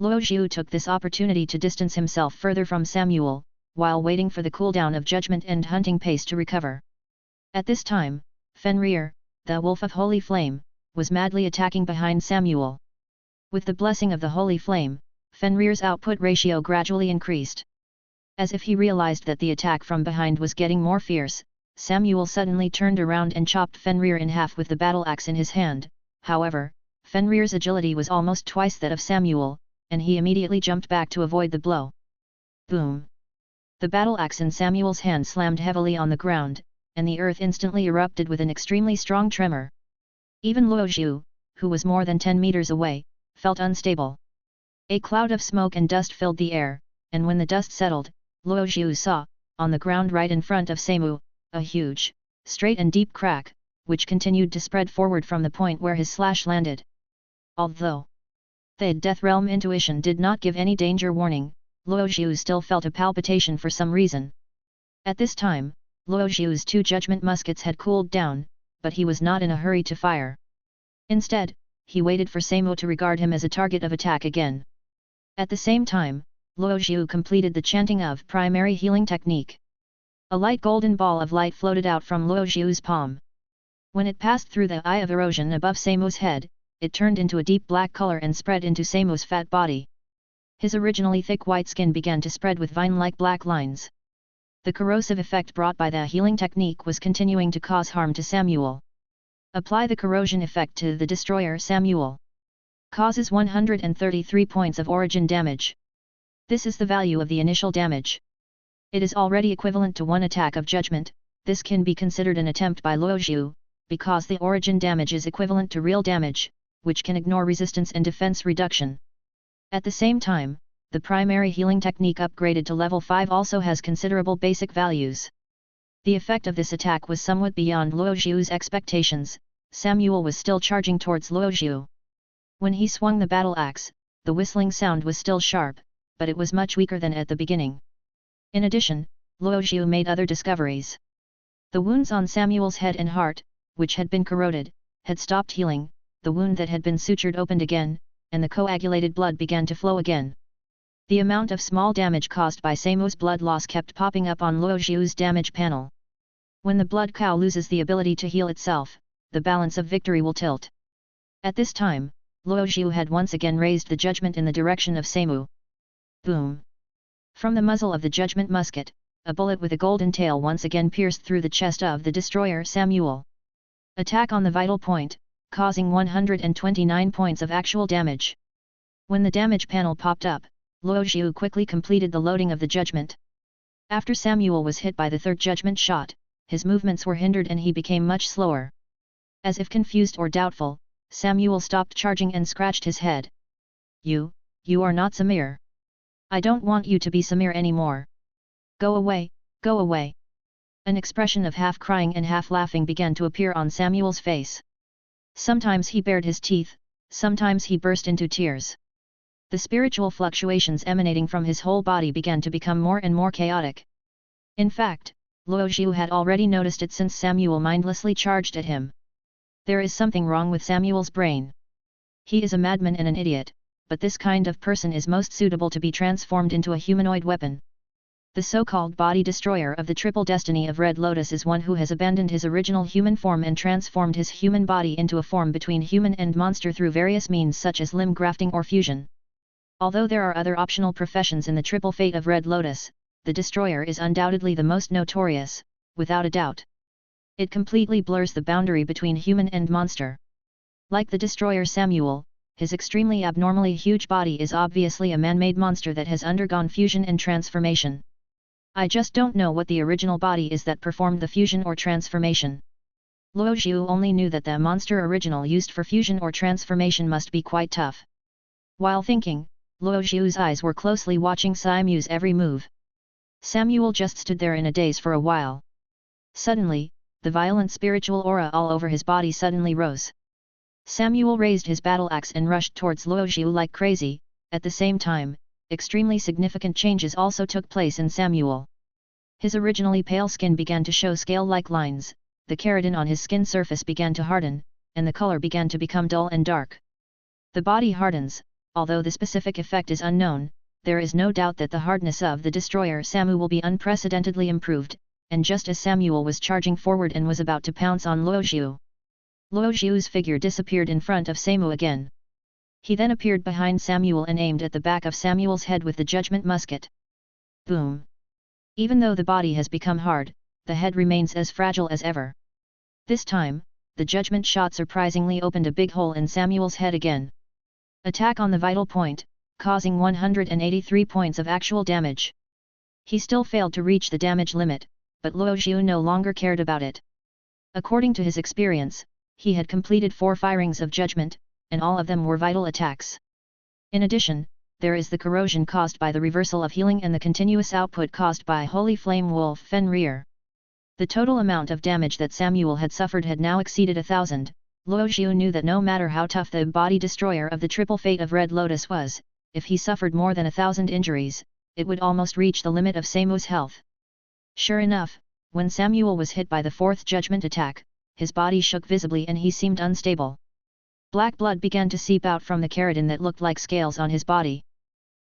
Luo Zhu took this opportunity to distance himself further from Samuel, while waiting for the cooldown of judgment and hunting pace to recover. At this time, Fenrir, the Wolf of Holy Flame, was madly attacking behind Samuel. With the blessing of the Holy Flame, Fenrir's output ratio gradually increased. As if he realized that the attack from behind was getting more fierce, Samuel suddenly turned around and chopped Fenrir in half with the battle axe in his hand. However, Fenrir's agility was almost twice that of Samuel, and he immediately jumped back to avoid the blow. Boom! The battle axe in Samuel's hand slammed heavily on the ground, and the earth instantly erupted with an extremely strong tremor. Even Luo Zhu, who was more than 10 meters away, felt unstable. A cloud of smoke and dust filled the air, and when the dust settled, Luo Zhu saw, on the ground right in front of Samu, a huge, straight and deep crack, which continued to spread forward from the point where his slash landed. Although the Death Realm intuition did not give any danger warning, Luo Zhu still felt a palpitation for some reason. At this time, Luo Zhu's 2 judgment muskets had cooled down, but he was not in a hurry to fire. Instead, he waited for Samu to regard him as a target of attack again. At the same time, Luo Zhu completed the chanting of primary healing technique. A light golden ball of light floated out from Luo Zhu's palm. When it passed through the eye of erosion above Samu's head, it turned into a deep black color and spread into Samu's fat body. His originally thick white skin began to spread with vine-like black lines. The corrosive effect brought by the healing technique was continuing to cause harm to Samuel. Apply the corrosion effect to the destroyer Samuel. Causes 133 points of origin damage. This is the value of the initial damage. It is already equivalent to 1 attack of judgment. This can be considered an attempt by Luo Zhu, because the origin damage is equivalent to real damage, which can ignore resistance and defense reduction. At the same time, the primary healing technique upgraded to level 5 also has considerable basic values. The effect of this attack was somewhat beyond Luo Zhu's expectations. Samuel was still charging towards Luo Zhu. When he swung the battle axe, the whistling sound was still sharp, but it was much weaker than at the beginning. In addition, Luo Zhu made other discoveries. The wounds on Samuel's head and heart, which had been corroded, had stopped healing, the wound that had been sutured opened again, and the coagulated blood began to flow again. The amount of small damage caused by Samu's blood loss kept popping up on Luo Zhu's damage panel. When the blood cow loses the ability to heal itself, the balance of victory will tilt. At this time, Luo Zhu had once again raised the judgment in the direction of Samu. Boom! From the muzzle of the judgment musket, a bullet with a golden tail once again pierced through the chest of the destroyer Samuel. Attack on the vital point, causing 129 points of actual damage. When the damage panel popped up, Luo Zhu quickly completed the loading of the judgment. After Samuel was hit by the 3rd judgment shot, his movements were hindered and he became much slower. As if confused or doubtful, Samuel stopped charging and scratched his head. You are not Samir. I don't want you to be Samir anymore. Go away, go away. An expression of half crying and half laughing began to appear on Samuel's face. Sometimes he bared his teeth, sometimes he burst into tears. The spiritual fluctuations emanating from his whole body began to become more and more chaotic. In fact, Luo Zhu had already noticed it since Samuel mindlessly charged at him. There is something wrong with Samuel's brain. He is a madman and an idiot, but this kind of person is most suitable to be transformed into a humanoid weapon. The so-called body destroyer of the triple destiny of Red Lotus is one who has abandoned his original human form and transformed his human body into a form between human and monster through various means such as limb grafting or fusion. Although there are other optional professions in the triple fate of Red Lotus, the destroyer is undoubtedly the most notorious, without a doubt. It completely blurs the boundary between human and monster. Like the destroyer Samuel, his extremely abnormally huge body is obviously a man-made monster that has undergone fusion and transformation. I just don't know what the original body is that performed the fusion or transformation. Luo Zhu only knew that the monster original used for fusion or transformation must be quite tough. While thinking, Luo Zhu's eyes were closely watching Samu's every move. Samuel just stood there in a daze for a while. Suddenly, the violent spiritual aura all over his body suddenly rose. Samuel raised his battle axe and rushed towards Luo Zhu like crazy. At the same time, extremely significant changes also took place in Samuel. His originally pale skin began to show scale-like lines, the keratin on his skin surface began to harden, and the color began to become dull and dark. The body hardens. Although the specific effect is unknown, there is no doubt that the hardness of the destroyer Samu will be unprecedentedly improved, and just as Samuel was charging forward and was about to pounce on Luo Zhu's figure disappeared in front of Samu again. He then appeared behind Samuel and aimed at the back of Samuel's head with the judgment musket. Boom! Even though the body has become hard, the head remains as fragile as ever. This time, the judgment shot surprisingly opened a big hole in Samuel's head again. Attack on the vital point, causing 183 points of actual damage. He still failed to reach the damage limit, but Luo Zhu no longer cared about it. According to his experience, he had completed 4 firings of judgment, and all of them were vital attacks. In addition, there is the corrosion caused by the reversal of healing and the continuous output caused by Holy Flame Wolf Fenrir. The total amount of damage that Samuel had suffered had now exceeded 1,000. Luo Zhu knew that no matter how tough the body destroyer of the triple fate of Red Lotus was, if he suffered more than 1,000 injuries, it would almost reach the limit of Samu's health. Sure enough, when Samuel was hit by the 4th judgment attack, his body shook visibly and he seemed unstable. Black blood began to seep out from the keratin that looked like scales on his body.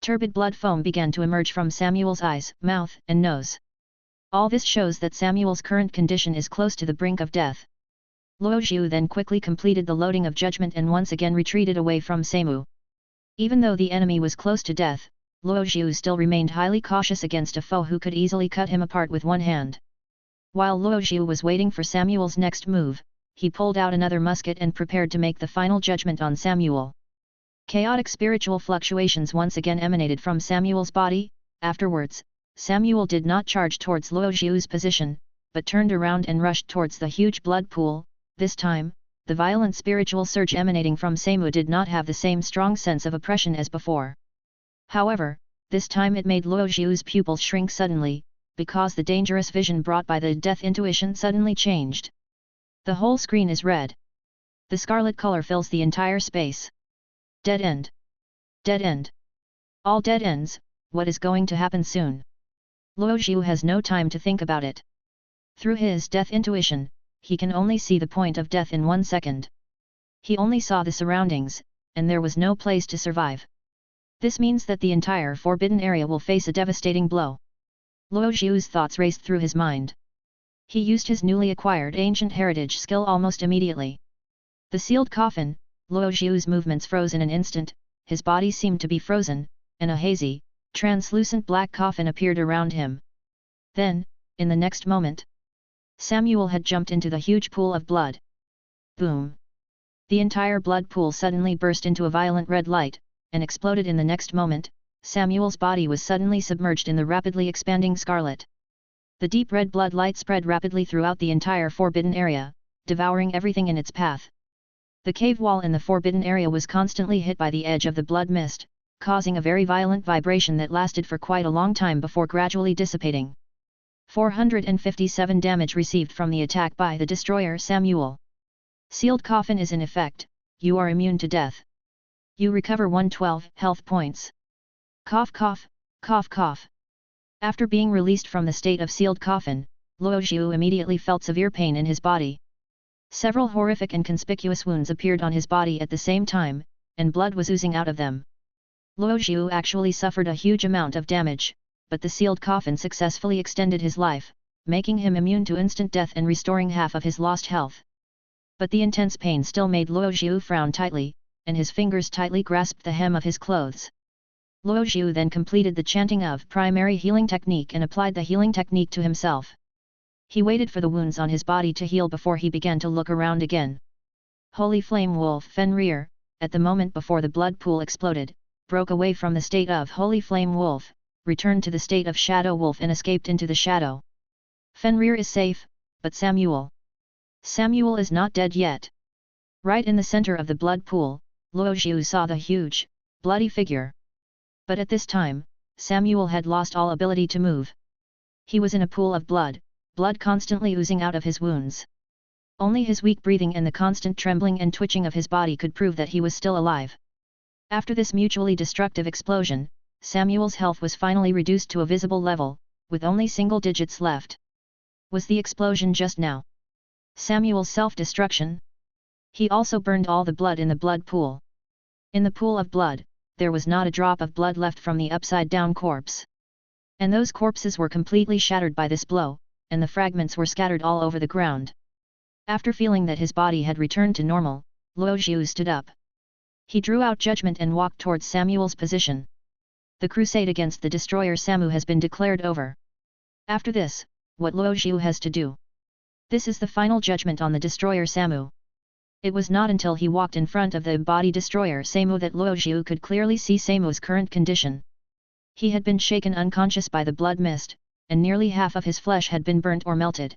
Turbid blood foam began to emerge from Samuel's eyes, mouth, and nose. All this shows that Samuel's current condition is close to the brink of death. Luo Zhu then quickly completed the loading of judgment and once again retreated away from Samu. Even though the enemy was close to death, Luo Zhu still remained highly cautious against a foe who could easily cut him apart with one hand. While Luo Zhu was waiting for Samuel's next move, he pulled out another musket and prepared to make the final judgment on Samuel. Chaotic spiritual fluctuations once again emanated from Samuel's body. Afterwards, Samuel did not charge towards Luo Zhu's position, but turned around and rushed towards the huge blood pool. This time, the violent spiritual surge emanating from Samu did not have the same strong sense of oppression as before. However, this time it made Luo Zhu's pupils shrink suddenly, because the dangerous vision brought by the death intuition suddenly changed. The whole screen is red. The scarlet color fills the entire space. Dead end. Dead end. All dead ends. What is going to happen soon? Luo Zhu has no time to think about it. Through his death intuition, he can only see the point of death in 1 second. He only saw the surroundings, and there was no place to survive. This means that the entire forbidden area will face a devastating blow. Luo Zhu's thoughts raced through his mind. He used his newly acquired ancient heritage skill almost immediately. The sealed coffin, Luo Zhu's movements froze in an instant, his body seemed to be frozen, and a hazy, translucent black coffin appeared around him. Then, in the next moment, Samuel had jumped into the huge pool of blood. Boom! The entire blood pool suddenly burst into a violent red light, and exploded in the next moment. Samuel's body was suddenly submerged in the rapidly expanding scarlet. The deep red blood light spread rapidly throughout the entire forbidden area, devouring everything in its path. The cave wall in the forbidden area was constantly hit by the edge of the blood mist, causing a very violent vibration that lasted for quite a long time before gradually dissipating. 457 damage received from the attack by the destroyer Samuel. Sealed coffin is in effect. You are immune to death. You recover 112 health points. Cough cough, cough cough. After being released from the state of sealed coffin, Luo Zhu immediately felt severe pain in his body. Several horrific and conspicuous wounds appeared on his body at the same time, and blood was oozing out of them. Luo Zhu actually suffered a huge amount of damage, but the sealed coffin successfully extended his life, making him immune to instant death and restoring half of his lost health. But the intense pain still made Luo Zhu frown tightly, and his fingers tightly grasped the hem of his clothes. Luo Zhu then completed the chanting of primary healing technique and applied the healing technique to himself. He waited for the wounds on his body to heal before he began to look around again. Holy Flame Wolf Fenrir, at the moment before the blood pool exploded, broke away from the state of Holy Flame Wolf, returned to the state of Shadow Wolf and escaped into the shadow. Fenrir is safe, but Samuel is not dead yet. Right in the center of the blood pool, Luo Zhu saw the huge, bloody figure. But at this time, Samuel had lost all ability to move. He was in a pool of blood, blood constantly oozing out of his wounds. Only his weak breathing and the constant trembling and twitching of his body could prove that he was still alive. After this mutually destructive explosion, Samuel's health was finally reduced to a visible level, with only single digits left. Was the explosion just now Samuel's self-destruction? He also burned all the blood in the blood pool. In the pool of blood, there was not a drop of blood left from the upside-down corpse. And those corpses were completely shattered by this blow, and the fragments were scattered all over the ground. After feeling that his body had returned to normal, Luo Xiu stood up. He drew out judgment and walked towards Samuel's position. The crusade against the destroyer Samu has been declared over. After this, what Luo Xiu has to do? This is the final judgment on the destroyer Samu. It was not until he walked in front of the body destroyer Samu that Luo Xiu could clearly see Samu's current condition. He had been shaken unconscious by the blood mist, and nearly half of his flesh had been burnt or melted.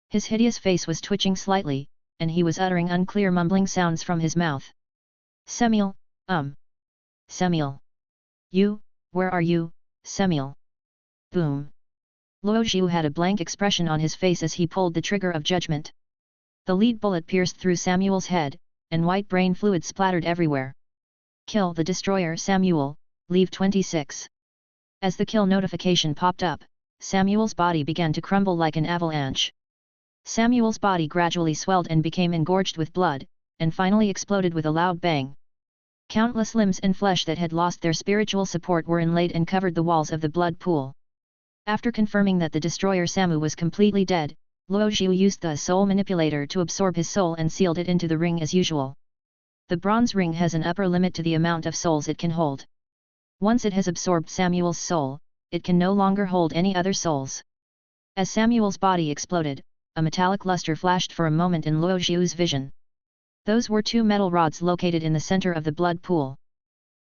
His hideous face was twitching slightly, and he was uttering unclear mumbling sounds from his mouth. Samuel, Samuel. You, where are you, Samuel? Boom. Luo Xiu had a blank expression on his face as he pulled the trigger of judgment. The lead bullet pierced through Samuel's head, and white brain fluid splattered everywhere. Kill the destroyer Samuel, leave 26. As the kill notification popped up, Samuel's body began to crumble like an avalanche. Samuel's body gradually swelled and became engorged with blood, and finally exploded with a loud bang. Countless limbs and flesh that had lost their spiritual support were inlaid and covered the walls of the blood pool. After confirming that the destroyer Samu was completely dead, Luo Xiu used the soul manipulator to absorb his soul and sealed it into the ring as usual. The bronze ring has an upper limit to the amount of souls it can hold. Once it has absorbed Samuel's soul, it can no longer hold any other souls. As Samuel's body exploded, a metallic luster flashed for a moment in Luo Xiu's vision. Those were two metal rods located in the center of the blood pool.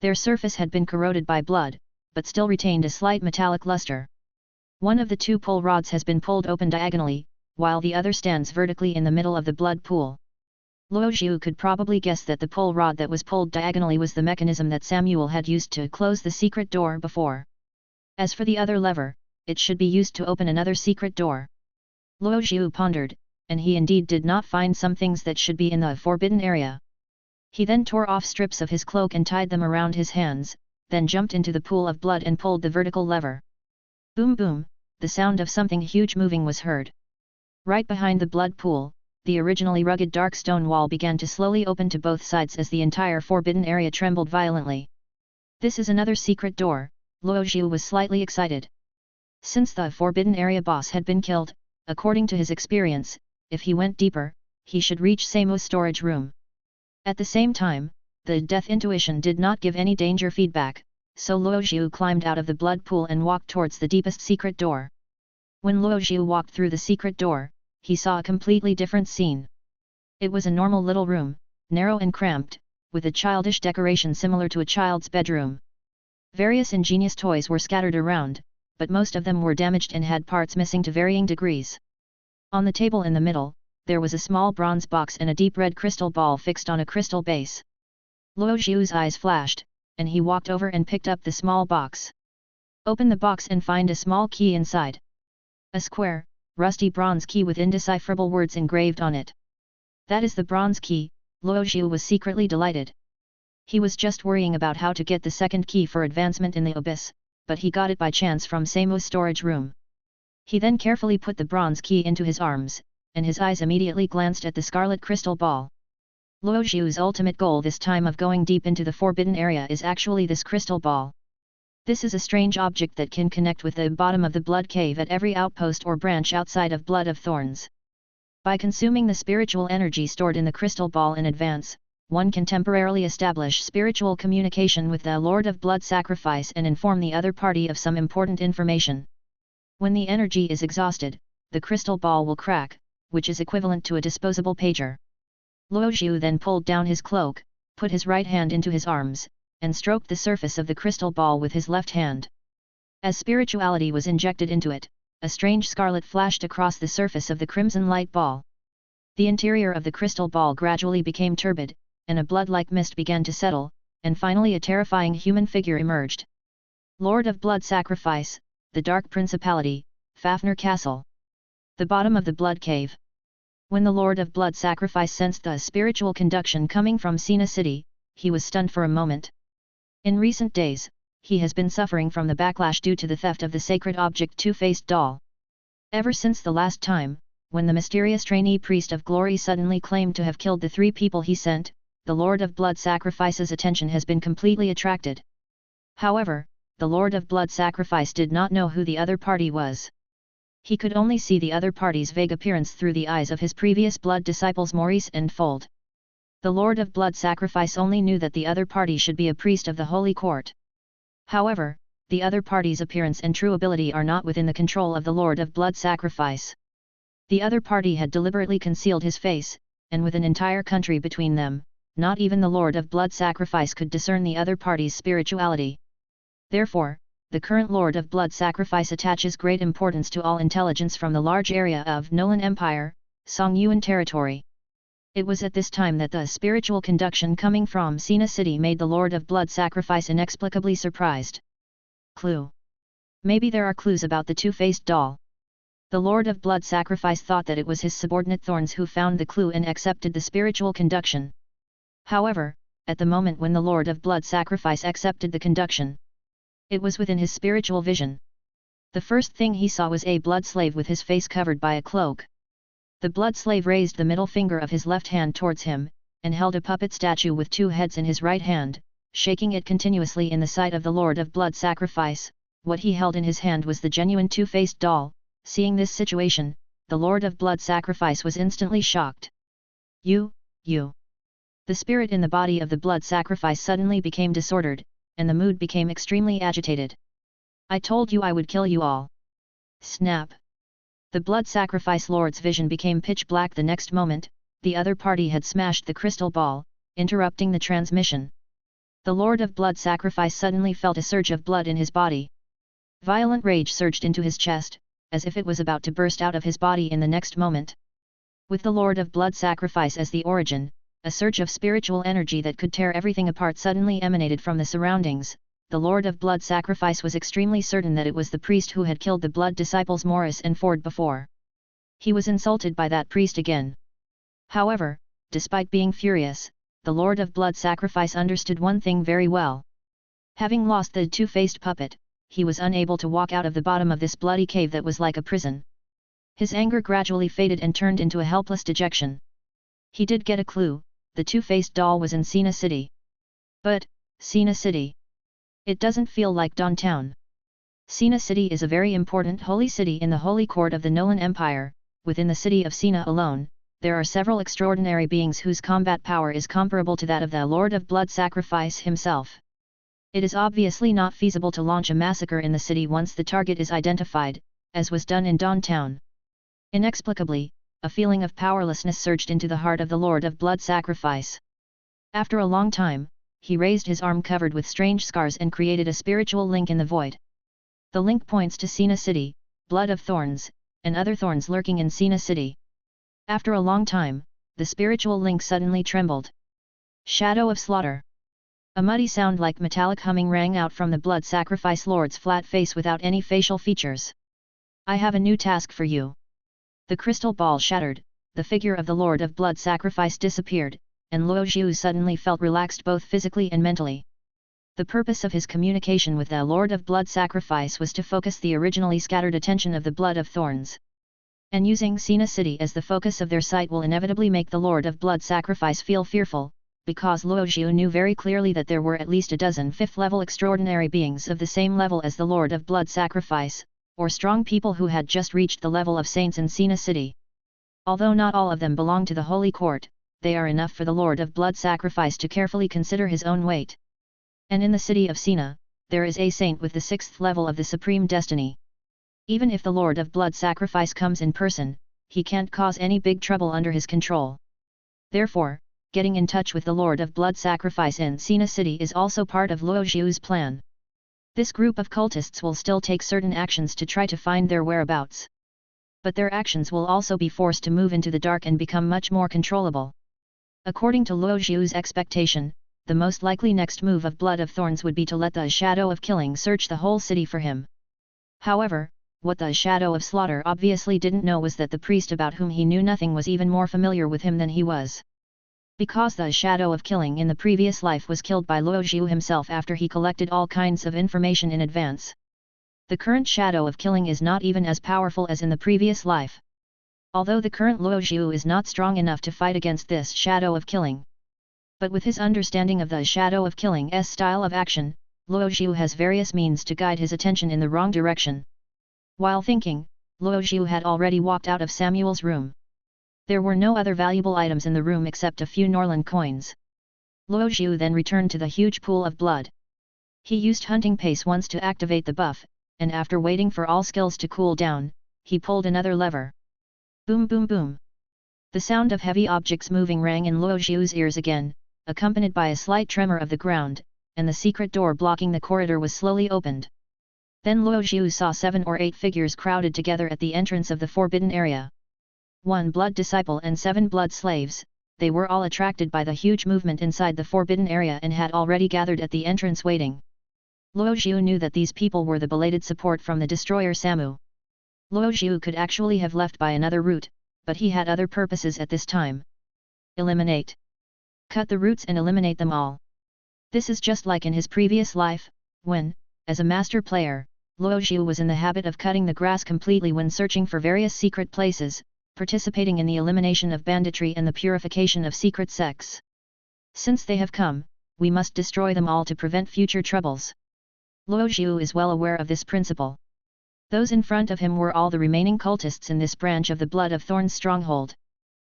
Their surface had been corroded by blood, but still retained a slight metallic luster. One of the two pull rods has been pulled open diagonally, while the other stands vertically in the middle of the blood pool. Luo Xiu could probably guess that the pull rod that was pulled diagonally was the mechanism that Samuel had used to close the secret door before. As for the other lever, it should be used to open another secret door. Luo Xiu pondered, and he indeed did not find some things that should be in the forbidden area. He then tore off strips of his cloak and tied them around his hands, then jumped into the pool of blood and pulled the vertical lever. Boom boom, the sound of something huge moving was heard. Right behind the blood pool, the originally rugged dark stone wall began to slowly open to both sides as the entire forbidden area trembled violently. This is another secret door, Luo Xiu was slightly excited. Since the forbidden area boss had been killed, according to his experience, if he went deeper, he should reach Samu's storage room. At the same time, the death intuition did not give any danger feedback, so Luo Xiu climbed out of the blood pool and walked towards the deepest secret door. When Luo Xiu walked through the secret door, he saw a completely different scene. It was a normal little room, narrow and cramped, with a childish decoration similar to a child's bedroom. Various ingenious toys were scattered around, but most of them were damaged and had parts missing to varying degrees. On the table in the middle, there was a small bronze box and a deep red crystal ball fixed on a crystal base. Luo Xiu's eyes flashed, and he walked over and picked up the small box. Open the box and find a small key inside. A square, rusty bronze key with indecipherable words engraved on it. That is the bronze key, Luo Xiu was secretly delighted. He was just worrying about how to get the second key for advancement in the abyss, but he got it by chance from Samu's storage room. He then carefully put the bronze key into his arms, and his eyes immediately glanced at the scarlet crystal ball. Luo Xiu's ultimate goal this time of going deep into the forbidden area is actually this crystal ball. This is a strange object that can connect with the bottom of the blood cave at every outpost or branch outside of Blood of Thorns. By consuming the spiritual energy stored in the crystal ball in advance, one can temporarily establish spiritual communication with the Lord of Blood Sacrifice and inform the other party of some important information. When the energy is exhausted, the crystal ball will crack, which is equivalent to a disposable pager. Luo Xiu then pulled down his cloak, put his right hand into his arms, and stroked the surface of the crystal ball with his left hand. As spirituality was injected into it, a strange scarlet flashed across the surface of the crimson light ball. The interior of the crystal ball gradually became turbid, and a blood-like mist began to settle, and finally a terrifying human figure emerged. Lord of Blood Sacrifice, the Dark Principality, Fafnir Castle. The bottom of the blood cave. When the Lord of Blood Sacrifice sensed the spiritual conduction coming from Sina City, he was stunned for a moment. In recent days, he has been suffering from the backlash due to the theft of the sacred object two-faced doll. Ever since the last time, when the mysterious trainee priest of glory suddenly claimed to have killed the 3 people he sent, the Lord of Blood Sacrifice's attention has been completely attracted. However, the Lord of Blood Sacrifice did not know who the other party was. He could only see the other party's vague appearance through the eyes of his previous blood disciples Maurice and Fold. The Lord of Blood Sacrifice only knew that the other party should be a priest of the Holy Court. However, the other party's appearance and true ability are not within the control of the Lord of Blood Sacrifice. The other party had deliberately concealed his face, and with an entire country between them, not even the Lord of Blood Sacrifice could discern the other party's spirituality. Therefore, the current Lord of Blood Sacrifice attaches great importance to all intelligence from the large area of Nolan Empire, Songyuan territory. It was at this time that the spiritual conduction coming from Sina City made the Lord of Blood Sacrifice inexplicably surprised. Clue. Maybe there are clues about the two-faced doll. The Lord of Blood Sacrifice thought that it was his subordinate Thorns who found the clue and accepted the spiritual conduction. However, at the moment when the Lord of Blood Sacrifice accepted the conduction, it was within his spiritual vision. The first thing he saw was a blood slave with his face covered by a cloak. The blood slave raised the middle finger of his left hand towards him, and held a puppet statue with 2 heads in his right hand, shaking it continuously in the sight of the Lord of Blood Sacrifice. What he held in his hand was the genuine two-faced doll. Seeing this situation, the Lord of Blood Sacrifice was instantly shocked. You. The spirit in the body of the blood sacrifice suddenly became disordered, and the mood became extremely agitated. I told you I would kill you all. Snap. The blood sacrifice lord's vision became pitch black the next moment. The other party had smashed the crystal ball, interrupting the transmission. The Lord of Blood Sacrifice suddenly felt a surge of blood in his body. Violent rage surged into his chest, as if it was about to burst out of his body in the next moment. With the Lord of Blood Sacrifice as the origin, a surge of spiritual energy that could tear everything apart suddenly emanated from the surroundings. The Lord of Blood Sacrifice was extremely certain that it was the priest who had killed the blood disciples Morris and Ford before. He was insulted by that priest again. However, despite being furious, the Lord of Blood Sacrifice understood one thing very well. Having lost the two-faced puppet, he was unable to walk out of the bottom of this bloody cave that was like a prison. His anger gradually faded and turned into a helpless dejection. He did get a clue. The two-faced doll was in Sina City. But, Sina City. It doesn't feel like downtown. Sina City is a very important holy city in the Holy Court of the Nolan Empire. Within the city of Sina alone, there are several extraordinary beings whose combat power is comparable to that of the Lord of Blood Sacrifice himself. It is obviously not feasible to launch a massacre in the city once the target is identified, as was done in downtown. Inexplicably, a feeling of powerlessness surged into the heart of the Lord of Blood Sacrifice. After a long time, he raised his arm covered with strange scars and created a spiritual link in the void. The link points to Sina City, blood of thorns, and other thorns lurking in Sina City. After a long time, the spiritual link suddenly trembled. Shadow of slaughter. A muddy sound like metallic humming rang out from the blood sacrifice lord's flat face without any facial features. I have a new task for you. The crystal ball shattered, the figure of the Lord of Blood Sacrifice disappeared, and Luo Zhu suddenly felt relaxed both physically and mentally. The purpose of his communication with the Lord of Blood Sacrifice was to focus the originally scattered attention of the Blood of Thorns. And using Sina City as the focus of their sight will inevitably make the Lord of Blood Sacrifice feel fearful, because Luo Zhu knew very clearly that there were at least a dozen fifth-level extraordinary beings of the same level as the Lord of Blood Sacrifice, or strong people who had just reached the level of saints in Sina City. Although not all of them belong to the Holy Court, they are enough for the Lord of Blood Sacrifice to carefully consider his own weight. And in the city of Sina, there is a saint with the 6th level of the Supreme Destiny. Even if the Lord of Blood Sacrifice comes in person, he can't cause any big trouble under his control. Therefore, getting in touch with the Lord of Blood Sacrifice in Sina City is also part of Luo Zhu's plan. This group of cultists will still take certain actions to try to find their whereabouts. But their actions will also be forced to move into the dark and become much more controllable. According to Luo Zhu's expectation, the most likely next move of Blood of Thorns would be to let the shadow of killing search the whole city for him. However, What the Shadow of Slaughter obviously didn't know was that the priest about whom he knew nothing was even more familiar with him than he was. Because the Shadow of Killing in the previous life was killed by Luo Zhu himself after he collected all kinds of information in advance. The current Shadow of Killing is not even as powerful as in the previous life. Although the current Luo Zhu is not strong enough to fight against this Shadow of Killing. But with his understanding of the Shadow of Killing's style of action, Luo Zhu has various means to guide his attention in the wrong direction. While thinking, Luo Zhu had already walked out of Samuel's room. There were no other valuable items in the room except a few Norland coins. Luo Zhu then returned to the huge pool of blood. He used hunting pace once to activate the buff, and after waiting for all skills to cool down, he pulled another lever. Boom boom boom. The sound of heavy objects moving rang in Luo Zhu's ears again, accompanied by a slight tremor of the ground, and the secret door blocking the corridor was slowly opened. Then Luo Zhu saw 7 or 8 figures crowded together at the entrance of the forbidden area. 1 blood disciple and 7 blood slaves, they were all attracted by the huge movement inside the forbidden area and had already gathered at the entrance waiting. Luo Zhu knew that these people were the belated support from the destroyer Samu. Luo Zhu could actually have left by another route, but he had other purposes at this time. Eliminate. Cut the routes and eliminate them all. This is just like in his previous life, when, as a master player, Luo Zhu was in the habit of cutting the grass completely when searching for various secret places, participating in the elimination of banditry and the purification of secret sects. Since they have come, we must destroy them all to prevent future troubles. Luo Zhu is well aware of this principle. Those in front of him were all the remaining cultists in this branch of the Blood of Thorns stronghold.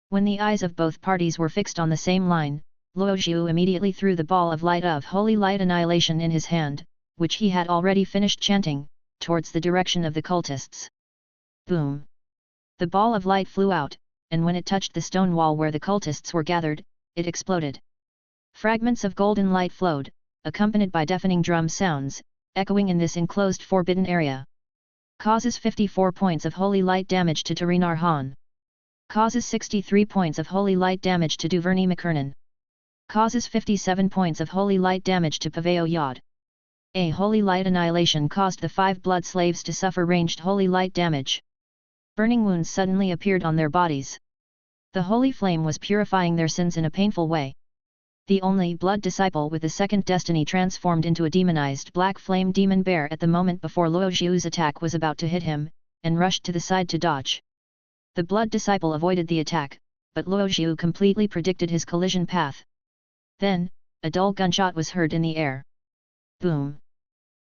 When the eyes of both parties were fixed on the same line, Luo Zhu immediately threw the ball of light of Holy Light Annihilation in his hand, which he had already finished chanting, towards the direction of the cultists. Boom! The ball of light flew out, and when it touched the stone wall where the cultists were gathered, it exploded. Fragments of golden light flowed, accompanied by deafening drum sounds, echoing in this enclosed forbidden area. Causes 54 points of holy light damage to Tarinar Han. Causes 63 points of holy light damage to Duvernay McKernan. Causes 57 points of holy light damage to Paveo Yod. A holy light annihilation caused the 5 blood slaves to suffer ranged holy light damage. Burning wounds suddenly appeared on their bodies. The holy flame was purifying their sins in a painful way. The only blood disciple with the second destiny transformed into a demonized black flame demon bear at the moment before Luo Zhu's attack was about to hit him, and rushed to the side to dodge. The blood disciple avoided the attack, but Luo Zhu completely predicted his collision path. Then, a dull gunshot was heard in the air. Boom!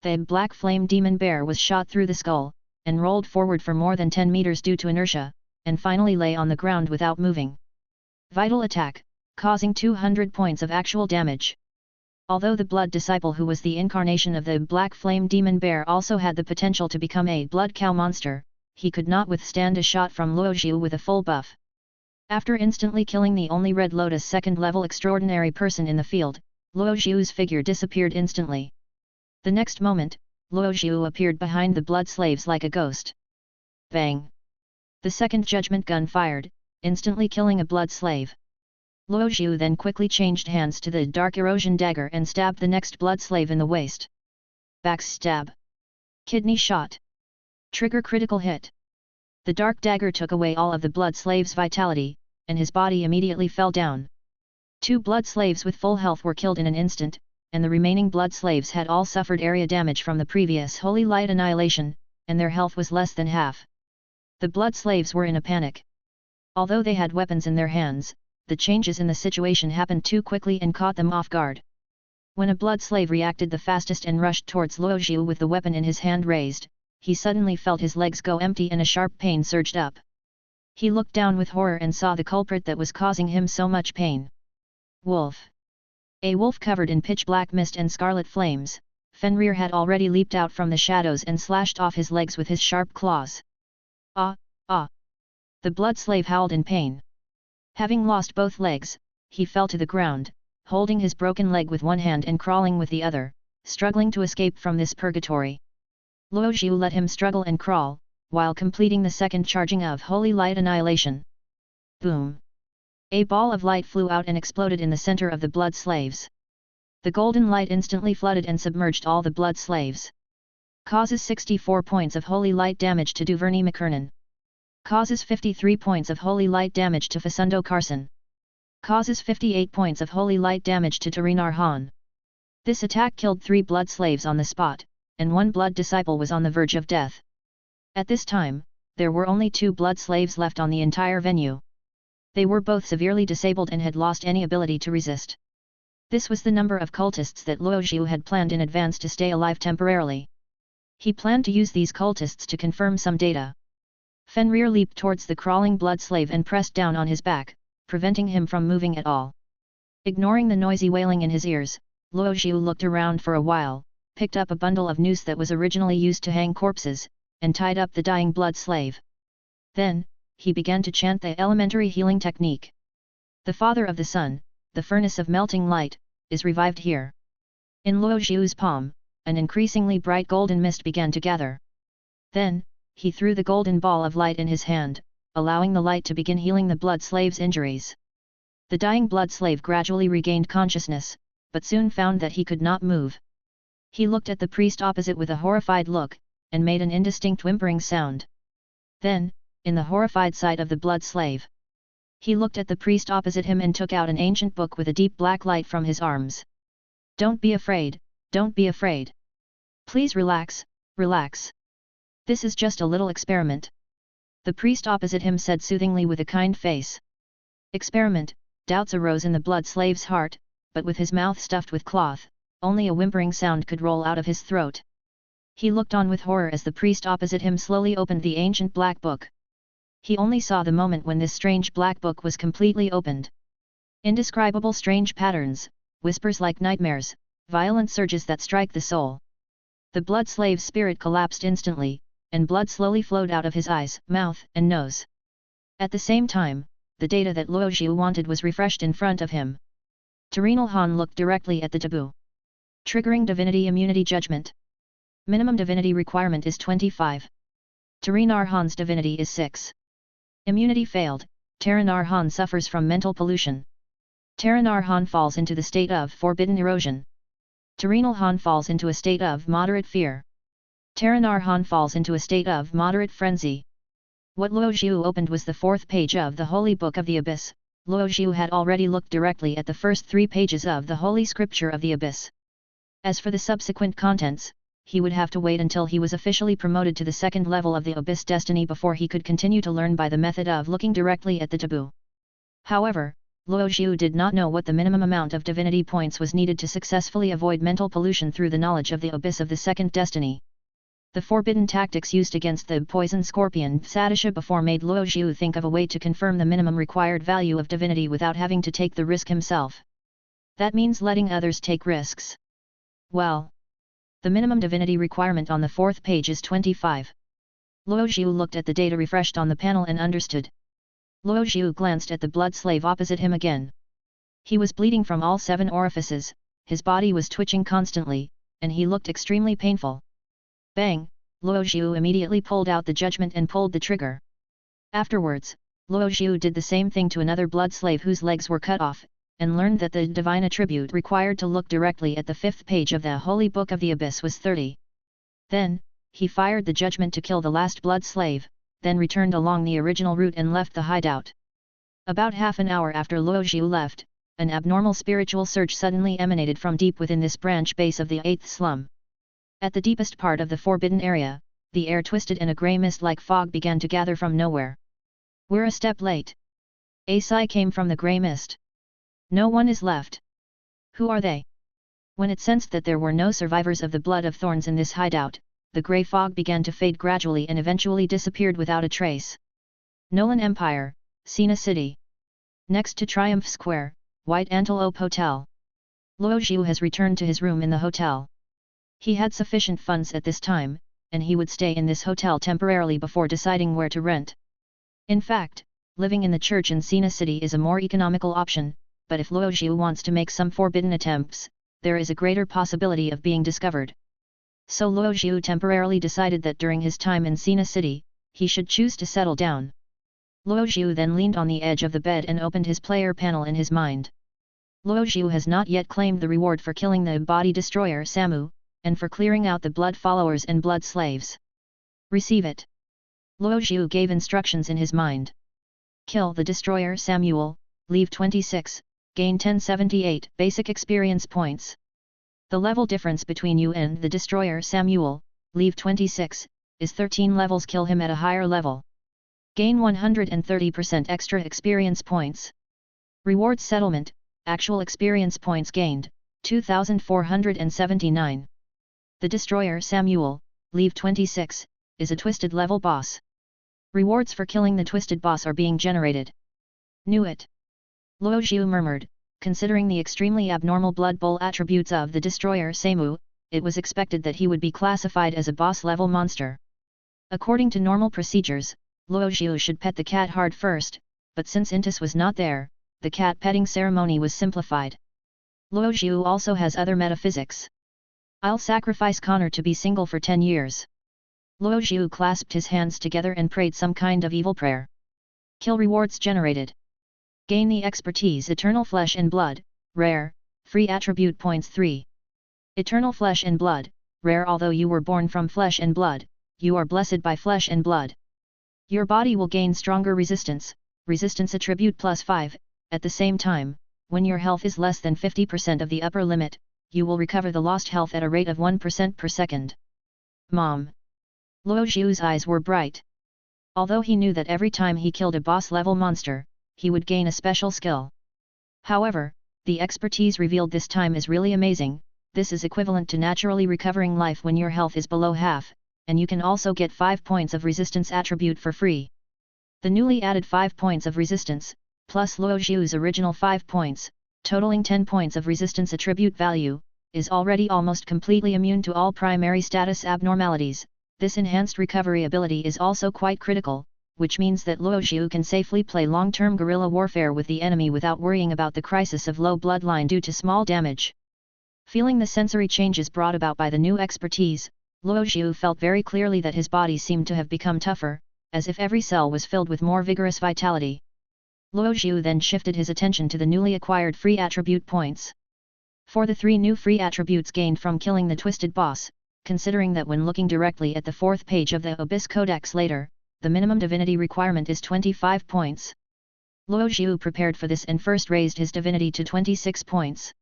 The black flame demon bear was shot through the skull, and rolled forward for more than 10 meters due to inertia, and finally lay on the ground without moving. Vital attack, causing 200 points of actual damage. Although the blood disciple who was the incarnation of the black flame demon bear also had the potential to become a blood cow monster, he could not withstand a shot from Luo Zhu with a full buff. After instantly killing the only Red Lotus second-level extraordinary person in the field, Luo Zhu's figure disappeared instantly. The next moment, Luo Zhu appeared behind the blood slaves like a ghost. Bang! The second judgment gun fired, instantly killing a blood slave. Luo Zhu then quickly changed hands to the dark erosion dagger and stabbed the next blood slave in the waist. Backstab. Kidney shot. Trigger critical hit. The dark dagger took away all of the blood slave's vitality, and his body immediately fell down. 2 blood slaves with full health were killed in an instant, and the remaining blood slaves had all suffered area damage from the previous holy light annihilation, and their health was less than half. The blood slaves were in a panic. Although they had weapons in their hands, the changes in the situation happened too quickly and caught them off guard. When a blood slave reacted the fastest and rushed towards Luo Zhu with the weapon in his hand raised, he suddenly felt his legs go empty and a sharp pain surged up. He looked down with horror and saw the culprit that was causing him so much pain. Wolf. A wolf covered in pitch-black mist and scarlet flames, Fenrir had already leaped out from the shadows and slashed off his legs with his sharp claws. Ah, ah! The blood slave howled in pain. Having lost both legs, he fell to the ground, holding his broken leg with one hand and crawling with the other, struggling to escape from this purgatory. Luo Zhu let him struggle and crawl, while completing the second charging of Holy Light Annihilation. Boom! A ball of light flew out and exploded in the center of the blood slaves. The golden light instantly flooded and submerged all the blood slaves. Causes 64 points of holy light damage to Duvernay McKernan. Causes 53 points of holy light damage to Facundo Carson. Causes 58 points of holy light damage to Tarinar Han. This attack killed 3 blood slaves on the spot, and 1 blood disciple was on the verge of death. At this time, there were only 2 blood slaves left on the entire venue. They were both severely disabled and had lost any ability to resist. This was the number of cultists that Luo Zhu had planned in advance to stay alive temporarily. He planned to use these cultists to confirm some data. Fenrir leaped towards the crawling blood slave and pressed down on his back, preventing him from moving at all. Ignoring the noisy wailing in his ears, Luo Zhu looked around for a while, picked up a bundle of noose that was originally used to hang corpses, and tied up the dying blood slave. Then, he began to chant the elementary healing technique. The Father of the Sun, the furnace of melting light, is revived here. In Luo Zhu's palm, an increasingly bright golden mist began to gather. Then, he threw the golden ball of light in his hand, allowing the light to begin healing the blood slave's injuries. The dying blood slave gradually regained consciousness, but soon found that he could not move. He looked at the priest opposite with a horrified look, and made an indistinct whimpering sound. Then, in the horrified sight of the blood slave, he looked at the priest opposite him and took out an ancient book with a deep black light from his arms. "Don't be afraid, don't be afraid. Please relax, relax. This is just a little experiment," the priest opposite him said soothingly with a kind face. Experiment, doubts arose in the blood slave's heart, but with his mouth stuffed with cloth, only a whimpering sound could roll out of his throat. He looked on with horror as the priest opposite him slowly opened the ancient black book. He only saw the moment when this strange black book was completely opened. Indescribable strange patterns, whispers like nightmares, violent surges that strike the soul. The blood slave's spirit collapsed instantly, and blood slowly flowed out of his eyes, mouth, and nose. At the same time, the data that Luo Zhu wanted was refreshed in front of him. Tarinar Han looked directly at the taboo. Triggering Divinity Immunity Judgment. Minimum Divinity requirement is 25. Tarinar Han's Divinity is 6. Immunity failed, Tarinar Han suffers from mental pollution. Tarinar Han falls into the state of forbidden erosion. Tarinar Han falls into a state of moderate fear. Tarinar Han falls into a state of moderate frenzy. What Luo Zhu opened was the 4th page of the Holy Book of the Abyss. Luo Zhu had already looked directly at the first 3 pages of the Holy Scripture of the Abyss. As for the subsequent contents, he would have to wait until he was officially promoted to the 2nd level of the Abyss Destiny before he could continue to learn by the method of looking directly at the taboo. However, Luo Zhu did not know what the minimum amount of divinity points was needed to successfully avoid mental pollution through the knowledge of the Abyss of the 2nd Destiny. The forbidden tactics used against the poison scorpion Satisha before made Luo Zhu think of a way to confirm the minimum required value of divinity without having to take the risk himself. That means letting others take risks. Well, the minimum divinity requirement on the 4th page is 25. Luo Zhu looked at the data refreshed on the panel and understood. Luo Zhu glanced at the blood slave opposite him again. He was bleeding from all 7 orifices, his body was twitching constantly, and he looked extremely painful. Bang! Luo Zhu immediately pulled out the judgment and pulled the trigger. Afterwards, Luo Zhu did the same thing to another blood slave whose legs were cut off, and learned that the divine attribute required to look directly at the 5th page of the Holy Book of the Abyss was 30. Then, he fired the judgment to kill the last blood slave, then returned along the original route and left the hideout. About half an hour after Luo Zhu left, an abnormal spiritual surge suddenly emanated from deep within this branch base of the 8th slum. At the deepest part of the forbidden area, the air twisted and a grey mist-like fog began to gather from nowhere. "We're a step late." A sigh came from the grey mist. "No one is left. Who are they?" When it sensed that there were no survivors of the blood of thorns in this hideout, the grey fog began to fade gradually and eventually disappeared without a trace. Nolan Empire, Sina City. Next to Triumph Square, White Antelope Hotel. Luo Zhu has returned to his room in the hotel. He had sufficient funds at this time, and he would stay in this hotel temporarily before deciding where to rent. In fact, living in the church in Sina City is a more economical option, but if Luo Zhu wants to make some forbidden attempts, there is a greater possibility of being discovered. So Luo Zhu temporarily decided that during his time in Sina City, he should choose to settle down. Luo Zhu then leaned on the edge of the bed and opened his player panel in his mind. Luo Zhu has not yet claimed the reward for killing the body destroyer Samu, and for clearing out the blood followers and blood slaves. Receive it. Luo Zhu gave instructions in his mind. Kill the destroyer Samuel, leave 26, gain 1078 basic experience points. The level difference between you and the destroyer Samuel, leave 26, is 13 levels. Kill him at a higher level. Gain 130% extra experience points. Reward settlement, actual experience points gained, 2479. The destroyer Samuel, leave 26, is a twisted level boss. Rewards for killing the twisted boss are being generated. Knew it. Luo Zhu murmured, considering the extremely abnormal Blood Bowl attributes of the destroyer Samu, it was expected that he would be classified as a boss-level monster. According to normal procedures, Luo Zhu should pet the cat hard first, but since Apprentice was not there, the cat petting ceremony was simplified. Luo Zhu also has other metaphysics. I'll sacrifice Connor to be single for 10 years. Luo Zhu clasped his hands together and prayed some kind of evil prayer. Kill rewards generated. Gain the expertise Eternal Flesh and Blood, rare, free attribute points 3. Eternal Flesh and Blood, rare. Although you were born from flesh and blood, you are blessed by flesh and blood. Your body will gain stronger resistance attribute plus 5, at the same time, when your health is less than 50% of the upper limit, you will recover the lost health at a rate of 1% per second. Mom. Luo Zhu's eyes were bright. Although he knew that every time he killed a boss-level monster, he would gain a special skill. However, the expertise revealed this time is really amazing. This is equivalent to naturally recovering life when your health is below half, and you can also get 5 points of resistance attribute for free. The newly added 5 points of resistance, plus Luo Zhu's original 5 points, totaling 10 points of resistance attribute value, is already almost completely immune to all primary status abnormalities. This enhanced recovery ability is also quite critical, which means that Luo Zhu can safely play long-term guerrilla warfare with the enemy without worrying about the crisis of low bloodline due to small damage. Feeling the sensory changes brought about by the new expertise, Luo Zhu felt very clearly that his body seemed to have become tougher, as if every cell was filled with more vigorous vitality. Luo Zhu then shifted his attention to the newly acquired free attribute points. For the 3 new free attributes gained from killing the twisted boss, considering that when looking directly at the 4th page of the Abyss Codex later, the minimum divinity requirement is 25 points. Luo Zhu prepared for this and first raised his divinity to 26 points.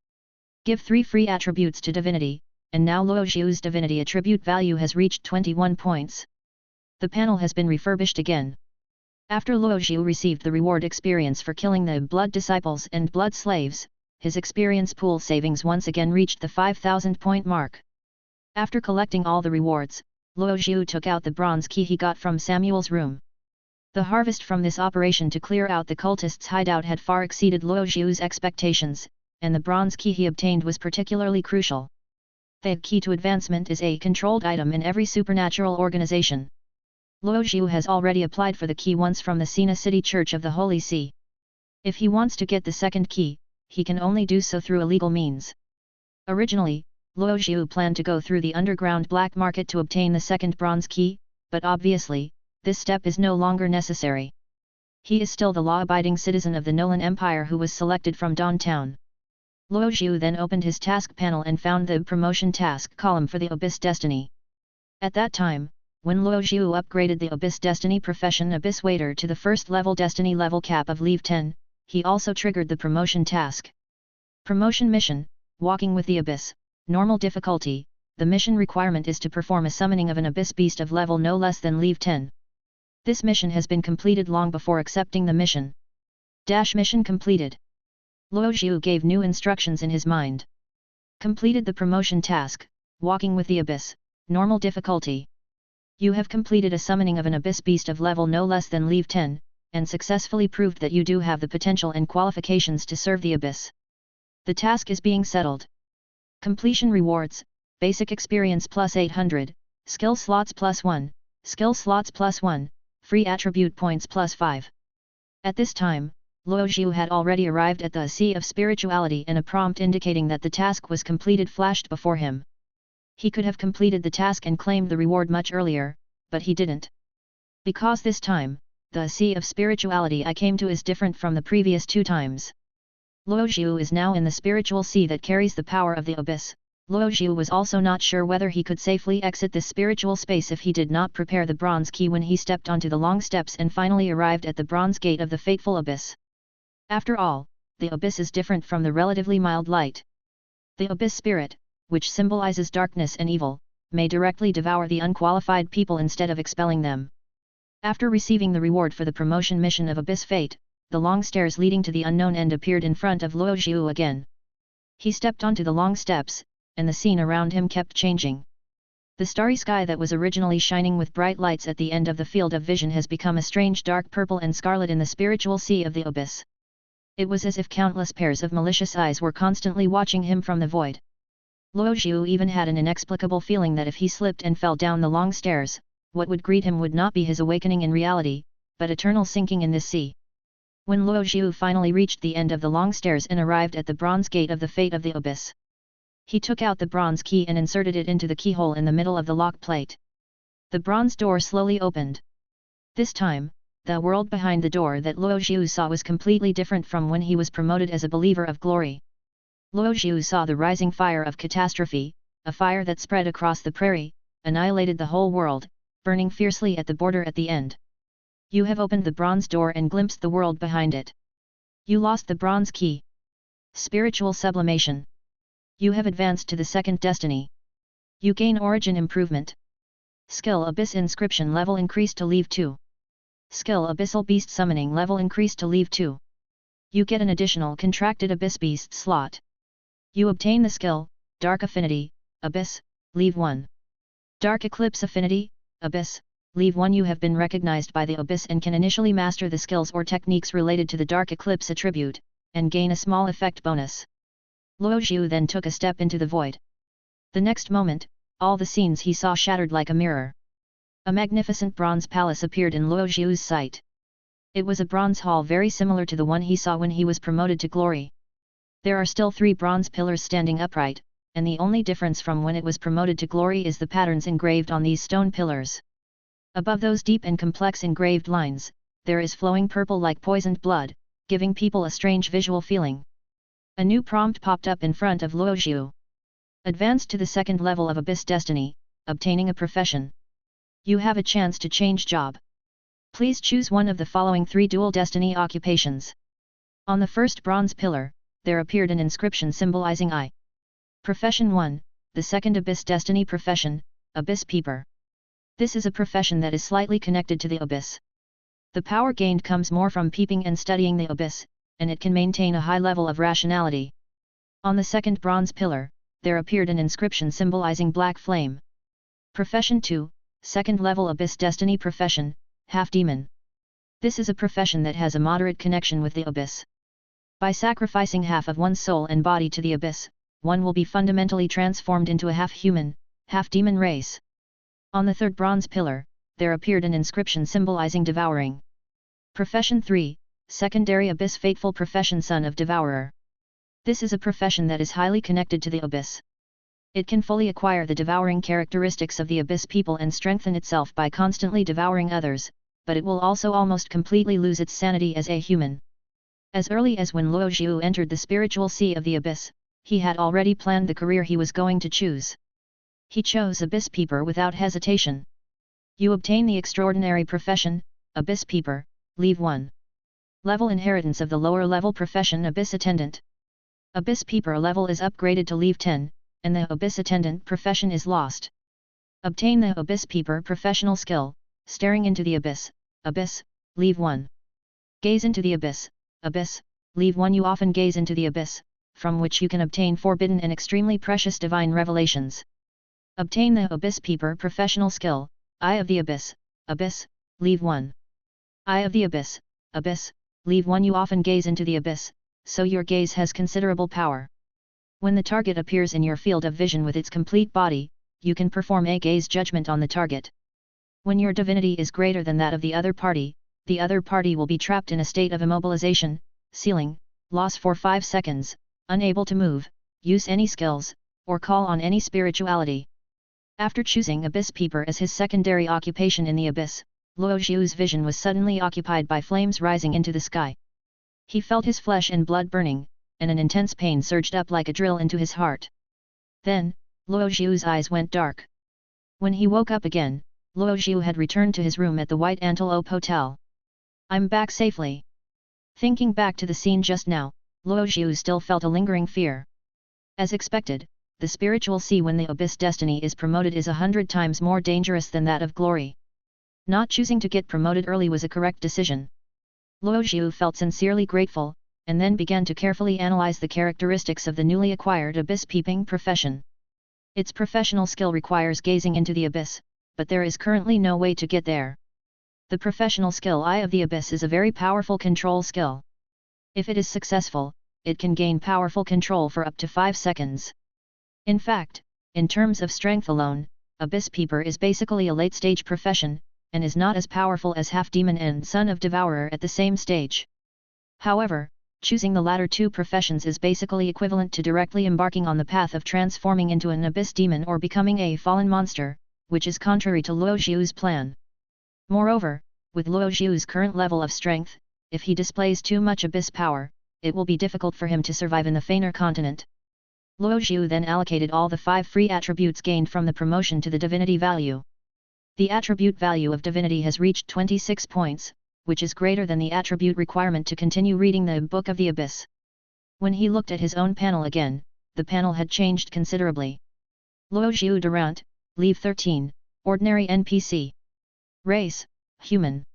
Give 3 free attributes to divinity, and now Luo Zhu's divinity attribute value has reached 21 points. The panel has been refurbished again. After Luo Zhu received the reward experience for killing the blood disciples and blood slaves, his experience pool savings once again reached the 5,000 point mark. After collecting all the rewards, Luo Zhu took out the bronze key he got from Samuel's room. The harvest from this operation to clear out the cultists' hideout had far exceeded Luo Zhu's expectations, and the bronze key he obtained was particularly crucial. The key to advancement is a controlled item in every supernatural organization. Luo Zhu has already applied for the key once from the Sina City Church of the Holy See. If he wants to get the second key, he can only do so through illegal means. Originally, Luo Zhu planned to go through the underground black market to obtain the second bronze key, but obviously, this step is no longer necessary. He is still the law-abiding citizen of the Nolan Empire who was selected from Dawn Town. Luo Zhu then opened his task panel and found the promotion task column for the Abyss Destiny. At that time, when Luo Zhu upgraded the Abyss Destiny profession Abyss Waiter to the first level Destiny level cap of Leave 10, he also triggered the promotion task. Promotion mission, Walking with the Abyss. Normal difficulty, the mission requirement is to perform a summoning of an Abyss Beast of level no less than Leave 10. This mission has been completed long before accepting the mission. Mission completed. Luo Zhu gave new instructions in his mind. Completed the promotion task, Walking with the Abyss, normal difficulty. You have completed a summoning of an Abyss Beast of level no less than Leave 10, and successfully proved that you do have the potential and qualifications to serve the Abyss. The task is being settled. Completion rewards, basic experience plus 800, skill slots plus 1, skill slots plus 1, free attribute points plus 5. At this time, Luo Zhu had already arrived at the Sea of Spirituality and a prompt indicating that the task was completed flashed before him. He could have completed the task and claimed the reward much earlier, but he didn't. Because this time, the Sea of Spirituality I came to is different from the previous 2 times. Luo Zhu is now in the spiritual sea that carries the power of the Abyss, Luo Zhu was also not sure whether he could safely exit this spiritual space if he did not prepare the bronze key when he stepped onto the long steps and finally arrived at the bronze gate of the fateful abyss. After all, the abyss is different from the relatively mild light. The abyss spirit, which symbolizes darkness and evil, may directly devour the unqualified people instead of expelling them. After receiving the reward for the promotion mission of Abyss Fate, the long stairs leading to the unknown end appeared in front of Luo Zhu again. He stepped onto the long steps, and the scene around him kept changing. The starry sky that was originally shining with bright lights at the end of the field of vision has become a strange dark purple and scarlet in the spiritual sea of the abyss. It was as if countless pairs of malicious eyes were constantly watching him from the void. Luo Zhu even had an inexplicable feeling that if he slipped and fell down the long stairs, what would greet him would not be his awakening in reality, but eternal sinking in this sea. When Luo Zhu finally reached the end of the long stairs and arrived at the bronze gate of the fate of the abyss, he took out the bronze key and inserted it into the keyhole in the middle of the lock plate. The bronze door slowly opened. This time, the world behind the door that Luo Zhu saw was completely different from when he was promoted as a believer of glory. Luo Zhu saw the rising fire of catastrophe, a fire that spread across the prairie, annihilated the whole world, burning fiercely at the border at the end. You have opened the bronze door and glimpsed the world behind it. You lost the bronze key. Spiritual sublimation. You have advanced to the second destiny. You gain origin improvement. Skill Abyss Inscription level increased to Level 2. Skill Abyssal Beast Summoning level increased to Level 2. You get an additional contracted Abyss Beast slot. You obtain the skill, Dark Affinity, Abyss, Level 1. Dark Eclipse Affinity, Abyss, Level 1. You have been recognized by the Abyss and can initially master the skills or techniques related to the Dark Eclipse attribute, and gain a small effect bonus. Luo Zhu then took a step into the void. The next moment, all the scenes he saw shattered like a mirror. A magnificent bronze palace appeared in Luo Zhu's sight. It was a bronze hall very similar to the one he saw when he was promoted to glory. There are still 3 bronze pillars standing upright, and the only difference from when it was promoted to glory is the patterns engraved on these stone pillars. Above those deep and complex engraved lines, there is flowing purple like poisoned blood, giving people a strange visual feeling. A new prompt popped up in front of Luo Zhu. Advanced to the second level of Abyss Destiny, obtaining a profession. You have a chance to change job. Please choose one of the following 3 dual destiny occupations. On the first bronze pillar, there appeared an inscription symbolizing I. Profession 1, the second Abyss Destiny profession, Abyss Peeper. This is a profession that is slightly connected to the Abyss. The power gained comes more from peeping and studying the Abyss, and it can maintain a high level of rationality. On the second bronze pillar, there appeared an inscription symbolizing Black Flame. Profession 2, second level Abyss Destiny profession, Half Demon. This is a profession that has a moderate connection with the Abyss. By sacrificing half of one's soul and body to the Abyss, one will be fundamentally transformed into a half-human, half-demon race. On the third bronze pillar, there appeared an inscription symbolizing Devouring. Profession 3, secondary Abyss Fateful profession Son of Devourer. This is a profession that is highly connected to the Abyss. It can fully acquire the devouring characteristics of the Abyss people and strengthen itself by constantly devouring others, but it will also almost completely lose its sanity as a human. As early as when Luo Zhu entered the spiritual sea of the Abyss, he had already planned the career he was going to choose. He chose Abyss Peeper without hesitation. You obtain the extraordinary profession, Abyss Peeper, Level 1. Level Inheritance of the lower level profession Abyss Attendant. Abyss Peeper level is upgraded to Level 10, and the Abyss Attendant profession is lost. Obtain the Abyss Peeper professional skill, Staring into the Abyss, Abyss, Level 1. Gaze into the Abyss, Abyss, Level 1. You often gaze into the Abyss, from which you can obtain forbidden and extremely precious divine revelations. Obtain the Abyss Peeper professional skill, Eye of the Abyss, Abyss, Level 1. Eye of the Abyss, Abyss, Level 1. You often gaze into the Abyss, so your gaze has considerable power. When the target appears in your field of vision with its complete body, you can perform a gaze judgment on the target. When your divinity is greater than that of the other party will be trapped in a state of immobilization, sealing, loss for 5 seconds, unable to move, use any skills, or call on any spirituality. After choosing Abyss Peeper as his secondary occupation in the Abyss, Luo Zhu's vision was suddenly occupied by flames rising into the sky. He felt his flesh and blood burning, and an intense pain surged up like a drill into his heart. Then, Luo Zhu's eyes went dark. When he woke up again, Luo Zhu had returned to his room at the White Antelope Hotel. I'm back safely. Thinking back to the scene just now, Luo Zhu still felt a lingering fear. As expected, the spiritual sea when the abyss destiny is promoted is 100 times more dangerous than that of glory. Not choosing to get promoted early was a correct decision. Luo Zhu felt sincerely grateful, and then began to carefully analyze the characteristics of the newly acquired abyss peeping profession. Its professional skill requires gazing into the abyss, but there is currently no way to get there. The professional skill Eye of the Abyss is a very powerful control skill. If it is successful, it can gain powerful control for up to 5 seconds. In fact, in terms of strength alone, Abyss Peeper is basically a late-stage profession, and is not as powerful as Half-Demon and Son of Devourer at the same stage. However, choosing the latter two professions is basically equivalent to directly embarking on the path of transforming into an Abyss Demon or becoming a fallen monster, which is contrary to Luo Zhu's plan. Moreover, with Luo Zhu's current level of strength, if he displays too much Abyss power, it will be difficult for him to survive in the Fener continent. Luo Zhu then allocated all the 5 free attributes gained from the promotion to the divinity value. The attribute value of divinity has reached 26 points, which is greater than the attribute requirement to continue reading the Book of the Abyss. When he looked at his own panel again, the panel had changed considerably. Luo Zhu Durant, Leave 13, Ordinary NPC. Race, Human.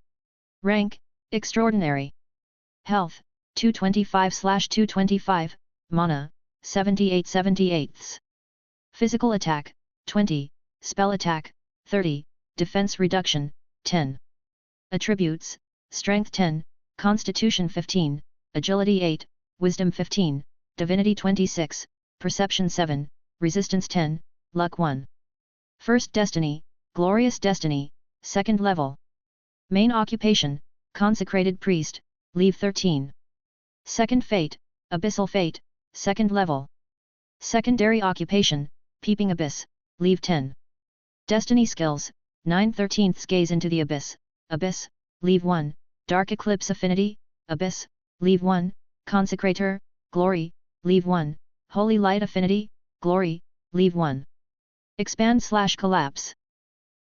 Rank, Extraordinary. Health, 225/225, Mana, 78/78. Physical attack, 20, Spell attack, 30, Defense reduction, 10. Attributes, Strength 10, Constitution 15, Agility 8, Wisdom 15, Divinity 26, Perception 7, Resistance 10, Luck 1. First Destiny, Glorious Destiny, Second Level. Main Occupation, Consecrated Priest, Leave 13. Second Fate, Abyssal Fate, Second Level. Secondary Occupation, Peeping Abyss, Leave 10. Destiny Skills, 9/13 Gaze into the Abyss, Abyss, Leave 1, Dark Eclipse Affinity, Abyss, Leave 1, Consecrator, Glory, Leave 1, Holy Light Affinity, Glory, Leave 1. Expand/Collapse.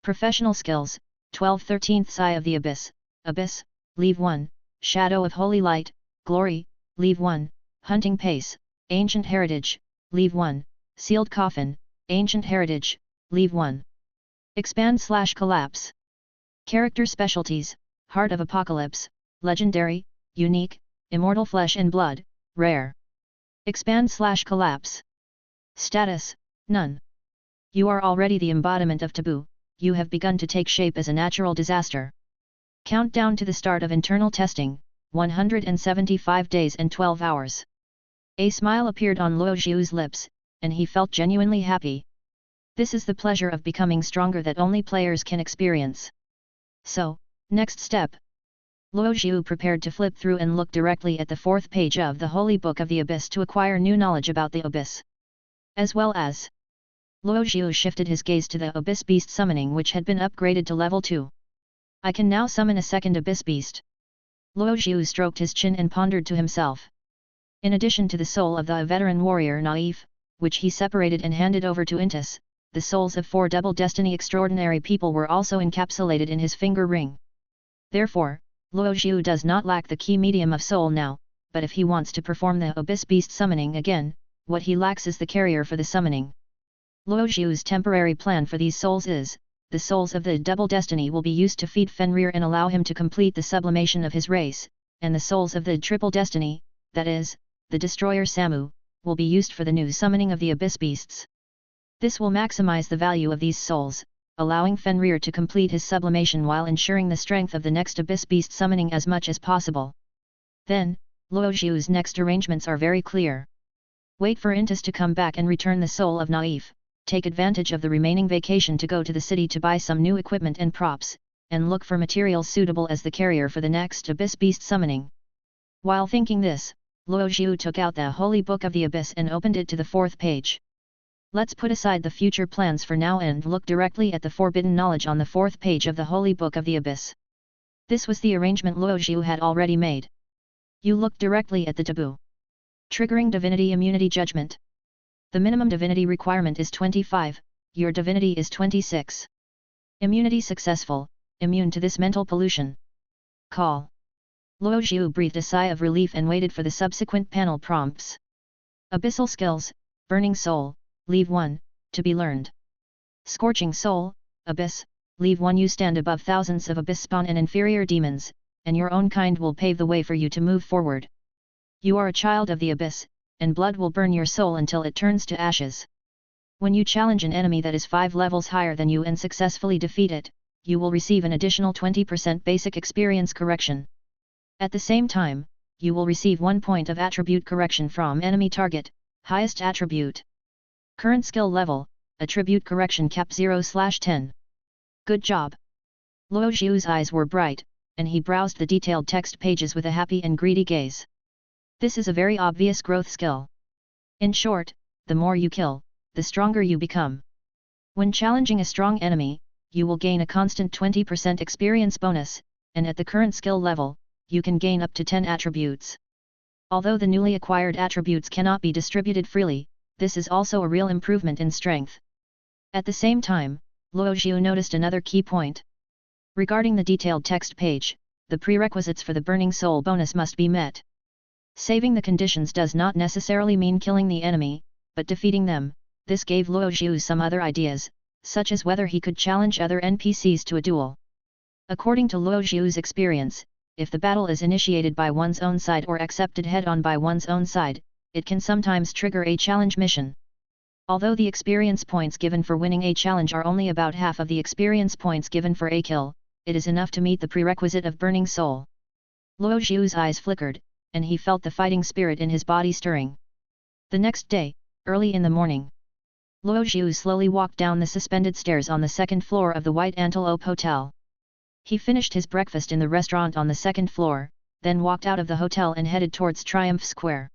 Professional Skills, 12/13 Eye of the Abyss, Abyss, Leave 1, Shadow of Holy Light, Glory, Leave 1, Hunting Pace, Ancient Heritage, Leave 1, Sealed Coffin, Ancient Heritage, Leave 1. Expand/Collapse. Character Specialties, Heart of Apocalypse, Legendary, Unique, Immortal Flesh and Blood, Rare. Expand/Collapse. Status, None. You are already the embodiment of taboo, you have begun to take shape as a natural disaster. Countdown to the start of internal testing, 175 days and 12 hours. A smile appeared on Luo Zhu's lips, and he felt genuinely happy. This is the pleasure of becoming stronger that only players can experience. So, next step. Luo Zhu prepared to flip through and look directly at the 4th page of the Holy Book of the Abyss to acquire new knowledge about the Abyss. As well as, Luo Zhu shifted his gaze to the Abyss Beast summoning which had been upgraded to level 2. I can now summon a second Abyss Beast. Luo Zhu stroked his chin and pondered to himself. In addition to the soul of the veteran warrior Naif, which he separated and handed over to Intis, the souls of 4 double destiny extraordinary people were also encapsulated in his finger ring. Therefore, Luo Zhu does not lack the key medium of soul now, but if he wants to perform the Abyss Beast summoning again, what he lacks is the carrier for the summoning. Luo Zhu's temporary plan for these souls is, the souls of the double destiny will be used to feed Fenrir and allow him to complete the sublimation of his race, and the souls of the triple destiny, that is, the destroyer Samu, will be used for the new summoning of the Abyss Beasts. This will maximize the value of these souls, allowing Fenrir to complete his sublimation while ensuring the strength of the next Abyss Beast summoning as much as possible. Then, Luo Zhu's next arrangements are very clear. Wait for Intis to come back and return the soul of Naif, take advantage of the remaining vacation to go to the city to buy some new equipment and props, and look for materials suitable as the carrier for the next Abyss Beast summoning. While thinking this, Luo Zhu took out the Holy Book of the Abyss and opened it to the 4th page. Let's put aside the future plans for now and look directly at the forbidden knowledge on the 4th page of the Holy Book of the Abyss. This was the arrangement Luo Zhu had already made. You look directly at the taboo. Triggering Divinity Immunity Judgment. The minimum divinity requirement is 25, your divinity is 26. Immunity successful, immune to this mental pollution. Call. Luo Zhu breathed a sigh of relief and waited for the subsequent panel prompts. Abyssal skills, Burning Soul, Leave 1, to be learned. Scorching Soul, Abyss, Leave 1. You stand above thousands of abyss spawn and inferior demons, and your own kind will pave the way for you to move forward. You are a child of the abyss, and blood will burn your soul until it turns to ashes. When you challenge an enemy that is 5 levels higher than you and successfully defeat it, you will receive an additional 20% basic experience correction. At the same time, you will receive 1 point of attribute correction from enemy target, highest attribute. Current skill level, attribute correction cap 0/10. Good job. Luo Zhu's eyes were bright, and he browsed the detailed text pages with a happy and greedy gaze. This is a very obvious growth skill. In short, the more you kill, the stronger you become. When challenging a strong enemy, you will gain a constant 20% experience bonus, and at the current skill level, you can gain up to 10 attributes. Although the newly acquired attributes cannot be distributed freely, this is also a real improvement in strength. At the same time, Luo Zhu noticed another key point. Regarding the detailed text page, the prerequisites for the Burning Soul bonus must be met. Saving the conditions does not necessarily mean killing the enemy, but defeating them. This gave Luo Zhu some other ideas, such as whether he could challenge other NPCs to a duel. According to Luo Zhu's experience, if the battle is initiated by one's own side or accepted head-on by one's own side, it can sometimes trigger a challenge mission. Although the experience points given for winning a challenge are only about half of the experience points given for a kill, it is enough to meet the prerequisite of Burning Soul. Luo Zhu's eyes flickered, and he felt the fighting spirit in his body stirring. The next day, early in the morning, Luo Zhu slowly walked down the suspended stairs on the second floor of the White Antelope Hotel. He finished his breakfast in the restaurant on the second floor, then walked out of the hotel and headed towards Triumph Square.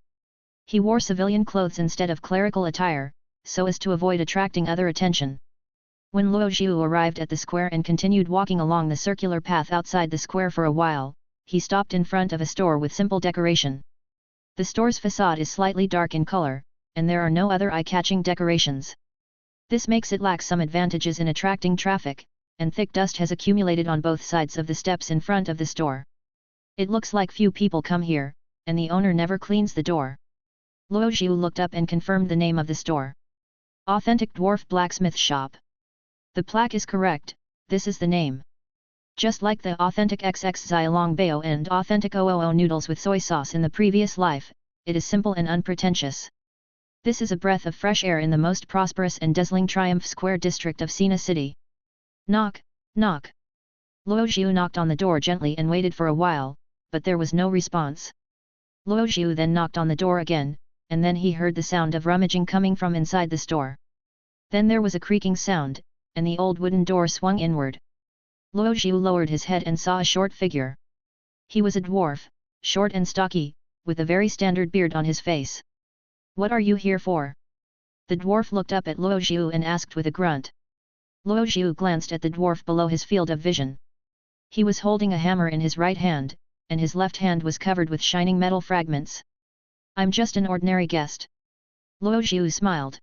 He wore civilian clothes instead of clerical attire, so as to avoid attracting other attention. When Luo Zhu arrived at the square and continued walking along the circular path outside the square for a while, he stopped in front of a store with simple decoration. The store's facade is slightly dark in color, and there are no other eye-catching decorations. This makes it lack some advantages in attracting traffic, and thick dust has accumulated on both sides of the steps in front of the store. It looks like few people come here, and the owner never cleans the door. Luo Zhu looked up and confirmed the name of the store. Authentic Dwarf Blacksmith Shop. The plaque is correct, this is the name. Just like the authentic XX Xiaolong Bao and authentic OOO noodles with soy sauce in the previous life, it is simple and unpretentious. This is a breath of fresh air in the most prosperous and dazzling Triumph Square district of Sina City. Knock, knock. Luo Zhu knocked on the door gently and waited for a while, but there was no response. Luo Zhu then knocked on the door again, and then he heard the sound of rummaging coming from inside the store. Then there was a creaking sound, and the old wooden door swung inward. Luo Zhu lowered his head and saw a short figure. He was a dwarf, short and stocky, with a very standard beard on his face. What are you here for? The dwarf looked up at Luo Zhu and asked with a grunt. Luo Zhu glanced at the dwarf below his field of vision. He was holding a hammer in his right hand, and his left hand was covered with shining metal fragments. I'm just an ordinary guest. Luo Zhu smiled.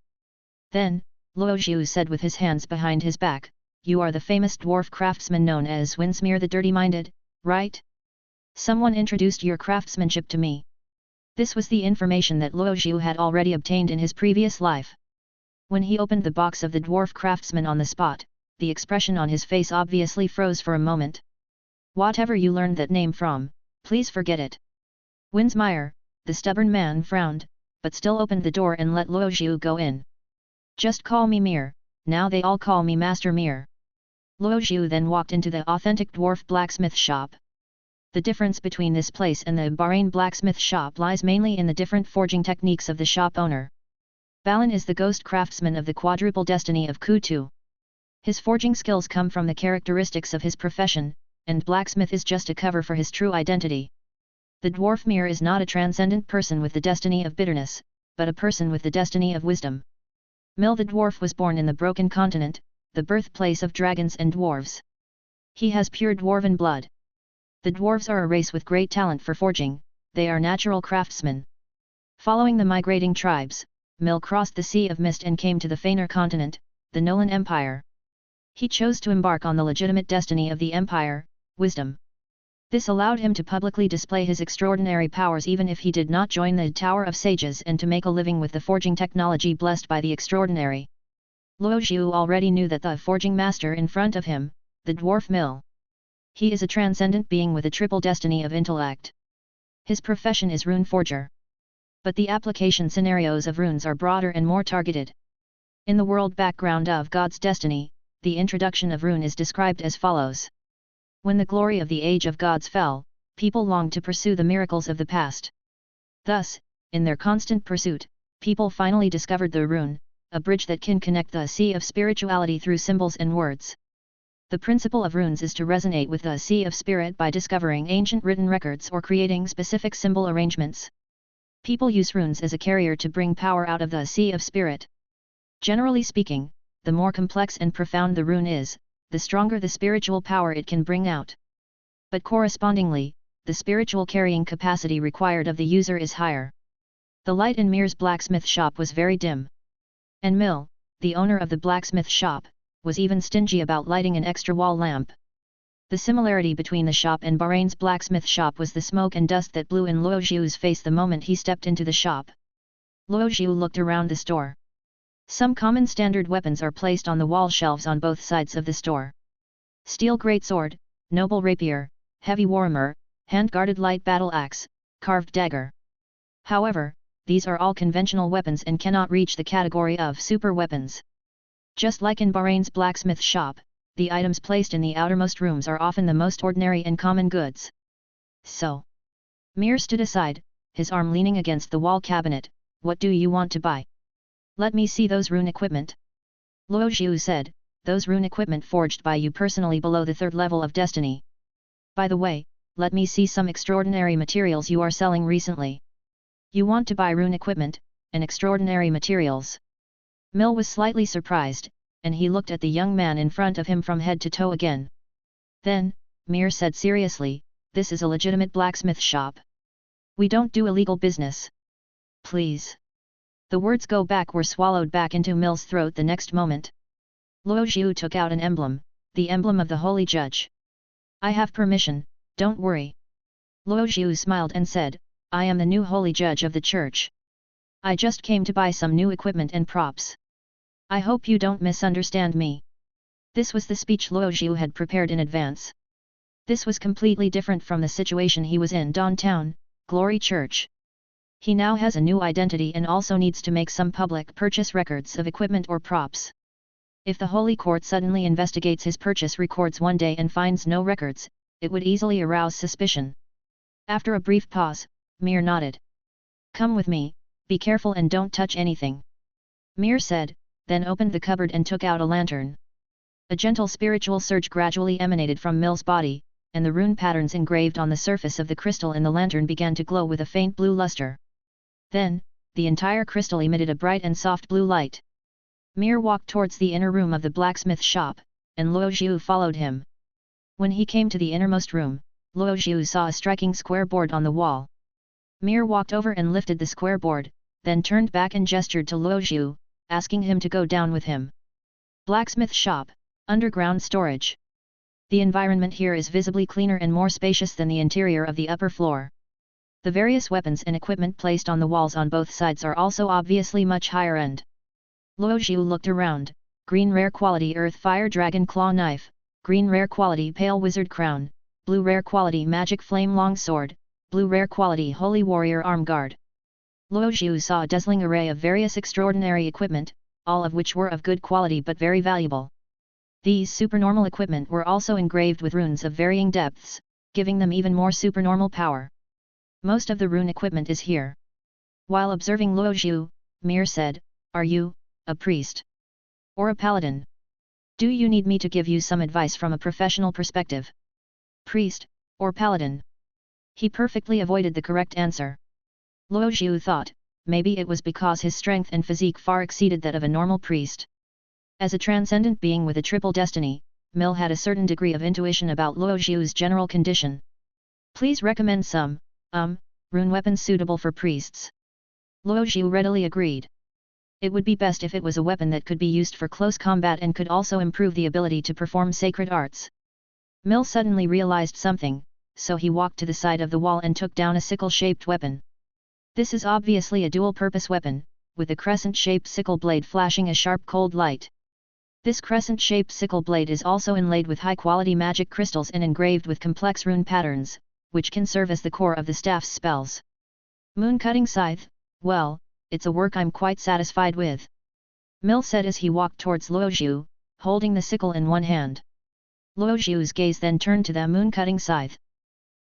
Then, Luo Zhu said with his hands behind his back, you are the famous dwarf craftsman known as Winsmere the Dirty-Minded, right? Someone introduced your craftsmanship to me. This was the information that Luo Zhu had already obtained in his previous life. When he opened the box of the dwarf craftsman on the spot, the expression on his face obviously froze for a moment. Whatever you learned that name from, please forget it. Winsmere, the stubborn man frowned, but still opened the door and let Luo Zhu go in. Just call me Mir, now they all call me Master Mir. Luo Zhu then walked into the authentic dwarf blacksmith shop. The difference between this place and the Bahrain blacksmith shop lies mainly in the different forging techniques of the shop owner. Balan is the ghost craftsman of the quadruple destiny of Kutu. His forging skills come from the characteristics of his profession, and blacksmith is just a cover for his true identity. The dwarf Mir is not a transcendent person with the destiny of bitterness, but a person with the destiny of wisdom. Mil the dwarf was born in the Broken Continent, the birthplace of dragons and dwarves. He has pure dwarven blood. The dwarves are a race with great talent for forging, they are natural craftsmen. Following the migrating tribes, Mill crossed the Sea of Mist and came to the Fener continent, the Nolan Empire. He chose to embark on the legitimate destiny of the Empire, wisdom. This allowed him to publicly display his extraordinary powers even if he did not join the Tower of Sages and to make a living with the forging technology blessed by the extraordinary. Luo Zhu already knew that the forging master in front of him, the dwarf Mill. He is a transcendent being with a triple destiny of intellect. His profession is rune forger. But the application scenarios of runes are broader and more targeted. In the world background of God's destiny, the introduction of rune is described as follows. When the glory of the age of gods fell, people longed to pursue the miracles of the past. Thus, in their constant pursuit, people finally discovered the rune, a bridge that can connect the sea of spirituality through symbols and words. The principle of runes is to resonate with the sea of spirit by discovering ancient written records or creating specific symbol arrangements. People use runes as a carrier to bring power out of the sea of spirit. Generally speaking, the more complex and profound the rune is, the stronger the spiritual power it can bring out. But correspondingly, the spiritual carrying capacity required of the user is higher. The light in Mir's blacksmith shop was very dim. And Mill, the owner of the blacksmith shop, was even stingy about lighting an extra wall lamp. The similarity between the shop and Bahrain's blacksmith shop was the smoke and dust that blew in Luo Zhu's face the moment he stepped into the shop. Luo Zhu looked around the store. Some common standard weapons are placed on the wall shelves on both sides of the store. Steel greatsword, noble rapier, heavy warhammer, hand-guarded light battle axe, carved dagger. However, these are all conventional weapons and cannot reach the category of super weapons. Just like in Bahrain's blacksmith shop, the items placed in the outermost rooms are often the most ordinary and common goods. So, Mir stood aside, his arm leaning against the wall cabinet. What do you want to buy? Let me see those rune equipment. Luo Zhu said, those rune equipment forged by you personally below the third level of destiny. By the way, let me see some extraordinary materials you are selling recently. You want to buy rune equipment, and extraordinary materials. Mill was slightly surprised, and he looked at the young man in front of him from head to toe again. Then, Mir said seriously, this is a legitimate blacksmith shop. We don't do illegal business. Please. The words "go back" were swallowed back into Mill's throat the next moment. Luo Zhu took out an emblem, the emblem of the Holy Judge. I have permission, don't worry. Luo Zhu smiled and said, I am the new Holy Judge of the Church. I just came to buy some new equipment and props. I hope you don't misunderstand me. This was the speech Luo Zhu had prepared in advance. This was completely different from the situation he was in downtown, Glory Church. He now has a new identity and also needs to make some public purchase records of equipment or props. If the Holy Court suddenly investigates his purchase records one day and finds no records, it would easily arouse suspicion. After a brief pause, Mir nodded. Come with me, be careful and don't touch anything. Mir said, then opened the cupboard and took out a lantern. A gentle spiritual surge gradually emanated from Mill's body, and the rune patterns engraved on the surface of the crystal in the lantern began to glow with a faint blue luster. Then, the entire crystal emitted a bright and soft blue light. Mir walked towards the inner room of the blacksmith shop, and Luo Zhu followed him. When he came to the innermost room, Luo Zhu saw a striking square board on the wall. Mir walked over and lifted the square board, then turned back and gestured to Luo Zhu, asking him to go down with him. Blacksmith shop, underground storage. The environment here is visibly cleaner and more spacious than the interior of the upper floor. The various weapons and equipment placed on the walls on both sides are also obviously much higher end. Luo Zhu looked around, green rare quality earth fire dragon claw knife, green rare quality pale wizard crown, blue rare quality magic flame long sword, blue rare quality holy warrior arm guard. Luo Zhu saw a dazzling array of various extraordinary equipment, all of which were of good quality but very valuable. These supernormal equipment were also engraved with runes of varying depths, giving them even more supernormal power. Most of the rune equipment is here. While observing Luo Zhu, Mir said, Are you a priest? Or a paladin? Do you need me to give you some advice from a professional perspective? Priest, or paladin? He perfectly avoided the correct answer. Luo Zhu thought, maybe it was because his strength and physique far exceeded that of a normal priest. As a transcendent being with a triple destiny, Mill had a certain degree of intuition about Luo Zhu's general condition. Please recommend some, rune weapons suitable for priests. Luo Zhu readily agreed. It would be best if it was a weapon that could be used for close combat and could also improve the ability to perform sacred arts. Mill suddenly realized something, so he walked to the side of the wall and took down a sickle-shaped weapon. This is obviously a dual-purpose weapon, with a crescent-shaped sickle blade flashing a sharp cold light. This crescent-shaped sickle blade is also inlaid with high-quality magic crystals and engraved with complex rune patterns, which can serve as the core of the staff's spells. Moon-cutting scythe, well, it's a work I'm quite satisfied with, Mill said as he walked towards Luoxiu, holding the sickle in one hand. Luoxiu's gaze then turned to the moon-cutting scythe.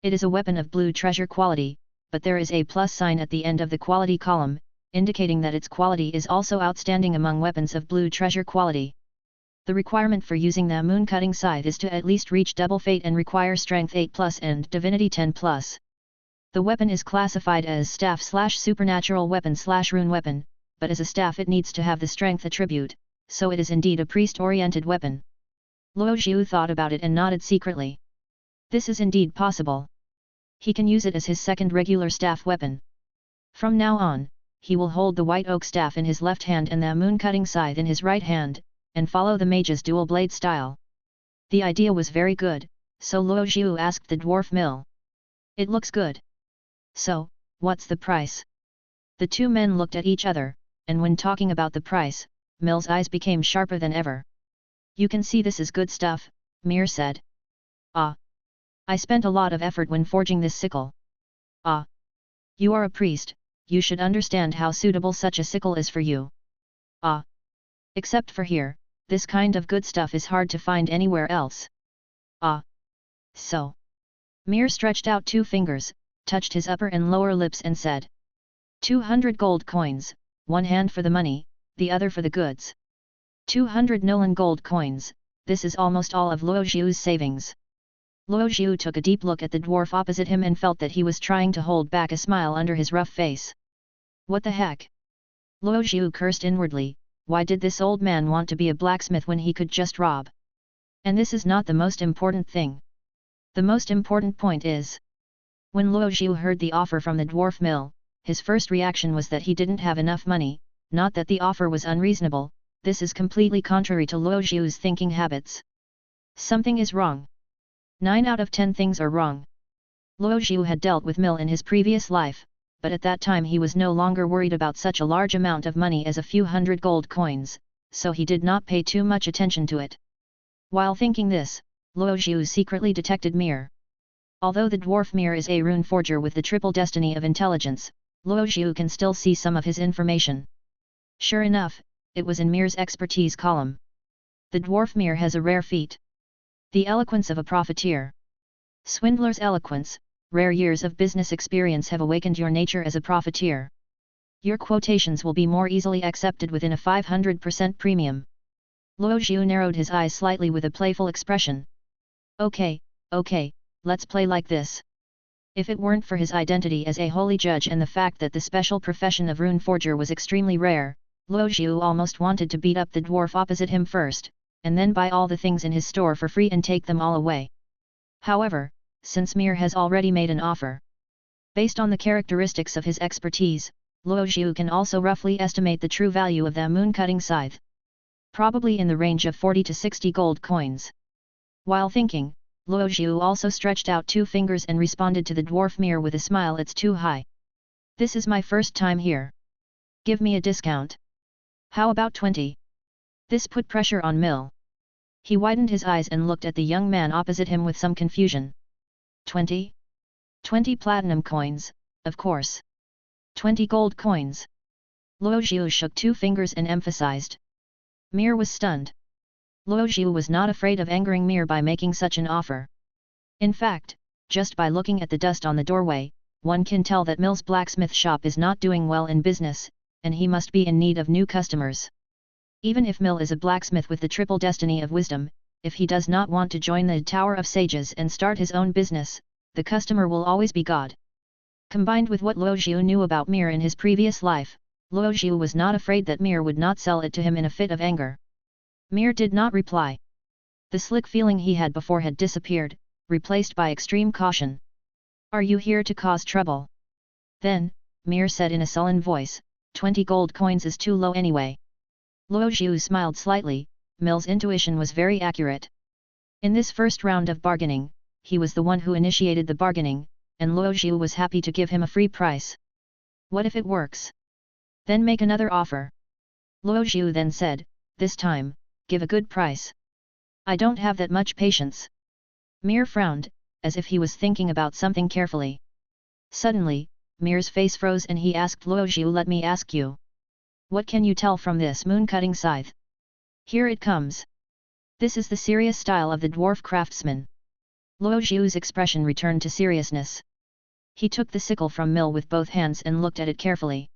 It is a weapon of blue treasure quality, but there is a plus sign at the end of the quality column, indicating that its quality is also outstanding among weapons of blue treasure quality. The requirement for using the moon-cutting scythe is to at least reach double fate and require strength 8+ and divinity 10+. The weapon is classified as staff/supernatural weapon/rune weapon, but as a staff it needs to have the strength attribute, so it is indeed a priest-oriented weapon. Luoxiu thought about it and nodded secretly. This is indeed possible. He can use it as his second regular staff weapon. From now on, he will hold the white oak staff in his left hand and the moon-cutting scythe in his right hand, and follow the mage's dual blade style. The idea was very good, so Luoxiu asked the dwarf Mill. It looks good. So, what's the price? The two men looked at each other, and when talking about the price, Mill's eyes became sharper than ever. You can see this is good stuff, Mir said. Ah! I spent a lot of effort when forging this sickle. Ah! You are a priest, you should understand how suitable such a sickle is for you. Ah! Except for here, this kind of good stuff is hard to find anywhere else. Ah! So. Mir stretched out 2 fingers, touched his upper and lower lips and said. 200 gold coins, one hand for the money, the other for the goods. 200 Nolan gold coins, this is almost all of Luoxiu's savings. Luoxiu took a deep look at the dwarf opposite him and felt that he was trying to hold back a smile under his rough face. What the heck? Luoxiu cursed inwardly, why did this old man want to be a blacksmith when he could just rob? And this is not the most important thing. The most important point is, when Luoxiu heard the offer from the dwarf Mill, his first reaction was that he didn't have enough money, not that the offer was unreasonable. This is completely contrary to Luoxiu's thinking habits. Something is wrong. 9 out of 10 things are wrong. Luoxiu had dealt with Mill in his previous life, but at that time he was no longer worried about such a large amount of money as a few hundred gold coins, so he did not pay too much attention to it. While thinking this, Luoxiu secretly detected Mir. Although the dwarf Mir is a rune forger with the triple destiny of intelligence, Luoxiu can still see some of his information. Sure enough, it was in Mir's expertise column. The dwarf Mir has a rare feat. The eloquence of a profiteer. Swindler's eloquence, rare years of business experience have awakened your nature as a profiteer. Your quotations will be more easily accepted within a 500% premium. Luoxiu narrowed his eyes slightly with a playful expression. Okay, let's play like this. If it weren't for his identity as a holy judge and the fact that the special profession of rune forger was extremely rare, Luoxiu almost wanted to beat up the dwarf opposite him first, and then buy all the things in his store for free and take them all away. However, since Mir has already made an offer, based on the characteristics of his expertise, Luoxiu can also roughly estimate the true value of the moon-cutting scythe. Probably in the range of 40 to 60 gold coins. While thinking, Luoxiu also stretched out 2 fingers and responded to the dwarf Mir with a smile. It's too high. This is my first time here. Give me a discount. How about 20? This put pressure on Mill. He widened his eyes and looked at the young man opposite him with some confusion. 20? 20 platinum coins, of course. 20 gold coins. Luoxiu shook 2 fingers and emphasized. Mir was stunned. Luoxiu was not afraid of angering Mir by making such an offer. In fact, just by looking at the dust on the doorway, one can tell that Mill's blacksmith shop is not doing well in business, and he must be in need of new customers. Even if Mill is a blacksmith with the triple destiny of wisdom, if he does not want to join the Tower of Sages and start his own business, the customer will always be God. Combined with what Luoxiu knew about Mir in his previous life, Luoxiu was not afraid that Mir would not sell it to him in a fit of anger. Mir did not reply. The slick feeling he had before had disappeared, replaced by extreme caution. Are you here to cause trouble? Then, Mir said in a sullen voice, 20 gold coins is too low anyway. Luo Zhu smiled slightly. Mill's intuition was very accurate. In this first round of bargaining, he was the one who initiated the bargaining, and Luo Zhu was happy to give him a free price. What if it works? Then make another offer. Luo Zhu then said, this time, give a good price. I don't have that much patience. Mir frowned, as if he was thinking about something carefully. Suddenly, Mir's face froze and he asked Luo Zhu, let me ask you. What can you tell from this moon-cutting scythe? Here it comes. This is the serious style of the dwarf craftsman. Luo Zhu's expression returned to seriousness. He took the sickle from Mill with both hands and looked at it carefully.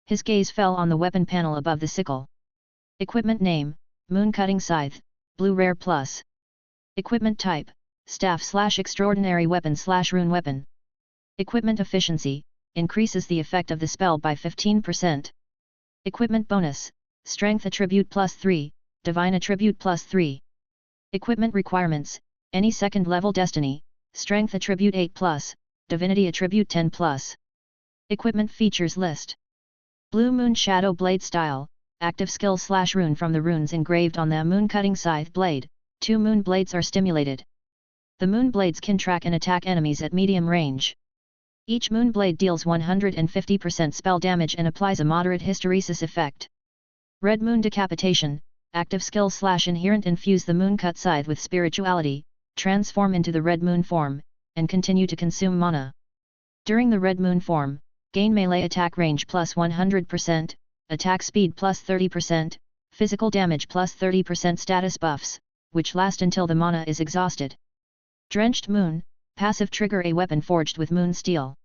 His gaze fell on the weapon panel above the sickle. Equipment name, Moon-Cutting Scythe, Blue Rare Plus. Equipment type, Staff/Extraordinary Weapon/Rune Weapon. Equipment efficiency, increases the effect of the spell by 15%. Equipment bonus, Strength Attribute +3, Divine Attribute +3. Equipment requirements, any second level Destiny, Strength Attribute 8+, Divinity Attribute 10+. Equipment features list. Blue Moon Shadow Blade Style, active skill/rune from the runes engraved on the moon-cutting scythe blade, 2 moon blades are stimulated. The moon blades can track and attack enemies at medium range. Each moon blade deals 150% spell damage and applies a moderate hysteresis effect. Red Moon Decapitation, active skill/inherent infuse the moon-cut scythe with spirituality, transform into the red moon form, and continue to consume mana. During the red moon form, gain melee attack range +100%, attack speed +30%, physical damage +30% status buffs, which last until the mana is exhausted. Drenched Moon, passive trigger a weapon forged with moon steel.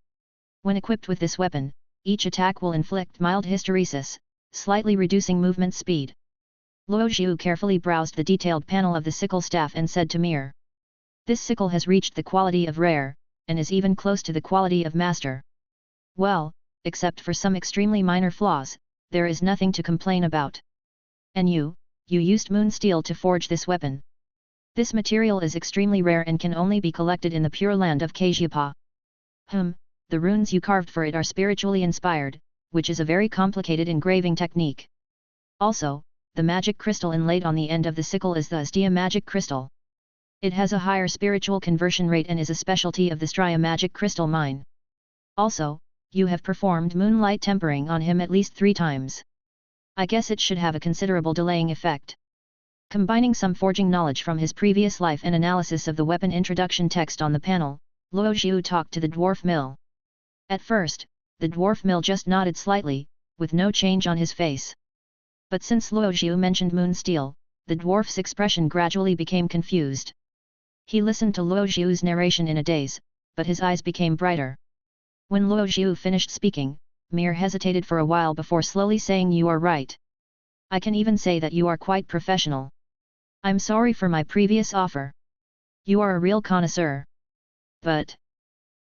When equipped with this weapon, each attack will inflict mild hysteresis, slightly reducing movement speed. Luo Zhu carefully browsed the detailed panel of the sickle staff and said to Mir. This sickle has reached the quality of rare, and is even close to the quality of master. Well, except for some extremely minor flaws, there is nothing to complain about. And you used moon steel to forge this weapon. This material is extremely rare and can only be collected in the pure land of Kajapa. The runes you carved for it are spiritually inspired, which is a very complicated engraving technique. Also, the magic crystal inlaid on the end of the sickle is the Astia magic crystal. It has a higher spiritual conversion rate and is a specialty of the Straya magic crystal mine. Also, you have performed moonlight tempering on him at least 3 times. I guess it should have a considerable delaying effect. Combining some forging knowledge from his previous life and analysis of the weapon introduction text on the panel, Luo Zhu talked to the dwarf Mill. At first, the dwarf Mill just nodded slightly, with no change on his face. But since Luo Zhu mentioned moon steel, the dwarf's expression gradually became confused. He listened to Luo Zhu's narration in a daze, but his eyes became brighter. When Luo Zhu finished speaking, Mir hesitated for a while before slowly saying, you are right. I can even say that you are quite professional. I'm sorry for my previous offer. You are a real connoisseur. But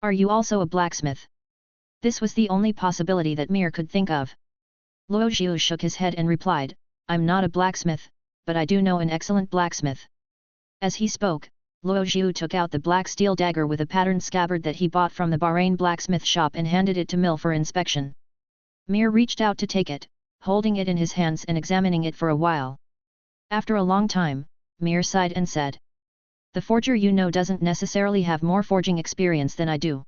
are you also a blacksmith? This was the only possibility that Mir could think of. Luo Zhu shook his head and replied, I'm not a blacksmith, but I do know an excellent blacksmith. As he spoke, Luo Zhu took out the black steel dagger with a patterned scabbard that he bought from the Bahrain blacksmith shop and handed it to Mill for inspection. Mir reached out to take it, holding it in his hands and examining it for a while. After a long time, Mir sighed and said, the forger you know doesn't necessarily have more forging experience than I do.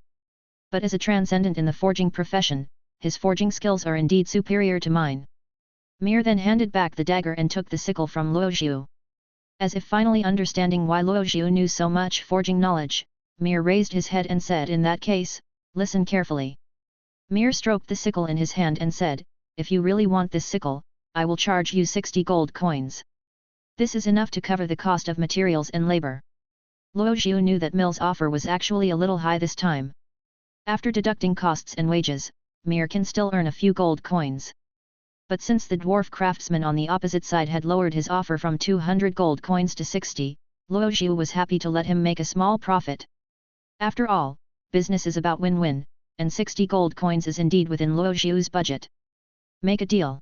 But as a transcendent in the forging profession, his forging skills are indeed superior to mine. Mir then handed back the dagger and took the sickle from Luo Zhu. As if finally understanding why Luo Zhu knew so much forging knowledge, Mir raised his head and said, in that case, listen carefully. Mir stroked the sickle in his hand and said, if you really want this sickle, I will charge you 60 gold coins. This is enough to cover the cost of materials and labor. Luo Zhu knew that Mill's offer was actually a little high this time. After deducting costs and wages, Mir can still earn a few gold coins. But since the dwarf craftsman on the opposite side had lowered his offer from 200 gold coins to 60, Luo Zhu was happy to let him make a small profit. After all, business is about win-win, and 60 gold coins is indeed within Luo Zhu's budget. Make a deal.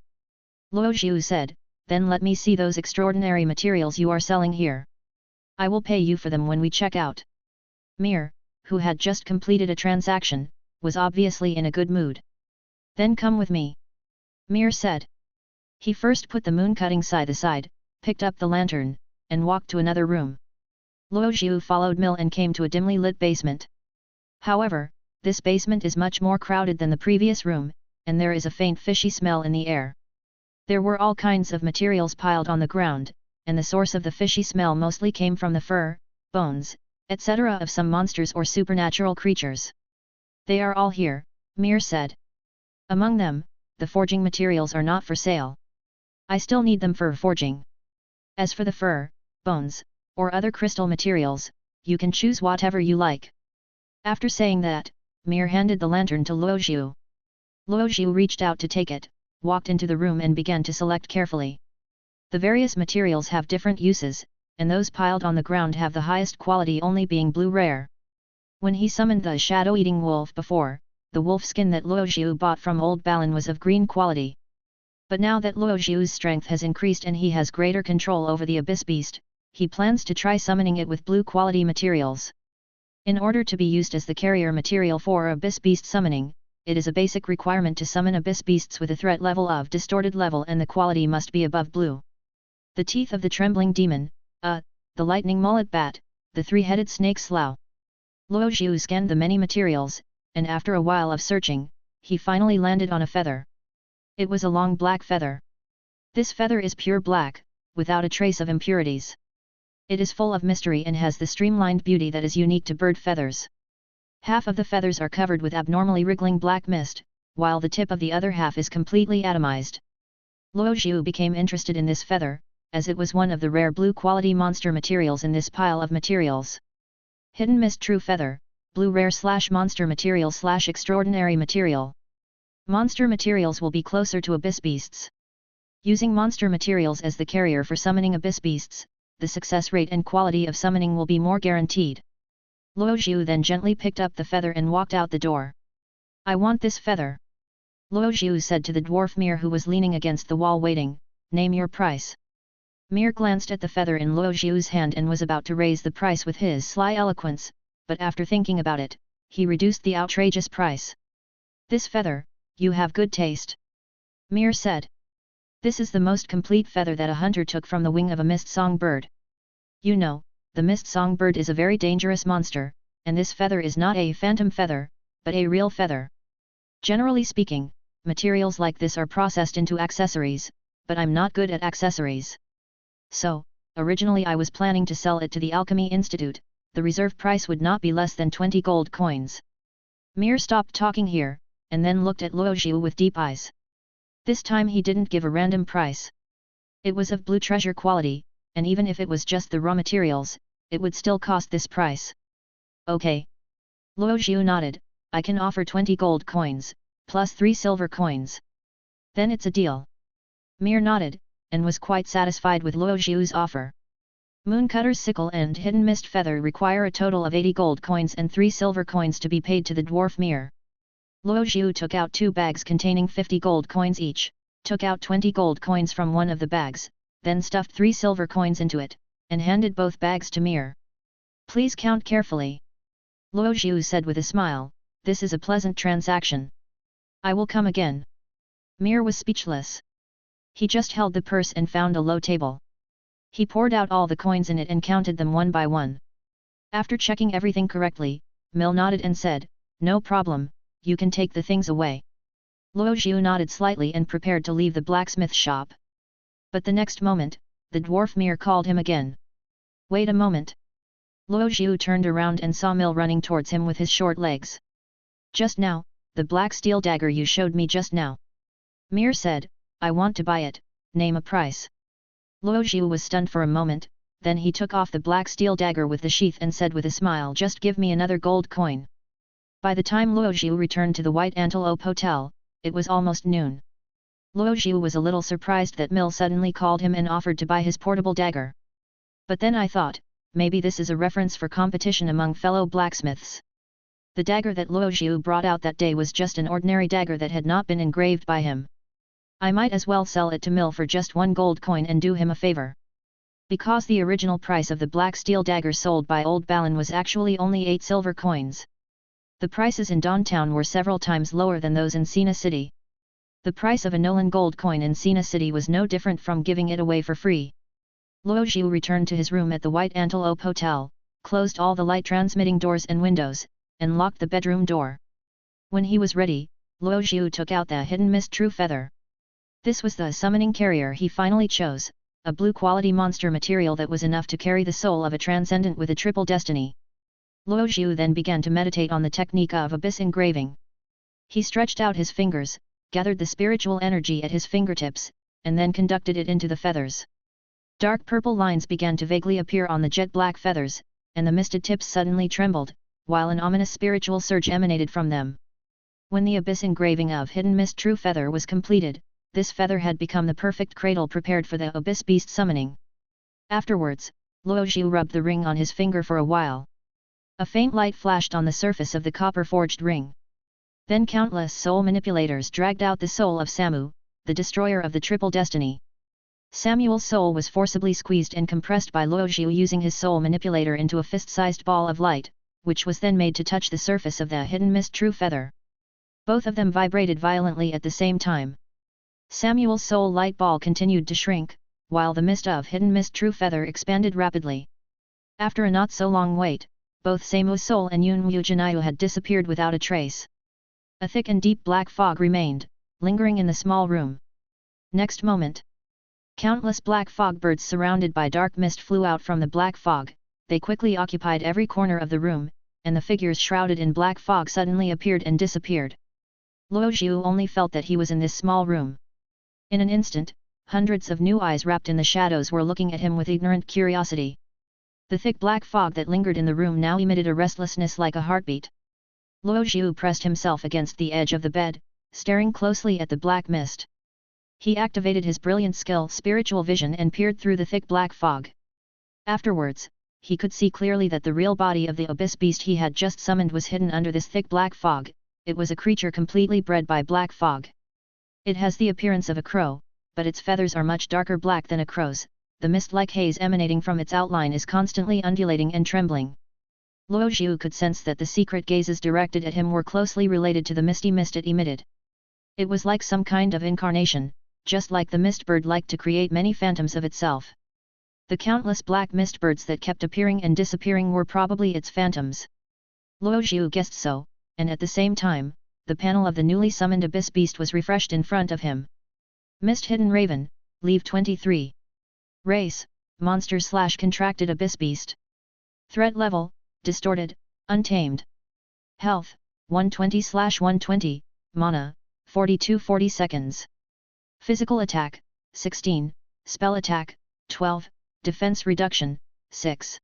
Luo Zhu said, then let me see those extraordinary materials you are selling here. I will pay you for them when we check out. Mir, who had just completed a transaction, was obviously in a good mood. Then come with me. Mir said. He first put the moon cutting side aside, picked up the lantern, and walked to another room. Luo Zhu followed Mill and came to a dimly lit basement. However, this basement is much more crowded than the previous room, and there is a faint fishy smell in the air. There were all kinds of materials piled on the ground, and the source of the fishy smell mostly came from the fur, bones, etc. of some monsters or supernatural creatures. They are all here, Mir said. Among them, the forging materials are not for sale. I still need them for forging. As for the fur, bones, or other crystal materials, you can choose whatever you like. After saying that, Mir handed the lantern to Luo Zhu. Luo Zhu reached out to take it, walked into the room and began to select carefully. The various materials have different uses, and those piled on the ground have the highest quality, only being blue rare. When he summoned the shadow-eating wolf before, the wolf skin that Luo Zhu bought from Old Balan was of green quality. But now that Luo Zhu's strength has increased and he has greater control over the abyss beast, he plans to try summoning it with blue quality materials. In order to be used as the carrier material for abyss beast summoning, it is a basic requirement to summon abyss beasts with a threat level of distorted level, and the quality must be above blue. The teeth of the trembling demon, the lightning mullet bat, the three-headed snake slough. Luo Zhu scanned the many materials, and after a while of searching, he finally landed on a feather. It was a long black feather. This feather is pure black, without a trace of impurities. It is full of mystery and has the streamlined beauty that is unique to bird feathers. Half of the feathers are covered with abnormally wriggling black mist, while the tip of the other half is completely atomized. Luo Zhu became interested in this feather, as it was one of the rare blue quality monster materials in this pile of materials. Hidden mist true feather, blue rare / monster material / extraordinary material. Monster materials will be closer to abyss beasts. Using monster materials as the carrier for summoning abyss beasts, the success rate and quality of summoning will be more guaranteed. Luo Zhu then gently picked up the feather and walked out the door. I want this feather. Luo Zhu said to the dwarf Mir, who was leaning against the wall waiting, name your price. Mir glanced at the feather in Luo Zhu's hand and was about to raise the price with his sly eloquence, but after thinking about it, he reduced the outrageous price. This feather, you have good taste. Mir said. This is the most complete feather that a hunter took from the wing of a mist songbird. You know, the mist songbird is a very dangerous monster, and this feather is not a phantom feather, but a real feather. Generally speaking, materials like this are processed into accessories, but I'm not good at accessories. So, originally I was planning to sell it to the Alchemy Institute. The reserve price would not be less than 20 gold coins. Mir stopped talking here, and then looked at Luo Zhu with deep eyes. This time he didn't give a random price. It was of blue treasure quality, and even if it was just the raw materials, it would still cost this price. Okay. Luo Zhu nodded, I can offer 20 gold coins, plus 3 silver coins. Then it's a deal. Mir nodded, and was quite satisfied with Luo Zhu's offer. Mooncutter's sickle and hidden mist feather require a total of 80 gold coins and 3 silver coins to be paid to the dwarf Mir. Luo Zhu took out 2 bags containing 50 gold coins each, took out 20 gold coins from one of the bags, then stuffed 3 silver coins into it, and handed both bags to Mir. Please count carefully. Luo Zhu said with a smile, this is a pleasant transaction. I will come again. Mir was speechless. He just held the purse and found a low table. He poured out all the coins in it and counted them one by one. After checking everything correctly, Mill nodded and said, no problem, you can take the things away. Luo Zhu nodded slightly and prepared to leave the blacksmith shop. But the next moment, the dwarf Mir called him again. Wait a moment. Luo Zhu turned around and saw Mill running towards him with his short legs. Just now, the black steel dagger you showed me just now. Mir said, I want to buy it, name a price. Luo Zhu was stunned for a moment, then he took off the black steel dagger with the sheath and said with a smile, just give me another gold coin. By the time Luo Zhu returned to the White Antelope Hotel, it was almost noon. Luo Zhu was a little surprised that Mill suddenly called him and offered to buy his portable dagger. But then I thought, maybe this is a reference for competition among fellow blacksmiths. The dagger that Luo Zhu brought out that day was just an ordinary dagger that had not been engraved by him. I might as well sell it to Mill for just 1 gold coin and do him a favor. Because the original price of the black steel dagger sold by Old Balan was actually only 8 silver coins. The prices in Dawntown were several times lower than those in Sina City. The price of a Nolan gold coin in Sina City was no different from giving it away for free. Luo Zhu returned to his room at the White Antelope Hotel, closed all the light-transmitting doors and windows, and locked the bedroom door. When he was ready, Luo Zhu took out the hidden mist true feather. This was the summoning carrier he finally chose, a blue-quality monster material that was enough to carry the soul of a transcendent with a triple destiny. Luo Zhu then began to meditate on the technique of abyss engraving. He stretched out his fingers, gathered the spiritual energy at his fingertips, and then conducted it into the feathers. Dark purple lines began to vaguely appear on the jet-black feathers, and the misted tips suddenly trembled, while an ominous spiritual surge emanated from them. When the abyss engraving of hidden mist true feather was completed, this feather had become the perfect cradle prepared for the abyss beast summoning. Afterwards, Luo Zhu rubbed the ring on his finger for a while. A faint light flashed on the surface of the copper-forged ring. Then countless soul manipulators dragged out the soul of Samu, the destroyer of the triple destiny. Samuel's soul was forcibly squeezed and compressed by Luo Zhu using his soul manipulator into a fist-sized ball of light, which was then made to touch the surface of the hidden mist true feather. Both of them vibrated violently at the same time. Samuel's soul light ball continued to shrink, while the mist of hidden mist true feather expanded rapidly. After a not-so-long wait, both Samu's soul and Yunwu Jinayu had disappeared without a trace. A thick and deep black fog remained, lingering in the small room. Next moment, countless black fog birds surrounded by dark mist flew out from the black fog. They quickly occupied every corner of the room, and the figures shrouded in black fog suddenly appeared and disappeared. Luo Zhu only felt that he was in this small room. In an instant, hundreds of new eyes wrapped in the shadows were looking at him with ignorant curiosity. The thick black fog that lingered in the room now emitted a restlessness like a heartbeat. Luo Zhu pressed himself against the edge of the bed, staring closely at the black mist. He activated his brilliant skill spiritual vision and peered through the thick black fog. Afterwards, he could see clearly that the real body of the abyss beast he had just summoned was hidden under this thick black fog. It was a creature completely bred by black fog. It has the appearance of a crow, but its feathers are much darker black than a crow's. The mist-like haze emanating from its outline is constantly undulating and trembling. Luo Zhu could sense that the secret gazes directed at him were closely related to the misty mist it emitted. It was like some kind of incarnation, just like the mist bird liked to create many phantoms of itself. The countless black mist birds that kept appearing and disappearing were probably its phantoms. Luo Zhu guessed so, and at the same time, the panel of the newly summoned abyss beast was refreshed in front of him. Mist Hidden Raven, Leave 23. Race, Monster/Contracted Abyss Beast. Threat Level, Distorted, Untamed. Health, 120/120, Mana, 40/40 seconds. Physical Attack, 16, Spell Attack, 12, Defense Reduction, 6.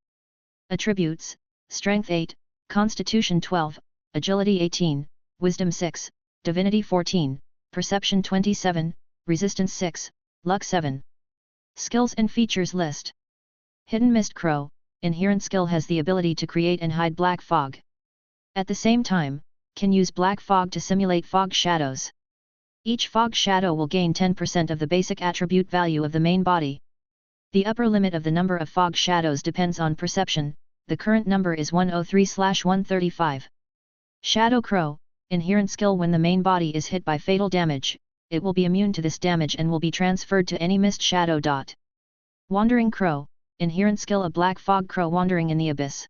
Attributes, Strength 8, Constitution 12, Agility 18, Wisdom 6, Divinity 14, Perception 27, Resistance 6, Luck 7. Skills and Features List. Hidden Mist Crow, inherent skill has the ability to create and hide black fog. At the same time, can use black fog to simulate fog shadows. Each fog shadow will gain 10% of the basic attribute value of the main body. The upper limit of the number of fog shadows depends on perception, the current number is 103/135. Shadow Crow, inherent skill when the main body is hit by fatal damage, it will be immune to this damage and will be transferred to any mist shadow. Wandering Crow, inherent skill a black fog crow wandering in the abyss.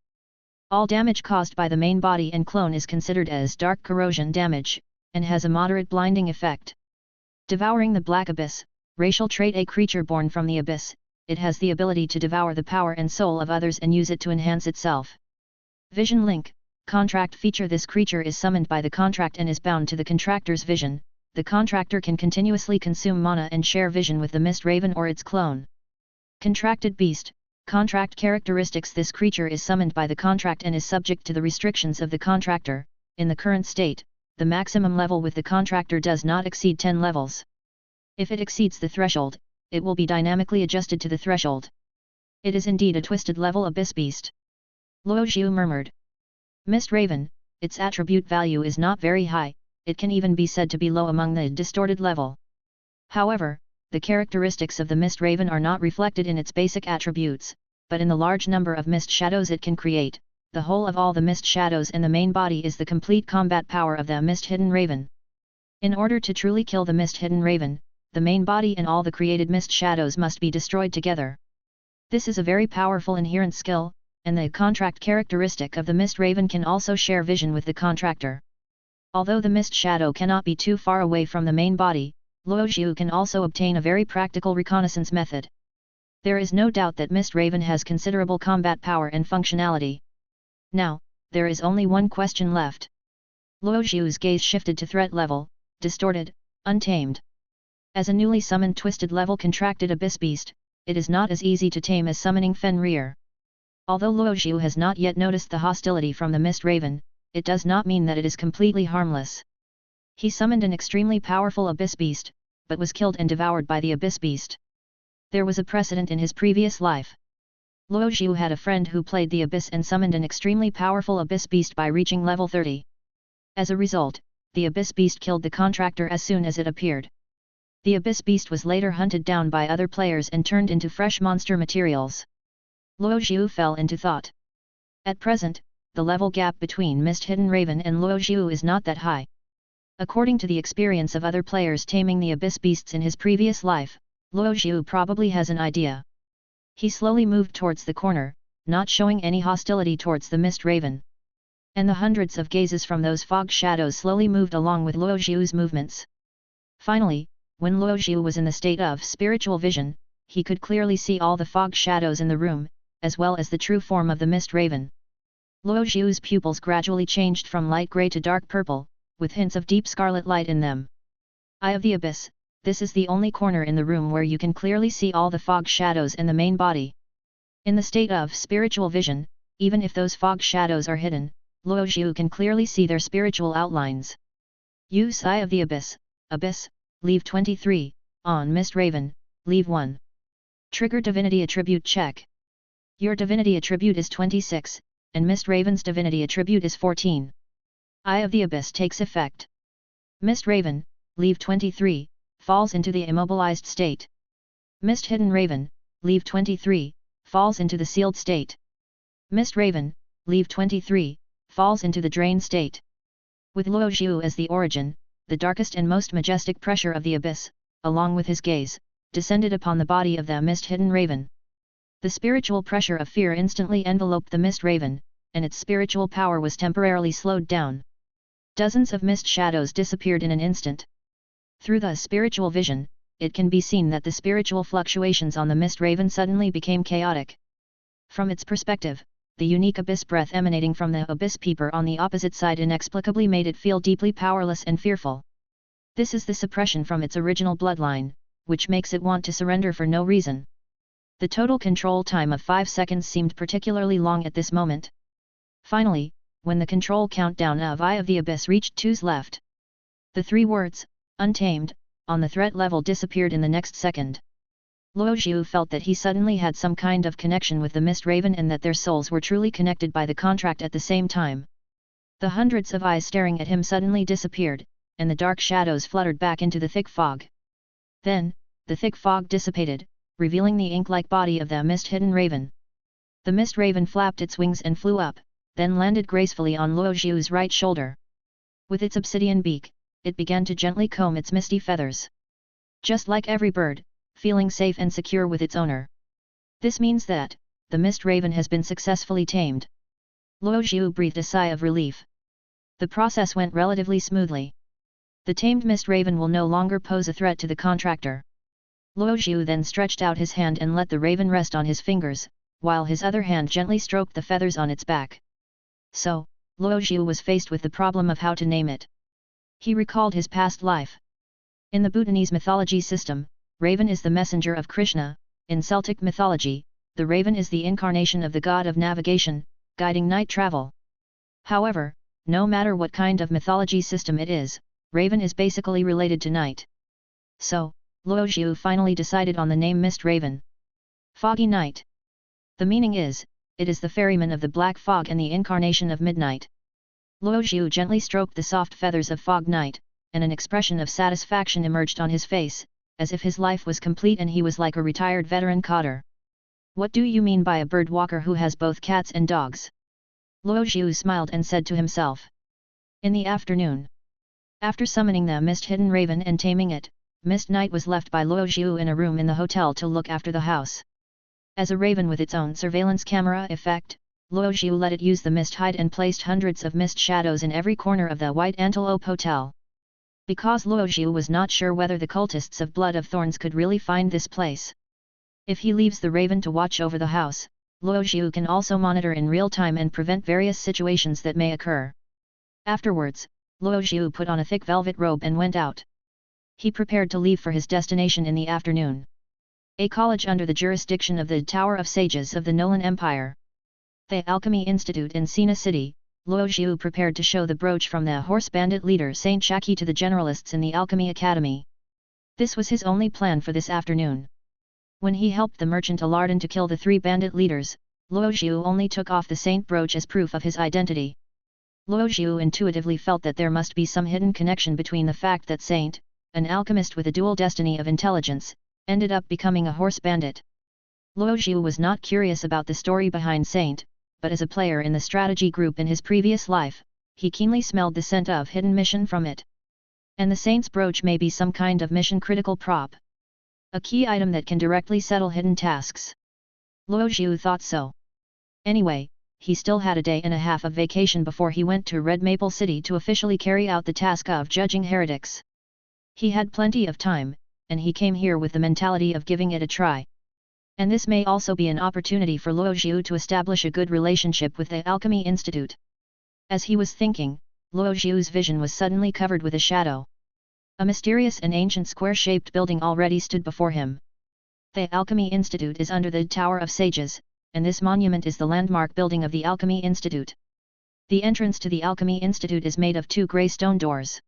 All damage caused by the main body and clone is considered as dark corrosion damage, and has a moderate blinding effect. Devouring the black abyss, racial trait a creature born from the abyss, it has the ability to devour the power and soul of others and use it to enhance itself. Vision Link, contract feature this creature is summoned by the contract and is bound to the contractor's vision. The contractor can continuously consume mana and share vision with the mist raven or its clone. Contracted Beast, contract characteristics this creature is summoned by the contract and is subject to the restrictions of the contractor. In the current state, the maximum level with the contractor does not exceed 10 levels. If it exceeds the threshold, it will be dynamically adjusted to the threshold. It is indeed a twisted level abyss beast. Luo Zhu murmured. Mist Raven, its attribute value is not very high, it can even be said to be low among the distorted level. However, the characteristics of the Mist Raven are not reflected in its basic attributes, but in the large number of mist shadows it can create. The whole of all the mist shadows and the main body is the complete combat power of the Mist Hidden Raven. In order to truly kill the mist-hidden raven, the main body and all the created mist shadows must be destroyed together. This is a very powerful inherent skill, and the contract characteristic of the mist raven can also share vision with the contractor. Although the mist shadow cannot be too far away from the main body, Luojiu can also obtain a very practical reconnaissance method. There is no doubt that mist raven has considerable combat power and functionality. Now, there is only one question left. Luojiu's gaze shifted to threat level, distorted, untamed. As a newly summoned twisted level contracted abyss beast, it is not as easy to tame as summoning Fenrir. Although Luojiu has not yet noticed the hostility from the mist raven, it does not mean that it is completely harmless. He summoned an extremely powerful abyss beast, but was killed and devoured by the abyss beast. There was a precedent in his previous life. Luojiu had a friend who played the abyss and summoned an extremely powerful abyss beast by reaching level 30. As a result, the abyss beast killed the contractor as soon as it appeared. The abyss beast was later hunted down by other players and turned into fresh monster materials. Luojiu fell into thought. At present, the level gap between Mist-Hidden Raven and Luojiu is not that high. According to the experience of other players taming the abyss beasts in his previous life, Luojiu probably has an idea. He slowly moved towards the corner, not showing any hostility towards the Mist Raven. And the hundreds of gazes from those fog shadows slowly moved along with Luojiu's movements. Finally, when Luojiu was in the state of spiritual vision, he could clearly see all the fog shadows in the room, as well as the true form of the Mist Raven. Luojiu's pupils gradually changed from light grey to dark purple, with hints of deep scarlet light in them. Eye of the Abyss, this is the only corner in the room where you can clearly see all the fog shadows and the main body. In the state of spiritual vision, even if those fog shadows are hidden, Luojiu can clearly see their spiritual outlines. Use Eye of the Abyss, Abyss, leave 23, on Mist Raven, leave 1. Trigger Divinity Attribute check. Your Divinity Attribute is 26, and Mist Raven's Divinity Attribute is 14. Eye of the Abyss takes effect. Mist Raven, leave 23, falls into the immobilized state. Mist Hidden Raven, leave 23, falls into the sealed state. Mist Raven, leave 23, falls into the drain state. With Luojiu as the origin, the darkest and most majestic pressure of the abyss, along with his gaze, descended upon the body of the mist-hidden raven. The spiritual pressure of fear instantly enveloped the mist raven, and its spiritual power was temporarily slowed down. Dozens of mist shadows disappeared in an instant. Through the spiritual vision, it can be seen that the spiritual fluctuations on the mist raven suddenly became chaotic. From its perspective, the unique abyss breath emanating from the abyss peeper on the opposite side inexplicably made it feel deeply powerless and fearful. This is the suppression from its original bloodline, which makes it want to surrender for no reason. The total control time of 5 seconds seemed particularly long at this moment. Finally, when the control countdown of Eye of the Abyss reached 2's left, the 3 words, untamed, on the threat level disappeared in the next second. Luojiu felt that he suddenly had some kind of connection with the Mist Raven and that their souls were truly connected by the contract at the same time. The hundreds of eyes staring at him suddenly disappeared, and the dark shadows fluttered back into the thick fog. Then, the thick fog dissipated, revealing the ink-like body of the mist-hidden raven. The Mist Raven flapped its wings and flew up, then landed gracefully on Luojiu's right shoulder. With its obsidian beak, it began to gently comb its misty feathers. Just like every bird, feeling safe and secure with its owner. This means that, the Mist Raven has been successfully tamed. Luojiu breathed a sigh of relief. The process went relatively smoothly. The tamed Mist Raven will no longer pose a threat to the contractor. Luojiu then stretched out his hand and let the raven rest on his fingers, while his other hand gently stroked the feathers on its back. So, Luojiu was faced with the problem of how to name it. He recalled his past life. In the Bhutanese mythology system, Raven is the messenger of Krishna. In Celtic mythology, the raven is the incarnation of the god of navigation, guiding night travel. However, no matter what kind of mythology system it is, raven is basically related to night. So, Luojiu finally decided on the name Mist Raven. Foggy Night. The meaning is, it is the ferryman of the black fog and the incarnation of midnight. Luojiu gently stroked the soft feathers of Fog Night, and an expression of satisfaction emerged on his face, as if his life was complete and he was like a retired veteran cotter. What do you mean by a bird walker who has both cats and dogs? Luojiu smiled and said to himself. In the afternoon. After summoning the mist-hidden raven and taming it, Mist Knight was left by Luo Zhu in a room in the hotel to look after the house. As a raven with its own surveillance camera effect, Luo Zhu let it use the mist hide and placed hundreds of mist shadows in every corner of the White Antelope Hotel. Because Luo Zhu was not sure whether the cultists of Blood of Thorns could really find this place. If he leaves the raven to watch over the house, Luo Zhu can also monitor in real time and prevent various situations that may occur. Afterwards, Luo Zhu put on a thick velvet robe and went out. He prepared to leave for his destination in the afternoon. A college under the jurisdiction of the Tower of Sages of the Nolan Empire. The Alchemy Institute in Sina City, Luo Zhu prepared to show the brooch from the horse bandit leader Saint Shaki to the generalists in the Alchemy Academy. This was his only plan for this afternoon. When he helped the merchant Alardin to kill the 3 bandit leaders, Luo Zhu only took off the saint brooch as proof of his identity. Luo Zhu intuitively felt that there must be some hidden connection between the fact that Saint, an alchemist with a dual destiny of intelligence, ended up becoming a horse bandit. Luo Zhu was not curious about the story behind Saint, but as a player in the strategy group in his previous life, he keenly smelled the scent of hidden mission from it. And the Saint's brooch may be some kind of mission-critical prop. A key item that can directly settle hidden tasks. Luo Zhu thought so. Anyway, he still had a day and a half of vacation before he went to Red Maple City to officially carry out the task of judging heretics. He had plenty of time, and he came here with the mentality of giving it a try. And this may also be an opportunity for Luo Zhu to establish a good relationship with the Alchemy Institute. As he was thinking, Luo Zhu's vision was suddenly covered with a shadow. A mysterious and ancient square-shaped building already stood before him. The Alchemy Institute is under the Tower of Sages, and this monument is the landmark building of the Alchemy Institute. The entrance to the Alchemy Institute is made of 2 grey stone doors.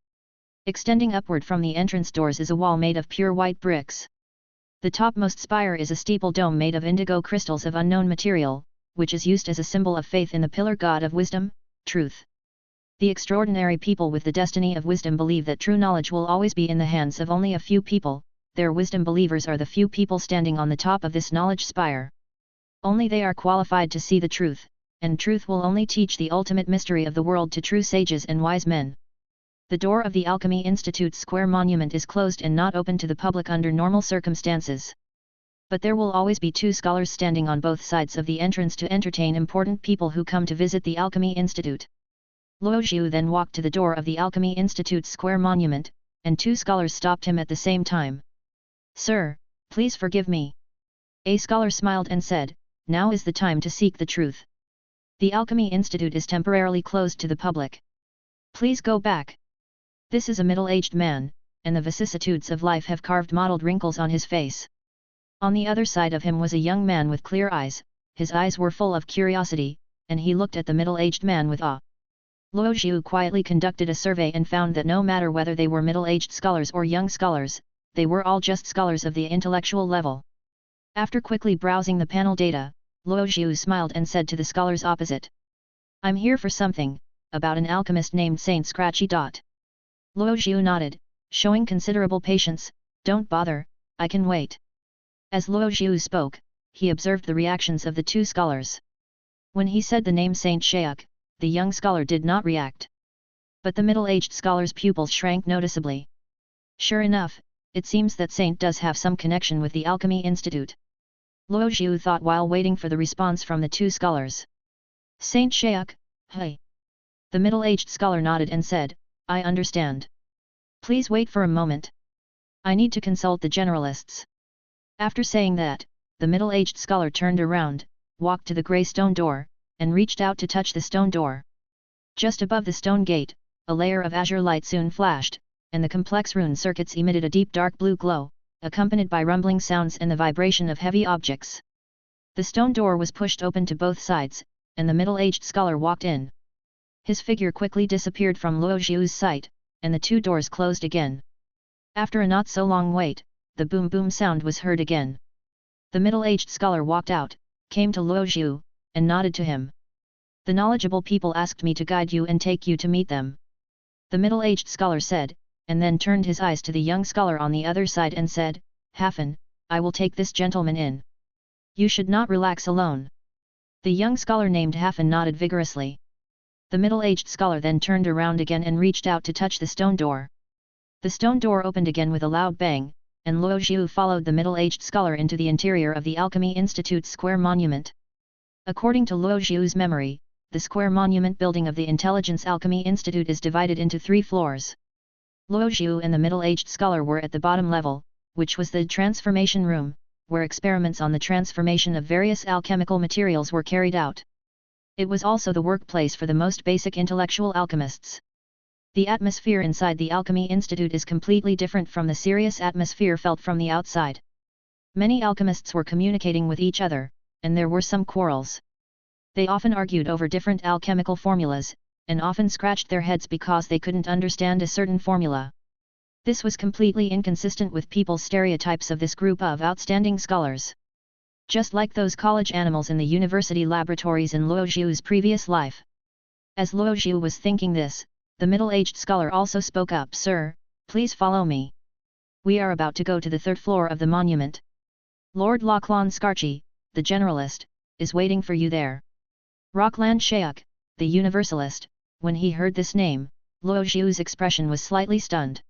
Extending upward from the entrance doors is a wall made of pure white bricks. The topmost spire is a steeple dome made of indigo crystals of unknown material, which is used as a symbol of faith in the pillar god of wisdom, truth. The extraordinary people with the destiny of wisdom believe that true knowledge will always be in the hands of only a few people. Their wisdom believers are the few people standing on the top of this knowledge spire. Only they are qualified to see the truth, and truth will only teach the ultimate mystery of the world to true sages and wise men. The door of the Alchemy Institute's square monument is closed and not open to the public under normal circumstances. But there will always be 2 scholars standing on both sides of the entrance to entertain important people who come to visit the Alchemy Institute. Luo Zhu then walked to the door of the Alchemy Institute's square monument, and 2 scholars stopped him at the same time. "Sir, please forgive me." A scholar smiled and said, "Now is the time to seek the truth. The Alchemy Institute is temporarily closed to the public. Please go back." This is a middle-aged man, and the vicissitudes of life have carved mottled wrinkles on his face. On the other side of him was a young man with clear eyes. His eyes were full of curiosity, and he looked at the middle-aged man with awe. Luo Zhu quietly conducted a survey and found that no matter whether they were middle-aged scholars or young scholars, they were all just scholars of the intellectual level. After quickly browsing the panel data, Luo Zhu smiled and said to the scholars opposite, "I'm here for something, about an alchemist named Saint Scratchy. Luo Zhu nodded, showing considerable patience. "Don't bother, I can wait." As Luo Zhu spoke, he observed the reactions of the 2 scholars. When he said the name Saint Shayuk, the young scholar did not react. But the middle-aged scholar's pupils shrank noticeably. Sure enough, it seems that Saint does have some connection with the Alchemy Institute. Luo Zhu thought while waiting for the response from the 2 scholars. "Saint Shayuk, hey." The middle-aged scholar nodded and said, "I understand. Please wait for a moment. I need to consult the generalists." After saying that, the middle-aged scholar turned around, walked to the grey stone door, and reached out to touch the stone door. Just above the stone gate, a layer of azure light soon flashed, and the complex rune circuits emitted a deep dark blue glow, accompanied by rumbling sounds and the vibration of heavy objects. The stone door was pushed open to both sides, and the middle-aged scholar walked in. His figure quickly disappeared from Luo Zhu's sight, and the 2 doors closed again. After a not-so-long wait, the boom-boom sound was heard again. The middle-aged scholar walked out, came to Luo Zhu, and nodded to him. "The knowledgeable people asked me to guide you and take you to meet them," the middle-aged scholar said, and then turned his eyes to the young scholar on the other side and said, "Hafen, I will take this gentleman in. You should not relax alone." The young scholar named Hafen nodded vigorously. The middle-aged scholar then turned around again and reached out to touch the stone door. The stone door opened again with a loud bang, and Luo Zhu followed the middle-aged scholar into the interior of the Alchemy Institute's square monument. According to Luo Zhu's memory, the square monument building of the Intelligence Alchemy Institute is divided into 3 floors. Luo Zhu and the middle-aged scholar were at the bottom level, which was the transformation room, where experiments on the transformation of various alchemical materials were carried out. It was also the workplace for the most basic intellectual alchemists. The atmosphere inside the Alchemy Institute is completely different from the serious atmosphere felt from the outside. Many alchemists were communicating with each other, and there were some quarrels. They often argued over different alchemical formulas, and often scratched their heads because they couldn't understand a certain formula. This was completely inconsistent with people's stereotypes of this group of outstanding scholars. Just like those college animals in the university laboratories in Luo Zhu's previous life. As Luo Zhu was thinking this, the middle-aged scholar also spoke up. "Sir, please follow me. We are about to go to the 3rd floor of the monument. Lord Lachlan Skarchi, the generalist, is waiting for you there." Rockland Shayak, the universalist, when he heard this name, Luo Zhu's expression was slightly stunned.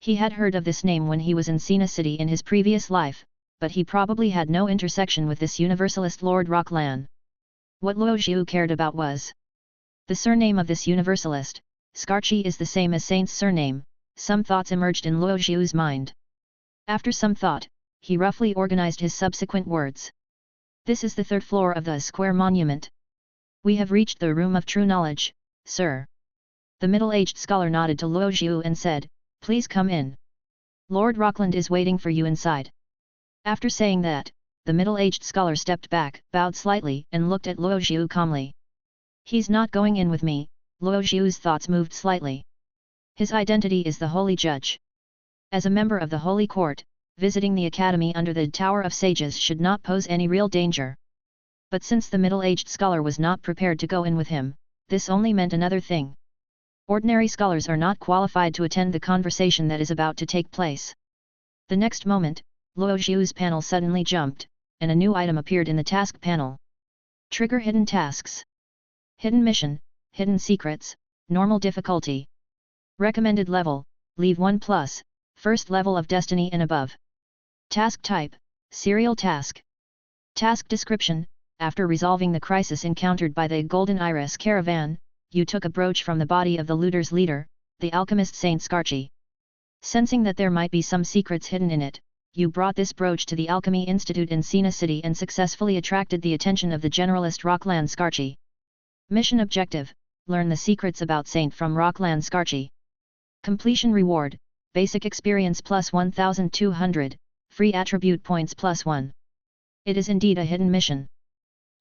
He had heard of this name when he was in Sina City in his previous life, but he probably had no intersection with this universalist Lord Rocklan. What Luo Zhu cared about was the surname of this universalist. Skarchi is the same as Saint's surname. Some thoughts emerged in Luo Zhu's mind. After some thought, he roughly organized his subsequent words. "This is the 3rd floor of the square monument. We have reached the room of true knowledge, sir." The middle-aged scholar nodded to Luo Zhu and said, "Please come in. Lord Rockland is waiting for you inside." After saying that, the middle-aged scholar stepped back, bowed slightly and looked at Luo Zhu calmly. "He's not going in with me." Luo Zhu's thoughts moved slightly. His identity is the Holy Judge. As a member of the Holy Court, visiting the academy under the Tower of Sages should not pose any real danger. But since the middle-aged scholar was not prepared to go in with him, this only meant another thing. Ordinary scholars are not qualified to attend the conversation that is about to take place. The next moment, Luo Zhu's panel suddenly jumped, and a new item appeared in the task panel. Trigger hidden tasks. Hidden mission, hidden secrets, normal difficulty. Recommended level, leave 1+, first level of destiny and above. Task type, serial task. Task description: after resolving the crisis encountered by the Golden Iris caravan, you took a brooch from the body of the looters' leader, the alchemist Saint Skarchi. Sensing that there might be some secrets hidden in it, you brought this brooch to the Alchemy Institute in Sina City and successfully attracted the attention of the generalist Rockland Skarchi. Mission objective: learn the secrets about Saint from Rockland Skarchi. Completion reward: basic experience plus 1200, free attribute points plus 1. It is indeed a hidden mission.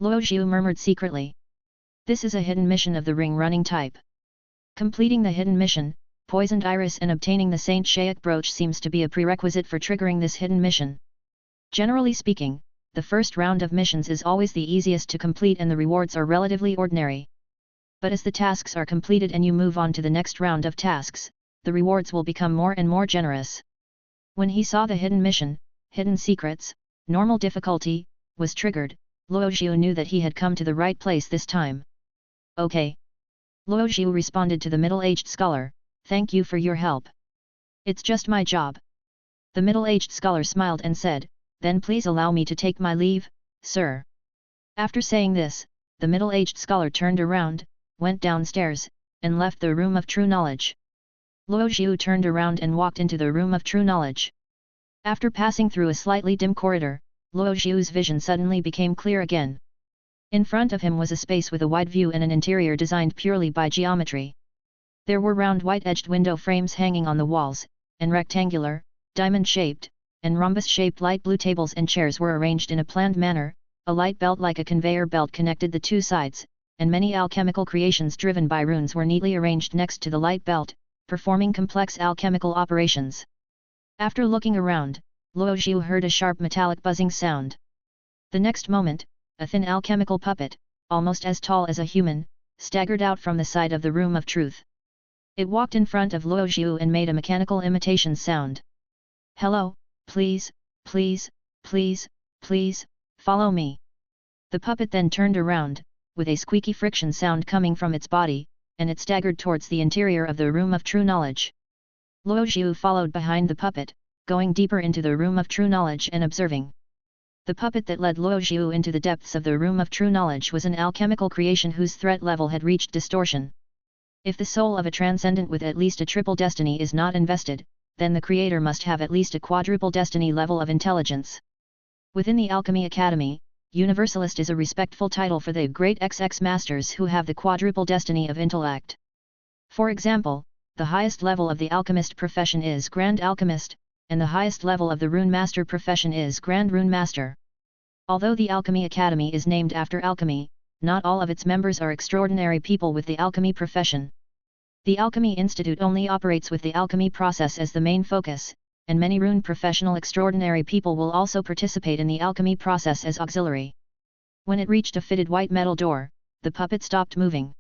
Luo Zhu murmured secretly. This is a hidden mission of the ring-running type. Completing the hidden mission, Poisoned Iris, and obtaining the Saint Shayak brooch seems to be a prerequisite for triggering this hidden mission. Generally speaking, the first round of missions is always the easiest to complete and the rewards are relatively ordinary. But as the tasks are completed and you move on to the next round of tasks, the rewards will become more and more generous. When he saw the hidden mission, hidden secrets, normal difficulty, was triggered, Luo Zhu knew that he had come to the right place this time. "Okay." Luo Zhu responded to the middle-aged scholar, "Thank you for your help. It's just my job." The middle-aged scholar smiled and said, "Then please allow me to take my leave, sir." After saying this, the middle-aged scholar turned around, went downstairs, and left the room of true knowledge. Luo Zhu turned around and walked into the room of true knowledge. After passing through a slightly dim corridor, Luo Zhu's vision suddenly became clear again. In front of him was a space with a wide view and an interior designed purely by geometry. There were round white-edged window frames hanging on the walls, and rectangular, diamond-shaped, and rhombus-shaped light blue tables and chairs were arranged in a planned manner. A light belt like a conveyor belt connected the two sides, and many alchemical creations driven by runes were neatly arranged next to the light belt, performing complex alchemical operations. After looking around, Luo Zhu heard a sharp metallic buzzing sound. The next moment, a thin alchemical puppet, almost as tall as a human, staggered out from the side of the Room of Truth. It walked in front of Luo Zhu and made a mechanical imitation sound. "Hello, please, please, please, please, follow me." The puppet then turned around, with a squeaky friction sound coming from its body, and it staggered towards the interior of the room of true knowledge. Luo Zhu followed behind the puppet, going deeper into the room of true knowledge and observing. The puppet that led Luo Zhu into the depths of the room of true knowledge was an alchemical creation whose threat level had reached distortion. If the soul of a transcendent with at least a triple destiny is not invested, then the creator must have at least a quadruple destiny level of intelligence. Within the Alchemy Academy, Universalist is a respectful title for the great XX masters who have the quadruple destiny of intellect. For example, the highest level of the alchemist profession is Grand Alchemist, and the highest level of the Rune Master profession is Grand Rune Master. Although the Alchemy Academy is named after alchemy, not all of its members are extraordinary people with the alchemy profession. The Alchemy Institute only operates with the alchemy process as the main focus, and many rune professional extraordinary people will also participate in the alchemy process as auxiliary. When it reached a fitted white metal door, the puppet stopped moving.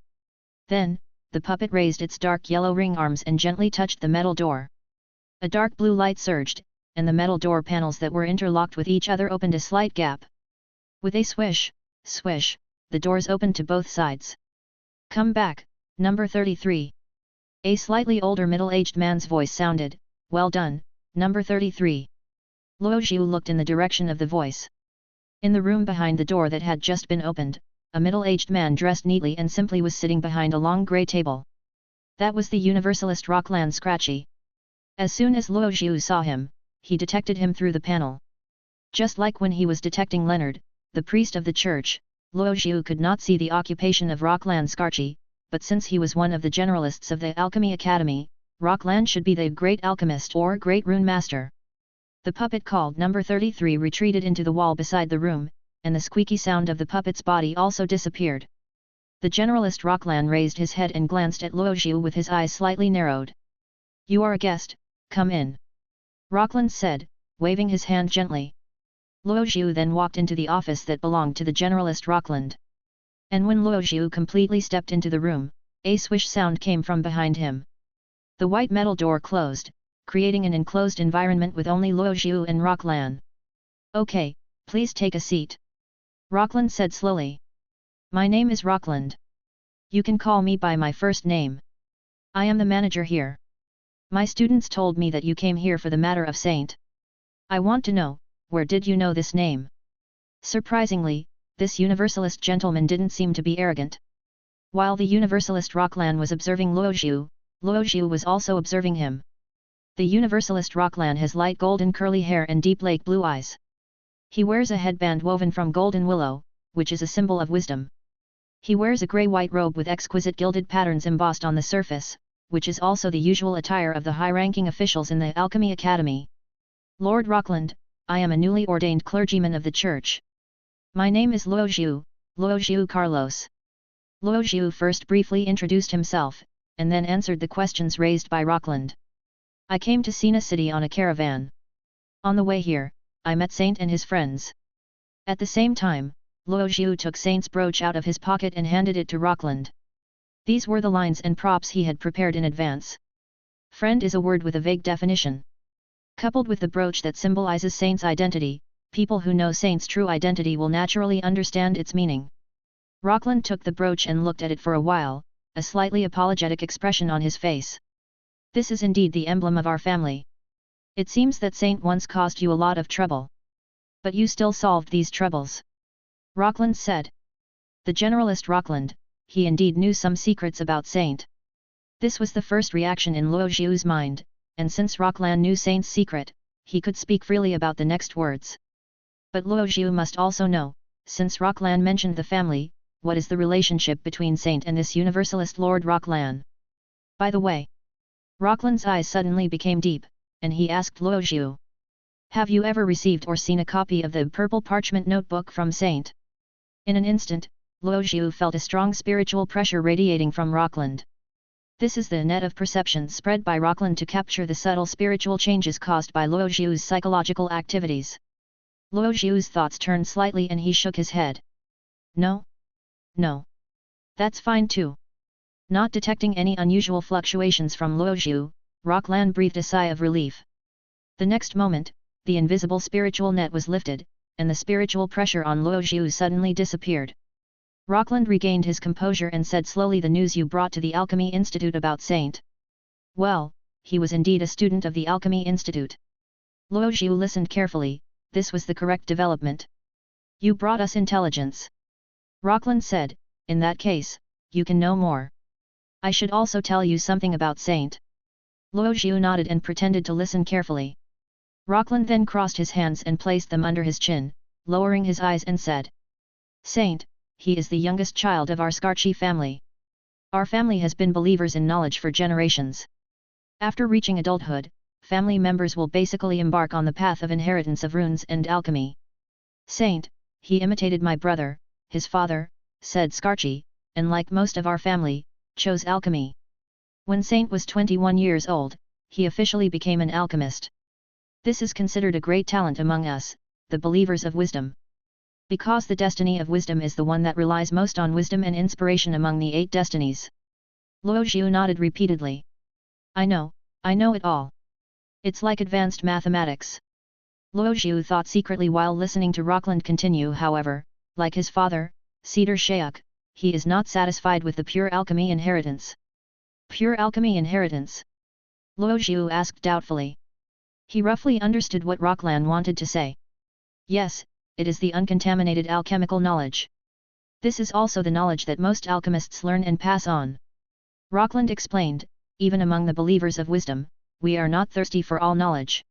Then, the puppet raised its dark yellow ring arms and gently touched the metal door. A dark blue light surged, and the metal door panels that were interlocked with each other opened a slight gap. With a swish, swish, the doors opened to both sides. "Come back, number 33. A slightly older middle-aged man's voice sounded. "Well done, number 33. Luo Zhu looked in the direction of the voice. In the room behind the door that had just been opened, a middle-aged man dressed neatly and simply was sitting behind a long grey table. That was the Universalist Rockland Scratchy. As soon as Luo Zhu saw him, he detected him through the panel. Just like when he was detecting Leonard, the priest of the church, Luo Zhu could not see the occupation of Rockland Scratchy, but since he was one of the generalists of the Alchemy Academy, Rockland should be the Great Alchemist or Great Rune Master. The puppet called number 33 retreated into the wall beside the room, and the squeaky sound of the puppet's body also disappeared. The generalist Rockland raised his head and glanced at Luo Zhu with his eyes slightly narrowed. "You are a guest, come in," Rockland said, waving his hand gently. Luo Zhu then walked into the office that belonged to the generalist Rockland. And when Luo Zhu completely stepped into the room, a swish sound came from behind him. The white metal door closed, creating an enclosed environment with only Luo Zhu and Rockland. "Okay, please take a seat," Rockland said slowly. "My name is Rockland. You can call me by my first name. I am the manager here. My students told me that you came here for the matter of Saint. I want to know, where did you know this name?" Surprisingly, this Universalist gentleman didn't seem to be arrogant. While the Universalist Rockland was observing Luo Zhu was also observing him. The Universalist Rockland has light golden curly hair and deep lake blue eyes. He wears a headband woven from golden willow, which is a symbol of wisdom. He wears a grey-white robe with exquisite gilded patterns embossed on the surface, which is also the usual attire of the high-ranking officials in the Alchemy Academy. "Lord Rockland, I am a newly ordained clergyman of the church. My name is Luo Zhu Carlos." Luo Zhu first briefly introduced himself, and then answered the questions raised by Rockland. "I came to Sina City on a caravan. On the way here, I met Saint and his friends." At the same time, Luo Zhu took Saint's brooch out of his pocket and handed it to Rockland. These were the lines and props he had prepared in advance. Friend is a word with a vague definition. Coupled with the brooch that symbolizes Saint's identity, people who know Saint's true identity will naturally understand its meaning. Rockland took the brooch and looked at it for a while, a slightly apologetic expression on his face. "This is indeed the emblem of our family. It seems that Saint once caused you a lot of trouble. But you still solved these troubles," Rockland said. The generalist Rockland, he indeed knew some secrets about Saint. This was the first reaction in Luo Zhu's mind, and since Rockland knew Saint's secret, he could speak freely about the next words. But Luo Zhu must also know, since Rockland mentioned the family, what is the relationship between Saint and this Universalist Lord Rockland? By the way, Rockland's eyes suddenly became deep, and he asked Luo Zhu, "Have you ever received or seen a copy of the purple parchment notebook from Saint?" In an instant, Luo Zhu felt a strong spiritual pressure radiating from Rockland. This is the net of perception spread by Rockland to capture the subtle spiritual changes caused by Luo Zhu's psychological activities. Luo Zhu's thoughts turned slightly and he shook his head. No. That's fine too." Not detecting any unusual fluctuations from Luo Zhu, Rockland breathed a sigh of relief. The next moment, the invisible spiritual net was lifted, and the spiritual pressure on Luo Zhu suddenly disappeared. Rockland regained his composure and said slowly, the news you brought to the Alchemy Institute about Saint. Well, he was indeed a student of the Alchemy Institute. Luo Zhu listened carefully. This was the correct development. You brought us intelligence. Rockland said, in that case, you can know more. I should also tell you something about Saint. Luo Zhu nodded and pretended to listen carefully. Rockland then crossed his hands and placed them under his chin, lowering his eyes and said. Saint, he is the youngest child of our Skarchi family. Our family has been believers in knowledge for generations. After reaching adulthood, family members will basically embark on the path of inheritance of runes and alchemy. Saint, he imitated my brother, his father, said Skarchi, and like most of our family, chose alchemy. When Saint was 21 years old, he officially became an alchemist. This is considered a great talent among us, the believers of wisdom. Because the destiny of wisdom is the one that relies most on wisdom and inspiration among the 8 destinies. Luo Zhu nodded repeatedly. I know it all. It's like advanced mathematics. Luo Zhu thought secretly while listening to Rockland continue. However, like his father, Cedar Shayuk, he is not satisfied with the pure alchemy inheritance. Pure alchemy inheritance? Luo Zhu asked doubtfully. He roughly understood what Rockland wanted to say. Yes, it is the uncontaminated alchemical knowledge. This is also the knowledge that most alchemists learn and pass on. Rockland explained, even among the believers of wisdom, we are not thirsty for all knowledge.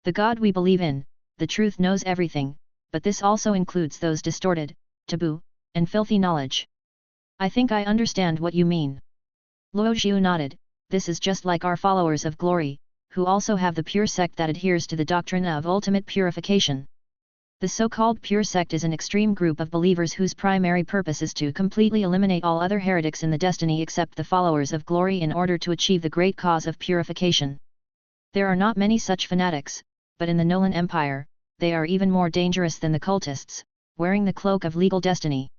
The God we believe in, the truth knows everything, but this also includes those distorted, taboo, and filthy knowledge. I think I understand what you mean. Luo Zhu nodded. This is just like our followers of glory, who also have the pure sect that adheres to the doctrine of ultimate purification. The so-called pure sect is an extreme group of believers whose primary purpose is to completely eliminate all other heretics in the destiny except the followers of glory in order to achieve the great cause of purification. There are not many such fanatics, but in the Nolan Empire, they are even more dangerous than the cultists, wearing the cloak of legal destiny.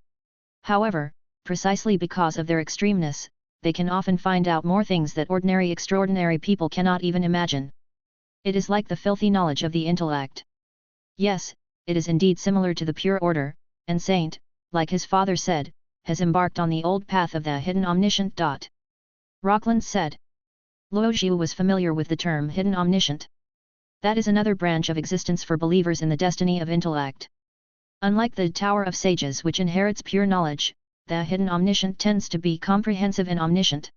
However, precisely because of their extremeness, they can often find out more things that ordinary extraordinary people cannot even imagine. It is like the filthy knowledge of the intellect. Yes, it is indeed similar to the pure order, and Saint, like his father said, has embarked on the old path of the hidden omniscient. Rockland said. Luo Zhu was familiar with the term hidden omniscient. That is another branch of existence for believers in the destiny of intellect. Unlike the Tower of Sages which inherits pure knowledge, the hidden omniscient tends to be comprehensive and omniscient.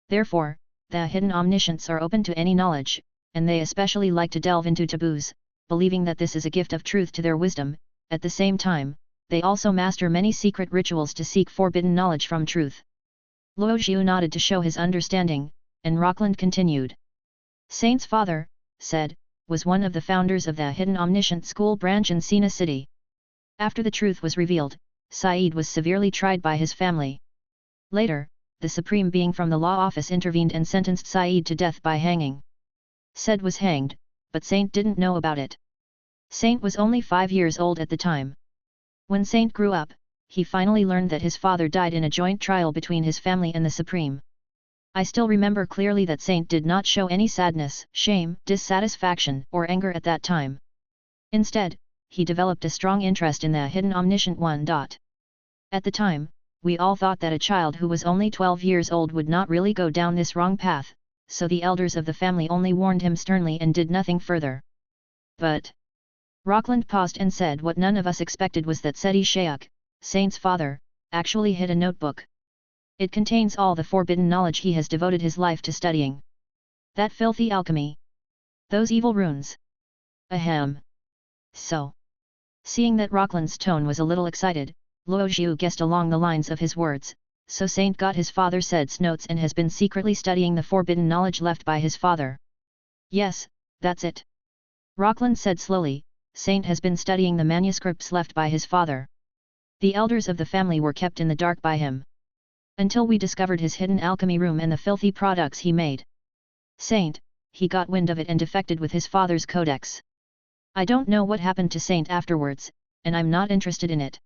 Therefore, the hidden omniscients are open to any knowledge, and they especially like to delve into taboos, believing that this is a gift of truth to their wisdom. At the same time, they also master many secret rituals to seek forbidden knowledge from truth. Luo Zhu nodded to show his understanding, and Rockland continued. Saint's father, said, was one of the founders of the Hidden Omniscient School branch in Sina City. After the truth was revealed, Saeed was severely tried by his family. Later, the Supreme Being from the law office intervened and sentenced Saeed to death by hanging. Said was hanged, but Saint didn't know about it. Saint was only 5 years old at the time. When Saint grew up, he finally learned that his father died in a joint trial between his family and the Supreme. I still remember clearly that Saint did not show any sadness, shame, dissatisfaction, or anger at that time. Instead, he developed a strong interest in the hidden omniscient one. At the time, we all thought that a child who was only 12 years old would not really go down this wrong path, so the elders of the family only warned him sternly and did nothing further. But Rockland paused and said what none of us expected was that Seti Shayuk, Saint's father, actually hid a notebook. It contains all the forbidden knowledge he has devoted his life to studying. That filthy alchemy. Those evil runes. Ahem. So. Seeing that Rockland's tone was a little excited, Luo Zhu guessed along the lines of his words, so Saint got his father Said's notes and has been secretly studying the forbidden knowledge left by his father. Yes, that's it. Rockland said slowly, Saint has been studying the manuscripts left by his father. The elders of the family were kept in the dark by him. Until we discovered his hidden alchemy room and the filthy products he made. Saint, he got wind of it and defected with his father's codex. I don't know what happened to Saint afterwards, and I'm not interested in it.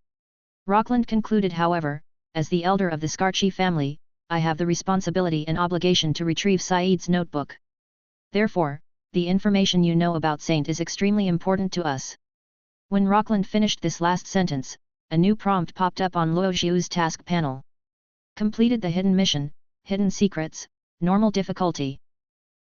Rockland concluded, however, as the elder of the Skarchi family, I have the responsibility and obligation to retrieve Saeed's notebook. Therefore, the information you know about Saint is extremely important to us. When Rockland finished this last sentence, a new prompt popped up on Luo Xiu's task panel. Completed the hidden mission, hidden secrets, normal difficulty.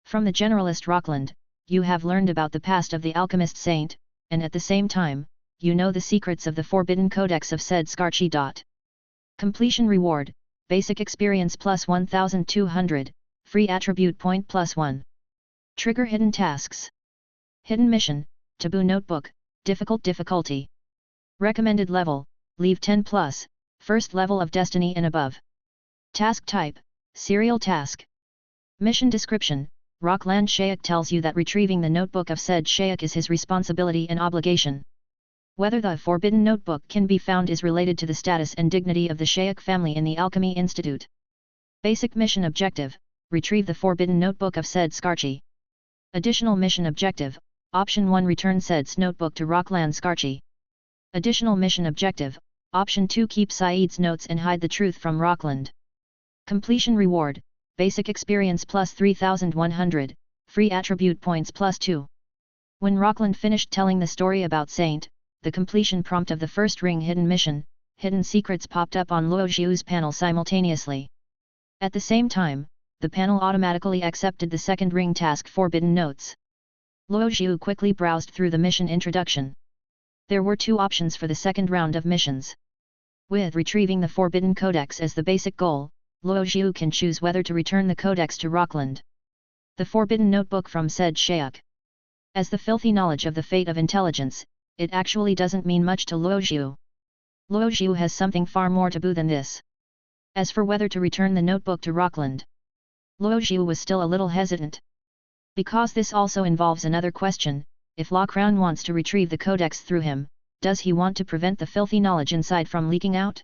From the generalist Rockland, you have learned about the past of the alchemist saint, and at the same time, you know the secrets of the forbidden codex of said Scarchi. Completion reward, basic experience plus 1200, free attribute point plus 1. Trigger hidden tasks. Hidden mission, taboo notebook, difficult difficulty. Recommended level, leave 10 plus, first level of destiny and above. Task type, serial task. Mission description, Rockland Shayak tells you that retrieving the notebook of said Shayak is his responsibility and obligation. Whether the forbidden notebook can be found is related to the status and dignity of the Shayak family in the Alchemy Institute. Basic mission objective, retrieve the forbidden notebook of said Scarchi. Additional mission objective, option 1 return said's notebook to Rockland Scarchi. Additional mission objective, option 2 keep Saeed's notes and hide the truth from Rockland. Completion reward, basic experience plus 3100, free attribute points plus 2. When Rockland finished telling the story about Saint, the completion prompt of the first ring hidden mission, hidden secrets popped up on Luo Xiu's panel simultaneously. At the same time, the panel automatically accepted the second ring task forbidden notes. Luo Xiu quickly browsed through the mission introduction. There were 2 options for the second round of missions. With retrieving the forbidden codex as the basic goal, Luo Xiu can choose whether to return the codex to Rockland. The forbidden notebook from said Shayak. As the filthy knowledge of the fate of intelligence, it actually doesn't mean much to Luo Xiu. Luo Xiu has something far more taboo than this. As for whether to return the notebook to Rockland, Luo Xiu was still a little hesitant. Because this also involves another question, if La Crown wants to retrieve the codex through him, does he want to prevent the filthy knowledge inside from leaking out?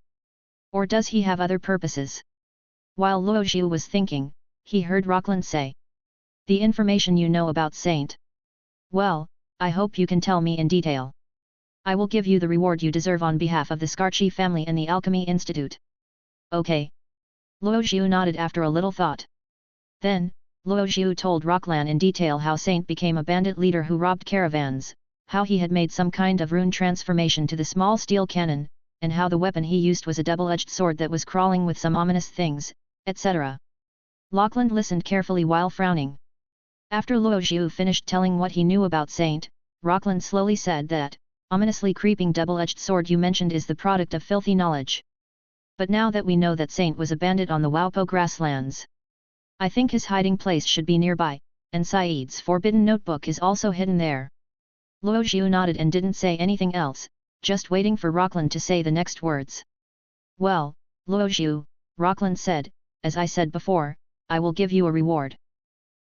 Or does he have other purposes? While Luo Xiu was thinking, he heard Rockland say, "The information you know about Saint. Well, I hope you can tell me in detail. I will give you the reward you deserve on behalf of the Scarchi family and the Alchemy Institute." Okay. Luo Xiu nodded after a little thought. Then, Luo Xiu told Rockland in detail how Saint became a bandit leader who robbed caravans, how he had made some kind of rune transformation to the small steel cannon, and how the weapon he used was a double-edged sword that was crawling with some ominous things, etc. Rockland listened carefully while frowning. After Luo Xiu finished telling what he knew about Saint, Rockland slowly said that, ominously creeping double-edged sword you mentioned is the product of filthy knowledge. But now that we know that Saint was a bandit on the Waupo grasslands, I think his hiding place should be nearby, and Saeed's forbidden notebook is also hidden there. Luo Xiu nodded and didn't say anything else, just waiting for Rockland to say the next words. Well, Luo Xiu, Rockland said, as I said before, I will give you a reward.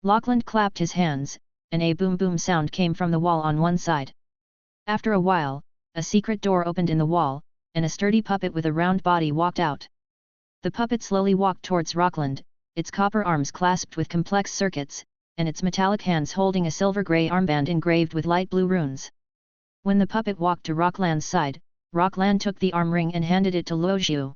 Rockland clapped his hands, and a boom boom sound came from the wall on one side. After a while, a secret door opened in the wall, and a sturdy puppet with a round body walked out. The puppet slowly walked towards Rockland, its copper arms clasped with complex circuits, and its metallic hands holding a silver-grey armband engraved with light blue runes. When the puppet walked to Rockland's side, Rockland took the arm ring and handed it to Luo Xiu.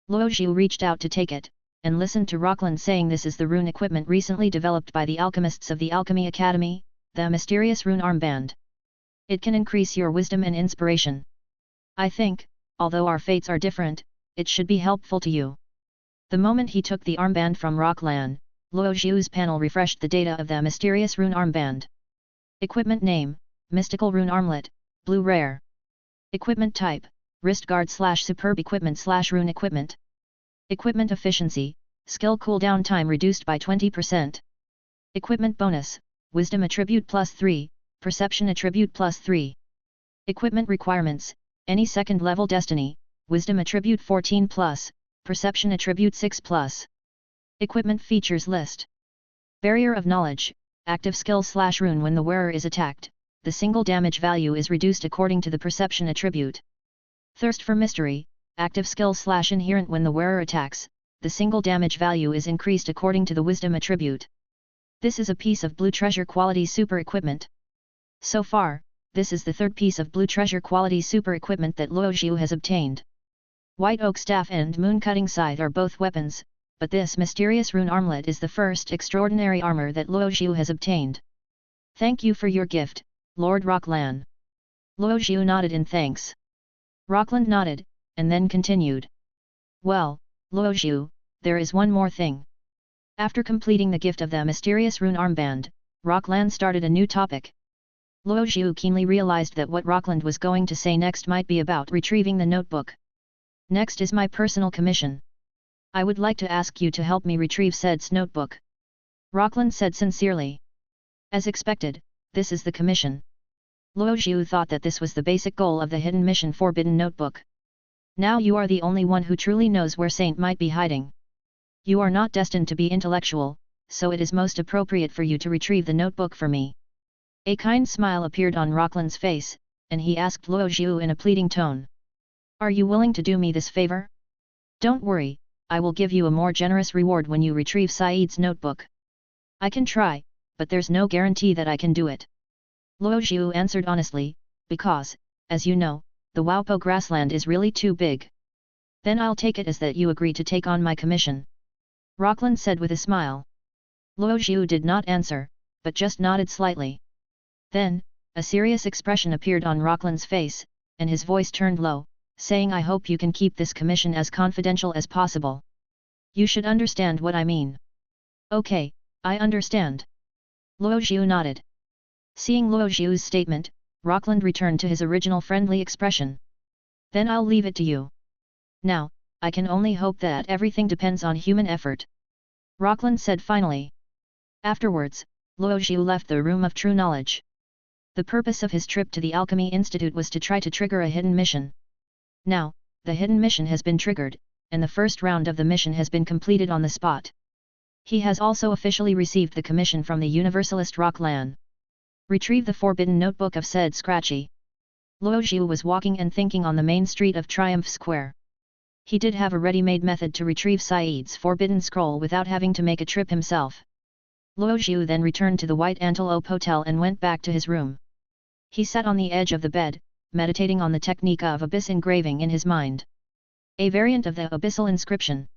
Luo Xiu reached out to take it, and listened to Rockland saying this is the rune equipment recently developed by the alchemists of the Alchemy Academy, the mysterious rune armband. It can increase your wisdom and inspiration. I think, although our fates are different, it should be helpful to you. The moment he took the armband from Rockland, Luo Xiu's panel refreshed the data of the mysterious rune armband. Equipment name, Mystical Rune Armlet, Blue Rare. Equipment type, Wrist Guard / Superb Equipment / Rune Equipment. Equipment efficiency, skill cooldown time reduced by 20%. Equipment bonus, Wisdom attribute +3, Perception attribute +3. Equipment requirements, any second level destiny, Wisdom attribute 14+, Perception attribute 6+. Equipment features list. Barrier of knowledge, active skill / rune when the wearer is attacked, the single damage value is reduced according to the perception attribute. Thirst for mystery, active skill / inherent when the wearer attacks, the single damage value is increased according to the wisdom attribute. This is a piece of blue treasure quality super equipment. So far, this is the third piece of blue treasure quality super equipment that Luo Xiu has obtained. White oak staff and moon cutting scythe are both weapons, but this mysterious rune armlet is the first extraordinary armor that Luo Xiu has obtained. Thank you for your gift, Lord Rockland. Luo Xiu nodded in thanks. Rockland nodded, and then continued. Well, Luoxiu, there is one more thing. After completing the gift of the mysterious rune armband, Rockland started a new topic. Luoxiu keenly realized that what Rockland was going to say next might be about retrieving the notebook. Next is my personal commission. I would like to ask you to help me retrieve said's notebook. Rockland said sincerely. As expected, this is the commission. Luoxiu thought that this was the basic goal of the hidden mission Forbidden Notebook. Now you are the only one who truly knows where Saint might be hiding. You are not destined to be intellectual, so it is most appropriate for you to retrieve the notebook for me. A kind smile appeared on Rockland's face, and he asked Luoxiu in a pleading tone. Are you willing to do me this favor? Don't worry, I will give you a more generous reward when you retrieve Said's notebook. I can try, but there's no guarantee that I can do it. Luoxiu answered honestly, because, as you know, the Waupo grassland is really too big. Then I'll take it as that you agree to take on my commission. Rockland said with a smile. Luoxiu did not answer, but just nodded slightly. Then, a serious expression appeared on Rockland's face, and his voice turned low, saying I hope you can keep this commission as confidential as possible. You should understand what I mean. Okay, I understand. Luoxiu nodded. Seeing Luoxiu's statement, Rockland returned to his original friendly expression. Then I'll leave it to you. Now, I can only hope that everything depends on human effort. Rockland said finally. Afterwards, Luoxiu left the Room of True Knowledge. The purpose of his trip to the Alchemy Institute was to try to trigger a hidden mission. Now, the hidden mission has been triggered, and the first round of the mission has been completed on the spot. He has also officially received the commission from the Universalist Rockland. Retrieve the forbidden notebook of said Scratchy. Luoxiu was walking and thinking on the main street of Triumph Square. He did have a ready-made method to retrieve Said's forbidden scroll without having to make a trip himself. Luoxiu then returned to the White Antelope Hotel and went back to his room. He sat on the edge of the bed, meditating on the technique of abyss engraving in his mind. A variant of the abyssal inscription.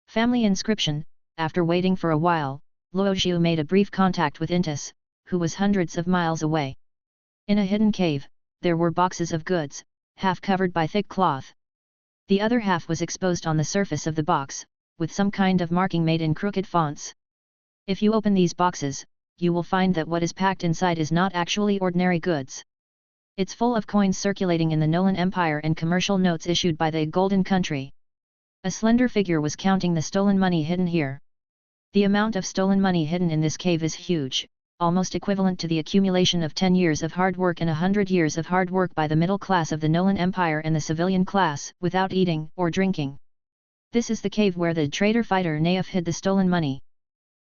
Family inscription. After waiting for a while, Luoxiu made a brief contact with Intis, who was hundreds of miles away. In a hidden cave, there were boxes of goods, half covered by thick cloth. The other half was exposed on the surface of the box, with some kind of marking made in crooked fonts. If you open these boxes, you will find that what is packed inside is not actually ordinary goods. It's full of coins circulating in the Nolan Empire and commercial notes issued by the Golden Country. A slender figure was counting the stolen money hidden here. The amount of stolen money hidden in this cave is huge, almost equivalent to the accumulation of 10 years of hard work and 100 years of hard work by the middle class of the Nolan Empire and the civilian class, without eating or drinking. This is the cave where the trader-fighter Naif hid the stolen money.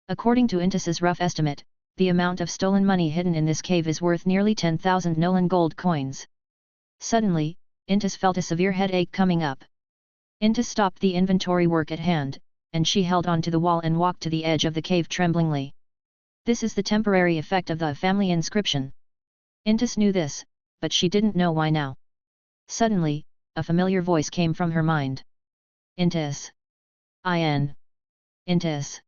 According to Intis's rough estimate, the amount of stolen money hidden in this cave is worth nearly 10,000 Nolan gold coins. Suddenly, Intis felt a severe headache coming up. Intis stopped the inventory work at hand, and she held on to the wall and walked to the edge of the cave tremblingly. This is the temporary effect of the family inscription. Intis knew this, but she didn't know why now. Suddenly, a familiar voice came from her mind. Intis. Intis.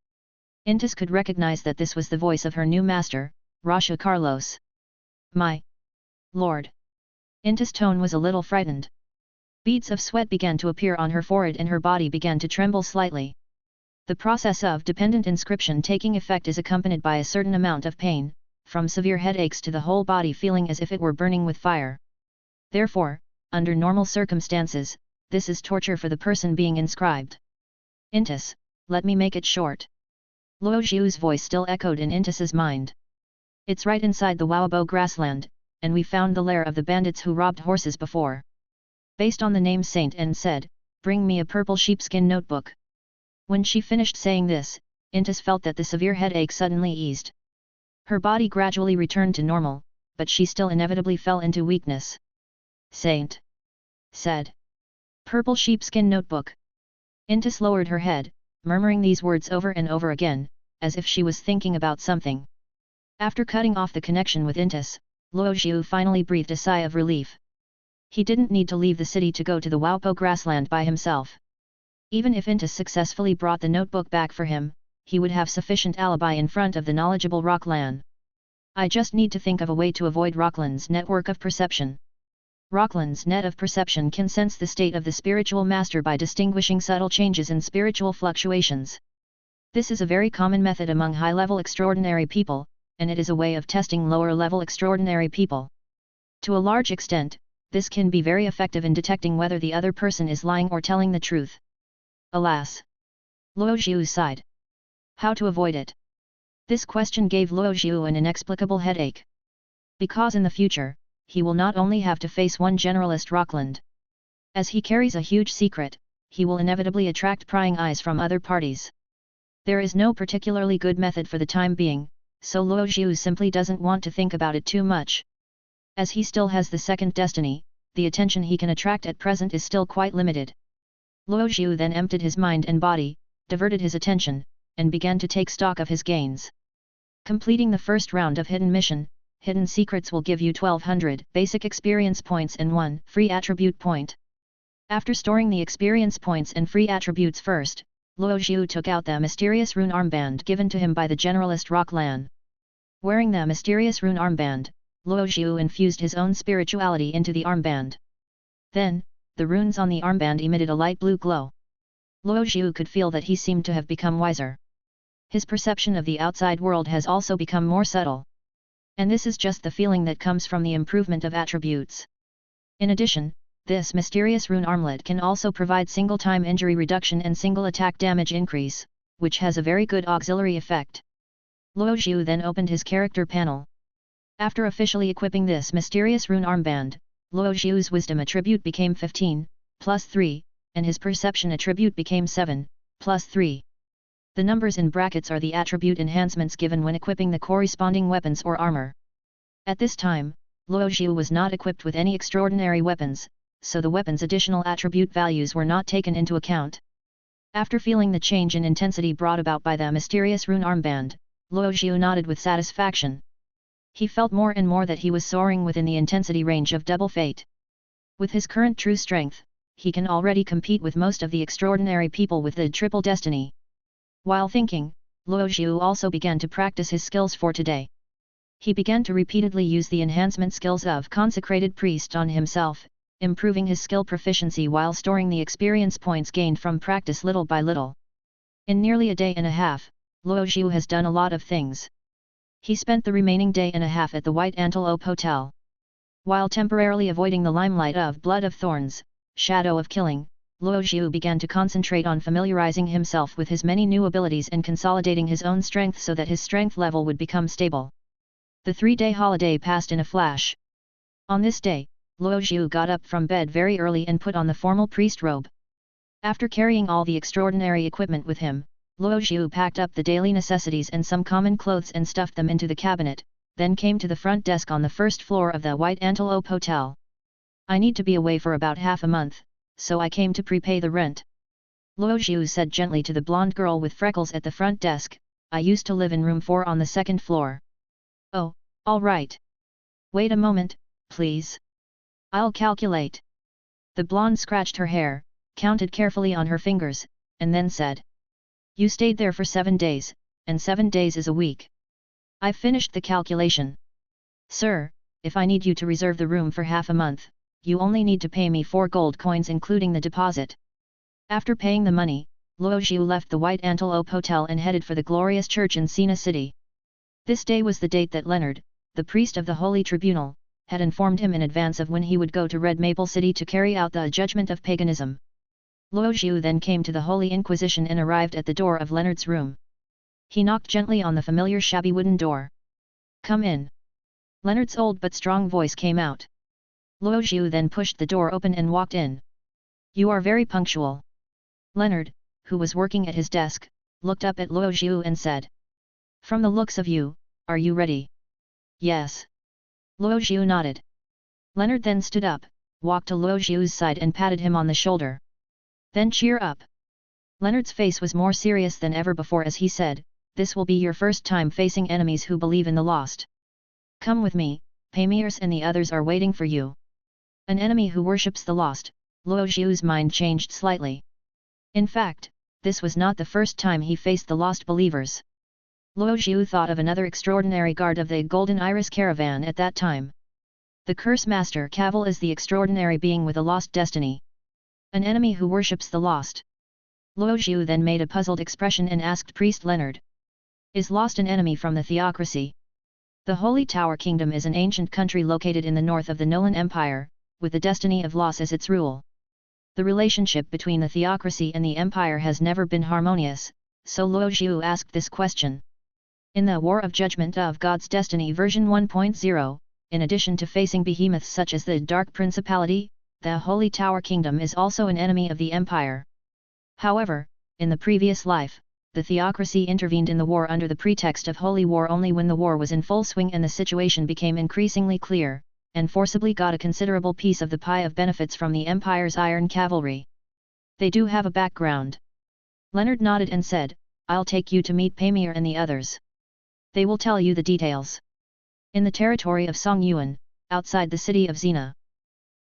Intis could recognize that this was the voice of her new master, Rasha Carlos. My lord. Intis' tone was a little frightened. Beads of sweat began to appear on her forehead and her body began to tremble slightly. The process of dependent inscription taking effect is accompanied by a certain amount of pain, from severe headaches to the whole body feeling as if it were burning with fire. Therefore, under normal circumstances, this is torture for the person being inscribed. Intis, let me make it short. Luoxiu's voice still echoed in Intis's mind. It's right inside the Waubo grassland, and we found the lair of the bandits who robbed horses before. Based on the name Saint and said, bring me a purple sheepskin notebook. When she finished saying this, Intis felt that the severe headache suddenly eased. Her body gradually returned to normal, but she still inevitably fell into weakness. Saint said. Purple sheepskin notebook. Intis lowered her head, murmuring these words over and over again, as if she was thinking about something. After cutting off the connection with Intis, Luoxiu finally breathed a sigh of relief. He didn't need to leave the city to go to the Waupo grassland by himself. Even if Intis successfully brought the notebook back for him, he would have sufficient alibi in front of the knowledgeable Rockland. I just need to think of a way to avoid Rockland's network of perception. Rockland's net of perception can sense the state of the spiritual master by distinguishing subtle changes in spiritual fluctuations. This is a very common method among high-level extraordinary people, and it is a way of testing lower-level extraordinary people. To a large extent, this can be very effective in detecting whether the other person is lying or telling the truth. Alas! Luo Zhu sighed. How to avoid it? This question gave Luo Zhu an inexplicable headache. Because in the future, he will not only have to face one generalist Rockland. As he carries a huge secret, he will inevitably attract prying eyes from other parties. There is no particularly good method for the time being, so Luo Zhu simply doesn't want to think about it too much. As he still has the second destiny, the attention he can attract at present is still quite limited. Luo Zhu then emptied his mind and body, diverted his attention, and began to take stock of his gains. Completing the first round of Hidden Mission, Hidden Secrets will give you 1200 basic experience points and 1 free attribute point. After storing the experience points and free attributes first, Luo Zhu took out the mysterious rune armband given to him by the generalist Rocklan. Wearing the mysterious rune armband, Luo Zhu infused his own spirituality into the armband. Then, the runes on the armband emitted a light blue glow. Luo Zhu could feel that he seemed to have become wiser. His perception of the outside world has also become more subtle. And this is just the feeling that comes from the improvement of attributes. In addition, this mysterious rune armlet can also provide single-time injury reduction and single attack damage increase, which has a very good auxiliary effect. Luo Zhu then opened his character panel. After officially equipping this mysterious rune armband, Luo Zhu's wisdom attribute became 15, plus 3, and his perception attribute became 7, plus 3. The numbers in brackets are the attribute enhancements given when equipping the corresponding weapons or armor. At this time, Luo Zhu was not equipped with any extraordinary weapons, so the weapon's additional attribute values were not taken into account. After feeling the change in intensity brought about by the mysterious rune armband, Luo Zhu nodded with satisfaction. He felt more and more that he was soaring within the intensity range of double fate. With his current true strength, he can already compete with most of the extraordinary people with the triple destiny. While thinking, Luo Zhu also began to practice his skills for today. He began to repeatedly use the enhancement skills of Consecrated Priest on himself, improving his skill proficiency while storing the experience points gained from practice little by little. In nearly a day and a half, Luo Zhu has done a lot of things. He spent the remaining day and a half at the White Antelope Hotel. While temporarily avoiding the limelight of Blood of Thorns, Shadow of Killing, Luo Zhu began to concentrate on familiarizing himself with his many new abilities and consolidating his own strength so that his strength level would become stable. The 3-day holiday passed in a flash. On this day, Luo Zhu got up from bed very early and put on the formal priest robe. After carrying all the extraordinary equipment with him, Luo Zhu packed up the daily necessities and some common clothes and stuffed them into the cabinet, then came to the front desk on the first floor of the White Antelope Hotel. I need to be away for about half a month, so I came to prepay the rent. Luo Zhu said gently to the blonde girl with freckles at the front desk, I used to live in room 4 on the second floor. Oh, all right. Wait a moment, please. I'll calculate. The blonde scratched her hair, counted carefully on her fingers, and then said. You stayed there for 7 days, and 7 days is a week. I've finished the calculation. Sir, if I need you to reserve the room for half a month, you only need to pay me 4 gold coins including the deposit. After paying the money, Luo Zhu left the White Antelope Hotel and headed for the glorious church in Sina City. This day was the date that Leonard, the priest of the Holy Tribunal, had informed him in advance of when he would go to Red Maple City to carry out the judgment of paganism. Luo Zhu then came to the Holy Inquisition and arrived at the door of Leonard's room. He knocked gently on the familiar shabby wooden door. Come in. Leonard's old but strong voice came out. Luo Zhu then pushed the door open and walked in. You are very punctual. Leonard, who was working at his desk, looked up at Luo Zhu and said. From the looks of you, are you ready? Yes. Luo Zhu nodded. Leonard then stood up, walked to Luo Zhu's side and patted him on the shoulder. Then cheer up. Leonard's face was more serious than ever before as he said, this will be your first time facing enemies who believe in the lost. Come with me, Pamirs and the others are waiting for you. An enemy who worships the lost, Luo Zhu's mind changed slightly. In fact, this was not the first time he faced the lost believers. Luo Zhu thought of another extraordinary guard of the Golden Iris caravan at that time. The Curse Master Cavil is the extraordinary being with a lost destiny. An enemy who worships the lost. Luo Zhu then made a puzzled expression and asked Priest Leonard. Is lost an enemy from the theocracy? The Holy Tower Kingdom is an ancient country located in the north of the Nolan Empire, with the destiny of loss as its rule. The relationship between the theocracy and the empire has never been harmonious, so Luo Zhu asked this question. In the War of Judgment of God's Destiny version 1.0, in addition to facing behemoths such as the Dark Principality, the Holy Tower Kingdom is also an enemy of the empire. However, in the previous life, the theocracy intervened in the war under the pretext of holy war only when the war was in full swing and the situation became increasingly clear, and forcibly got a considerable piece of the pie of benefits from the empire's iron cavalry. They do have a background. Leonard nodded and said, I'll take you to meet Pamir and the others. They will tell you the details. In the territory of Songyuan, outside the city of Xena.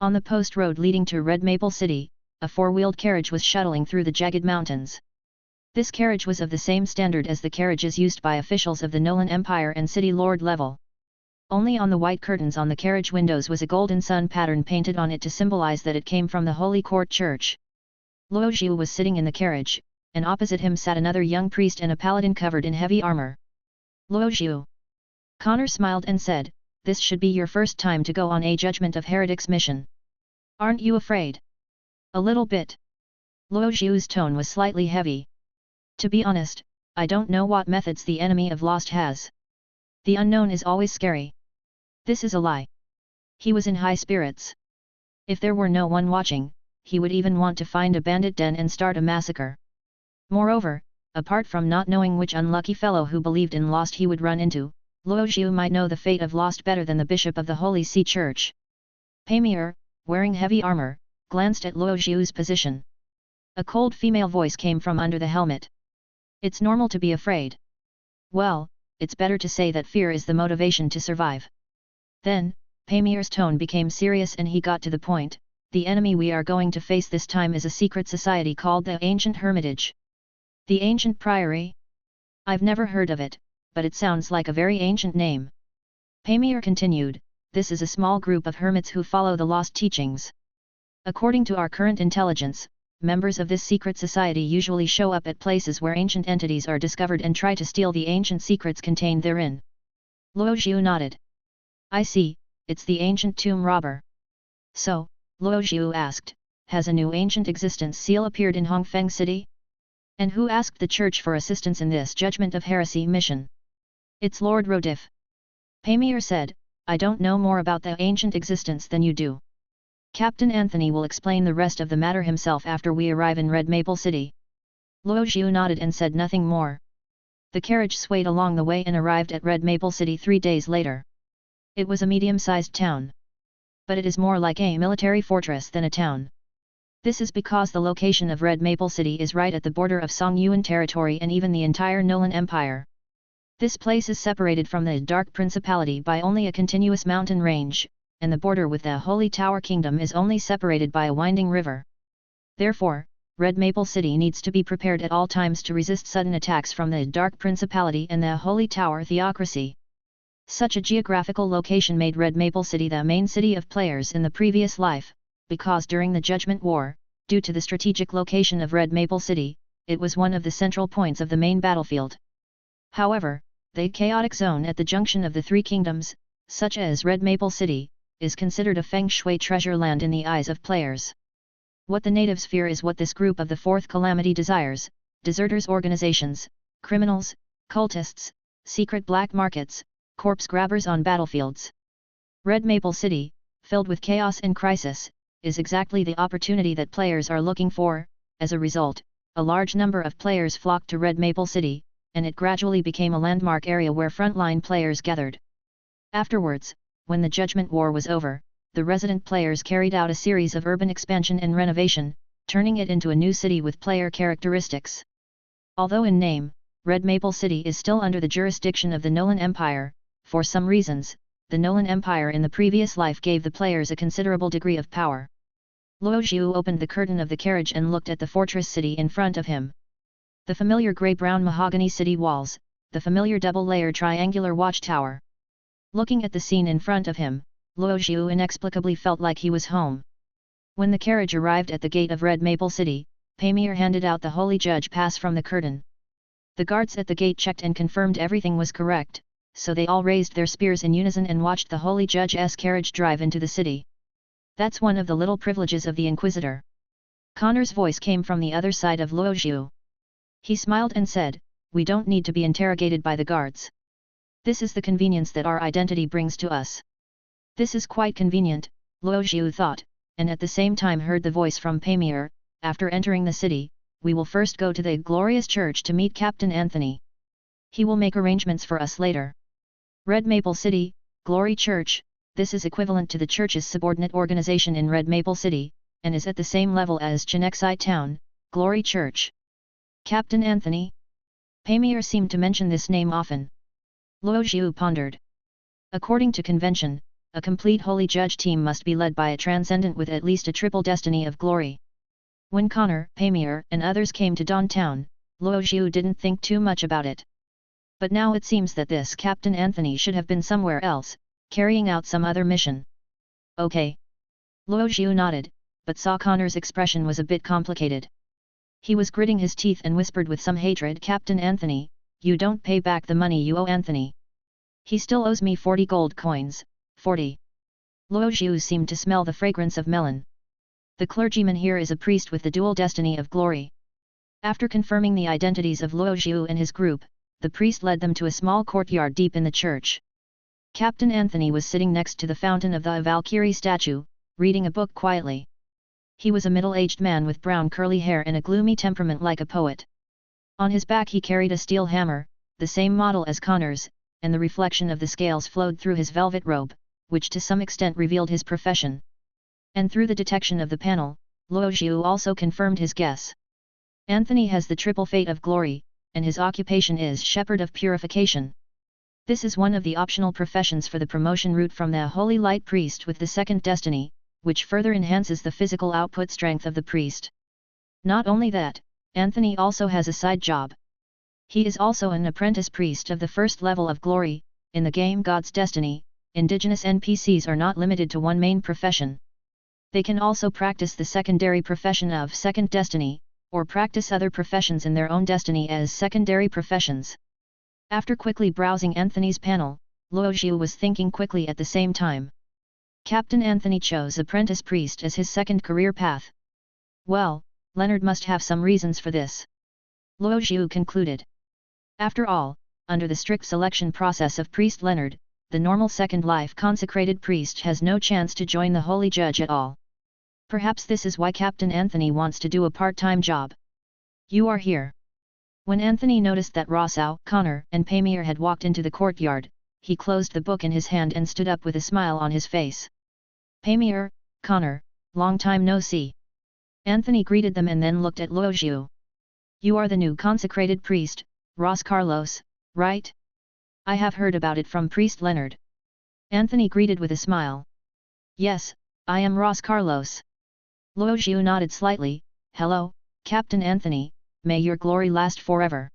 On the post road leading to Red Maple City, a four-wheeled carriage was shuttling through the jagged mountains. This carriage was of the same standard as the carriages used by officials of the Nolan Empire and city lord level. Only on the white curtains on the carriage windows was a golden sun pattern painted on it to symbolize that it came from the Holy Court Church. Luo Zhu was sitting in the carriage, and opposite him sat another young priest and a paladin covered in heavy armor. Luo Zhu. Connor smiled and said, this should be your first time to go on a Judgment of Heretics mission. Aren't you afraid? A little bit. Luo Zhu's tone was slightly heavy. To be honest, I don't know what methods the enemy of Lost has. The unknown is always scary. This is a lie. He was in high spirits. If there were no one watching, he would even want to find a bandit den and start a massacre. Moreover, apart from not knowing which unlucky fellow who believed in Lost he would run into, Luo Zhu might know the fate of Lost better than the bishop of the Holy See Church. Pamir, wearing heavy armor, glanced at Luo Zhu's position. A cold female voice came from under the helmet. It's normal to be afraid. Well, it's better to say that fear is the motivation to survive. Then, Pamir's tone became serious and he got to the point. The enemy we are going to face this time is a secret society called the Ancient Hermitage. The Ancient Priory? I've never heard of it, but it sounds like a very ancient name. Pamir continued, this is a small group of hermits who follow the lost teachings. According to our current intelligence, members of this secret society usually show up at places where ancient entities are discovered and try to steal the ancient secrets contained therein. Luo Zhu nodded. I see, it's the ancient tomb robber. So, Luo Zhu asked, has a new ancient existence seal appeared in Hongfeng City? And who asked the church for assistance in this Judgment of Heresy mission? It's Lord Rodif. Pamir said, I don't know more about the ancient existence than you do. Captain Anthony will explain the rest of the matter himself after we arrive in Red Maple City. Luo Zhu nodded and said nothing more. The carriage swayed along the way and arrived at Red Maple City 3 days later. It was a medium-sized town. But it is more like a military fortress than a town. This is because the location of Red Maple City is right at the border of Songyuan territory and even the entire Nolan Empire. This place is separated from the Dark Principality by only a continuous mountain range, and the border with the Holy Tower Kingdom is only separated by a winding river. Therefore, Red Maple City needs to be prepared at all times to resist sudden attacks from the Dark Principality and the Holy Tower Theocracy. Such a geographical location made Red Maple City the main city of players in the previous life, because during the Judgment War, due to the strategic location of Red Maple City, it was one of the central points of the main battlefield. However, the chaotic zone at the junction of the three kingdoms, such as Red Maple City, is considered a feng shui treasure land in the eyes of players. What the natives fear is what this group of the Fourth Calamity desires: deserters' organizations, criminals, cultists, secret black markets, corpse grabbers on battlefields. Red Maple City, filled with chaos and crisis, is exactly the opportunity that players are looking for. As a result, a large number of players flocked to Red Maple City, and it gradually became a landmark area where frontline players gathered. Afterwards, when the Judgment War was over, the resident players carried out a series of urban expansion and renovation, turning it into a new city with player characteristics. Although in name, Red Maple City is still under the jurisdiction of the Nolan Empire, for some reasons, the Nolan Empire in the previous life gave the players a considerable degree of power. Luo Zhu opened the curtain of the carriage and looked at the fortress city in front of him. The familiar grey-brown mahogany city walls, the familiar double-layered triangular watchtower. Looking at the scene in front of him, Luo Zhu inexplicably felt like he was home. When the carriage arrived at the gate of Red Maple City, Pamir handed out the holy judge pass from the curtain. The guards at the gate checked and confirmed everything was correct, so they all raised their spears in unison and watched the holy judge's carriage drive into the city. That's one of the little privileges of the Inquisitor. Connor's voice came from the other side of Luo Zhu. He smiled and said, "We don't need to be interrogated by the guards. This is the convenience that our identity brings to us." This is quite convenient, Luo Zhu thought, and at the same time heard the voice from Pamir, "After entering the city, we will first go to the glorious church to meet Captain Anthony. He will make arrangements for us later." Red Maple City, Glory Church, this is equivalent to the church's subordinate organization in Red Maple City, and is at the same level as Chenexai Town, Glory Church. Captain Anthony? Pamir seemed to mention this name often. Luo Zhu pondered. According to convention, a complete holy judge team must be led by a transcendent with at least a triple destiny of glory. When Connor, Pamir, and others came to Dawn Town, Luo Zhu didn't think too much about it. But now it seems that this Captain Anthony should have been somewhere else, carrying out some other mission. Okay. Luo Zhu nodded, but saw Connor's expression was a bit complicated. He was gritting his teeth and whispered with some hatred, "Captain Anthony, you don't pay back the money you owe Anthony. He still owes me 40 gold coins, 40. Luo Zhu seemed to smell the fragrance of melon. The clergyman here is a priest with the dual destiny of glory. After confirming the identities of Luo Zhu and his group, the priest led them to a small courtyard deep in the church. Captain Anthony was sitting next to the fountain of the Valkyrie statue, reading a book quietly. He was a middle-aged man with brown curly hair and a gloomy temperament like a poet. On his back he carried a steel hammer, the same model as Connor's, and the reflection of the scales flowed through his velvet robe, which to some extent revealed his profession. And through the detection of the panel, Luo Zhu also confirmed his guess. Anthony has the triple fate of glory, and his occupation is Shepherd of Purification. This is one of the optional professions for the promotion route from the Holy Light Priest with the second destiny, which further enhances the physical output strength of the priest. Not only that, Anthony also has a side job. He is also an apprentice priest of the first level of glory. In the game God's Destiny, indigenous NPCs are not limited to one main profession. They can also practice the secondary profession of second destiny, or practice other professions in their own destiny as secondary professions. After quickly browsing Anthony's panel, Luo Zhu was thinking quickly at the same time. Captain Anthony chose apprentice priest as his second career path. Well, Leonard must have some reasons for this. Luo Zhu concluded. After all, under the strict selection process of priest Leonard, the normal second life consecrated priest has no chance to join the holy judge at all. Perhaps this is why Captain Anthony wants to do a part-time job. You are here. When Anthony noticed that Rossau, Connor, and Pamir had walked into the courtyard, he closed the book in his hand and stood up with a smile on his face. Pamir, Connor, long time no see. Anthony greeted them and then looked at Luo Zhu. You are the new consecrated priest, Ros Carlos, right? I have heard about it from Priest Leonard. Anthony greeted with a smile. Yes, I am Ros Carlos. Luo Zhu nodded slightly. Hello, Captain Anthony, may your glory last forever.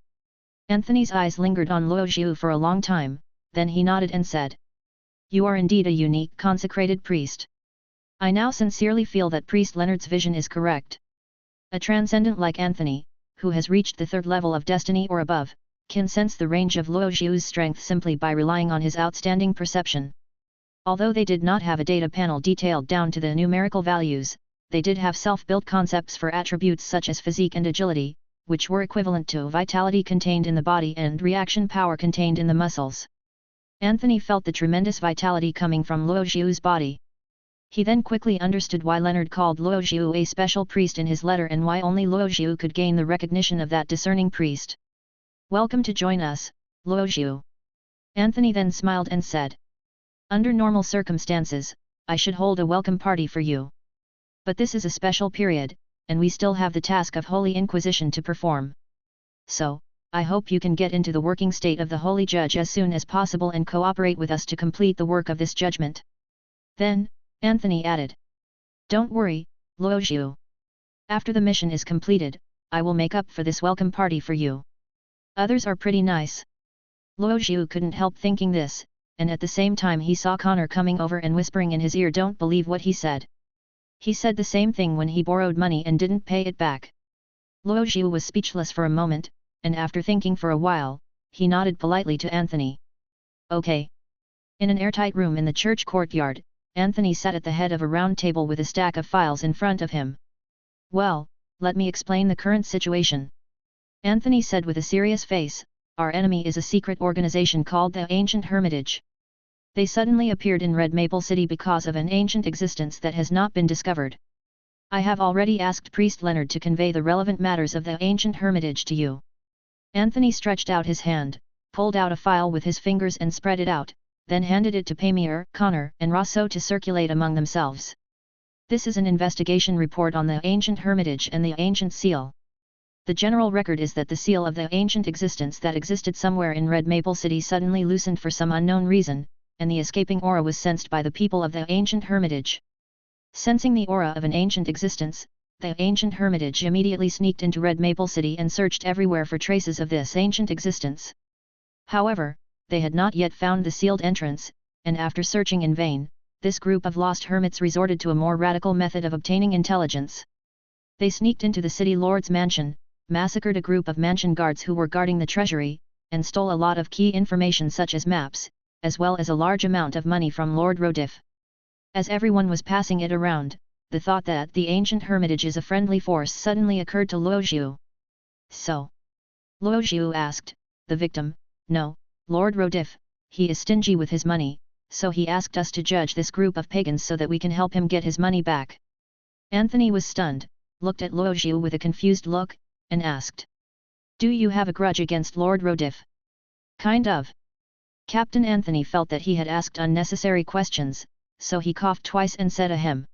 Anthony's eyes lingered on Luo Zhu for a long time, then he nodded and said. You are indeed a unique consecrated priest. I now sincerely feel that Priest Leonard's vision is correct. A transcendent like Anthony, who has reached the third level of destiny or above, can sense the range of Luo Zhu's strength simply by relying on his outstanding perception. Although they did not have a data panel detailed down to the numerical values, they did have self-built concepts for attributes such as physique and agility, which were equivalent to vitality contained in the body and reaction power contained in the muscles. Anthony felt the tremendous vitality coming from Luo Zhu's body. He then quickly understood why Leonard called Luo Zhu a special priest in his letter and why only Luo Zhu could gain the recognition of that discerning priest. Welcome to join us, Luo Zhu. Anthony then smiled and said. Under normal circumstances, I should hold a welcome party for you. But this is a special period, and we still have the task of Holy Inquisition to perform. So, I hope you can get into the working state of the Holy Judge as soon as possible and cooperate with us to complete the work of this judgment. Then, Anthony added. Don't worry, Luo Zhu. After the mission is completed, I will make up for this welcome party for you. Others are pretty nice. Luo Zhu couldn't help thinking this, and at the same time he saw Connor coming over and whispering in his ear, "Don't believe what he said. He said the same thing when he borrowed money and didn't pay it back." Luo Zhu was speechless for a moment, and after thinking for a while, he nodded politely to Anthony. "Okay." In an airtight room in the church courtyard, Anthony sat at the head of a round table with a stack of files in front of him. "Well, let me explain the current situation," Anthony said with a serious face. "Our enemy is a secret organization called the Ancient Hermitage. They suddenly appeared in Red Maple City because of an ancient existence that has not been discovered. I have already asked Priest Leonard to convey the relevant matters of the Ancient Hermitage to you." Anthony stretched out his hand, pulled out a file with his fingers and spread it out, then handed it to Pamir, Connor and Rosso to circulate among themselves. "This is an investigation report on the Ancient Hermitage and the Ancient Seal. The general record is that the seal of the ancient existence that existed somewhere in Red Maple City suddenly loosened for some unknown reason, and the escaping aura was sensed by the people of the Ancient Hermitage. Sensing the aura of an ancient existence, the Ancient Hermitage immediately sneaked into Red Maple City and searched everywhere for traces of this ancient existence. However, they had not yet found the sealed entrance, and after searching in vain, this group of lost hermits resorted to a more radical method of obtaining intelligence. They sneaked into the city lord's mansion, massacred a group of mansion guards who were guarding the treasury, and stole a lot of key information such as maps, as well as a large amount of money from Lord Rodif. As everyone was passing it around, the thought that the Ancient Hermitage is a friendly force suddenly occurred to Luo Zhu. "So?" Luo Zhu asked. "The victim? No, Lord Rodif. He is stingy with his money, so he asked us to judge this group of pagans so that we can help him get his money back." Anthony was stunned, looked at Luo Zhu with a confused look, and asked, "Do you have a grudge against Lord Rodif?" "Kind of." Captain Anthony felt that he had asked unnecessary questions, so he coughed twice and said ahem.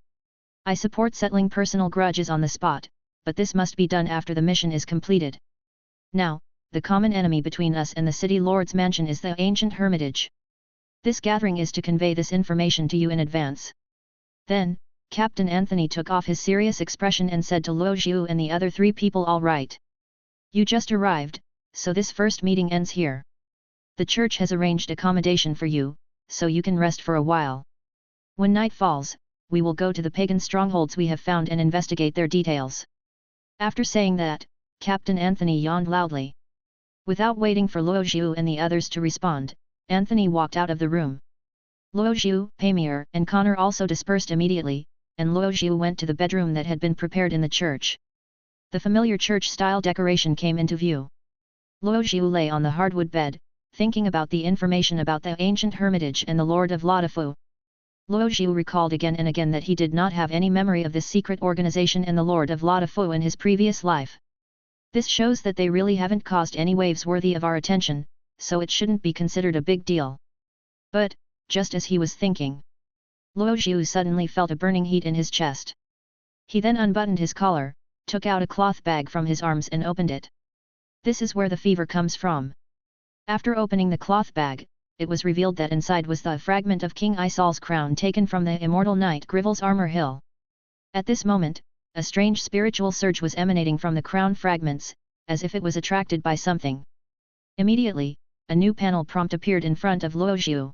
"I support settling personal grudges on the spot, but this must be done after the mission is completed. Now, the common enemy between us and the city lord's mansion is the Ancient Hermitage. This gathering is to convey this information to you in advance." Then, Captain Anthony took off his serious expression and said to Luo Zhu and the other three people, "All right. You just arrived, so this first meeting ends here. The church has arranged accommodation for you, so you can rest for a while. When night falls, we will go to the pagan strongholds we have found and investigate their details." After saying that, Captain Anthony yawned loudly. Without waiting for Luo Zhu and the others to respond, Anthony walked out of the room. Luo Zhu, Pamir and Connor also dispersed immediately, and Luo Zhu went to the bedroom that had been prepared in the church. The familiar church-style decoration came into view. Luo Zhu lay on the hardwood bed, thinking about the information about the Ancient Hermitage and the Lord of Laudafu. Luo Zhu recalled again and again that he did not have any memory of this secret organization and the Lord of Laudafu in his previous life. This shows that they really haven't caused any waves worthy of our attention, so it shouldn't be considered a big deal. But, just as he was thinking, Luo Zhu suddenly felt a burning heat in his chest. He then unbuttoned his collar, took out a cloth bag from his arms and opened it. This is where the fever comes from. After opening the cloth bag, it was revealed that inside was the fragment of King Isol's crown taken from the immortal knight Grivel's armor hill. At this moment, a strange spiritual surge was emanating from the crown fragments, as if it was attracted by something. Immediately, a new panel prompt appeared in front of Luo Zhu.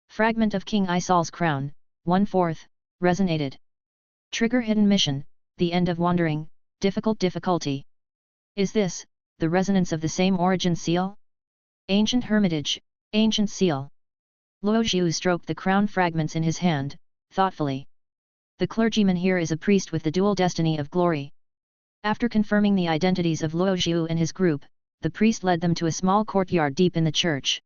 "Fragment of King Isol's crown, 1/4, resonated. Trigger hidden mission, the end of wandering, difficulty. Is this, the resonance of the same origin seal? Ancient Hermitage, Ancient Seal." Luo Zhu stroked the crown fragments in his hand, thoughtfully. The clergyman here is a priest with the dual destiny of glory. After confirming the identities of Luo Zhu and his group, the priest led them to a small courtyard deep in the church.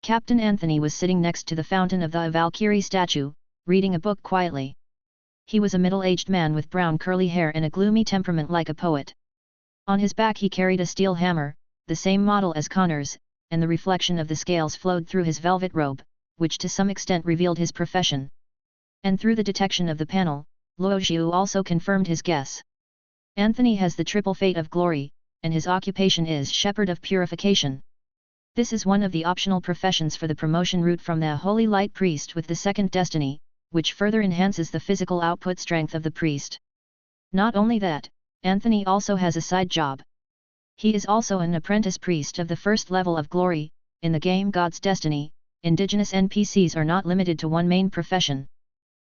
Captain Anthony was sitting next to the fountain of the Valkyrie statue, reading a book quietly. He was a middle-aged man with brown curly hair and a gloomy temperament like a poet. On his back he carried a steel hammer, the same model as Connor's, and the reflection of the scales flowed through his velvet robe, which to some extent revealed his profession. And through the detection of the panel, Luo Zhu also confirmed his guess. Anthony has the triple fate of glory, and his occupation is Shepherd of Purification. This is one of the optional professions for the promotion route from the Holy Light Priest with the second destiny, which further enhances the physical output strength of the priest. Not only that, Anthony also has a side job. He is also an apprentice priest of the first level of glory, in the game God's Destiny, indigenous NPCs are not limited to one main profession.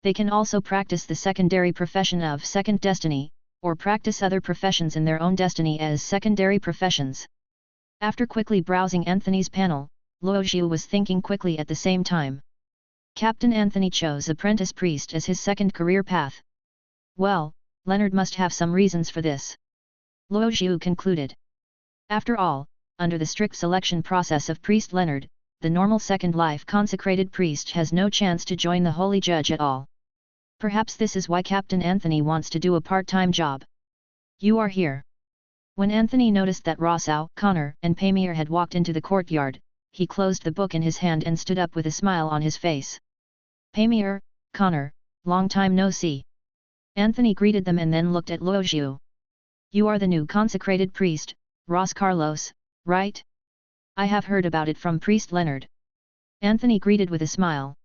They can also practice the secondary profession of second destiny, or practice other professions in their own destiny as secondary professions. After quickly browsing Anthony's panel, Luojiu was thinking quickly at the same time. Captain Anthony chose apprentice priest as his second career path. Well, Leonard must have some reasons for this. Luojiu concluded. After all, under the strict selection process of priest Leonard, the normal second life consecrated priest has no chance to join the holy judge at all. Perhaps this is why Captain Anthony wants to do a part-time job. You are here. When Anthony noticed that Rossau, Connor, and Pamir had walked into the courtyard, he closed the book in his hand and stood up with a smile on his face. Pamir, Connor, long time no see. Anthony greeted them and then looked at Luojiu. You are the new consecrated priest, Ros Carlos, right? I have heard about it from priest Leonard. Anthony greeted with a smile.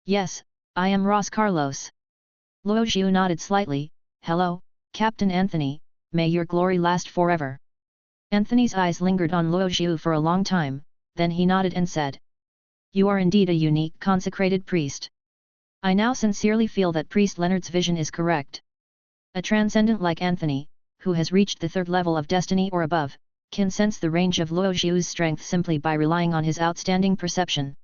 Yes, I am Ros Carlos. Luojiu nodded slightly. Hello, Captain Anthony, may your glory last forever. Anthony's eyes lingered on Luojiu for a long time, then he nodded and said. You are indeed a unique consecrated priest. I now sincerely feel that priest Leonard's vision is correct. A transcendent like Anthony, who has reached the third level of destiny or above, can sense the range of Luojiu's strength simply by relying on his outstanding perception.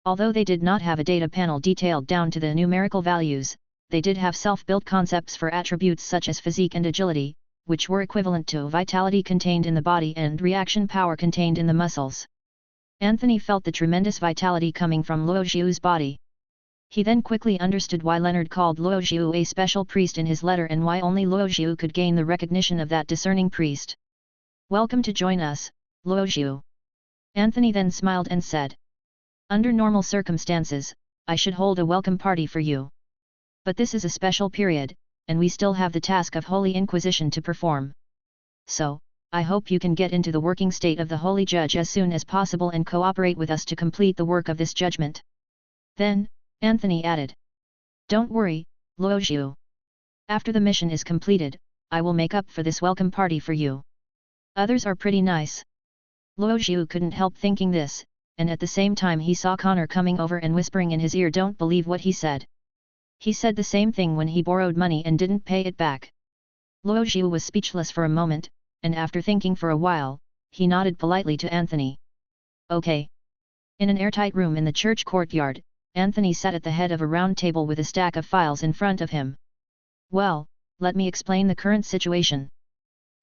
Although they did not have a data panel detailed down to the numerical values, they did have self-built concepts for attributes such as physique and agility, which were equivalent to vitality contained in the body and reaction power contained in the muscles. Anthony felt the tremendous vitality coming from Luojiu's body. He then quickly understood why Leonard called Luojiu a special priest in his letter and why only Luojiu could gain the recognition of that discerning priest. Welcome to join us, Luojiu. Anthony then smiled and said. Under normal circumstances, I should hold a welcome party for you. But this is a special period, and we still have the task of Holy Inquisition to perform. So, I hope you can get into the working state of the Holy Judge as soon as possible and cooperate with us to complete the work of this judgment. Then, Anthony added. Don't worry, Luojiu. After the mission is completed, I will make up for this welcome party for you. Others are pretty nice. Luojiu couldn't help thinking this, and at the same time he saw Connor coming over and whispering in his ear, don't believe what he said. He said the same thing when he borrowed money and didn't pay it back. Luojiu was speechless for a moment, and after thinking for a while, he nodded politely to Anthony. Okay. In an airtight room in the church courtyard, Anthony sat at the head of a round table with a stack of files in front of him. Well, let me explain the current situation.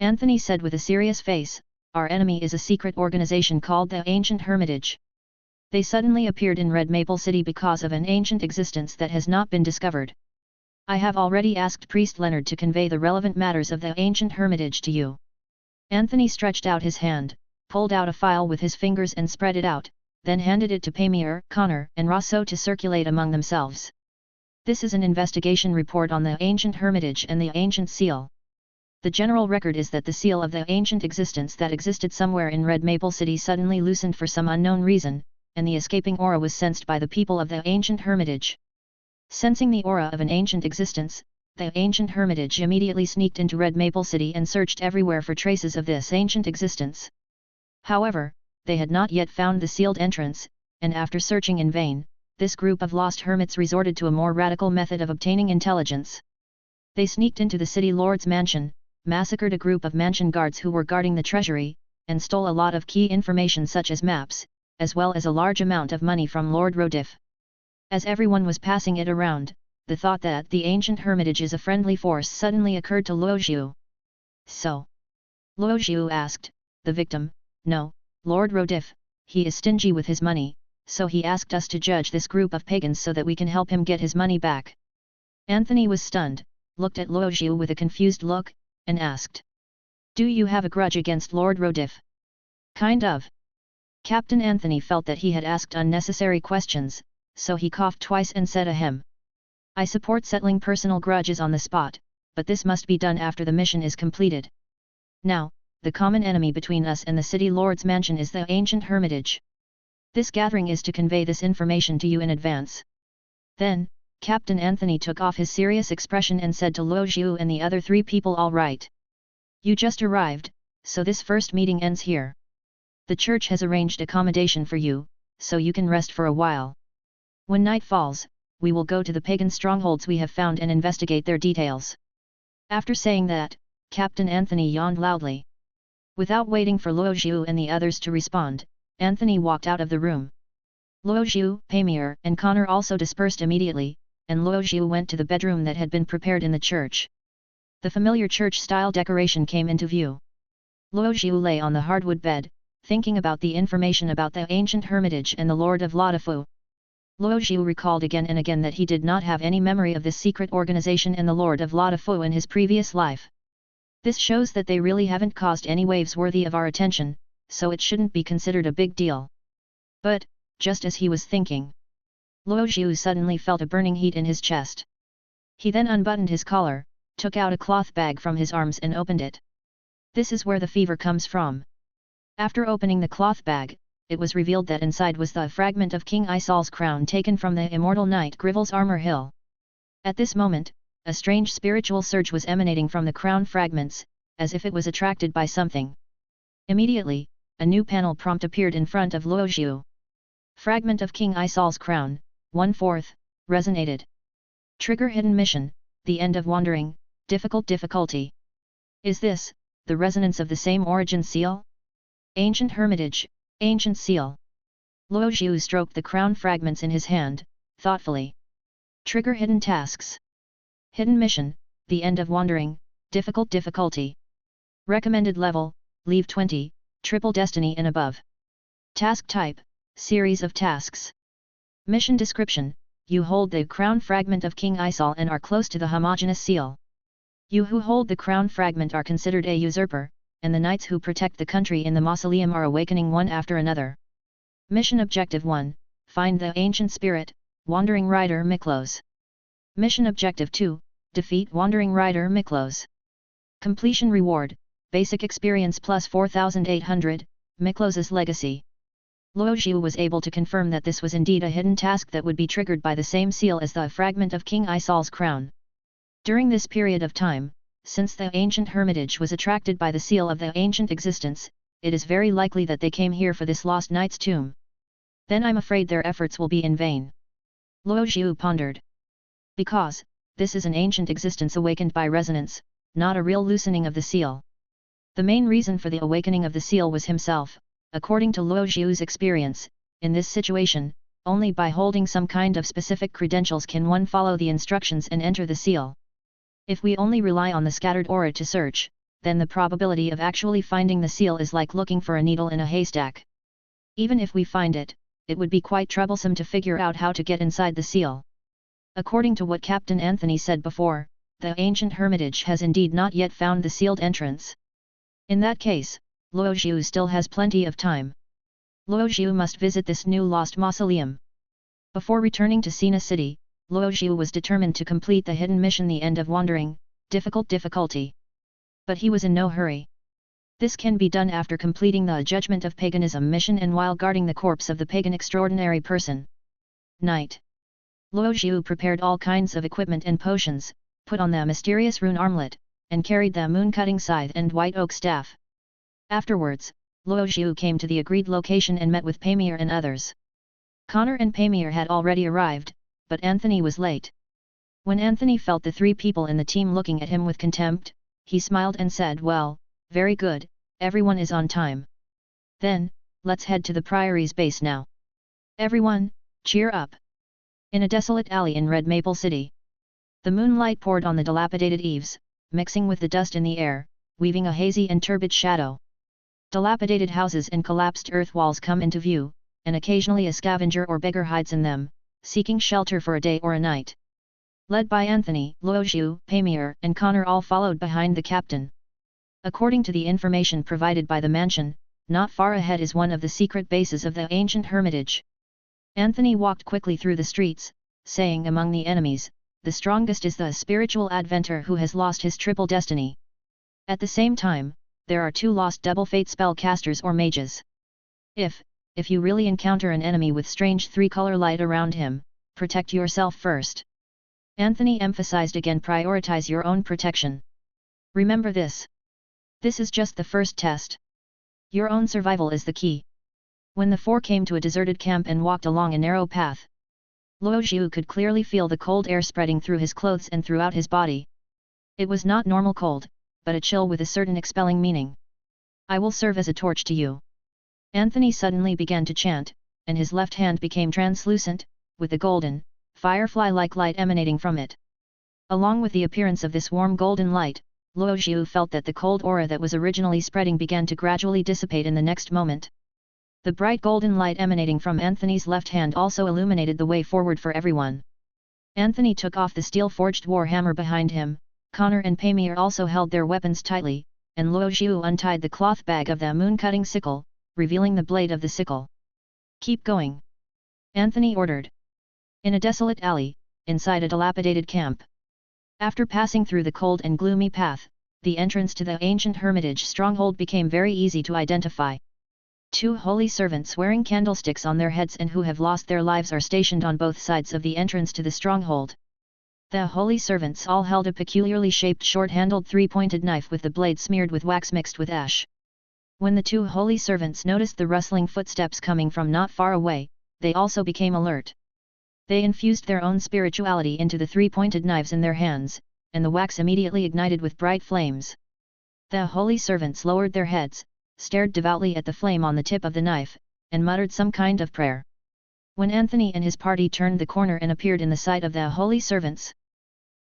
Anthony said with a serious face, our enemy is a secret organization called the Ancient Hermitage. They suddenly appeared in Red Maple City because of an ancient existence that has not been discovered. I have already asked Priest Leonard to convey the relevant matters of the Ancient Hermitage to you. Anthony stretched out his hand, pulled out a file with his fingers and spread it out, then handed it to Pamir, Connor, and Rosso to circulate among themselves. This is an investigation report on the Ancient Hermitage and the Ancient Seal. The general record is that the seal of the ancient existence that existed somewhere in Red Maple City suddenly loosened for some unknown reason, and the escaping aura was sensed by the people of the Ancient Hermitage. Sensing the aura of an ancient existence, the Ancient Hermitage immediately sneaked into Red Maple City and searched everywhere for traces of this ancient existence. However, they had not yet found the sealed entrance, and after searching in vain, this group of lost hermits resorted to a more radical method of obtaining intelligence. They sneaked into the city lord's mansion, massacred a group of mansion guards who were guarding the treasury, and stole a lot of key information such as maps, as well as a large amount of money from Lord Rodif. As everyone was passing it around, the thought that the Ancient Hermitage is a friendly force suddenly occurred to Luojiu. So? Luojiu asked, the victim. No, Lord Rodif, he is stingy with his money, so he asked us to judge this group of pagans so that we can help him get his money back. Anthony was stunned, looked at Luojiu with a confused look, and asked. Do you have a grudge against Lord Rodif? Kind of. Captain Anthony felt that he had asked unnecessary questions, so he coughed twice and said ahem. I support settling personal grudges on the spot, but this must be done after the mission is completed. Now, the common enemy between us and the city lord's mansion is the Ancient Hermitage. This gathering is to convey this information to you in advance. Then, Captain Anthony took off his serious expression and said to Luojiu and the other three people, all right. You just arrived, so this first meeting ends here. The church has arranged accommodation for you, so you can rest for a while. When night falls, we will go to the pagan strongholds we have found and investigate their details." After saying that, Captain Anthony yawned loudly. Without waiting for Luo Zhu and the others to respond, Anthony walked out of the room. Luo Zhu, Pamir, and Connor also dispersed immediately, and Luo Zhu went to the bedroom that had been prepared in the church. The familiar church-style decoration came into view. Luo Zhu lay on the hardwood bed, thinking about the information about the ancient hermitage and the Lord of Laudafu. Luo Zhu recalled again and again that he did not have any memory of this secret organization and the Lord of Laudafu in his previous life. This shows that they really haven't caused any waves worthy of our attention, so it shouldn't be considered a big deal. But, just as he was thinking, Luo Zhu suddenly felt a burning heat in his chest. He then unbuttoned his collar, took out a cloth bag from his arms and opened it. This is where the fever comes from. After opening the cloth bag, it was revealed that inside was the fragment of King Isol's crown taken from the immortal knight Grivel's armor hill. At this moment, a strange spiritual surge was emanating from the crown fragments, as if it was attracted by something. Immediately, a new panel prompt appeared in front of Luo Zhu. Fragment of King Isol's crown, 1/4, resonated. Trigger hidden mission, the end of wandering, difficulty. Is this, the resonance of the same origin seal? Ancient hermitage, ancient seal. Luo Zhu stroked the crown fragments in his hand, thoughtfully. Trigger hidden tasks. Hidden mission, the end of wandering, difficulty. Recommended level, leave 20, triple destiny and above. Task type, series of tasks. Mission description, you hold the crown fragment of King Isol and are close to the homogeneous seal. You who hold the crown fragment are considered a usurper, and the knights who protect the country in the mausoleum are awakening one after another. Mission Objective 1, find the ancient spirit, Wandering Rider Miklos. Mission Objective 2, defeat Wandering Rider Miklos. Completion Reward, basic experience plus 4,800, Miklos's legacy. Luo Zhu was able to confirm that this was indeed a hidden task that would be triggered by the same seal as the fragment of King Isol's crown. During this period of time, since the ancient hermitage was attracted by the seal of the ancient existence, it is very likely that they came here for this lost knight's tomb. Then I'm afraid their efforts will be in vain. Luo Zhu pondered. Because, this is an ancient existence awakened by resonance, not a real loosening of the seal. The main reason for the awakening of the seal was himself, according to Luo Zhu's experience. In this situation, only by holding some kind of specific credentials can one follow the instructions and enter the seal. If we only rely on the scattered aura to search, then the probability of actually finding the seal is like looking for a needle in a haystack. Even if we find it, it would be quite troublesome to figure out how to get inside the seal. According to what Captain Anthony said before, the ancient hermitage has indeed not yet found the sealed entrance. In that case, Luo Zhu still has plenty of time. Luo Zhu must visit this new lost mausoleum. Before returning to Sina City, Luo Zhu was determined to complete the hidden mission, the end of wandering, difficulty. But he was in no hurry. This can be done after completing the Judgment of Paganism mission and while guarding the corpse of the pagan extraordinary person. Night. Luo Zhu prepared all kinds of equipment and potions, put on the mysterious rune armlet, and carried the moon-cutting scythe and white oak staff. Afterwards, Luo Zhu came to the agreed location and met with Pamir and others. Connor and Pamir had already arrived, but Anthony was late. When Anthony felt the three people in the team looking at him with contempt, he smiled and said, "Well, very good, everyone is on time. Then, let's head to the Priory's base now. Everyone, cheer up." In a desolate alley in Red Maple City, the moonlight poured on the dilapidated eaves, mixing with the dust in the air, weaving a hazy and turbid shadow. Dilapidated houses and collapsed earth walls come into view, and occasionally a scavenger or beggar hides in them, seeking shelter for a day or a night. Led by Anthony, Luo Zhu, Pamir, and Connor all followed behind the captain. According to the information provided by the mansion, not far ahead is one of the secret bases of the ancient hermitage. Anthony walked quickly through the streets, saying among the enemies, the strongest is the spiritual adventurer who has lost his triple destiny. At the same time, there are two lost double fate spellcasters or mages. If you really encounter an enemy with strange three-color light around him, protect yourself first. Anthony emphasized again, prioritize your own protection. Remember this. This is just the first test. Your own survival is the key. When the four came to a deserted camp and walked along a narrow path, Luo Zhu could clearly feel the cold air spreading through his clothes and throughout his body. It was not normal cold, but a chill with a certain expelling meaning. I will serve as a torch to you. Anthony suddenly began to chant, and his left hand became translucent, with a golden, firefly-like light emanating from it. Along with the appearance of this warm golden light, Luo Zhu felt that the cold aura that was originally spreading began to gradually dissipate in the next moment. The bright golden light emanating from Anthony's left hand also illuminated the way forward for everyone. Anthony took off the steel-forged war hammer behind him, Connor and Paymir also held their weapons tightly, and Luo Zhu untied the cloth bag of the moon-cutting sickle, revealing the blade of the sickle. Keep going, Anthony ordered. In a desolate alley, inside a dilapidated camp. After passing through the cold and gloomy path, the entrance to the ancient hermitage stronghold became very easy to identify. Two holy servants wearing candlesticks on their heads and who have lost their lives are stationed on both sides of the entrance to the stronghold. The holy servants all held a peculiarly shaped short-handled three-pointed knife with the blade smeared with wax mixed with ash. When the two holy servants noticed the rustling footsteps coming from not far away, they also became alert. They infused their own spirituality into the three-pointed knives in their hands, and the wax immediately ignited with bright flames. The holy servants lowered their heads, stared devoutly at the flame on the tip of the knife, and muttered some kind of prayer. When Anthony and his party turned the corner and appeared in the sight of the holy servants,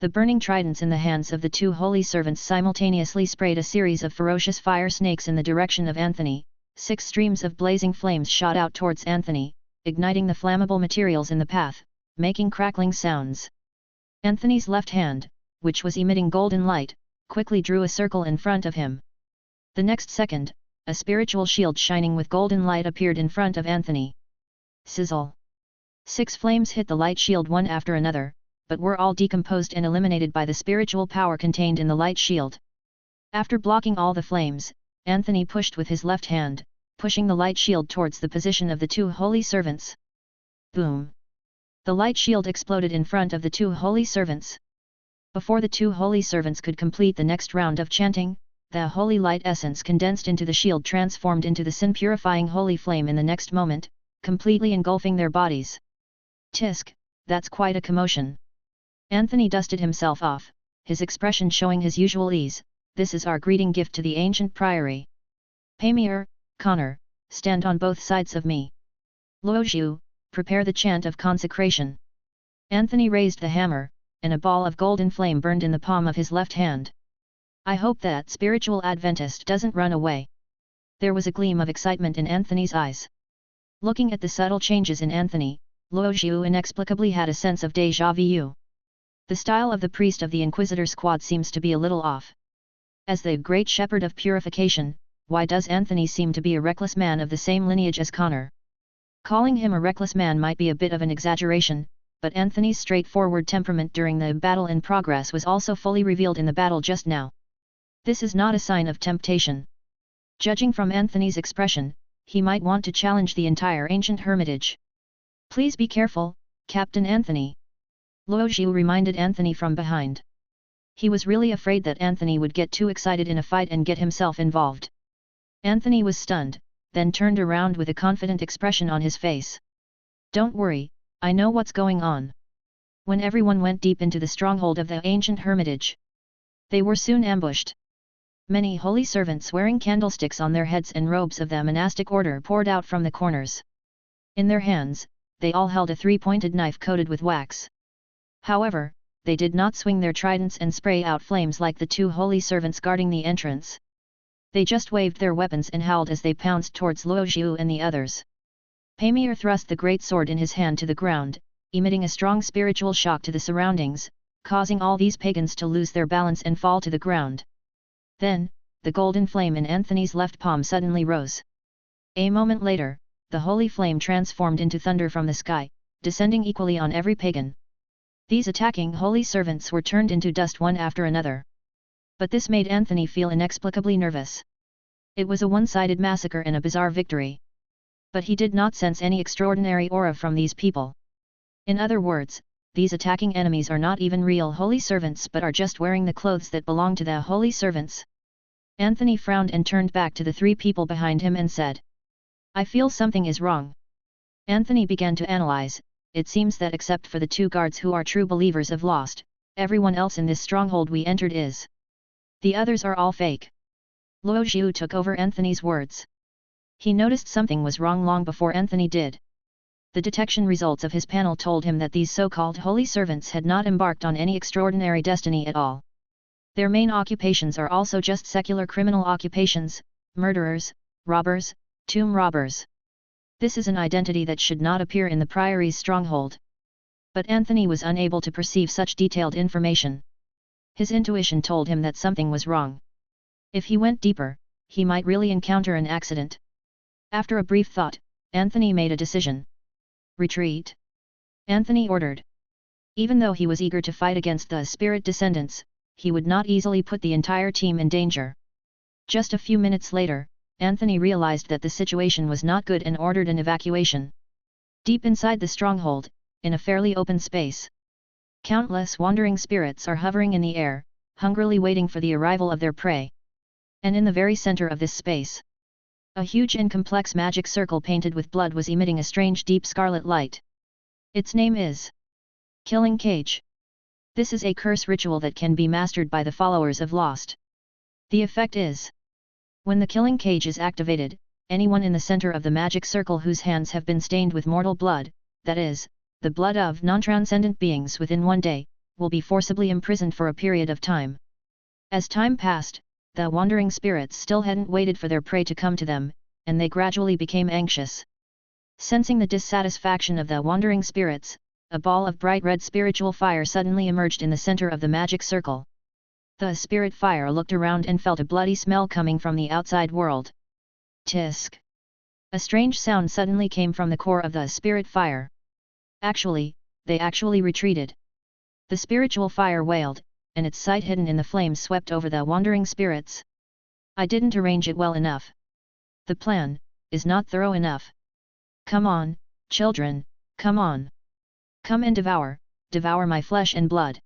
the burning tridents in the hands of the two holy servants simultaneously sprayed a series of ferocious fire snakes in the direction of Anthony. 6 streams of blazing flames shot out towards Anthony, igniting the flammable materials in the path, making crackling sounds. Anthony's left hand, which was emitting golden light, quickly drew a circle in front of him. The next second, a spiritual shield shining with golden light appeared in front of Anthony. Sizzle! 6 flames hit the light shield one after another, but were all decomposed and eliminated by the spiritual power contained in the light shield. After blocking all the flames, Anthony pushed with his left hand, pushing the light shield towards the position of the two holy servants. Boom! The light shield exploded in front of the two holy servants. Before the two holy servants could complete the next round of chanting, the holy light essence condensed into the shield transformed into the sin-purifying holy flame in the next moment, completely engulfing their bodies. Tisk, that's quite a commotion. Anthony dusted himself off, his expression showing his usual ease. This is our greeting gift to the ancient priory. Paymir, Connor, stand on both sides of me. Luo Zhu, prepare the chant of consecration. Anthony raised the hammer, and a ball of golden flame burned in the palm of his left hand. I hope that spiritual Adventist doesn't run away. There was a gleam of excitement in Anthony's eyes. Looking at the subtle changes in Anthony, Luo Zhu inexplicably had a sense of déjà vu. The style of the priest of the Inquisitor squad seems to be a little off. As the great shepherd of purification, why does Anthony seem to be a reckless man of the same lineage as Connor? Calling him a reckless man might be a bit of an exaggeration, but Anthony's straightforward temperament during the battle in progress was also fully revealed in the battle just now. This is not a sign of temptation. Judging from Anthony's expression, he might want to challenge the entire ancient hermitage. Please be careful, Captain Anthony. Luo Zhu reminded Anthony from behind. He was really afraid that Anthony would get too excited in a fight and get himself involved. Anthony was stunned, then turned around with a confident expression on his face. Don't worry, I know what's going on. When everyone went deep into the stronghold of the ancient hermitage, they were soon ambushed. Many holy servants wearing candlesticks on their heads and robes of the monastic order poured out from the corners. In their hands, they all held a three-pointed knife coated with wax. However, they did not swing their tridents and spray out flames like the two holy servants guarding the entrance. They just waved their weapons and howled as they pounced towards Luo Zhu and the others. Paymir thrust the great sword in his hand to the ground, emitting a strong spiritual shock to the surroundings, causing all these pagans to lose their balance and fall to the ground. Then, the golden flame in Anthony's left palm suddenly rose. A moment later, the holy flame transformed into thunder from the sky, descending equally on every pagan. These attacking holy servants were turned into dust one after another. But this made Anthony feel inexplicably nervous. It was a one-sided massacre and a bizarre victory. But he did not sense any extraordinary aura from these people. In other words, these attacking enemies are not even real holy servants but are just wearing the clothes that belong to the holy servants. Anthony frowned and turned back to the 3 people behind him and said, I feel something is wrong. Anthony began to analyze. It seems that except for the 2 guards who are true believers of Lost, everyone else in this stronghold we entered is. The others are all fake. Luo Zhu took over Anthony's words. He noticed something was wrong long before Anthony did. The detection results of his panel told him that these so-called holy servants had not embarked on any extraordinary destiny at all. Their main occupations are also just secular criminal occupations, murderers, robbers, tomb robbers. This is an identity that should not appear in the Priory's stronghold. But Anthony was unable to perceive such detailed information. His intuition told him that something was wrong. If he went deeper, he might really encounter an accident. After a brief thought, Anthony made a decision. Retreat! Anthony ordered. Even though he was eager to fight against the spirit descendants, he would not easily put the entire team in danger. Just a few minutes later, Anthony realized that the situation was not good and ordered an evacuation. Deep inside the stronghold, in a fairly open space, countless wandering spirits are hovering in the air, hungrily waiting for the arrival of their prey. And in the very center of this space, a huge and complex magic circle painted with blood was emitting a strange deep scarlet light. Its name is Killing Cage. This is a curse ritual that can be mastered by the followers of Lost. The effect is, when the Killing Cage is activated, anyone in the center of the magic circle whose hands have been stained with mortal blood, that is, the blood of non-transcendent beings within 1 day, will be forcibly imprisoned for a period of time. As time passed, the wandering spirits still hadn't waited for their prey to come to them, and they gradually became anxious. Sensing the dissatisfaction of the wandering spirits, a ball of bright red spiritual fire suddenly emerged in the center of the magic circle. The spirit fire looked around and felt a bloody smell coming from the outside world. Tisk! A strange sound suddenly came from the core of the spirit fire. They actually retreated. The spiritual fire wailed, and its sight hidden in the flames swept over the wandering spirits. I didn't arrange it well enough. The plan is not thorough enough. Come on, children, come on. Come and devour my flesh and blood.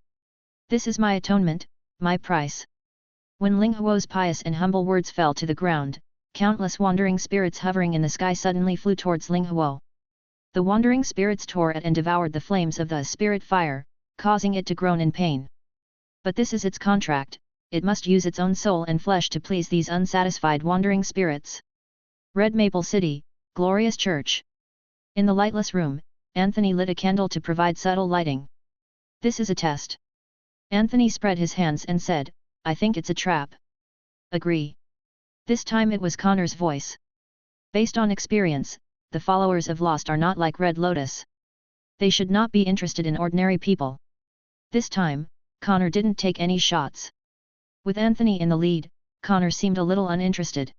This is my atonement, my price. When Ling Huo's pious and humble words fell to the ground, countless wandering spirits hovering in the sky suddenly flew towards Ling Huo. The wandering spirits tore at and devoured the flames of the spirit fire, causing it to groan in pain. But this is its contract, it must use its own soul and flesh to please these unsatisfied wandering spirits. Red Maple City, Glorious Church. In the lightless room, Anthony lit a candle to provide subtle lighting. This is a test. Anthony spread his hands and said, I think it's a trap. Agree. This time it was Connor's voice. Based on experience, the followers of Lost are not like Red Lotus. They should not be interested in ordinary people. This time, Connor didn't take any shots. With Anthony in the lead, Connor seemed a little uninterested.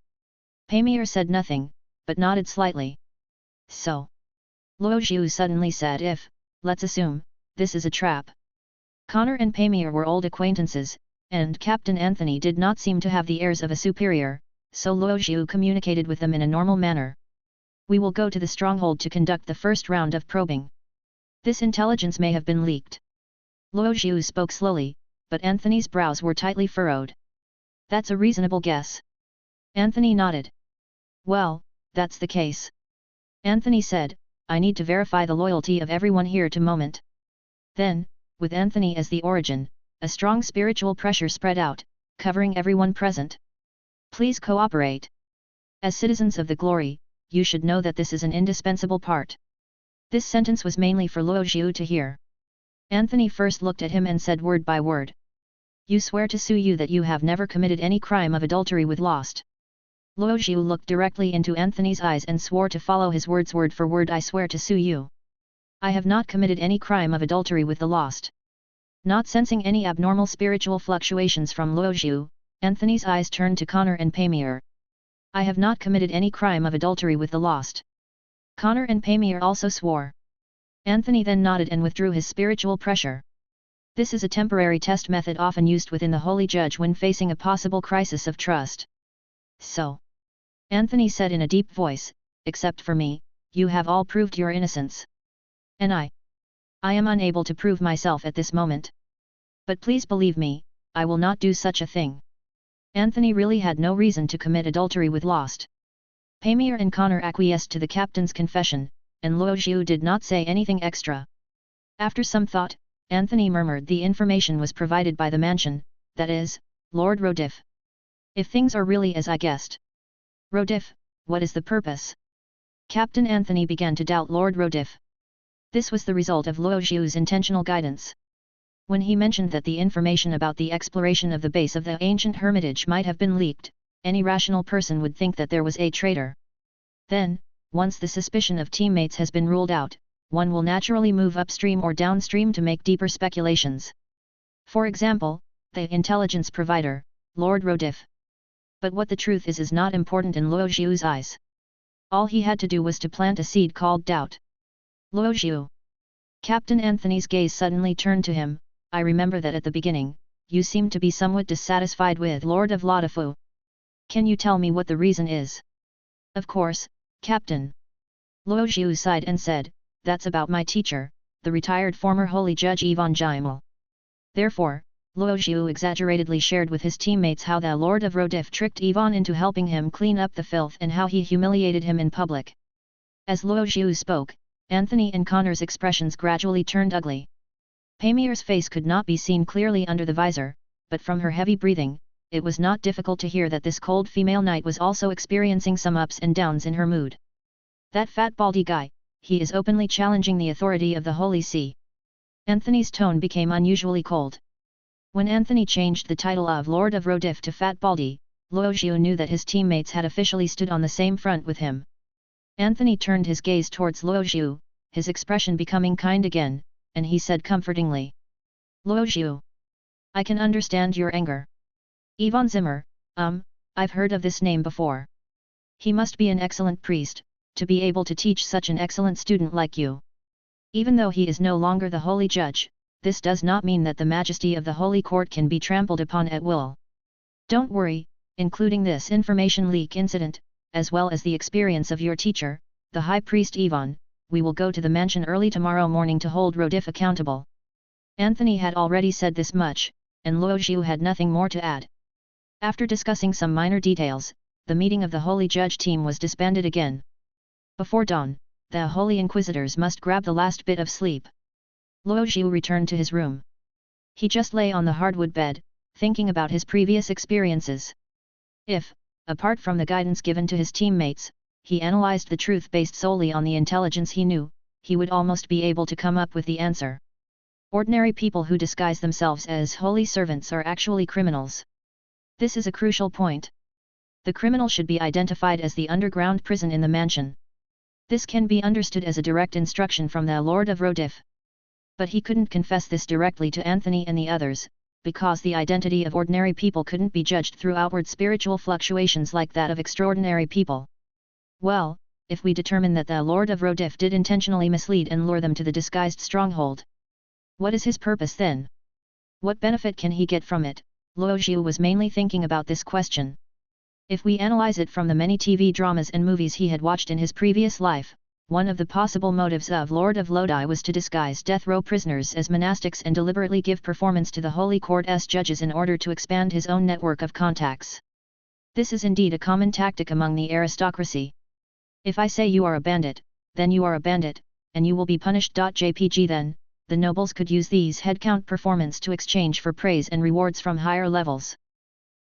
Pamir said nothing, but nodded slightly. So. Luo Zhu suddenly said let's assume, this is a trap. Connor and Pamir were old acquaintances, and Captain Anthony did not seem to have the airs of a superior, so Luo Zhu communicated with them in a normal manner. We will go to the stronghold to conduct the first round of probing. This intelligence may have been leaked. Luo Zhu spoke slowly, but Anthony's brows were tightly furrowed. That's a reasonable guess. Anthony nodded. Well, that's the case. Anthony said, I need to verify the loyalty of everyone here to moment. Then, with Anthony as the origin, a strong spiritual pressure spread out, covering everyone present. Please cooperate. As citizens of the glory, you should know that this is an indispensable part. This sentence was mainly for Luo Zhu to hear. Anthony first looked at him and said word by word. You swear to sue you that you have never committed any crime of adultery with Lost. Luo Zhu looked directly into Anthony's eyes and swore to follow his words word for word. I swear to sue you. I have not committed any crime of adultery with the Lost. Not sensing any abnormal spiritual fluctuations from Luo Zhu, Anthony's eyes turned to Connor and Pamir. I have not committed any crime of adultery with the Lost. Connor and Pamir also swore. Anthony then nodded and withdrew his spiritual pressure. This is a temporary test method often used within the Holy Judge when facing a possible crisis of trust. So. Anthony said in a deep voice, except for me, you have all proved your innocence. And I am unable to prove myself at this moment. But please believe me, I will not do such a thing. Anthony really had no reason to commit adultery with Lost. Pamir and Connor acquiesced to the captain's confession, and Luo Zhu did not say anything extra. After some thought, Anthony murmured the information was provided by the mansion, that is, Lord Rodif. If things are really as I guessed. Rodif, what is the purpose? Captain Anthony began to doubt Lord Rodif. This was the result of Luo Zhu's intentional guidance. When he mentioned that the information about the exploration of the base of the ancient hermitage might have been leaked, any rational person would think that there was a traitor. Then, once the suspicion of teammates has been ruled out, one will naturally move upstream or downstream to make deeper speculations. For example, the intelligence provider, Lord Rodif. But what the truth is not important in Luo Zhu's eyes. All he had to do was to plant a seed called doubt. Luo Zhu. Captain Anthony's gaze suddenly turned to him. I remember that at the beginning, you seemed to be somewhat dissatisfied with Lord of Laudafu. Can you tell me what the reason is? Of course, Captain. Luo Zhu sighed and said, that's about my teacher, the retired former holy judge Ivan Jimal. Therefore, Luo Zhu exaggeratedly shared with his teammates how the Lord of Rodif tricked Ivan into helping him clean up the filth and how he humiliated him in public. As Luo Zhu spoke, Anthony and Connor's expressions gradually turned ugly. Pamir's face could not be seen clearly under the visor, but from her heavy breathing, it was not difficult to hear that this cold female knight was also experiencing some ups and downs in her mood. That fat baldy guy, he is openly challenging the authority of the Holy See. Anthony's tone became unusually cold. When Anthony changed the title of Lord of Rodif to Fat Baldy, Luo Zhu knew that his teammates had officially stood on the same front with him. Anthony turned his gaze towards Luo Zhu, his expression becoming kind again, and he said comfortingly. Luo Zhu. I can understand your anger. Ivan Zimmer, I've heard of this name before. He must be an excellent priest, to be able to teach such an excellent student like you. Even though he is no longer the holy judge, this does not mean that the majesty of the holy court can be trampled upon at will. Don't worry, including this information leak incident, as well as the experience of your teacher, the high priest Ivan, we will go to the mansion early tomorrow morning to hold Rodif accountable. Anthony had already said this much, and Luo Zhu had nothing more to add. After discussing some minor details, the meeting of the holy judge team was disbanded again. Before dawn, the holy inquisitors must grab the last bit of sleep. Luo Zhu returned to his room. He just lay on the hardwood bed, thinking about his previous experiences. If, apart from the guidance given to his teammates, he analyzed the truth based solely on the intelligence he knew, he would almost be able to come up with the answer. Ordinary people who disguise themselves as holy servants are actually criminals. This is a crucial point. The criminal should be identified as the underground prison in the mansion. This can be understood as a direct instruction from the Lord of Rodif. But he couldn't confess this directly to Anthony and the others, because the identity of ordinary people couldn't be judged through outward spiritual fluctuations like that of extraordinary people. Well, if we determine that the Lord of Rodif did intentionally mislead and lure them to the disguised stronghold, what is his purpose then? What benefit can he get from it? Luo Zhu was mainly thinking about this question. If we analyze it from the many TV dramas and movies he had watched in his previous life, one of the possible motives of Lord of Lodi was to disguise death row prisoners as monastics and deliberately give performance to the Holy Court's judges in order to expand his own network of contacts. This is indeed a common tactic among the aristocracy. If I say you are a bandit, then you are a bandit, and you will be punished. JPG Then, the nobles could use these headcount performance to exchange for praise and rewards from higher levels.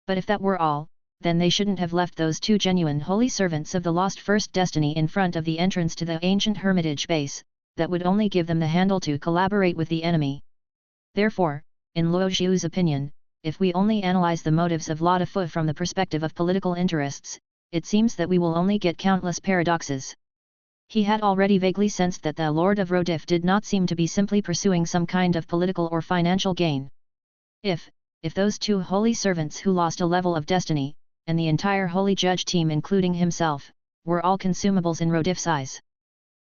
But if that were all, then they shouldn't have left those two genuine holy servants of the lost first destiny in front of the entrance to the ancient hermitage base, that would only give them the handle to collaborate with the enemy. Therefore, in Luo Zhu's opinion, if we only analyze the motives of Laudafu from the perspective of political interests, it seems that we will only get countless paradoxes. He had already vaguely sensed that the Lord of Rodif did not seem to be simply pursuing some kind of political or financial gain. If those two holy servants who lost a level of destiny, and the entire holy judge team including himself, were all consumables in Rodif's eyes,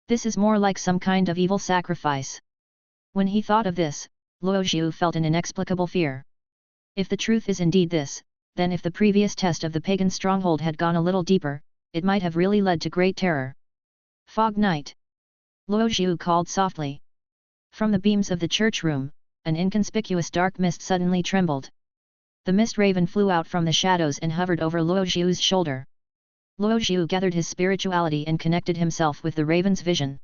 this is more like some kind of evil sacrifice. When he thought of this, Luo Zhu felt an inexplicable fear. If the truth is indeed this, then if the previous test of the pagan stronghold had gone a little deeper, it might have really led to great terror. Fog night. Luo Zhu called softly. From the beams of the church room, an inconspicuous dark mist suddenly trembled. The mist raven flew out from the shadows and hovered over Luo Zhu's shoulder. Luo Zhu gathered his spirituality and connected himself with the raven's vision.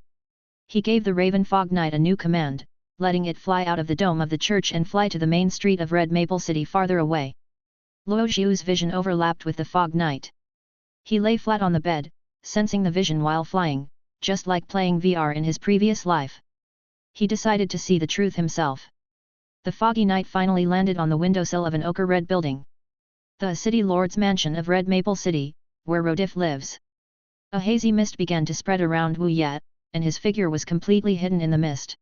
He gave the raven Fog Knight a new command, letting it fly out of the dome of the church and fly to the main street of Red Maple City farther away. Luo Zhu's vision overlapped with the Fog Knight. He lay flat on the bed, sensing the vision while flying, just like playing VR in his previous life. He decided to see the truth himself. The Foggy Knight finally landed on the windowsill of an ochre-red building. The City Lord's mansion of Red Maple City, where Rodif lives. A hazy mist began to spread around Wu Yat, and his figure was completely hidden in the mist.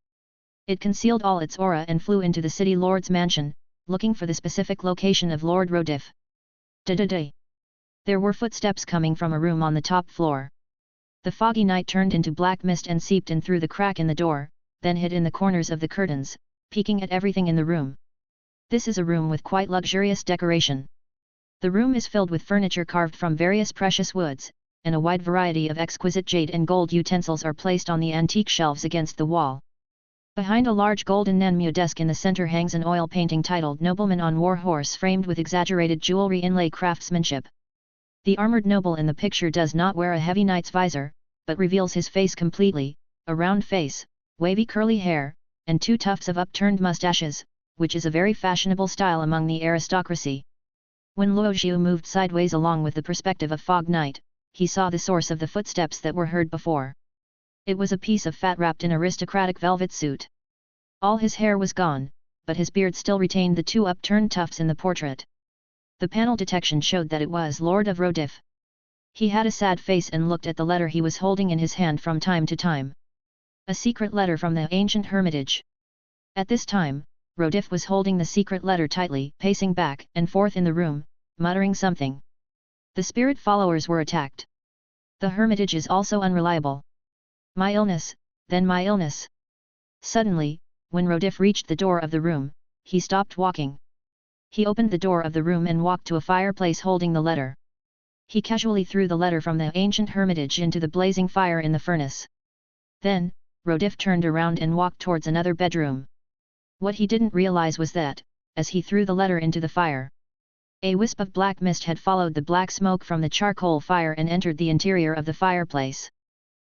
It concealed all its aura and flew into the City Lord's mansion, looking for the specific location of Lord Rodif. Da-da-da. There were footsteps coming from a room on the top floor. The Foggy Knight turned into black mist and seeped in through the crack in the door, then hid in the corners of the curtains, peeking at everything in the room. This is a room with quite luxurious decoration. The room is filled with furniture carved from various precious woods, and a wide variety of exquisite jade and gold utensils are placed on the antique shelves against the wall. Behind a large golden Nanmu desk in the center hangs an oil painting titled Nobleman on War Horse framed with exaggerated jewelry inlay craftsmanship. The armored noble in the picture does not wear a heavy knight's visor, but reveals his face completely, a round face, wavy curly hair, and 2 tufts of upturned mustaches, which is a very fashionable style among the aristocracy. When Luo Zhu moved sideways along with the perspective of Fog Knight, he saw the source of the footsteps that were heard before. It was a piece of fat wrapped in aristocratic velvet suit. All his hair was gone, but his beard still retained the 2 upturned tufts in the portrait. The panel detection showed that it was Lord of Rodif. He had a sad face and looked at the letter he was holding in his hand from time to time. A secret letter from the ancient hermitage. At this time, Rodif was holding the secret letter tightly, pacing back and forth in the room, muttering something. The spirit followers were attacked. The hermitage is also unreliable. My illness, then my illness. Suddenly, when Rodif reached the door of the room, he stopped walking. He opened the door of the room and walked to a fireplace holding the letter. He casually threw the letter from the ancient hermitage into the blazing fire in the furnace. Then, Rodif turned around and walked towards another bedroom. What he didn't realize was that, as he threw the letter into the fire, a wisp of black mist had followed the black smoke from the charcoal fire and entered the interior of the fireplace.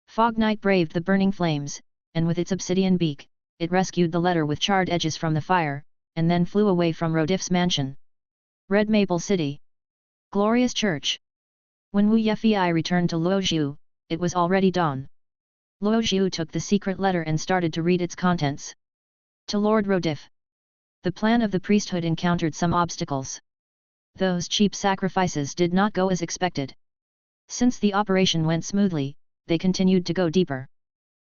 Fog Knight braved the burning flames, and with its obsidian beak, it rescued the letter with charred edges from the fire, and then flew away from Rodif's mansion. Red Maple City. Glorious Church. When Wu Yefei returned to Luo Zhu, it was already dawn. Luo Zhu took the secret letter and started to read its contents. To Lord Rodif. The plan of the priesthood encountered some obstacles. Those cheap sacrifices did not go as expected. Since the operation went smoothly, they continued to go deeper.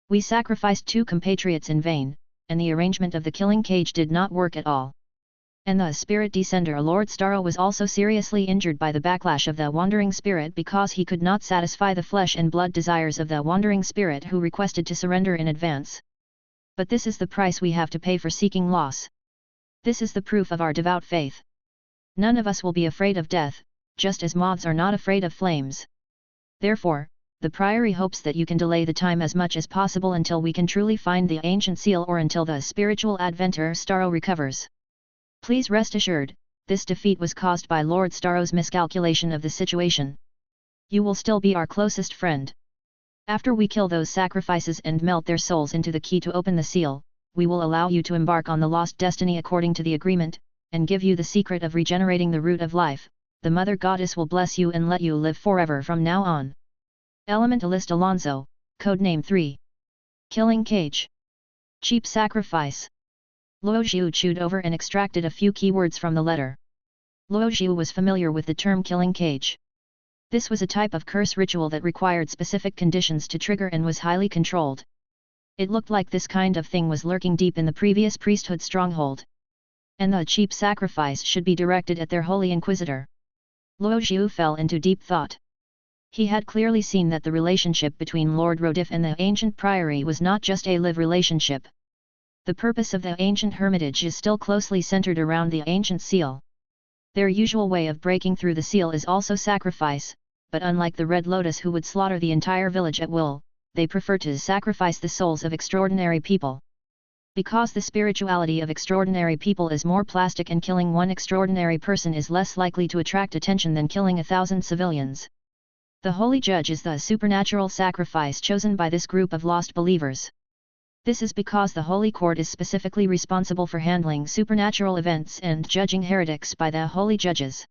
We sacrificed 2 compatriots in vain, and the arrangement of the killing cage did not work at all. And the spirit descender Lord Starro was also seriously injured by the backlash of the wandering spirit because he could not satisfy the flesh and blood desires of the wandering spirit who requested to surrender in advance. But this is the price we have to pay for seeking loss. This is the proof of our devout faith. None of us will be afraid of death, just as moths are not afraid of flames. Therefore, the Priory hopes that you can delay the time as much as possible until we can truly find the ancient seal or until the spiritual adventurer Starro recovers. Please rest assured, this defeat was caused by Lord Starro's miscalculation of the situation. You will still be our closest friend. After we kill those sacrifices and melt their souls into the key to open the seal, we will allow you to embark on the lost destiny according to the agreement, and give you the secret of regenerating the root of life. The Mother Goddess will bless you and let you live forever from now on. Elementalist Alonso, Codename 3. Killing Cage. Cheap Sacrifice. Luo Zhu chewed over and extracted a few keywords from the letter. Luo Zhu was familiar with the term killing cage. This was a type of curse ritual that required specific conditions to trigger and was highly controlled. It looked like this kind of thing was lurking deep in the previous priesthood stronghold. And the cheap sacrifice should be directed at their Holy Inquisitor. Luo Zhu fell into deep thought. He had clearly seen that the relationship between Lord Rodif and the ancient priory was not just a live relationship. The purpose of the ancient hermitage is still closely centered around the ancient seal. Their usual way of breaking through the seal is also sacrifice, but unlike the Red Lotus who would slaughter the entire village at will, they prefer to sacrifice the souls of extraordinary people. Because the spirituality of extraordinary people is more plastic and killing one extraordinary person is less likely to attract attention than killing 1,000 civilians. The Holy Judge is the supernatural sacrifice chosen by this group of lost believers. This is because the Holy Court is specifically responsible for handling supernatural events and judging heretics by the Holy Judges.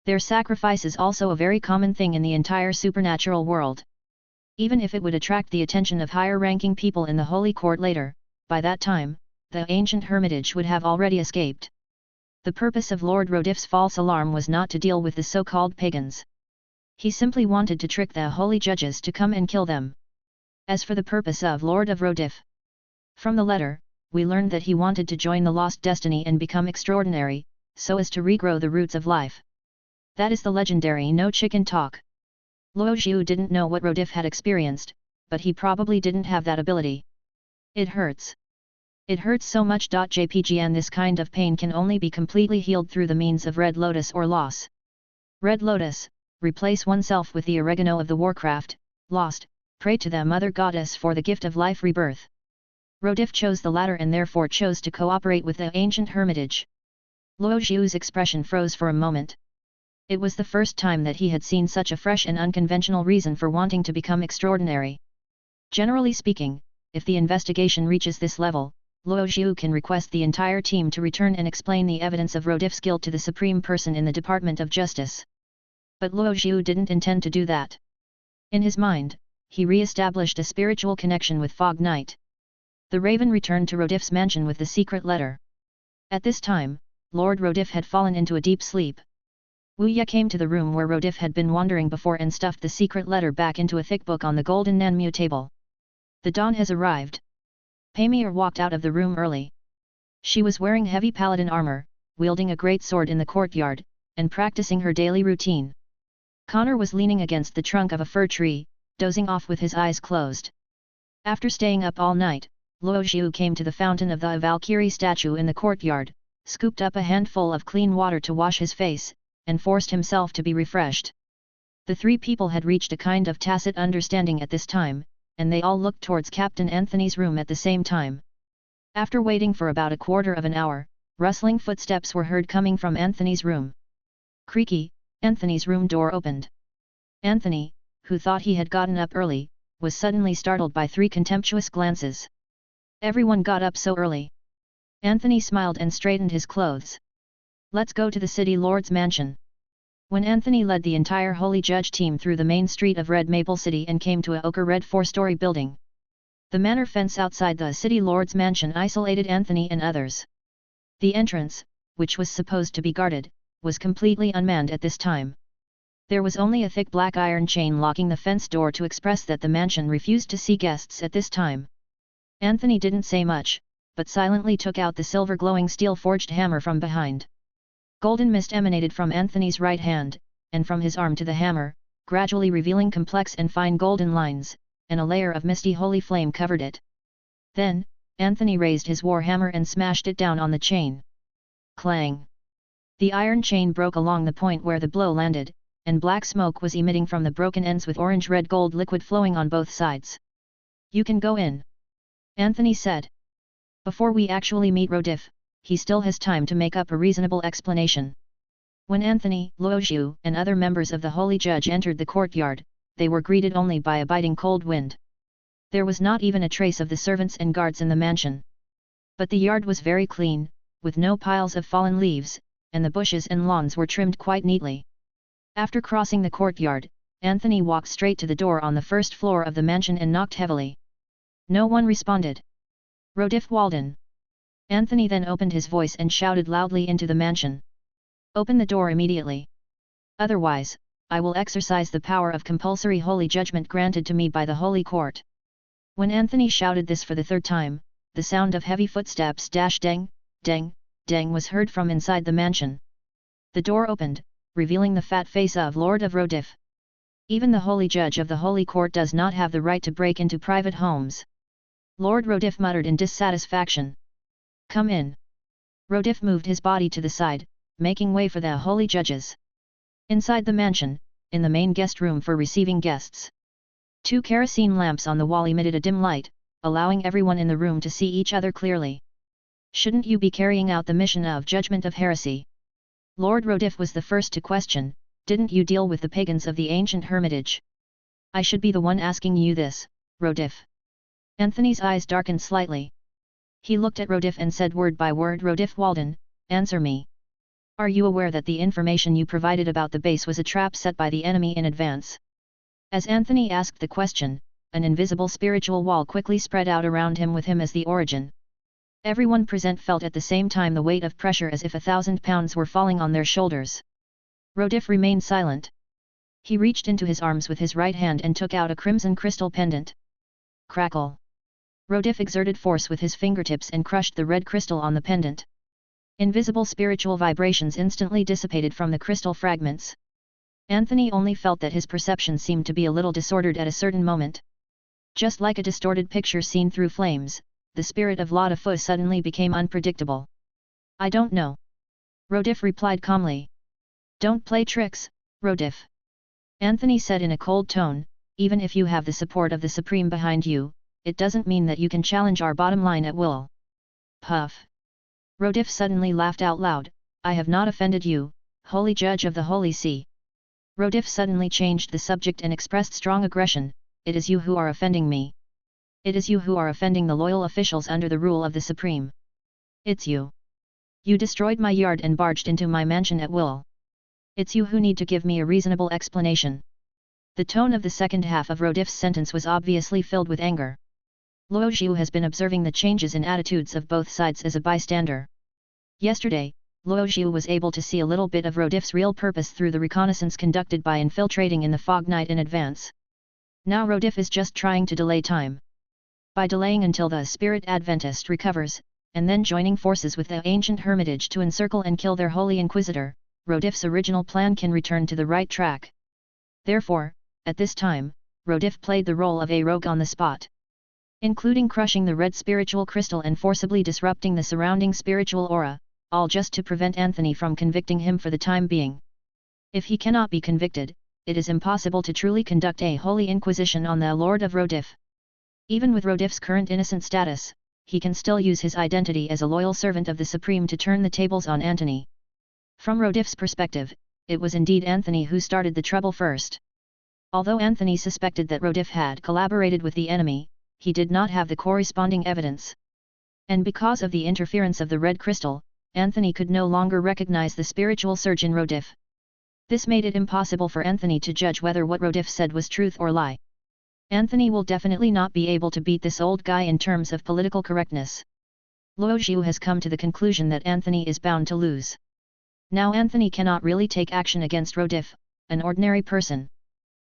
Their sacrifice is also a very common thing in the entire supernatural world. Even if it would attract the attention of higher-ranking people in the Holy Court later, by that time, the ancient hermitage would have already escaped. The purpose of Lord Rodif's false alarm was not to deal with the so-called pagans. He simply wanted to trick the Holy Judges to come and kill them. As for the purpose of Lord of Rodif, from the letter, we learned that he wanted to join the lost destiny and become extraordinary, so as to regrow the roots of life. That is the legendary no chicken talk. Luo Zhu didn't know what Rodif had experienced, but he probably didn't have that ability. It hurts. It hurts so much. JPG, and this kind of pain can only be completely healed through the means of Red Lotus or Loss. Red Lotus, replace oneself with the oregano of the Warcraft. Lost, pray to the Mother Goddess for the gift of life rebirth. Rodif chose the latter and therefore chose to cooperate with the ancient hermitage. Luo Zhu's expression froze for a moment. It was the first time that he had seen such a fresh and unconventional reason for wanting to become extraordinary. Generally speaking, if the investigation reaches this level, Luo Zhu can request the entire team to return and explain the evidence of Rodif's guilt to the supreme person in the Department of Justice. But Luo Zhu didn't intend to do that. In his mind, he re-established a spiritual connection with Fog Knight. The Raven returned to Rodif's mansion with the secret letter. At this time, Lord Rodif had fallen into a deep sleep. Wu Ye came to the room where Rodif had been wandering before and stuffed the secret letter back into a thick book on the golden Nanmu table. The dawn has arrived. Paimir walked out of the room early. She was wearing heavy paladin armor, wielding a great sword in the courtyard, and practicing her daily routine. Connor was leaning against the trunk of a fir tree, dozing off with his eyes closed. After staying up all night, Luo Zhu came to the fountain of the Valkyrie statue in the courtyard, scooped up a handful of clean water to wash his face, and forced himself to be refreshed. The three people had reached a kind of tacit understanding at this time, and they all looked towards Captain Anthony's room at the same time. After waiting for about a quarter of an hour, rustling footsteps were heard coming from Anthony's room. Creaky, Anthony's room door opened. Anthony, who thought he had gotten up early, was suddenly startled by three contemptuous glances. Everyone got up so early. Anthony smiled and straightened his clothes. Let's go to the city lord's mansion. When Anthony led the entire Holy Judge team through the main street of Red Maple City and came to a ochre red 4-story building. The manor fence outside the city lord's mansion isolated Anthony and others. The entrance, which was supposed to be guarded, was completely unmanned at this time. There was only a thick black iron chain locking the fence door to express that the mansion refused to see guests at this time. Anthony didn't say much, but silently took out the silver glowing steel-forged hammer from behind. Golden mist emanated from Anthony's right hand, and from his arm to the hammer, gradually revealing complex and fine golden lines, and a layer of misty holy flame covered it. Then, Anthony raised his war hammer and smashed it down on the chain. Clang! The iron chain broke along the point where the blow landed, and black smoke was emitting from the broken ends with orange-red gold liquid flowing on both sides. You can go in, Anthony said. Before we actually meet Rodif, he still has time to make up a reasonable explanation. When Anthony, Luo Zhu, and other members of the Holy Judge entered the courtyard, they were greeted only by a biting cold wind. There was not even a trace of the servants and guards in the mansion. But the yard was very clean, with no piles of fallen leaves, and the bushes and lawns were trimmed quite neatly. After crossing the courtyard, Anthony walked straight to the door on the first floor of the mansion and knocked heavily. No one responded. Rodif Walden. Anthony then opened his voice and shouted loudly into the mansion. Open the door immediately. Otherwise, I will exercise the power of compulsory holy judgment granted to me by the Holy Court. When Anthony shouted this for the third time, the sound of heavy footsteps dang, dang, dang was heard from inside the mansion. The door opened, revealing the fat face of Lord of Rodif. Even the Holy Judge of the Holy Court does not have the right to break into private homes. Lord Rodif muttered in dissatisfaction. Come in. Rodif moved his body to the side, making way for the Holy Judges. Inside the mansion, in the main guest room for receiving guests. 2 kerosene lamps on the wall emitted a dim light, allowing everyone in the room to see each other clearly. Shouldn't you be carrying out the mission of judgment of heresy? Lord Rodif was the first to question, Didn't you deal with the pagans of the ancient hermitage? I should be the one asking you this, Rodif. Anthony's eyes darkened slightly. He looked at Rodif and said word by word, Rodif Walden, answer me. Are you aware that the information you provided about the base was a trap set by the enemy in advance? As Anthony asked the question, an invisible spiritual wall quickly spread out around him with him as the origin. Everyone present felt at the same time the weight of pressure as if 1,000 pounds were falling on their shoulders. Rodif remained silent. He reached into his arms with his right hand and took out a crimson crystal pendant. Crackle! Rodif exerted force with his fingertips and crushed the red crystal on the pendant. Invisible spiritual vibrations instantly dissipated from the crystal fragments. Anthony only felt that his perception seemed to be a little disordered at a certain moment. Just like a distorted picture seen through flames, the spirit of Lada Fu suddenly became unpredictable. I don't know. Rodif replied calmly. Don't play tricks, Rodif. Anthony said in a cold tone, even if you have the support of the Supreme behind you, it doesn't mean that you can challenge our bottom line at will. Puff. Rodif suddenly laughed out loud, I have not offended you, holy judge of the holy sea. Rodif suddenly changed the subject and expressed strong aggression, it is you who are offending me. It is you who are offending the loyal officials under the rule of the Supreme. It's you. You destroyed my yard and barged into my mansion at will. It's you who need to give me a reasonable explanation. The tone of the second half of Rodif's sentence was obviously filled with anger. Luo Xiu has been observing the changes in attitudes of both sides as a bystander. Yesterday, Luo Xiu was able to see a little bit of Rodif's real purpose through the reconnaissance conducted by infiltrating in the fog night in advance. Now Rodif is just trying to delay time. By delaying until the Spirit Adventist recovers, and then joining forces with the ancient hermitage to encircle and kill their Holy Inquisitor, Rodif's original plan can return to the right track. Therefore, at this time, Rodif played the role of a rogue on the spot. Including crushing the red spiritual crystal and forcibly disrupting the surrounding spiritual aura, all just to prevent Anthony from convicting him for the time being. If he cannot be convicted, it is impossible to truly conduct a holy inquisition on the Lord of Rodif. Even with Rodif's current innocent status, he can still use his identity as a loyal servant of the Supreme to turn the tables on Anthony. From Rodif's perspective, it was indeed Anthony who started the trouble first. Although Anthony suspected that Rodif had collaborated with the enemy, he did not have the corresponding evidence. And because of the interference of the red crystal, Anthony could no longer recognize the spiritual surge in Rodif. This made it impossible for Anthony to judge whether what Rodif said was truth or lie. Anthony will definitely not be able to beat this old guy in terms of political correctness. Luo Xiu has come to the conclusion that Anthony is bound to lose. Now Anthony cannot really take action against Rodif, an ordinary person.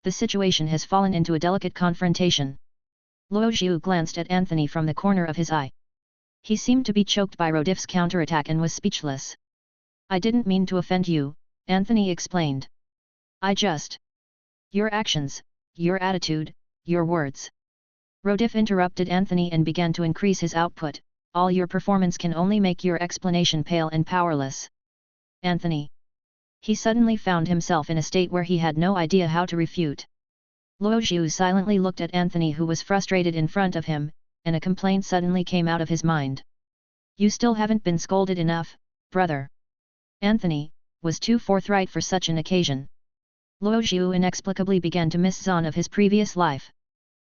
The situation has fallen into a delicate confrontation. Luo Xiu glanced at Anthony from the corner of his eye. He seemed to be choked by Rodif's counterattack and was speechless. I didn't mean to offend you, Anthony explained. I just... Your actions, your attitude, your words. Rodif interrupted Anthony and began to increase his output, all your performance can only make your explanation pale and powerless. Anthony. He suddenly found himself in a state where he had no idea how to refute. Luo Xiu silently looked at Anthony, who was frustrated in front of him, and a complaint suddenly came out of his mind. You still haven't been scolded enough, brother. Anthony was too forthright for such an occasion. Luo Xiu inexplicably began to miss Zan of his previous life.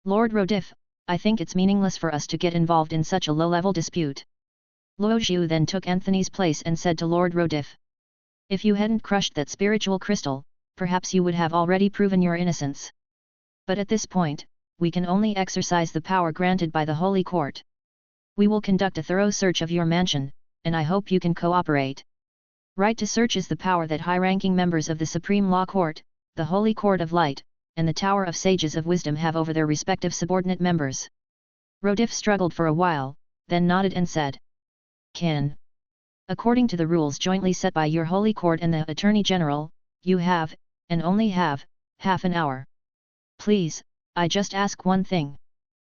Lord Rodif, I think it's meaningless for us to get involved in such a low-level dispute. Luo Xiu then took Anthony's place and said to Lord Rodif. If you hadn't crushed that spiritual crystal, perhaps you would have already proven your innocence. But at this point, we can only exercise the power granted by the Holy Court. We will conduct a thorough search of your mansion, and I hope you can cooperate. Right to search is the power that high-ranking members of the Supreme Law Court, the Holy Court of Light, and the Tower of Sages of Wisdom have over their respective subordinate members. Rodif struggled for a while, then nodded and said. Can. According to the rules jointly set by your Holy Court and the Attorney General, you have, and only have, half an hour. Please, I just ask one thing.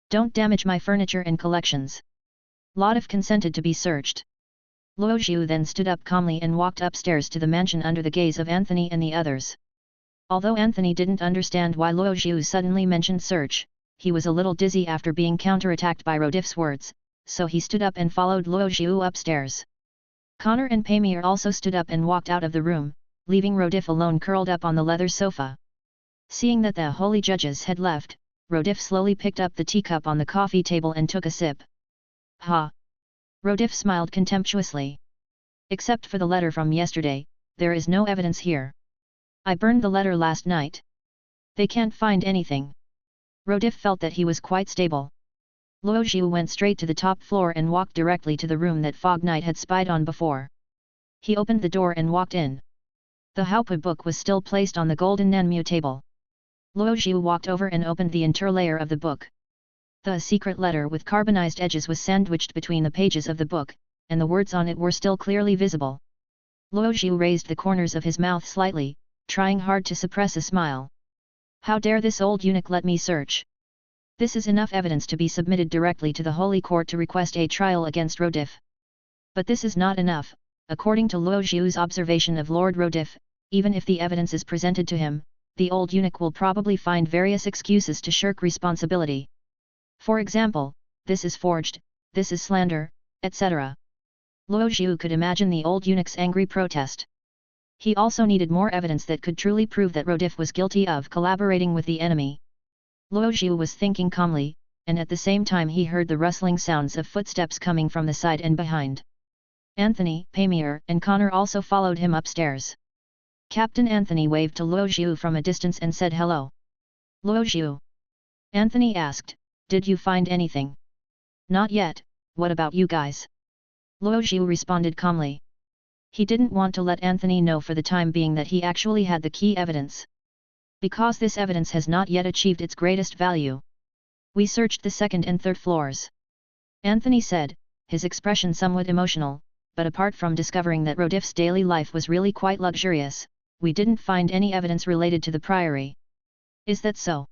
Don't damage my furniture and collections. Lodif consented to be searched. Luo Xiu then stood up calmly and walked upstairs to the mansion under the gaze of Anthony and the others. Although Anthony didn't understand why Luo Xiu suddenly mentioned search, he was a little dizzy after being counterattacked by Rodif's words, so he stood up and followed Luo Xiu upstairs. Connor and Pamir also stood up and walked out of the room, leaving Rodif alone curled up on the leather sofa. Seeing that the holy judges had left, Rodif slowly picked up the teacup on the coffee table and took a sip. Ha! Rodif smiled contemptuously. Except for the letter from yesterday, there is no evidence here. I burned the letter last night. They can't find anything. Rodif felt that he was quite stable. Luo Zhu went straight to the top floor and walked directly to the room that Fog Knight had spied on before. He opened the door and walked in. The Audiobook was still placed on the golden Nanmu table. Luo Zhu walked over and opened the interlayer of the book. The secret letter with carbonized edges was sandwiched between the pages of the book, and the words on it were still clearly visible. Luo Zhu raised the corners of his mouth slightly, trying hard to suppress a smile. How dare this old eunuch let me search? This is enough evidence to be submitted directly to the Holy Court to request a trial against Rodif. But this is not enough, according to Luo Zhu's observation of Lord Rodif. Even if the evidence is presented to him, the old eunuch will probably find various excuses to shirk responsibility. For example, this is forged, this is slander, etc. Luo Zhu could imagine the old eunuch's angry protest. He also needed more evidence that could truly prove that Rodif was guilty of collaborating with the enemy. Luo Zhu was thinking calmly, and at the same time he heard the rustling sounds of footsteps coming from the side and behind. Anthony, Pamir, and Connor also followed him upstairs. Captain Anthony waved to Luo Zhu from a distance and said hello. Luo Zhu. Anthony asked, did you find anything? Not yet, what about you guys? Luo Zhu responded calmly. He didn't want to let Anthony know for the time being that he actually had the key evidence. Because this evidence has not yet achieved its greatest value. We searched the second and third floors. Anthony said, his expression somewhat emotional, but apart from discovering that Rodif's daily life was really quite luxurious, we didn't find any evidence related to the priory. Is that so?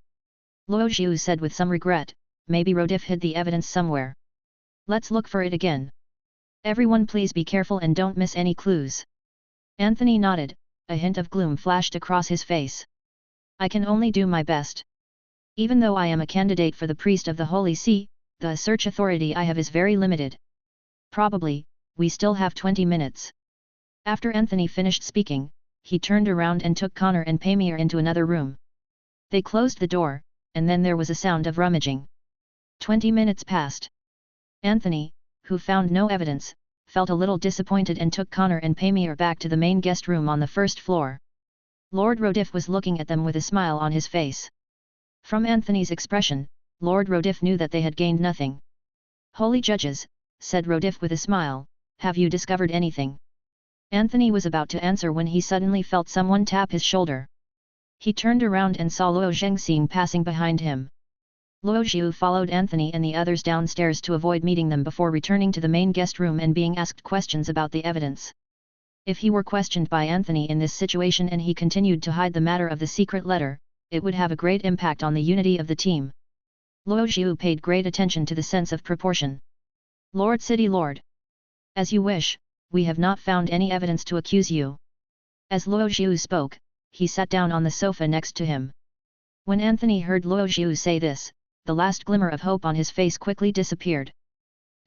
Luo Zhu said with some regret, maybe Rodif hid the evidence somewhere. Let's look for it again. Everyone please be careful and don't miss any clues. Anthony nodded, a hint of gloom flashed across his face. I can only do my best. Even though I am a candidate for the priest of the Holy See, the search authority I have is very limited. Probably, we still have 20 minutes. After Anthony finished speaking, he turned around and took Connor and Pamir into another room. They closed the door, and then there was a sound of rummaging. 20 minutes passed. Anthony, who found no evidence, felt a little disappointed and took Connor and Pamir back to the main guest room on the first floor. Lord Rodif was looking at them with a smile on his face. From Anthony's expression, Lord Rodif knew that they had gained nothing. Holy judges, said Rodif with a smile, have you discovered anything? Anthony was about to answer when he suddenly felt someone tap his shoulder. He turned around and saw Luo Zhengxing passing behind him. Luo Zhu followed Anthony and the others downstairs to avoid meeting them before returning to the main guest room and being asked questions about the evidence. If he were questioned by Anthony in this situation and he continued to hide the matter of the secret letter, it would have a great impact on the unity of the team. Luo Zhu paid great attention to the sense of proportion. Lord City Lord. As you wish, we have not found any evidence to accuse you. As Luo Zhu spoke, he sat down on the sofa next to him. When Anthony heard Luo Zhu say this, the last glimmer of hope on his face quickly disappeared.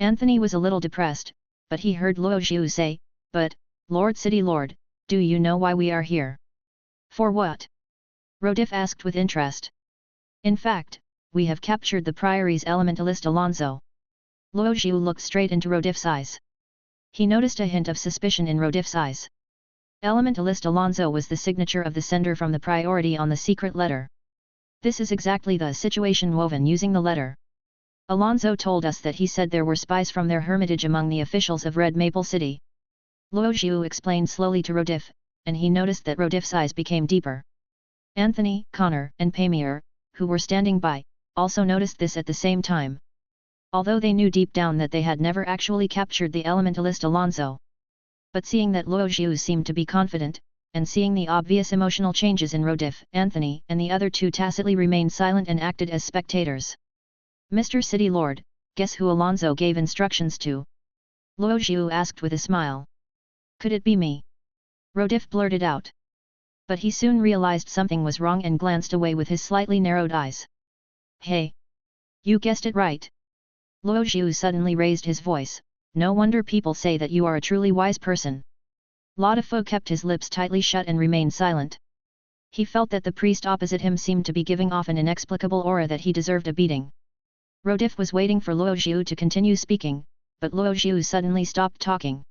Anthony was a little depressed, but he heard Luo Zhu say, but, Lord City Lord, do you know why we are here? For what? Rodif asked with interest. In fact, we have captured the Priory's elementalist Alonso. Luo Zhu looked straight into Rodif's eyes. He noticed a hint of suspicion in Rodif's eyes. Elementalist Alonso was the signature of the sender from the priority on the secret letter. This is exactly the situation woven using the letter. Alonso told us that he said there were spies from their hermitage among the officials of Red Maple City. Luo Zhu explained slowly to Rodif, and he noticed that Rodif's eyes became deeper. Anthony, Connor, and Pamir, who were standing by, also noticed this at the same time. Although they knew deep down that they had never actually captured the elementalist Alonso. But seeing that Luo Zhu seemed to be confident, and seeing the obvious emotional changes in Rodif, Anthony and the other two tacitly remained silent and acted as spectators. Mr. City Lord, guess who Alonso gave instructions to? Luo Zhu asked with a smile. Could it be me? Rodif blurted out. But he soon realized something was wrong and glanced away with his slightly narrowed eyes. Hey! You guessed it right! Luo Zhu suddenly raised his voice, no wonder people say that you are a truly wise person. Laudifo kept his lips tightly shut and remained silent. He felt that the priest opposite him seemed to be giving off an inexplicable aura that he deserved a beating. Rodif was waiting for Luo Zhu to continue speaking, but Luo Zhu suddenly stopped talking.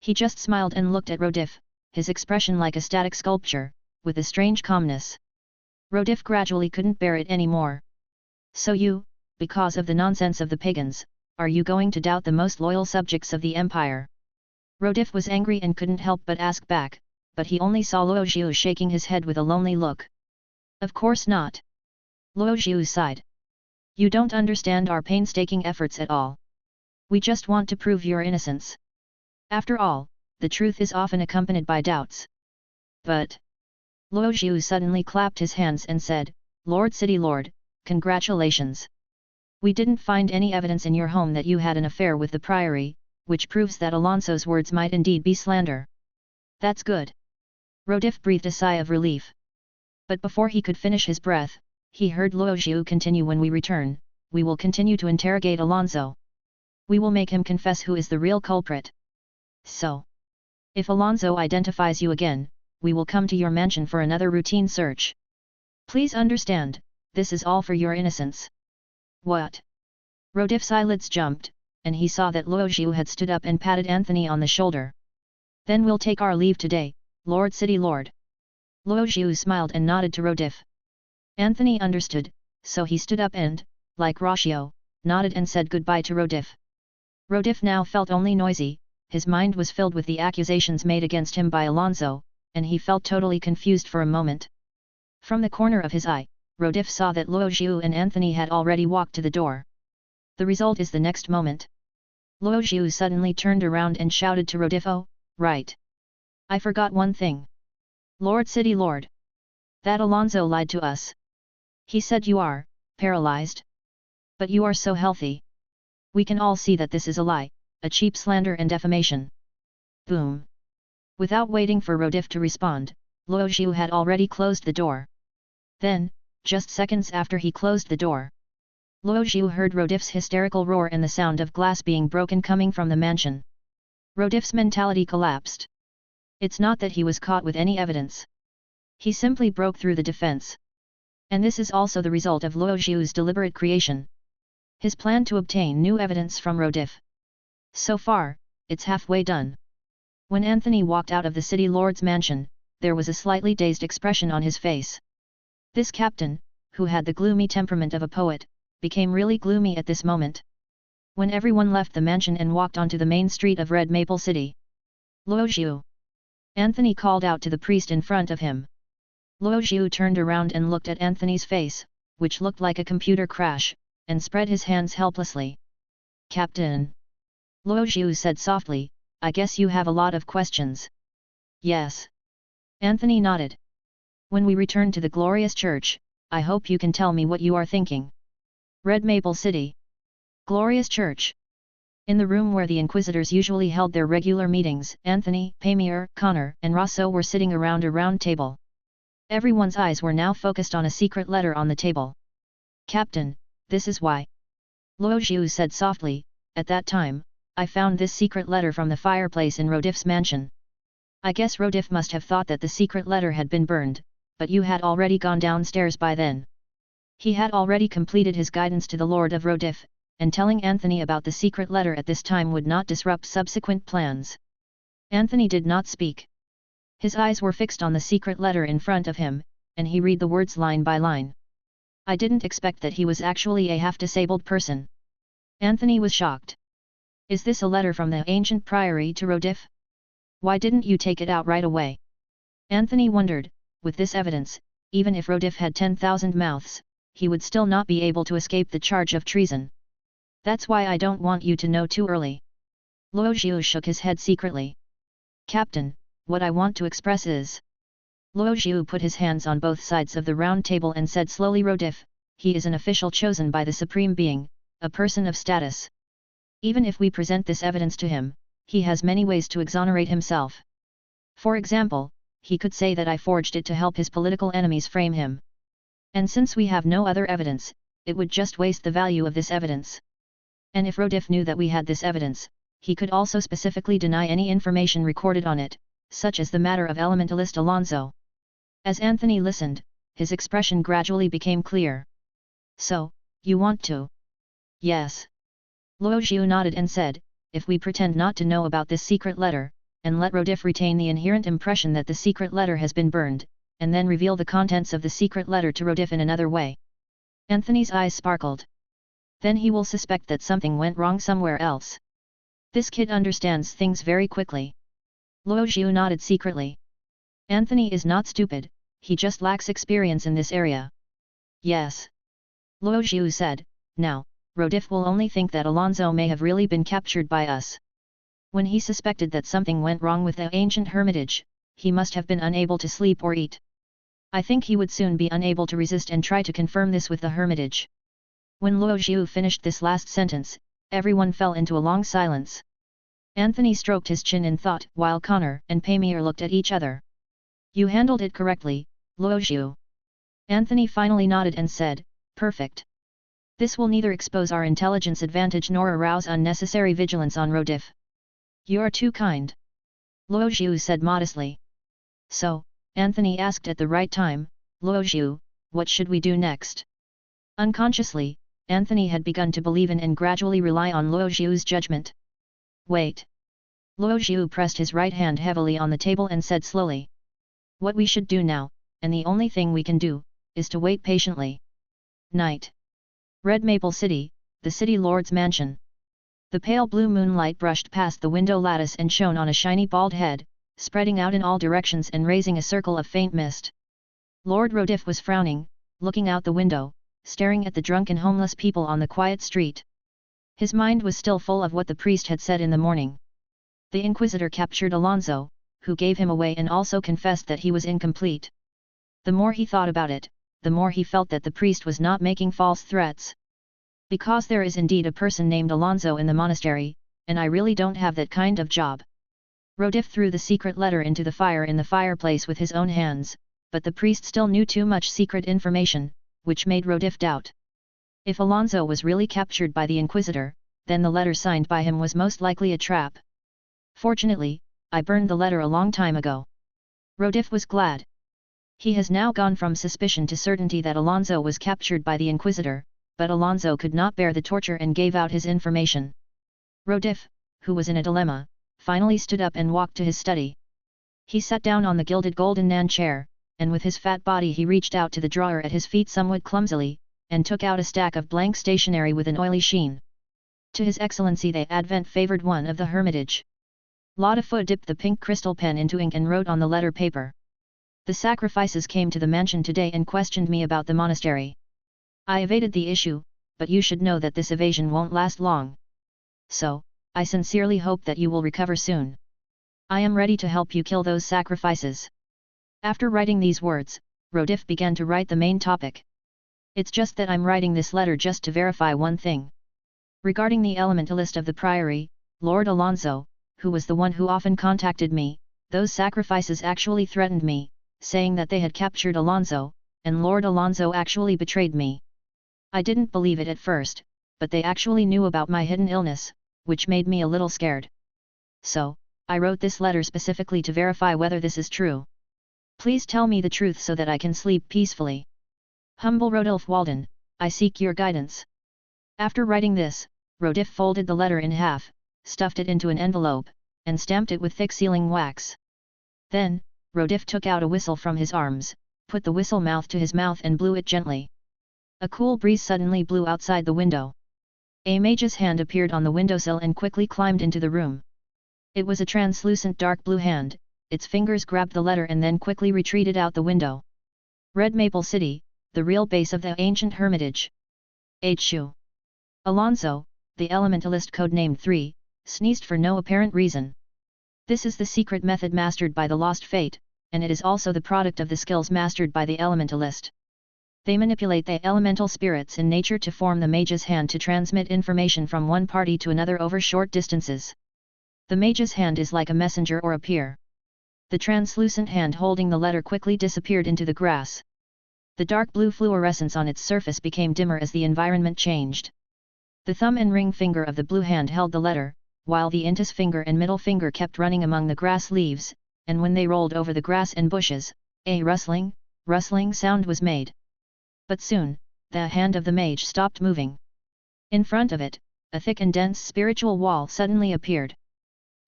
He just smiled and looked at Rodif, his expression like a static sculpture, with a strange calmness. Rodif gradually couldn't bear it anymore. So you, because of the nonsense of the pagans, are you going to doubt the most loyal subjects of the empire? Rodif was angry and couldn't help but ask back, but he only saw Luo Zhu shaking his head with a lonely look. Of course not. Luo Zhu sighed. You don't understand our painstaking efforts at all. We just want to prove your innocence. After all, the truth is often accompanied by doubts. But... Luo Zhu suddenly clapped his hands and said, Lord City Lord, congratulations. We didn't find any evidence in your home that you had an affair with the priory, which proves that Alonso's words might indeed be slander. That's good. Rodif breathed a sigh of relief. But before he could finish his breath, he heard Luo Zhu continue, when we return, we will continue to interrogate Alonso. We will make him confess who is the real culprit. So, if Alonso identifies you again, we will come to your mansion for another routine search. Please understand, this is all for your innocence. What? Rodif's eyelids jumped, and he saw that Luo Zhu had stood up and patted Anthony on the shoulder. Then we'll take our leave today, Lord City Lord. Luo Zhu smiled and nodded to Rodif. Anthony understood, so he stood up and, like Ratio, nodded and said goodbye to Rodif. Rodif now felt only noisy, his mind was filled with the accusations made against him by Alonso, and he felt totally confused for a moment. From the corner of his eye, Rodif saw that Luo Zhu and Anthony had already walked to the door. The result is the next moment. Luo Zhu suddenly turned around and shouted to Rodif, oh, right. I forgot one thing. Lord City Lord. That Alonso lied to us. He said you are paralyzed. But you are so healthy. We can all see that this is a lie, a cheap slander and defamation. Boom. Without waiting for Rodif to respond, Luo Zhu had already closed the door. Then, just seconds after he closed the door, Luo Zhu heard Rodif's hysterical roar and the sound of glass being broken coming from the mansion. Rodif's mentality collapsed. It's not that he was caught with any evidence. He simply broke through the defense. And this is also the result of Luo Zhu's deliberate creation. His plan to obtain new evidence from Rodif. So far, it's halfway done. When Anthony walked out of the city lord's mansion, there was a slightly dazed expression on his face. This captain, who had the gloomy temperament of a poet, became really gloomy at this moment. When everyone left the mansion and walked onto the main street of Red Maple City. Luo Zhu. Anthony called out to the priest in front of him. Luo Zhu turned around and looked at Anthony's face, which looked like a computer crash, and spread his hands helplessly. Captain. Luo Zhu said softly, I guess you have a lot of questions. Yes. Anthony nodded. When we return to the glorious church, I hope you can tell me what you are thinking. Red Maple City. Glorious Church. In the room where the Inquisitors usually held their regular meetings, Anthony, Pamir, Connor, and Rosso were sitting around a round table. Everyone's eyes were now focused on a secret letter on the table. Captain, this is why. Luo Zhu said softly, at that time, I found this secret letter from the fireplace in Rodif's mansion. I guess Rodif must have thought that the secret letter had been burned, but you had already gone downstairs by then. He had already completed his guidance to the Lord of Rodif, and telling Anthony about the secret letter at this time would not disrupt subsequent plans. Anthony did not speak. His eyes were fixed on the secret letter in front of him, and he read the words line by line. I didn't expect that he was actually a half-disabled person. Anthony was shocked. Is this a letter from the ancient priory to Rodif? Why didn't you take it out right away? Anthony wondered, with this evidence, even if Rodif had 10,000 mouths, he would still not be able to escape the charge of treason. That's why I don't want you to know too early. Luo Zhu shook his head secretly. Captain, what I want to express is... Luo Zhu put his hands on both sides of the round table and said slowly, Rodif, he is an official chosen by the Supreme Being, a person of status. Even if we present this evidence to him, he has many ways to exonerate himself. For example, he could say that I forged it to help his political enemies frame him. And since we have no other evidence, it would just waste the value of this evidence. And if Rodif knew that we had this evidence, he could also specifically deny any information recorded on it, such as the matter of elementalist Alonso. As Anthony listened, his expression gradually became clear. So, you want to? Yes. Luo Zhu nodded and said, if we pretend not to know about this secret letter, and let Rodif retain the inherent impression that the secret letter has been burned, and then reveal the contents of the secret letter to Rodif in another way. Anthony's eyes sparkled. Then he will suspect that something went wrong somewhere else. This kid understands things very quickly. Luo Zhu nodded secretly. Anthony is not stupid, he just lacks experience in this area. Yes. Luo Zhu said, now, Rodif will only think that Alonso may have really been captured by us. When he suspected that something went wrong with the ancient hermitage, he must have been unable to sleep or eat. I think he would soon be unable to resist and try to confirm this with the hermitage. When Luo Zhu finished this last sentence, everyone fell into a long silence. Anthony stroked his chin in thought while Connor and Pamir looked at each other. You handled it correctly, Luo Zhu. Anthony finally nodded and said, perfect. This will neither expose our intelligence advantage nor arouse unnecessary vigilance on Rodif. You are too kind. Luo Zhu said modestly. So, Anthony asked at the right time, Luo Zhu, what should we do next? Unconsciously, Anthony had begun to believe in and gradually rely on Luo Zhu's judgment. Wait. Luo Zhu pressed his right hand heavily on the table and said slowly. What we should do now, and the only thing we can do, is to wait patiently. Night. Red Maple City, the city lord's mansion. The pale blue moonlight brushed past the window lattice and shone on a shiny bald head, spreading out in all directions and raising a circle of faint mist. Lord Rodif was frowning, looking out the window, staring at the drunken homeless people on the quiet street. His mind was still full of what the priest had said in the morning. The Inquisitor captured Alonso, who gave him away and also confessed that he was incomplete. The more he thought about it, the more he felt that the priest was not making false threats. Because there is indeed a person named Alonso in the monastery, and I really don't have that kind of job. Rodif threw the secret letter into the fire in the fireplace with his own hands, but the priest still knew too much secret information, which made Rodif doubt. If Alonso was really captured by the Inquisitor, then the letter signed by him was most likely a trap. Fortunately, I burned the letter a long time ago. Rodif was glad. He has now gone from suspicion to certainty that Alonso was captured by the Inquisitor, but Alonso could not bear the torture and gave out his information. Rodif, who was in a dilemma, finally stood up and walked to his study. He sat down on the gilded golden nan chair, and with his fat body he reached out to the drawer at his feet somewhat clumsily, and took out a stack of blank stationery with an oily sheen. To His Excellency the Advent favored one of the Hermitage. Lord Fu dipped the pink crystal pen into ink and wrote on the letter paper. The sacrifices came to the mansion today and questioned me about the monastery. I evaded the issue, but you should know that this evasion won't last long. So, I sincerely hope that you will recover soon. I am ready to help you kill those sacrifices. After writing these words, Rodif began to write the main topic. It's just that I'm writing this letter just to verify one thing. Regarding the elementalist of the Priory, Lord Alonso, who was the one who often contacted me, those sacrifices actually threatened me, saying that they had captured Alonso, and Lord Alonso actually betrayed me. I didn't believe it at first, but they actually knew about my hidden illness, which made me a little scared. So, I wrote this letter specifically to verify whether this is true. Please tell me the truth so that I can sleep peacefully. Humble Rodolphe Walden, I seek your guidance. After writing this, Rodif folded the letter in half, stuffed it into an envelope, and stamped it with thick sealing wax. Then, Rodif took out a whistle from his arms, put the whistle mouth to his mouth and blew it gently. A cool breeze suddenly blew outside the window. A mage's hand appeared on the windowsill and quickly climbed into the room. It was a translucent dark blue hand, its fingers grabbed the letter and then quickly retreated out the window. Red Maple City, the real base of the ancient hermitage. HU. Alonso, the elementalist codenamed 3, sneezed for no apparent reason. This is the secret method mastered by the Lost Fate, and it is also the product of the skills mastered by the elementalist. They manipulate the elemental spirits in nature to form the mage's hand to transmit information from one party to another over short distances. The mage's hand is like a messenger or a peer. The translucent hand holding the letter quickly disappeared into the grass. The dark blue fluorescence on its surface became dimmer as the environment changed. The thumb and ring finger of the blue hand held the letter, while the index finger and middle finger kept running among the grass leaves, and when they rolled over the grass and bushes, a rustling sound was made. But soon, the hand of the mage stopped moving. In front of it, a thick and dense spiritual wall suddenly appeared.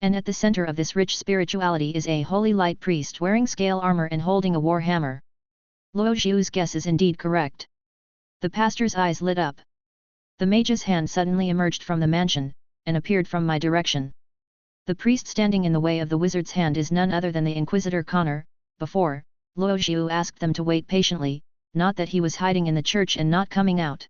And at the center of this rich spirituality is a holy light priest wearing scale armor and holding a war hammer. Luo Zhu's guess is indeed correct. The pastor's eyes lit up. The mage's hand suddenly emerged from the mansion, and appeared from my direction. The priest standing in the way of the wizard's hand is none other than the Inquisitor Connor. Before, Luo Zhu asked them to wait patiently, not that he was hiding in the church and not coming out.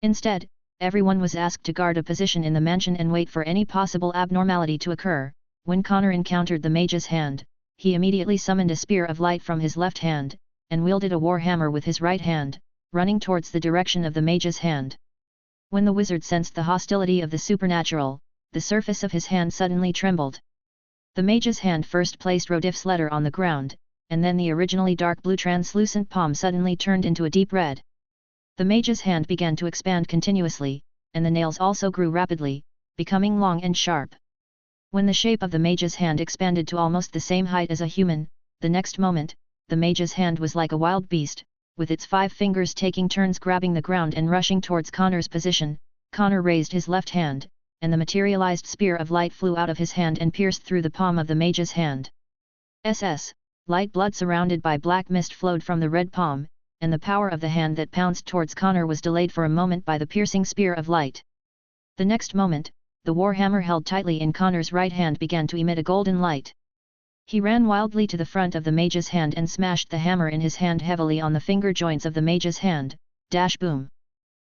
Instead, everyone was asked to guard a position in the mansion and wait for any possible abnormality to occur. When Connor encountered the mage's hand, he immediately summoned a spear of light from his left hand, and wielded a war hammer with his right hand, running towards the direction of the mage's hand. When the wizard sensed the hostility of the supernatural, the surface of his hand suddenly trembled. The mage's hand first placed Rodif's letter on the ground, and then the originally dark blue translucent palm suddenly turned into a deep red. The mage's hand began to expand continuously, and the nails also grew rapidly, becoming long and sharp. When the shape of the mage's hand expanded to almost the same height as a human, the next moment, the mage's hand was like a wild beast, with its 5 fingers taking turns grabbing the ground and rushing towards Connor's position. Connor raised his left hand, and the materialized spear of light flew out of his hand and pierced through the palm of the mage's hand. Light blood surrounded by black mist flowed from the red palm, and the power of the hand that pounced towards Connor was delayed for a moment by the piercing spear of light. The next moment, the warhammer held tightly in Connor's right hand began to emit a golden light. He ran wildly to the front of the mage's hand and smashed the hammer in his hand heavily on the finger joints of the mage's hand. Boom!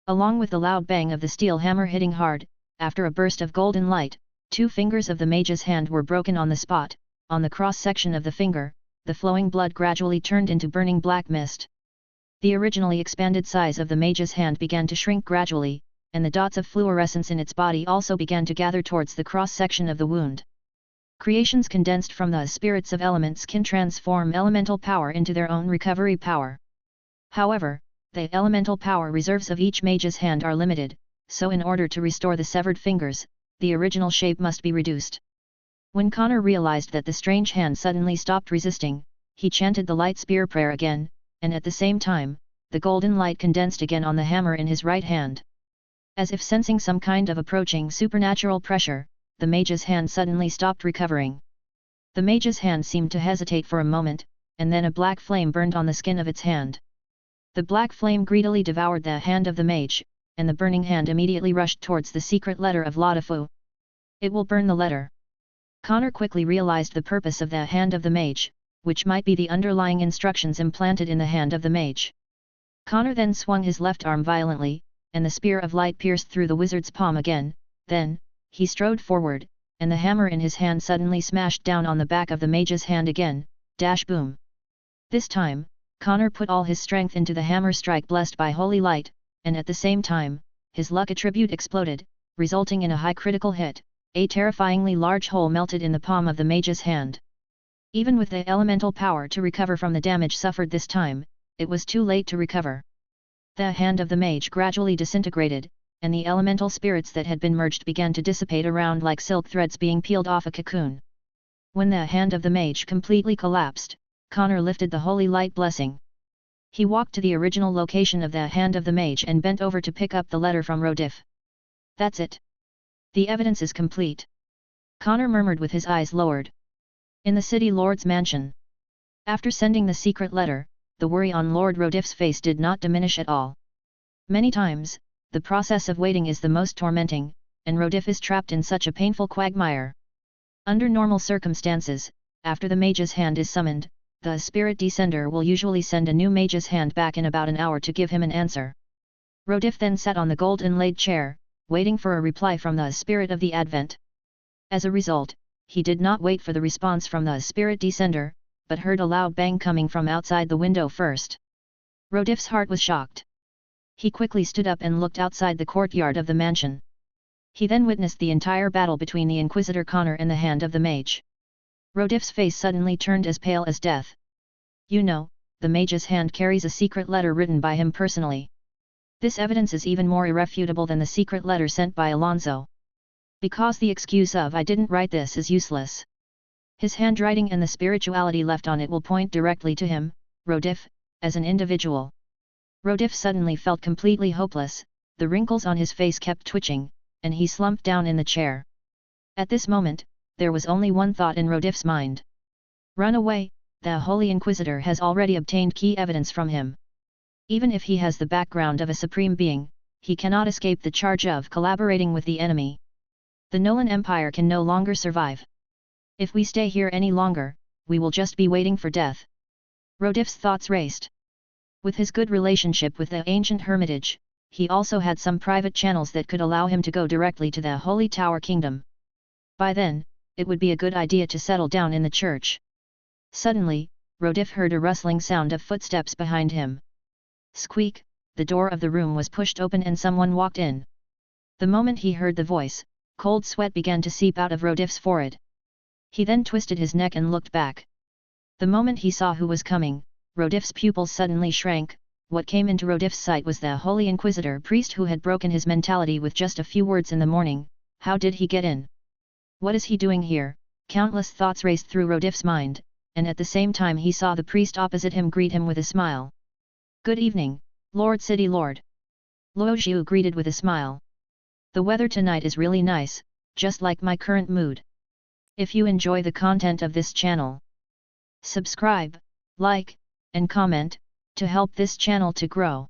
Along with the loud bang of the steel hammer hitting hard, after a burst of golden light, 2 fingers of the mage's hand were broken on the spot. On the cross-section of the finger, the flowing blood gradually turned into burning black mist. The originally expanded size of the mage's hand began to shrink gradually, and the dots of fluorescence in its body also began to gather towards the cross-section of the wound. Creations condensed from the spirits of elements can transform elemental power into their own recovery power. However, the elemental power reserves of each mage's hand are limited, so in order to restore the severed fingers, the original shape must be reduced. When Connor realized that the strange hand suddenly stopped resisting, he chanted the light spear prayer again, and at the same time, the golden light condensed again on the hammer in his right hand. As if sensing some kind of approaching supernatural pressure, the mage's hand suddenly stopped recovering. The mage's hand seemed to hesitate for a moment, and then a black flame burned on the skin of its hand. The black flame greedily devoured the hand of the mage, and the burning hand immediately rushed towards the secret letter of Laudafu. It will burn the letter. Connor quickly realized the purpose of the hand of the mage, which might be the underlying instructions implanted in the hand of the mage. Connor then swung his left arm violently, and the spear of light pierced through the wizard's palm again. Then, he strode forward, and the hammer in his hand suddenly smashed down on the back of the mage's hand again. Boom! This time, Connor put all his strength into the hammer strike blessed by holy light, and at the same time, his luck attribute exploded, resulting in a high critical hit. A terrifyingly large hole melted in the palm of the mage's hand. Even with the elemental power to recover from the damage suffered this time, it was too late to recover. The hand of the mage gradually disintegrated, and the elemental spirits that had been merged began to dissipate around like silk threads being peeled off a cocoon. When the hand of the mage completely collapsed, Connor lifted the holy light blessing. He walked to the original location of the hand of the mage and bent over to pick up the letter from Rodif. That's it. The evidence is complete. Connor murmured with his eyes lowered. In the city lord's mansion. After sending the secret letter, the worry on Lord Rodif's face did not diminish at all. Many times, the process of waiting is the most tormenting, and Rodif is trapped in such a painful quagmire. Under normal circumstances, after the mage's hand is summoned, the spirit descender will usually send a new mage's hand back in about an hour to give him an answer. Rodif then sat on the gold inlaid chair, waiting for a reply from the spirit of the Advent. As a result, he did not wait for the response from the spirit descender, but heard a loud bang coming from outside the window first. Rodif's heart was shocked. He quickly stood up and looked outside the courtyard of the mansion. He then witnessed the entire battle between the Inquisitor Connor and the hand of the mage. Rodif's face suddenly turned as pale as death. You know, the mage's hand carries a secret letter written by him personally. This evidence is even more irrefutable than the secret letter sent by Alonso. Because the excuse of "I didn't write this" is useless. His handwriting and the spirituality left on it will point directly to him, Rodif, as an individual. Rodif suddenly felt completely hopeless, the wrinkles on his face kept twitching, and he slumped down in the chair. At this moment, there was only one thought in Rodif's mind. Run away, the Holy Inquisitor has already obtained key evidence from him. Even if he has the background of a supreme being, he cannot escape the charge of collaborating with the enemy. The Nolan Empire can no longer survive. If we stay here any longer, we will just be waiting for death. Rodif's thoughts raced. With his good relationship with the ancient hermitage, he also had some private channels that could allow him to go directly to the Holy Tower Kingdom. By then, it would be a good idea to settle down in the church. Suddenly, Rodif heard a rustling sound of footsteps behind him. Squeak, the door of the room was pushed open and someone walked in. The moment he heard the voice, cold sweat began to seep out of Rodif's forehead. He then twisted his neck and looked back. The moment he saw who was coming, Rodif's pupils suddenly shrank. What came into Rodif's sight was the Holy Inquisitor priest who had broken his mentality with just a few words in the morning. How did he get in? What is he doing here? Countless thoughts raced through Rodif's mind, and at the same time he saw the priest opposite him greet him with a smile. Good evening, Lord City Lord. Luo Xiu greeted with a smile. The weather tonight is really nice, just like my current mood. If you enjoy the content of this channel, subscribe, like, and comment, to help this channel to grow.